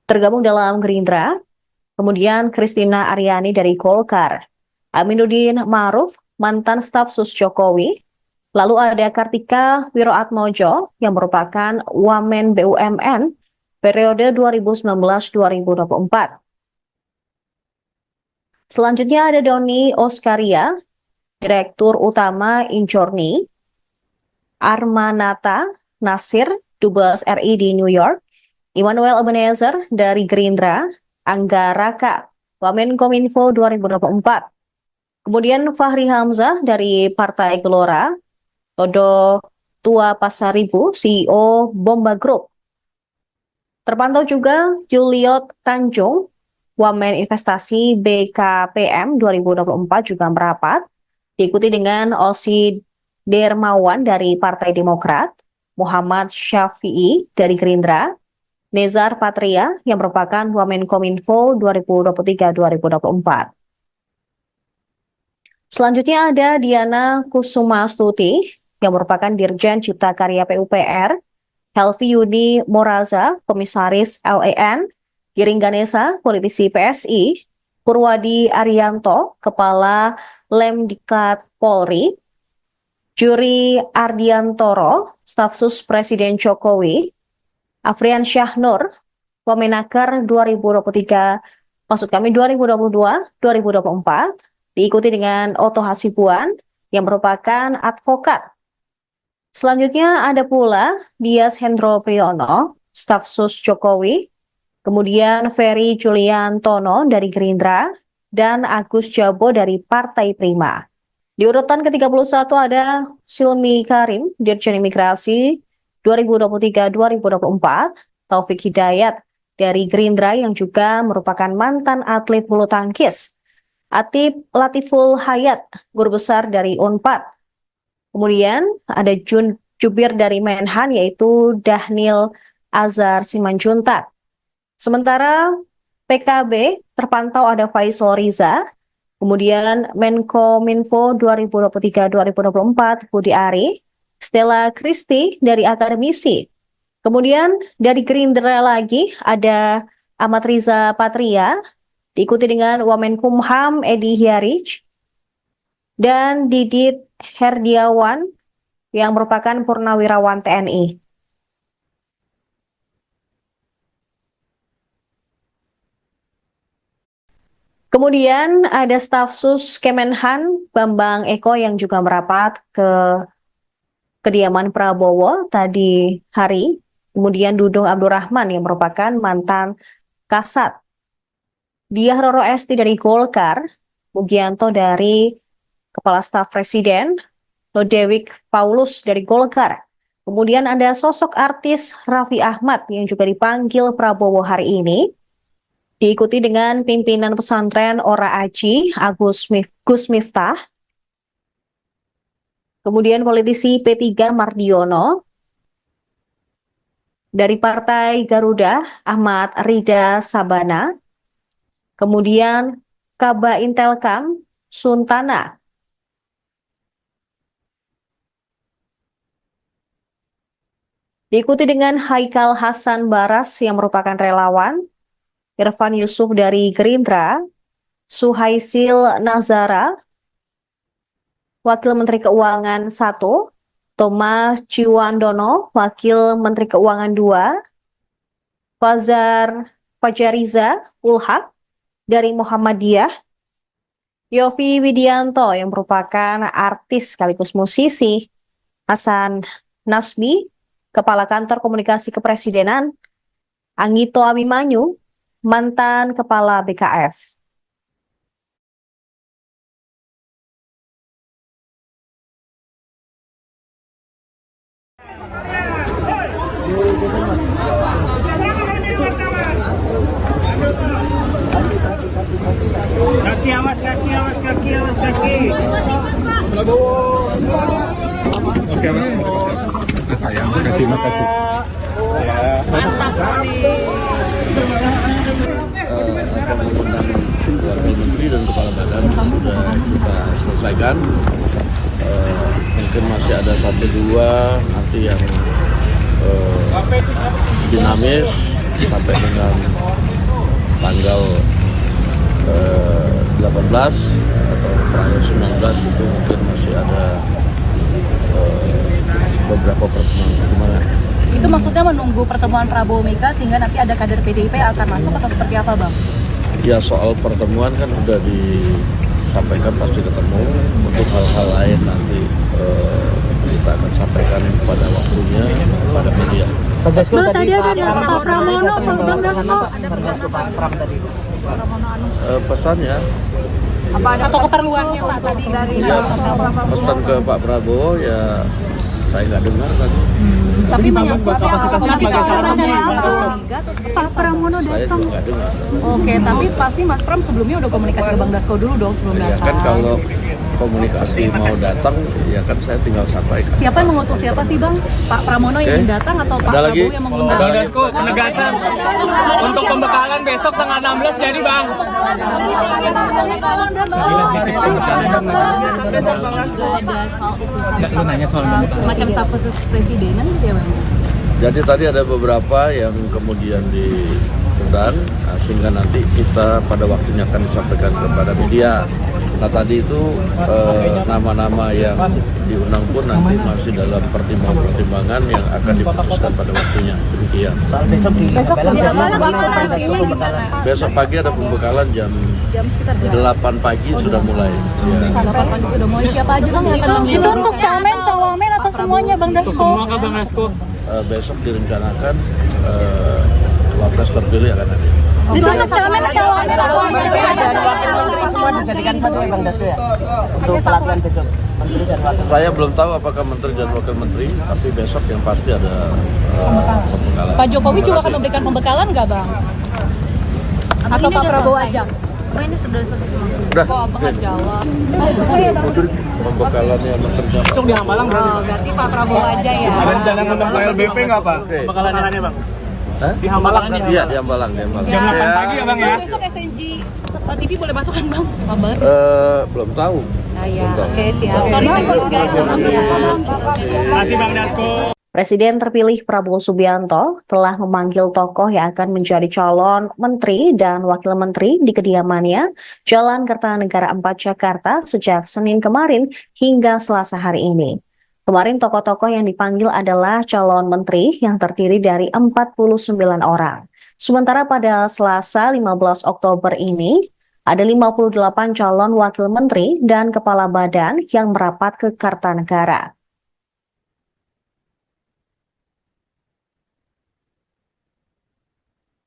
tergabung dalam Gerindra, kemudian Christina Aryani dari Golkar, Aminuddin Ma'ruf, mantan staf sus Jokowi, lalu ada Kartika Wiroatmojo yang merupakan Wamen BUMN periode 2019-2024. Selanjutnya ada Doni Oskaria, Direktur Utama Injorni, Armanata Nasir, Dubes RI di New York, Immanuel Ebenezer dari Gerindra, Angga Raka, Wamenkominfo 2024. Kemudian Fahri Hamzah dari Partai Gelora, Todo Tua Pasaribu, CEO Bomba Group. Terpantau juga Juliot Tanjung, Wamen Investasi BKPM 2024 juga merapat, diikuti dengan Osi Dermawan dari Partai Demokrat, Muhammad Syafi'i dari Gerindra, Nezar Patria yang merupakan Wamenkominfo 2023-2024. Selanjutnya ada Diana Kusumastuti yang merupakan Dirjen Cipta Karya PUPR, Helvi Yuni Moraza, Komisaris LEN, Giring Ganesa, politisi PSI, Purwadi Arianto, Kepala Lemdiklat Polri, Juri Ardiantoro, Staf Sus Presiden Jokowi, Afrian Syahnur, Wamenaker 2022-2024, diikuti dengan Oto Hasibuan yang merupakan advokat. Selanjutnya ada pula Dias Hendro Priyono, Staf Sus Jokowi, kemudian Ferry Juliantono dari Gerindra, dan Agus Jabo dari Partai Prima. Di urutan ke-31 ada Silmi Karim, Dirjen Imigrasi 2023-2024, Taufik Hidayat dari Gerindra yang juga merupakan mantan atlet bulu tangkis, Atip Latiful Hayat, guru besar dari Unpad. Kemudian ada jubir dari Menhan yaitu Dahnil Azhar Simanjuntak. Sementara PKB terpantau ada Faisal Riza, kemudian Menkominfo 2023-2024 Budi Ari, Stella Kristi dari akademisi. Kemudian dari Gerindra lagi ada Ahmad Riza Patria, diikuti dengan Wamenkumham Edi Hyarij, dan Didit Herdiawan yang merupakan Purnawirawan TNI. Kemudian ada staf sus Kemenhan Bambang Eko yang juga merapat ke kediaman Prabowo tadi hari. Kemudian Dudung Abdurrahman yang merupakan mantan Kasat. Diah Roro Esti dari Golkar, Mugianto dari Kepala Staf Presiden, Lodewijk Paulus dari Golkar. Kemudian ada sosok artis Raffi Ahmad yang juga dipanggil Prabowo hari ini. Diikuti dengan pimpinan pesantren Ora Aji, Gus Miftah. Kemudian politisi P3 Mardiono. Dari Partai Garuda, Ahmad Rida Sabana. Kemudian Kaba Intelkam Suntana. Diikuti dengan Haikal Hasan Baras yang merupakan relawan, Irfan Yusuf dari Gerindra, Suhaisil Nazara, Wakil Menteri Keuangan 1, Thomas Ciwandono, Wakil Menteri Keuangan 2, Fajariza Ulhak dari Muhammadiyah, Yofi Widianto yang merupakan artis sekaligus musisi, Hasan Nasbi, Kepala Kantor Komunikasi Kepresidenan, Anggito Abimanyu, mantan Kepala BKF. Kaki, awas kaki, awas kaki, awas kaki. Prabowo. Oke, Mas. Sayang, makasih. Mantap nih. Akan mengundang Wakil Menteri dan Kepala Badan sudah kita selesaikan. Mungkin masih ada 1-2 nanti yang dinamis sampai dengan tanggal 18 atau tanggal 19 itu mungkin masih ada beberapa pertemuan. Itu maksudnya menunggu pertemuan Prabowo Mega sehingga nanti ada kader PDIP akan masuk atau seperti apa, Bang? Ya, soal pertemuan kan sudah disampaikan pasti ketemu. Untuk hal-hal lain nanti kita akan sampaikan pada waktunya pada media. Bang, tadi ada Pak Pramono, Bang Dasko. Pak Pram tadi. Pesannya Apa ada atau keperluannya Pak tadi dari ya, pesan ke Pak Prabowo ya saya nggak dengar tadi. tapi menyangkut Pak Pramono Saya datang. juga nggak dengar. Oke, tapi pasti Mas Pram sebelumnya udah komunikasi ke Bang Dasko dulu dong sebelum Ya datang. kan kalau komunikasi mau datang, ya kan saya tinggal sampaikan. Siapa yang mengutus siapa sih Bang? Pak Pramono yang ingin datang atau Pak Ada lagi? Prabowo yang mengundang? Ada Bang lagi? Dasko, penegasan untuk pembekalan besok tanggal 16 jadi Bang. Semacam staf khusus presidenan gitu ya Bang? Jadi tadi ada beberapa yang kemudian diundang, sehingga nanti kita pada waktunya akan disampaikan kepada media. Nah tadi itu nama-nama yang diundang pun nanti masih dalam pertimbangan-pertimbangan yang akan diputuskan pada waktunya. Demikian. Soal besok di Belang jadi besok pembekalan. Besok pagi ada pembekalan jam 8 pagi sudah mulai. Ya. 8 pagi sudah mulai. Siapa aja Bang yang akan Itu mengundang? untuk camen, cawamen atau semuanya Bang Dasko? Semua ke Bang Dasko. Besok direncanakan wapres terpilih akan hadir. Itu untuk camen, cawamen atau Dan wakil menteri semua dijadikan satu ya Bang Dasko ya? Untuk pelatihan besok. Menteri dan wakil. Saya belum tahu apakah menteri dan wakil menteri, tapi besok yang pasti ada pembekalan. Pak Jokowi juga akan memberikan pembekalan nggak Bang? Atau Pak Prabowo aja? Ini sudah selesai. Udah, Kok Abang nggak jawab? pembekalannya menteri dan Besok di Hambalang berarti. Oh, berarti Pak Prabowo aja ya? Ada rencana ngundang Pak LBP nggak Pak? Oke. Pembekalannya Bang. Hah? Di Hambalang. Iya, di Hambalang. Jam 8 pagi ya Bang ya? Besok SNG TV boleh masuk kan Bang? Kabar? Belum tahu. Nah ya, oke siap. Sorry guys, maaf ya. Terima kasih Bang Dasko. Presiden terpilih Prabowo Subianto telah memanggil tokoh yang akan menjadi calon menteri dan wakil menteri di kediamannya Jalan Kertanegara 4 Jakarta sejak Senin kemarin hingga Selasa hari ini. Kemarin tokoh-tokoh yang dipanggil adalah calon menteri yang terdiri dari 49 orang. Sementara pada Selasa 15 Oktober ini, ada 58 calon wakil menteri dan kepala badan yang merapat ke Kartanegara.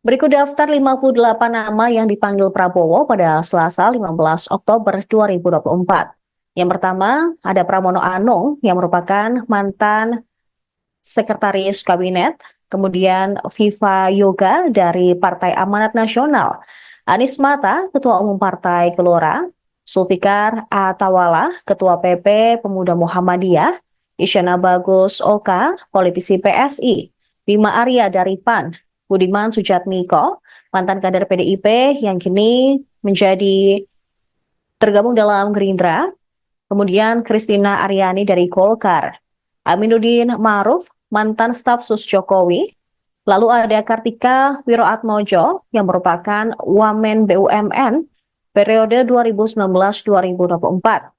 Berikut daftar 58 nama yang dipanggil Prabowo pada Selasa 15 Oktober 2024. Yang pertama, ada Pramono Anung yang merupakan mantan Sekretaris Kabinet, kemudian Viva Yoga dari Partai Amanat Nasional, Anies Mata, Ketua Umum Partai Gelora, Zulfikar Atawala, Ketua PP Pemuda Muhammadiyah, Isyana Bagus Oka, politisi PSI, Bima Arya dari PAN, Budiman Sujatmiko, mantan kader PDIP yang kini menjadi tergabung dalam Gerindra, kemudian Christina Aryani dari Golkar, Aminuddin Ma'ruf, mantan staf sus Jokowi, lalu ada Kartika Wiroatmojo yang merupakan Wamen BUMN periode 2019-2024.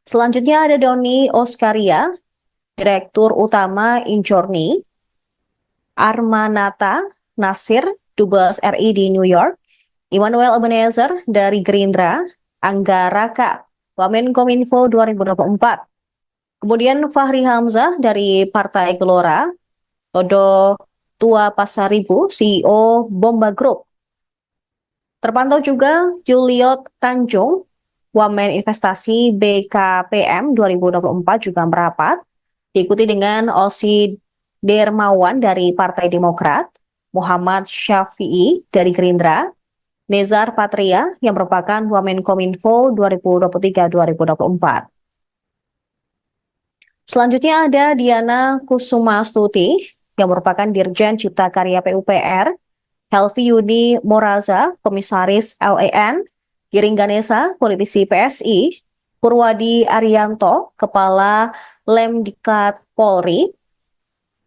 Selanjutnya ada Doni Oskaria, Direktur Utama Injorni, Armanata Nasir, Dubes RI di New York, Immanuel Ebenezer dari Gerindra, Angga Raka, Wamenkominfo 2024. Kemudian Fahri Hamzah dari Partai Gelora, Todo Tua Pasaribu, CEO Bomba Group. Terpantau juga Juliot Tanjung, Wamen Investasi BKPM 2024 juga merapat, diikuti dengan Osi Dermawan dari Partai Demokrat, Muhammad Syafi'i dari Gerindra, Nezar Patria yang merupakan Wamenkominfo 2023-2024. Selanjutnya ada Diana Kusumastuti yang merupakan Dirjen Cipta Karya PUPR, Helvi Yuni Moraza, Komisaris LAN, Giring Ganesa, politisi PSI, Purwadi Arianto, Kepala Lemdiklat Polri,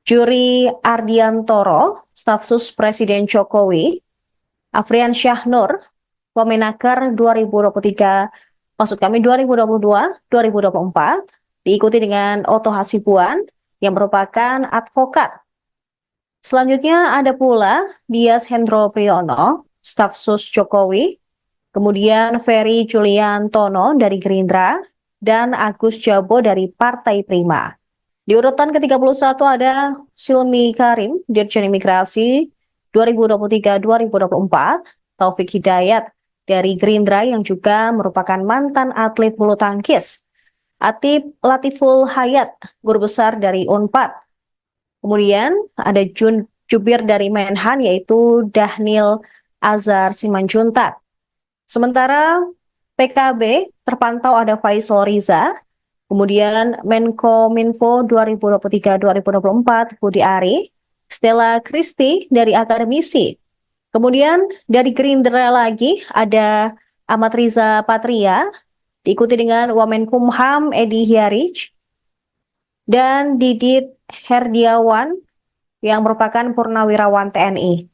Juri Ardiantoro, Stafsus Presiden Jokowi, Afrian Syahnur, Wamenaker 2022-2024, diikuti dengan Oto Hasibuan yang merupakan advokat. Selanjutnya ada pula Dias Hendro Priyono, Stafsus Jokowi, kemudian Ferry Juliantono dari Gerindra, dan Agus Jabo dari Partai Prima. Di urutan ke-31 ada Silmi Karim, Dirjen Imigrasi 2023-2024, Taufik Hidayat dari Gerindra yang juga merupakan mantan atlet bulu tangkis, Atip Latiful Hayat, guru besar dari Unpad. Kemudian ada Jubir dari Menhan yaitu Dahnil Azhar Simanjuntak. Sementara PKB terpantau ada Faisal Riza, kemudian Menkominfo 2023-2024 Budi Ari, Stella Kristi dari akademisi. Kemudian dari Gerindra lagi ada Ahmad Riza Patria, diikuti dengan Wamenkumham Edi Hiarij, dan Didit Herdiawan yang merupakan purnawirawan TNI.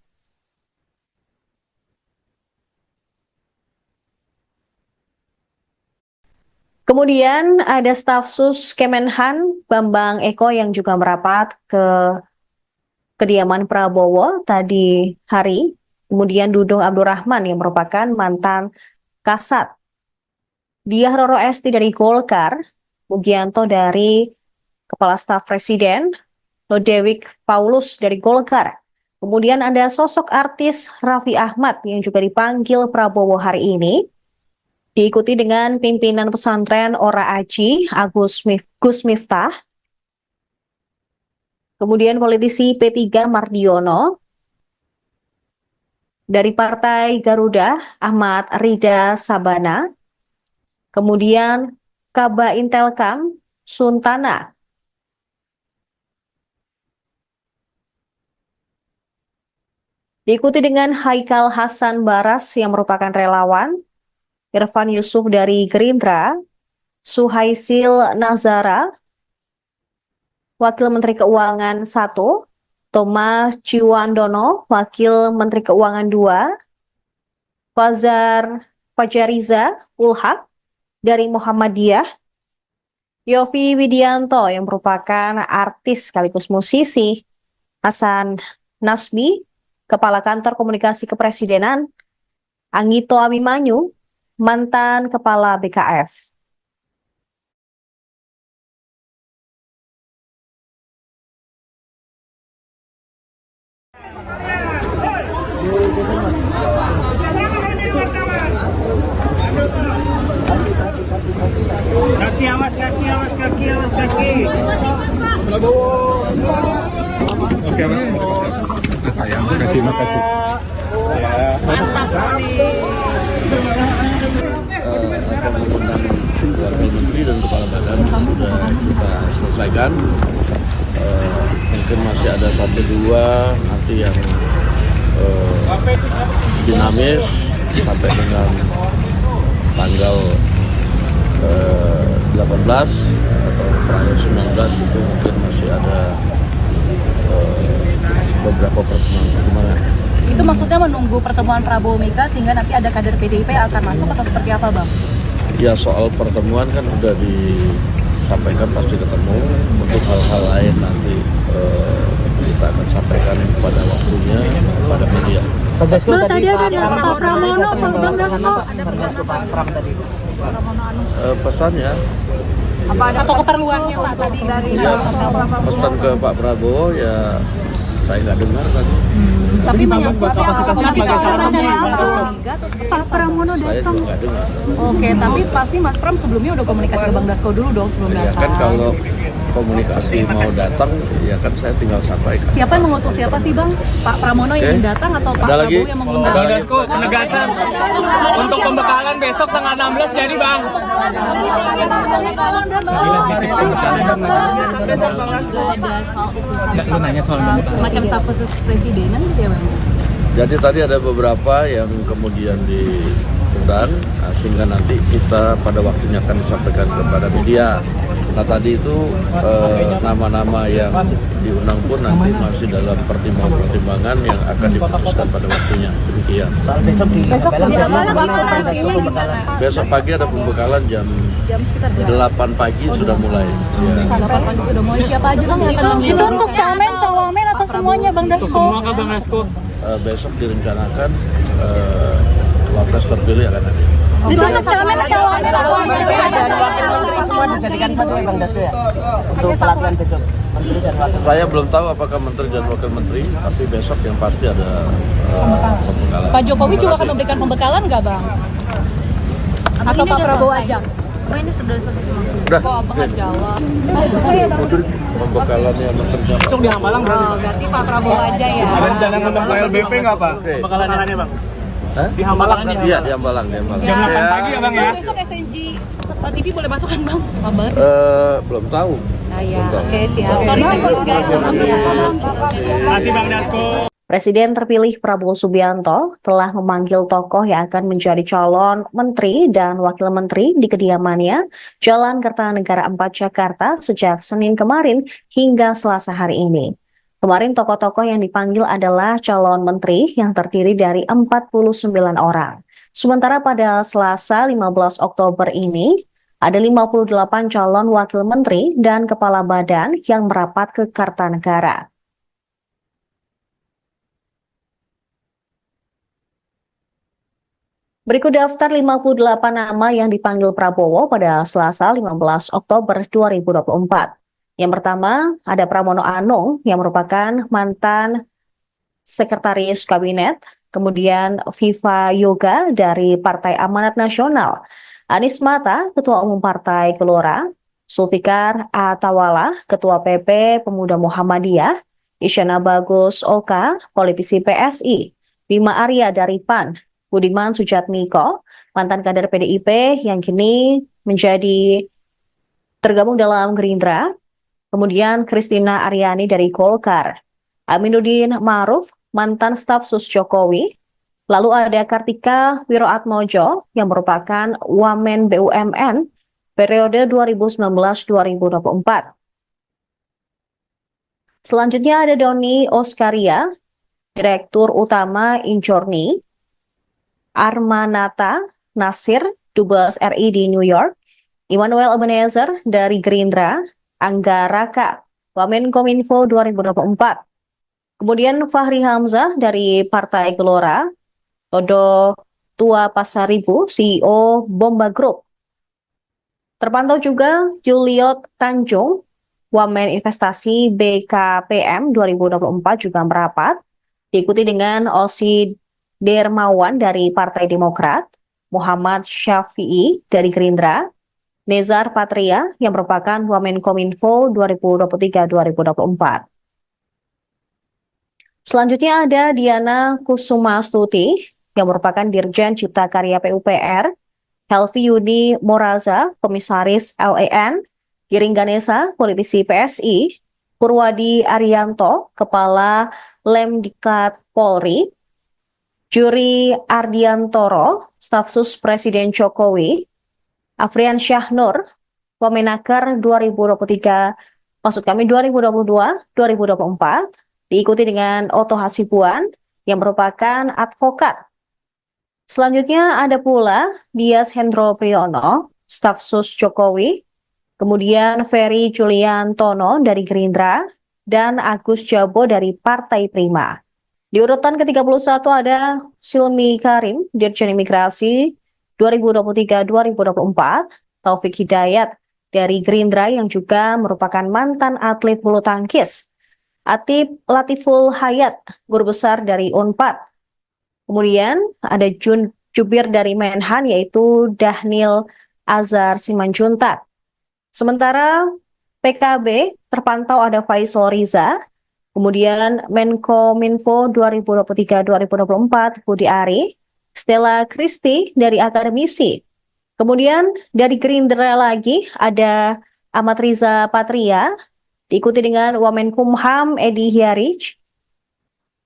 Kemudian ada staf sus Kemenhan Bambang Eko yang juga merapat ke kediaman Prabowo tadi hari. Kemudian Dudung Abdurrahman yang merupakan mantan Kasat. Diah Roro Esti dari Golkar, Mugianto dari Kepala Staf Presiden, Lodewijk Paulus dari Golkar. Kemudian ada sosok artis Raffi Ahmad yang juga dipanggil Prabowo hari ini. Diikuti dengan pimpinan pesantren Ora Aji, Gus Miftah. Kemudian politisi P3 Mardiono. Dari Partai Garuda, Ahmad Rida Sabana. Kemudian Kaba Intelkam, Suntana. Diikuti dengan Haikal Hasan Baras yang merupakan relawan, Irfan Yusuf dari Gerindra, Suhaisil Nazara, Wakil Menteri Keuangan 1, Thomas Ciwandono, Wakil Menteri Keuangan 2, Fajariza Ulhak dari Muhammadiyah, Yofi Widianto yang merupakan artis sekaligus musisi, Hasan Nasbi, Kepala Kantor Komunikasi Kepresidenan, Anggito Abimanyu, mantan Kepala BKF. Kaki awas, kaki awas, kaki awas, kaki. Oke, Mas. Sayang, makasih. Akan mengundang Wakil Menteri dan Kepala Badan sudah kita selesaikan. Mungkin masih ada 1-2 nanti yang dinamis sampai dengan tanggal 18 atau tanggal 19 itu mungkin masih ada beberapa pertemuan. Itu maksudnya menunggu pertemuan Prabowo Mega sehingga nanti ada kader PDIP yang akan masuk atau seperti apa, Bang? Ya, soal pertemuan kan udah disampaikan pasti ketemu. Untuk hal-hal lain nanti kita akan sampaikan pada waktunya pada media. Tadi ada Pak Pramono, Bang Dasko. Pesannya Apa ada atau keperluannya Pak tadi dari ya, pesan ke Pak Prabowo ya saya nggak dengar tadi. tapi menyangkut Pak Pramono Saya datang. juga nggak dengar. Oke, tapi pasti Mas Pram sebelumnya udah komunikasi ke Bang Dasko dulu dong sebelum Ya datang. kan kalau komunikasi mau datang ya kan saya tinggal sampaikan. Siapa yang mengutus siapa sih Bang? Pak Pramono yang ingin datang atau Pak Ada lagi? Prabowo yang mengundang? Bang Dasko, penegasan untuk pembekalan besok tanggal 16 jadi Bang. Semacam staf khusus presidenan gitu ya Bang? Jadi tadi ada beberapa yang kemudian diundang sehingga nanti kita pada waktunya akan disampaikan kepada media. Nah tadi itu nama-nama yang diundang pun nanti masih dalam pertimbangan yang akan diputuskan pada waktunya. Demikian. Soal besok di Besok pagi ada pembekalan jam 8 pagi sudah mulai. Ya. 8 pagi sudah mulai. Siapa aja Bang yang akan Itu mengundang? untuk camen, cawamen atau semuanya Bang Dasko? Bang Dasko. Besok direncanakan wapres terpilih akan ada. Itu untuk camen, cawamen atau dan wakil menteri semua dijadikan satu ya Bang Dasko ya? Untuk pelatihan besok. Menteri dan wakil. Saya belum tahu apakah menteri dan wakil menteri, tapi besok yang pasti ada pembekalan. Pak Jokowi juga akan memberikan pembekalan nggak Bang? Atau Pak Prabowo aja? Ini sudah selesai semua. Udah, Kok Abang nggak jawab? pembekalannya menteri dan Langsung di Hambalang Oh, berarti Pak Prabowo aja ya. Ada rencana ngundang Pak LBP nggak Pak? Oke. Pembekalannya Bang. Hah? Di Hambalang nih. Iya, di Hambalang. Jam 8 pagi ya Bang ya? Besok SNG TV boleh masuk kan Bang? Kabar. Belum tahu. Nah ya, oke siap. Sorry teknis guys, maaf ya. Masih Bang Dasko. Presiden terpilih Prabowo Subianto telah memanggil tokoh yang akan menjadi calon menteri dan wakil menteri di kediamannya Jalan Kertanegara 4 Jakarta sejak Senin kemarin hingga Selasa hari ini. Kemarin tokoh-tokoh yang dipanggil adalah calon menteri yang terdiri dari 49 orang. Sementara pada Selasa 15 Oktober ini, ada 58 calon wakil menteri dan kepala badan yang merapat ke Kartanegara. Berikut daftar 58 nama yang dipanggil Prabowo pada Selasa 15 Oktober 2024. Yang pertama, ada Pramono Anung yang merupakan mantan Sekretaris Kabinet, kemudian Viva Yoga dari Partai Amanat Nasional, Anies Mata, Ketua Umum Partai Gelora, Zulfikar Atawala, Ketua PP Pemuda Muhammadiyah, Isyana Bagus Oka, politisi PSI, Bima Arya dari PAN, Budiman Sujatmiko, mantan kader PDIP yang kini menjadi tergabung dalam Gerindra, kemudian Kristina Aryani dari Golkar, Aminuddin Ma'ruf, mantan staf sus Jokowi, lalu ada Kartika Wiroatmojo yang merupakan Wamen BUMN periode 2019-2024. Selanjutnya ada Doni Oskaria, Direktur Utama Injorni, Armanata Nasir, Dubes RI di New York, Immanuel Ebenezer dari Gerindra, Angga Raka, Wamenkominfo 2024. Kemudian Fahri Hamzah dari Partai Gelora, Todo Tua Pasaribu, CEO Bomba Group. Terpantau juga Juliot Tanjung, Wamen Investasi BKPM 2024 juga merapat, diikuti dengan Osi Dermawan dari Partai Demokrat, Muhammad Syafi'i dari Gerindra, Nezar Patria yang merupakan Wamenkominfo 2023-2024. Selanjutnya ada Diana Kusumastuti yang merupakan Dirjen Cipta Karya PUPR, Helvi Yuni Moraza, Komisaris LEN, Giring Ganesa, politisi PSI, Purwadi Arianto, Kepala Lemdiklat Polri, Juri Ardiantoro, staf sus Presiden Jokowi, Afrian Syahnur, Wamenaker 2022-2024, diikuti dengan Oto Hasibuan yang merupakan advokat. Selanjutnya ada pula Dias Hendro Priyono, staf sus Jokowi, kemudian Ferry Julian Tono dari Gerindra, dan Agus Jabo dari Partai Prima. Di urutan ke-31 ada Silmi Karim, Dirjen Imigrasi 2023-2024, Taufik Hidayat dari Gerindra yang juga merupakan mantan atlet bulu tangkis, Atip Latiful Hayat, guru besar dari Unpad. Kemudian ada Jubir dari Menhan yaitu Dahnil Azhar Simanjuntak. Sementara PKB terpantau ada Faisal Riza, kemudian Menkominfo 2023-2024 Budi Ari, Stella Kristi dari akademisi. Kemudian dari Gerindra lagi ada Ahmad Riza Patria, diikuti dengan Wamenkumham Edi Hiarij,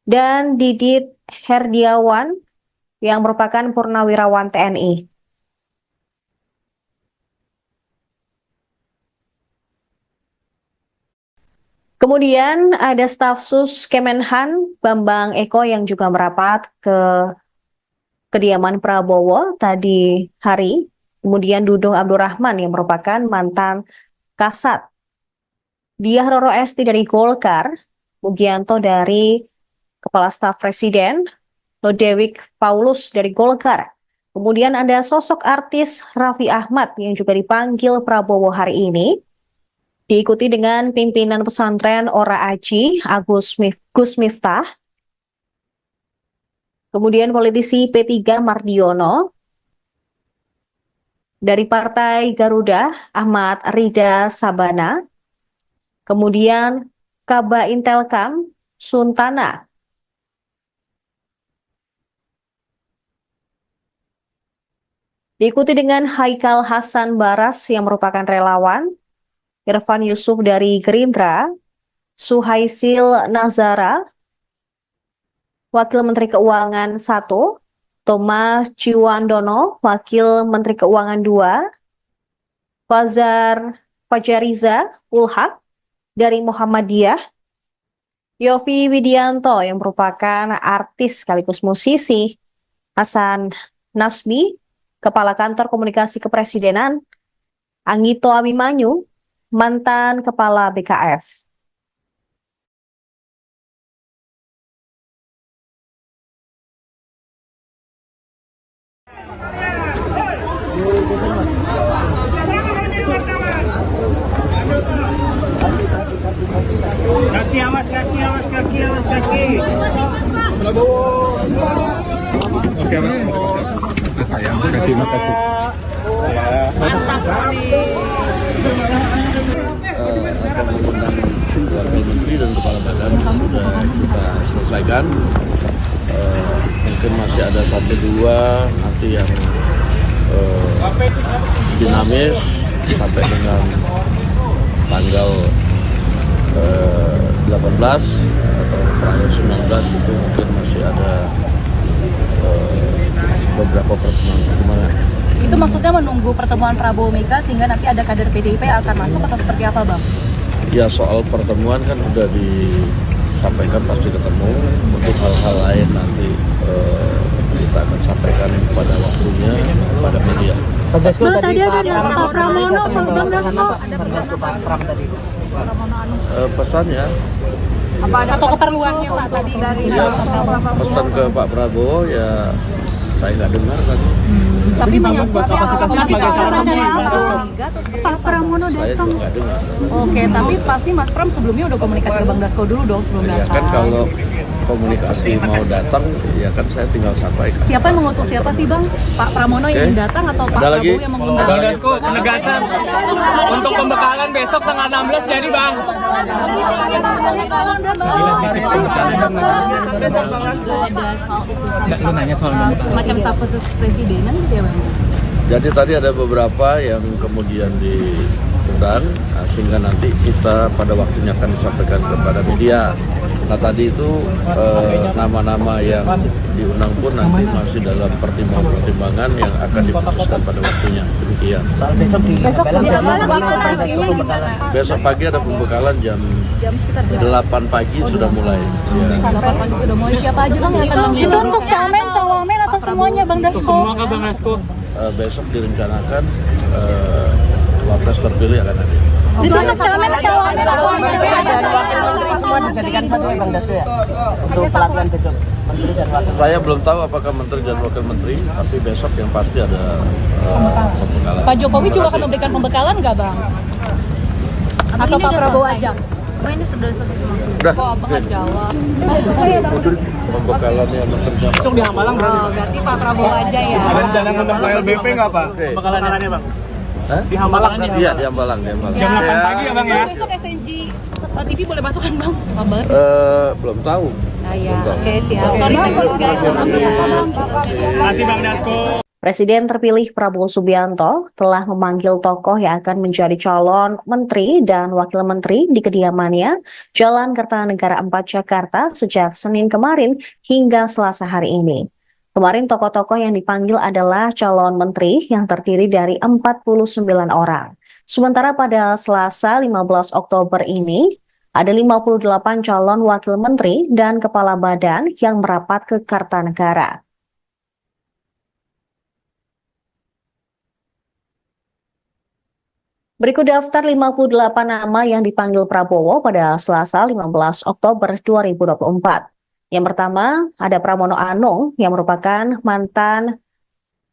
dan Didit Herdiawan yang merupakan Purnawirawan TNI. Kemudian ada staf sus Kemenhan Bambang Eko yang juga merapat ke kediaman Prabowo tadi hari. Kemudian Dudung Abdurrahman yang merupakan mantan Kasat, Diah Roro Esti dari Golkar, Mugianto dari Kepala Staf Presiden, Lodewijk Paulus dari Golkar. Kemudian ada sosok artis Raffi Ahmad yang juga dipanggil Prabowo hari ini, diikuti dengan pimpinan pesantren Ora Aji, Gus Miftah, kemudian politisi P3 Mardiono, dari Partai Garuda Ahmad Rida Sabana, kemudian Kaba Intelkam Suntana, Diikuti dengan Haikal Hasan Baras yang merupakan relawan, Irfan Yusuf dari Gerindra, Suhaisil Nazara, Wakil Menteri Keuangan 1, Thomas Ciwandono, Wakil Menteri Keuangan 2, Fajariza Ulhak dari Muhammadiyah, Yofi Widianto yang merupakan artis sekaligus musisi, Hasan Nasbi, Kepala Kantor Komunikasi Kepresidenan, Anggito Abimanyu, mantan Kepala BKF. Kaki awas, kaki awas, kaki awas, kaki. Oke, Mas. Sayang, makasih. Akan mengundang wakil menteri dan kepala badan sudah kita selesaikan. Mungkin masih ada 1-2 nanti yang dinamis sampai dengan tanggal 18 atau tanggal 19 itu mungkin masih ada beberapa pertemuan. Itu maksudnya menunggu pertemuan Prabowo Mega sehingga nanti ada kader PDIP yang akan masuk atau seperti apa, Bang? Ya, soal pertemuan kan udah disampaikan pasti ketemu. Untuk hal-hal lain nanti kita akan sampaikan pada waktunya pada media. Bang, tadi ada Pak Pramono, Bang Dasko. Pak Pram tadi. Pesannya Apa ada atau keperluannya Pak tadi dari ya, pesan ke Pak Prabowo ya saya nggak dengar tadi. tapi banyak kapasitasnya Pak Pramono Saya datang. juga nggak dengar. Oke, tapi pasti Mas Pram sebelumnya udah komunikasi ke Bang Dasko dulu dong sebelum Ya datang. kan kalau komunikasi mau datang ya kan saya tinggal sampaikan. Siapa yang mengutus siapa sih Bang? Pak Pramono yang ingin datang atau Pak Ada lagi? Prabowo yang mengundang? Bang Dasko, penegasan untuk pembekalan besok tanggal 16 jadi Bang. Semacam staf khusus presidenan gitu ya Bang? Jadi tadi ada beberapa yang kemudian diundang sehingga nanti kita pada waktunya akan disampaikan kepada media. Nah tadi itu nama-nama yang diundang pun nanti masih dalam pertimbangan yang akan diputuskan pada waktunya. Demikian. Soal besok di Belang jam Besok pagi ada pembekalan jam 8 pagi sudah mulai. Ya. 8 pagi sudah mulai. Siapa aja Bang yang akan Itu mengundang? untuk camen, cawamen atau semuanya Bang Dasko? Bang Dasko. Besok direncanakan wapres terpilih akan ada. Itu untuk camen, cawamen atau dan wakil menteri semua dijadikan satu ya Bang Dasko ya. Untuk pelatihan besok menteri dan wakil. Saya belum tahu apakah menteri dan wakil menteri, tapi besok yang pasti ada pembekalan. Pak Jokowi juga akan memberikan pembekalan nggak Bang? Atau Pak Prabowo aja? Ini sudah selesai semua. Udah, Kok Abang nggak jawab? pembekalannya menteri Besok di Hambalang berarti. Oh, berarti Pak Prabowo aja ya. Ada rencana ngundang LBP nggak Pak? Oke. Pembekalannya Bang. Hah? Di Hambalang berarti. Iya, di Hambalang. Jam 8 pagi ya Bang ya? Besok SNG TV boleh masuk kan Bang? Lama banget. Belum tahu. Nah ya, oke siap. Sorry teknis guys, maaf ya. Masih Bang Dasko. Presiden terpilih Prabowo Subianto telah memanggil tokoh yang akan menjadi calon menteri dan wakil menteri di kediamannya Jalan Kertanegara 4 Jakarta sejak Senin kemarin hingga Selasa hari ini. Kemarin tokoh-tokoh yang dipanggil adalah calon menteri yang terdiri dari 49 orang. Sementara pada Selasa 15 Oktober ini, ada 58 calon wakil menteri dan kepala badan yang merapat ke Kartanegara. Berikut daftar 58 nama yang dipanggil Prabowo pada Selasa 15 Oktober 2024. Yang pertama, ada Pramono Anung yang merupakan mantan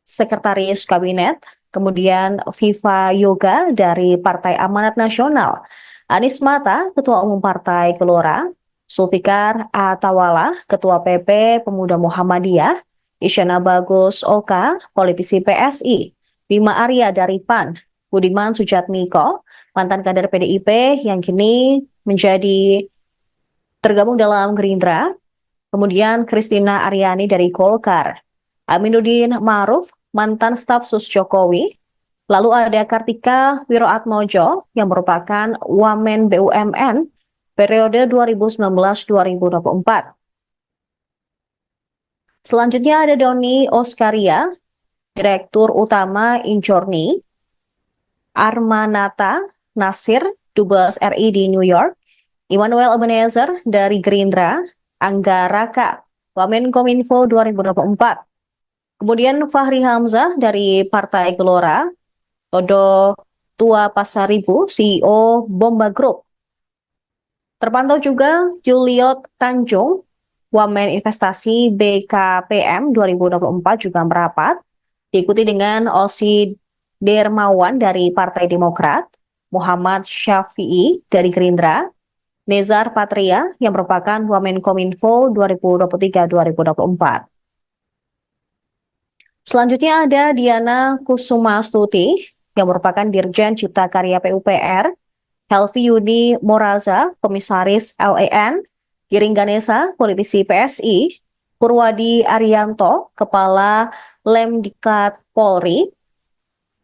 Sekretaris Kabinet, kemudian Viva Yoga dari Partai Amanat Nasional, Anies Mata, Ketua Umum Partai Gelora, Zulfikar Atawala, Ketua PP Pemuda Muhammadiyah, Isyana Bagus Oka, politisi PSI, Bima Arya dari PAN, Budiman Sujatmiko, mantan kader PDIP yang kini menjadi tergabung dalam Gerindra, kemudian Christina Aryani dari Golkar, Aminuddin Ma'ruf, mantan staf sus Jokowi. Lalu ada Kartika Wiroatmojo yang merupakan Wamen BUMN periode 2019-2024. Selanjutnya ada Doni Oskaria, Direktur Utama Injorni, Armanata Nasir, Dubes RI di New York, Immanuel Ebenezer dari Gerindra, Angga Raka, Wamenkominfo 2024. Kemudian Fahri Hamzah dari Partai Gelora, Todo Tua Pasaribu, CEO Bomba Group. Terpantau juga Juliot Tanjung, Wamen Investasi BKPM 2024 juga merapat, diikuti dengan Osi Dermawan dari Partai Demokrat, Muhammad Syafi'i dari Gerindra, Nezar Patria yang merupakan Wamenkominfo 2023-2024. Selanjutnya ada Diana Kusumastuti yang merupakan Dirjen Cipta Karya PUPR, Helvi Yudi Moraza, Komisaris LEN, Giring Ganesa, politisi PSI, Purwadi Arianto, Kepala Lemdiklat Polri,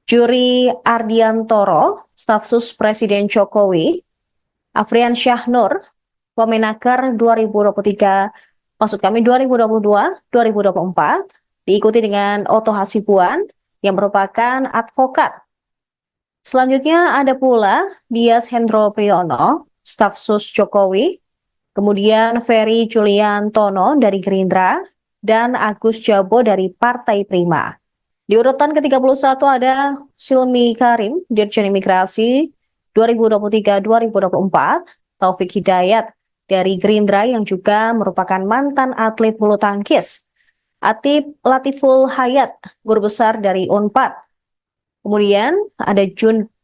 Juri Ardiantoro, Staf Sus Presiden Jokowi, Afrian Syahnur, Wamenaker 2022-2024, diikuti dengan Oto Hasibuan yang merupakan advokat. Selanjutnya ada pula Dias Hendro Priyono, Staf Sus Jokowi, kemudian Ferry Juliantono dari Gerindra, dan Agus Jabo dari Partai Prima. Di urutan ke-31 ada Silmi Karim, Dirjen Imigrasi 2023-2024, Taufik Hidayat dari Gerindra yang juga merupakan mantan atlet bulu tangkis, Atip Latiful Hayat, Guru Besar dari UNPAD. Kemudian ada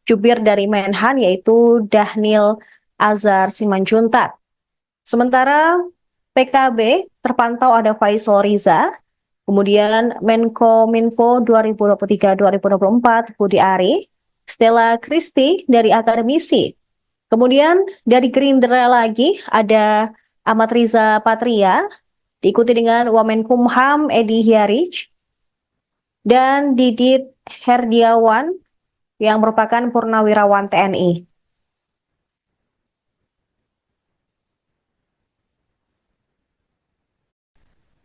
Jubir dari Menhan yaitu Dahnil Azhar Simanjuntak. Sementara PKB terpantau ada Faisal Riza, kemudian Menkominfo 2023-2024 Budi Ari, Stella Kristi dari akademisi. Kemudian dari Gerindra lagi ada Ahmad Riza Patria, diikuti dengan Wamenkumham Edi Hyarij, dan Didit Herdiawan yang merupakan Purnawirawan TNI.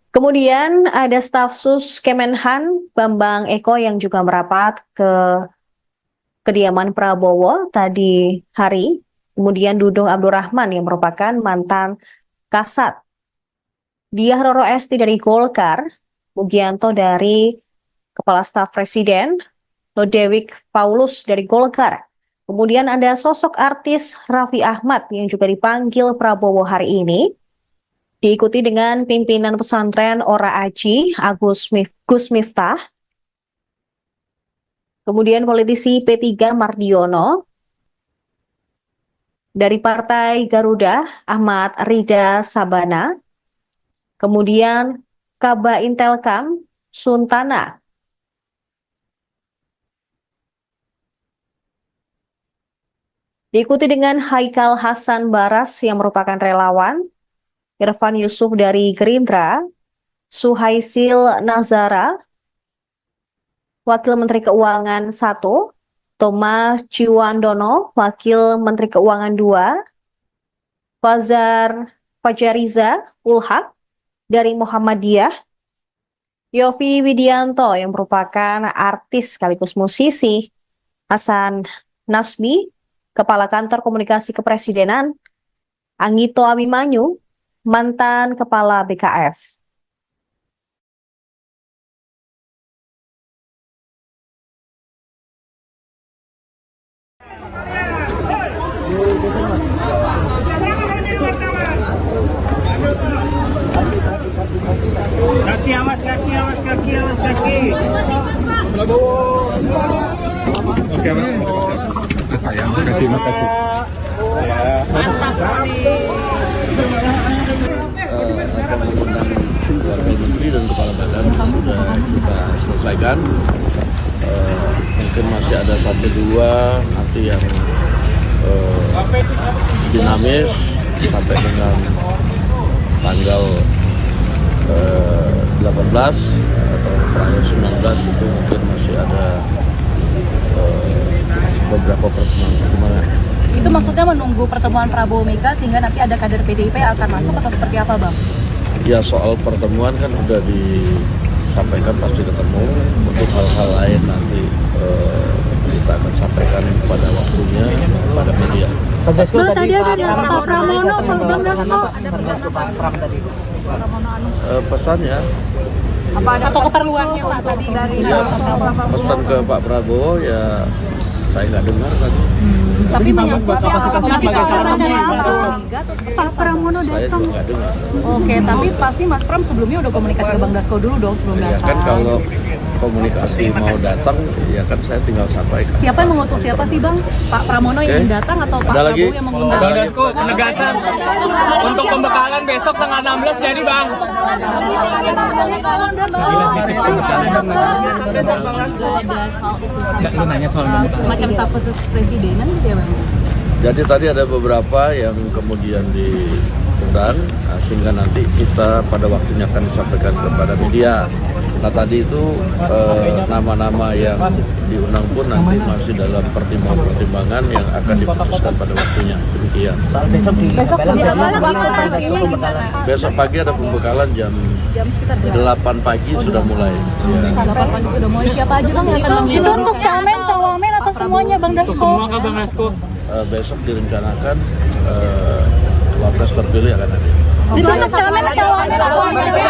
Kemudian ada staf sus Kemenhan Bambang Eko yang juga merapat ke kediaman Prabowo tadi hari. Kemudian Dudung Abdurrahman yang merupakan mantan Kasat, Diah Roro Esti dari Golkar, Mugianto dari Kepala Staf Presiden, Lodewijk Paulus dari Golkar. Kemudian ada sosok artis Raffi Ahmad yang juga dipanggil Prabowo hari ini, diikuti dengan pimpinan pesantren Ora Aji, Gus Miftah, kemudian politisi P3 Mardiono, dari Partai Garuda Ahmad Rida Sabana, kemudian Kaba Intelkam Suntana, diikuti dengan Haikal Hasan Baras yang merupakan relawan, Irfan Yusuf dari Gerindra, Suhaisil Nazara, Wakil Menteri Keuangan 1, Thomas Ciwandono, Wakil Menteri Keuangan 2, Fajariza Ulhak dari Muhammadiyah, Yofi Widianto yang merupakan artis sekaligus musisi, Hasan Nasbi, Kepala Kantor Komunikasi Kepresidenan, Anggito Abimanyu, mantan Kepala BKF. Kaki awas, kaki awas, kaki awas, kaki. Oke, Mas. Sayang, kasih makasih. Akan mengundang Wakil Menteri dan Kepala Badan sudah kita selesaikan. Mungkin masih ada 1-2 nanti yang dinamis sampai dengan tanggal 18 atau tanggal 19 itu mungkin masih ada beberapa pertemuan. Itu maksudnya menunggu pertemuan Prabowo Mega sehingga nanti ada kader PDIP yang akan masuk atau seperti apa, Bang? Ya soal pertemuan kan udah disampaikan pasti ketemu. Untuk hal-hal lain nanti kita akan sampaikan pada waktunya pada media. Bang Dasko Bang, tadi tadi ada Pak Pram Pak Pramono, Bang Dasko. Bang Dasko Pak Pram tadi. Pesannya, Atau keperluannya Pak tadi dari ya pesan ke Pak Prabowo ya saya nggak dengar tadi. tapi kapasitasnya Pak Pramono Saya datang. juga nggak dengar. Oke, tapi pasti Mas Pram sebelumnya udah komunikasi ke Bang Dasko dulu dong sebelum Ya datang. kan kalau komunikasi mau datang, ya kan saya tinggal sampaikan. Siapa yang mengutus siapa sih Bang? Pak Pramono yang ingin datang atau Pak Ada lagi? Prabowo yang mengundang? Bang Dasko, penegasan untuk pembekalan besok tanggal 16 jadi Bang. Semacam staf khusus presidenan gitu ya Bang? Jadi tadi ada beberapa yang kemudian diundang, sehingga nanti kita pada waktunya akan disampaikan kepada media. Nah tadi itu nama-nama yang diundang pun nanti masih dalam pertimbangan yang akan diputuskan pada waktunya. Demikian. Besok di Belang jadi Besok pagi ada pembekalan jam 8 pagi sudah mulai. Ya. 8 pagi sudah mulai. Siapa aja Bang yang akan Itu mengundang? untuk camen, cawamen atau semuanya Bang Dasko? Besok direncanakan wapres terpilih akan ada. Itu untuk camen, cawamen atau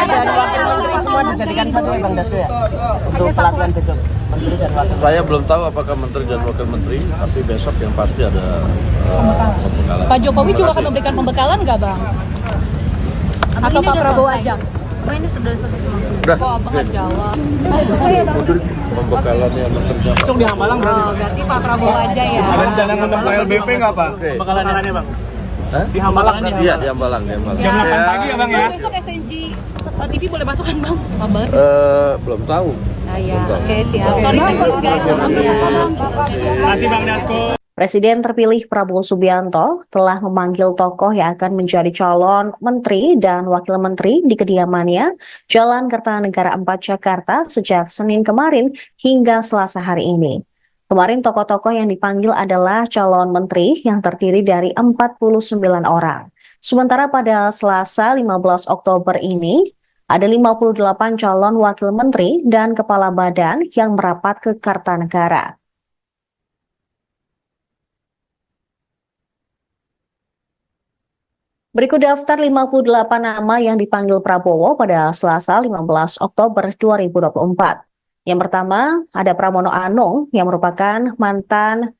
dan wakil menteri semua dijadikan satu ya Bang Dasko ya. Untuk pelatihan besok menteri dan wakil. Saya belum tahu apakah menteri dan wakil menteri, tapi besok yang pasti ada pembekalan. Pak Jokowi juga akan memberikan pembekalan nggak Bang? Atau Pak Prabowo aja? Ini sudah selesai semua. Udah, Kok Abang nggak jawab? pembekalan yang menteri Besok di Hambalang Oh, berarti Pak Prabowo aja ya. ada rencana ngundang LBP nggak Pak? Oke. Pembekalannya Bang. Hah? Di Hambalang. Iya, di Hambalang, di Hambalang. Jam 8 pagi ya Bang ya? Besok SNG TV boleh masuk kan Bang? Apa banget? Belum tahu. Nah ya, oke siap. Sorry teknis guys. Maaf ya. Terima kasih Bang Dasko. Presiden terpilih Prabowo Subianto telah memanggil tokoh yang akan menjadi calon menteri dan wakil menteri di kediamannya Jalan Kertanegara 4 Jakarta sejak Senin kemarin hingga Selasa hari ini. Kemarin tokoh-tokoh yang dipanggil adalah calon menteri yang terdiri dari 49 orang. Sementara pada Selasa 15 Oktober ini, ada 58 calon wakil menteri dan kepala badan yang merapat ke Kartanegara. Berikut daftar 58 nama yang dipanggil Prabowo pada Selasa 15 Oktober 2024. Yang pertama, ada Pramono Anung yang merupakan mantan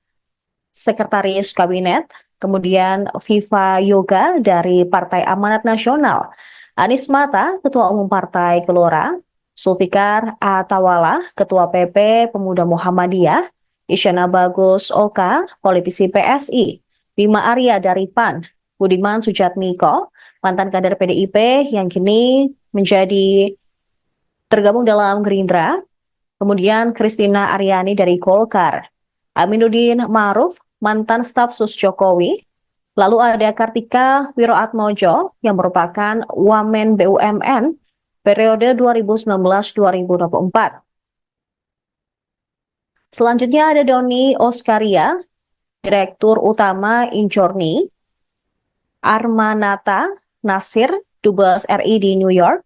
Sekretaris Kabinet, kemudian Viva Yoga dari Partai Amanat Nasional, Anies Mata, Ketua Umum Partai Gelora, Zulfikar Atawala, Ketua PP Pemuda Muhammadiyah, Isyana Bagus Oka, politisi PSI, Bima Arya dari PAN, Budiman Sujatmiko, mantan kader PDIP yang kini menjadi tergabung dalam Gerindra, kemudian Christina Aryani dari Golkar, Aminuddin Ma'ruf, mantan staf sus Jokowi, lalu ada Kartika Wiroatmojo yang merupakan Wamen BUMN periode 2019-2024. Selanjutnya ada Doni Oskaria, Direktur Utama Injorni, Armanata Nasir, Dubes RI di New York,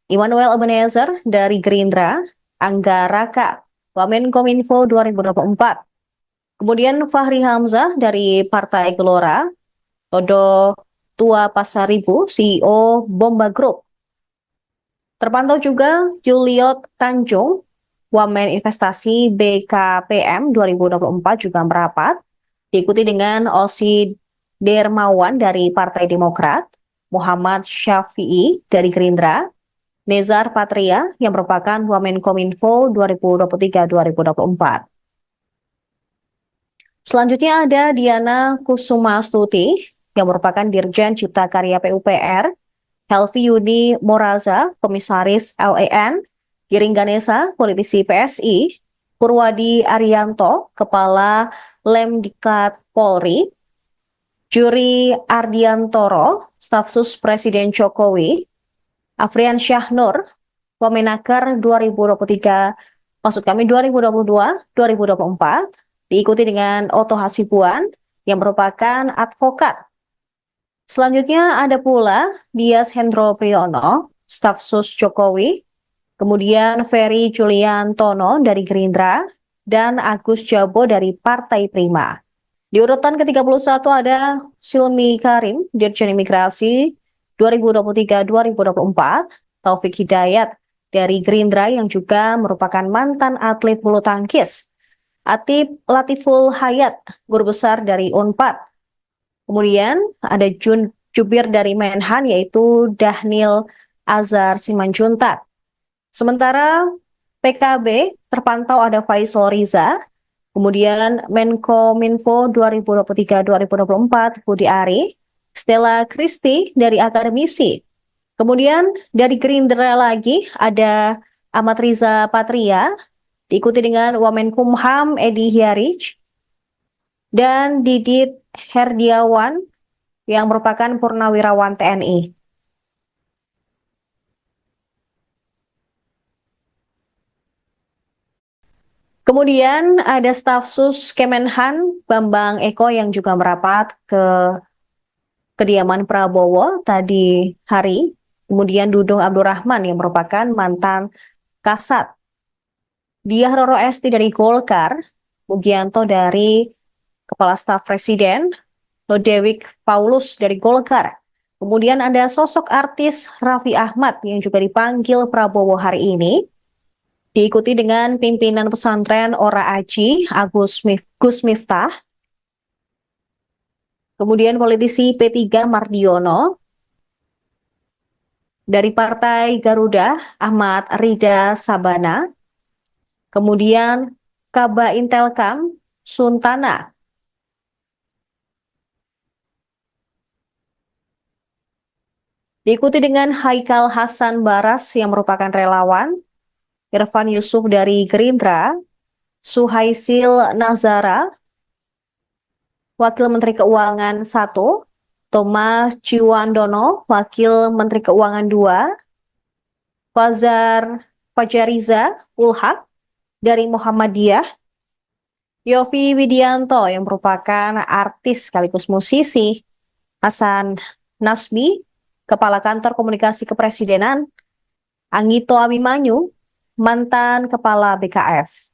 Immanuel Ebenezer dari Gerindra, Angga Raka, Wamenkominfo 2024. Kemudian Fahri Hamzah dari Partai Gelora, Todo Tua Pasaribu, CEO Bomba Group. Terpantau juga Juliot Tanjung, Wamen Investasi BKPM 2024 juga merapat, diikuti dengan Osi Dermawan dari Partai Demokrat, Muhammad Syafi'i dari Gerindra, Nezar Patria yang merupakan Wamenkominfo 2023-2024. Selanjutnya ada Diana Kusumastuti yang merupakan Dirjen Cipta Karya PUPR, Helvi Yuni Moraza, Komisaris LEN, Giring Ganesa, politisi PSI, Purwadi Arianto, Kepala Lemdiklat Polri, Juri Ardiantoro, Staf Sus Presiden Jokowi, Afrian Syahnur, Wamenaker 2023, maksud kami 2022-2024, diikuti dengan Oto Hasibuan yang merupakan advokat. Selanjutnya ada pula Dias Hendro Priyono, staf sus Jokowi, kemudian Ferry Juliantono dari Gerindra, dan Agus Jabo dari Partai Prima. Di urutan ke-31 ada Silmi Karim, Dirjen Imigrasi 2023-2024, Taufik Hidayat dari Gerindra yang juga merupakan mantan atlet bulu tangkis, Atip Latiful Hayat, guru besar dari Unpad. Kemudian ada Jubir dari Menhan yaitu Dahnil Azhar Simanjuntak. Sementara PKB terpantau ada Faisal Riza, kemudian Menkominfo 2023-2024 Budi Ari, Stella Kristi dari akademisi. Kemudian dari Gerindra lagi ada Ahmad Riza Patria, diikuti dengan Wamenkumham Edi Hiarij, dan Didit Herdiawan yang merupakan purnawirawan TNI. Kemudian ada staf sus Kemenhan Bambang Eko yang juga merapat ke kediaman Prabowo tadi hari. Kemudian Dudung Abdurrahman yang merupakan mantan Kasat. Diah Roro Esti dari Golkar, Mugianto dari Kepala Staf Presiden, Lodewijk Paulus dari Golkar. Kemudian ada sosok artis Raffi Ahmad yang juga dipanggil Prabowo hari ini. Diikuti dengan pimpinan pesantren Ora Aji, Gus Miftah. Kemudian politisi P3 Mardiono. Dari Partai Garuda, Ahmad Rida Sabana. Kemudian Kaba Intelkam, Suntana. Diikuti dengan Haikal Hasan Baras yang merupakan relawan. Irfan Yusuf dari Gerindra, Suhaisil Nazara, Wakil Menteri Keuangan 1, Thomas Ciwandono, Wakil Menteri Keuangan 2, Fajariza Ulhak dari Muhammadiyah, Yofi Widianto yang merupakan artis sekaligus musisi, Hasan Nasbi, Kepala Kantor Komunikasi Kepresidenan, Anggito Abimanyu, mantan Kepala BKF.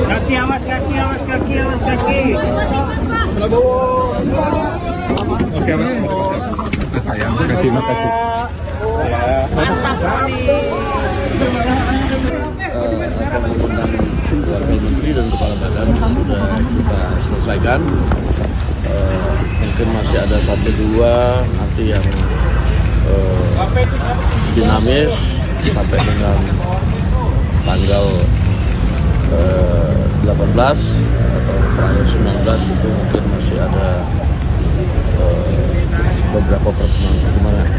Kaki awas, kaki awas, kaki awas, kaki. Oke, Mas. Sayang, makasih. Akan mengundang Wakil Menteri dan Kepala Badan sudah kita selesaikan. Mungkin masih ada 1-2 nanti yang dinamis sampai dengan tanggal 18 atau tanggal 19 itu mungkin masih ada beberapa pertemuan.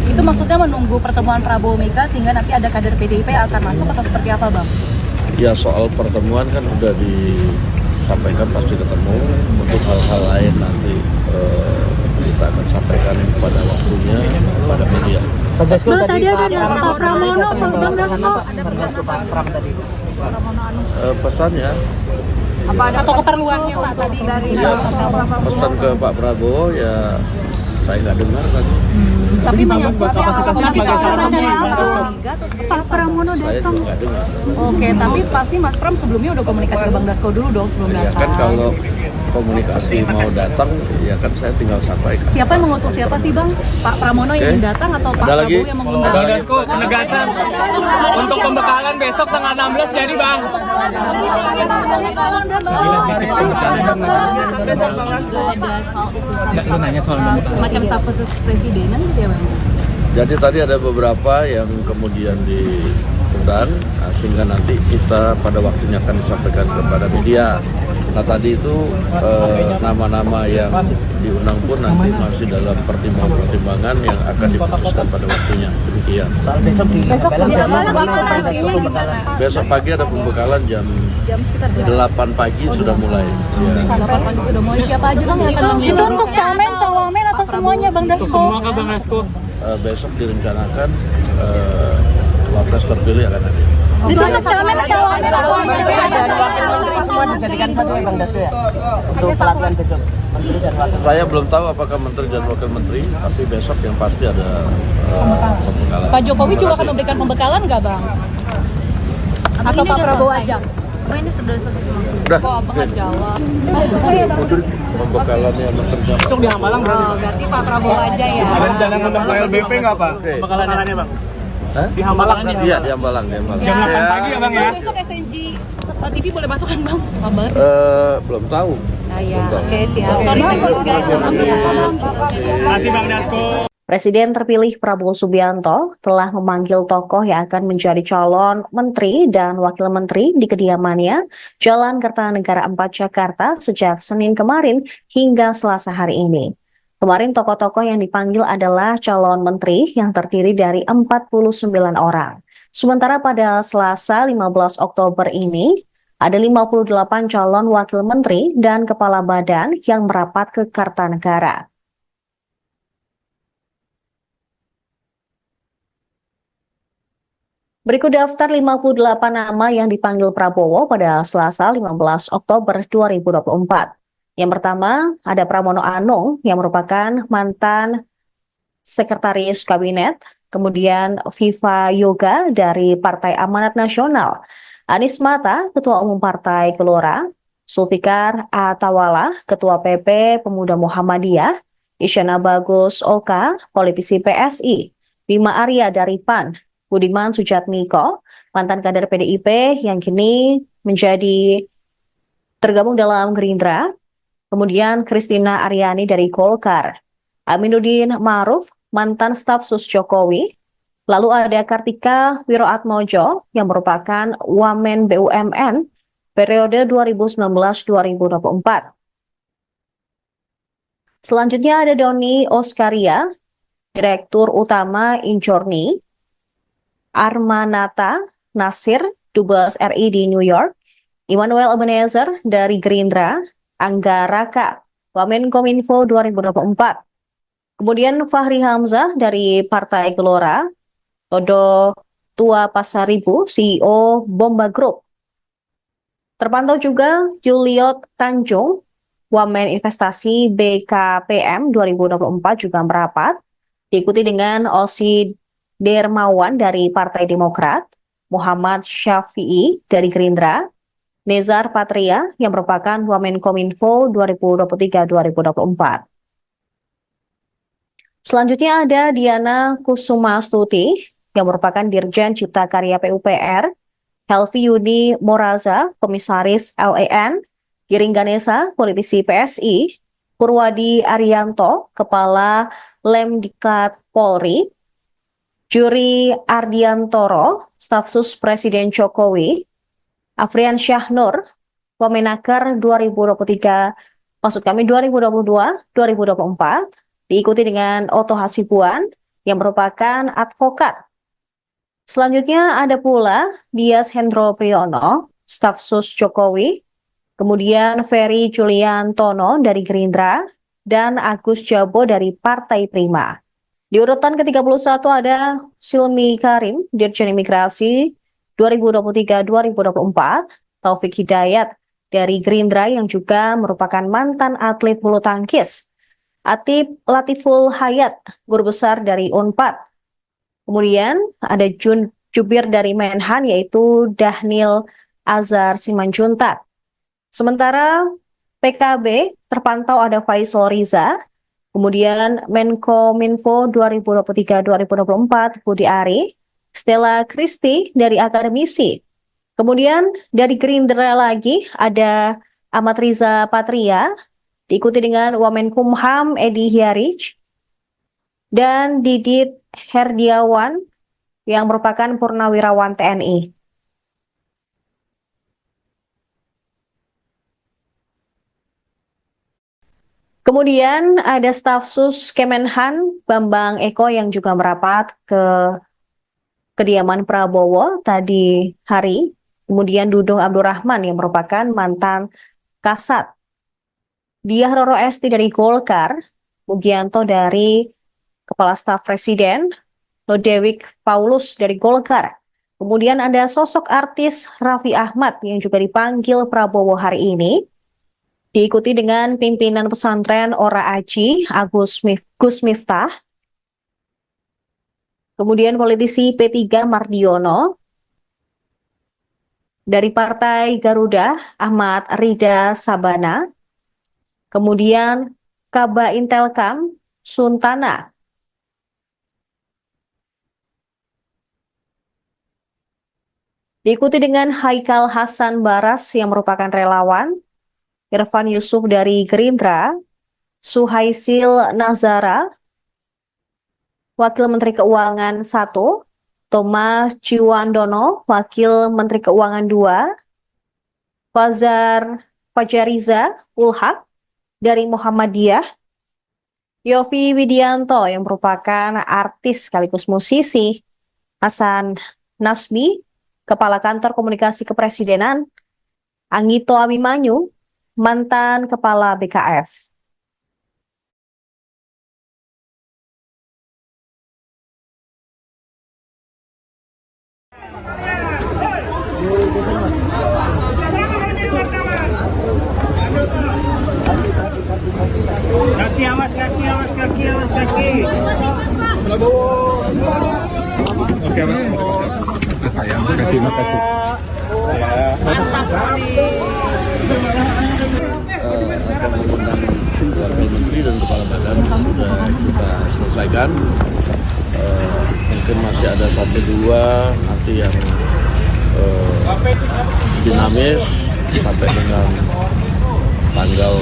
Itu maksudnya menunggu pertemuan Prabowo Mega sehingga nanti ada kader PDIP yang akan masuk atau seperti apa, Bang? Ya, soal pertemuan kan udah disampaikan pasti ketemu. Untuk hal-hal lain nanti kita akan sampaikan pada waktunya pada media. Bang, tadi ada Pak Pramono, Bang Dasko. Pak Pram tadi. Pesannya Apa ada atau keperluannya Pak tadi dari ya, pesan ke Pak Prabowo ya saya nggak dengar tadi. tapi banyak Pak Pramono Saya datang. juga nggak dengar. Oke, tapi pasti Mas Pram sebelumnya udah komunikasi ke Bang Dasko dulu dong sebelum Ya datang. kan kalau komunikasi mau datang ya kan saya tinggal sampaikan. Siapa yang mengutus siapa sih Bang? Pak Pramono yang ingin datang atau Pak Ada lagi? Prabowo yang mengundang? Bang Dasko, penegasan untuk pembekalan besok tanggal 16 jadi Bang. Semacam staf khusus presidenan gitu ya Bang? Jadi tadi ada beberapa yang kemudian diundang sehingga nanti kita pada waktunya akan disampaikan kepada media. Nah tadi itu nama-nama yang diundang pun nanti masih dalam pertimbangan yang akan diputuskan pada waktunya. Demikian. Soal besok di Pembekalan jam pembekalan. Besok pagi ada pembekalan jam 8 pagi sudah mulai. Ya. 8 pagi sudah mulai. Siapa aja bang yang akan Itu mengikuti? untuk camen, cawamen atau semuanya Bang Dasko? Semua kah Bang Dasko? Besok direncanakan wapres terpilih akan ada. Itu untuk camen, cawamen atau Dan wakil menteri semua dijadikan satu ya Bang Dasko ya? Untuk pelatihan besok. Menteri dan wakil menteri. Saya belum tahu apakah menteri dan wakil menteri, tapi besok yang pasti ada pembekalan. Pak Jokowi juga akan memberikan pembekalan nggak bang? Atau Pak Prabowo aja? Ini sudah selesai semua. Udah, Kok abang nggak jawab? pembekalannya menteri dan Langsung di Hambalang berarti. Oh, berarti Pak Prabowo aja ya. Ada rencana ngundang LBP nggak Pak? Oke. Pembekalannya Bang. Hah? Di Hambalang. Iya, di Hambalang. Jam 8 pagi ya Bang ya? Besok SNG TV boleh masuk kan bang? Lama banget. Belum tahu. Nah ya, oke siap. Sorry teknis guys, maaf ya. Terima kasih Bang Dasko. Presiden terpilih Prabowo Subianto telah memanggil tokoh yang akan menjadi calon menteri dan wakil menteri di kediamannya Jalan Kertanegara 4 Jakarta sejak Senin kemarin hingga Selasa hari ini. Kemarin tokoh-tokoh yang dipanggil adalah calon menteri yang terdiri dari 49 orang. Sementara pada Selasa 15 Oktober ini, ada 58 calon wakil menteri dan kepala badan yang merapat ke Kartanegara. Berikut daftar 58 nama yang dipanggil Prabowo pada Selasa 15 Oktober 2024. Yang pertama, ada Pramono Anung yang merupakan mantan Sekretaris Kabinet, kemudian Viva Yoga dari Partai Amanat Nasional, Anies Mata, Ketua Umum Partai Gelora, Zulfikar Atawala, Ketua PP Pemuda Muhammadiyah, Isyana Bagus Oka, politisi PSI, Bima Arya dari PAN, Budiman Sujatmiko, mantan kader PDIP yang kini menjadi tergabung dalam Gerindra, kemudian Kristina Aryani dari Golkar, Aminuddin Ma'ruf, mantan staf sus Jokowi, lalu ada Kartika Wiroatmojo yang merupakan Wamen BUMN periode 2019-2024. Selanjutnya ada Doni Oskaria, Direktur Utama Injorni, Armanata Nasir, Dubes RI di New York, Immanuel Ebenezer dari Gerindra, Angga Raka, Wamenkominfo 2024. Kemudian Fahri Hamzah dari Partai Gelora, Todo Tua Pasaribu, CEO Bomba Group. Terpantau juga Juliot Tanjung, Wamen Investasi BKPM 2024 juga merapat, diikuti dengan Osi Dermawan dari Partai Demokrat, Muhammad Syafi'i dari Gerindra, Nezar Patria yang merupakan Wamenkominfo 2023-2024. Selanjutnya ada Diana Kusumastuti yang merupakan Dirjen Cipta Karya PUPR, Helvi Yudi Moraza, Komisaris LEN, Giring Ganesa, politisi PSI, Purwadi Arianto, Kepala Lemdiklat Polri, Juri Ardiantoro, staf sus Presiden Jokowi, Afrian Syahnur, Wamenaker 2022-2024, diikuti dengan Oto Hasibuan yang merupakan advokat. Selanjutnya ada pula Dias Hendro Priyono, staf sus Jokowi, kemudian Ferry Juliantono dari Gerindra, dan Agus Jabo dari Partai Prima. Di urutan ke-31 ada Silmi Karim, Dirjen Imigrasi 2023-2024, Taufik Hidayat dari Gerindra yang juga merupakan mantan atlet bulu tangkis, Atip Latiful Hayat, guru besar dari UNPAD. Kemudian ada Jubir dari Menhan yaitu Dahnil Azhar Simanjuntak. Sementara PKB terpantau ada Faisal Riza, kemudian Menkominfo 2023-2024 Budi Ari, Stella Kristi dari akademisi. Kemudian dari Gerindra lagi ada Ahmad Riza Patria, diikuti dengan Wamenkumham Edi Hiarij, dan Didit Herdiawan yang merupakan Purnawirawan TNI. Kemudian ada staf sus Kemenhan Bambang Eko yang juga merapat ke kediaman Prabowo tadi hari. Kemudian Dudung Abdurrahman yang merupakan mantan Kasat. Diah Roro Esti dari Golkar, Mugianto dari Kepala Staf Presiden, Lodewijk Paulus dari Golkar. Kemudian ada sosok artis Raffi Ahmad yang juga dipanggil Prabowo hari ini. Diikuti dengan pimpinan pesantren Ora Aji, Gus Miftah. Kemudian politisi P3 Mardiono. Dari Partai Garuda, Ahmad Rida Sabana. Kemudian Kaba Intelkam, Suntana. Diikuti dengan Haikal Hasan Baras yang merupakan relawan, Irfan Yusuf dari Gerindra, Suhaisil Nazara, Wakil Menteri Keuangan 1, Thomas Ciwandono, Wakil Menteri Keuangan 2, Fajariza Ulhak dari Muhammadiyah, Yofi Widianto yang merupakan artis sekaligus musisi, Hasan Nasbi, Kepala Kantor Komunikasi Kepresidenan, Anggito Abimanyu, mantan Kepala BKF. Kaki awas, kaki awas, kaki awas, kaki. Oke, Pak. Makasih. Akan mengundang wakil menteri dan kepala badan sudah kita selesaikan. Mungkin masih ada 1-2 nanti yang dinamis sampai dengan tanggal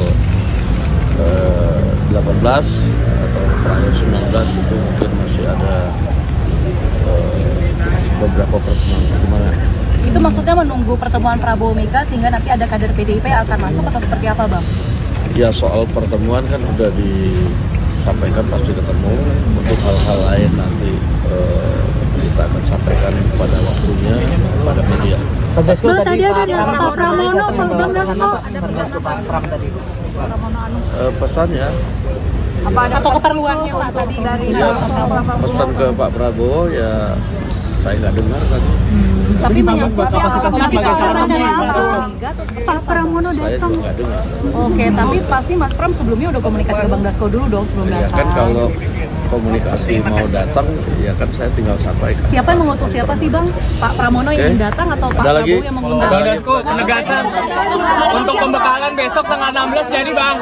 18 atau terakhir 19 itu mungkin masih ada beberapa pertemuan. Itu maksudnya menunggu pertemuan Prabowo Mega sehingga nanti ada kader PDIP yang akan masuk atau seperti apa, Bang? Ya, soal pertemuan kan udah disampaikan pasti ketemu. Untuk hal-hal lain nanti kita akan sampaikan pada waktunya pada media. Bang, tadi ada Pak Pramono, Bang Dasko. Pesannya Atau keperluannya Pak tadi dari pesan ke Pak Prabowo ya saya nggak dengar tadi. tapi menyangkut Pak Pramono Saya datang. juga nggak dengar. Oke, tapi pasti Mas Pram sebelumnya udah komunikasi ke Bang Dasko dulu dong sebelum Ya datang. kan kalau komunikasi mau datang ya kan saya tinggal sampaikan. Siapa yang mengutus siapa sih Bang? Pak Pramono yang ingin datang atau Pak Ada lagi? Prabowo yang mengundang? Bang Dasko, penegasan untuk pembekalan besok tanggal 16 jadi Bang.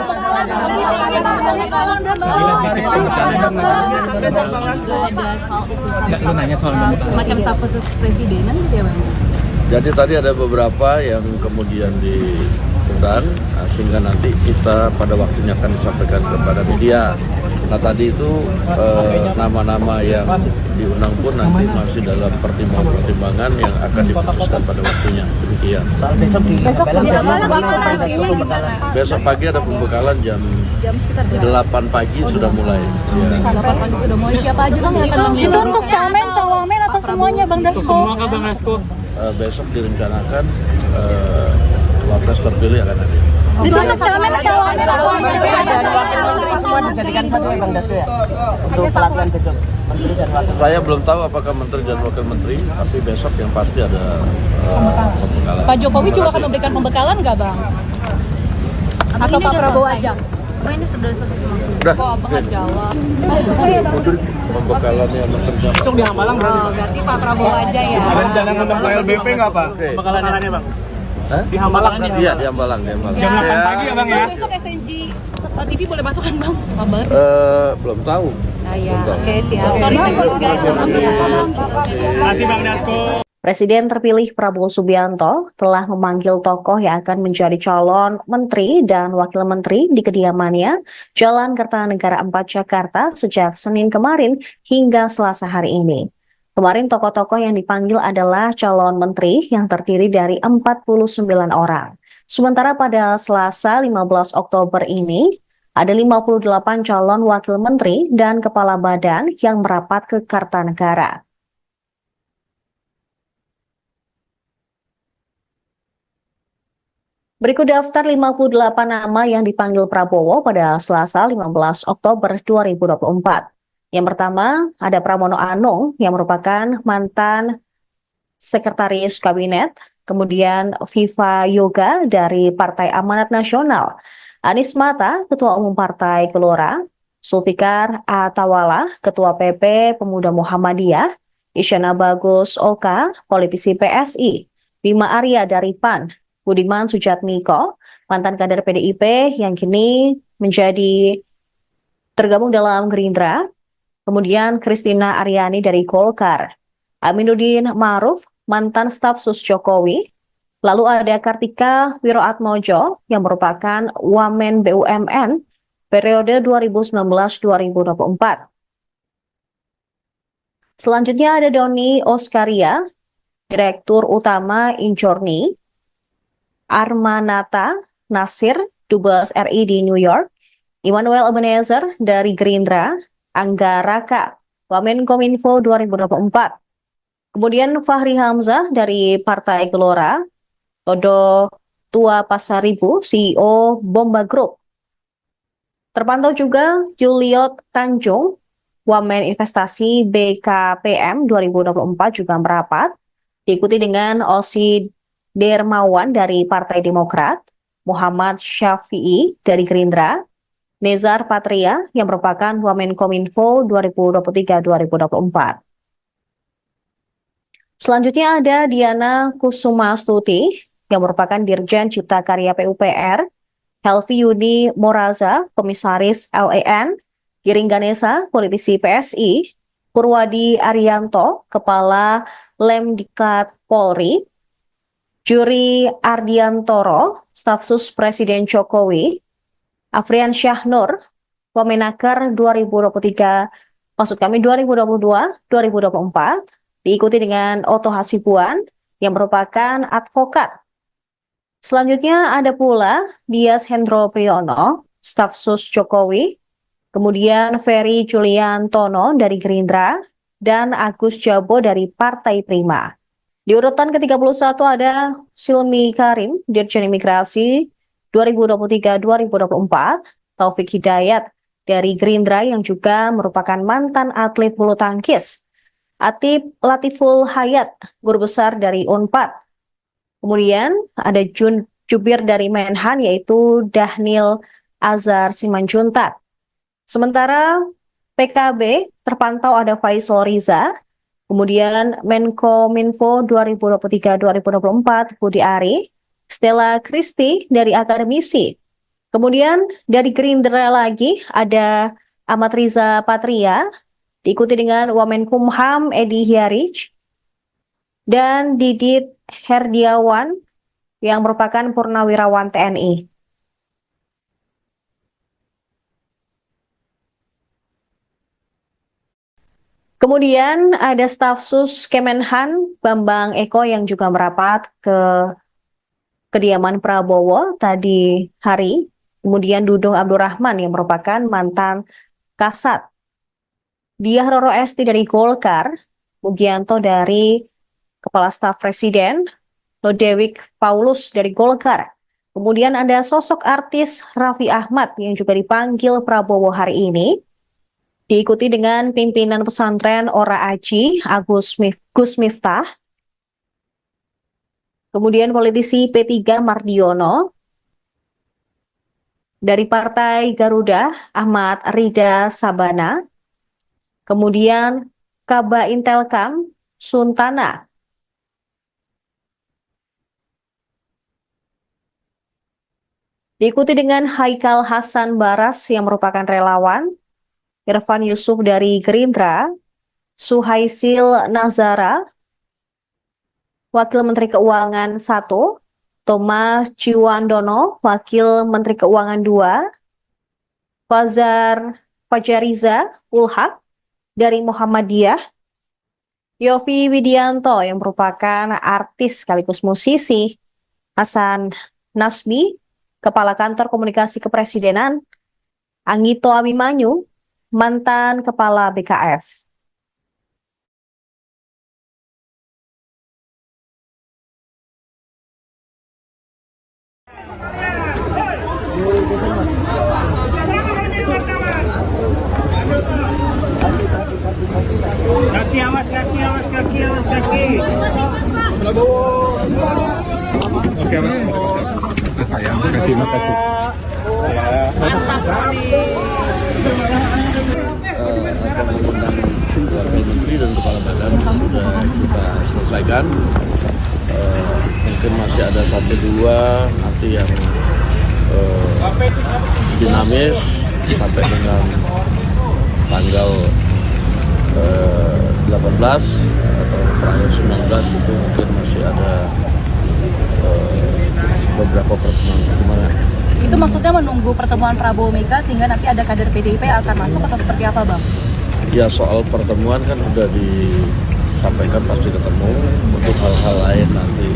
Semacam staf khusus presidenan gitu ya Bang? Jadi tadi ada beberapa yang kemudian diundang sehingga nanti kita pada waktunya akan disampaikan kepada media. Nah tadi itu nama-nama yang diundang pun nanti masih dalam pertimbangan yang akan diputuskan pada waktunya. Demikian. Besok pagi ada pembekalan jam 8 pagi sudah mulai. Ya. 8 pagi sudah mulai. Siapa aja Bang yang akan Itu mengundang? untuk camen, cawamen atau semuanya Bang Dasko? Semua ke Bang Dasko. Besok direncanakan wapres terpilih akan ada. Itu untuk camen, cawamen atau Dan wakil menteri semua dijadikan satu ya Bang Dasko ya? Untuk pelatihan besok. Menteri dan wakil. Saya belum tahu apakah menteri dan wakil menteri, tapi besok yang pasti ada pembekalan. Pak Jokowi juga akan memberikan pembekalan nggak Bang? Atau Pak Prabowo aja? Ini sudah selesai semua. Udah, Kok Abang nggak jawab? pembekalan yang menteri Besok di Hambalang berarti. Oh, berarti Pak Prabowo aja ya. Ada rencana ngundang ke LBP nggak Pak? Oke. Pembekalannya Bang. Hah? Di Hambalang Iya, di Hambalang. Jam 8 pagi ya Bang ya? Besok SNG TV boleh masuk kan Bang? Apa banget? Belum tahu. Nah ya, oke siap. Sorry teknis guys, maaf ya. Terima kasih Bang Dasko. Presiden terpilih Prabowo Subianto telah memanggil tokoh yang akan menjadi calon menteri dan wakil menteri di kediamannya Jalan Kertanegara 4 Jakarta sejak Senin kemarin hingga Selasa hari ini. Kemarin tokoh-tokoh yang dipanggil adalah calon menteri yang terdiri dari 49 orang. Sementara pada Selasa 15 Oktober ini, Ada 58 calon wakil menteri dan kepala badan yang merapat ke Kartanegara. Berikut daftar 58 nama yang dipanggil Prabowo pada Selasa 15 Oktober 2024. Yang pertama, ada Pramono Anung yang merupakan mantan Sekretaris Kabinet, kemudian Viva Yoga dari Partai Amanat Nasional, Anies Mata, Ketua Umum Partai Gelora, Zulfikar Atawala, Ketua PP Pemuda Muhammadiyah, Isyana Bagus Oka, politisi PSI, Bima Arya dari PAN, Budiman Sujatmiko, mantan kader PDIP yang kini menjadi tergabung dalam Gerindra, kemudian Kristina Aryani dari Golkar, Aminuddin Ma'ruf, mantan staf sus Jokowi, lalu ada Kartika Wiroatmojo yang merupakan Wamen BUMN periode 2019-2024. Selanjutnya ada Doni Oskaria, Direktur Utama Injorni, Armanata Nasir, Dubes RI di New York, Immanuel Ebenezer dari Gerindra, Angga Raka, Wamenkominfo 2024. Kemudian Fahri Hamzah dari Partai Gelora, Todo Tua Pasaribu, CEO Bomba Group. Terpantau juga Juliot Tanjung, Wamen Investasi BKPM 2024 juga merapat, diikuti dengan Osi Dermawan dari Partai Demokrat, Muhammad Syafi'i dari Gerindra, Nezar Patria yang merupakan Wamenkominfo 2023-2024. Selanjutnya ada Diana Kusumastuti yang merupakan Dirjen Cipta Karya PUPR, Helvi Yudi Moraza, Komisaris LEN, Giring Ganesa, politisi PSI, Purwadi Arianto, Kepala Lemdiklat Polri, Juri Ardiantoro, staf sus Presiden Jokowi, Afrian Syahnur, Wamenaker 2022-2024, diikuti dengan Oto Hasibuan yang merupakan advokat. Selanjutnya ada pula Dias Hendro Priyono, staf sus Jokowi, kemudian Ferry Julian Tono dari Gerindra, dan Agus Jabo dari Partai Prima. Di urutan ke-31 ada Silmi Karim, Dirjen Imigrasi 2023-2024, Taufik Hidayat dari Gerindra yang juga merupakan mantan atlet bulu tangkis, Atip Latiful Hayat, guru besar dari UNPAD. Kemudian ada Jubir dari Menhan yaitu Dahnil Azhar Simanjuntak. Sementara PKB terpantau ada Faisal Riza, kemudian Menkominfo 2023-2024 Budi Ari, Stella Christy dari akademisi. Kemudian dari Gerindra lagi ada Ahmad Riza Patria, diikuti dengan Wamenkumham Edi Hyarij, dan Didit Herdiawan yang merupakan purnawirawan TNI. Kemudian ada staf sus Kemenhan Bambang Eko yang juga merapat ke kediaman Prabowo tadi hari. Kemudian Dudung Abdurrahman yang merupakan mantan Kasat, Diah Roro Esti dari Golkar, Mugianto dari Kepala Staf Presiden, Lodewijk Paulus dari Golkar. Kemudian ada sosok artis Raffi Ahmad yang juga dipanggil Prabowo hari ini, diikuti dengan pimpinan pesantren Ora Aji, Gus Miftah, kemudian politisi P3 Mardiono, dari Partai Garuda Ahmad Rida Sabana, kemudian Kaba Intelkam Suntana, diikuti dengan Haikal Hasan Baras yang merupakan relawan, Irfan Yusuf dari Gerindra, Suhaisil Nazara, Wakil Menteri Keuangan 1, Thomas Ciwandono, Wakil Menteri Keuangan 2, Fajariza Ulhak dari Muhammadiyah, Yofi Widianto yang merupakan artis sekaligus musisi, Hasan Nasbi, Kepala Kantor Komunikasi Kepresidenan, Anggito Abimanyu, mantan Kepala BKF. Kaki awas, kaki awas, kaki awas, kaki. Oke, Mas. Sayang, kasih makasih. Akan mengundang wakil menteri dan kepala badan sudah kita selesaikan. Mungkin masih ada 1-2 nanti yang dinamis sampai dengan tanggal 18 atau terakhir 19 itu mungkin masih ada beberapa pertemuan. Itu maksudnya menunggu pertemuan Prabowo Mega sehingga nanti ada kader PDIP yang akan masuk atau seperti apa, Bang? Ya, soal pertemuan kan udah disampaikan pasti ketemu. Untuk hal-hal lain nanti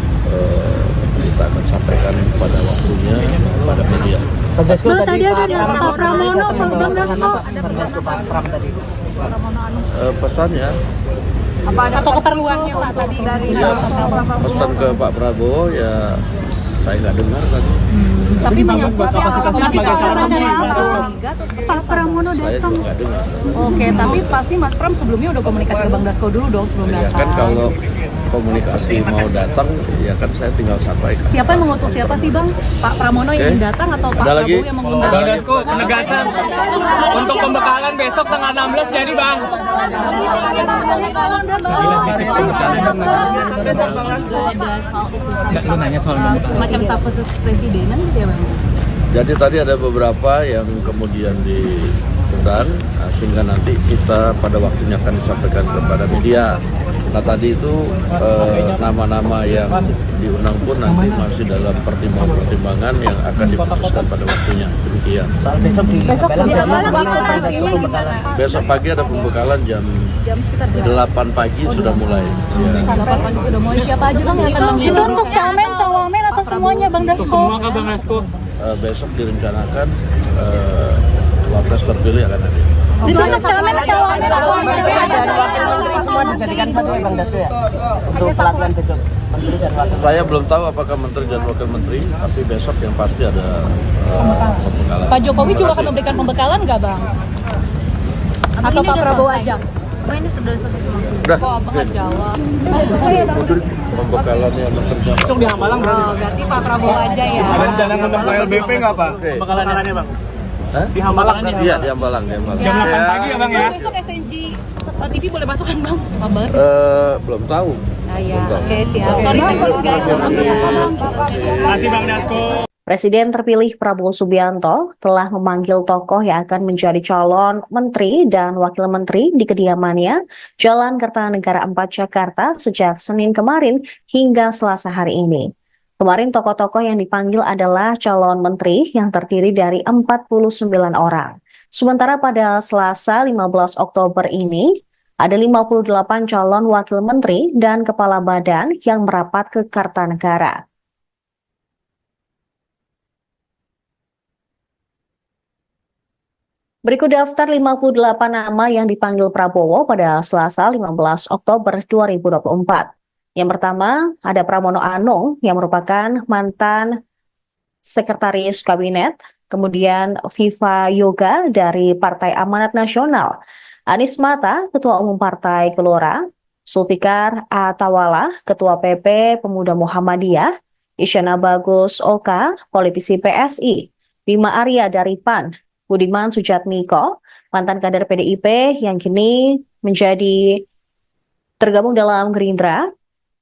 kita akan sampaikan pada waktunya pada media. Bang, tadi ada Pak Pramono, Bang Dasko. Pak Pram tadi. Pesannya Atau keperluannya Pak tadi dari pesan ke Pak Prabowo ya saya nggak dengar tadi. tapi menyangkut Pak Pramono Saya datang. juga nggak dengar. Oke, tapi pasti Mas Pram sebelumnya udah komunikasi ke Bang Dasko dulu dong sebelum Ya datang. kan kalau komunikasi mau datang ya kan saya tinggal sampaikan. Siapa yang mengutus siapa sih Bang? Pak Pramono yang ingin datang atau Pak Ada lagi? Prabowo yang mengundang? Bang Dasko, penegasan untuk pembekalan besok tanggal 16 jadi Bang. Semacam staf khusus presidenan gitu ya Bang? Jadi tadi ada beberapa yang kemudian diundang sehingga nanti kita pada waktunya akan disampaikan kepada media. Nah tadi itu nama-nama yang diundang pun nanti masih dalam pertimbangan yang akan diputuskan pada waktunya. Demikian. Soal besok di Besok pagi ada pembekalan jam 8 pagi sudah mulai. Ya. 8 pagi sudah mulai. Siapa aja Bang yang akan Itu mengundang? untuk camen, cawamen atau semuanya Bang Dasko? Bang Dasko. Besok direncanakan wapres terpilih akan hadir. Itu untuk camen, cawamen atau dan wakil menteri semua dijadikan satu ya Bang Dasko ya? Untuk pelatihan besok. Menteri dan wakil. Saya belum tahu apakah menteri dan wakil menteri, tapi besok yang pasti ada pembekalan. Pak Jokowi juga akan memberikan pembekalan nggak Bang? Atau Pak Prabowo aja? Ini sudah selesai semua. Udah, Kok apa nggak jawab? pembekalan yang menteri Besok di Hambalang Oh, berarti Pak Prabowo aja ya? ada rencana ngundang ke LBP nggak Pak? Oke. Pembekalannya Bang. Hah? Di Hambalang Iya, di Hambalang. Jam 8 pagi ya Bang ya? Besok SNG TV boleh masuk kan Bang? Apa banget? Belum tahu. Ah ya, Belum tahu. oke siap. Sorry guys. Makasih Bang Dasko. Presiden terpilih Prabowo Subianto telah memanggil tokoh yang akan menjadi calon menteri dan wakil menteri di kediamannya Jalan Kertanegara 4 Jakarta sejak Senin kemarin hingga Selasa hari ini. Kemarin tokoh-tokoh yang dipanggil adalah calon menteri yang terdiri dari 49 orang. Sementara pada Selasa 15 Oktober ini, ada 58 calon wakil menteri dan kepala badan yang merapat ke Kartanegara. Berikut daftar 58 nama yang dipanggil Prabowo pada Selasa 15 Oktober 2024. Yang pertama, ada Pramono Anung yang merupakan mantan Sekretaris Kabinet, kemudian Viva Yoga dari Partai Amanat Nasional, Anies Mata, Ketua Umum Partai Gelora, Zulfikar Atawala, Ketua PP Pemuda Muhammadiyah, Isyana Bagus Oka, politisi PSI, Bima Arya dari PAN, Budiman Sujatmiko, mantan kader PDIP yang kini menjadi tergabung dalam Gerindra,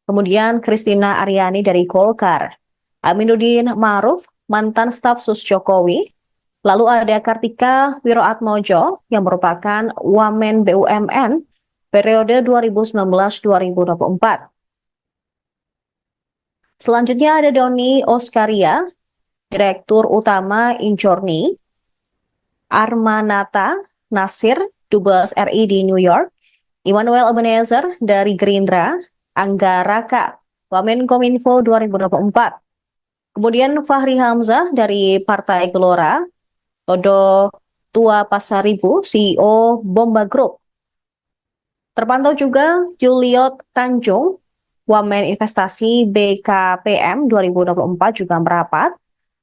kemudian Kristina Aryani dari Golkar, Aminuddin Ma'ruf, mantan staf sus Jokowi, lalu ada Kartika Wiroatmojo yang merupakan Wamen BUMN periode 2019-2024. Selanjutnya ada Doni Oskaria, Direktur Utama Injorni, Armanata Nasir, Dubes RI di New York, Immanuel Ebenezer dari Gerindra, Angga Raka, Wamenkominfo 2024. Kemudian Fahri Hamzah dari Partai Gelora, Todo Ketua Pasaribu, CEO Bomba Group. Terpantau juga Juliot Tanjung, Wamen Investasi BKPM 2024 juga merapat,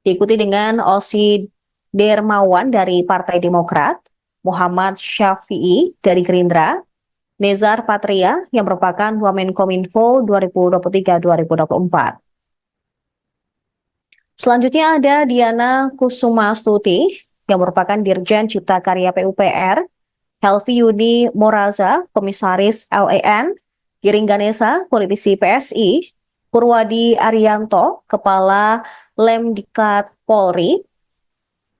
diikuti dengan Osi Dermawan dari Partai Demokrat, Muhammad Syafi'i dari Gerindra, Nezar Patria yang merupakan Wamenkominfo 2023-2024. Selanjutnya ada Diana Kusumastuti yang merupakan Dirjen Cipta Karya PUPR, Helvi Yuni Moraza, Komisaris LEN, Giring Ganesa, politisi PSI, Purwadi Arianto, Kepala Lemdikat Polri,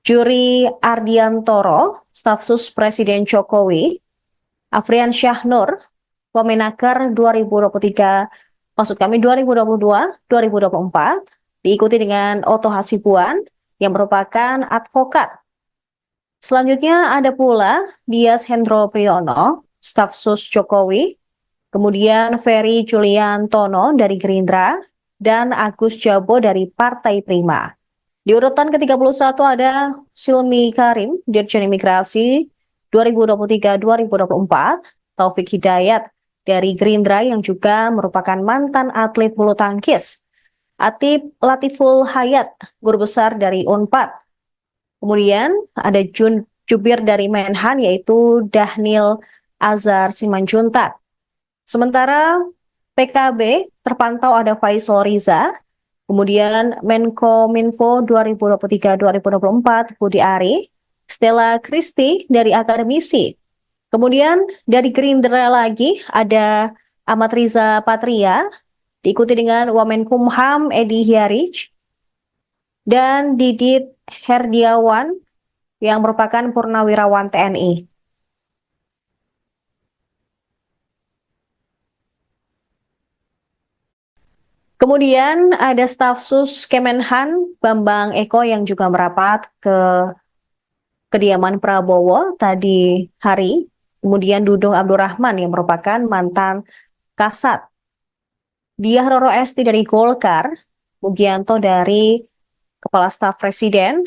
Juri Ardiantoro, Staf Sus Presiden Jokowi, Afrian Syahnur, Wamenaker 2022-2024, diikuti dengan Oto Hasibuan yang merupakan advokat. Selanjutnya ada pula Dias Hendro Priyono, Staf Sus Jokowi, kemudian Ferry Julian Tono dari Gerindra, dan Agus Jabo dari Partai Prima. Di urutan ke-31 ada Silmi Karim, Dirjen Imigrasi 2023-2024, Taufik Hidayat dari Gerindra yang juga merupakan mantan atlet bulu tangkis, Atip Latiful Hayat, Guru Besar dari UNPAD. Kemudian ada Jubir dari Menhan yaitu Dahnil Azhar Simanjuntak. Sementara PKB terpantau ada Faisal Riza, kemudian Menkominfo 2023-2024 Budi Ari, Stella Kristi dari akademisi. Kemudian dari Gerindra lagi ada Ahmad Riza Patria, diikuti dengan Wamenkumham Edi Hyarij, dan Didit Herdiawan yang merupakan Purnawirawan TNI. Kemudian ada staf sus Kemenhan Bambang Eko yang juga merapat ke kediaman Prabowo tadi hari. Kemudian Dudung Abdurrahman yang merupakan mantan Kasat. Diah Roro Esti dari Golkar, Mugianto dari Kepala Staf Presiden,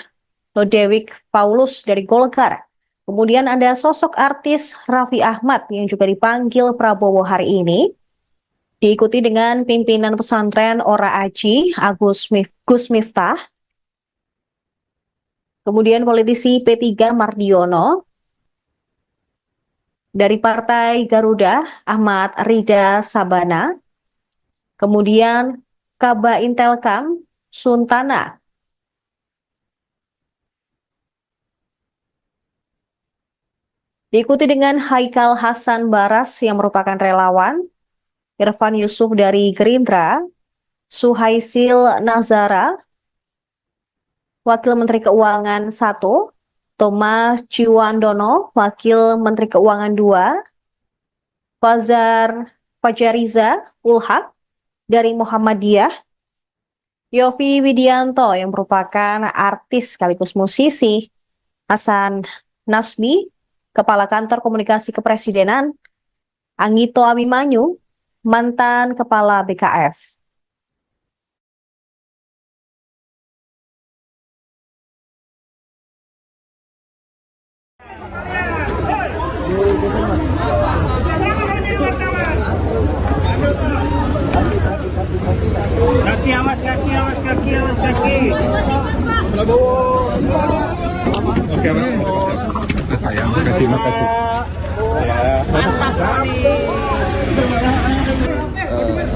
Lodewijk Paulus dari Golkar. Kemudian ada sosok artis Raffi Ahmad yang juga dipanggil Prabowo hari ini. Diikuti dengan pimpinan pesantren Ora Aji, Gus Miftah. Kemudian politisi P3 Mardiono. Dari Partai Garuda, Ahmad Rida Sabana. Kemudian Kaba Intelkam, Suntana. Diikuti dengan Haikal Hasan Baras yang merupakan relawan, Irfan Yusuf dari Gerindra, Suhaisil Nazara, Wakil Menteri Keuangan 1, Thomas Ciwandono, Wakil Menteri Keuangan 2, Fajariza Ulhak dari Muhammadiyah, Yofi Widianto yang merupakan artis sekaligus musisi, Hasan Nasbi, Kepala Kantor Komunikasi Kepresidenan, Anggito Abimanyu, mantan Kepala BKF. Kaki, awas kaki, awas kaki, awas kaki. Oke, sayang, makasih.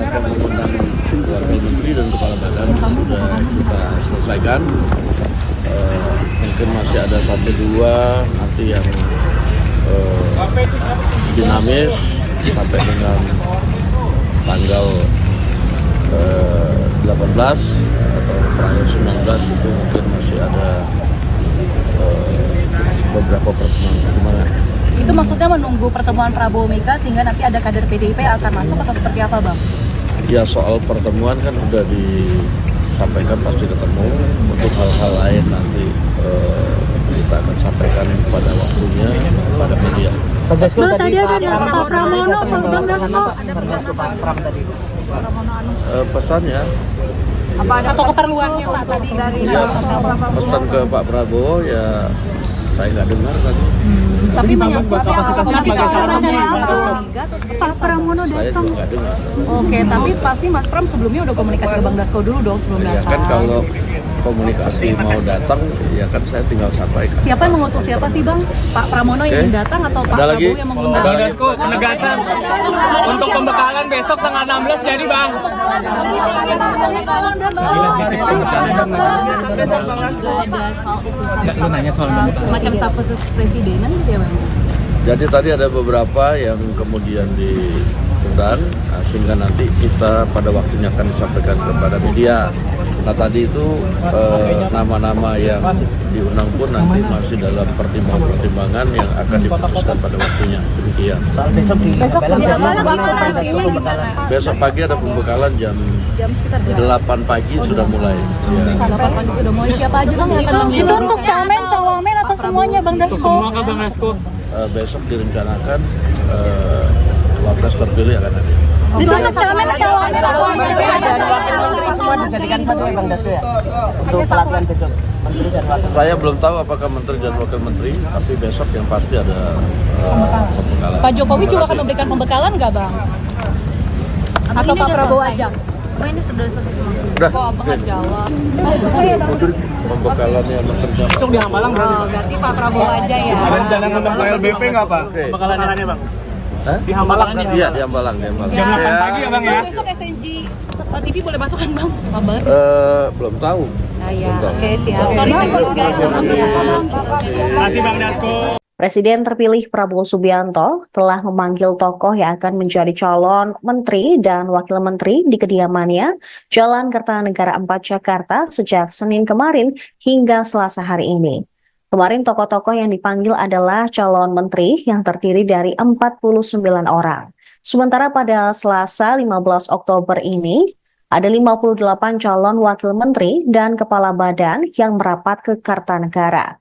Akan mengundang Wakil Menteri dan Kepala Badan sudah kita selesaikan. Mungkin masih ada 1-2 nanti yang dinamis sampai dengan tanggal 18 atau terakhir 19 itu mungkin masih ada beberapa pertemuan. Itu maksudnya menunggu pertemuan Prabowo Mega sehingga nanti ada kader PDIP yang akan masuk atau seperti apa, Bang? Ya, soal pertemuan kan udah disampaikan pasti ketemu. Untuk hal-hal lain nanti kita akan sampaikan pada waktunya pada media. Tadi ada Pak Pramono, Bang Dasko. Pak Pram tadi. Pesannya Apa ada atau keperluannya Pak tadi dari ya, pesan ke Pak Prabowo ya Saya nggak dengar tadi. Tapi menyangkut Pak Pramono Saya datang. juga nggak dengar. Oke, tapi pasti Mas Pram sebelumnya udah komunikasi ke Bang Dasko dulu dong sebelum Ya datang. kan kalau komunikasi mau datang, ya kan saya tinggal sampaikan. Siapa yang mengutus siapa sih Bang? Pak Pramono yang Oke. datang atau Pak Ada lagi? Prabowo yang mengundang? Bang Dasko, penegasan untuk pembekalan besok tanggal 16 jadi Bang. Semacam staf khusus presidenan gitu ya Bang? Jadi tadi ada beberapa yang kemudian diundang, sehingga nanti kita pada waktunya akan disampaikan kepada media. Nah tadi itu nama-nama yang diundang pun nanti masih dalam pertimbangan yang akan diputuskan pada waktunya. Demikian. Soal besok di Belang jadi Bang Dasko pembekalan. Besok pagi ada pembekalan jam 8 pagi sudah mulai. Ya. 8 pagi sudah mulai. Siapa aja Bang yang akan Itu mengundang? untuk camen, cawamen atau semuanya Bang Dasko? Bang Dasko. Besok direncanakan wapres terpilih akan ada. Itu untuk camen, cawamen atau Dan wakil menteri semua dijadikan satu ya Bang Dasko ya? Untuk pelatihan besok. Menteri dan wakil. Saya belum tahu apakah menteri dan wakil menteri, tapi besok yang pasti ada pembekalan. Pak Jokowi juga Terima akan kasih. memberikan pembekalan nggak Bang? Atau Pak Prabowo aja? Ini sudah selesai semua. Udah, Kok apa nggak dijawab? pembekalan yang menteri dan Besok di Hambalang berarti. Oh, berarti Pak Prabowo aja ya. Ada rencana ngundang ke LBP nggak Pak? Oke. Pembekalannya Bang. Hah? Di Hambalang Iya, di Hambalang, di Hambalang. Jam 8 Ya, pagi ya Bang ya? Besok SNG TV boleh masuk kan Bang? Lama banget. belum tahu. Ah ya, Belum tahu. oke siap. Sorry teknis guys. Maaf ya. Terima kasih Bang Dasko. Presiden terpilih Prabowo Subianto telah memanggil tokoh yang akan menjadi calon menteri dan wakil menteri di kediamannya Jalan Kertanegara 4 Jakarta sejak Senin kemarin hingga Selasa hari ini. Kemarin tokoh-tokoh yang dipanggil adalah calon menteri yang terdiri dari 49 orang. Sementara pada Selasa 15 Oktober ini, ada 58 calon wakil menteri dan kepala badan yang merapat ke Kertanegara.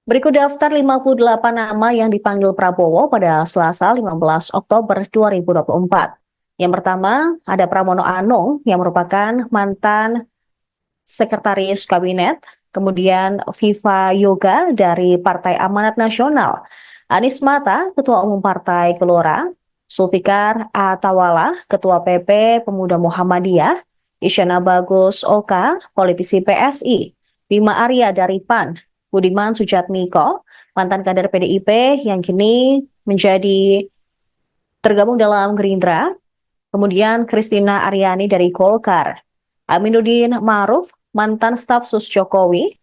Berikut daftar 58 nama yang dipanggil Prabowo pada Selasa 15 Oktober 2024. Yang pertama, ada Pramono Anung yang merupakan mantan sekretaris kabinet, kemudian Viva Yoga dari Partai Amanat Nasional, Anies Mata, Ketua Umum Partai Gelora, Zulfikar Atawala, Ketua PP Pemuda Muhammadiyah, Isyana Bagus Oka, politisi PSI, Bima Arya dari PAN, Budiman Sujatmiko, mantan kader PDIP yang kini menjadi tergabung dalam Gerindra, kemudian Kristina Aryani dari Golkar, Aminuddin Ma'ruf, mantan staf sus Jokowi,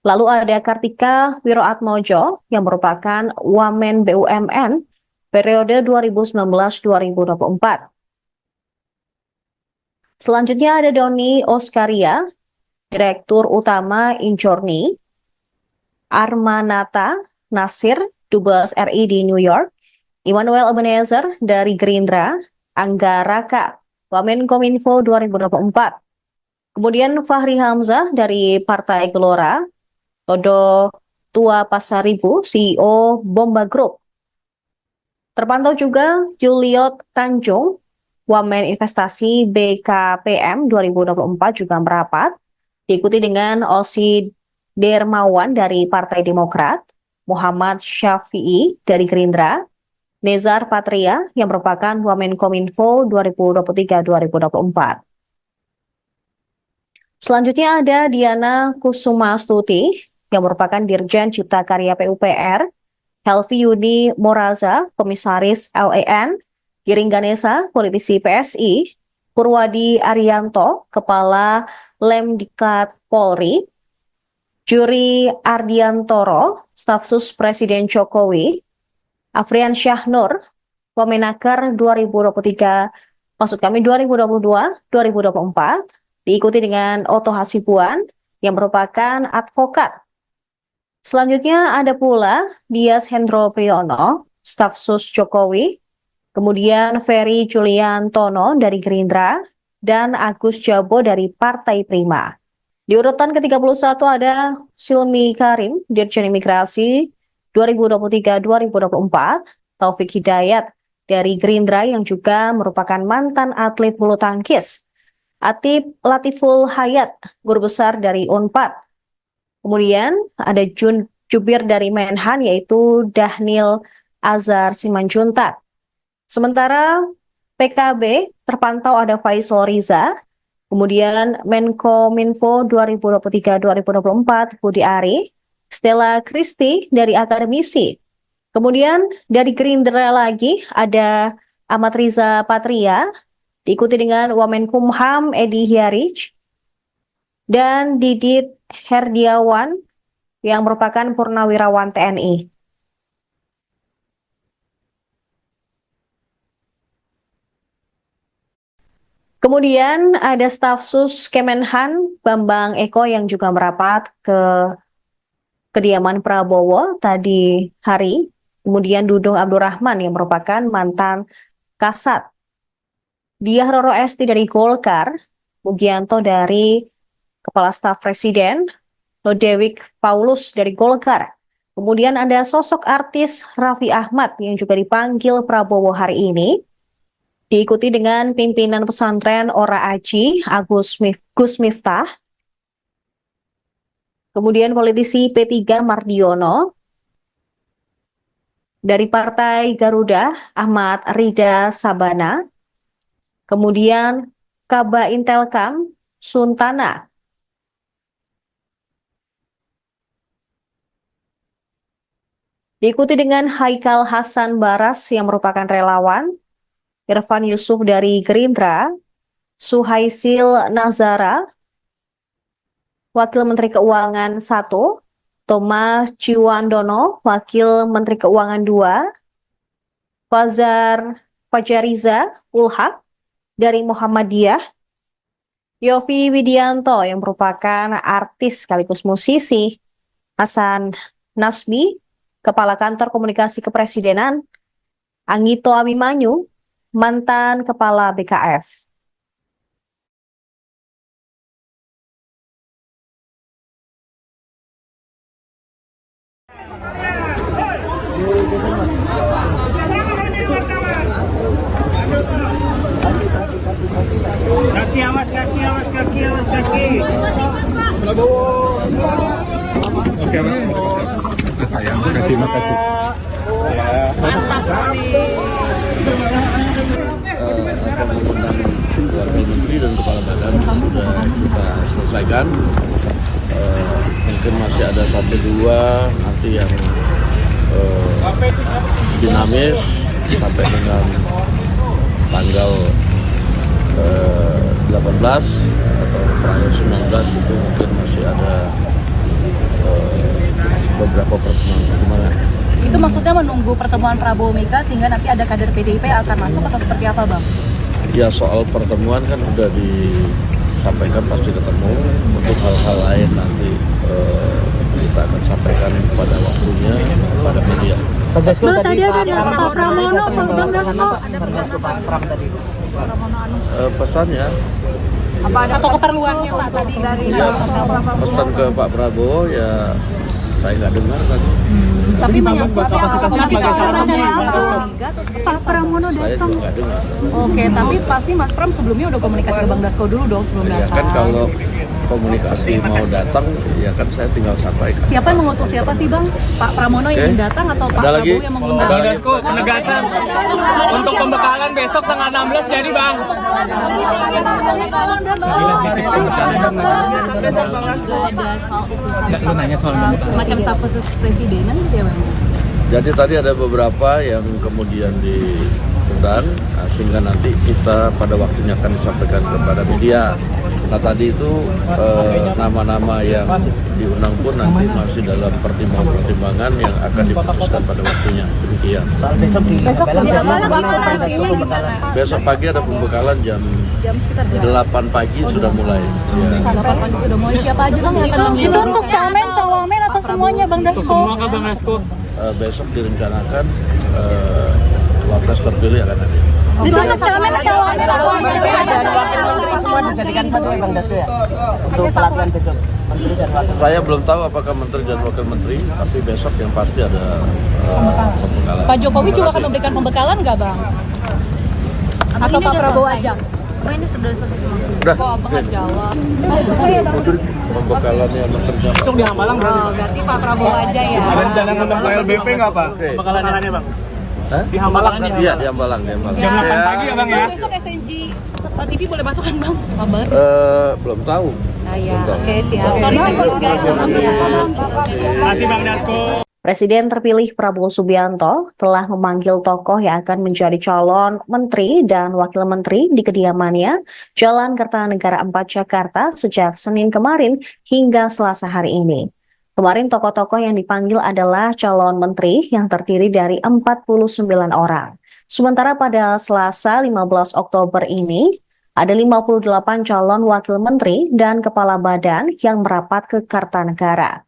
lalu ada Kartika Wiroatmojo yang merupakan Wamen BUMN periode 2019-2024. Selanjutnya ada Doni Oskaria, Direktur Utama Injorni, Armanata Nasir, Dubes RI di New York, Immanuel Ebenezer dari Gerindra, Angga Raka, Wamenkominfo 2024. Kemudian Fahri Hamzah dari Partai Gelora, Todo Tua Pasaribu, CEO Bomba Group. Terpantau juga Juliot Tanjung, Wamen Investasi BKPM 2024 juga merapat, diikuti dengan Osi Dermawan dari Partai Demokrat, Muhammad Syafi'i dari Gerindra, Nezar Patria yang merupakan Wamenkominfo 2023-2024. Selanjutnya ada Diana Kusumastuti yang merupakan Dirjen Cipta Karya PUPR, Helvi Yuni Moraza, Komisaris LAN, Giring Ganesa, politisi PSI, Purwadi Arianto, Kepala Lemdiklat Polri, Juri Ardiantoro, staf sus Presiden Jokowi, Afrian Syahnur, Wamenaker 2022-2024, diikuti dengan Oto Hasibuan yang merupakan advokat. Selanjutnya ada pula Dias Hendro Priyono, staf sus Jokowi, kemudian Ferry Juliantono dari Gerindra, dan Agus Jabo dari Partai Prima. Di urutan ke-31 ada Silmi Karim, Dirjen Imigrasi 2023-2024, Taufik Hidayat dari Gerindra yang juga merupakan mantan atlet bulu tangkis, Atif Latiful Hayat, Guru Besar dari Unpad. Kemudian ada jubir dari Menhan yaitu Dhanil Azhar Simanjuntak. Sementara PKB terpantau ada Faisal Riza, kemudian Menkominfo 2023-2024 Budi Ari, Stella Christy dari akademisi. Kemudian dari Gerindra lagi ada Ahmad Riza Patria, diikuti dengan Wamenkumham Edi Hiarij, dan Didit Herdiawan yang merupakan purnawirawan TNI. Kemudian ada staf sus Kemenhan Bambang Eko yang juga merapat ke kediaman Prabowo tadi hari. Kemudian Dudung Abdurrahman yang merupakan mantan Kasat. Diah Roro Esti dari Golkar, Mugianto dari Kepala Staf Presiden, Lodewijk Paulus dari Golkar. Kemudian ada sosok artis Raffi Ahmad yang juga dipanggil Prabowo hari ini. Diikuti dengan pimpinan pesantren Ora Aji, Gus Miftah. Kemudian politisi P3 Mardiono. Dari Partai Garuda, Ahmad Rida Sabana. Kemudian Kaba Intelkam, Suntana. Diikuti dengan Haikal Hasan Baras yang merupakan relawan, Irfan Yusuf dari Gerindra, Suhaisil Nazara, Wakil Menteri Keuangan 1, Thomas Ciwandono, Wakil Menteri Keuangan 2, Fajariza Ulhak dari Muhammadiyah, Yofi Widianto yang merupakan artis sekaligus musisi, Hasan Nasbi, Kepala Kantor Komunikasi Kepresidenan, Anggito Abimanyu, mantan Kepala BKF. Kaki, awas kaki, awas kaki, awas kaki. Oke, Mas. Makasih, makasih. Apa mengundang Wakil Menteri dan Kepala Badan sudah kita selesaikan. Mungkin masih ada 1-2 nanti yang dinamis sampai dengan tanggal 18 atau tanggal 19 itu mungkin masih ada beberapa pertemuan. Itu maksudnya menunggu pertemuan Prabowo Mega sehingga nanti ada kader PDIP yang akan masuk atau seperti apa, Bang? Ya, soal pertemuan kan udah disampaikan pasti ketemu. Untuk hal-hal lain nanti kita akan sampaikan pada waktunya pada media. Bang tadi ada Pak Pramono, Bang Dasko. Pak Pram tadi. Pesannya Apa ada atau keperluannya Pak tadi dari pesan ke Pak Prabowo ya saya nggak dengar kan. Tapi menyangkut Pak Pramono Saya datang. juga nggak dengar. Oke, tapi pasti Mas Pram sebelumnya udah komunikasi ke Bang Dasko dulu dong sebelum Ya datang. kan kalau komunikasi mau datang ya kan saya tinggal sampaikan. Siapa yang mengutus siapa sih Bang? Pak Pramono yang Oke. datang atau Pak Ada lagi? Prabowo yang mengundang? Bang Dasko, penegasan untuk pembekalan besok tanggal 16 jadi Bang. Semacam staf khusus presidenan gitu ya Bang? Jadi tadi ada beberapa yang kemudian diundang, sehingga nanti kita pada waktunya akan disampaikan kepada media. Nah tadi itu nama-nama yang diundang pun nanti masih dalam pertimbangan yang akan diputuskan pada waktunya. Demikian. Soal besok di Besok pagi ada pembekalan jam 8 pagi sudah mulai. Ya. 8 pagi sudah mulai. Siapa aja Bang yang akan Itu mengisi? untuk camen, cawamen atau semuanya Bang Dasko? Semua kan Bang Dasko. Besok direncanakan wapres terpilih akan ada. Itu untuk camen, cawamen atau dan wakil menteri semua dijadikan satu ya Bang Dasko ya? Untuk pelatihan besok. Menteri dan wakil. Saya belum tahu apakah menteri dan wakil menteri, tapi besok yang pasti ada pembekalan. Pak Jokowi juga akan memberikan pembekalan nggak Bang? Atau Pak Prabowo aja? Oh, ini sudah selesai semua. Udah. Kok abang nggak jawab? Pembekalannya menteri sama. Besok di Hambalang berarti. Oh, berarti Pak Prabowo aja ya. Ada rencana ngundang ke LBP nggak Pak? Oke. Pembekalannya Bang. Hah? Di Hambalang nih. Iya, di Hambalang, di Hambalang. Jam 8 pagi ya Bang ya? Besok SNG TV boleh masuk kan Bang? Kabar? Belum tahu. Ah ya, oke siap. Sorry thanks guys. Masih Bang Dasko. Presiden terpilih Prabowo Subianto telah memanggil tokoh yang akan menjadi calon menteri dan wakil menteri di kediamannya Jalan Kertanegara 4 Jakarta sejak Senin kemarin hingga Selasa hari ini. Kemarin tokoh-tokoh yang dipanggil adalah calon menteri yang terdiri dari 49 orang. Sementara pada Selasa 15 Oktober ini, ada 58 calon wakil menteri dan kepala badan yang merapat ke Kertanegara.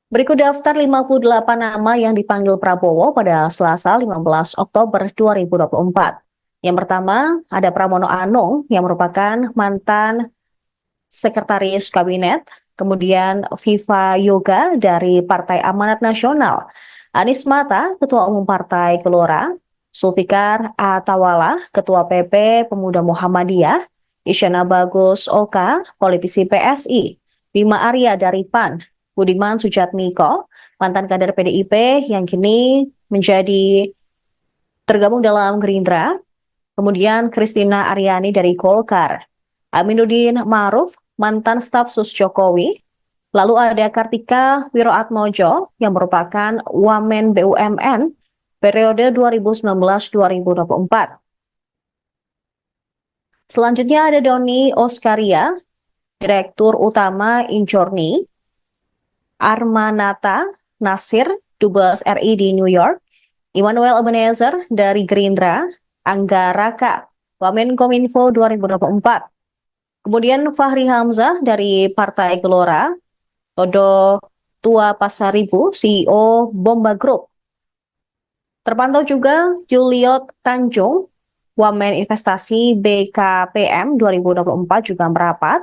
Berikut daftar 58 nama yang dipanggil Prabowo pada Selasa 15 Oktober 2024. Yang pertama, ada Pramono Anung yang merupakan mantan sekretaris kabinet, kemudian Viva Yoga dari Partai Amanat Nasional, Anies Mata, Ketua Umum Partai Gelora, Zulfikar Atawala, Ketua PP Pemuda Muhammadiyah, Isyana Bagus Oka, politisi PSI, Bima Arya dari PAN, Budiman Sujatmiko, mantan kader PDIP yang kini menjadi tergabung dalam Gerindra, kemudian Kristina Aryani dari Golkar, Aminuddin Ma'ruf, mantan staf sus Jokowi, lalu ada Kartika Wiroatmojo yang merupakan Wamen BUMN periode 2019-2024. Selanjutnya ada Doni Oskaria, Direktur Utama Injorni, Armanata Nasir, Dubes RI di New York, Immanuel Ebenezer dari Gerindra, Angga Raka, Wamenkominfo 2024. Kemudian Fahri Hamzah dari Partai Gelora, Todo Tua Pasaribu, CEO Bomba Group. Terpantau juga Juliot Tanjung, Wamen Investasi BKPM 2024 juga merapat,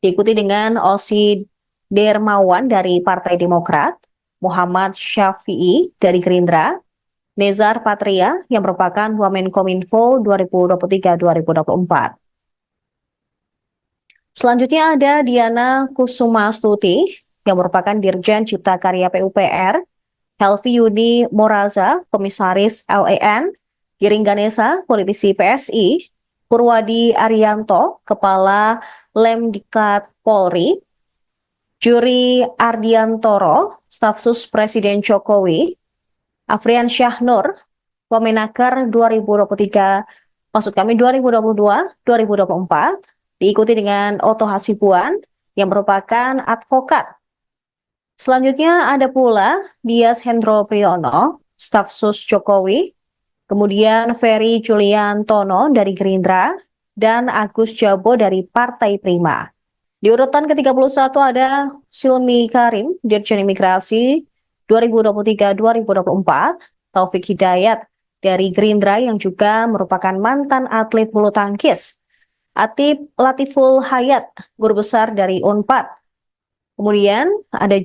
diikuti dengan Osi Dermawan dari Partai Demokrat, Muhammad Syafi'i dari Gerindra, Nezar Patria yang merupakan Wamenkominfo 2023-2024. Selanjutnya ada Diana Kusumastuti yang merupakan Dirjen Cipta Karya PUPR, Helvi Yuni Moraza, Komisaris LEN, Giring Ganesa, politisi PSI, Purwadi Arianto, Kepala Lemdiklat Polri, Juri Ardiantoro, Staf Sus Presiden Jokowi, Afrian Syahnur, Wamenaker 2022-2024, diikuti dengan Oto Hasibuan yang merupakan advokat. Selanjutnya ada pula Dias Hendro Priyono, Staf Sus Jokowi, kemudian Ferry Juliantono dari Gerindra, dan Agus Jabo dari Partai Prima. Di urutan ke-31 ada Silmi Karim, Dirjen Imigrasi 2023-2024, Taufik Hidayat dari Gerindra yang juga merupakan mantan atlet bulu tangkis, Atip Latiful Hayat, Guru Besar dari UNPAD. Kemudian ada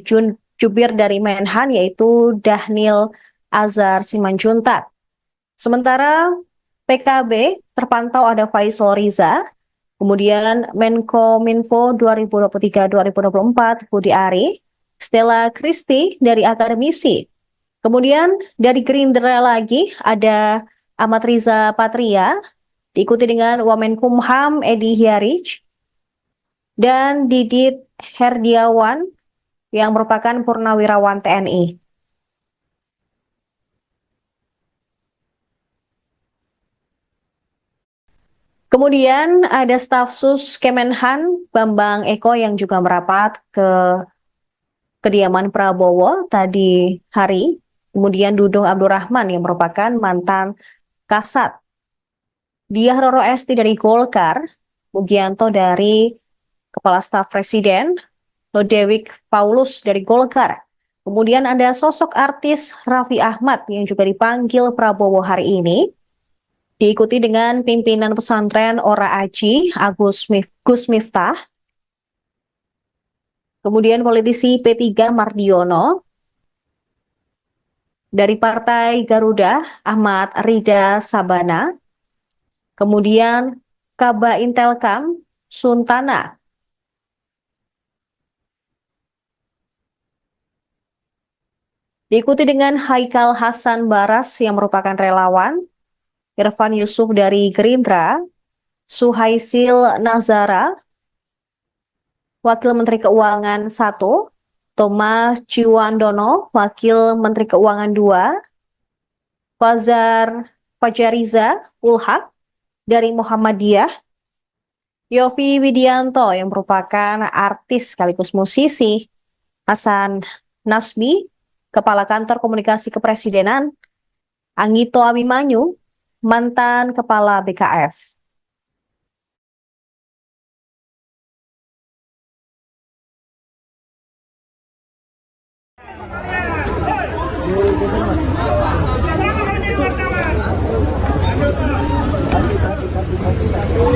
Jubir dari Menhan yaitu Dahnil Azhar Simanjuntak. Sementara PKB terpantau ada Faisal Riza, kemudian Menkominfo 2023-2024 Budi Ari, Stella Christy dari akademisi. Kemudian dari Gerindra lagi ada Ahmad Riza Patria, diikuti dengan Wamenkumham Edi Hiarij, dan Didit Herdiawan yang merupakan Purnawirawan TNI. Kemudian ada staf sus Kemenhan Bambang Eko yang juga merapat ke kediaman Prabowo tadi hari. Kemudian Dudung Abdurrahman yang merupakan mantan Kasat, Diah Roro Esti dari Golkar, Mugianto dari Kepala Staf Presiden, Lodewijk Paulus dari Golkar. Kemudian ada sosok artis Raffi Ahmad yang juga dipanggil Prabowo hari ini, diikuti dengan pimpinan pesantren Ora Aji, Gus Miftah, kemudian politisi P3 Mardiono, Dari Partai Garuda, Ahmad Rida Sabana. Kemudian Kaba Intelkam, Suntana. Diikuti dengan Haikal Hasan Baras yang merupakan relawan, Irfan Yusuf dari Gerindra, Suhaisil Nazara, Wakil Menteri Keuangan 1, Thomas Ciwandono, Wakil Menteri Keuangan 2, Fajariza Ulhak dari Muhammadiyah, Yofi Widianto yang merupakan artis sekaligus musisi, Hasan Nasbi, Kepala Kantor Komunikasi Kepresidenan, Anggito Abimanyu, mantan Kepala BKF.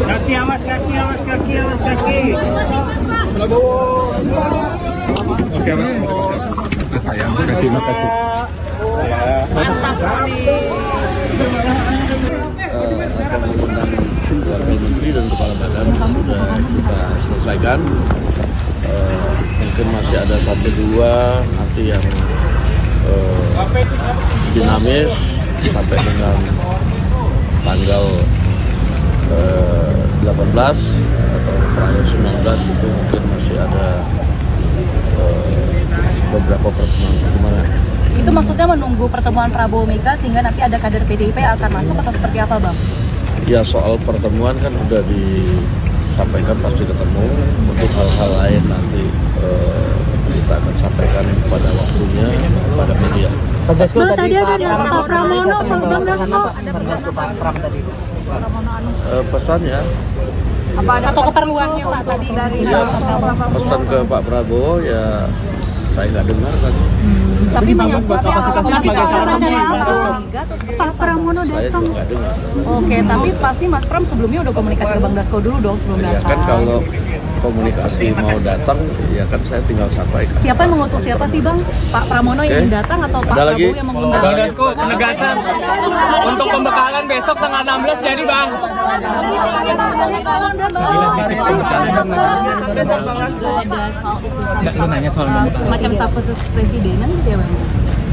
Kaki awas, kaki awas, kaki awas, kaki. Oke, Mas. Sayang, kasih makasih. Akan mengundang wakil menteri dan kepala badan sudah kita selesaikan. Mungkin masih ada 1-2 nanti yang dinamis sampai dengan tanggal 18 atau terakhir 19 itu mungkin masih ada beberapa pertemuan. Itu maksudnya menunggu pertemuan Prabowo Mega sehingga nanti ada kader PDIP yang akan masuk atau seperti apa, Bang? Ya, soal pertemuan kan udah disampaikan pasti ketemu. Untuk hal-hal lain nanti kita akan sampaikan pada waktunya pada media. Bang tadi ada Pak Pramono, Bang Dasko. Pak Pram tadi. Pesannya Apa ada atau keperluannya Pak tadi dari pesan ke Pak Prabowo ya saya nggak dengar kan. tapi menyangkut Pak Pramono Saya datang. juga nggak dengar. Oke, tapi pasti Mas Pram sebelumnya udah komunikasi ke Bang Dasko dulu dong sebelum Ya datang. kan kalau komunikasi mau datang ya kan saya tinggal sampaikan. Siapa yang mengutus siapa sih Bang? Pak Pramono yang datang atau Pak Ada lagi? Prabowo yang mengundang? Bang Dasko, penegasan untuk pembekalan besok tanggal 16 jadi Bang. Semacam staf khusus presidenan gitu ya Bang?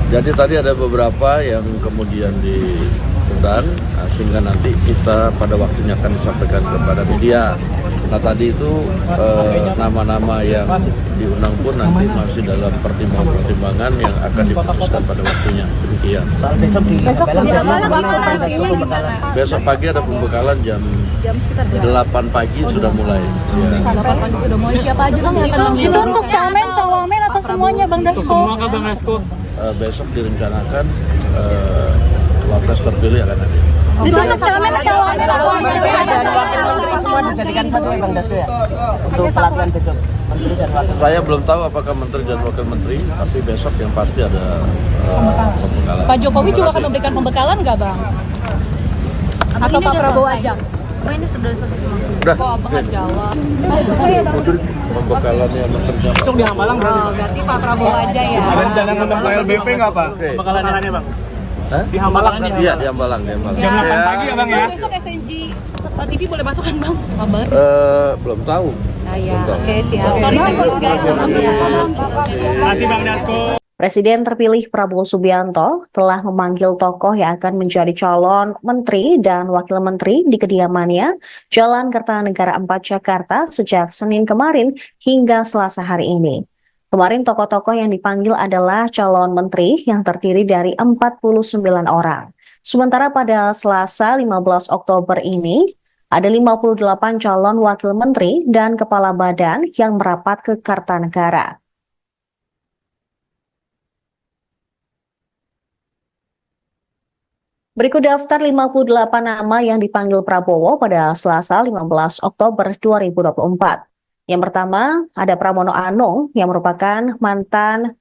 Jadi tadi ada beberapa yang kemudian diundang, sehingga nanti kita pada waktunya akan disampaikan kepada media. Nah tadi itu nama-nama yang diundang pun nanti masih dalam pertimbangan-pertimbangan yang akan diputuskan pada waktunya. Demikian. Soal besok di Balang jadi gimana? Besok pagi ada pembekalan jam 8 pagi sudah mulai. Ya. 8 pagi sudah mulai. Siapa aja Bang yang akan mengisi? Itu untuk camen, cawamen atau semuanya Bang Dasko? Semua kah Bang Dasko? Besok direncanakan wapres terpilih akan ada. Itu untuk camen, cawamen atau Dan wakil menteri semua dijadikan satu ya Bang Dasko ya? Untuk pelatihan besok. Menteri dan wakil. Saya belum tahu apakah menteri dan wakil menteri, tapi besok yang pasti ada pembekalan. Pak Jokowi juga akan memberikan pembekalan nggak Bang? Atau Pak Prabowo aja? Oh ini sudah selesai. Udah. Kok Abang nggak jawab? Pembekalannya menteri dan Besok di Hamalang berarti. Oh, berarti Pak Prabowo aja ya. Ada rencana ngundang Pak LBP nggak Pak? Oke. Pembekalannya Bang. Hah? Di Hamalang nih. Iya, di Hambalang, di Hambalang. Jam 8 pagi ya Bang ya? Besok SNG TV boleh masuk kan Bang? Abang. Belum tahu. Nah ya, oke siap. Sorry thanks guys, maaf ya. Terima kasih Bang Dasko. Presiden terpilih Prabowo Subianto telah memanggil tokoh yang akan menjadi calon menteri dan wakil menteri di kediamannya Jalan Kertanegara 4 Jakarta sejak Senin kemarin hingga Selasa hari ini. Kemarin tokoh-tokoh yang dipanggil adalah calon menteri yang terdiri dari 49 orang. Sementara pada Selasa 15 Oktober ini, ada 58 calon wakil menteri dan kepala badan yang merapat ke Kartanegara. Berikut daftar 58 nama yang dipanggil Prabowo pada Selasa 15 Oktober 2024. Yang pertama, ada Pramono Anung yang merupakan mantan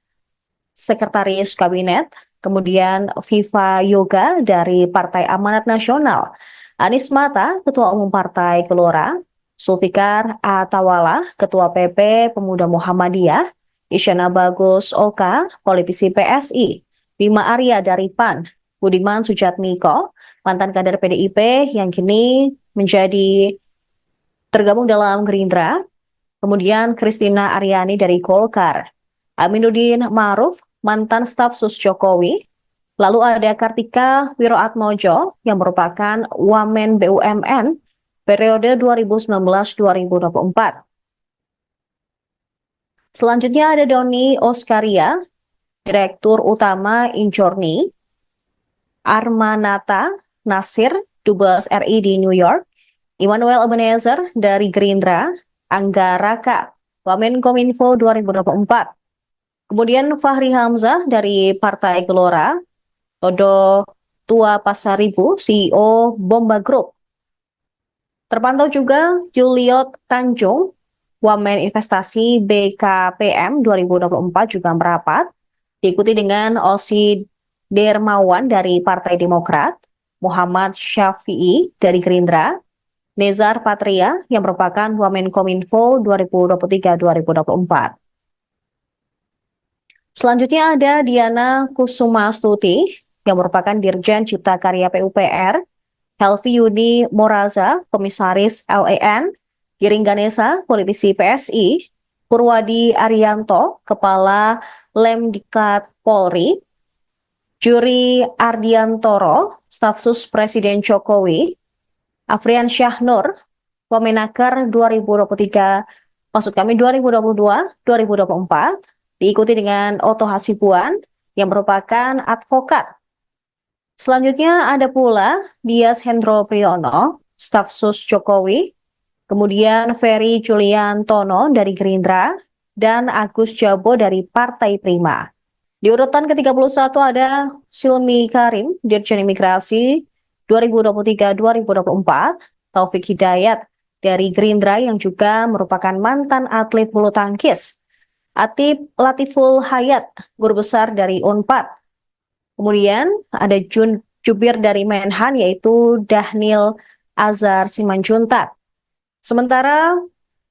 sekretaris kabinet, kemudian Viva Yoga dari Partai Amanat Nasional, Anies Mata, Ketua Umum Partai Gelora, Zulfikar Atawala, Ketua PP Pemuda Muhammadiyah, Isyana Bagus Oka, politisi PSI, Bima Arya dari PAN, Budiman Sujatmiko, mantan kader PDIP yang kini menjadi tergabung dalam Gerindra, kemudian Christina Aryani dari Golkar, Aminuddin Ma'ruf, mantan staf sus Jokowi, lalu ada Kartika Wiroatmojo yang merupakan Wamen BUMN periode 2019-2024. Selanjutnya ada Doni Oskaria, Direktur Utama Injorni, Armanata Nasir, Dubes RI di New York, Immanuel Ebenezer dari Gerindra, Angga Raka, Wamenkominfo 2024. Kemudian Fahri Hamzah dari Partai Gelora, Todo Tua Pasaribu, CEO Bomba Group. Terpantau juga Juliot Tanjung, Wamen Investasi BKPM 2024 juga merapat, diikuti dengan Osi Dermawan dari Partai Demokrat, Muhammad Syafi'i dari Gerindra, Nezar Patria yang merupakan Wamenkominfo 2023-2024. Selanjutnya ada Diana Kusumastuti yang merupakan Dirjen Cipta Karya PUPR, Helvi Yuni Moraza, Komisaris LEN, Giring Ganesa, politisi PSI, Purwadi Arianto, Kepala Lemdiklat Polri, Juri Ardiantoro, staf sus Presiden Jokowi, Afrian Syahnur, Wamenaker 2022-2024, diikuti dengan Oto Hasibuan yang merupakan advokat. Selanjutnya ada pula Dias Hendro Priyono, staf sus Jokowi, kemudian Ferry Julian Tono dari Gerindra, dan Agus Jabo dari Partai Prima. Di urutan ke-31 ada Silmi Karim, Dirjen Imigrasi 2023-2024, Taufik Hidayat dari Gerindra yang juga merupakan mantan atlet bulu tangkis, Atip Latiful Hayat, guru besar dari UNPAD. Kemudian ada jubir dari Menhan yaitu Dahnil Azhar Simanjuntak. Sementara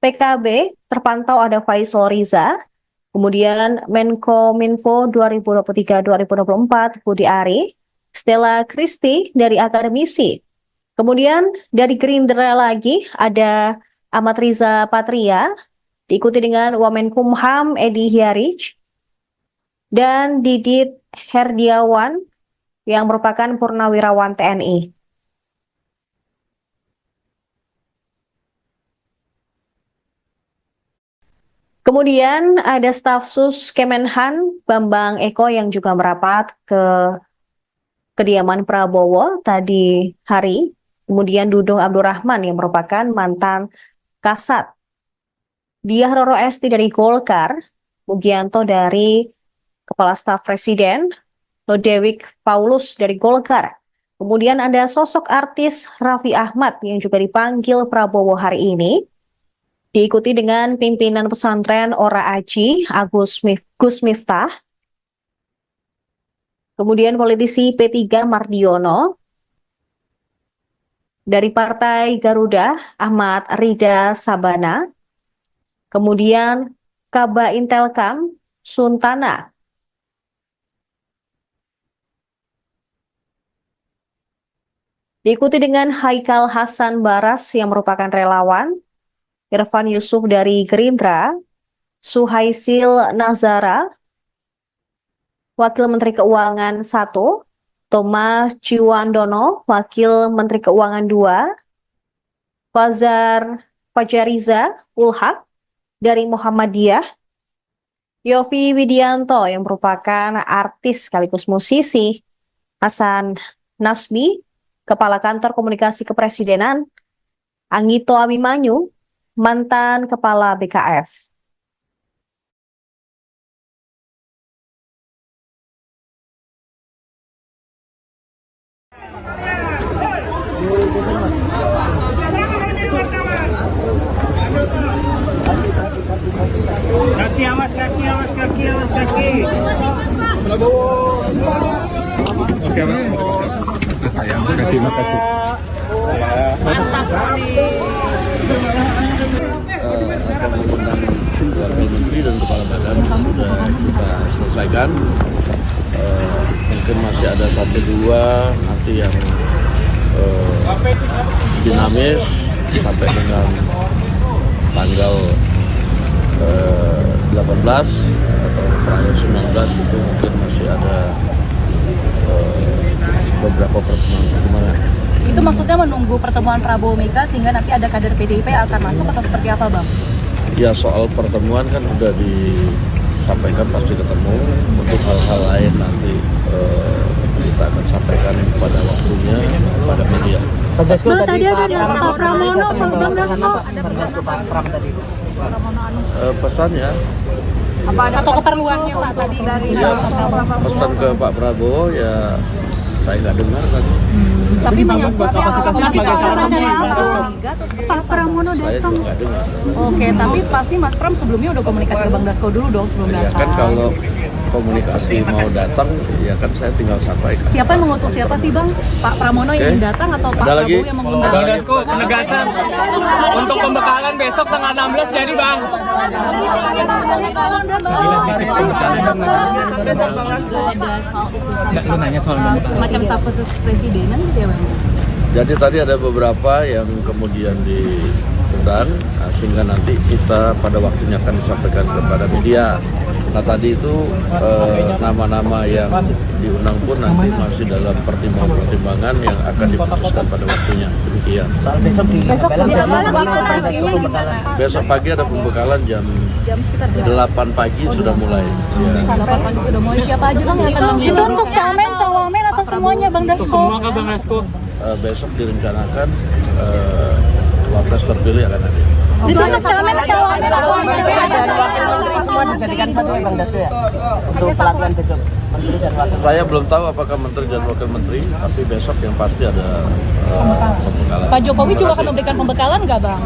PKB terpantau ada Faisal Riza, kemudian Menkominfo 2023-2024 Budi Ari, Stella Christy dari akademisi. Kemudian dari Gerindra lagi ada Ahmad Riza Patria, diikuti dengan Wamenkumham Edi Hyarij, dan Didit Herdiawan yang merupakan Purnawirawan TNI. Kemudian ada staf sus Kemenhan Bambang Eko yang juga merapat ke kediaman Prabowo tadi hari. Kemudian Dudung Abdurrahman yang merupakan mantan Kasat, Diah Roro Esti dari Golkar, Mugianto dari Kepala Staf Presiden, Lodewijk Paulus dari Golkar. Kemudian ada sosok artis Raffi Ahmad yang juga dipanggil Prabowo hari ini, diikuti dengan pimpinan pesantren Ora Aji, Gus Miftah, kemudian politisi P3 Mardiono, dari Partai Garuda Ahmad Rida Sabana, kemudian Kaba Intelkam Suntana, diikuti dengan Haikal Hasan Baras yang merupakan relawan, Irfan Yusuf dari Gerindra, Suhaisil Nazara, Wakil Menteri Keuangan 1, Thomas Ciwandono, Wakil Menteri Keuangan 2, Fajariza Ulhak dari Muhammadiyah, Yofi Widianto yang merupakan artis sekaligus musisi, Hasan Nasbi, Kepala Kantor Komunikasi Kepresidenan, Anggito Abimanyu, mantan Kepala BKF. Kaki, awas kaki, awas kaki, awas kaki. Oke, Mas. Sayang, makasih. Akan mengundang Wakil Menteri dan Kepala Badan sudah kita selesaikan. mungkin masih ada 1-2 nanti yang dinamis sampai dengan tanggal 18 atau tanggal 19 itu mungkin masih ada beberapa pertemuan. Itu maksudnya menunggu pertemuan Prabowo Mega sehingga nanti ada kader PDIP yang akan masuk atau seperti apa, Bang? Ya soal pertemuan kan udah disampaikan pasti ketemu. Untuk hal-hal lain nanti kita akan sampaikan pada waktunya pada media. Bang, tadi ada Pak Pramono, Bang Dasko. Pak Pram tadi. Pesannya Apa ada atau keperluannya Pak tadi? ya pesan ke Pak Prabowo ya saya nggak dengar tadi. Tapi buat kapasitasnya Pak Pramono Saya datang. juga nggak dengar. Oke, tapi pasti Mas Pram sebelumnya udah komunikasi ke Bang Dasko dulu dong sebelum Ya datang. kan kalau komunikasi mau datang ya kan saya tinggal sampaikan. Siapa yang mengutus siapa sih Bang? Pak Pramono yang Oke. datang atau Pak Ada lagi? Prabowo yang mengundang? Bang Dasko, penegasan untuk pembekalan besok tanggal 16 jadi Bang. Semacam staf khusus presidenan gitu ya Bang? Jadi tadi ada beberapa yang kemudian diundang sehingga nanti kita pada waktunya akan disampaikan kepada media. Nah tadi itu nama-nama yang diundang pun nanti masih dalam pertimbangan yang akan diputuskan pada waktunya. Demikian. Soal besok di Pembekalan jam pembekalan. Besok pagi ada pembekalan jam 8 pagi sudah mulai. Ya. 8 pagi sudah mulai. Siapa aja Bang yang akan Itu mengundang? untuk camen, cawamen atau semuanya Bang Dasko? Besok direncanakan wapres terpilih akan ada. Itu untuk camen, cawamen atau Dan wakil menteri semua dijadikan satu ya Bang Dasko ya. Untuk pelatihan besok. Menteri dan wakil. Saya belum tahu apakah menteri dan wakil menteri, tapi besok yang pasti ada pembekalan. Pak Jokowi juga akan memberikan pembekalan nggak Bang?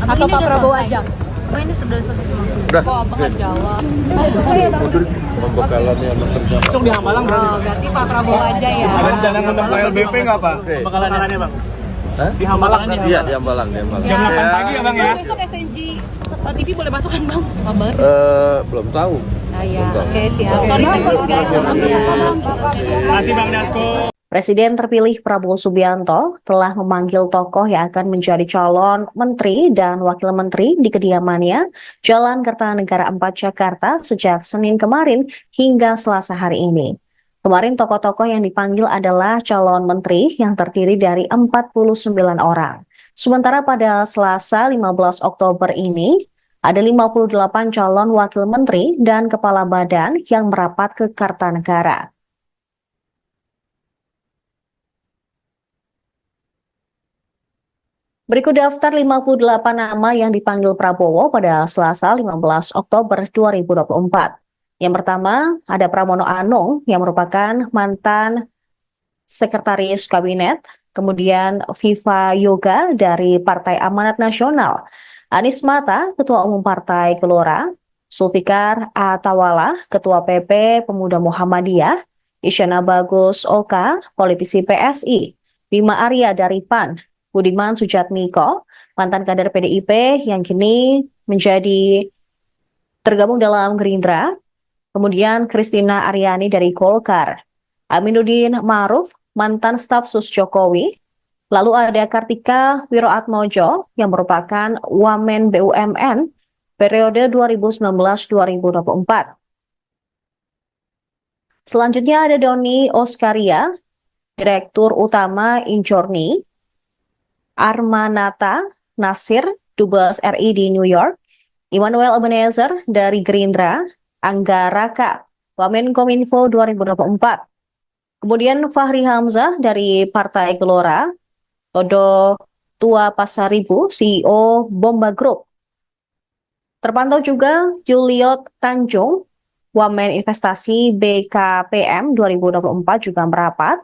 Atau Pak Prabowo aja? Ini sudah selesai semua. Udah, Kok Abang nggak jawab? pembekalannya menteri dan Besok di Hambalang Oh, berarti Pak Prabowo aja ya. ada rencana ngundang LBP nggak Pak? Oke. Pembekalannya Bang. Hah? Di Hambalang. Iya di Hambalang, di Hambalang. Jam 8 pagi ya Bang ya? Besok SNG TV boleh masuk kan Bang? Lama banget. Belum tahu. Nah ya, oke siap. Sorry teknis guys, maaf ya. Masih Bang Dasko. Presiden terpilih Prabowo Subianto telah memanggil tokoh yang akan menjadi calon menteri dan wakil menteri di kediamannya Jalan Kertanegara 4 Jakarta sejak Senin kemarin hingga Selasa hari ini. Kemarin tokoh-tokoh yang dipanggil adalah calon menteri yang terdiri dari 49 orang. Sementara pada Selasa 15 Oktober ini, ada 58 calon wakil menteri dan kepala badan yang merapat ke Kartanegara. Berikut daftar 58 nama yang dipanggil Prabowo pada Selasa 15 Oktober 2024. Yang pertama, ada Pramono Anung yang merupakan mantan Sekretaris Kabinet, kemudian Viva Yoga dari Partai Amanat Nasional, Anies Mata, Ketua Umum Partai Gelora, Zulfikar Atawala, Ketua PP Pemuda Muhammadiyah, Isyana Bagus Oka, politisi PSI, Bima Arya dari PAN, Budiman Sujatmiko, mantan kader PDIP yang kini menjadi tergabung dalam Gerindra, kemudian Kristina Aryani dari Golkar, Aminuddin Ma'ruf, mantan staf sus Jokowi, lalu ada Kartika Wiroatmojo yang merupakan Wamen BUMN periode 2019-2024. Selanjutnya ada Doni Oskaria, Direktur Utama Injorni, Armanata Nasir, Dubes RI di New York, Immanuel Ebenezer dari Gerindra, Angga Raka, Wamenkominfo 2024. Kemudian Fahri Hamzah dari Partai Gelora, Todo Tua Pasaribu, CEO Bomba Group. Terpantau juga Juliot Tanjung, Wamen Investasi BKPM 2024 juga merapat,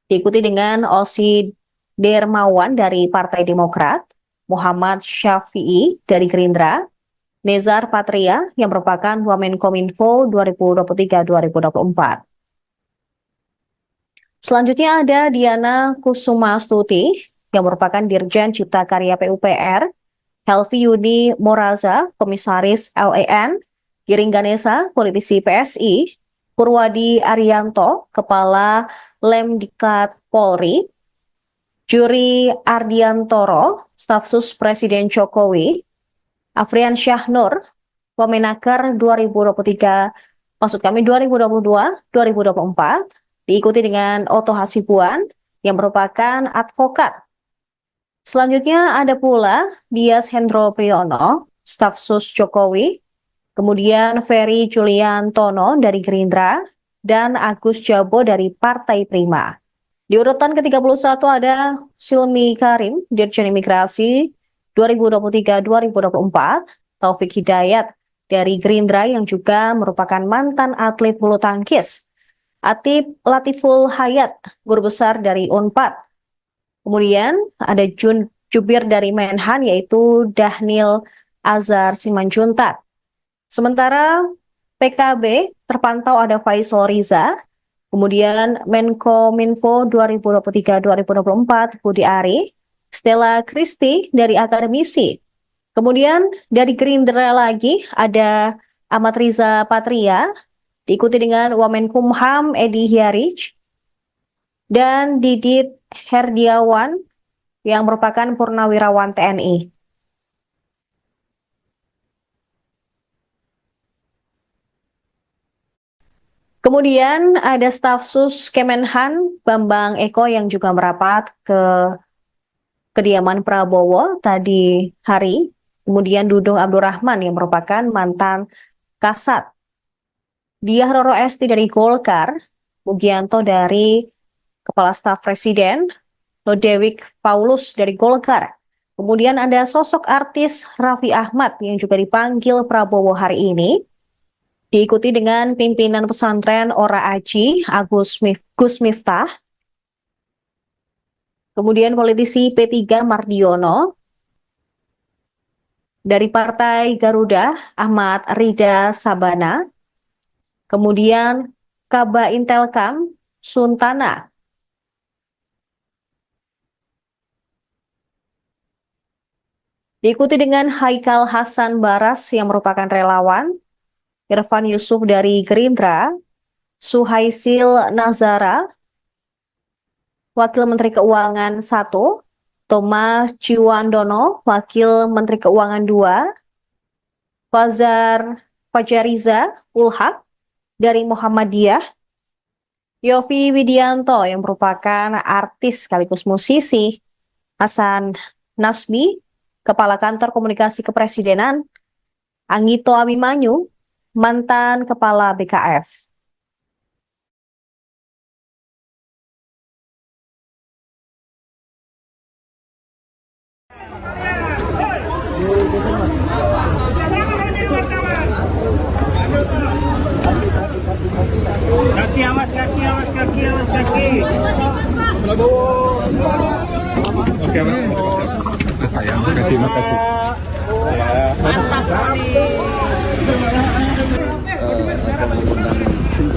diikuti dengan Osi Dermawan dari Partai Demokrat, Muhammad Syafi'i dari Gerindra, Nezar Patria yang merupakan Wamenkominfo 2023-2024. Selanjutnya ada Diana Kusumastuti yang merupakan Dirjen Cipta Karya PUPR, Helvi Yudi Moraza, Komisaris LEN, Giring Ganesa, politisi PSI, Purwadi Arianto, Kepala Lemdiklat Polri, Juri Ardiantoro, Staf Sus Presiden Jokowi, Afrian Syahnur, Wamenaker 2022, diikuti dengan Oto Hasibuan yang merupakan advokat. Selanjutnya ada pula Dias Hendro Priyono, Staf Sus Jokowi, kemudian Ferry Julian Tono dari Gerindra, dan Agus Jabo dari Partai Prima. Di urutan ke-31 ada Silmi Karim, Dirjen Imigrasi 2023-2024, Taufik Hidayat dari Gerindra yang juga merupakan mantan atlet bulu tangkis, Atip Latiful Hayat, Guru Besar dari Unpad. Kemudian ada Jubir dari Menhan yaitu Dahnil Azhar Simanjuntak. Sementara PKB terpantau ada Faisal Riza, kemudian Menkominfo 2023-2024 Budi Ari, Stella Kristi dari akademisi. Kemudian dari Gerindra lagi ada Ahmad Riza Patria, diikuti dengan Wamenkumham Edi Hiarij, dan Didit Herdiawan yang merupakan purnawirawan TNI. Kemudian ada staf sus Kemenhan Bambang Eko yang juga merapat ke kediaman Prabowo tadi hari. Kemudian Dudung Abdurrahman yang merupakan mantan Kasat. Diah Roro Esti dari Golkar, Mugianto dari Kepala Staf Presiden, Lodewijk Paulus dari Golkar. Kemudian ada sosok artis Raffi Ahmad yang juga dipanggil Prabowo hari ini. Diikuti dengan pimpinan pesantren Ora Aji, Gus Miftah. Kemudian politisi P3 Mardiono. Dari Partai Garuda, Ahmad Rida Sabana. Kemudian Kaba Intelkam, Suntana. Diikuti dengan Haikal Hasan Baras yang merupakan relawan. Irfan Yusuf dari Gerindra, Suhaisil Nazara, Wakil Menteri Keuangan 1, Thomas Ciwandono, Wakil Menteri Keuangan 2, Fajariza Ulhak dari Muhammadiyah, Yofi Widianto yang merupakan artis sekaligus musisi, Hasan Nasbi, Kepala Kantor Komunikasi Kepresidenan, Anggito Abimanyu, mantan Kepala BKF. Kaki awas, kaki awas, kaki awas, kaki. Oke, Mas. Sayang, makasih. Akan mengundang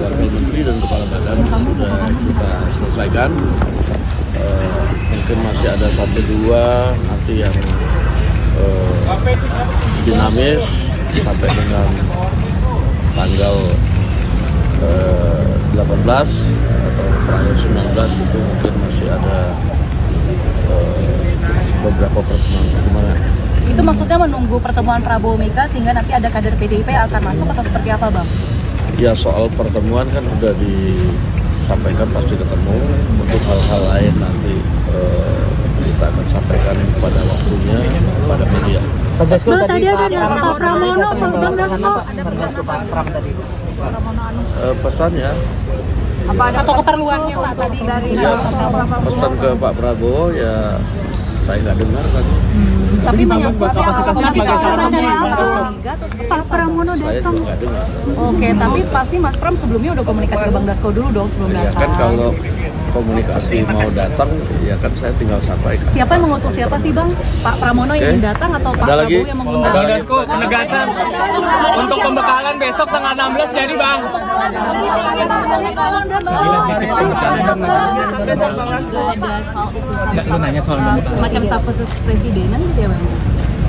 Wakil Menteri dan Kepala Badan sudah kita selesaikan. Mungkin masih ada 1-2 nanti yang dinamis sampai dengan tanggal 18 atau terakhir 19 itu mungkin masih ada beberapa pertemuan. Itu maksudnya menunggu pertemuan Prabowo Mega sehingga nanti ada kader PDIP yang akan masuk atau seperti apa, Bang? Ya, soal pertemuan kan udah disampaikan pasti ketemu. Untuk hal-hal lain nanti kita akan sampaikan pada waktunya kepada media. Bang, tadi ada Pak Pramono, Bang Dasko. Pak Pram tadi. Pesannya Atau keperluannya Pak tadi dari ya, pesan ke Pak Prabowo ya saya nggak dengar tadi. tapi Pak Pramono Saya datang. juga nggak dengar. Oke, tapi pasti Mas Pram sebelumnya udah komunikasi ke Bang Dasko dulu dong sebelum Ya datang. kan kalau komunikasi mau datang ya kan saya tinggal sampaikan. Siapa yang mengutus siapa sih Bang? Pak Pramono yang ingin datang atau Pak Ada lagi? Prabowo yang mengundang? Bang Dasko, penegasan untuk pembekalan besok tanggal 16 jadi Bang. Semacam staf khusus presidenan gitu ya Bang?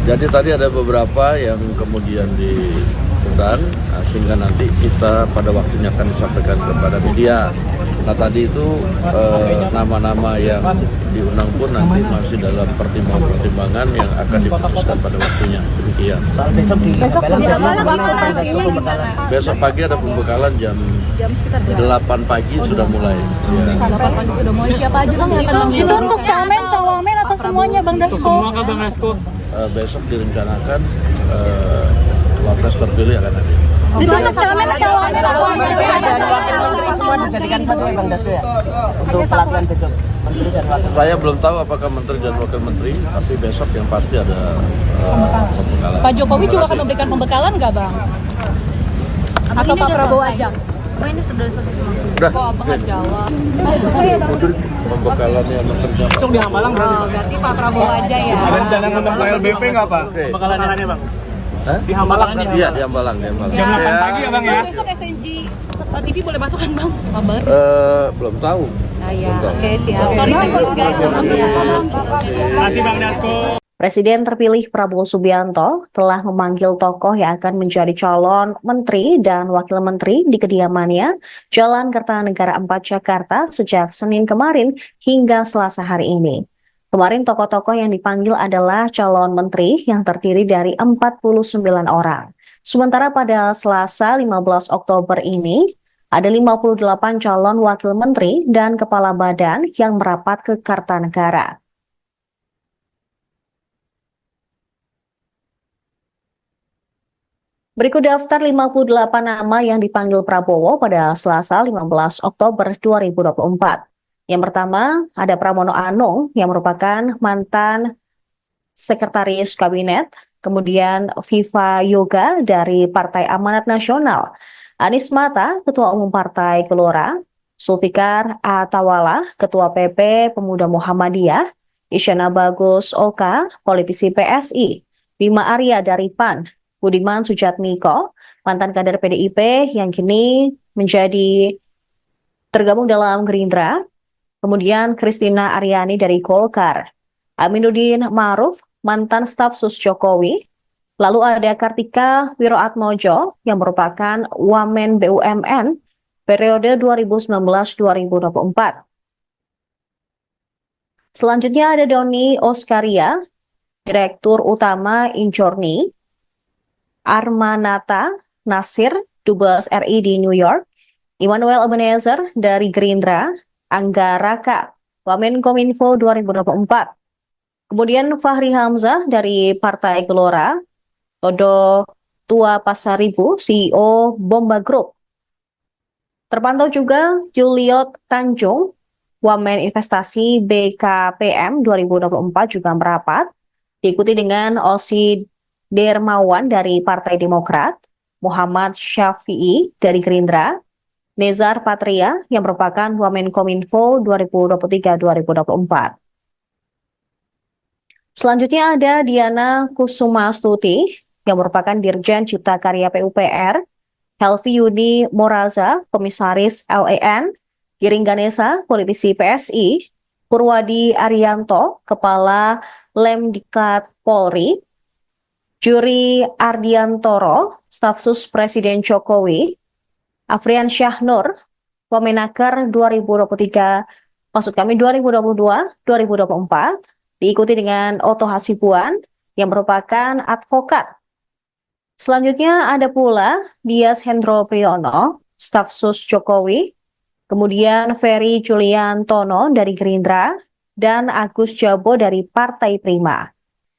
Jadi tadi ada beberapa yang kemudian diundang, sehingga nanti kita pada waktunya akan disampaikan kepada media. Nah tadi itu nama-nama yang diundang pun nanti masih dalam pertimbangan yang akan diputuskan pada waktunya. Demikian. Soal besok di Pembekalan jadi pembekalan. Besok pagi ada pembekalan jam 8 pagi sudah mulai. Ya. 8 pagi sudah mulai. Siapa aja bang yang akan Itu mengisi? untuk camen, cawamen atau semuanya Bang Dasko? Semua kah Bang Dasko? Besok direncanakan wapres terpilih akan ada. Itu untuk camen, cawamen atau Dan wakil menteri semua dijadikan satu ya Bang Dasko ya? Untuk pelatihan besok. Menteri dan wakil. Saya belum tahu apakah menteri dan wakil menteri, tapi besok yang pasti ada pembekalan. Pak Jokowi juga akan memberikan pembekalan nggak bang? Atau Pak Prabowo aja? Ini sudah selesai. Udah, Kok apa nggak jawab? pembekalan yang menteri. Besok di Hambalang berarti. Oh, berarti Pak Prabowo aja ya. Ada rencana ngundang ke LBP nggak Pak? Oke. Pembekalannya Bang? Hah? Di Hambalang Iya, di Hambalang. Jam 8 pagi ya Bang ya? Besok SNG TV boleh masuk kan bang? Lama banget. Belum tahu. Nah ya, oke siap. Sorry guys, maaf ya. Terima kasih Bang Dasko. Presiden terpilih Prabowo Subianto telah memanggil tokoh yang akan menjadi calon menteri dan wakil menteri di kediamannya Jalan Kertanegara 4 Jakarta sejak Senin kemarin hingga Selasa hari ini. Kemarin tokoh-tokoh yang dipanggil adalah calon menteri yang terdiri dari 49 orang. Sementara pada Selasa 15 Oktober ini, ada 58 calon wakil menteri dan kepala badan yang merapat ke Kartanegara. Berikut daftar 58 nama yang dipanggil Prabowo pada Selasa 15 Oktober 2024. Yang pertama, ada Pramono Anung yang merupakan mantan Sekretaris Kabinet, kemudian Viva Yoga dari Partai Amanat Nasional, Anies Mata, Ketua Umum Partai Gelora, Zulfikar Atawala, Ketua PP Pemuda Muhammadiyah, Isyana Bagus Oka, politisi PSI, Bima Arya dari PAN, Budiman Sujatmiko, mantan kader PDIP yang kini menjadi tergabung dalam Gerindra, kemudian Kristina Aryani dari Golkar, Aminuddin Ma'ruf, mantan staf sus Jokowi, lalu ada Kartika Wiroatmojo yang merupakan Wamen BUMN periode 2019-2024. Selanjutnya ada Doni Oskaria, Direktur Utama Injorni, Armanata Nasir, Dubes RI di New York, Immanuel Ebenezer dari Gerindra, Angga Raka, Wamenkominfo 2024. Kemudian Fahri Hamzah dari Partai Gelora, Todo Tua Pasaribu, CEO Bomba Group. Terpantau juga Juliot Tanjung, Wamen Investasi BKPM 2024 juga merapat, diikuti dengan Osi Dermawan dari Partai Demokrat, Muhammad Syafi'i dari Gerindra, Nezar Patria yang merupakan Wamenkominfo 2023-2024. Selanjutnya ada Diana Kusumastuti yang merupakan Dirjen Cipta Karya PUPR, Helvi Yudi Moraza, Komisaris LEN, Giring Ganesa, politisi PSI, Purwadi Arianto, Kepala Lemdiklat Polri, Juri Ardiantoro, staf sus Presiden Jokowi, Afrian Syahnur, Wamenaker 2022-2024, diikuti dengan Oto Hasibuan yang merupakan advokat. Selanjutnya ada pula Dias Hendro Priyono, staf sus Jokowi, kemudian Ferry Juliantono dari Gerindra, dan Agus Jabo dari Partai Prima.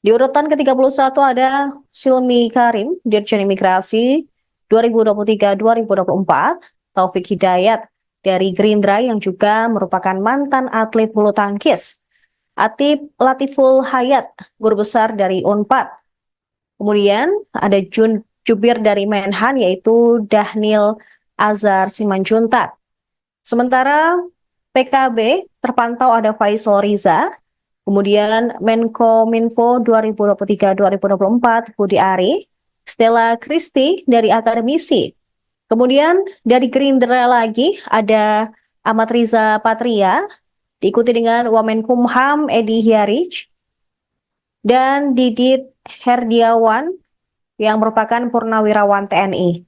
Di urutan ke-31 ada Silmi Karim, Dirjen Imigrasi 2023-2024, Taufik Hidayat dari Gerindra yang juga merupakan mantan atlet bulu tangkis, Atip Latiful Hayat, guru besar dari UNPAD. Kemudian ada Jubir dari Menhan yaitu Dahnil Azhar Simanjuntak. Sementara PKB terpantau ada Faisal Riza, kemudian Menkominfo 2023-2024 Budi Ari, Stella Kristi dari akademisi. Kemudian dari Gerindra lagi ada Ahmad Riza Patria, diikuti dengan Wamenkumham Edi Hyarij, dan Didit Herdiawan yang merupakan purnawirawan TNI.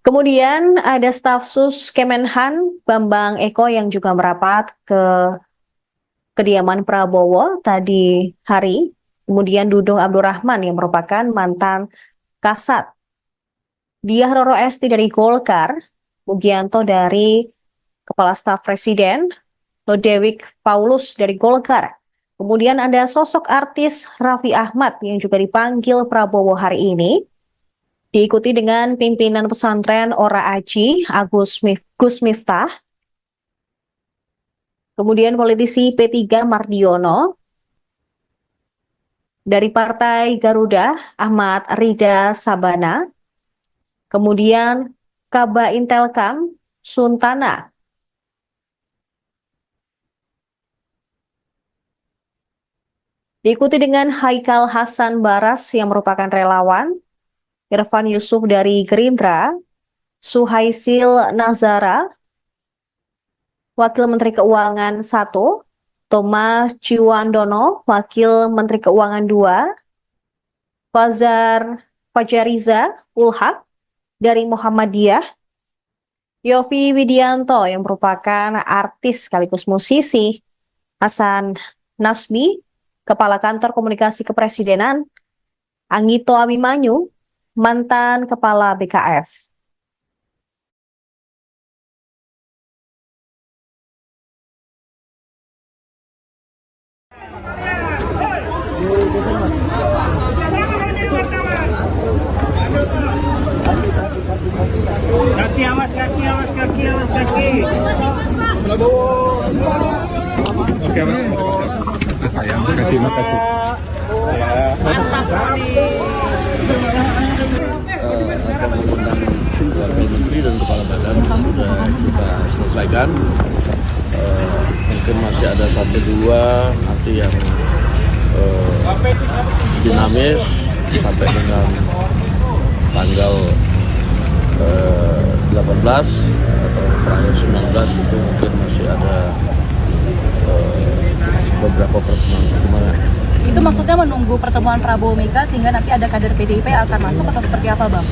Kemudian ada Stafsus Kemenhan Bambang Eko yang juga merapat ke kediaman Prabowo tadi hari. Kemudian Dudung Abdurrahman yang merupakan mantan Kasat. Diah Roro Esti dari Golkar, Mugianto dari Kepala Staf Presiden, Lodewijk Paulus dari Golkar. Kemudian ada sosok artis Raffi Ahmad yang juga dipanggil Prabowo hari ini. Diikuti dengan pimpinan pesantren Ora Aji, Gus Miftah. Kemudian politisi P3 Mardiono. Dari Partai Garuda, Ahmad Rida Sabana. Kemudian Kaba Intelkam, Suntana. Diikuti dengan Haikal Hasan Baras yang merupakan relawan, Irfan Yusuf dari Gerindra, Suhaisil Nazara, Wakil Menteri Keuangan 1, Thomas Ciwandono, Wakil Menteri Keuangan 2, Fajariza Ulhak dari Muhammadiyah, Yofi Widianto yang merupakan artis sekaligus musisi, Hasan Nasbi, Kepala Kantor Komunikasi Kepresidenan, Anggito Abimanyu, mantan Kepala BKF. Kaki, awas kaki, awas kaki, awas kaki. Oke, Mas. Sayang, makasih. Akan mengundang wakil menteri dan kepala badan sudah kita selesaikan. Mungkin masih ada 1-2 nanti yang dinamis sampai dengan tanggal 18 atau terakhir 19 itu mungkin masih ada beberapa pertemuan. Itu maksudnya menunggu pertemuan Prabowo Mega sehingga nanti ada kader PDIP yang akan masuk atau seperti apa, Bang?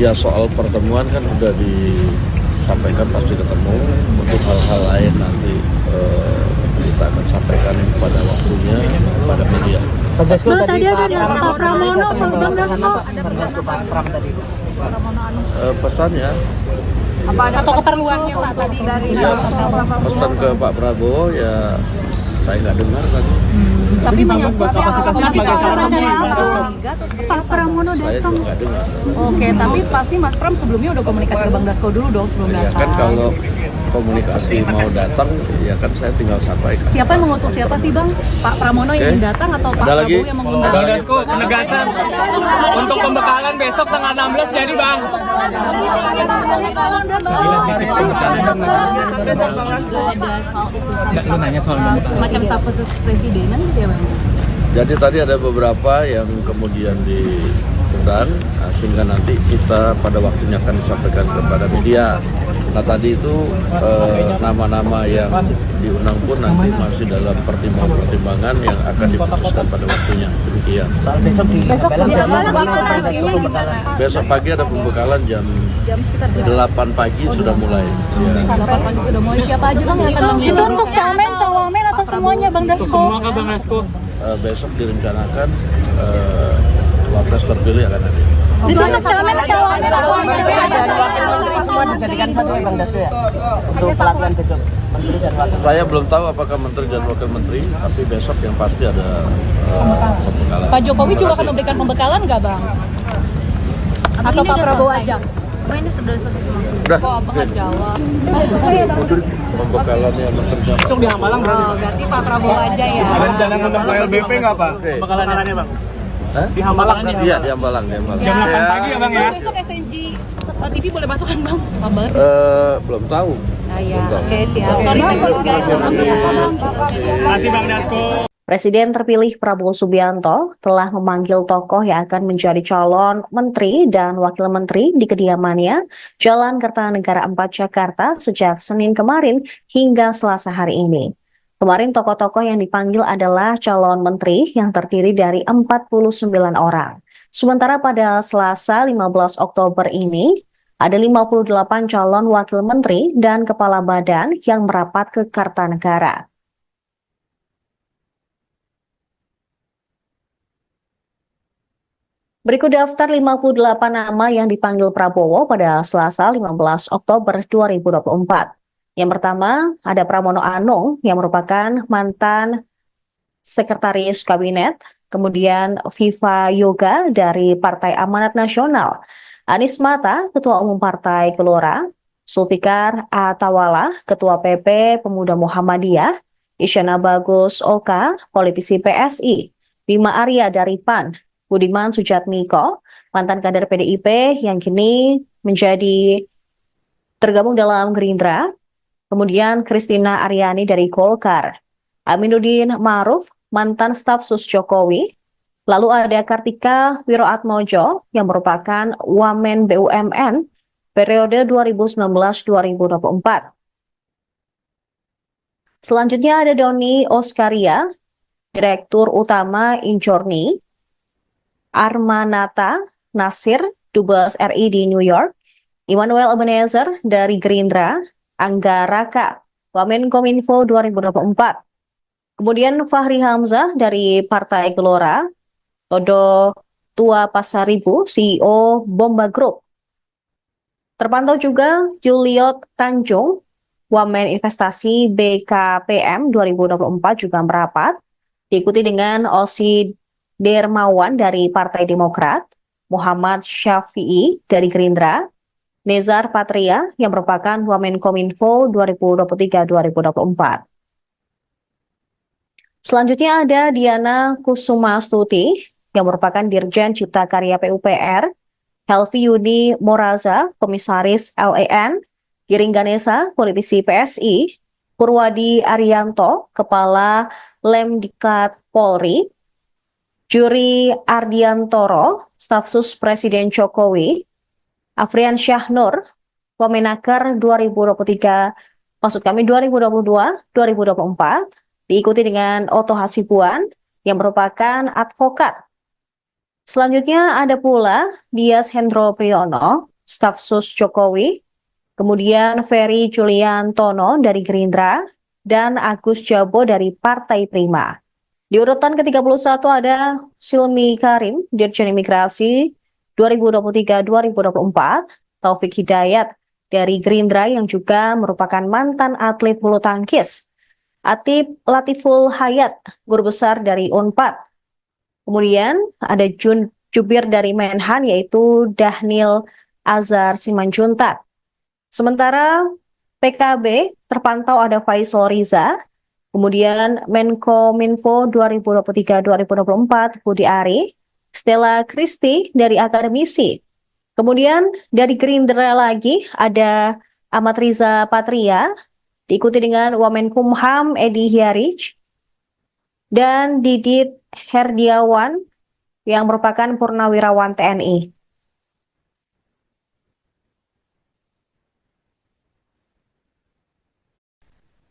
Ya, soal pertemuan kan udah disampaikan pasti ketemu. Untuk hal-hal lain nanti kita akan sampaikan pada waktunya pada media. Bang, tadi ada Pak Pramono, Bang Dasko. Pak Pram tadi. Pesannya Atau keperluannya Pak tadi dari ya, pesan ke Pak Prabowo ya saya nggak dengar tadi. tapi Pak Pramono Saya datang. juga nggak dengar. Oke, tapi pasti Mas Pram sebelumnya udah komunikasi ke Bang Dasko dulu dong sebelum Ya datang. kan kalau komunikasi mau datang ya kan saya tinggal sampaikan. Siapa yang mengutus siapa sih Bang? Pak Pramono yang ingin datang atau Pak Ada lagi? Prabowo yang mengundang? Bang Dasko, penegasan untuk pembekalan besok tanggal 16 jadi Bang. Semacam staf khusus presidenan gitu ya Bang? Jadi tadi ada beberapa yang kemudian diundang sehingga nanti kita pada waktunya akan disampaikan kepada media. Nah tadi itu nama-nama yang diundang pun nanti masih dalam pertimbangan yang akan diputuskan pada waktunya. Demikian. Besok pagi ada pembekalan jam 8 pagi sudah mulai. Ya. 8 pagi sudah mulai. Siapa aja Bang yang akan Itu mengundang? untuk camen, cawamen atau semuanya Bang Dasko? Semua ke Bang Dasko. Besok direncanakan wapres terpilih akan ada. Itu untuk camen, cawamen atau Dan wakil menteri semua dijadikan satu ya Bang Dasko ya? Untuk pelatihan besok. Menteri dan wakil. Saya belum tahu apakah menteri dan wakil menteri, tapi besok yang pasti ada pembekalan. Pak Jokowi juga akan memberikan pembekalan nggak Bang? Atau Pak Prabowo aja? Ini sudah selesai semua. Udah, Kok apa nggak dijawab? pembekalan yang menteri dan Besok di Hambalang berarti. Oh, berarti Pak Prabowo aja ya. Ada rencana ngundang ke LBP nggak Pak? Oke. Pembekalannya Bang. Hah? Di Hambalang Iya, di Hambalang. Jam 8 pagi ya Bang ya? Besok SNG TV boleh masuk kan Bang? Apa banget? Belum tahu. Ah ya, oke siap. Sorry guys. Terima kasih. Terima kasih Bang Dasko. Presiden terpilih Prabowo Subianto telah memanggil tokoh yang akan menjadi calon menteri dan wakil menteri di kediamannya, Jalan Kertanegara 4 Jakarta sejak Senin kemarin hingga Selasa hari ini. Kemarin tokoh-tokoh yang dipanggil adalah calon menteri yang terdiri dari 49 orang. Sementara pada Selasa 15 Oktober ini, ada 58 calon wakil menteri dan kepala badan yang merapat ke Kertanegara. Berikut daftar 58 nama yang dipanggil Prabowo pada Selasa 15 Oktober 2024. Yang pertama, ada Pramono Anung yang merupakan mantan Sekretaris Kabinet, kemudian Viva Yoga dari Partai Amanat Nasional, Anies Mata, Ketua Umum Partai Gelora, Zulfikar Atawala, Ketua PP Pemuda Muhammadiyah, Isyana Bagus Oka, politisi PSI, Bima Arya dari PAN, Budiman Sujatmiko, mantan kader PDIP yang kini menjadi tergabung dalam Gerindra, kemudian Kristina Aryani dari Golkar, Aminuddin Ma'ruf, mantan staf sus Jokowi, lalu ada Kartika Wiroatmojo yang merupakan Wamen BUMN periode 2019-2024. Selanjutnya ada Doni Oskaria, Direktur Utama Injorni, Armanata Nasir, Dubes RI di New York, Immanuel Ebenezer dari Gerindra, Angga Raka, Wamenkominfo 2024. Kemudian Fahri Hamzah dari Partai Gelora, Todo Tua Pasaribu, CEO Bomba Group. Terpantau juga Juliot Tanjung, Wamen Investasi BKPM 2024 juga merapat, diikuti dengan Osi Dermawan dari Partai Demokrat, Muhammad Syafi'i dari Gerindra, Nezar Patria yang merupakan Wamenkominfo 2023-2024. Selanjutnya ada Diana Kusumastuti yang merupakan Dirjen Cipta Karya PUPR, Helvi Yuni Moraza, Komisaris LEN, Giring Ganesa, politisi PSI, Purwadi Arianto, Kepala Lemdikat Polri, Juri Ardiantoro, staf sus Presiden Jokowi, Afrian Syahnur, Wamenaker 2022-2024, diikuti dengan Oto Hasibuan yang merupakan advokat. Selanjutnya ada pula Dias Hendro Priyono, staf sus Jokowi, kemudian Ferry Juliantono dari Gerindra, dan Agus Jabo dari Partai Prima. Di urutan ke-31 ada Silmi Karim, Dirjen Imigrasi 2023-2024, Taufik Hidayat dari Gerindra yang juga merupakan mantan atlet bulu tangkis, Atip Latiful Hayat, guru besar dari UNPAD. Kemudian ada Jubir dari Menhan yaitu Dahnil Azhar Simanjuntak. Sementara PKB terpantau ada Faisal Riza, kemudian Menkominfo 2023-2024 Budi Ari, Stella Christy dari akademisi. Kemudian dari Gerindra lagi ada Ahmad Riza Patria, diikuti dengan Wamenkumham Edi Hiarij, dan Didit Herdiawan yang merupakan Purnawirawan TNI.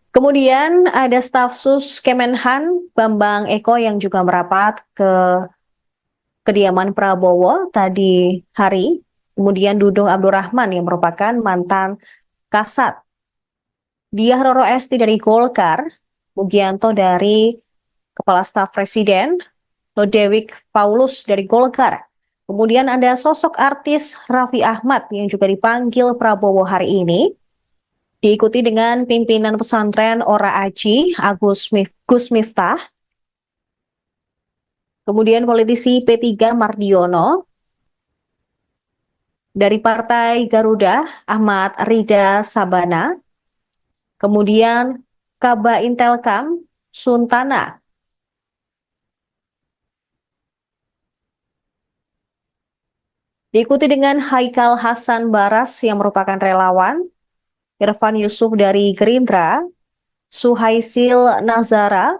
Kemudian ada staf sus Kemenhan Bambang Eko yang juga merapat ke kediaman Prabowo tadi hari. Kemudian Dudung Abdurrahman yang merupakan mantan Kasat, Diah Roro Esti dari Golkar, Mugianto dari Kepala Staf Presiden, Lodewijk Paulus dari Golkar. Kemudian ada sosok artis Raffi Ahmad yang juga dipanggil Prabowo hari ini, diikuti dengan pimpinan pesantren Ora Aji, Gus Miftah, kemudian politisi P3 Mardiono, dari Partai Garuda Ahmad Rida Sabana, kemudian Kaba Intelkam Suntana, diikuti dengan Haikal Hasan Baras yang merupakan relawan, Irfan Yusuf dari Gerindra, Suhaisil Nazara,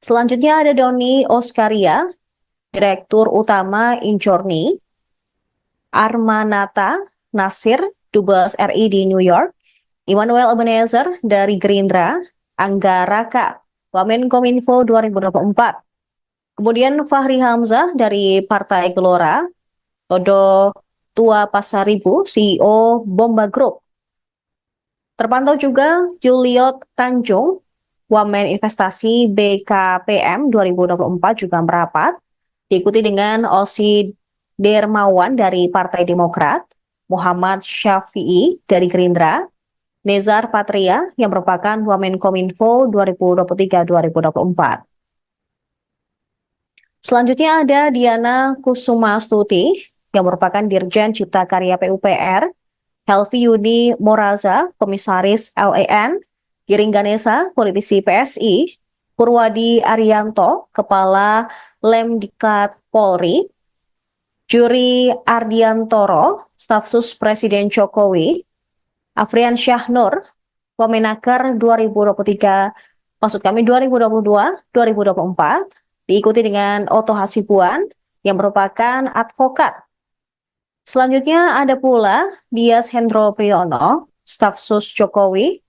Selanjutnya ada Doni Oskaria, Direktur Utama Injourney, Armanata Nasir, Dubes RI di New York, Immanuel Ebenezer dari Gerindra, Angga Raka, Wamenkominfo 2024. Kemudian Fahri Hamzah dari Partai Gelora, Todo Tua Pasaribu, CEO Bomba Group. Terpantau juga Juliot Tanjung, Wamen Investasi BKPM 2024 juga merapat, diikuti dengan Osi Dermawan dari Partai Demokrat, Muhammad Syafi'i dari Gerindra, Nezar Patria yang merupakan Wamenkominfo 2023-2024. Selanjutnya ada Diana Kusumastuti yang merupakan Dirjen Cipta Karya PUPR, Helvi Yuni Moraza, Komisaris LEN, Giring Ganesa, politisi PSI, Purwadi Arianto, Kepala Lemdiklat Polri, Juri Ardiantoro, Staf Sus Presiden Jokowi, Afrian Syahnur, Wamenaker 2022-2024, diikuti dengan Oto Hasibuan yang merupakan advokat. Selanjutnya ada pula Dias Hendro Priyono, Staf Sus Jokowi,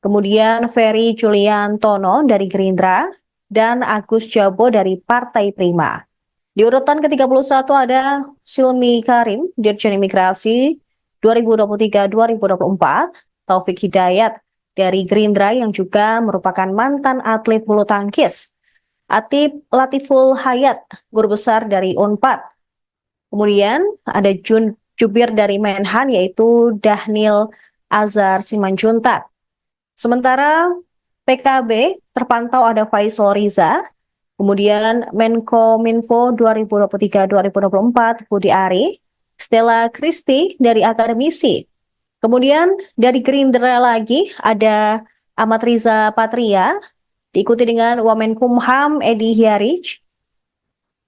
kemudian Ferry Juliantono dari Gerindra, dan Agus Jabo dari Partai Prima. Di urutan ke-31 ada Silmi Karim, Dirjen Imigrasi 2023-2024, Taufik Hidayat dari Gerindra yang juga merupakan mantan atlet bulu tangkis, Atip Latiful Hayat, Guru Besar dari Unpad. Kemudian ada Jubir dari Menhan yaitu Dahnil Azhar Simanjuntak. Sementara PKB terpantau ada Faisal Riza, kemudian Menkominfo 2023-2024 Budi Ari, Stella Kristi dari Akademisi. Kemudian dari Gerindra lagi ada Ahmad Riza Patria, diikuti dengan Wamenkumham Edi Hyarij,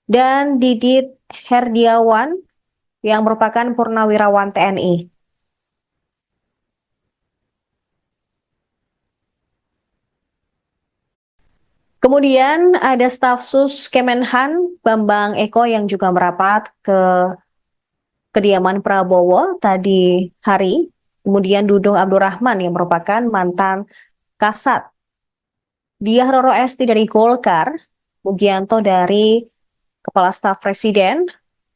dan Didit Herdiawan yang merupakan Purnawirawan TNI. Kemudian ada staf sus Kemenhan Bambang Eko yang juga merapat ke kediaman Prabowo tadi hari. Kemudian Dudung Abdurrahman yang merupakan mantan Kasat, Diah Roro Esti dari Golkar, Mugianto dari Kepala Staf Presiden,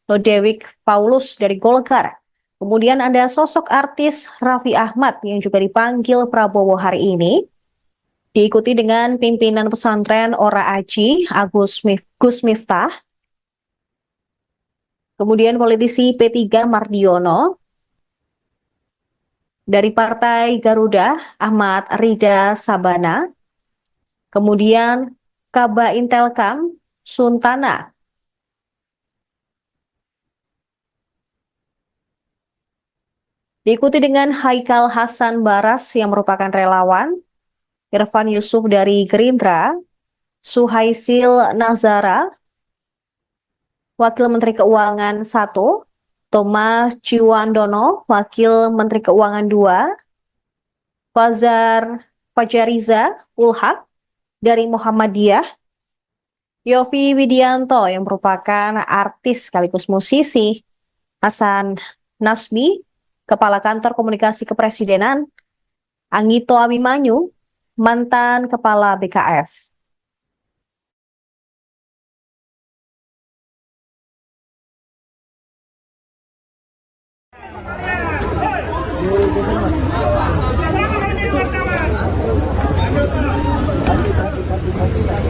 Lodewijk Paulus dari Golkar. Kemudian ada sosok artis Raffi Ahmad yang juga dipanggil Prabowo hari ini, diikuti dengan pimpinan pesantren Ora Aji, Gus Miftah. Kemudian politisi P3 Mardiono, dari Partai Garuda Ahmad Rida Sabana, kemudian Kaba Intelkam Suntana. Diikuti dengan Haikal Hasan Baras yang merupakan relawan, Irfan Yusuf dari Gerindra, Suhaisil Nazara, Wakil Menteri Keuangan 1, Thomas Ciwandono, Wakil Menteri Keuangan 2, Fajariza Ulhak dari Muhammadiyah, Yofi Widianto yang merupakan artis sekaligus musisi, Hasan Nasbi, Kepala Kantor Komunikasi Kepresidenan, Anggito Abimanyu, mantan Kepala BKF.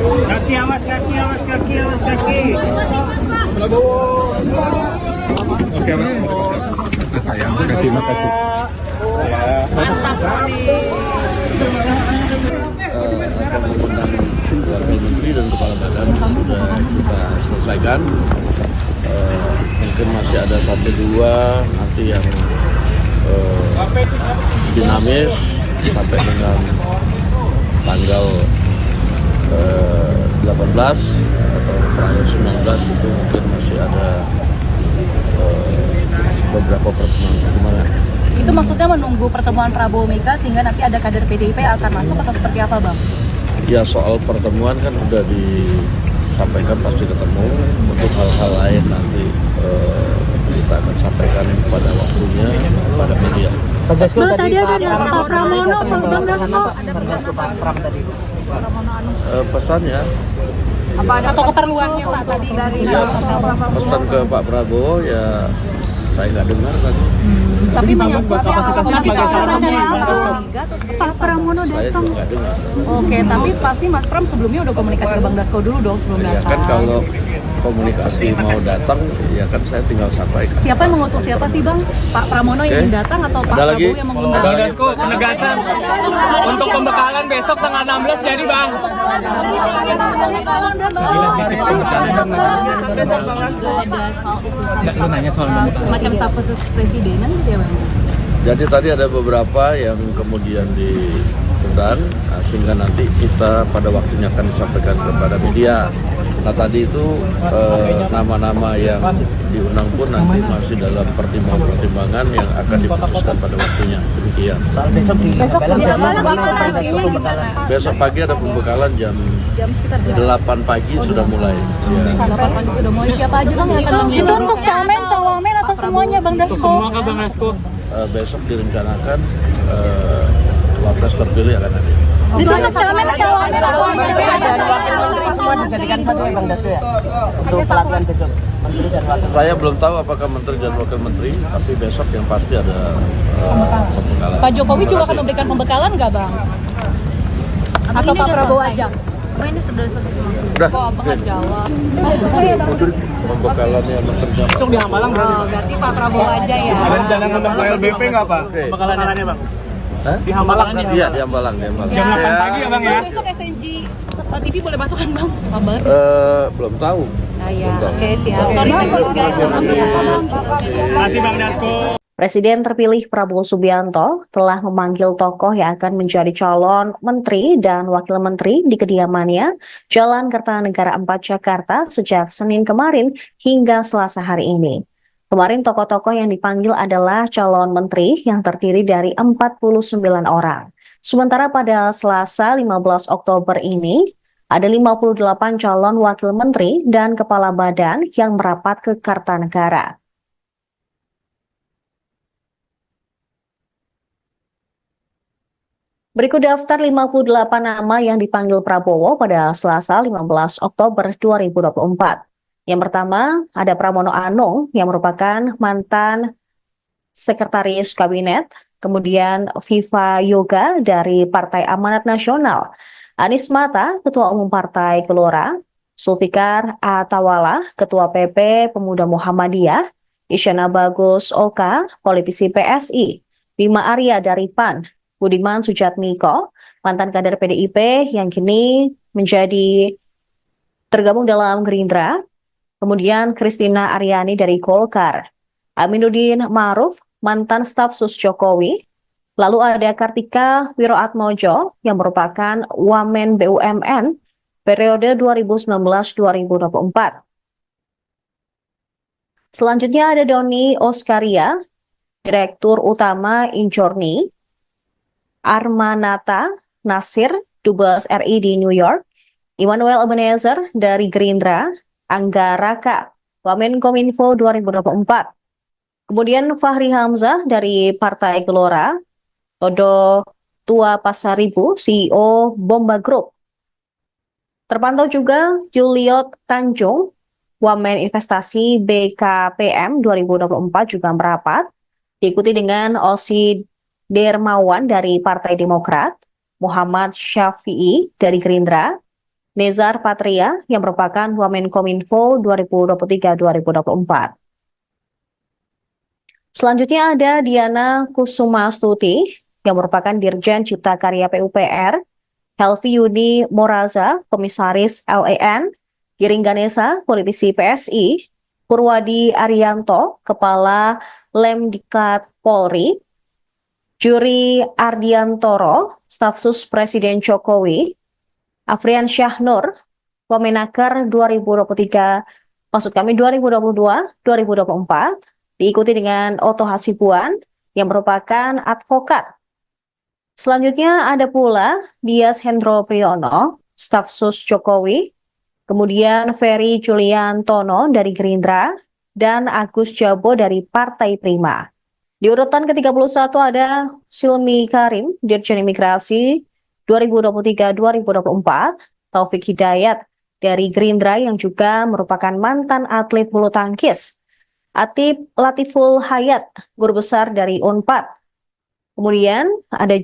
Kaki, awas kaki, awas kaki, awas kaki. Oke, Mas. Makasih, makasih. Mantap, Akan mengundang Wakil Menteri dan Kepala Badan sudah kita selesaikan. Mungkin masih ada 1-2 nanti yang dinamis sampai dengan tanggal 18 atau tanggal 19 itu mungkin masih ada beberapa pertemuan. Itu maksudnya menunggu pertemuan Prabowo Mega sehingga nanti ada kader PDIP akan masuk atau seperti apa, Bang? Ya soal pertemuan kan udah disampaikan pasti ketemu. Untuk hal-hal lain nanti kita akan sampaikan pada waktunya pada media. Bang Dasko Bang, tadi tadi ada Pak Pak Pramono, Bang Dasko. Bang Dasko Pak Pram tadi. Pesannya, Atau keperluannya Pak tadi dari ya pesan ke Pak Prabowo ya saya nggak dengar tadi. tapi menyangkut Pak Pramono Saya datang. juga nggak dengar. Oke, tapi pasti Mas Pram sebelumnya udah komunikasi ke Bang Dasko dulu dong sebelum Ya datang. kan kalau komunikasi mau datang, ya kan saya tinggal sampaikan. Siapa yang mengutus siapa sih Bang? Pak Pramono yang Oke. datang atau Pak Ada lagi? Prabowo yang mengundang? Bang Dasko, penegasan untuk pembekalan besok tanggal 16 jadi Bang. Semacam staf khusus presidenan gitu ya Bang? Jadi tadi ada beberapa yang kemudian diundang, sehingga nanti kita pada waktunya akan disampaikan kepada media. Nah tadi itu nama-nama yang diundang pun nanti masih dalam pertimbangan yang akan diputuskan pada waktunya. Demikian. Soal besok di Belang jadi gimana Bang Dasko pembekalan? Besok pagi ada pembekalan jam 8 pagi sudah mulai. Ya. 8 pagi sudah mulai. Siapa aja Bang yang akan Itu mengisi? untuk camen, cawamen atau semuanya Bang Dasko? Bang Dasko. Besok direncanakan wapres terpilih akan ada. Itu untuk camen, cawamen atau Menteri dan wakil menteri semua dijadikan satu ya Bang Dasko ya? Untuk pelatihan besok. Menteri dan wakil. Saya belum tahu apakah menteri dan wakil menteri, tapi besok yang pasti ada pembekalan. Pak Jokowi juga Terima akan kasih. memberikan pembekalan nggak Bang? Atau Pak Prabowo aja? Ini sudah selesai. Udah, Kok Abang nggak jawab? pembekalannya menteri dan Besok di Hambalang berarti. Oh, berarti Pak Prabowo aja ya? Ada rencana ngundang ke LBP nggak Pak? Oke. Pembekalannya Bang. Hah? Di Hambalang nih. Iya, di Hambalang, di Hambalang. Jam 8 Ya, pagi ya Bang ya? Besok SNG TV boleh masuk kan Bang? Kabar? belum tahu. Ah ya, oke siap. Sorry teknis guys, maaf ya. Terima kasih Bang Dasko. Presiden terpilih Prabowo Subianto telah memanggil tokoh yang akan menjadi calon menteri dan wakil menteri di kediamannya Jalan Kertanegara 4 Jakarta sejak Senin kemarin hingga Selasa hari ini. Kemarin tokoh-tokoh yang dipanggil adalah calon menteri yang terdiri dari 49 orang. Sementara pada Selasa 15 Oktober ini, ada 58 calon wakil menteri dan kepala badan yang merapat ke Kertanegara. Berikut daftar 58 nama yang dipanggil Prabowo pada Selasa 15 Oktober 2024. Yang pertama, ada Pramono Anung yang merupakan mantan sekretaris kabinet, kemudian Viva Yoga dari Partai Amanat Nasional, Anies Mata, Ketua Umum Partai Gelora, Zulfikar Atawala, Ketua PP Pemuda Muhammadiyah, Isyana Bagus Oka, politisi PSI, Bima Arya dari PAN, Budiman Sujatmiko, mantan kader PDIP yang kini menjadi tergabung dalam Gerindra, kemudian Kristina Aryani dari Golkar, Aminuddin Ma'ruf, mantan staf sus Jokowi, lalu ada Kartika Wiroatmojo yang merupakan Wamen BUMN periode 2019-2024. Selanjutnya ada Doni Oskaria, Direktur Utama Injorni, Armanata Nasir, Dubes RI di New York, Immanuel Ebenezer dari Gerindra, Angga Raka, Wamenkominfo 2024. Kemudian Fahri Hamzah dari Partai Gelora, Todo Tua Pasaribu, CEO Bomba Group. Terpantau juga Juliot Tanjung, Wamen Investasi BKPM 2024 juga merapat, diikuti dengan Osi Dermawan dari Partai Demokrat, Muhammad Syafi'i dari Gerindra, Nezar Patria yang merupakan Wamenkominfo 2023-2024. Selanjutnya ada Diana Kusumastuti yang merupakan Dirjen Cipta Karya PUPR, Helvi Yuni Moraza, Komisaris LAN, Giring Ganesa, politisi PSI, Purwadi Arianto, Kepala Lemdiklat Polri, Juri Ardiantoro, Staf Sus Presiden Jokowi, Afrian Syahnur, Wamenaker 2022-2024, diikuti dengan Oto Hasibuan yang merupakan advokat. Selanjutnya ada pula Dias Hendro Priyono, staf sus Jokowi, kemudian Ferry Juliantono dari Gerindra, dan Agus Jabo dari Partai Prima. Di urutan ke-31 ada Silmi Karim, Dirjen Imigrasi 2023-2024, Taufik Hidayat dari Gerindra yang juga merupakan mantan atlet bulu tangkis, Atip Latiful Hayat, guru besar dari Unpad. Kemudian ada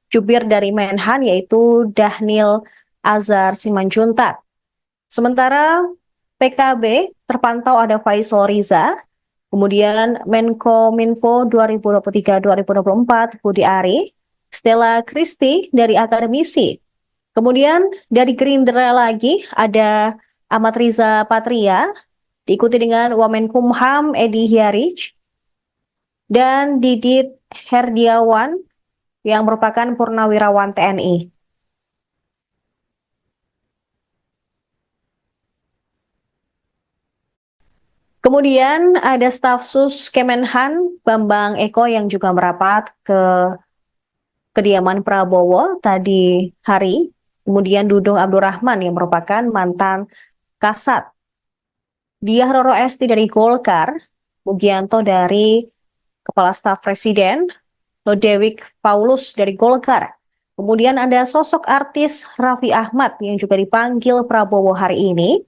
jubir dari Menhan yaitu Dhanil Azhar Simanjuntak. Sementara PKB terpantau ada Faisal Riza, kemudian Menkominfo 2023-2024 Budi Ari, Stella Christy dari akademisi. Kemudian dari Gerindra lagi ada Ahmad Riza Patria, diikuti dengan Wamenkumham Edi Hiarij, dan Didit Herdiawan yang merupakan purnawirawan TNI. Kemudian ada staf sus Kemenhan Bambang Eko yang juga merapat ke kediaman Prabowo tadi hari. Kemudian Dudung Abdurrahman yang merupakan mantan Kasat. Diah Roro Esti dari Golkar, Mugianto dari Kepala Staf Presiden, Lodewijk Paulus dari Golkar. Kemudian ada sosok artis Raffi Ahmad yang juga dipanggil Prabowo hari ini.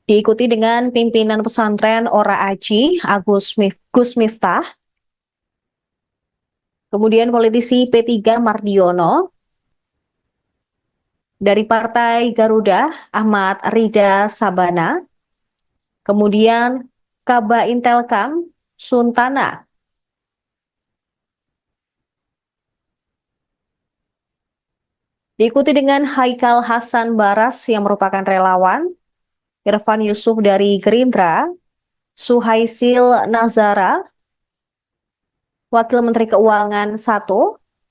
Diikuti dengan pimpinan pesantren Ora Aji, Gus Miftah. Kemudian politisi P3 Mardiono. Dari Partai Garuda, Ahmad Rida Sabana. Kemudian Kaba Intelkam, Suntana. Diikuti dengan Haikal Hasan Baras yang merupakan relawan, Irfan Yusuf dari Gerindra, Suhaisil Nazara, Wakil Menteri Keuangan 1,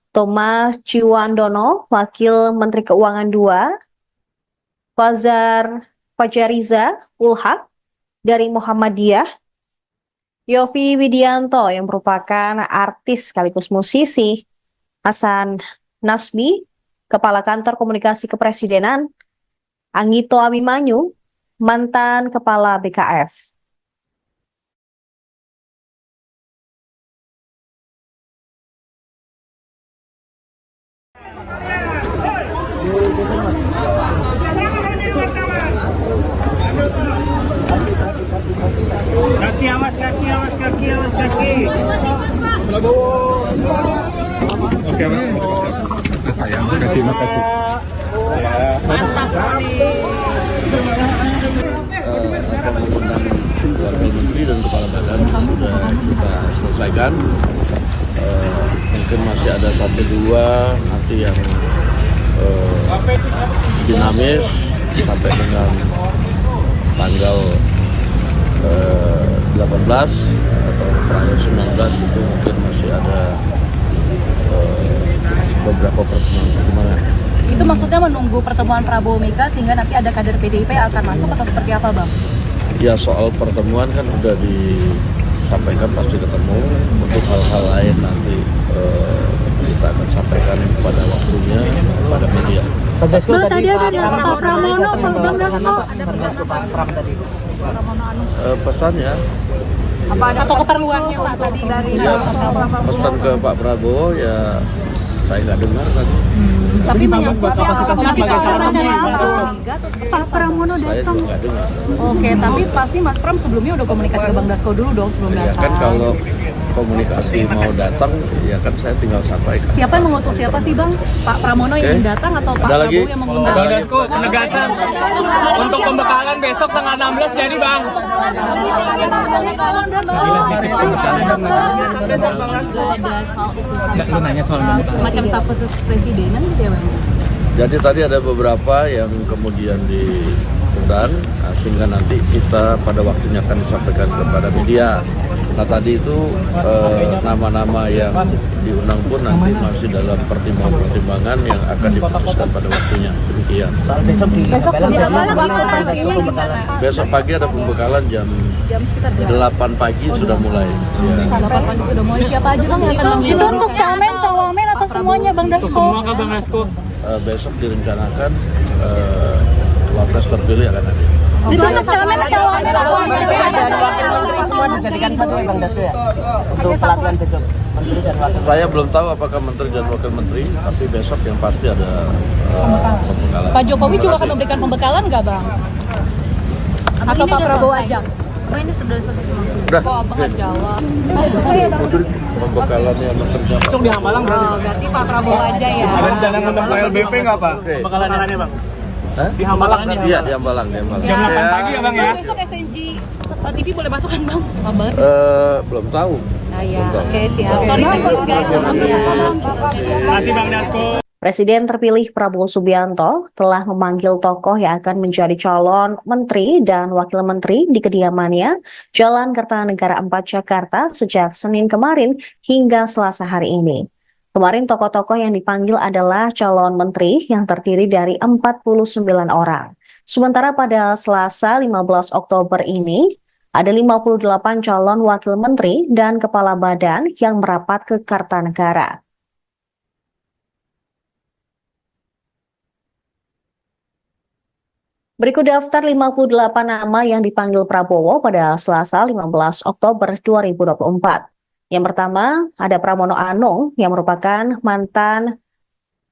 Thomas Ciwandono, Wakil Menteri Keuangan 2, Fajariza Ulhak dari Muhammadiyah, Yofi Widianto yang merupakan artis sekaligus musisi, Hasan Nasbi, Kepala Kantor Komunikasi Kepresidenan, Anggito Abimanyu, mantan Kepala BKF. Kaki awas, kaki awas, kaki awas, kaki. Oke, sayang, kasih makasih. Mengundang Wakil Menteri dan Kepala Badan sudah kita selesaikan. Mungkin masih ada 1-2 nanti yang dinamis sampai dengan tanggal 18 atau tanggal 19 itu mungkin masih ada beberapa pertemuan. Itu maksudnya menunggu pertemuan Prabowo Mega sehingga nanti ada kader PDIP yang akan masuk atau seperti apa, Bang? Ya, soal pertemuan kan udah disampaikan pasti ketemu. Untuk hal-hal lain nanti kita akan sampaikan pada waktunya pada media. Pak Dasko tadi ada Pak Pramono, Bang Dasko. Pak Pram tadi. Pesannya Apa ada atau keperluannya Pak tadi dari pesan ke Pak Prabowo ya saya nggak dengar kan. Tapi banyak Pak Pramono Saya datang. juga nggak dengar. Oke, tapi pasti Mas Pram sebelumnya udah komunikasi ke Bang Dasko dulu dong sebelum Ya datang. kan kalau komunikasi mau datang ya kan saya tinggal sampaikan. Siapa yang mengutus siapa sih Bang? Pak Pramono yang datang atau Pak Ada lagi? Prabowo yang mengundang? Bang Dasko, penegasan untuk pembekalan besok tanggal 16 jadi Bang. Semacam staf khusus presidenan gitu ya Bang? Jadi tadi ada beberapa yang kemudian diundang, sehingga nanti kita pada waktunya akan disampaikan kepada media. Nah tadi itu nama-nama yang diundang pun nanti masih dalam pertimbangan yang akan diputuskan pada waktunya. Demikian. Soal besok di Belang jadi pembekalan. Besok pagi ada pembekalan jam 8 pagi sudah mulai. Ya. 8 pagi sudah mulai. Siapa aja Bang yang akan Itu untuk camen, cawamen atau semuanya Bang Untuk Dasko. semua Kak Bang Dasko. Besok direncanakan Wapres terpilih akan hadir. Itu untuk calon Dan wakil menteri semua dijadikan satu ya Bang Dasko ya? Untuk pelatihan besok. Menteri dan wakil. Saya belum tahu apakah menteri dan wakil menteri, tapi besok yang pasti ada pembekalan. Pak Jokowi juga akan memberikan pembekalan nggak Bang? Atau Pak Prabowo aja? Ini sudah selesai. Udah, Kok Abang nggak jawab? pembekalannya menteri dan Besok di Hambalang berarti. Berarti Pak Prabowo aja ya? Ada rencana ngundang Pak LBP nggak Pak? Oke. Pembekalannya Bang. Hah? Di Hambalang nih. Iya, di Hambalang, di Hambalang. Jam 8 Saya, pagi ya Bang ya? Besok SNG TV boleh masuk kan Bang? Abang? belum tahu. Nah ya, oke siap. Sorry guys, maaf ya. Terima kasih Bang Dasko. Presiden terpilih Prabowo Subianto telah memanggil tokoh yang akan menjadi calon menteri dan wakil menteri di kediamannya Jalan Kertanegara 4 Jakarta sejak Senin kemarin hingga Selasa hari ini. Kemarin tokoh-tokoh yang dipanggil adalah calon menteri yang terdiri dari 49 orang. Sementara pada Selasa 15 Oktober ini, ada 58 calon wakil menteri dan kepala badan yang merapat ke Kertanegara. Berikut daftar 58 nama yang dipanggil Prabowo pada Selasa 15 Oktober 2024. Yang pertama, ada Pramono Anung yang merupakan mantan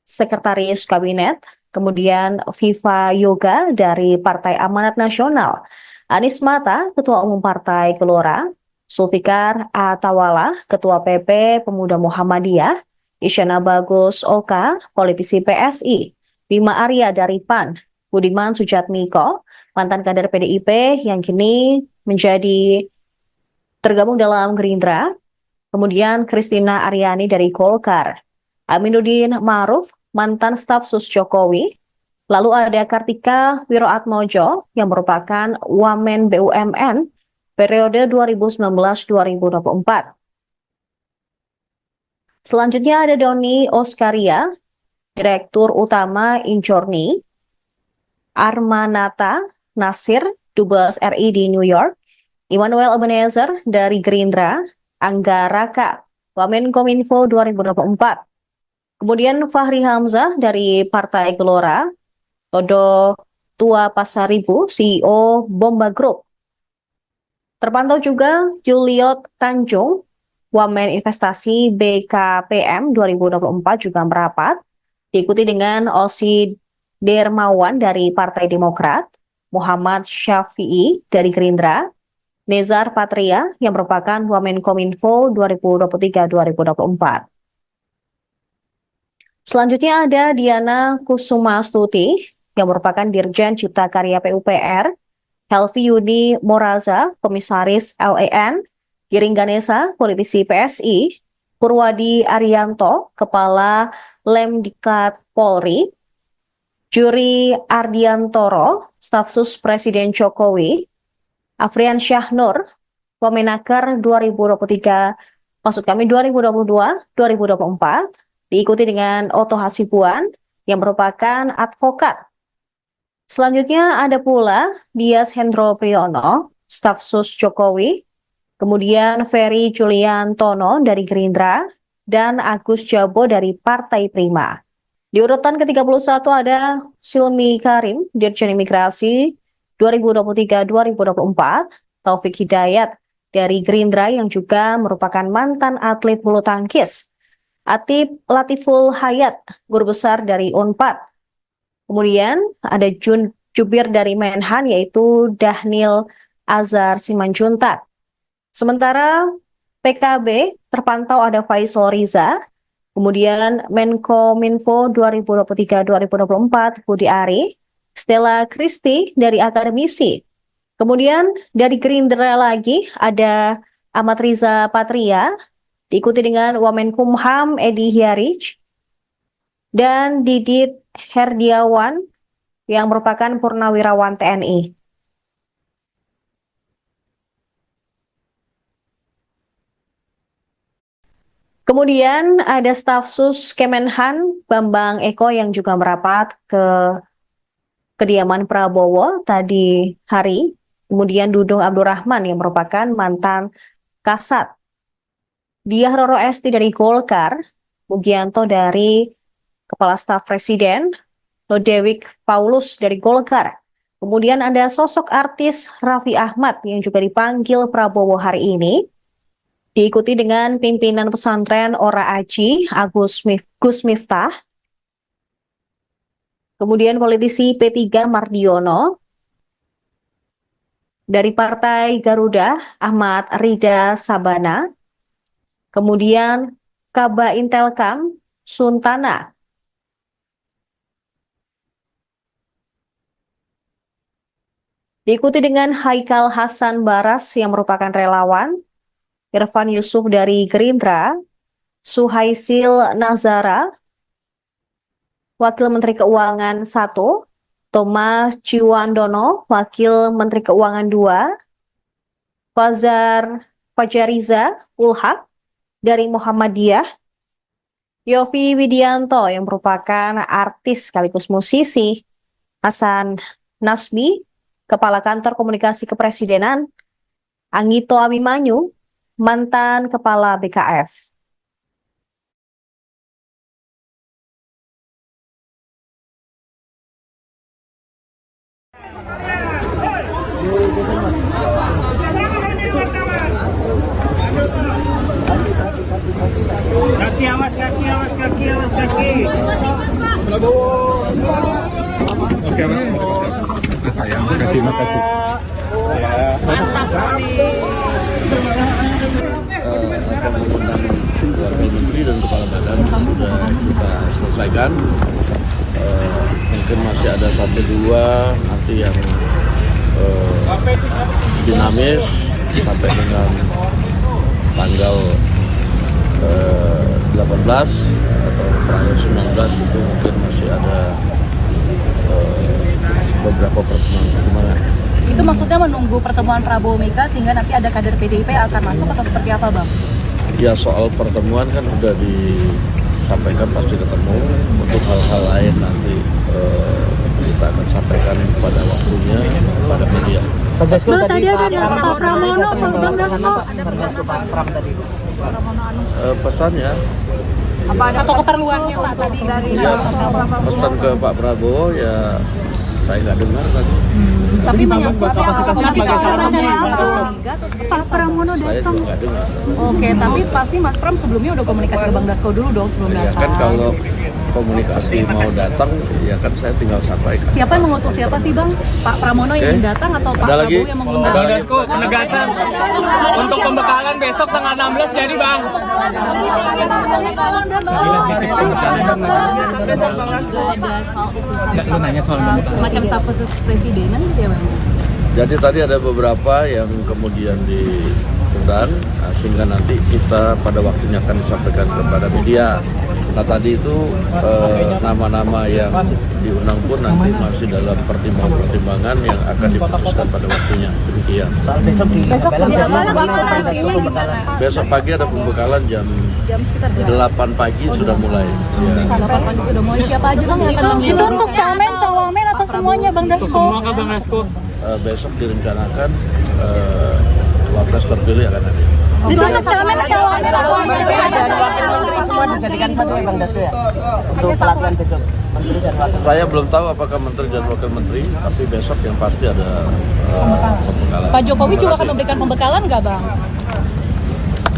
sekretaris kabinet, kemudian Viva Yoga dari Partai Amanat Nasional, Anies Mata, Ketua Umum Partai Gelora, Zulfikar Atawala, Ketua PP Pemuda Muhammadiyah, Isyana Bagus Oka, politisi PSI, Bima Arya dari PAN, Budiman Sujatmiko, mantan kader PDIP yang kini menjadi tergabung dalam Gerindra, kemudian Kristina Aryani dari Golkar, Aminuddin Ma'ruf, mantan staf sus Jokowi, lalu ada Kartika Wiroatmojo yang merupakan Wamen BUMN periode 2019-2024. Selanjutnya ada Doni Oskaria, Direktur Utama Injorni, Armanata Nasir, Dubes RI di New York, Immanuel Ebenezer dari Gerindra, Angga Raka, Wamenkominfo 2024. Kemudian Fahri Hamzah dari Partai Gelora, Todo Tua Pasaribu, CEO Bomba Group. Terpantau juga Juliot Tanjung, Wamen Investasi BKPM 2024 juga merapat, diikuti dengan Osi Dermawan dari Partai Demokrat, Muhammad Syafi'i dari Gerindra, Nezar Patria yang merupakan Wamenkominfo 2023-2024. Selanjutnya ada Diana Kusumastuti yang merupakan Dirjen Cipta Karya PUPR, Helvi Yuni Moraza, Komisaris LAN, Giring Ganesa, politisi PSI, Purwadi Arianto, Kepala Lemdiklat Polri, Juri Ardiantoro, staf sus Presiden Jokowi, Afrian Syahnur, Wamenaker 2022-2024, diikuti dengan Oto Hasibuan yang merupakan advokat. Selanjutnya ada pula Dias Hendro Priyono, staf sus Jokowi, kemudian Ferry Juliantono dari Gerindra, dan Agus Jabo dari Partai Prima. Di urutan ke-31 ada Silmi Karim, Dirjen Imigrasi 2023-2024, Taufik Hidayat dari Gerindra yang juga merupakan mantan atlet bulu tangkis, Atip Latiful Hayat, guru besar dari Unpad. Kemudian ada Jubir dari Menhan yaitu Dahnil Azhar Simanjuntak. Sementara PKB terpantau ada Faisal Riza, kemudian Menkominfo 2023-2024 Budi Ari, Stella Kristi dari akademisi. Kemudian dari Gerindra lagi ada Ahmad Riza Patria, diikuti dengan Wamenkumham Edi Hiarij, dan Didit Herdiawan yang merupakan purnawirawan TNI. Kemudian ada staf sus Kemenhan Bambang Eko yang juga merapat ke kediaman Prabowo tadi hari. Kemudian Dudung Abdurrahman yang merupakan mantan Kasat, Diah Roro Esti dari Golkar, Mugianto dari Kepala Staf Presiden, Lodewijk Paulus dari Golkar. Kemudian ada sosok artis Raffi Ahmad yang juga dipanggil Prabowo hari ini. Diikuti dengan pimpinan pesantren Ora Aji, Gus Miftah. Kemudian politisi P3 Mardiono. Dari Partai Garuda, Ahmad Rida Sabana. Kemudian Kaba Intelkam, Suntana. Diikuti dengan Haikal Hasan Baras yang merupakan relawan, Irfan Yusuf dari Gerindra, Suhaisil Nazara, Wakil Menteri Keuangan 1, Thomas Ciwandono, Wakil Menteri Keuangan 2, Fajariza Ulhak dari Muhammadiyah, Yofi Widianto yang merupakan artis sekaligus musisi, Hasan Nasbi, Kepala Kantor Komunikasi Kepresidenan, Anggito Abimanyu, mantan Kepala BKF. Kaki awas, kaki awas, kaki awas, kaki. Oke, Mas. Sayang, kasih makasih. Akan mengundang Wakil Menteri dan Kepala Badan sudah kita selesaikan. Mungkin masih ada 1-2 nanti yang dinamis sampai dengan tanggal 18 atau tanggal 19 itu mungkin masih ada beberapa pertemuan. Itu maksudnya menunggu pertemuan Prabowo Mega sehingga nanti ada kader PDIP yang akan masuk atau seperti apa, Bang? Ya, soal pertemuan kan udah disampaikan pasti ketemu. Untuk hal-hal lain nanti kita akan sampaikan pada waktunya pada media. Bang tadi ada Pak Pramono, Bang Dasko. Pak Pram tadi. Pesannya Apa ada atau keperluannya Pak tadi dari ya, pesan ke Pak Prabowo ya saya nggak dengar tadi. tapi menyangkut Pak Pramono Saya datang. juga nggak dengar. Oke, tapi pasti Mas Pram sebelumnya udah komunikasi ke Bang Dasko dulu dong sebelum Ya datang. kan kalau komunikasi mau datang ya kan saya tinggal sampaikan. Siapa yang mengutus siapa sih Bang? Pak Pramono yang ingin datang atau Pak Ada lagi? Prabowo yang mengundang? Bang Dasko, penegasan untuk pembekalan besok tanggal 16 jadi Bang. Semacam staf khusus presidenan gitu ya Bang? Jadi tadi ada beberapa yang kemudian diundang, sehingga nanti kita pada waktunya akan disampaikan kepada media. Nah tadi itu nama-nama yang diundang pun nanti masih dalam pertimbangan yang akan diputuskan pada waktunya. Demikian. Soal besok di Besok pagi ada pembekalan jam 8 pagi sudah mulai. Ya. 8 pagi sudah mulai. Siapa aja Bang yang akan Itu mengisi? untuk camen, cawamen atau semuanya Bang Dasko? Semua kah Bang Dasko? Besok direncanakan wapres terpilih akan ada. Itu untuk camen, cawamen atau dan wakil menteri semua dijadikan satu ya Bang Dasko ya? Untuk pelatihan besok. Menteri dan wakil. Saya belum tahu apakah menteri dan wakil menteri, tapi besok yang pasti ada pembekalan. Pak Jokowi juga akan memberikan pembekalan nggak Bang?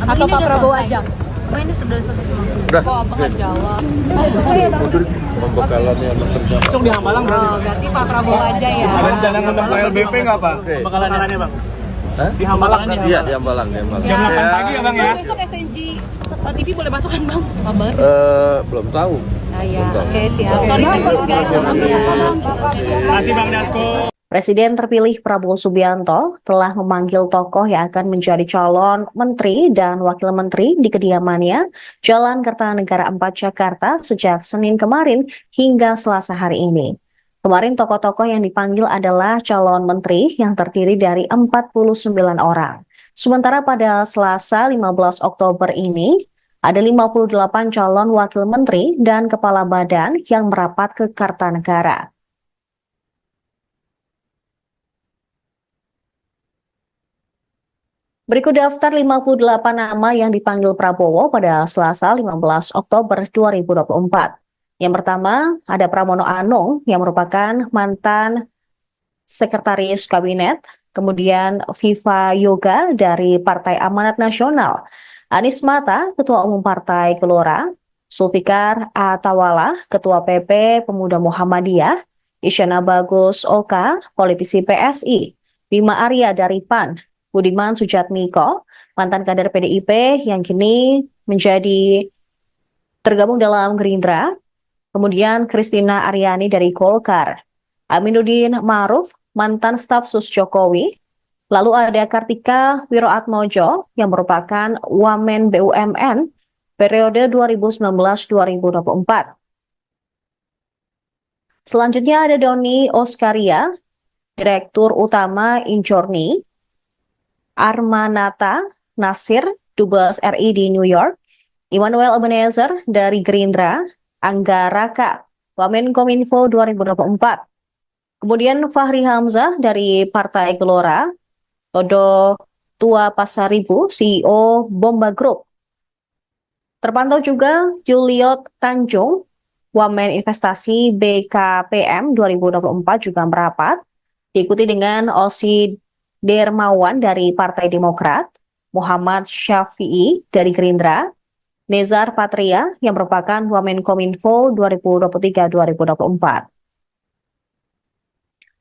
Atau Pak Prabowo aja? Ini sudah selesai. Udah, Kok Abang nggak jawab? pembekalannya menteri dan Besok di Hambalang berarti. Oh, berarti Pak Prabowo aja ya. Ada rencana ngundang Pak LBP nggak Pak? Oke. Pembekalannya Bang. Hah? Di Hambalang nih. Iya, di Hambalang. Jam 8 pagi ya Bang ya? Besok SNG TV boleh masuk kan Bang? Apa banget? Belum tahu. Ah ya, oke siap. Sorry teknis guys, maaf ya. Terima kasih Bang Dasko. Presiden terpilih Prabowo Subianto telah memanggil tokoh yang akan menjadi calon menteri dan wakil menteri di kediamannya Jalan Kertanegara 4 Jakarta sejak Senin kemarin hingga Selasa hari ini. Kemarin tokoh-tokoh yang dipanggil adalah calon menteri yang terdiri dari 49 orang. Sementara pada Selasa 15 Oktober ini, ada 58 calon wakil menteri dan kepala badan yang merapat ke Kertanegara. Berikut daftar 58 nama yang dipanggil Prabowo pada Selasa 15 Oktober 2024. Yang pertama, ada Pramono Anung yang merupakan mantan Sekretaris Kabinet, kemudian Viva Yoga dari Partai Amanat Nasional, Anies Mata, Ketua Umum Partai Gelora, Zulfikar Atawala, Ketua PP Pemuda Muhammadiyah, Isyana Bagus Oka, politisi PSI, Bima Arya dari PAN, Budiman Sujatmiko, mantan kader PDIP yang kini menjadi tergabung dalam Gerindra, kemudian Kristina Aryani dari Golkar, Aminuddin Ma'ruf, mantan staf sus Jokowi, lalu ada Kartika Wiroatmojo yang merupakan Wamen BUMN periode 2019-2024. Selanjutnya ada Doni Oskaria, Direktur Utama Injorni, Armanata Nasir, Dubes RI di New York, Immanuel Ebenezer dari Gerindra, Angga Raka, Wamenkominfo 2024. Kemudian Fahri Hamzah dari Partai Gelora, Todo Tua Pasaribu, CEO Bomba Group. Terpantau juga Juliot Tanjung, Wamen Investasi BKPM 2024 juga merapat, diikuti dengan Osi Dermawan dari Partai Demokrat, Muhammad Syafi'i dari Gerindra, Nezar Patria yang merupakan Wamenkominfo 2023-2024.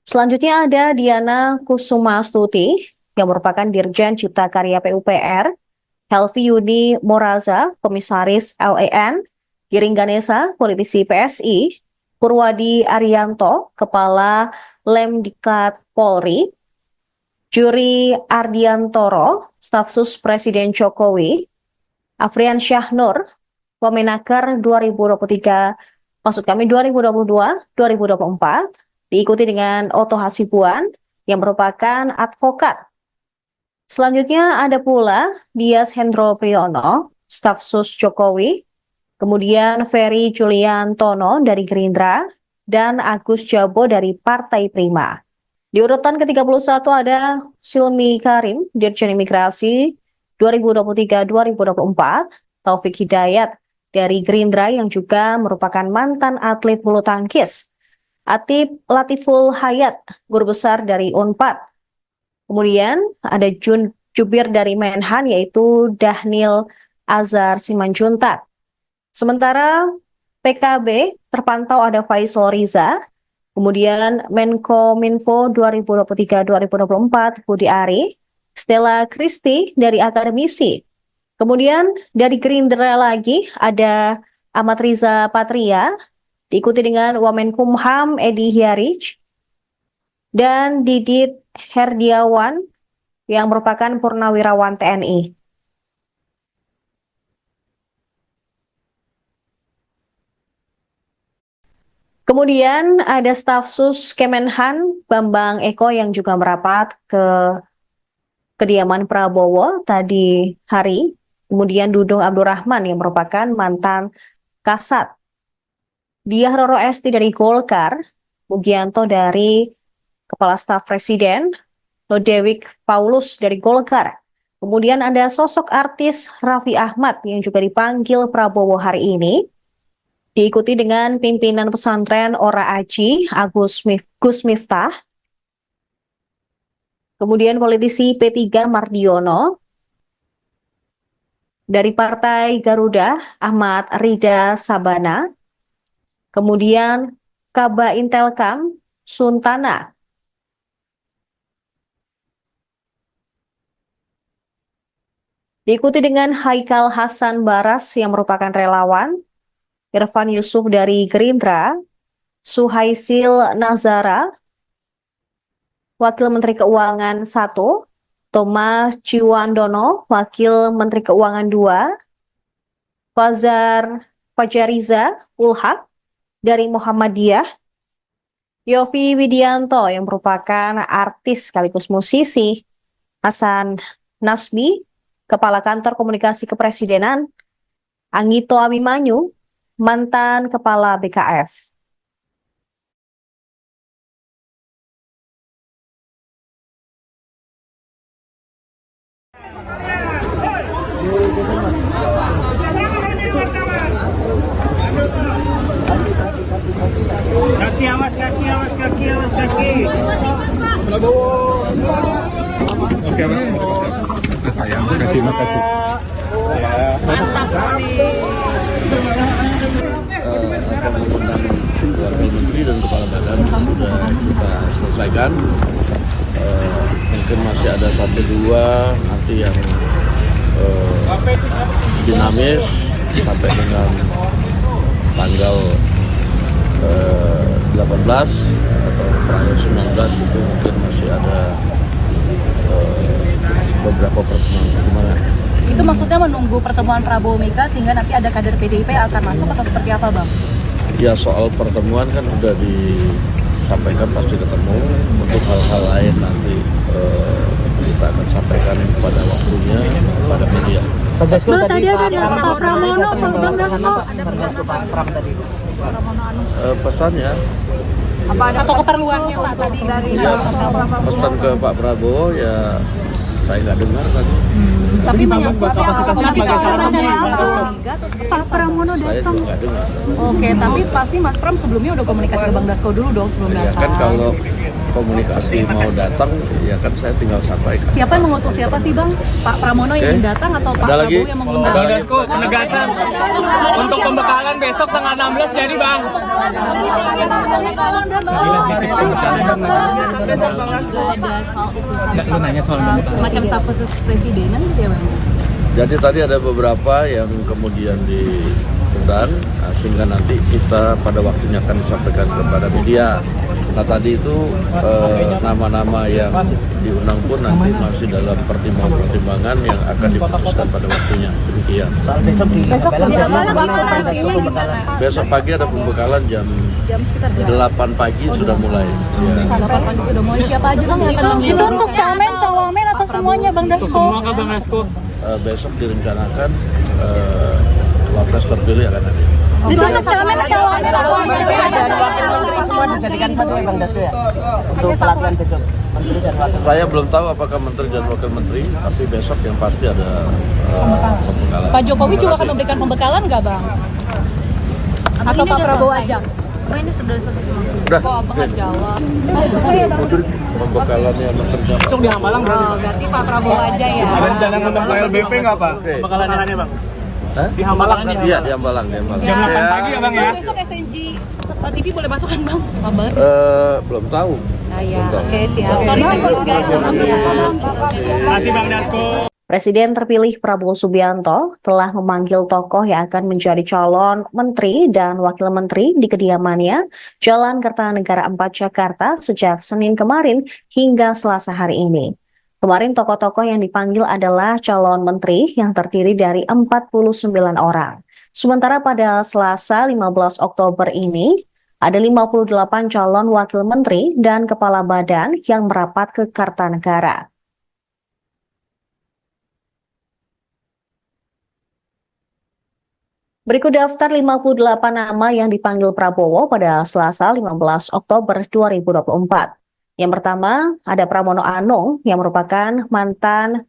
Selanjutnya ada Diana Kusumastuti yang merupakan Dirjen Cipta Karya PUPR, Helvi Yuni Moraza, Komisaris LAN, Giring Ganesa, politisi PSI, Purwadi Arianto, Kepala Lemdiklat Polri, Juri Ardiantoro, Staf Sus Presiden Jokowi, Afrian Syahnur, Wamenaker 2022-2024, diikuti dengan Oto Hasibuan yang merupakan advokat. Selanjutnya ada pula Dias Hendro Priyono, staf sus Jokowi, kemudian Ferry Juliantono dari Gerindra, dan Agus Jabo dari Partai Prima. Di urutan ke-31 ada Silmi Karim, Dirjen Imigrasi 2023-2024, Taufik Hidayat dari Gerindra yang juga merupakan mantan atlet bulu tangkis, Atip Latiful Hayat, guru besar dari Unpad. Kemudian ada Jubir dari Menhan yaitu Dahnil Azhar Simanjuntak. Sementara PKB terpantau ada Faisal Riza, kemudian Menkominfo 2023-2024 Budi Ari, Stella Christy dari akademisi. Kemudian dari Gerindra lagi ada Ahmad Riza Patria, diikuti dengan Wamenkumham Edi Hiarij, dan Didit Herdiawan yang merupakan Purnawirawan TNI. Kemudian ada staf sus Kemenhan Bambang Eko yang juga merapat ke kediaman Prabowo tadi hari. Kemudian Dudung Abdurrahman yang merupakan mantan Kasat, Diah Roro Esti dari Golkar, Mugianto dari Kepala Staf Presiden, Lodewijk Paulus dari Golkar. Kemudian ada sosok artis Raffi Ahmad yang juga dipanggil Prabowo hari ini, diikuti dengan pimpinan pesantren Ora Aji, Gus Miftah, kemudian politisi P3 Mardiono, dari Partai Garuda Ahmad Rida Sabana, kemudian Kaba Intelkam Suntana, diikuti dengan Haikal Hasan Baras yang merupakan relawan, Irfan Yusuf dari Gerindra, Suhaisil Nazara, Wakil Menteri Keuangan 1, Thomas Ciwandono, Wakil Menteri Keuangan 2, Fajariza Ulhak dari Muhammadiyah, Yofi Widianto yang merupakan artis sekaligus musisi, Hasan Nasbi, Kepala Kantor Komunikasi Kepresidenan, Anggito Abimanyu, mantan Kepala BKF. Kaki awas, kaki awas, kaki awas, kaki. Oke, sayang, makasih. Apa mengundang wakil menteri dan kepala badan sudah kita selesaikan. Mungkin masih ada 1-2 nanti yang dinamis sampai dengan tanggal 18 atau tanggal 19 itu mungkin masih ada beberapa pertemuan. Itu maksudnya menunggu pertemuan Prabowo Mega sehingga nanti ada kader PDIP yang akan masuk atau seperti apa, Bang? Ya soal pertemuan kan udah disampaikan pasti ketemu. Untuk hal-hal lain nanti kita akan sampaikan pada waktunya pada media. Bang Dasko Tadi ada Pak Pramono, Bang Dasko. Bang Dasko Pak Pram tadi. Pesannya Atau keperluannya Pak tadi dari pesan ke Pak Prabowo ya saya nggak dengar kan. Tapi Pak Pramono Saya datang. juga nggak dengar. Oke, tapi pasti Mas Pram sebelumnya udah komunikasi ke Bang Dasko dulu dong sebelum Ya datang. kan kalau komunikasi mau datang ya kan saya tinggal sampaikan. Siapa yang mengutus siapa sih Bang? Pak Pramono yang Oke. datang atau Pak Ada lagi? Prabowo yang mengundang? Bang Dasko, penegasan untuk pembekalan besok tanggal 16 jadi Bang. Semacam staf khusus presidenan gitu ya Bang? Jadi tadi ada beberapa yang kemudian diundang, sehingga nanti kita pada waktunya akan disampaikan kepada media. Nah tadi itu nama-nama yang diundang pun nanti masih dalam pertimbangan yang akan diputuskan pada waktunya. Demikian. Soal besok di Balang jadi Balang gimana waktu Bang Dasko pastinya pembekalan? Besok pagi ada pembekalan jam 8 pagi sudah mulai. Ya. 8 pagi sudah mulai. Siapa aja Bang yang akan mengisi? Itu untuk camen, cawamen atau semuanya Bang Dasko? Semua kan Bang Dasko. Besok direncanakan wapres terpilih akan ada. Itu untuk camen, cawamen atau Dan wakil menteri semua dijadikan satu ya Bang Dasko ya? Untuk pelatihan besok. Menteri dan wakil. Saya belum tahu apakah menteri dan wakil menteri, tapi besok yang pasti ada pembekalan. Pak Jokowi juga akan memberikan pembekalan nggak Bang? Atau Pak Prabowo aja? Ini sudah selesai. Udah, Kok Abang nggak jawab? pembekalannya menteri dan Besok di Hambalang berarti. Berarti Pak Prabowo aja ya? Ada rencana ngundang LBP nggak Pak? Oke. Pembekalannya Bang. Hah? Di Hambalang Iya, di Hambalang. Jam 8 pagi ya Bang ya? Besok SNG TV boleh masuk kan Bang? Bang. Belum tahu. Nah ya, oke siap. Sorry teknis guys, maaf ya. Terima kasih Bang Dasko. Presiden terpilih Prabowo Subianto telah memanggil tokoh yang akan menjadi calon menteri dan wakil menteri di kediamannya Jalan Kertanegara 4 Jakarta sejak Senin kemarin hingga Selasa hari ini. Kemarin tokoh-tokoh yang dipanggil adalah calon menteri yang terdiri dari 49 orang. Sementara pada Selasa 15 Oktober ini, ada 58 calon wakil menteri dan kepala badan yang merapat ke Kartanegara. Berikut daftar 58 nama yang dipanggil Prabowo pada Selasa 15 Oktober 2024. Yang pertama, ada Pramono Anung yang merupakan mantan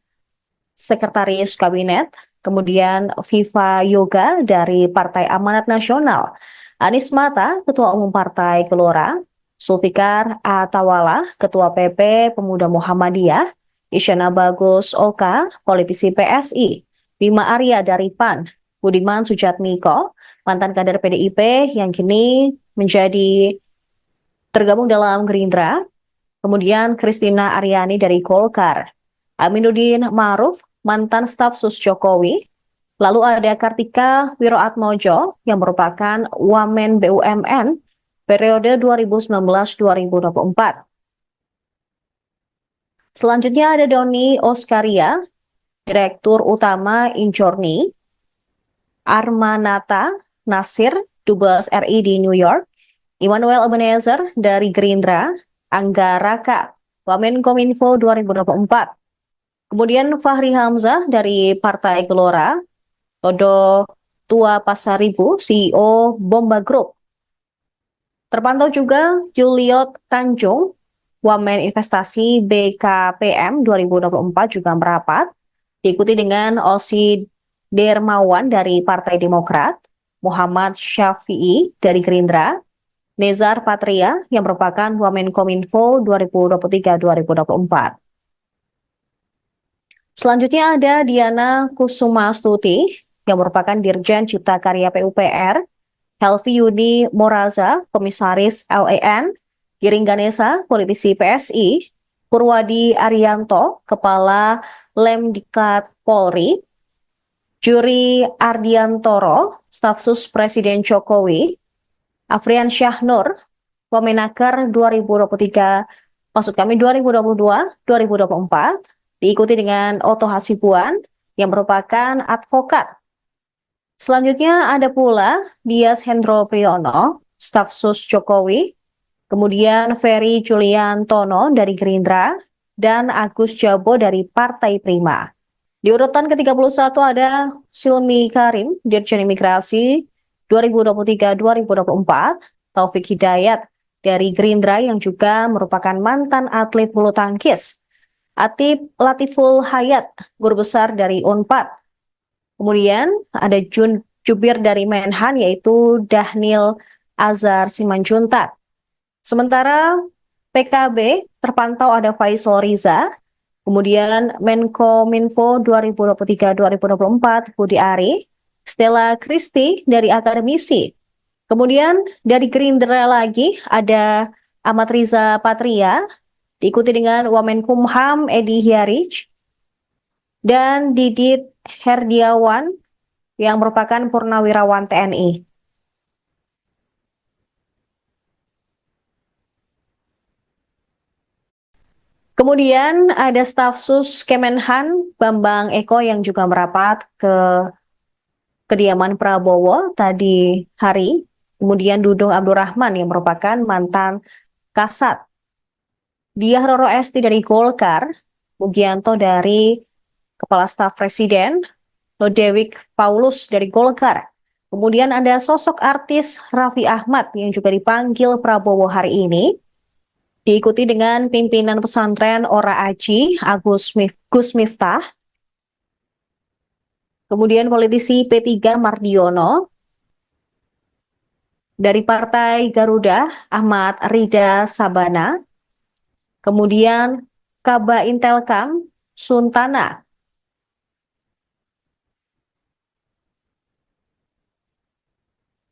sekretaris kabinet, kemudian Viva Yoga dari Partai Amanat Nasional, Anies Mata, Ketua Umum Partai Gelora, Zulfikar Atawala, Ketua PP Pemuda Muhammadiyah, Isyana Bagus Oka, politisi PSI, Bima Arya dari PAN, Budiman Sujatmiko, mantan kader PDIP yang kini menjadi tergabung dalam Gerindra, kemudian Kristina Aryani dari Golkar, Aminuddin Ma'ruf, mantan staf sus Jokowi, lalu ada Kartika Wiroatmojo yang merupakan Wamen BUMN periode 2019-2024. Selanjutnya ada Doni Oskaria, Direktur Utama Injorni, Armanata Nasir, Dubes RI di New York, Immanuel Ebenezer dari Gerindra, Angga Raka, Wamenkominfo 2024. Kemudian Fahri Hamzah dari Partai Gelora, Todo Tua Pasaribu, CEO Bomba Group. Terpantau juga Juliot Tanjung, Wamen Investasi BKPM 2024 juga merapat. Diikuti dengan Osi Dermawan dari Partai Demokrat, Muhammad Syafi'i dari Gerindra, Nezar Patria yang merupakan Wamenkominfo 2023-2024. Selanjutnya ada Diana Kusumastuti yang merupakan Dirjen Cipta Karya PUPR, Helvi Yuni Moraza, Komisaris LEN, Giring Ganesa, politisi PSI, Purwadi Arianto, Kepala Lemdiklat Polri, Juri Ardiantoro, Stafsus Presiden Jokowi, Afrian Syahnur, Wamenaker 2022-2024, diikuti dengan Oto Hasibuan yang merupakan advokat. Selanjutnya ada pula Dias Hendro Priyono, Stafsus Jokowi, kemudian Ferry Juliantono dari Gerindra, dan Agus Jabo dari Partai Prima. Di urutan ke-31 ada Silmi Karim, Dirjen Imigrasi 2023-2024, Taufik Hidayat dari Gerindra yang juga merupakan mantan atlet bulu tangkis, Atip Latiful Hayat, guru besar dari Unpad. Kemudian ada Jubir dari Menhan yaitu Dahnil Azhar Simanjuntak. Sementara PKB terpantau ada Faisal Riza, kemudian Menkominfo 2023-2024 Budi Ari, Stella Kristi dari akademisi. Kemudian dari Gerindra lagi ada Ahmad Riza Patria, diikuti dengan Wamenkumham Edi Hyarij, dan Didit Herdiawan yang merupakan purnawirawan TNI. Kemudian ada Stafsus Kemenhan Bambang Eko yang juga merapat ke kediaman Prabowo tadi hari. Kemudian Dudung Abdurrahman yang merupakan mantan Kasat, Diah Roro Esti dari Golkar, Mugianto dari Kepala Staf Presiden, Lodewijk Paulus dari Golkar. Kemudian ada sosok artis Raffi Ahmad yang juga dipanggil Prabowo hari ini. Diikuti dengan pimpinan pesantren Ora Aji, Gus Miftah. Kemudian politisi P3 Mardiono. Dari Partai Garuda, Ahmad Rida Sabana. Kemudian Kaba Intelkam, Suntana.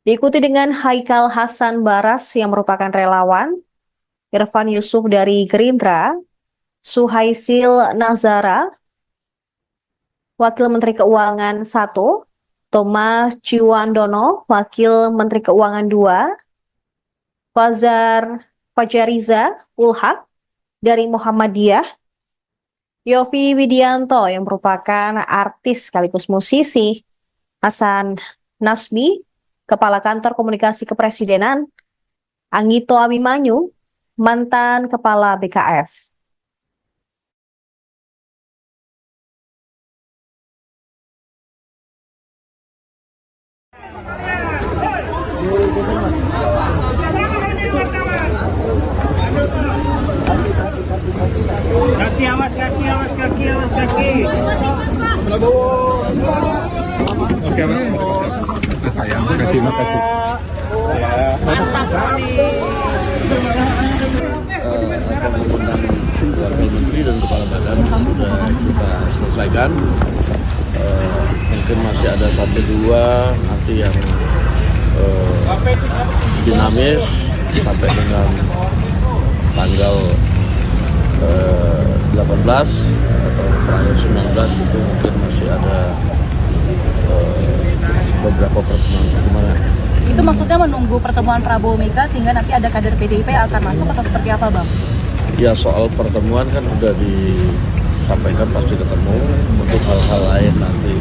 Diikuti dengan Haikal Hasan Baras yang merupakan relawan, Irfan Yusuf dari Gerindra, Suhaisil Nazara, Wakil Menteri Keuangan 1, Thomas Ciwandono, Wakil Menteri Keuangan 2, Fajariza Ulhak dari Muhammadiyah, Yofi Widianto yang merupakan artis sekaligus musisi, Hasan Nasbi, Kepala Kantor Komunikasi Kepresidenan, Anggito Abimanyu, mantan Kepala BKF. Kaki awas, kaki awas, kaki awas, kaki. Oke, sayang, kasih makasih. Mantap sekali. Akan mengundang Wakil Menteri dan Kepala Badan sudah kita selesaikan. Mungkin masih ada 1-2 nanti yang dinamis sampai dengan tanggal 18 atau tanggal 19 itu mungkin masih ada beberapa pertemuan. Itu maksudnya menunggu pertemuan Prabowo Mega sehingga nanti ada kader PDIP akan masuk atau seperti apa, Bang? Ya, soal pertemuan kan udah disampaikan pasti ketemu. Untuk hal-hal lain nanti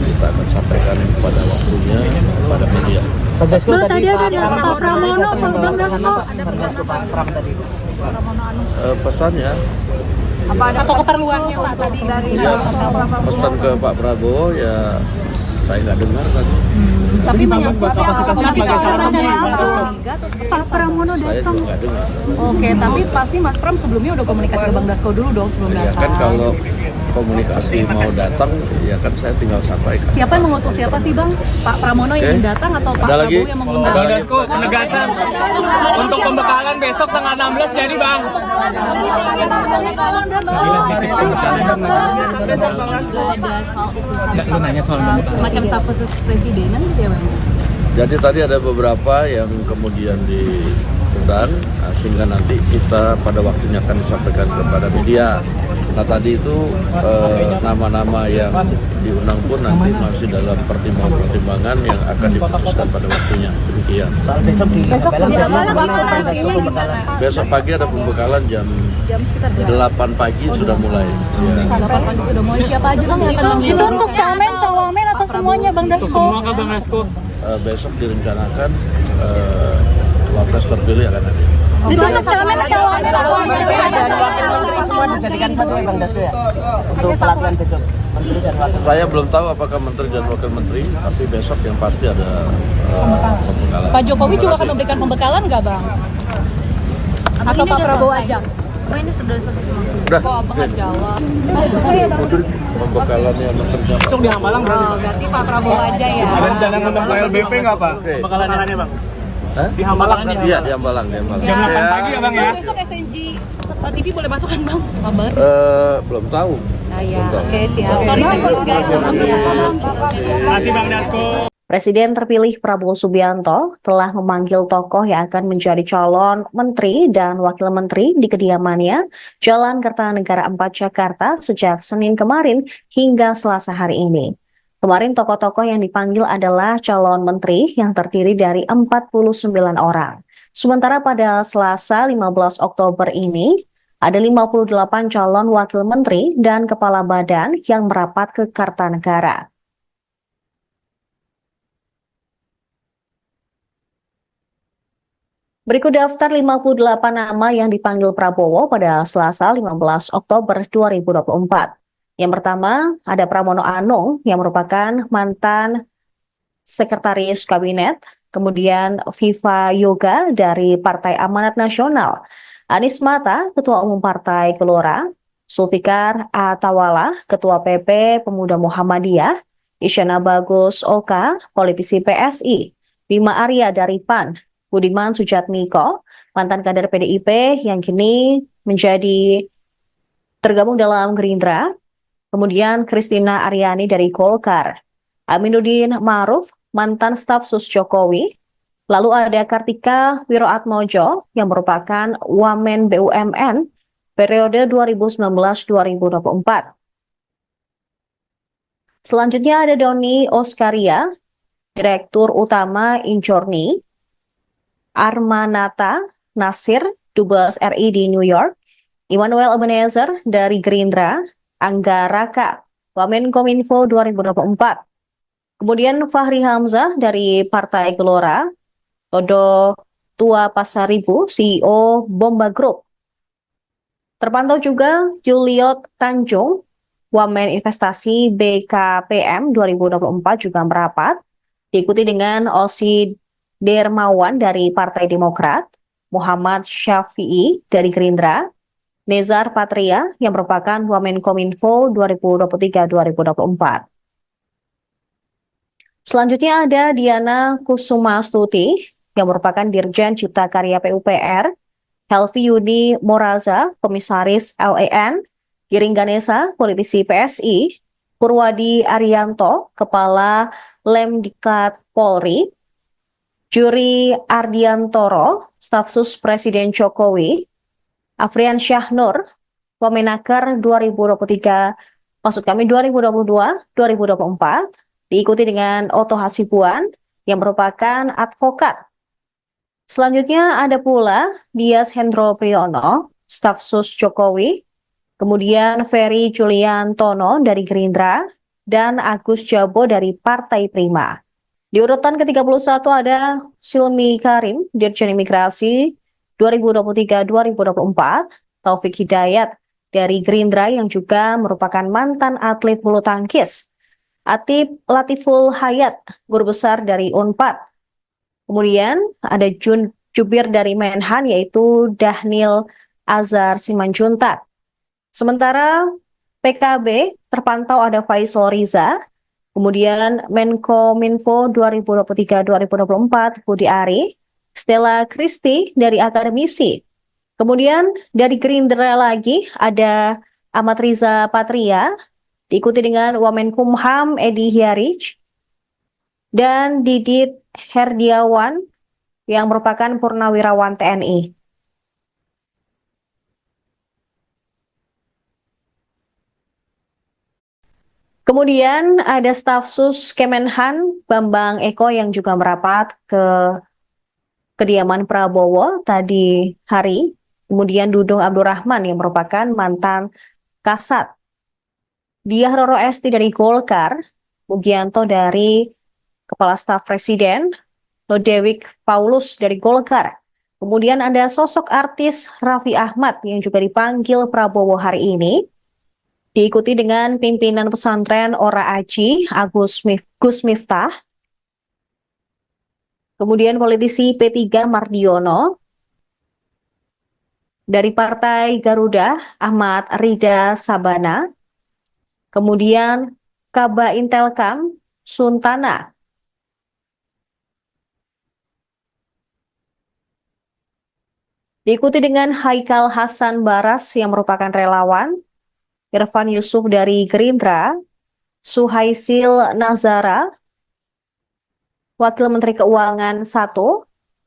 kita akan sampaikan pada waktunya pada media. Pak Dasko Tadi ada Pak Pramono, Bang Dasko. Bang Dasko Pak Pram tadi. Pesannya Apa ada atau keperluannya Pak tadi dari pesan ke Pak Prabowo ya saya nggak dengar kan. tapi menyangkut soal Pak Pramono Saya datang. juga nggak dengar. Oke, tapi pasti Mas Pram sebelumnya udah komunikasi ke Bang Dasko dulu dong sebelum Ya datang. kan kalau komunikasi mau datang, ya kan saya tinggal sampaikan. Siapa yang mengutus siapa sih Bang? Pak Pramono yang datang atau Pak Ada lagi? Prabowo yang mengundang? Bang Dasko, penegasan untuk pembekalan besok tanggal 16 jadi Bang. Semacam staf khusus presidenan gitu ya Bang? Jadi tadi ada beberapa yang kemudian diundang, sehingga nanti kita pada waktunya akan disampaikan kepada media. Nah tadi itu nama-nama yang diundang pun nanti masih dalam pertimbangan-pertimbangan yang akan diputuskan pada waktunya. Demikian. Soal besok di Hambalang jam berapa pembekalan? Besok pagi ada pembekalan jam 8 pagi sudah mulai. Ya. 8 pagi sudah mulai. Siapa aja Bang yang akan mengisi? Itu untuk camen, cawamen atau semuanya Bang Untuk Dasko? semua Bang Dasko. Besok direncanakan wapres terpilih akan ada. Itu untuk camen, cawamen atau Dan wakil menteri semua dijadikan satu ya Bang Dasko ya? Untuk pelatihan besok, menteri dan wakil. Saya belum tahu apakah menteri dan wakil menteri, tapi besok yang pasti ada pembekalan. Pak Jokowi juga akan memberikan pembekalan nggak Bang? Atau Pak Prabowo aja? Oh ini sudah selesai. Udah, Kok Abang nggak jawab? pembekalannya menterinya. Besok di Hambalang berarti. Oh, berarti Pak Prabowo aja ya? Ada rencana ngundang KLBP nggak Pak? Oke. Pembekalannya Bang. Hah? Di Hambalang nih. Iya, di Hambalang. Jam 8 pagi ya Bang ya? Besok SNG TV boleh masuk kan Bang? Bang. Belum tahu. Nah ya, oke siap. Sorry teknis guys, maaf ya. Terima kasih Bang Dasko. Presiden terpilih Prabowo Subianto telah memanggil tokoh yang akan menjadi calon menteri dan wakil menteri di kediamannya Jalan Kertanegara 4 Jakarta sejak Senin kemarin hingga Selasa hari ini. Kemarin tokoh-tokoh yang dipanggil adalah calon menteri yang terdiri dari 49 orang. Sementara pada Selasa 15 Oktober ini, ada 58 calon wakil menteri dan kepala badan yang merapat ke Kartanegara. Berikut daftar 58 nama yang dipanggil Prabowo pada Selasa 15 Oktober 2024. Yang pertama, ada Pramono Anung yang merupakan mantan sekretaris kabinet, kemudian Viva Yoga dari Partai Amanat Nasional, Anies Mata, Ketua Umum Partai Gelora, Zulfikar Atawala, Ketua PP Pemuda Muhammadiyah, Isyana Bagus Oka, politisi PSI, Bima Arya dari PAN, Budiman Sujatmiko, mantan kader PDIP yang kini menjadi tergabung dalam Gerindra, kemudian Kristina Aryani dari Golkar, Aminuddin Ma'ruf, mantan staf sus Jokowi, lalu ada Kartika Wiroatmojo yang merupakan Wamen BUMN periode 2019-2024. Selanjutnya ada Doni Oskaria, Direktur Utama Injorni, Armanata Nasir, Dubes RI di New York, Immanuel Ebenezer dari Gerindra, Angga Raka, Wamenkominfo 2024. Kemudian Fahri Hamzah dari Partai Gelora, Todo Tua Pasaribu, CEO Bomba Group. Terpantau juga Juliot Tanjung, Wamen Investasi BKPM 2024 juga merapat, diikuti dengan Osi Dermawan dari Partai Demokrat, Muhammad Syafi'i dari Gerindra, Nezar Patria yang merupakan Wamenkominfo 2023-2024. Selanjutnya ada Diana Kusumastuti yang merupakan Dirjen Cipta Karya PUPR, Helvi Yuni Moraza, Komisaris LAN, Giring Ganesa, politisi PSI, Purwadi Arianto, Kepala Lemdiklat Polri, Juri Ardiantoro, Stafsus Presiden Jokowi, Afrian Syahnur, Wamenaker 2022-2024, diikuti dengan Oto Hasibuan yang merupakan advokat. Selanjutnya ada pula Dias Hendro Priyono, Stafsus Jokowi, kemudian Ferry Juliantono dari Gerindra, dan Agus Jabo dari Partai Prima. Di urutan ke-31 ada Silmi Karim, Dirjen Imigrasi 2023-2024, Taufik Hidayat dari Gerindra yang juga merupakan mantan atlet bulu tangkis, Atip Latiful Hayat, Guru Besar dari Unpad. Kemudian ada Jubir dari Menhan yaitu Dahnil Azhar Simanjuntak. Sementara PKB terpantau ada Faisal Riza, kemudian Menkominfo 2023-2024 Budi Ari, Stella Christy dari akademisi. Kemudian dari Gerindra lagi ada Ahmad Riza Patria, diikuti dengan Wamenkumham Edi Hiarij, dan Didit Herdiawan yang merupakan purnawirawan TNI. Kemudian ada staf sus Kemenhan Bambang Eko yang juga merapat ke kediaman Prabowo tadi hari. Kemudian Dudung Abdurrahman yang merupakan mantan Kasat. Diah Roro Esti dari Golkar, Mugianto dari Kepala Staf Presiden, Lodewijk Paulus dari Golkar. Kemudian ada sosok artis Raffi Ahmad yang juga dipanggil Prabowo hari ini. Diikuti dengan pimpinan pesantren Ora Aji, Gus Miftah. Kemudian politisi P3 Mardiono. Dari Partai Garuda, Ahmad Rida Sabana. Kemudian Kaba Intelkam, Suntana. Diikuti dengan Haikal Hasan Baras yang merupakan relawan. Irfan Yusuf dari Gerindra, Suhaisil Nazara, Wakil Menteri Keuangan 1,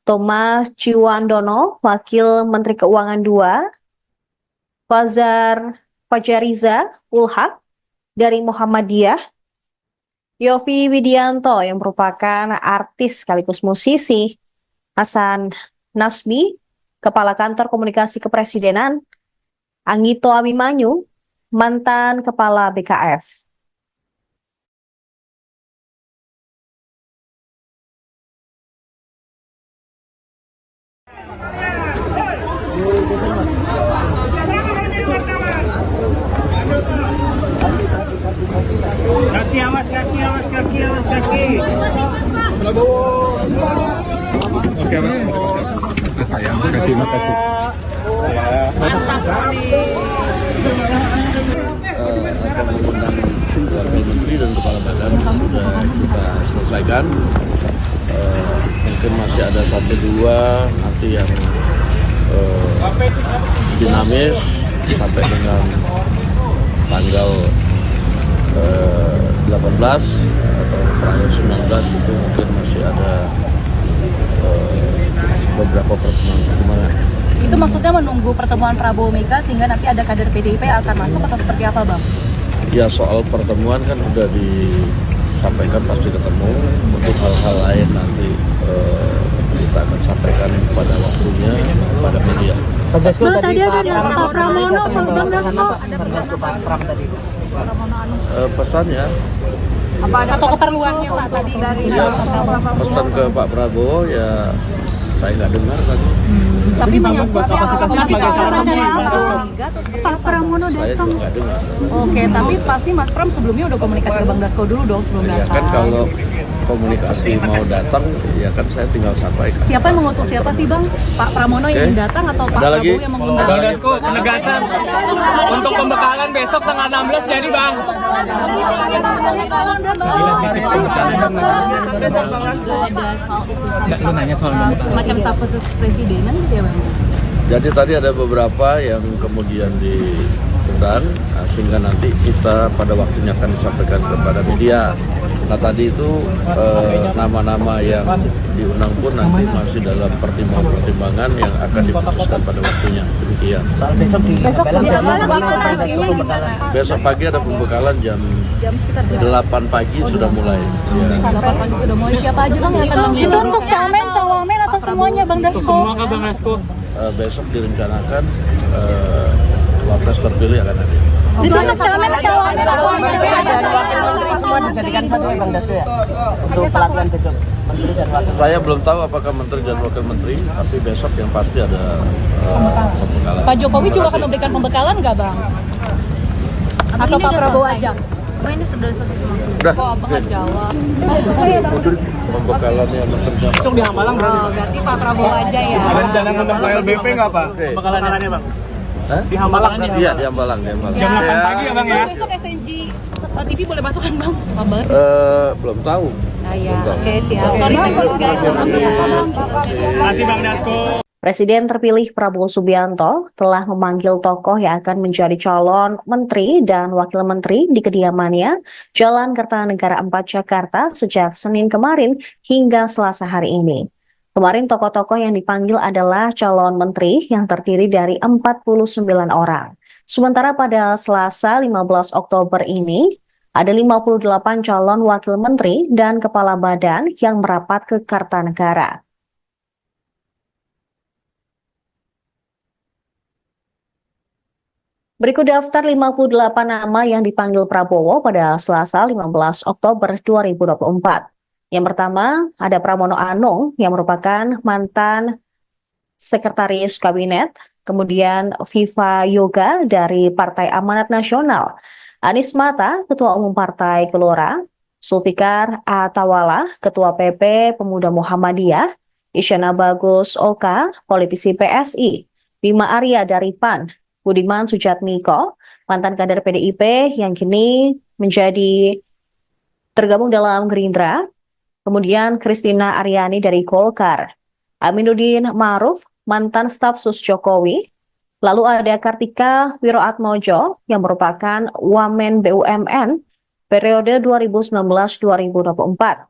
Thomas Ciwandono, Wakil Menteri Keuangan 2, Fajariza Ulhak dari Muhammadiyah, Yofi Widianto yang merupakan artis sekaligus musisi, Hasan Nasbi, Kepala Kantor Komunikasi Kepresidenan, Anggito Abimanyu, mantan Kepala BKF. Kaki awas, kaki awas, kaki awas, kaki. Oke, sayang, kasih makasih. Akan mengundang wakil menteri dan kepala badan sudah kita selesaikan. Mungkin masih ada 1-2 nanti yang dinamis sampai dengan tanggal 18 atau tanggal 19 itu mungkin masih ada beberapa pertemuan. Itu maksudnya menunggu pertemuan Prabowo Mega sehingga nanti ada kader PDIP yang akan masuk atau seperti apa, Bang? Ya, soal pertemuan kan sudah disampaikan pasti ketemu. Untuk hal-hal lain nanti kita akan sampaikan pada waktunya pada media. Tadi ada Pak Pramono, Bang Dasko. Pak Pram tadi. Pesannya Atau keperluannya Pak tadi dari ya, pesan ke Pak Prabowo ya saya nggak dengar tadi. tapi menyangkut Pak Pramono Saya juga nggak dengar. Oke, tapi pasti Mas Pram sebelumnya udah komunikasi ke Bang Dasko dulu dong sebelum Ya datang. kan kalau komunikasi mau datang ya kan saya tinggal sampaikan. Siapa yang mengutus siapa sih Bang? Pak Pramono yang datang atau Pak Ada lagi? Prabowo yang mengundang? Bang Dasko, penegasan untuk pembekalan besok tanggal 16 jadi Bang. Semacam staf khusus presidenan gitu ya Bang? Jadi tadi ada beberapa yang kemudian diundang, sehingga nanti kita pada waktunya akan disampaikan kepada media. Nah tadi itu nama-nama yang diundang pun nanti masih dalam pertimbangan-pertimbangan yang akan diputuskan pada waktunya. Demikian. Besok di Besok pagi ada pembekalan jam 8 pagi sudah mulai. Ya. 8 pagi sudah mulai. Siapa aja Bang yang akan mengisi? Itu untuk camen, cawamen atau semuanya Bang Dasko? Semua ke Bang Dasko. Besok direncanakan wapres terpilih akan hadir. Itu untuk camen, cawamen atau dan wakil menteri semua dijadikan satu ya Bang Dasko ya? Untuk pelatihan besok. Menteri dan wakil. Saya belum tahu apakah menteri dan wakil menteri, tapi besok yang pasti ada pembekalan. Pak Jokowi juga akan memberikan pembekalan nggak Bang? Atau Pak Prabowo aja? Oh ini sudah selesai. Udah, Kok Abang nggak jawab? pembekalannya menteri dan Besok di Hamalang Oh, berarti Pak Prabowo aja ya? Rencana ngundang KLBP nggak Pak? Oke. Pembekalannya Bang. Hah? Di Hambalang berarti? Iya, di Hambalang. Jam 8 pagi ya Bang ya? Besok SNG TV boleh masuk kan Bang? Bang. Belum tahu. Ah ya, Belum tahu. oke siap. Sorry teknis guys. Terima kasih Bang Dasko. Presiden terpilih Prabowo Subianto telah memanggil tokoh yang akan menjadi calon menteri dan wakil menteri di kediamannya Jalan Kertanegara 4 Jakarta sejak Senin kemarin hingga Selasa hari ini. Kemarin tokoh-tokoh yang dipanggil adalah calon menteri yang terdiri dari 49 orang. Sementara pada Selasa 15 Oktober ini, ada 58 calon wakil menteri dan kepala badan yang merapat ke Kartanegara. Berikut daftar 58 nama yang dipanggil Prabowo pada Selasa 15 Oktober 2024. Yang pertama, ada Pramono Anung yang merupakan mantan sekretaris kabinet, kemudian Viva Yoga dari Partai Amanat Nasional, Anies Mata, Ketua Umum Partai Gelora, Zulfikar Atawala, Ketua PP Pemuda Muhammadiyah, Isyana Bagus Oka, politisi PSI, Bima Arya dari PAN, Budiman Sujatmiko, mantan kader PDIP yang kini menjadi tergabung dalam Gerindra, kemudian Kristina Aryani dari Golkar, Aminuddin Ma'ruf, mantan staf sus Jokowi, lalu ada Kartika Wiroatmojo yang merupakan Wamen BUMN periode 2019-2024.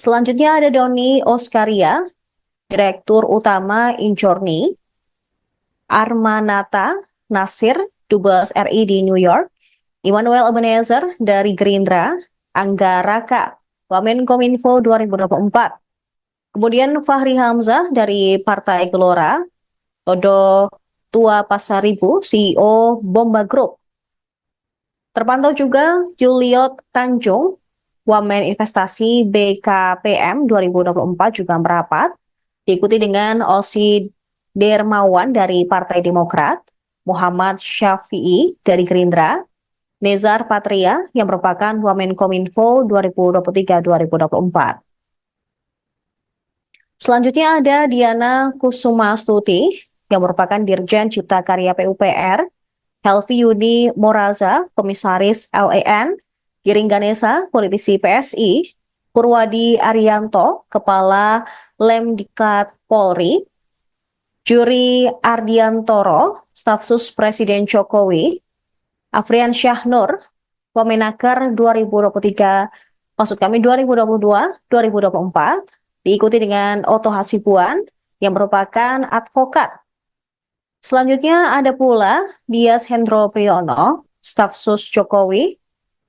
Selanjutnya ada Doni Oskaria, Direktur Utama Injorni, Armanata Nasir, Dubes RI di New York, Immanuel Ebenezer dari Gerindra, Angga Raka, Wamenkominfo 2024. Kemudian Fahri Hamzah dari Partai Gelora, Todo Tua Pasaribu, CEO Bomba Group. Terpantau juga Juliot Tanjung, Wamen Investasi BKPM 2024 juga merapat, diikuti dengan Osi Dermawan dari Partai Demokrat, Muhammad Syafi'i dari Gerindra, Nezar Patria yang merupakan Wamenkominfo 2023-2024. Selanjutnya ada Diana Kusumastuti yang merupakan Dirjen Cipta Karya PUPR, Helvi Yuni Moraza, Komisaris LAN, Giring Ganesa, politisi PSI, Purwadi Arianto, Kepala Lemdiklat Polri, Juri Ardiantoro, staf sus Presiden Jokowi, Afrian Syahnur, Wamenaker 2022-2024, diikuti dengan Oto Hasibuan yang merupakan advokat. Selanjutnya ada pula Dias Hendro Priyono, staf sus Jokowi,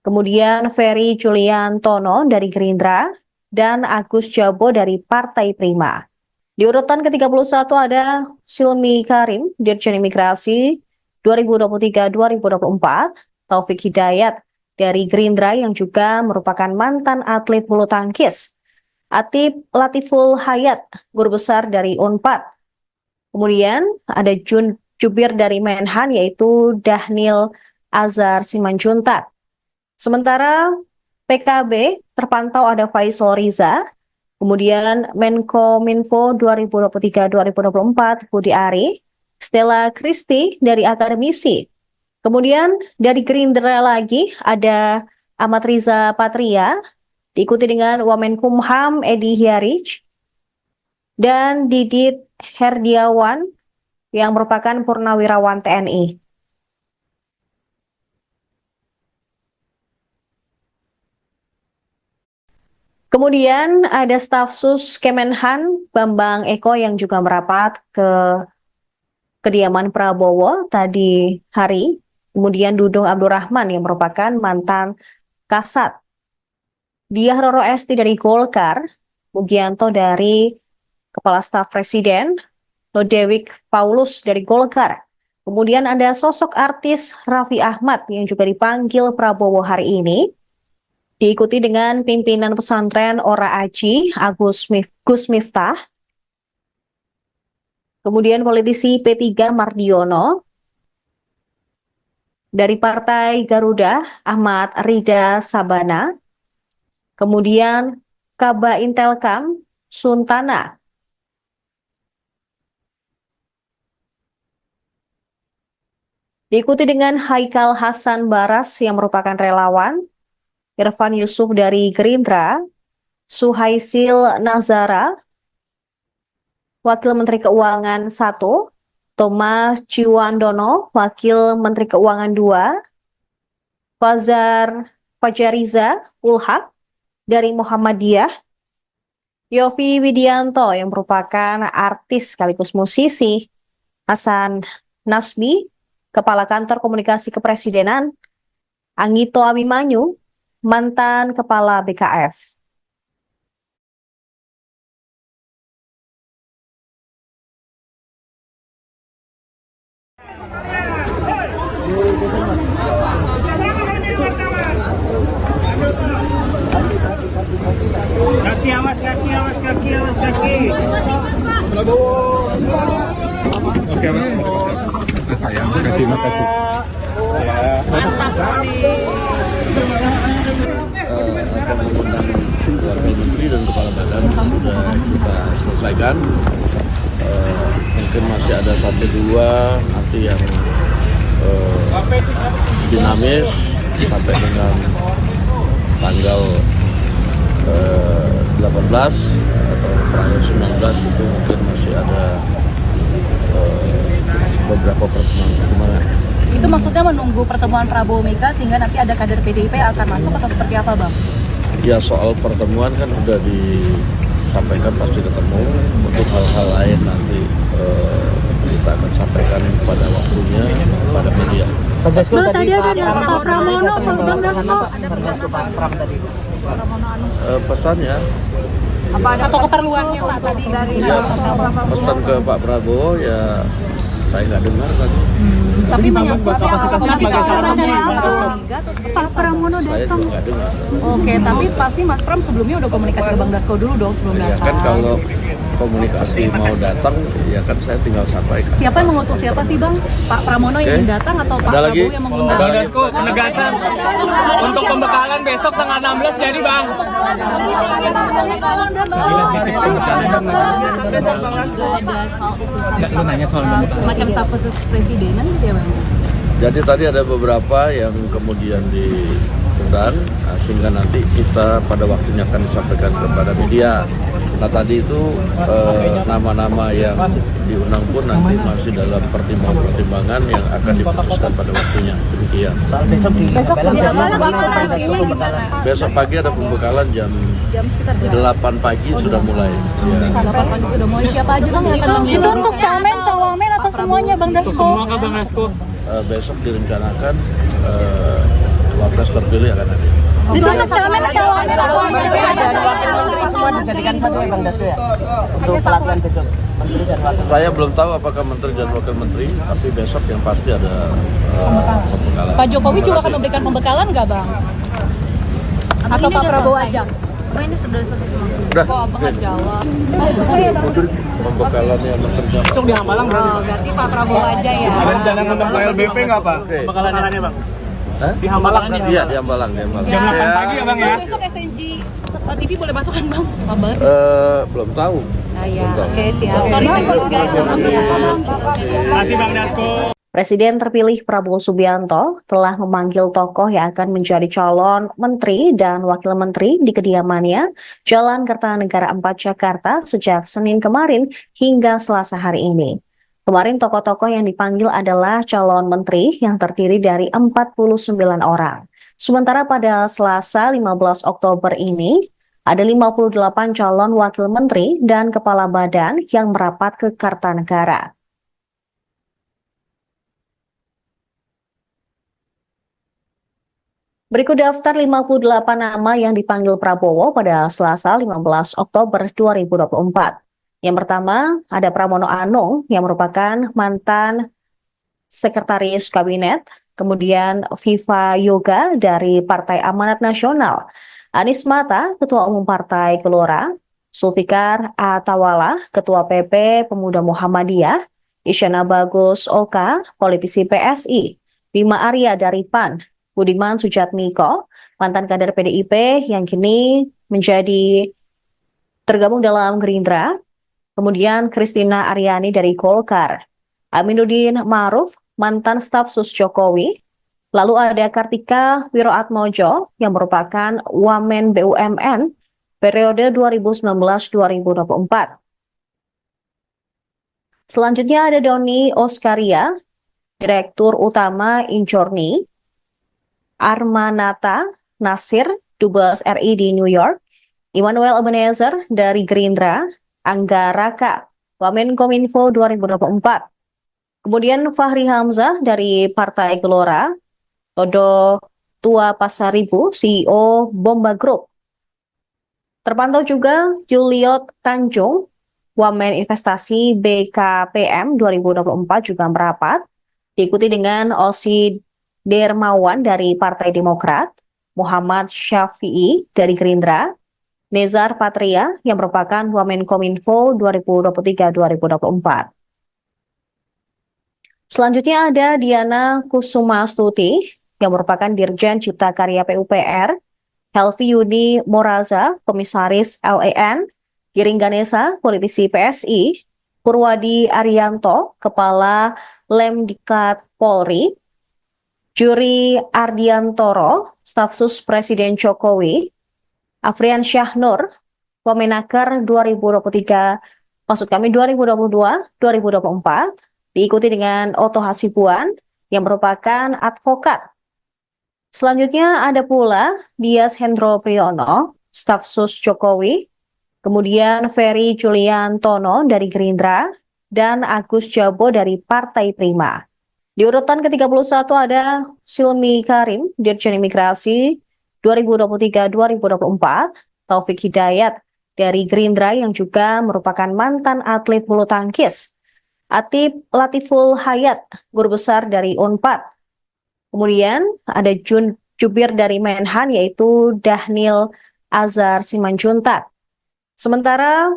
kemudian Ferry Juliantono dari Gerindra, dan Agus Jabo dari Partai Prima. Di urutan ke-31 ada Silmi Karim, Dirjen Imigrasi 2023-2024, Taufik Hidayat dari Gerindra yang juga merupakan mantan atlet bulu tangkis, Atip Latiful Hayat, guru besar dari Unpad. Kemudian ada Jubir dari Menhan yaitu Dahnil Azhar Simanjuntak. Sementara PKB terpantau ada Faisal Riza, kemudian Menkominfo 2023-2024 Budi Ari, Stella Kristi dari akademisi. Kemudian dari Gerindra lagi ada Ahmad Riza Patria, diikuti dengan Wamenkumham Edi Hiarij, dan Didit Herdiawan yang merupakan Purnawirawan TNI. Kemudian ada staf sus Kemenhan Bambang Eko yang juga merapat ke kediaman Prabowo tadi hari. Kemudian Dudung Abdurrahman yang merupakan mantan Kasat, Diah Roro Esti dari Golkar, Mugianto dari Kepala Staf Presiden, Lodewijk Paulus dari Golkar. Kemudian ada sosok artis Raffi Ahmad yang juga dipanggil Prabowo hari ini, diikuti dengan pimpinan pesantren Ora Aji, Gus Miftah, kemudian politisi P3 Mardiono, dari Partai Garuda Ahmad Rida Sabana, kemudian Kaba Intelkam Suntana, Diikuti dengan Haikal Hasan Baras yang merupakan relawan, Irfan Yusuf dari Gerindra, Suhaisil Nazara, Wakil Menteri Keuangan 1, Thomas Ciwandono, Wakil Menteri Keuangan 2, Fajariza Ulhak dari Muhammadiyah, Yofi Widianto yang merupakan artis sekaligus musisi, Hasan Nasbi, Kepala Kantor Komunikasi Kepresidenan, Anggito Abimanyu, mantan Kepala BKF. Kaki awas, kaki awas, kaki awas, kaki. Oke, sayang, kasih makasih. Akan mengundang wakil menteri dan kepala badan sudah kita selesaikan. Mungkin masih ada 1-2 nanti yang dinamis sampai dengan tanggal 18 atau tanggal 19 itu mungkin masih ada beberapa pertemuan. Itu maksudnya menunggu pertemuan Prabowo Mega sehingga nanti ada kader PDIP yang akan masuk atau seperti apa, Bang? Ya, soal pertemuan kan sudah disampaikan pasti ketemu. Untuk hal-hal lain nanti kita akan sampaikan pada waktunya pada media. Bang Dasko Bang, tadi tadi ada Pak Pak Pramono, Bang Dasko. Bang Dasko Pak Pram tadi. Pesannya, Atau keperluannya Pak tadi dari ya, pesan ke Pak Prabowo ya saya nggak dengar tadi. tapi menyangkut Pak Pramono Saya datang. juga nggak dengar. Oke, tapi pasti Mas Pram sebelumnya udah komunikasi ke Bang Dasko dulu dong sebelum Ya datang. kan kalau komunikasi mau datang, ya kan saya tinggal sampaikan. Siapa yang mengutus siapa sih Bang? Pak Pramono yang Oke. datang atau Pak Ada lagi? Prabowo yang mengundang? Ada Bang lagi? Dasko, penegasan untuk pembekalan besok tanggal 16 jadi Bang. Semacam staf khusus presidenan gitu ya Bang? Jadi tadi ada beberapa yang kemudian diundang, sehingga nanti kita pada waktunya akan disampaikan kepada media. Nah tadi itu nama-nama yang diundang pun nanti masih dalam pertimbangan-pertimbangan yang akan diputuskan pada waktunya. Demikian. Soal besok di Belang jadi Bang, Bang waktu Dasko pembekalan. Besok pagi ada pembekalan jam 8 pagi sudah mulai. Ya. 8 pagi sudah mulai. Siapa aja Bang yang akan Itu mengundang? untuk camen, cawamen atau semuanya Bang Dasko? Semua ke Bang Dasko. Besok direncanakan wapres terpilih akan hadir. Itu untuk camen, cawamen atau Dan wakil menteri semua dijadikan satu ya Bang Dasko ya? Untuk pelatihan besok. Menteri dan wakil. Saya belum tahu apakah menteri dan wakil menteri, tapi besok yang pasti ada pembekalan. Pak Jokowi juga akan memberikan pembekalan nggak Bang? Atau Pak Prabowo aja? Ini sudah selesai. Udah, Kok Abang nggak jawab? pembekalannya menteri. Besok di Hambalang Oh, berarti Pak Prabowo aja ya? Ada rencana ngundang KLBP nggak Pak? Oke. Pembekalannya Bang. Hah? Di Hambalang Iya, di Hambalang. Jam 8 pagi ya Bang ya? Besok SNG TV boleh masuk kan Bang? Kabar? Belum tahu. Nah ya, oke siap. Sorry teknis guys, maaf ya. Terima kasih Bang Dasko. Presiden terpilih Prabowo Subianto telah memanggil tokoh yang akan menjadi calon menteri dan wakil menteri di kediamannya Jalan Kertanegara 4 Jakarta sejak Senin kemarin hingga Selasa hari ini. Kemarin tokoh-tokoh yang dipanggil adalah calon menteri yang terdiri dari 49 orang. Sementara pada Selasa 15 Oktober ini, ada 58 calon wakil menteri dan kepala badan yang merapat ke Kartanegara. Berikut daftar 58 nama yang dipanggil Prabowo pada Selasa 15 Oktober 2024. Yang pertama, ada Pramono Anung yang merupakan mantan sekretaris kabinet, kemudian Viva Yoga dari Partai Amanat Nasional, Anies Mata, Ketua Umum Partai Gelora, Zulfikar Atawala, Ketua PP Pemuda Muhammadiyah, Isyana Bagus Oka, politisi PSI, Bima Arya dari PAN, Budiman Sujatmiko, mantan kader PDIP yang kini menjadi tergabung dalam Gerindra, kemudian Christina Aryani dari Golkar, Aminuddin Ma'ruf, mantan staf sus Jokowi. Lalu ada Kartika Wiroatmojo yang merupakan Wamen BUMN periode 2019-2024. Selanjutnya ada Doni Oskaria, Direktur Utama Injorni, Armanata Nasir, Dubes RI di New York, Immanuel Ebenezer dari Gerindra, Angga Raka, Wamenkominfo 2024. Kemudian Fahri Hamzah dari Partai Gelora, Todo Tua Pasaribu, CEO Bomba Group. Terpantau juga Juliot Tanjung, Wamen Investasi BKPM 2024 juga merapat, diikuti dengan Osi Dermawan dari Partai Demokrat, Muhammad Syafi'i dari Gerindra, Nezar Patria yang merupakan Wamenkominfo 2023-2024. Selanjutnya ada Diana Kusumastuti yang merupakan Dirjen Cipta Karya PUPR, Helvi Yuni Moraza, Komisaris LAN, Giring Ganesa, politisi PSI, Purwadi Arianto, Kepala Lemdiklat Polri, Juri Ardiantoro, Staf Sus Presiden Jokowi, Afrian Syahnur, Wamenaker 2022-2024, diikuti dengan Oto Hasibuan yang merupakan advokat. Selanjutnya ada pula Dias Hendro Priyono, Staf Sus Jokowi, kemudian Ferry Juliantono dari Gerindra, dan Agus Jabo dari Partai Prima. Di urutan ke-31 ada Silmi Karim, Dirjen Imigrasi 2023-2024, Taufik Hidayat dari Gerindra yang juga merupakan mantan atlet bulu tangkis, Atip Latiful Hayat, Guru Besar dari UNPAD. Kemudian ada Jubir dari Menhan yaitu Dahnil Azhar Simanjuntak. Sementara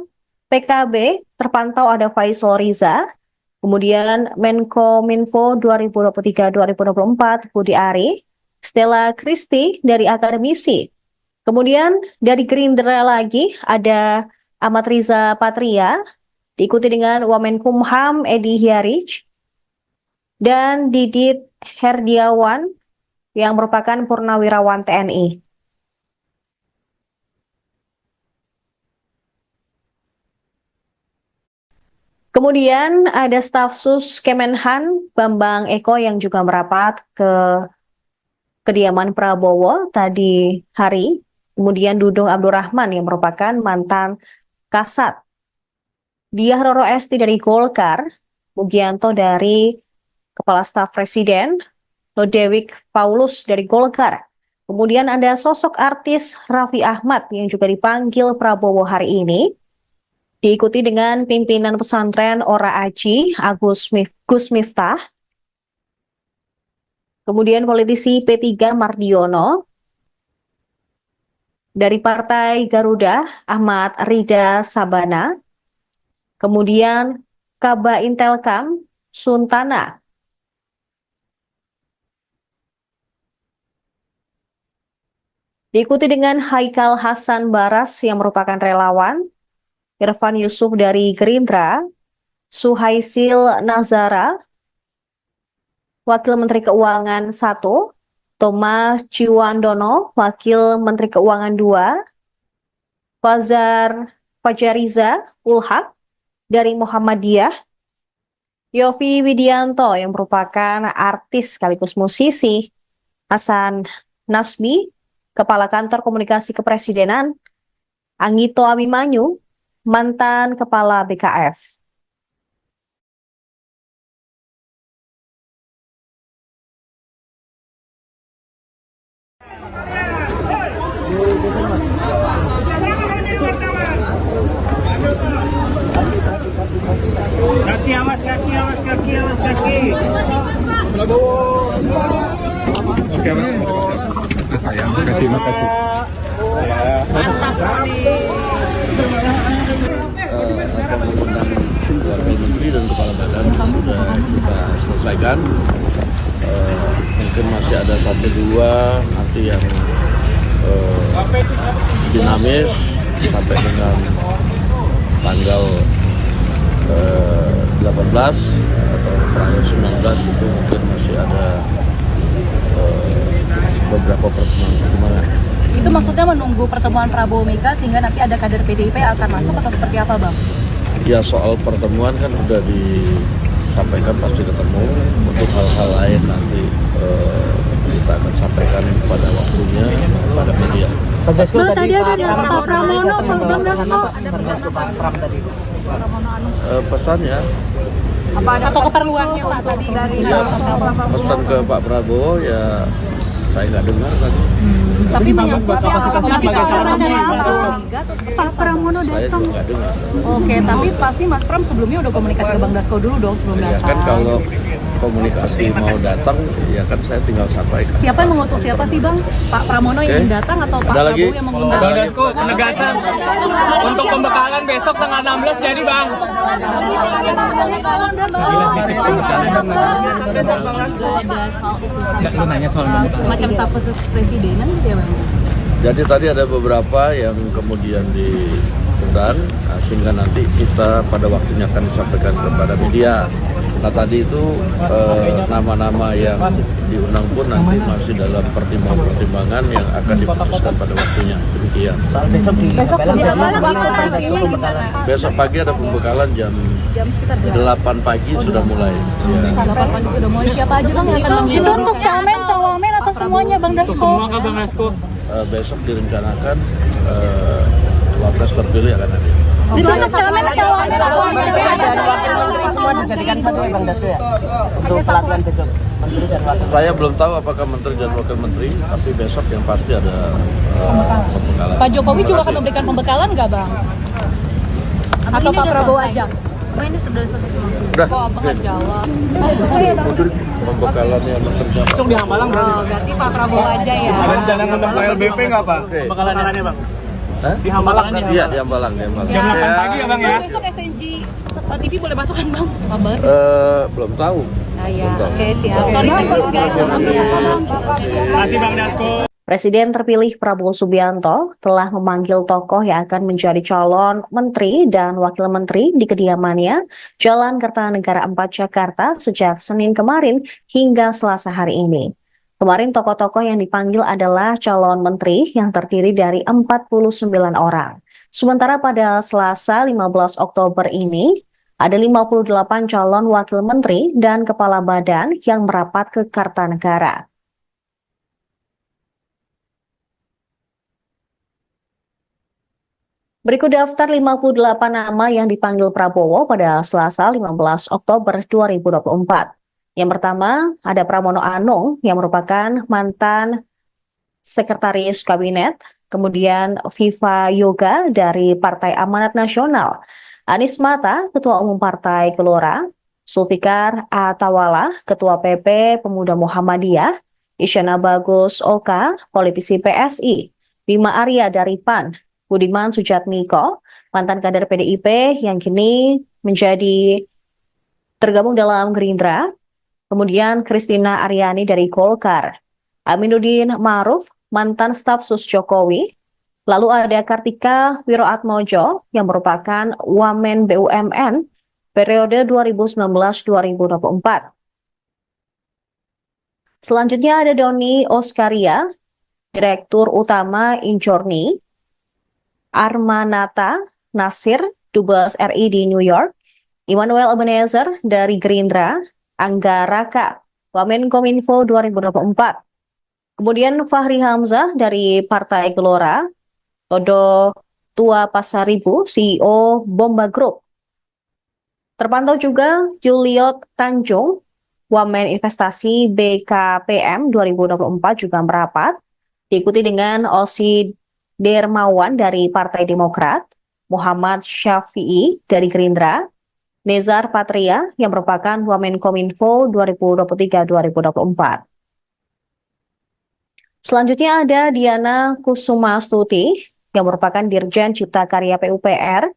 PKB terpantau ada Faisal Riza, kemudian Menkominfo 2023-2024 Budi Ari, Stella Kristi dari Akademisi. Kemudian dari Gerindra lagi ada Ahmad Riza Patria, diikuti dengan Wamenkumham Edi Hiarij, dan Didit Herdiawan yang merupakan Purnawirawan TNI. Kemudian ada staf sus Kemenhan Bambang Eko yang juga merapat ke kediaman Prabowo tadi hari. Kemudian Dudung Abdurrahman yang merupakan mantan Kasat, Diah Roro Esti dari Golkar, Mugianto dari Kepala Staf Presiden, Lodewik Paulus dari Golkar. Kemudian ada sosok artis Raffi Ahmad yang juga dipanggil Prabowo hari ini, diikuti dengan pimpinan pesantren Ora Aji, Gus Miftah, kemudian politisi P3 Mardiono, dari Partai Garuda Ahmad Rida Sabana, kemudian Kaba Intelkam Suntana, diikuti dengan Haikal Hasan Baras yang merupakan relawan, Irfan Yusuf dari Gerindra, Suhaisil Nazara, Wakil Menteri Keuangan 1, Thomas Ciwandono, Wakil Menteri Keuangan 2, Fajariza Ulhak dari Muhammadiyah, Yofi Widianto yang merupakan artis sekaligus musisi, Hasan Nasbi, Kepala Kantor Komunikasi Kepresidenan, Anggito Abimanyu, mantan Kepala BKF. Kaki awas, kaki awas, kaki awas, kaki. Oke, sayang, kasih makasih. Akan mengundang Wakil Menteri dan Kepala Badan sudah kita selesaikan. Mungkin masih ada 1-2 nanti yang dinamis sampai dengan tanggal 18 atau tanggal 19 itu mungkin masih ada beberapa pertemuan. Itu maksudnya menunggu pertemuan Prabowo Mega sehingga nanti ada kader PDIP yang akan masuk atau seperti apa, Bang? Ya soal pertemuan kan sudah disampaikan pasti ketemu. Untuk hal-hal lain nanti kita akan sampaikan pada waktunya pada media. Bang, tadi ada Pak Pramono, Bang Dasko. Pak Pram tadi. Pesannya Atau keperluannya Pak tadi dari ya, pesan ke Pak Prabowo ya saya nggak dengar tadi. tapi menyangkut Pak Pramono Saya datang. juga nggak dengar. Oke, tapi pasti Mas Pram sebelumnya udah komunikasi ke Bang Dasko dulu dong sebelum Ya datang. kan kalau komunikasi mau datang ya kan saya tinggal sampaikan. Siapa yang mengutus siapa sih Bang? Pak Pramono yang Oke. ingin datang atau Pak Ada lagi? Prabowo yang mengundang? Bang Dasko, penegasan untuk pembekalan besok tanggal 16 jadi Bang. Semacam staf khusus presidenan gitu ya Bang? Jadi tadi ada beberapa yang kemudian diundang, sehingga nanti kita pada waktunya akan disampaikan kepada media. Nah tadi itu nama-nama yang diundang pun nanti masih dalam pertimbangan-pertimbangan yang akan diputuskan pada waktunya. Demikian. Soal besok di Pembekalan jadi waktu pastinya pembekalan. Besok pagi ada pembekalan jam 8 pagi sudah mulai. Ya. 8 pagi sudah mulai. Siapa aja Bang yang akan Itu mengundang? untuk camen, cawamen atau semuanya Bang Dasko? Bang Dasko. Besok direncanakan wapres terpilih akan hadir. Itu untuk camen, cawamen atau Dan wakil menteri semua dijadikan satu ya Bang Dasko ya? Untuk pelatihan besok. Menteri dan wakil. Saya belum tahu apakah menteri dan wakil menteri, tapi besok yang pasti ada pembekalan. Pak Jokowi juga akan memberikan pembekalan nggak Bang? Atau Pak Prabowo aja? Ini sudah selesai. Udah, Kok Abang nggak jawab? pembekalannya menteri dan Besok di Hambalang Oh, berarti Pak Prabowo aja ya? ada rencana ngundang LBP nggak Pak? Oke. Pembekalannya Bang. Hah? Di Hambalang. Iya, di Hambalang, di Hambalang. Jam 8 pagi ya Bang ya? Besok SNG TV boleh masuk kan Bang? Kabar? Belum tahu. Ah ya, oke siap. Sorry guys, maaf ya. Masih Bang Dasko. Presiden terpilih Prabowo Subianto telah memanggil tokoh yang akan menjadi calon menteri dan wakil menteri di kediamannya Jalan Kertanegara 4 Jakarta sejak Senin kemarin hingga Selasa hari ini. Kemarin tokoh-tokoh yang dipanggil adalah calon menteri yang terdiri dari 49 orang. Sementara pada Selasa 15 Oktober ini, ada 58 calon wakil menteri dan kepala badan yang merapat ke Kartanegara. Berikut daftar 58 nama yang dipanggil Prabowo pada Selasa 15 Oktober 2024. Yang pertama, ada Pramono Anung yang merupakan mantan sekretaris kabinet, kemudian Viva Yoga dari Partai Amanat Nasional, Anies Mata, Ketua Umum Partai Gelora, Zulfikar Atawala, Ketua PP Pemuda Muhammadiyah, Isyana Bagus Oka, politisi PSI, Bima Arya dari PAN, Budiman Sujatmiko, mantan kader PDIP yang kini menjadi tergabung dalam Gerindra, kemudian Kristina Aryani dari Golkar, Aminuddin Ma'ruf, mantan staf sus Jokowi, lalu ada Kartika Wiroatmojo yang merupakan Wamen BUMN periode 2019-2024. Selanjutnya ada Doni Oskaria, Direktur Utama Injorni, Armanata Nasir, Dubes RI di New York, Immanuel Ebenezer dari Gerindra, Angga Raka, Wamenkominfo 2024. Kemudian Fahri Hamzah dari Partai Gelora, Todo Tua Pasaribu, CEO Bomba Group. Terpantau juga Juliot Tanjung, Wamen Investasi BKPM 2024 juga merapat, diikuti dengan Osi Dermawan dari Partai Demokrat, Muhammad Syafi'i dari Gerindra, Nezar Patria yang merupakan Wamenkominfo 2023-2024. Selanjutnya ada Diana Kusumastuti yang merupakan Dirjen Cipta Karya PUPR,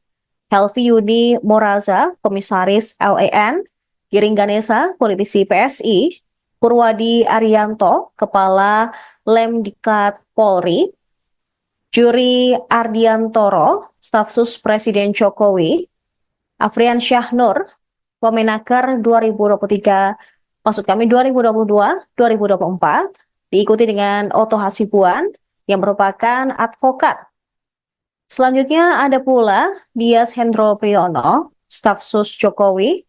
Helvi Yuni Moraza, Komisaris LAN, Giring Ganesa, politisi PSI, Purwadi Arianto, Kepala Lemdiklat Polri, Juri Ardiantoro, staf sus Presiden Jokowi, Afrian Syahnur, Wamenaker 2023, maksud kami 2022-2024, diikuti dengan Oto Hasibuan yang merupakan advokat. Selanjutnya ada pula Dias Hendro Priyono, staf sus Jokowi,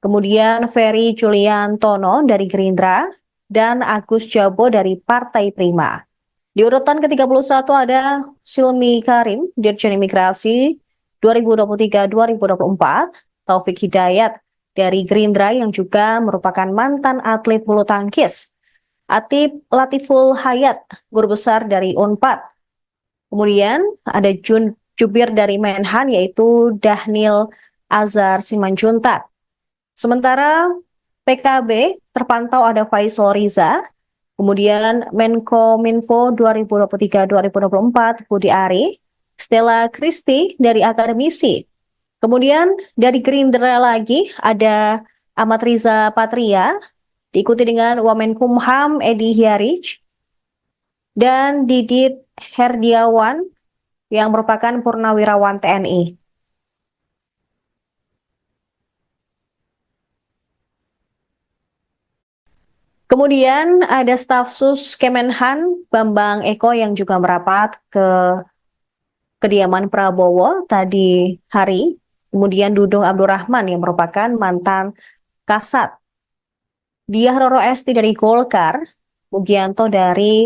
kemudian Ferry Juliantono dari Gerindra, dan Agus Jabo dari Partai Prima. Di urutan ke-31 ada Silmi Karim, Dirjen Imigrasi 2023-2024, Taufik Hidayat dari Gerindra yang juga merupakan mantan atlet bulu tangkis, Atip Latiful Hayat, guru besar dari Unpad. Kemudian ada jubir dari Menhan yaitu Dhanil Azhar Simanjuntak. Sementara PKB terpantau ada Faisal Riza, kemudian Menkominfo 2023-2024 Budi Ari, Stella Christy dari akademisi. Kemudian dari Gerindra lagi ada Ahmad Riza Patria, diikuti dengan Wamenkumham Edi Hiarij, dan Didit Herdiawan yang merupakan purnawirawan TNI. Kemudian ada staf sus Kemenhan Bambang Eko yang juga merapat ke kediaman Prabowo tadi hari. Kemudian Dudung Abdurrahman yang merupakan mantan Kasat. Diah Roro Esti dari Golkar, Mugianto dari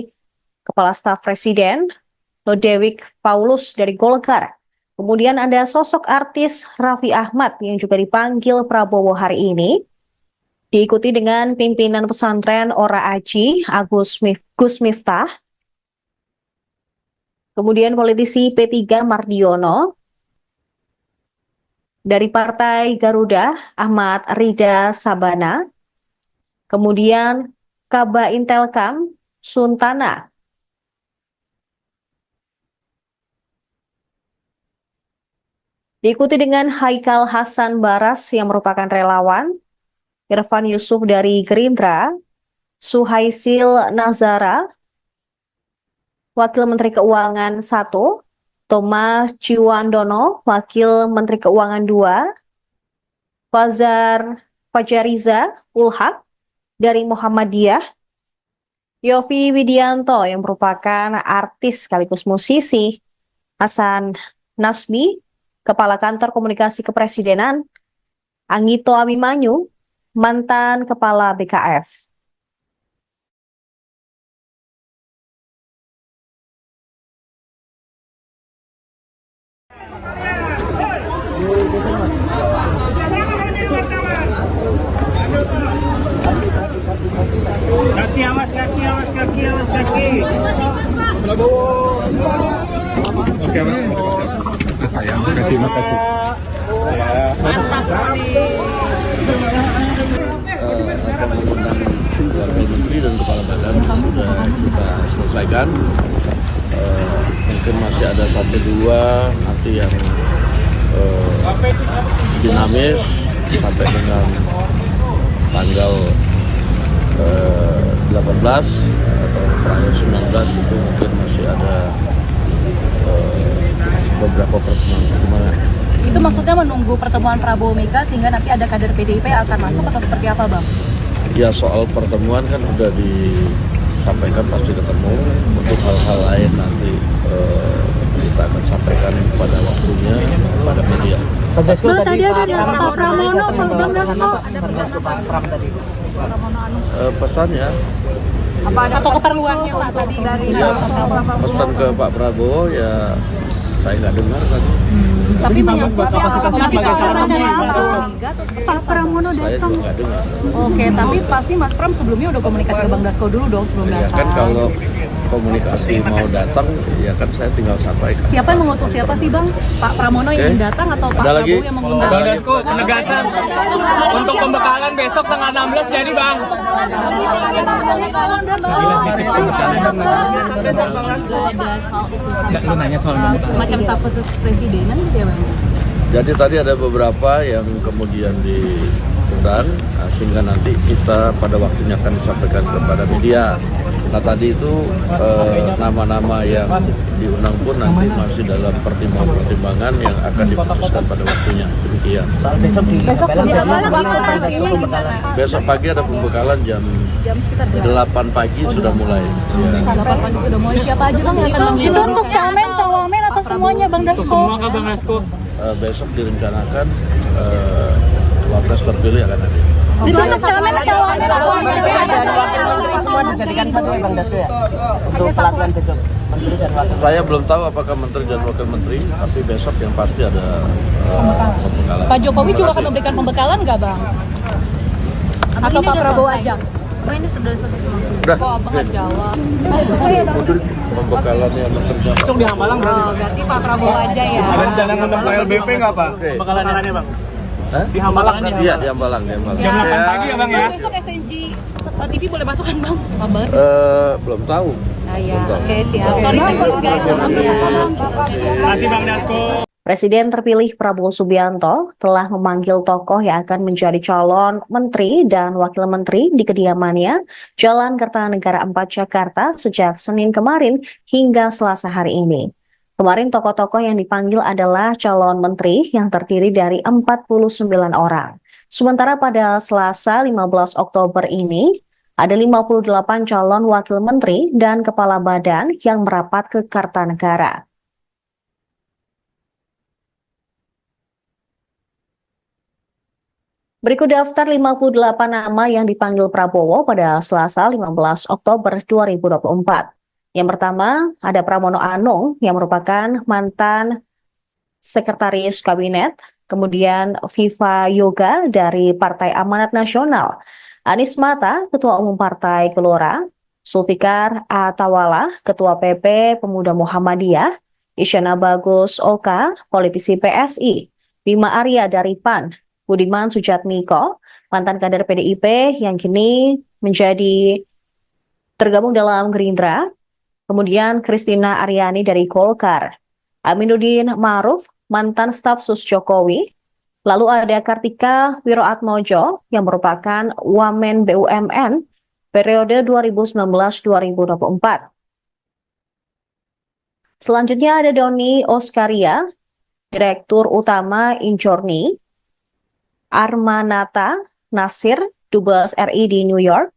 Kepala Staf Presiden, Lodewijk Paulus dari Golkar. Kemudian ada sosok artis Raffi Ahmad yang juga dipanggil Prabowo hari ini. Diikuti dengan pimpinan pesantren Ora Aji, Gus Miftah. Kemudian politisi P3 Mardiono. Dari Partai Garuda, Ahmad Rida Sabana. Kemudian Kaba Intelkam, Suntana. Diikuti dengan Haikal Hasan Baras yang merupakan relawan, Irfan Yusuf dari Gerindra, Suhaisil Nazara, Wakil Menteri Keuangan 1, Thomas Ciwandono, Wakil Menteri Keuangan 2, Fajariza Ulhak dari Muhammadiyah, Yofi Widianto yang merupakan artis sekaligus musisi, Hasan Nasbi, Kepala Kantor Komunikasi Kepresidenan, Anggito Abimanyu, mantan Kepala BKF. Kaki awas, kaki awas, kaki awas, kaki. Prabowo. Oke, sayang, makasih. Akan mengundang Wakil Menteri dan Kepala Badan sudah kita selesaikan. Mungkin masih ada 1-2 nanti yang dinamis sampai dengan tanggal 18 atau tanggal 19 itu mungkin masih ada beberapa pertemuan. Itu maksudnya menunggu pertemuan Prabowo Mega sehingga nanti ada kader PDIP akan masuk atau seperti apa, Bang? Ya, soal pertemuan kan sudah disampaikan pasti ketemu. Untuk hal-hal lain nanti kita akan sampaikan pada waktunya pada media. Tadi ada Pak Pramono, Bang Dasko. Pak Pram tadi. Pesannya Atau keperluannya Pak tadi dari ya, pesan ke Pak Prabowo ya saya nggak dengar tadi. tapi menyangkut Pak Pramono Saya datang. juga nggak dengar. Oke, tapi pasti Mas Pram sebelumnya udah komunikasi ke Bang Dasko dulu dong sebelum Ya datang. kan kalau komunikasi mau datang ya kan saya tinggal sampaikan. Siapa yang mengutus siapa sih Bang? Pak Pramono yang ingin datang atau Pak Ada lagi? Prabowo yang mengundang? Bang Dasko, penegasan untuk pembekalan besok tanggal 16 jadi Bang. Semacam staf khusus presidenan gitu ya Bang? Jadi tadi ada beberapa yang kemudian diundang, sehingga nanti kita pada waktunya akan disampaikan kepada media. Nah tadi itu nama-nama yang diundang pun nanti masih dalam pertimbangan yang akan diputuskan pada waktunya. Demikian. Soal besok di Pembekalan Besok pagi ada pembekalan jam 8 pagi sudah mulai. Ya. 8 pagi sudah mulai. Siapa aja bang yang akan Itu mengikuti? untuk camen, cawamen atau semuanya Bang Dasko? Semua kah Bang Dasko? Besok direncanakan wapres terpilih akan hadir. Itu untuk camen, cawamen atau dan wakil menteri semua dijadikan satu ya Bang Dasko ya? Untuk pelatihan besok. Menteri dan wakil. Saya belum tahu apakah menteri dan wakil menteri, tapi besok yang pasti ada pembekalan. Pak Jokowi juga akan memberikan pembekalan nggak bang? Atau Pak Prabowo aja? Udah, Kok abang nggak jawab? pembekalannya menteri dan Besok di Hambalang berarti. Oh, berarti Pak Prabowo aja ya. Ada rencana ngundang Pak LBP nggak Pak? Oke. Pembekalannya Bang. Hah? Di Hambalang. Iya, di Hambalang. Jam 8 pagi ya Bang ya? Besok SNG TV boleh masuk kan bang? Kabar? Belum tahu. Ah ya, oke siap. Sorry, thank you guys. Terima kasih Bang Dasko. Presiden terpilih Prabowo Subianto telah memanggil tokoh yang akan menjadi calon menteri dan wakil menteri di kediamannya Jalan Kertanegara 4 Jakarta sejak Senin kemarin hingga Selasa hari ini. Kemarin tokoh-tokoh yang dipanggil adalah calon menteri yang terdiri dari 49 orang. Sementara pada Selasa 15 Oktober ini, ada 58 calon wakil menteri dan kepala badan yang merapat ke Kartanegara. Berikut daftar 58 nama yang dipanggil Prabowo pada Selasa 15 Oktober 2024. Yang pertama, ada Pramono Anung yang merupakan mantan sekretaris kabinet, kemudian Viva Yoga dari Partai Amanat Nasional, Anies Mata, Ketua Umum Partai Gelora, Zulfikar Atawala, Ketua PP Pemuda Muhammadiyah, Isyana Bagus Oka, politisi PSI, Bima Arya dari PAN, Budiman Sujatmiko, mantan kader PDIP yang kini menjadi tergabung dalam Gerindra, kemudian Kristina Aryani dari Golkar, Aminuddin Ma'ruf, mantan staf sus Jokowi, lalu ada Kartika Wiroatmojo yang merupakan Wamen BUMN periode 2019-2024. Selanjutnya ada Doni Oskaria, Direktur Utama Injorni, Armanata Nasir, Dubes RI di New York,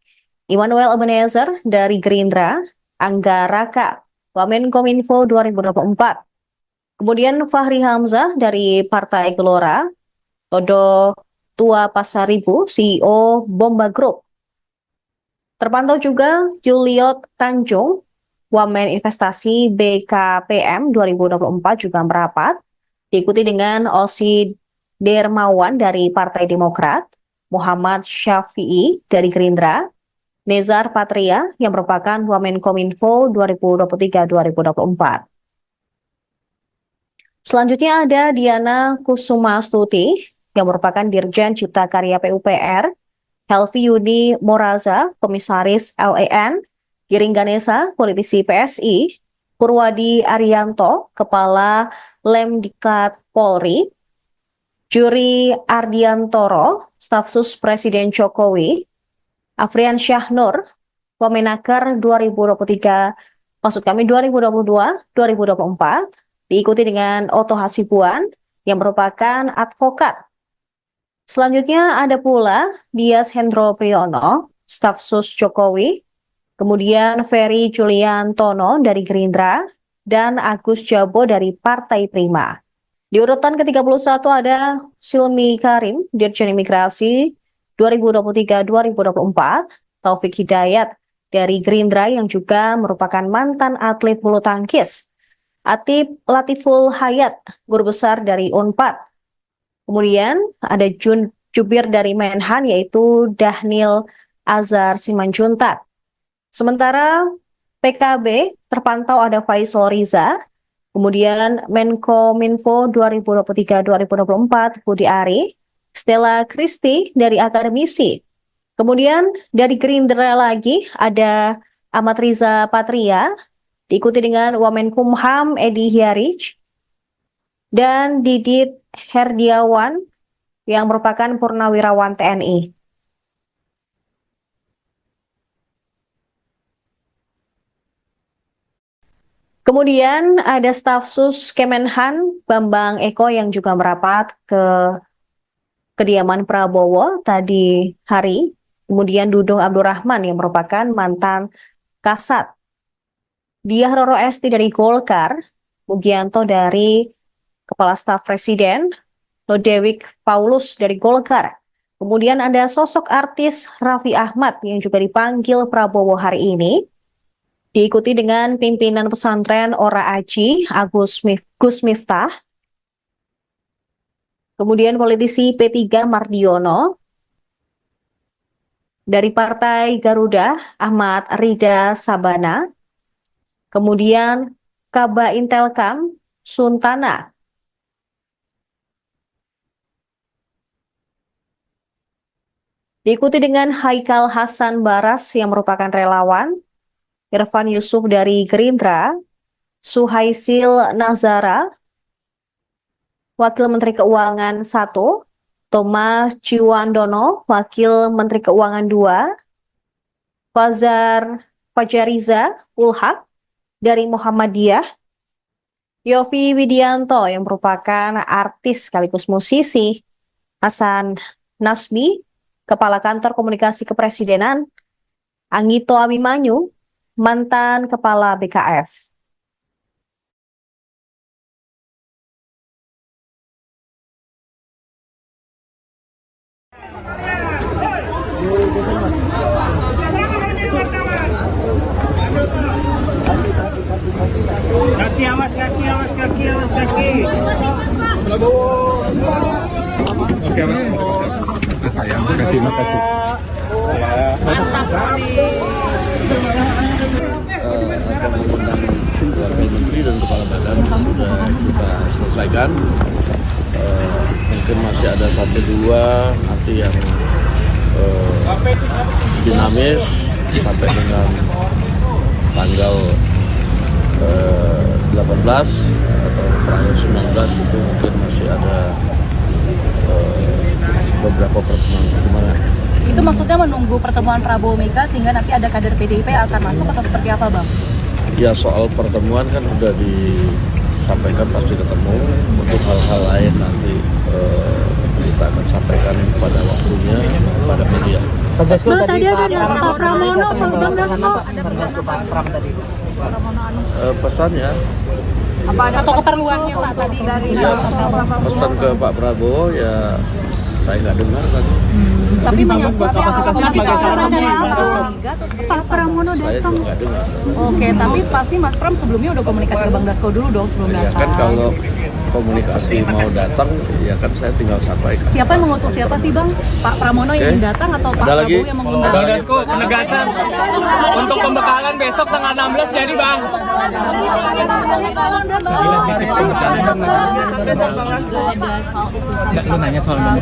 Immanuel Ebenezer dari Gerindra, Angga Raka, Wamenkominfo 2024. Kemudian Fahri Hamzah dari Partai Gelora, Todo Tua Pasaribu, CEO Bomba Group. Terpantau juga Juliot Tanjung, Wamen Investasi BKPM 2024 juga merapat, diikuti dengan Osi Dermawan dari Partai Demokrat, Muhammad Syafi'i dari Gerindra, Nezar Patria yang merupakan Wamenkominfo 2023-2024. Selanjutnya ada Diana Kusumastuti yang merupakan Dirjen Cipta Karya PUPR, Helvi Yuni Moraza, Komisaris LEN, Giring Ganesa, politisi PSI, Purwadi Arianto, Kepala Lemdiklat Polri, Juri Ardiantoro, staf sus Presiden Jokowi, Afrian Syahnur, Wamenaker 2022-2024, diikuti dengan Oto Hasibuan yang merupakan advokat. Selanjutnya ada pula Dias Hendro Priyono, staf sus Jokowi, kemudian Ferry Julian Tono dari Gerindra, dan Agus Jabo dari Partai Prima. Di urutan ke-31 ada Silmi Karim, Dirjen Imigrasi 2023-2024, Taufik Hidayat dari Gerindra yang juga merupakan mantan atlet bulu tangkis, Atip Latiful Hayat, guru besar dari Unpad. Kemudian ada Jubir dari Menhan yaitu Dahnil Azhar Simanjuntak. Sementara PKB terpantau ada Faisal Riza, kemudian Menkominfo 2023-2024 Budi Ari, Stella Kristi dari akademisi. Kemudian dari Gerindra lagi ada Ahmad Riza Patria, diikuti dengan Wamenkumham Edi Hiarij, dan Didit Herdiawan yang merupakan Purnawirawan TNI. Kemudian ada stafsus Kemenhan Bambang Eko yang juga merapat ke kediaman Prabowo tadi hari. Kemudian Dudung Abdurrahman yang merupakan mantan Kasat. Diah Roro Esti dari Golkar, Mugianto dari Kepala Staf Presiden, Lodewijk Paulus dari Golkar. Kemudian ada sosok artis Raffi Ahmad yang juga dipanggil Prabowo hari ini. Diikuti dengan pimpinan pesantren Ora Aji, Gus Miftah. Kemudian politisi P3 Mardiono. Dari Partai Garuda, Ahmad Rida Sabana. Kemudian Kaba Intelkam, Suntana. Diikuti dengan Haikal Hasan Baras yang merupakan relawan, Irfan Yusuf dari Gerindra, Suhaisil Nazara, Wakil Menteri Keuangan 1, Thomas Ciwandono, Wakil Menteri Keuangan 2, Fajariza Ulhak dari Muhammadiyah, Yofi Widianto yang merupakan artis sekaligus musisi, Hasan Nasbi, Kepala Kantor Komunikasi Kepresidenan, Anggito Abimanyu, mantan Kepala BKF. Kaki awas, kaki awas, kaki awas, kaki. Oke, Mas. Sayang, makasih. Akan mengundang wakil menteri dan kepala badan sudah kita selesaikan. Mungkin masih ada 1-2 nanti yang dinamis sampai dengan tanggal 18 atau tanggal 19 itu mungkin masih ada beberapa pertemuan. Itu maksudnya menunggu pertemuan Prabowo Mega sehingga nanti ada kader PDIP yang akan masuk atau seperti apa, Bang? Ya, soal pertemuan kan sudah disampaikan pasti ketemu. Untuk hal-hal lain nanti kita akan sampaikan pada waktunya pada media. Bang, tadi ada Pak Pramono, Bang Dasko. Pak Pram tadi. Pesannya Atau keperluannya Pak tadi dari ya, pesan ke Pak Prabowo ya saya nggak dengar tadi. tapi menyangkut Pak Pramono Saya datang. juga nggak dengar. Oke, tapi pasti Mas Pram sebelumnya udah komunikasi ke Bang Dasko dulu dong sebelum Ya datang. kan kalau komunikasi mau datang ya kan saya tinggal sampaikan. Siapa yang mengutus siapa sih Bang? Pak Pramono yang ingin datang atau Pak Ada lagi? Prabowo yang mengundang? Bang Dasko, penegasan untuk pembekalan besok tanggal 16 jadi Bang.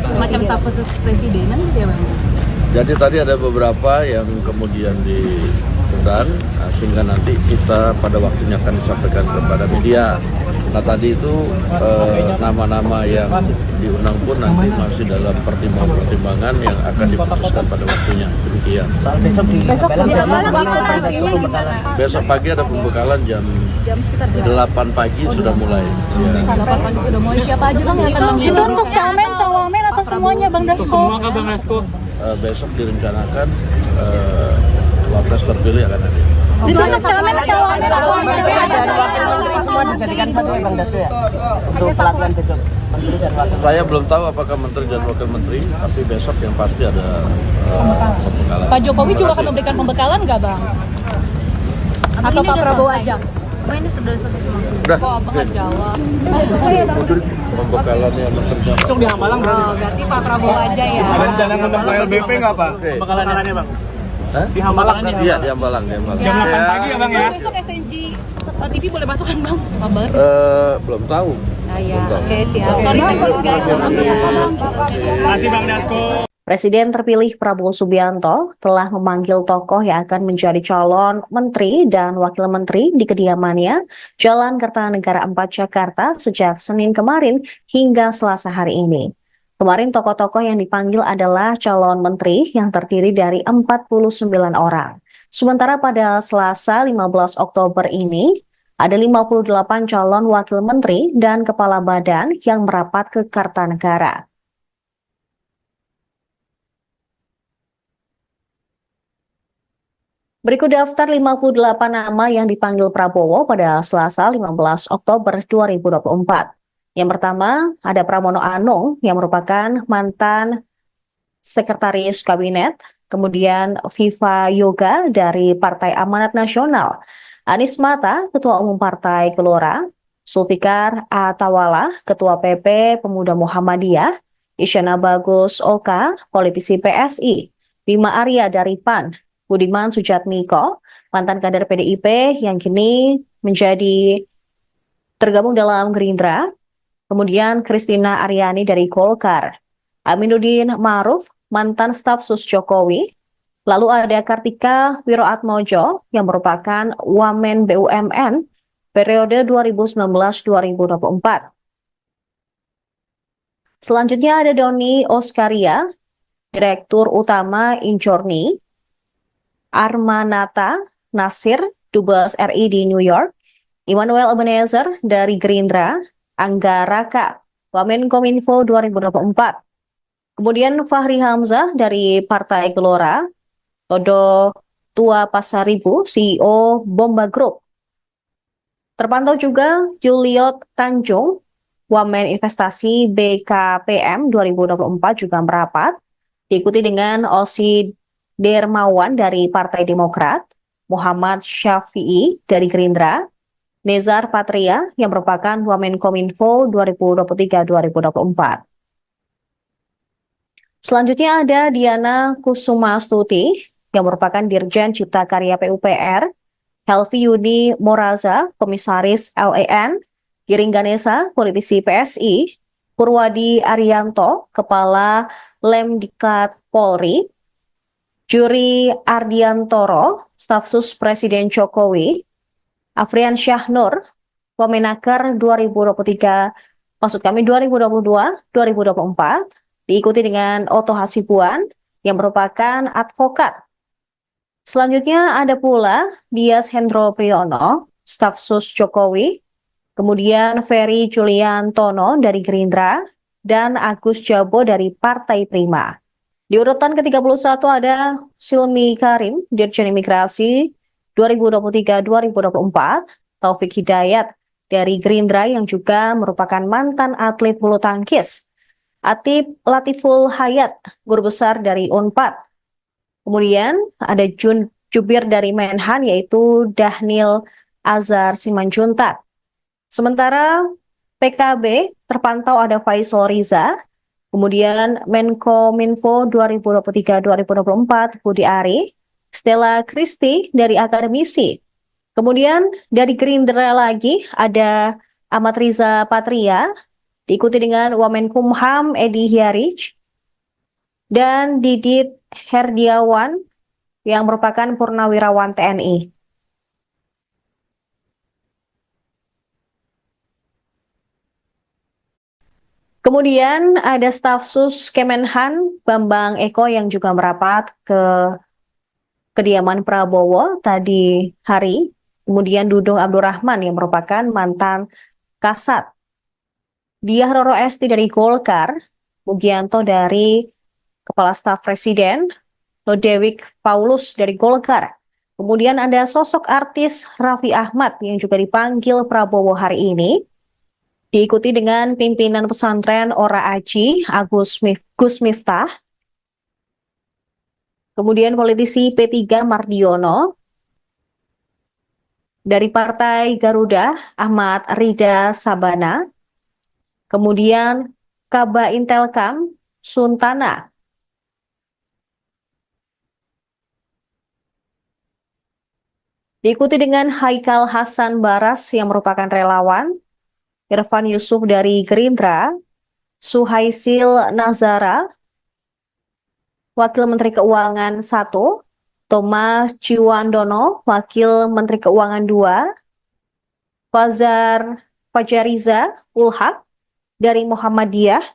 Semacam staf khusus presidenan gitu ya Bang? Jadi tadi ada beberapa yang kemudian diundang, sehingga nanti kita pada waktunya akan disampaikan kepada media. Nah tadi itu nama-nama yang diundang pun nanti masih dalam pertimbangan-pertimbangan yang akan diputuskan pada waktunya. Demikian. Soal besok di Besok pagi ada pembekalan jam 8 pagi sudah mulai. Ya. 8 pagi sudah mulai. Siapa aja Bang yang akan Itu mengundang? untuk camen, cawamen atau semuanya Bang Dasko? Semua ke Bang Dasko. Besok direncanakan wapres terpilih akan hadir. Itu untuk camen, cawamen atau dan wakil menteri semua dijadikan satu ya Bang Dasko ya? Untuk pelatihan besok. Menteri dan wakil. Saya belum tahu apakah menteri dan wakil menteri, tapi besok yang pasti ada pembekalan. Pak Jokowi juga akan memberikan pembekalan nggak Bang? Atau Pak Prabowo aja? Ini sudah selesai. Udah, Kok Abang nggak jawab? pembekalannya menteri. Besok di Hambalang Oh, berarti Pak Prabowo aja ya? ada rencana ngundang LBP nggak Pak? Oke. Pembekalannya Bang. Hah? Di Hambalang. Iya, di Hambalang, di Hambalang. Jam 8 pagi ya Bang ya? Besok SNG TV boleh masuk kan Bang? Pak banget. Belum tahu. Nah ya, oke siap. Sorry thanks guys, maaf ya. Terima kasih Bang Dasko. Presiden terpilih Prabowo Subianto telah memanggil tokoh yang akan menjadi calon menteri dan wakil menteri di kediamannya Jalan Kertanegara 4 Jakarta sejak Senin kemarin hingga Selasa hari ini. Kemarin tokoh-tokoh yang dipanggil adalah calon menteri yang terdiri dari 49 orang. Sementara pada Selasa 15 Oktober ini, Ada 58 calon wakil menteri dan kepala badan yang merapat ke Kartanegara. Berikut daftar 58 nama yang dipanggil Prabowo pada Selasa 15 Oktober 2024. Yang pertama, ada Pramono Anung yang merupakan mantan Sekretaris Kabinet, kemudian Viva Yoga dari Partai Amanat Nasional, Anies Mata, Ketua Umum Partai Gelora, Zulfikar Atawala, Ketua PP Pemuda Muhammadiyah, Isyana Bagus Oka, politisi PSI, Bima Arya dari PAN, Budiman Sujatmiko, mantan kader PDIP yang kini menjadi tergabung dalam Gerindra, kemudian Kristina Aryani dari Golkar, Aminuddin Ma'ruf, mantan staf sus Jokowi, lalu ada Kartika Wiroatmojo yang merupakan Wamen BUMN periode 2019-2024. Selanjutnya ada Doni Oskaria, Direktur Utama Injorni, Armanata Nasir, Dubes RI di New York, Immanuel Ebenezer dari Gerindra, Angga Raka, Wamenkominfo 2024. Kemudian Fahri Hamzah dari Partai Gelora, Todo Tua Pasaribu, CEO Bomba Group. Terpantau juga Juliot Tanjung, Wamen Investasi BKPM 2024 juga merapat, diikuti dengan Osi Dermawan dari Partai Demokrat, Muhammad Syafi'i dari Gerindra, Nezar Patria yang merupakan Wamenkominfo 2023-2024. Selanjutnya ada Diana Kusumastuti yang merupakan Dirjen Cipta Karya PUPR, Helvi Yuni Moraza, Komisaris LEN, Giring Ganesa, politisi PSI, Purwadi Arianto, Kepala Lemdiklat Polri, Juri Ardiantoro, Staf Sus Presiden Jokowi, Afrian Syahnur, Wamenaker 2022-2024, diikuti dengan Oto Hasibuan yang merupakan advokat. Selanjutnya ada pula Dias Hendro Priyono, Staf Sus Jokowi, kemudian Ferry Juliantono dari Gerindra, dan Agus Jabo dari Partai Prima. Di urutan ke-31 ada Silmi Karim, Dirjen Imigrasi 2023-2024, Taufik Hidayat dari Gerindra yang juga merupakan mantan atlet bulu tangkis, Atip Latiful Hayat, guru besar dari Unpad. Kemudian ada Jubir dari Menhan yaitu Dahnil Azhar Simanjuntak. Sementara PKB terpantau ada Faisal Riza, kemudian Menkominfo 2023-2024 Budi Ari, Stella Kristi dari akademisi. Kemudian dari Gerindra lagi ada Ahmad Riza Patria, diikuti dengan Wamenkumham Edi Hyarij, dan Didit Herdiawan yang merupakan Purnawirawan TNI. Kemudian ada staf sus Kemenhan Bambang Eko yang juga merapat ke kediaman Prabowo tadi hari. Kemudian Dudung Abdurrahman yang merupakan mantan Kasat, Diah Roro Esti dari Golkar, Mugianto dari Kepala Staf Presiden, Lodewijk Paulus dari Golkar. Kemudian ada sosok artis Raffi Ahmad yang juga dipanggil Prabowo hari ini, diikuti dengan pimpinan pesantren Ora Aji, Gus Miftah, kemudian politisi P3 Mardiono, dari Partai Garuda Ahmad Rida Sabana, kemudian Kaba Intelkam Suntana, diikuti dengan Haikal Hasan Baras yang merupakan relawan, Irfan Yusuf dari Gerindra, Suhaisil Nazara, Wakil Menteri Keuangan 1, Thomas Ciwandono, Wakil Menteri Keuangan 2, Fajariza Ulhak dari Muhammadiyah,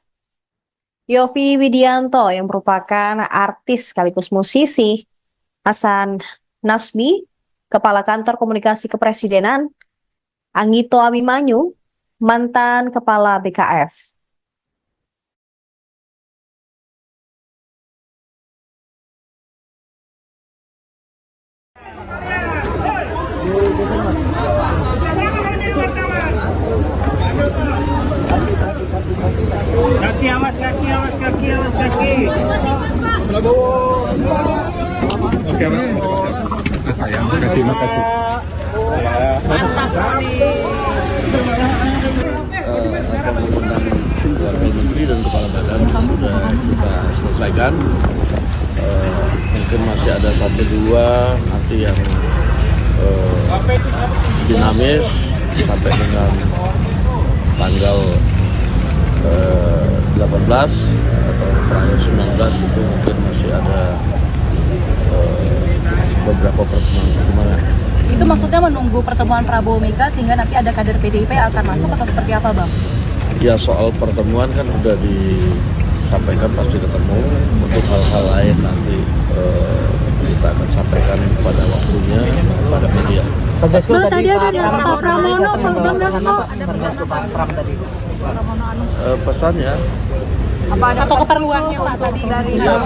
Yofi Widianto yang merupakan artis sekaligus musisi, Hasan Nasbi, Kepala Kantor Komunikasi Kepresidenan, Anggito Abimanyu, mantan Kepala BKF. Kaki awas, kaki awas, kaki awas, kaki. Oke, Mas. Sayang, kasih makasih. Akan mengundang wakil menteri dan kepala badan sudah kita selesaikan. Mungkin masih ada 1-2 nanti yang dinamis sampai dengan tanggal 18 atau tanggal 19 itu mungkin masih ada beberapa pertemuan. Itu maksudnya menunggu pertemuan Prabowo Mega sehingga nanti ada kader PDIP yang akan masuk atau seperti apa, Bang? Ya, soal pertemuan kan sudah disampaikan pasti ketemu. Untuk hal-hal lain nanti kita akan sampaikan pada waktunya pada media. Bang, tadi ada Pak Pramono, Bang Dasko. Pak Pram tadi. Pesannya Apa ada atau keperluannya Pak tadi dari ya,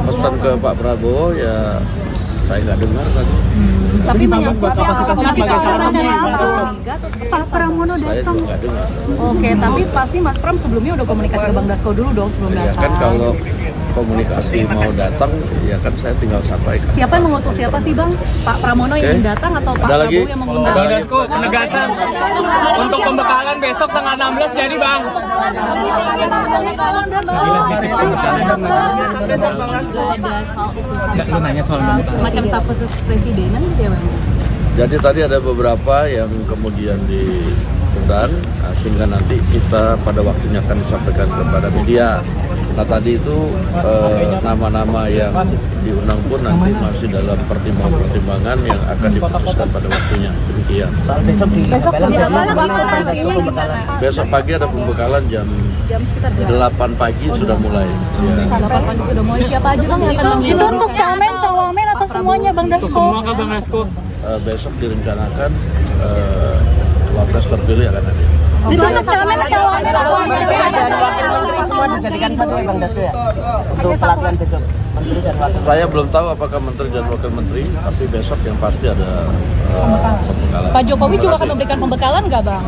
pesan ke Pak Prabowo ya saya nggak dengar tadi. tapi menyangkut Pak Pramono Saya datang. juga nggak dengar. Oke, tapi pasti Mas Pram sebelumnya udah komunikasi ke Bang Dasko dulu dong sebelum Ya datang. kan kalau komunikasi mau datang ya kan saya tinggal sampaikan. Siapa yang mengutus siapa sih Bang? Pak Pramono yang Oke. ingin datang atau Pak Ada lagi? Prabowo yang mengundang? Ada Bang lagi? Dasko, penegasan untuk pembekalan besok tanggal 16 jadi Bang. Semacam staf khusus presidenan gitu ya Bang? Jadi tadi ada beberapa yang kemudian diundang sehingga nanti kita pada waktunya akan disampaikan kepada media. Nah tadi itu nama-nama yang diundang pun nanti masih dalam pertimbangan-pertimbangan yang akan diputuskan pada waktunya. Demikian. Soal besok di Belang jadi Besok pagi ada pembekalan jam 8 pagi sudah mulai. Ya. 8 pagi sudah mulai. Siapa aja Bang yang akan Itu mengirim? untuk camen, cawamen atau semuanya Bang Dasko? Semua ke Bang Dasko. Besok direncanakan wapres terpilih akan hadir. Itu untuk camen, cawamen atau dan wakil menteri semua dijadikan satu ya Bang Dasko ya. Untuk pelatihan besok. Menteri dan wakil. Saya belum tahu apakah menteri dan wakil menteri, tapi besok yang pasti ada pembekalan. Pak Jokowi juga akan memberikan pembekalan nggak Bang?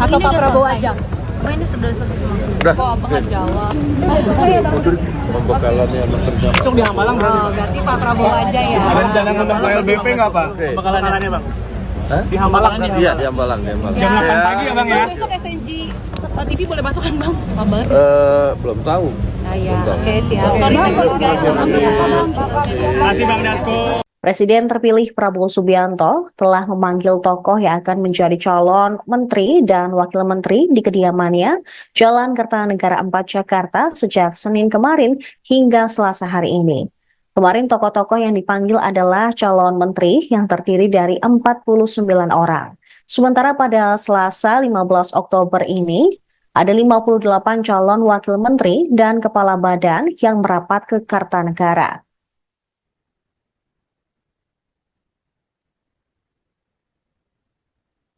Atau Pak Prabowo aja? Ini sudah selesai. Udah, Kok Abang nggak jawab? pembekalannya menteri dan Besok di Hambalang Oh, berarti Pak Prabowo aja ya. ada rencana ngundang Pak LBP nggak Pak? Oke. Pembekalannya Bang. Hah? Di Hambalang. Iya, di Hambalang. Jam 8 pagi ya Bang ya? Besok SNG TV boleh masuk kan Bang? Pak banget. Belum tahu. Nah ya, oke siap. Sorry guys, maaf ya. Masih Bang Dasko. Presiden terpilih Prabowo Subianto telah memanggil tokoh yang akan menjadi calon menteri dan wakil menteri di kediamannya Jalan Kertanegara 4 Jakarta sejak Senin kemarin hingga Selasa hari ini. Kemarin tokoh-tokoh yang dipanggil adalah calon menteri yang terdiri dari 49 orang. Sementara pada Selasa 15 Oktober ini, ada 58 calon wakil menteri dan kepala badan yang merapat ke Kartanegara.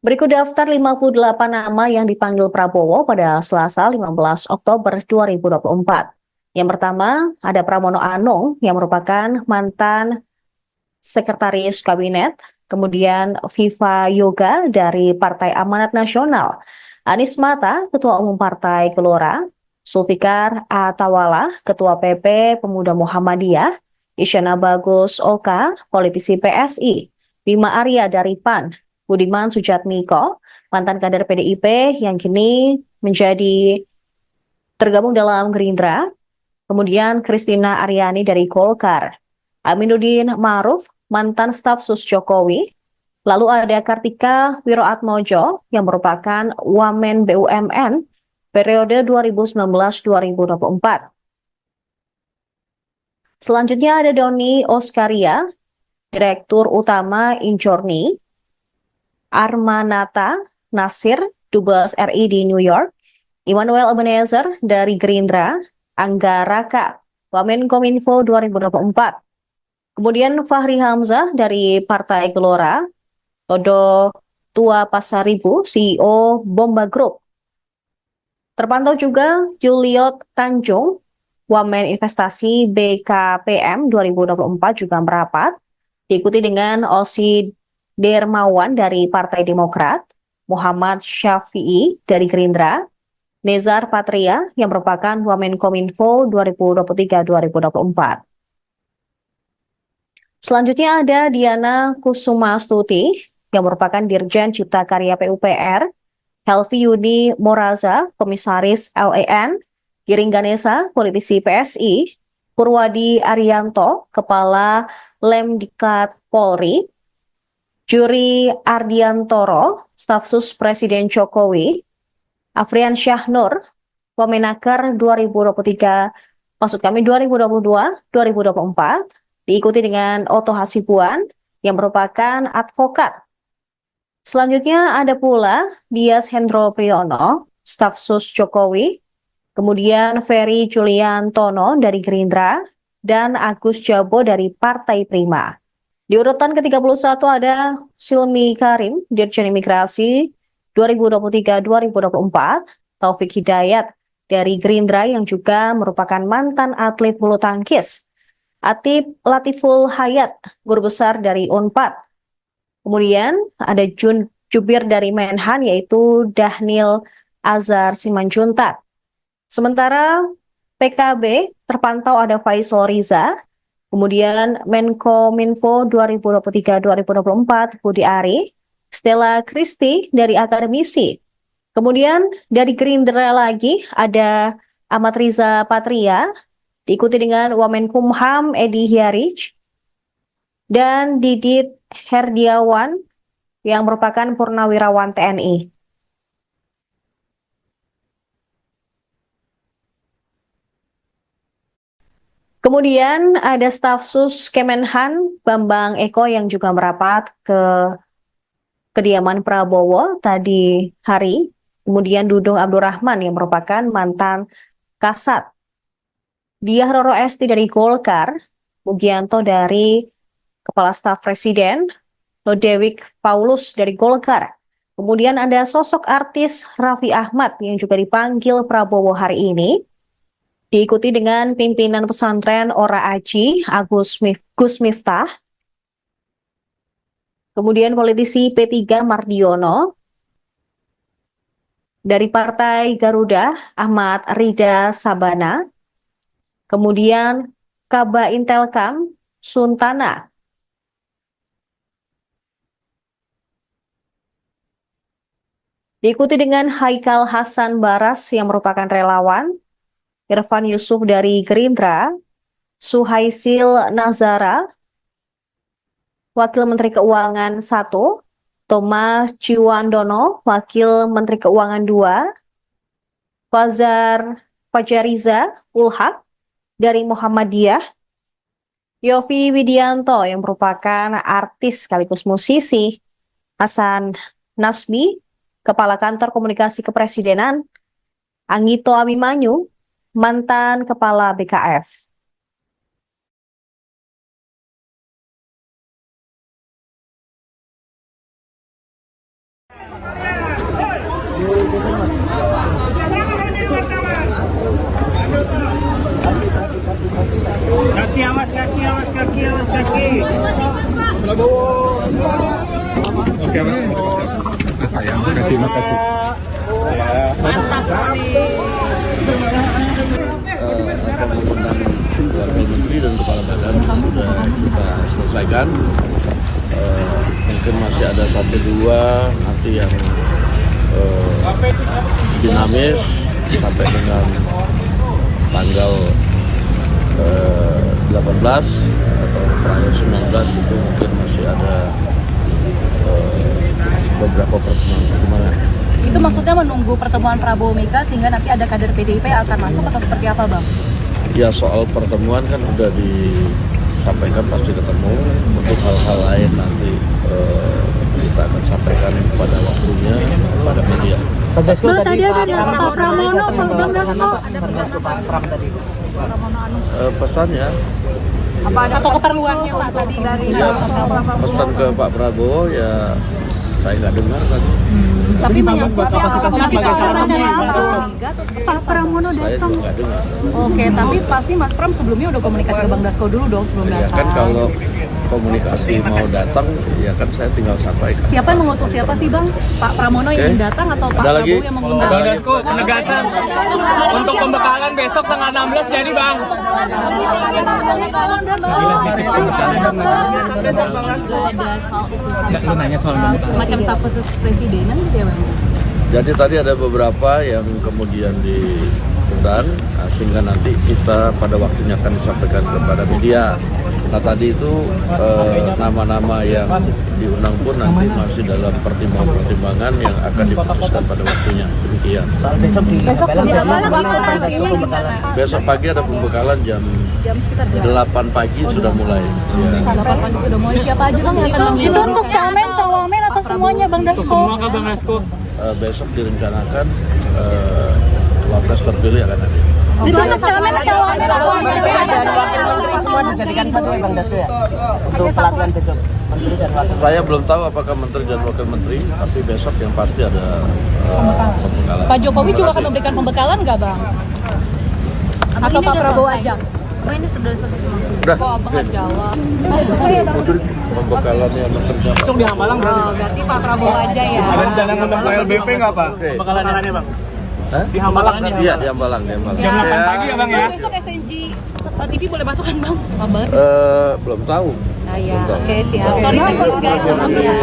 Berikut daftar 58 nama yang dipanggil Prabowo pada Selasa 15 Oktober 2024. Yang pertama, ada Pramono Anung yang merupakan mantan Sekretaris Kabinet, kemudian Viva Yoga dari Partai Amanat Nasional, Anies Mata, Ketua Umum Partai Gelora, Zulfikar Atawala, Ketua PP Pemuda Muhammadiyah, Isyana Bagus Oka, politisi PSI, Bima Arya dari PAN, Budiman Sujatmiko, mantan kader PDIP yang kini menjadi tergabung dalam Gerindra, kemudian Christina Aryani dari Golkar, Aminuddin Ma'ruf, mantan staf sus Jokowi, lalu ada Kartika Wiroatmojo yang merupakan Wamen BUMN periode 2019-2024. Selanjutnya ada Doni Oskaria, Direktur Utama Injorni, Armanata Nasir, Dubes RI di New York, Immanuel Ebenezer dari Gerindra, Angga Raka, Wamenkominfo 2024. Kemudian Fahri Hamzah dari Partai Gelora, Todo Tua Pasaribu, CEO Bomba Group. Terpantau juga Juliot Tanjung, Wamen Investasi BKPM 2024 juga merapat, diikuti dengan Osi Dermawan dari Partai Demokrat, Muhammad Syafi'i dari Gerindra, Nezar Patria yang merupakan Wamenkominfo 2023-2024. Selanjutnya ada Diana Kusumastuti yang merupakan Dirjen Cipta Karya PUPR, Helvi Yuni Moraza, Komisaris LEN, Giring Ganesa, politisi PSI, Purwadi Arianto, Kepala Lemdiklat Polri, Juri Ardiantoro, Stafsus Presiden Jokowi, Afrian Syahnur, Wamenaker 2022-2024, diikuti dengan Oto Hasibuan yang merupakan advokat. Selanjutnya ada pula Dias Hendro Priyono, Stafsus Jokowi, kemudian Ferry Julian Tono dari Gerindra, dan Agus Jabo dari Partai Prima. Di urutan ke-31 ada Silmi Karim, Dirjen Imigrasi 2023-2024, Taufik Hidayat dari Gerindra yang juga merupakan mantan atlet bulu tangkis, Atip Latiful Hayat, Guru Besar dari UNPAD. Kemudian ada Jubir dari Menhan yaitu Dahnil Azhar Simanjuntak. Sementara PKB terpantau ada Faisal Riza, kemudian Menkominfo 2023-2024 Budi Ari, Stella Kristi dari Akademisi. Kemudian dari Gerindra lagi ada Ahmad Riza Patria, diikuti dengan Wamenkumham Edi Hyarij, dan Didit Herdiawan yang merupakan Purnawirawan TNI. Kemudian ada Stafsus Kemenhan Bambang Eko yang juga merapat ke kediaman Prabowo tadi hari. Kemudian Dudung Abdurrahman yang merupakan mantan Kasat, Diah Roro Esti dari Golkar, Mugianto dari Kepala Staf Presiden, Lodewijk Paulus dari Golkar. Kemudian ada sosok artis Raffi Ahmad yang juga dipanggil Prabowo hari ini, diikuti dengan pimpinan pesantren Ora Aji, Gus Miftah, kemudian politisi P3 Mardiono, dari Partai Garuda Ahmad Rida Sabana, kemudian Kaba Intelkam Suntana, diikuti dengan Haikal Hasan Baras yang merupakan relawan, Irfan Yusuf dari Gerindra, Suhaisil Nazara, Wakil Menteri Keuangan 1, Thomas Ciwandono, Wakil Menteri Keuangan 2, Fajariza Ulhak dari Muhammadiyah, Yofi Widianto yang merupakan artis sekaligus musisi, Hasan Nasbi, Kepala Kantor Komunikasi Kepresidenan, Anggito Abimanyu, mantan Kepala BKF. Kaki awas, kaki awas, kaki awas, kaki. Oke, Mas. Sayang, makasih. Akan mengundang Wakil Menteri dan Kepala Badan sudah kita selesaikan. Mungkin masih ada 1-2 nanti yang dinamis sampai dengan tanggal 18 atau tanggal 19 itu mungkin masih ada beberapa pertemuan. Itu maksudnya menunggu pertemuan Prabowo Mega sehingga nanti ada kader PDIP yang akan masuk atau seperti apa, Bang? Ya, soal pertemuan kan udah disampaikan pasti ketemu. Untuk hal-hal lain nanti kita akan sampaikan pada waktunya pada media. Bang, tadi ada Pak Pramono, Bang Dasko. Pak Pram tadi. Pesannya Apa ada atau keperluannya Pak tadi dari ya, pesan ke Pak Prabowo ya saya nggak dengar tadi. Tapi menyangkut Pak Pramono Saya datang. juga nggak dengar. Oke, tapi pasti Mas Pram sebelumnya udah komunikasi ke Bang Dasko dulu dong sebelum Ya kan datang. kalau komunikasi mau datang, ya kan saya tinggal sampaikan. Siapa yang mengutus siapa sih Bang? Pak Pramono yang Oke. ingin datang atau Pak Ada lagi? Prabowo yang mengundang? Ada Bang lagi? Dasko, penegasan untuk pembekalan besok tanggal 16 jadi Bang. Semacam staf khusus presidenan gitu ya Bang? Jadi tadi ada beberapa yang kemudian diundang, sehingga nanti kita pada waktunya akan disampaikan kepada media. Nah tadi itu nama-nama yang diundang pun nanti masih dalam pertimbangan-pertimbangan yang akan diputuskan pada waktunya. Demikian. Soal besok di Belang jadi Bang Dasko pembekalan. Besok pagi ada pembekalan jam 8 pagi sudah mulai. Ya. 8 pagi sudah mulai. Siapa aja Bang yang akan Itu mengundang? untuk camen, cawamen atau semuanya Bang Dasko? Bang Dasko. Besok direncanakan wapres terpilih akan hadir. Itu untuk camen, cawamen atau Dan wakil menteri semua dijadikan satu ya Bang Dasko ya? Untuk pelatihan besok. Menteri dan wakil. Saya belum tahu apakah menteri dan wakil menteri, tapi besok yang pasti ada pembekalan. Pak Jokowi juga akan memberikan pembekalan nggak Bang? Atau Pak Prabowo aja? Ini sudah selesai. Udah, Kok Abang nggak jawab? pembekalannya menteri dan Langsung di Hambalang berarti. Oh, berarti Pak Prabowo aja ya. Ada rencana ngundang LBP nggak Pak? Oke. Pembekalannya Bang. Hah? Di Hambalang. Iya, di Hambalang, di Hambalang. Jam 8 pagi ya Bang ya? Besok SNG TV boleh masuk kan Bang? Pak banget. Belum tahu. Nah ya, oke siap. Sorry teknis guys, maaf ya.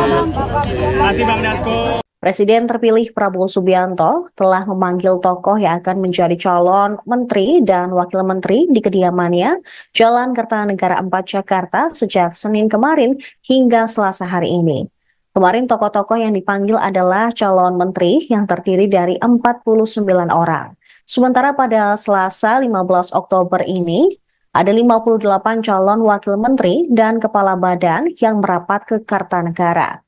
Masih Bang Dasko. Presiden terpilih Prabowo Subianto telah memanggil tokoh yang akan menjadi calon menteri dan wakil menteri di kediamannya Jalan Kertanegara 4 Jakarta sejak Senin kemarin hingga Selasa hari ini. Kemarin tokoh-tokoh yang dipanggil adalah calon menteri yang terdiri dari 49 orang. Sementara pada Selasa 15 Oktober ini, ada 58 calon wakil menteri dan kepala badan yang merapat ke Kartanegara.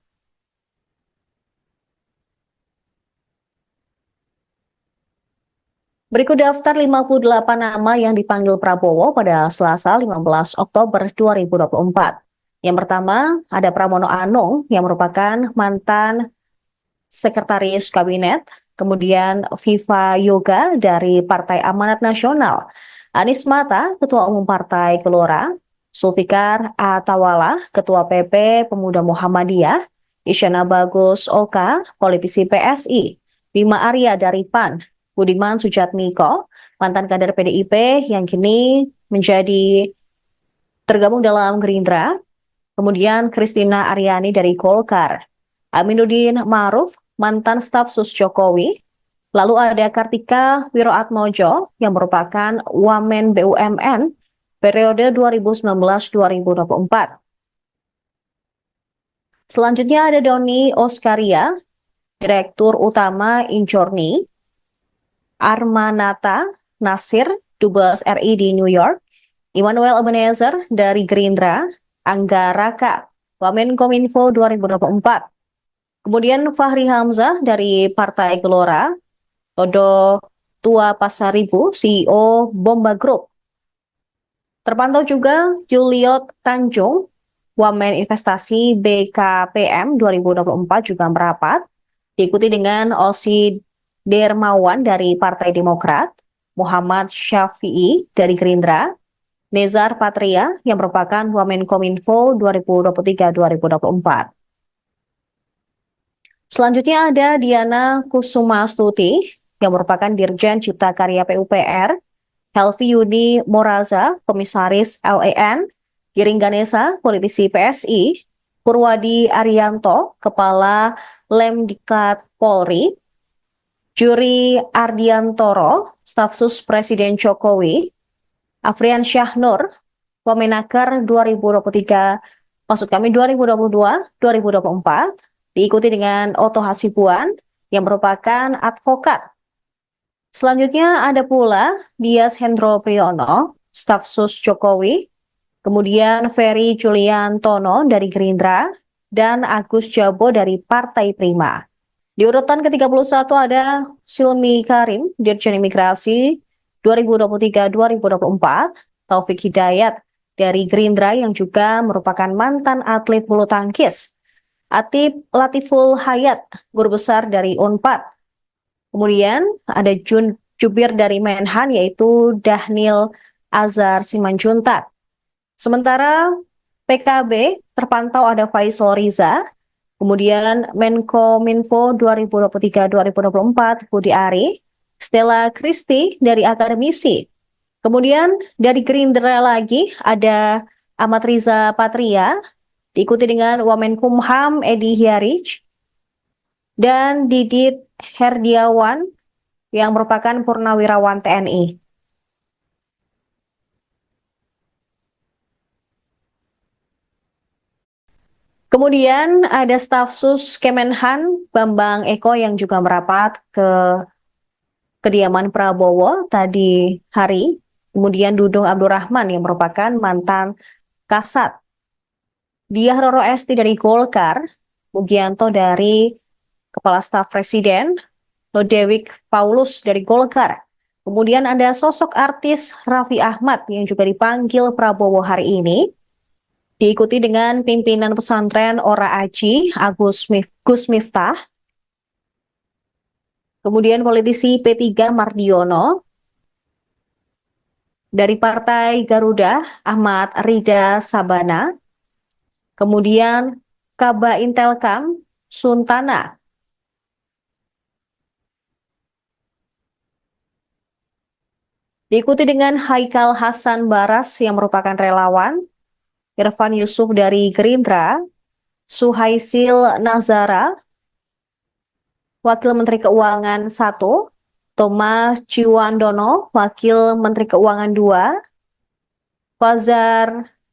Berikut daftar 58 nama yang dipanggil Prabowo pada Selasa 15 Oktober 2024. Yang pertama, ada Pramono Anung yang merupakan mantan Sekretaris Kabinet, kemudian Viva Yoga dari Partai Amanat Nasional, Anies Mata, Ketua Umum Partai Gelora, Zulfikar Atawala, Ketua PP Pemuda Muhammadiyah, Isyana Bagus Oka, politisi PSI, Bima Arya dari PAN, Budiman Sujatmiko, mantan kader PDIP yang kini menjadi tergabung dalam Gerindra, kemudian Kristina Aryani dari Golkar, Aminuddin Ma'ruf, mantan staf sus Jokowi, lalu ada Kartika Wiroatmojo yang merupakan Wamen BUMN periode 2019-2024. Selanjutnya ada Doni Oskaria, Direktur Utama Injorni, Armanata Nasir, Dubes RI di New York, Immanuel Ebenezer dari Gerindra, Angga Raka, Wamenkominfo 2024. Kemudian Fahri Hamzah dari Partai Gelora, Todo Tua Pasaribu, CEO Bomba Group. Terpantau juga Juliot Tanjung, Wamen Investasi BKPM 2024 juga merapat, diikuti dengan Osi Dermawan dari Partai Demokrat, Muhammad Syafi'i dari Gerindra, Nezar Patria yang merupakan Wamenkominfo 2023-2024. Selanjutnya ada Diana Kusumastuti yang merupakan Dirjen Cipta Karya PUPR, Helvi Yuni Moraza, Komisaris LEN, Giring Ganesa, politisi PSI, Purwadi Arianto, Kepala Lemdiklat Polri, Juri Ardiantoro, Stafsus Presiden Jokowi, Afrian Syahnur, Wamenaker 2022-2024, diikuti dengan Oto Hasibuan yang merupakan advokat. Selanjutnya ada pula Dias Hendro Priyono, Stafsus Jokowi, kemudian Ferry Juliantono dari Gerindra, dan Agus Jabo dari Partai Prima. Di urutan ke-31 ada Silmi Karim, Dirjen Imigrasi 2023-2024, Taufik Hidayat dari Gerindra yang juga merupakan mantan atlet bulu tangkis, Atif Latiful Hayat, guru besar dari Unpad. Kemudian ada jubir dari Menhan yaitu Dhanil Azhar Simanjuntak. Sementara PKB terpantau ada Faisal Riza, kemudian Menkominfo 2023-2024 Budi Ari, Stella Christy dari akademisi. Kemudian dari Gerindra lagi ada Ahmad Riza Patria, diikuti dengan Wamenkumham Edi Hyarij, dan Didit Herdiawan yang merupakan purnawirawan TNI. Kemudian ada staf sus Kemenhan Bambang Eko yang juga merapat ke kediaman Prabowo tadi hari. Kemudian Dudung Abdurrahman yang merupakan mantan Kasat. Diah Roro Esti dari Golkar, Mugianto dari Kepala Staf Presiden, Lodewijk Paulus dari Golkar. Kemudian ada sosok artis Raffi Ahmad yang juga dipanggil Prabowo hari ini. Diikuti dengan pimpinan pesantren Ora Aji, Gus Miftah. Kemudian politisi P3 Mardiono. Dari Partai Garuda, Ahmad Rida Sabana. Kemudian Kaba Intelkam, Suntana. Diikuti dengan Haikal Hasan Baras yang merupakan relawan, Irfan Yusuf dari Gerindra, Suhaisil Nazara, Wakil Menteri Keuangan 1, Thomas Ciwandono, Wakil Menteri Keuangan 2,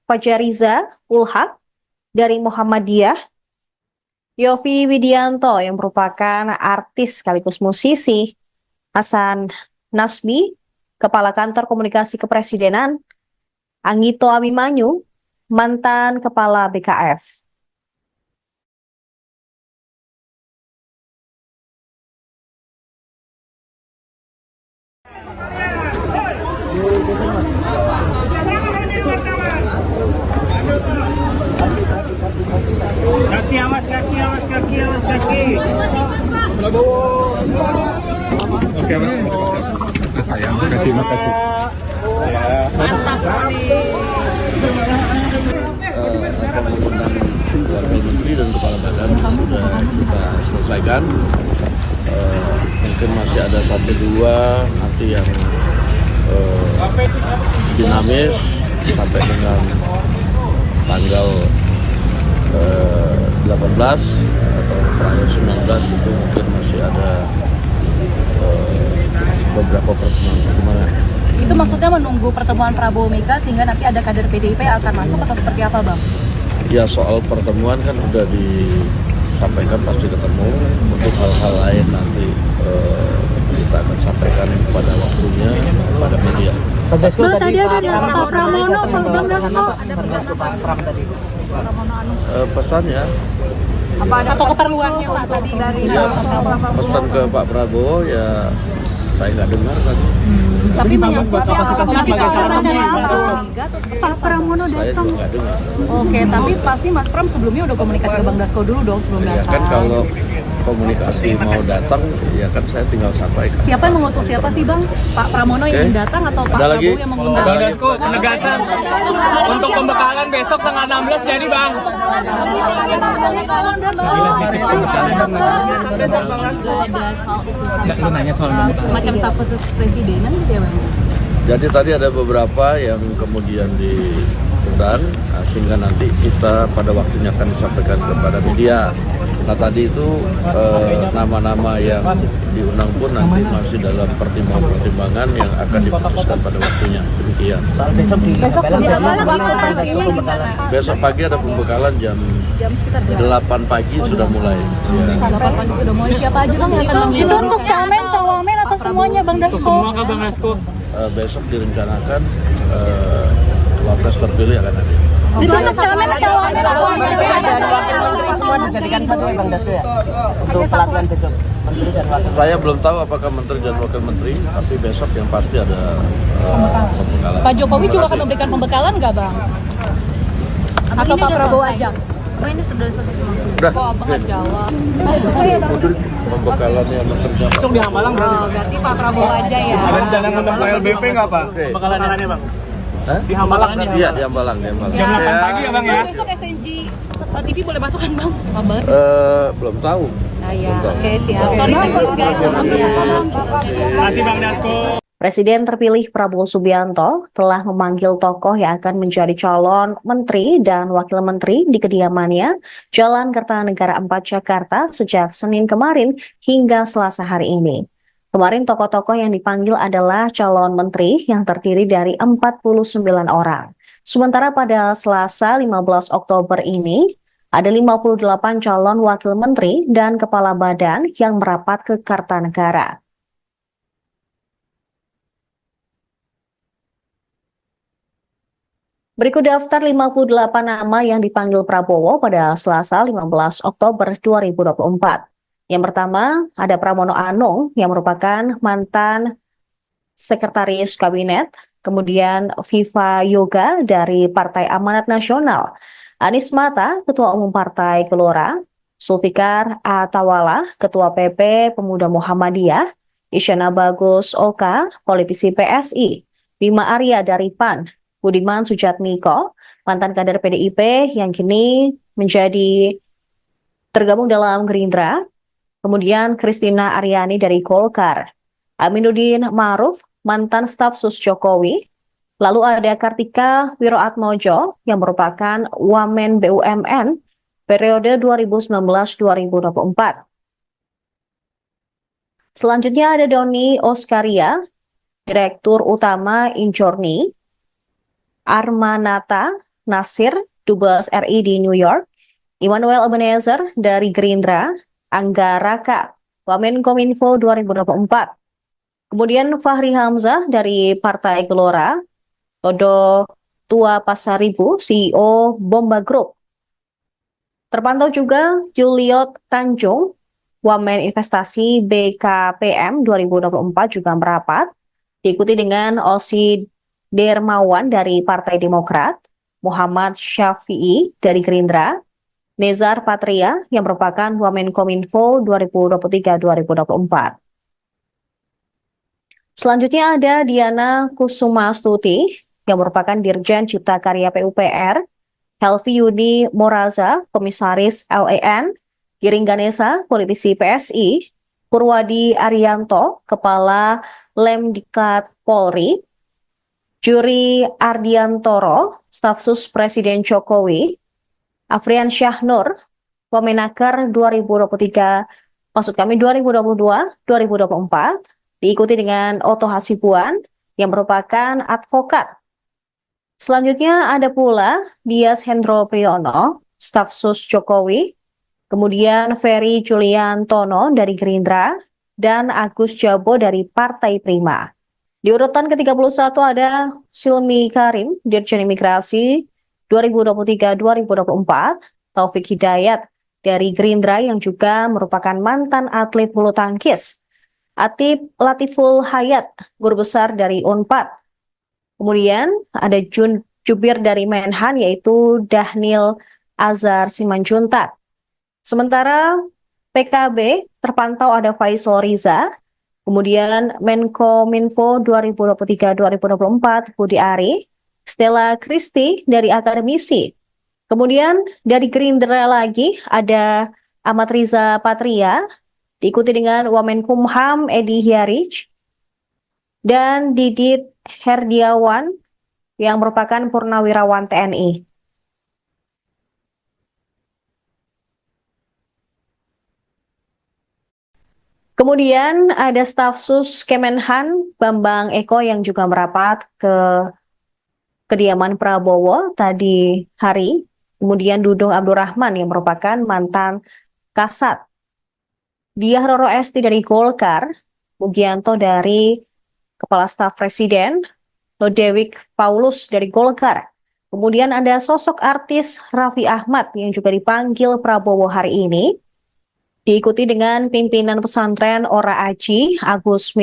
Fajariza Ulhak dari Muhammadiyah, Yofi Widianto yang merupakan artis sekaligus musisi, Hasan Nasbi, Kepala Kantor Komunikasi Kepresidenan, Anggito Abimanyu, mantan Kepala BKF. Kaki awas, kaki awas, kaki awas, kaki. Oke, Mas. Sayang, makasih. Akan mengundang Wakil Menteri dan Kepala Badan sudah kita selesaikan. Mungkin masih ada 1-2 nanti yang dinamis sampai dengan tanggal 18 atau tanggal 19 itu mungkin masih ada beberapa pertemuan. Itu maksudnya menunggu pertemuan Prabowo Mega sehingga nanti ada kader PDIP yang akan masuk atau seperti apa, Bang? Ya, soal pertemuan kan udah disampaikan pasti ketemu. Untuk hal-hal lain nanti kita akan sampaikan pada waktunya pada media. Tadi ada Pak Pramono, Bang Dasko. Pak Pram tadi. Pesannya Apa ada atau keperluannya Pak tadi? ya, pesan ke Pak Prabowo ya saya nggak dengar tadi. Tapi menyangkut Pak Pramono Saya datang. juga nggak dengar. Oke, tapi pasti Mas Pram sebelumnya udah komunikasi ke Bang Dasko dulu dong sebelum Ya datang. kan kalau komunikasi mau datang ya kan saya tinggal sampaikan. Siapa yang mengutus siapa sih Bang? Pak Pramono yang Oke. datang atau Pak Ada lagi? Prabowo yang mengundang? Ada Bang lagi? Dasko, penegasan untuk pembekalan besok tanggal 16 jadi Bang. Semacam staf khusus presidenan gitu ya Bang? Jadi tadi ada beberapa yang kemudian diundang sehingga nanti kita pada waktunya akan disampaikan kepada media. Nah tadi itu nama-nama yang diundang pun nanti masih dalam pertimbangan yang akan diputuskan pada waktunya. Demikian. Soal besok di Besok pagi ada pembekalan jam 8 pagi sudah mulai. Ya. 8 pagi sudah mulai. Siapa aja Bang yang akan Itu mengundang? untuk camen, cawamen atau semuanya Bang Dasko? Bang Dasko. Besok direncanakan wapres terpilih akan ada. Itu untuk camen, cawamen atau dan wakil menteri semua dijadikan satu ya Bang Dasko ya. Untuk pelatihan besok. Menteri dan wakil. Saya belum tahu apakah menteri dan wakil menteri, tapi besok yang pasti ada pembekalan. Pak Jokowi juga akan memberikan pembekalan nggak Bang? Atau Pak Prabowo aja? Oh ini sudah selesai semua. Udah. Kok abang nggak jawab? Pembekalan yang terjadi. Besok di Hambalang berarti. Oh berarti Pak Prabowo aja ya. Ada rencana ngundang LBP nggak Pak? Oke. Pembekalannya Bang. Hah? Di Hambalang. Iya, di Hambalang, di Hambalang. Jam 8 pagi ya Bang ya? Besok SNG TV boleh masuk kan Bang? Bang. Belum tahu. Nah ya, oke siap. Sorry teknis guys, maaf ya. Terima kasih Bang Dasko. Presiden terpilih Prabowo Subianto telah memanggil tokoh yang akan menjadi calon menteri dan wakil menteri di kediamannya Jalan Kertanegara 4 Jakarta sejak Senin kemarin hingga Selasa hari ini. Kemarin tokoh-tokoh yang dipanggil adalah calon menteri yang terdiri dari 49 orang. Sementara pada Selasa 15 Oktober ini, ada 58 calon wakil menteri dan kepala badan yang merapat ke Kartanegara. Berikut daftar 58 nama yang dipanggil Prabowo pada Selasa 15 Oktober 2024. Yang pertama, ada Pramono Anung yang merupakan mantan Sekretaris Kabinet, kemudian Viva Yoga dari Partai Amanat Nasional, Anies Mata, Ketua Umum Partai Gelora, Zulfikar Atawala, Ketua PP Pemuda Muhammadiyah, Isyana Bagus Oka, politisi PSI, Bima Arya dari PAN, Budiman Sujatmiko, mantan kader PDIP yang kini menjadi tergabung dalam Gerindra, kemudian Kristina Aryani dari Golkar, Aminuddin Ma'ruf, mantan staf sus Jokowi, lalu ada Kartika Wiroatmojo yang merupakan Wamen BUMN periode 2019-2024. Selanjutnya ada Doni Oskaria, Direktur Utama Injorni, Armanata Nasir, Dubes RI di New York, Immanuel Ebenezer dari Gerindra, Angga Raka, Wamenkominfo 2024. Kemudian Fahri Hamzah dari Partai Gelora, Todo Tua Pasaribu, CEO Bomba Group. Terpantau juga Juliot Tanjung, Wamen Investasi BKPM 2024 juga merapat, diikuti dengan Osi Dermawan dari Partai Demokrat, Muhammad Syafi'i dari Gerindra, Nezar Patria yang merupakan Wamenkominfo 2023-2024. Selanjutnya ada Diana Kusumastuti yang merupakan Dirjen Cipta Karya PUPR, Helvi Yudi Moraza, Komisaris LEN, Giring Ganesa, politisi PSI, Purwadi Arianto, Kepala Lemdikat Polri, Juri Ardiantoro, staf sus Presiden Jokowi, Afrian Syahnur, Wamenaker 2022-2024, diikuti dengan Oto Hasibuan yang merupakan advokat. Selanjutnya ada pula Dias Hendro Priyono, staf sus Jokowi, kemudian Ferry Juliantono dari Gerindra, dan Agus Jabo dari Partai Prima. Di urutan ke-31 ada Silmi Karim, Dirjen Imigrasi 2023-2024, Taufik Hidayat dari Gerindra yang juga merupakan mantan atlet bulu tangkis, Atip Latiful Hayat, guru besar dari Unpad. Kemudian ada Jubir dari Menhan yaitu Dahnil Azhar Simanjuntak. Sementara PKB terpantau ada Faisal Riza, kemudian Menkominfo 2023-2024 Budi Ari, Stella Christy dari akademisi. Kemudian dari Gerindra lagi ada Ahmad Riza Patria, diikuti dengan Wamenkumham Edi Hyarij, dan Didit Herdiawan yang merupakan Purnawirawan TNI. Kemudian ada staf sus Kemenhan Bambang Eko yang juga merapat ke kediaman Prabowo tadi hari. Kemudian Dudung Abdurrahman yang merupakan mantan Kasat, Diah Roro Esti dari Golkar, Mugianto dari Kepala Staf Presiden, Lodewijk Paulus dari Golkar. Kemudian ada sosok artis Raffi Ahmad yang juga dipanggil Prabowo hari ini, diikuti dengan pimpinan pesantren Ora Aji, Gus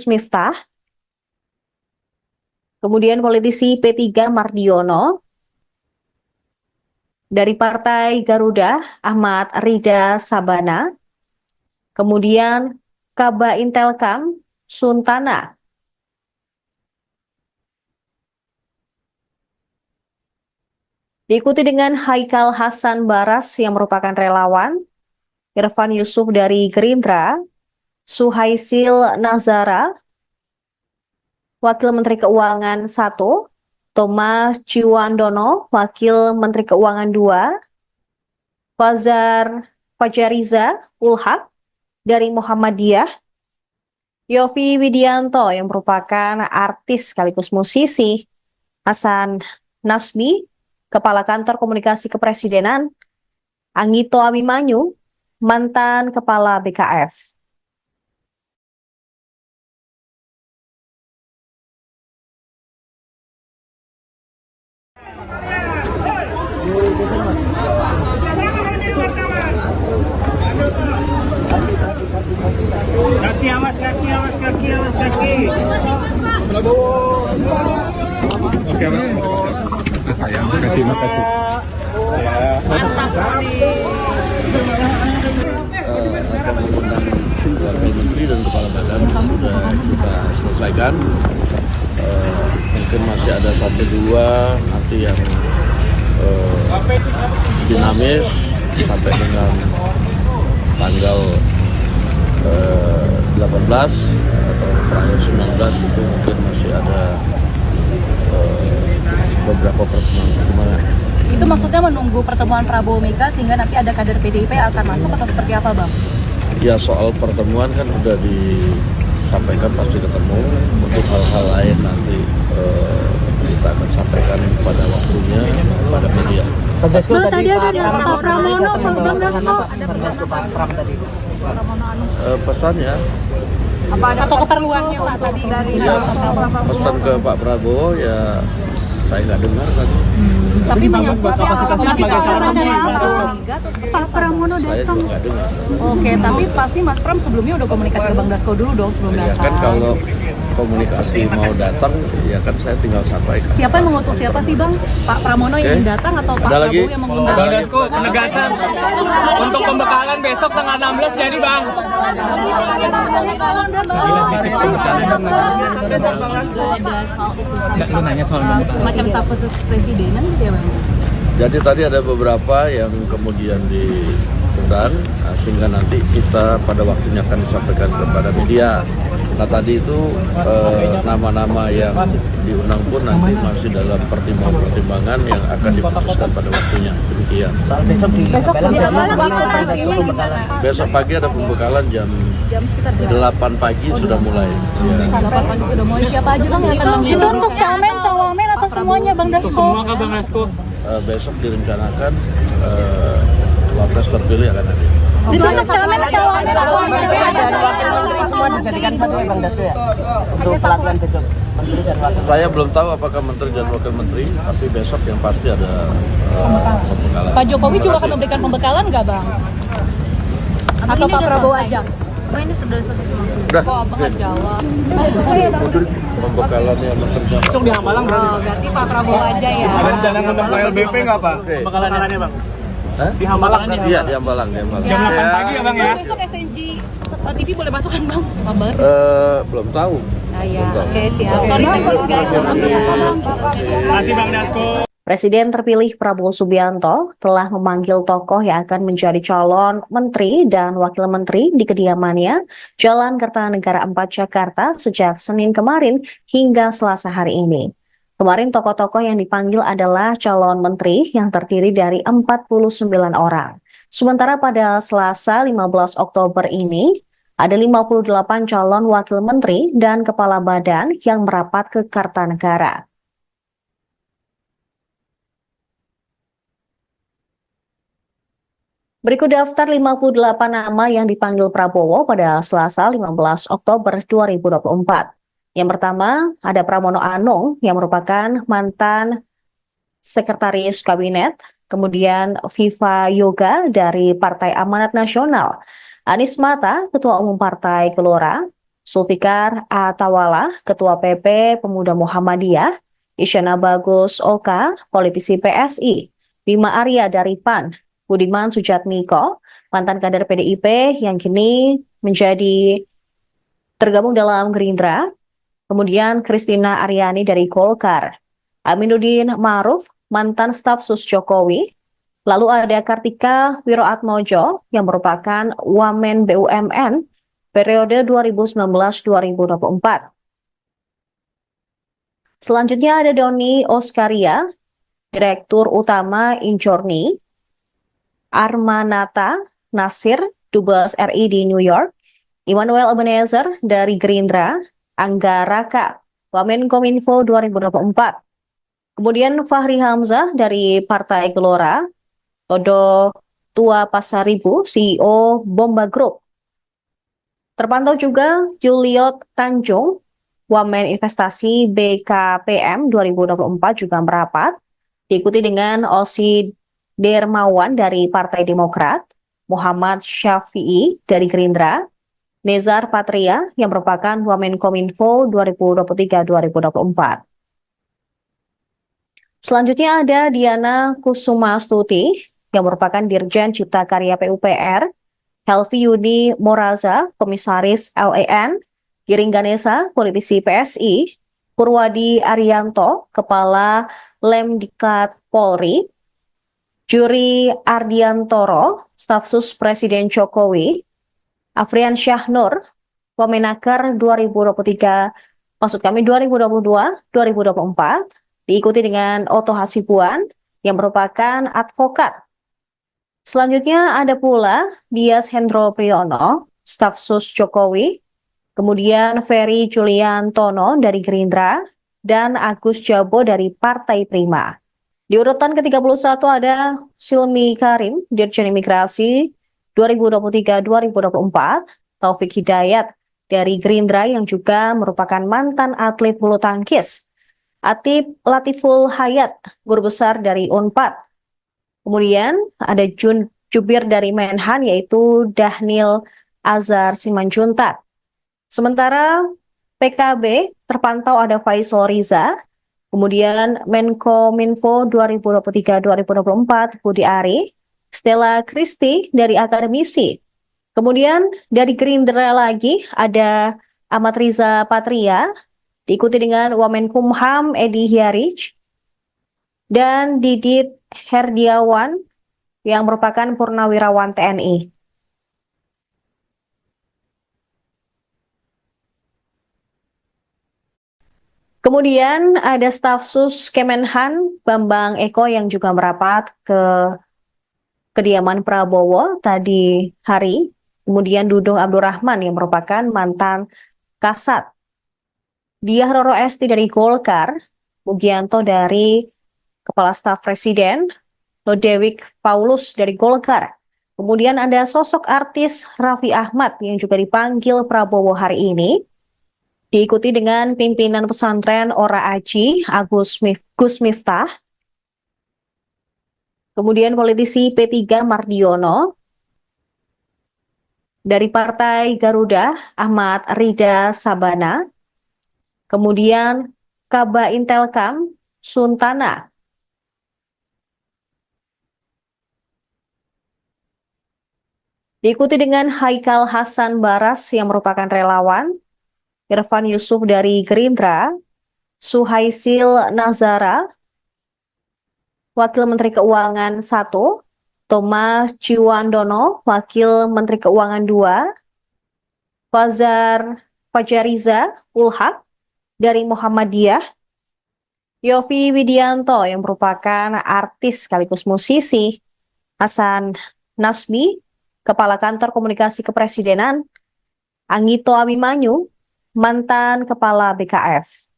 Miftah, kemudian politisi P3 Mardiono, Dari Partai Garuda, Ahmad Rida Sabana. Kemudian Kaba Intelkam, Suntana. Diikuti dengan Haikal Hasan Baras yang merupakan relawan, Irfan Yusuf dari Gerindra, Suhaisil Nazara, Wakil Menteri Keuangan 1, Thomas Ciwandono, Wakil Menteri Keuangan 2, Fajariza Ulhak dari Muhammadiyah, Yofi Widianto yang merupakan artis sekaligus musisi, Hasan Nasbi, Kepala Kantor Komunikasi Kepresidenan, Anggito Abimanyu, mantan Kepala BKF. Kaki awas, kaki awas, kaki awas, kaki. Oke, Bang. Kasih, makasih. Akan mengundang Wakil Menteri dan Kepala Badan sudah kita selesaikan. Mungkin masih ada 1-2 nanti yang dinamis sampai dengan tanggal 18 atau terakhir 19 itu mungkin masih ada beberapa pertemuan. Itu maksudnya menunggu pertemuan Prabowo Mega sehingga nanti ada kader PDIP yang akan masuk atau seperti apa, Bang? Ya, soal pertemuan kan udah disampaikan pasti ketemu. Untuk hal-hal lain nanti kita akan sampaikan pada waktunya pada media. Bang, tadi ada Pak Pramono, Bang Dasko. Pak Pram tadi. Pesannya, Atau keperluannya Pak tadi dari ya, pesan ke Pak Prabowo ya saya nggak dengar tadi. tapi kapasitasnya sebagai calon Pak Pramono Saya datang. juga nggak dengar. Oke, tapi pasti Mas Pram sebelumnya udah komunikasi ke Bang Dasko dulu dong sebelum Ya datang. kan kalau komunikasi mau datang, ya kan saya tinggal sampaikan. Siapa yang mengutus siapa sih Bang? Pak Pramono yang ingin datang atau Pak Ada lagi? Prabowo yang mengundang? Bang Dasko, penegasan untuk pembekalan besok tanggal 16 jadi Bang. Semacam staf khusus presidenan gitu ya Bang? Jadi tadi ada beberapa yang kemudian diundang, sehingga nanti kita pada waktunya akan disampaikan kepada media. Nah tadi itu nama-nama yang diundang pun nanti masih dalam pertimbangan yang akan diputuskan pada waktunya. Demikian. Besok di Besok pagi ada pembekalan jam 8 pagi sudah mulai. Ya. 8 pagi sudah mulai. Siapa aja Bang yang akan Itu mengundang? untuk camen, cawamen atau semuanya Bang Dasko? Semua ke Bang Dasko. Besok direncanakan wapres terpilih akan hadir. Itu untuk camen, cawamen atau dan wakil menteri semua dijadikan satu ya Bang Dasko ya. Untuk pelatihan besok. Menteri dan wakil. Saya belum tahu apakah menteri dan wakil menteri, tapi besok yang pasti ada pembekalan. Pak Jokowi juga akan memberikan pembekalan nggak Bang? Atau Pak Prabowo aja? Ini sudah selesai semua. Udah, Kok Abang nggak jawab? pembekalan yang menteri. Besok di Hambalang Oh, berarti Pak Prabowo aja ya? ada rencana ngundang LBP nggak Pak? Oke. Pembekalannya Bang. Hah? Di Hambalang. Iya, di Hambalang, di Hambalang. Jam 8 pagi ya Bang ya? Besok SNG TV boleh masuk kan Bang? Pak banget. Belum tahu. Nah ya, oke siap. Sorry teknis guys. Terima kasih Bang Dasko. Presiden terpilih Prabowo Subianto telah memanggil tokoh yang akan menjadi calon menteri dan wakil menteri di kediamannya Jalan Kertanegara 4 Jakarta sejak Senin kemarin hingga Selasa hari ini. Kemarin tokoh-tokoh yang dipanggil adalah calon menteri yang terdiri dari 49 orang. Sementara pada Selasa 15 Oktober ini, ada 58 calon wakil menteri dan kepala badan yang merapat ke Kartanegara. Berikut daftar 58 nama yang dipanggil Prabowo pada Selasa 15 Oktober 2024. Yang pertama, ada Pramono Anung yang merupakan mantan sekretaris kabinet, kemudian Viva Yoga dari Partai Amanat Nasional, Anies Mata, Ketua Umum Partai Gelora, Zulfikar Atawala, Ketua PP Pemuda Muhammadiyah, Isyana Bagus Oka, politisi PSI, Bima Arya dari PAN, Budiman Sujatmiko, mantan kader PDIP yang kini menjadi tergabung dalam Gerindra, kemudian Christina Aryani dari Golkar, Aminuddin Ma'ruf, mantan staf sus Jokowi, lalu ada Kartika Wiroatmojo yang merupakan Wamen BUMN periode 2019-2024. Selanjutnya ada Doni Oskaria, Direktur Utama Injorni, Armanata Nasir, Dubes RI di New York, Immanuel Ebenezer dari Gerindra, Angga Raka, Wamenkominfo 2024. Kemudian Fahri Hamzah dari Partai Gelora, Todo Tua Pasaribu, CEO Bomba Group. Terpantau juga Juliot Tanjung, Wamen Investasi BKPM 2024 juga merapat, diikuti dengan Osi Dermawan dari Partai Demokrat, Muhammad Syafi'i dari Gerindra, Nezar Patria yang merupakan Wamenkominfo 2023-2024. Selanjutnya ada Diana Kusumastuti yang merupakan Dirjen Cipta Karya PUPR, Helvi Yuni Moraza, Komisaris LEN, Giring Ganesa, politisi PSI, Purwadi Arianto, Kepala Lemdiklat Polri, Juri Ardiantoro, Staf Sus Presiden Jokowi, Afrian Syahnur, Wamenaker 2022-2024, diikuti dengan Oto Hasibuan yang merupakan advokat. Selanjutnya ada pula Dias Hendro Priyono, Staf Sus Jokowi, kemudian Ferry Juliantono dari Gerindra, dan Agus Jabo dari Partai Prima. Di urutan ke-31 ada Silmi Karim, Dirjen Imigrasi 2023-2024, Taufik Hidayat dari Gerindra yang juga merupakan mantan atlet bulu tangkis, Atip Latiful Hayat, Guru Besar dari UNPAD. Kemudian ada Jubir dari Menhan yaitu Dahnil Azhar Simanjuntak. Sementara PKB terpantau ada Faisal Riza, kemudian Menkominfo 2023-2024 Budi Ari, Stella Christy dari Akademisi. Kemudian dari Gerindra lagi ada Ahmad Riza Patria, diikuti dengan Wamenkumham Edi Hiarij, dan Didit Herdiawan yang merupakan Purnawirawan TNI. Kemudian ada staf sus Kemenhan Bambang Eko yang juga merapat ke kediaman Prabowo tadi hari. Kemudian Dudung Abdurrahman yang merupakan mantan Kasat, Diah Roro Esti dari Golkar, Mugianto dari Kepala Staf Presiden, Lodewijk Paulus dari Golkar. Kemudian ada sosok artis Raffi Ahmad yang juga dipanggil Prabowo hari ini, diikuti dengan pimpinan pesantren Ora Aji, Gus Miftah, kemudian politisi P3 Mardiono, dari Partai Garuda Ahmad Rida Sabana, kemudian Kaba Intelkam Suntana, diikuti dengan Haikal Hasan Baras yang merupakan relawan, Irfan Yusuf dari Gerindra, Suhaisil Nazara, Wakil Menteri Keuangan 1, Thomas Ciwandono, Wakil Menteri Keuangan 2, Fajariza Ulhak dari Muhammadiyah, Yofi Widianto yang merupakan artis sekaligus musisi, Hasan Nasbi, Kepala Kantor Komunikasi Kepresidenan, Anggito Abimanyu, mantan Kepala BKF.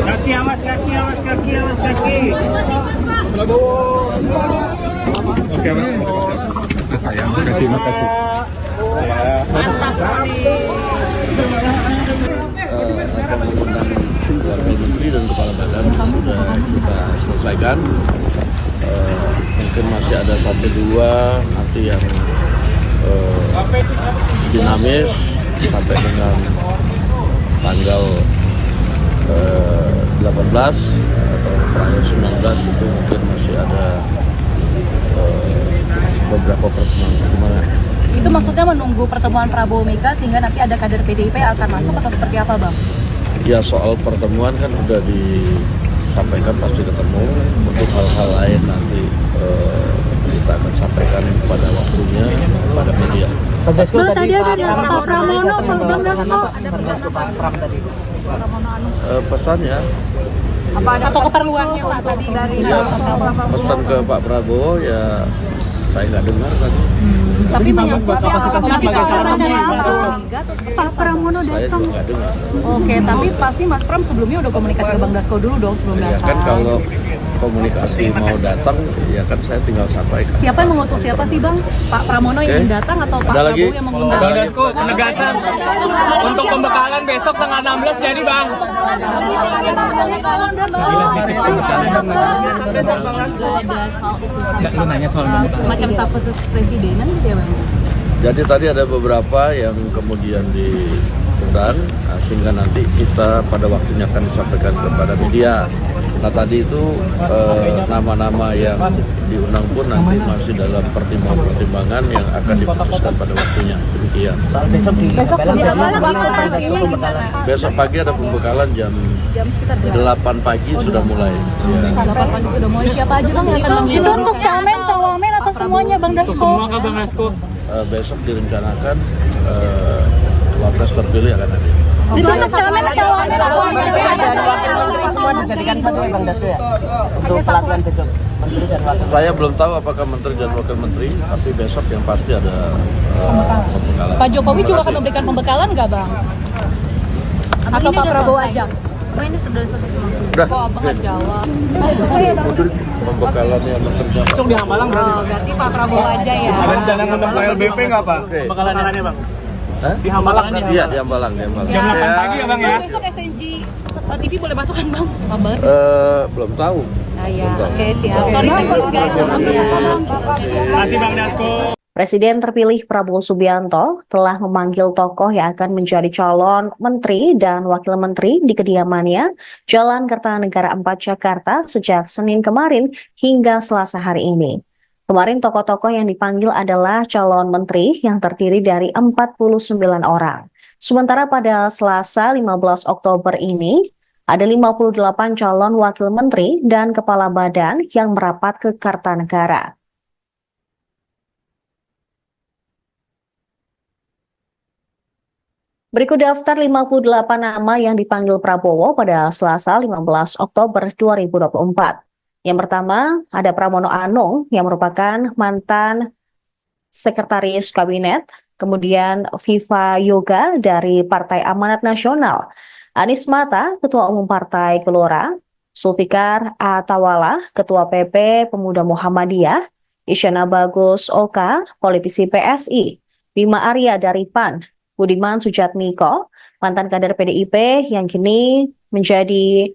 Kaki, awas kaki, awas kaki, awas kaki. Oke, sayang, kasih makasih. Akan mengundang wakil menteri dan kepala badan sudah kita selesaikan. mungkin masih ada 1-2 nanti yang dinamis sampai dengan tanggal 18 atau terakhir 19 itu mungkin masih ada beberapa pertemuan. Itu maksudnya menunggu pertemuan Prabowo Mega sehingga nanti ada kader PDIP yang akan masuk atau seperti apa, Bang? Ya soal pertemuan kan sudah disampaikan pasti ketemu. Untuk hal-hal lain nanti kita akan sampaikan pada waktunya pada media. Bang Dasko Bang, tadi tadi ada Pak Pak Pramono, Bang Dasko. Bang Dasko Pak Pram tadi. Pesannya Atau keperluannya Pak tadi dari ya, pesan ke Pak Prabowo ya saya nggak dengar tadi. tapi menyangkut Pak Pramono Saya datang. juga nggak dengar. Oke, tapi pasti Mas Pram sebelumnya udah komunikasi ke Bang Dasko dulu dong sebelum Ya datang. kan kalau komunikasi mau datang ya kan saya tinggal sampaikan. Siapa yang mengutus siapa sih Bang? Pak Pramono yang ingin datang atau Pak Ada lagi? Prabowo yang mengundang? Ada Bang lagi? Dasko, penegasan untuk pembekalan besok tanggal 16 jadi Bang. Semacam staf khusus presidenan gitu ya Bang? Jadi tadi ada beberapa yang kemudian diundang, sehingga nanti kita pada waktunya akan disampaikan kepada media. Nah tadi itu nama-nama yang diundang pun nanti masih dalam pertimbangan-pertimbangan yang akan diputuskan pada waktunya. Demikian. Soal besok di Belang jadi Bang, Bang Dasko pastinya pembekalan. Besok pagi ada pembekalan jam 8 pagi sudah mulai. Ya. 8 pagi sudah mulai. Siapa aja Bang yang akan mengisi? Itu untuk camen, cawamen atau semuanya Bang Dasko? Semua ke Bang Dasko. Besok direncanakan wapres terpilih akan hadir. Itu untuk camen, cawamen atau Dan wakil menteri semua dijadikan satu ya Bang Dasko ya. Untuk pelatihan besok. Menteri dan wakil. Saya belum tahu apakah menteri dan wakil menteri, tapi besok yang pasti ada pembekalan. Pak Jokowi juga akan memberikan pembekalan nggak Bang? Atau Pak Prabowo aja? Ini sudah selesai. Udah, Kok Abang nggak jawab? pembekalannya menteri dan Besok di Hambalang Bang. Oh, berarti Pak Prabowo aja ya? Ada rencana ngundang KLBP nggak Pak? Oke. Pembekalannya Bang. Hah? Di Hambalang. Iya, di Hambalang, di Hambalang. Jam 8 pagi ya Bang ya? Besok SNG TV boleh masuk kan Bang? Pak banget. Belum tahu. Nah ya, oke siap. Sorry thanks guys. Terima kasih Bang Dasko. Presiden terpilih Prabowo Subianto telah memanggil tokoh yang akan menjadi calon menteri dan wakil menteri di kediamannya Jalan Kertanegara 4 Jakarta sejak Senin kemarin hingga Selasa hari ini. Kemarin tokoh-tokoh yang dipanggil adalah calon menteri yang terdiri dari 49 orang. Sementara pada Selasa 15 Oktober ini, ada 58 calon wakil menteri dan kepala badan yang merapat ke Kartanegara. Berikut daftar 58 nama yang dipanggil Prabowo pada Selasa 15 Oktober 2024. Yang pertama, ada Pramono Anung yang merupakan mantan sekretaris kabinet, kemudian Viva Yoga dari Partai Amanat Nasional, Anies Mata, Ketua Umum Partai Gelora, Zulfikar Atawala, Ketua PP Pemuda Muhammadiyah, Isyana Bagus Oka, politisi PSI, Bima Arya dari PAN, Budiman Sujatmiko, mantan kader PDIP yang kini menjadi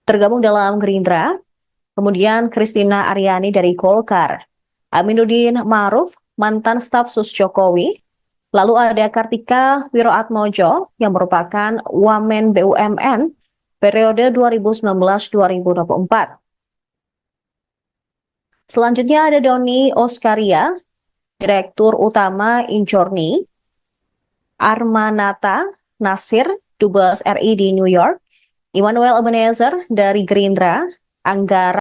tergabung dalam Gerindra, kemudian Kristina Aryani dari Golkar, Aminuddin Ma'ruf, mantan staf sus Jokowi, lalu ada Kartika Wiroatmojo yang merupakan Wamen BUMN periode 2019-2024. Selanjutnya ada Doni Oskaria, Direktur Utama Injorni, Armanata Nasir, Dubes RI di New York, Immanuel Ebenezer dari Gerindra, Anggara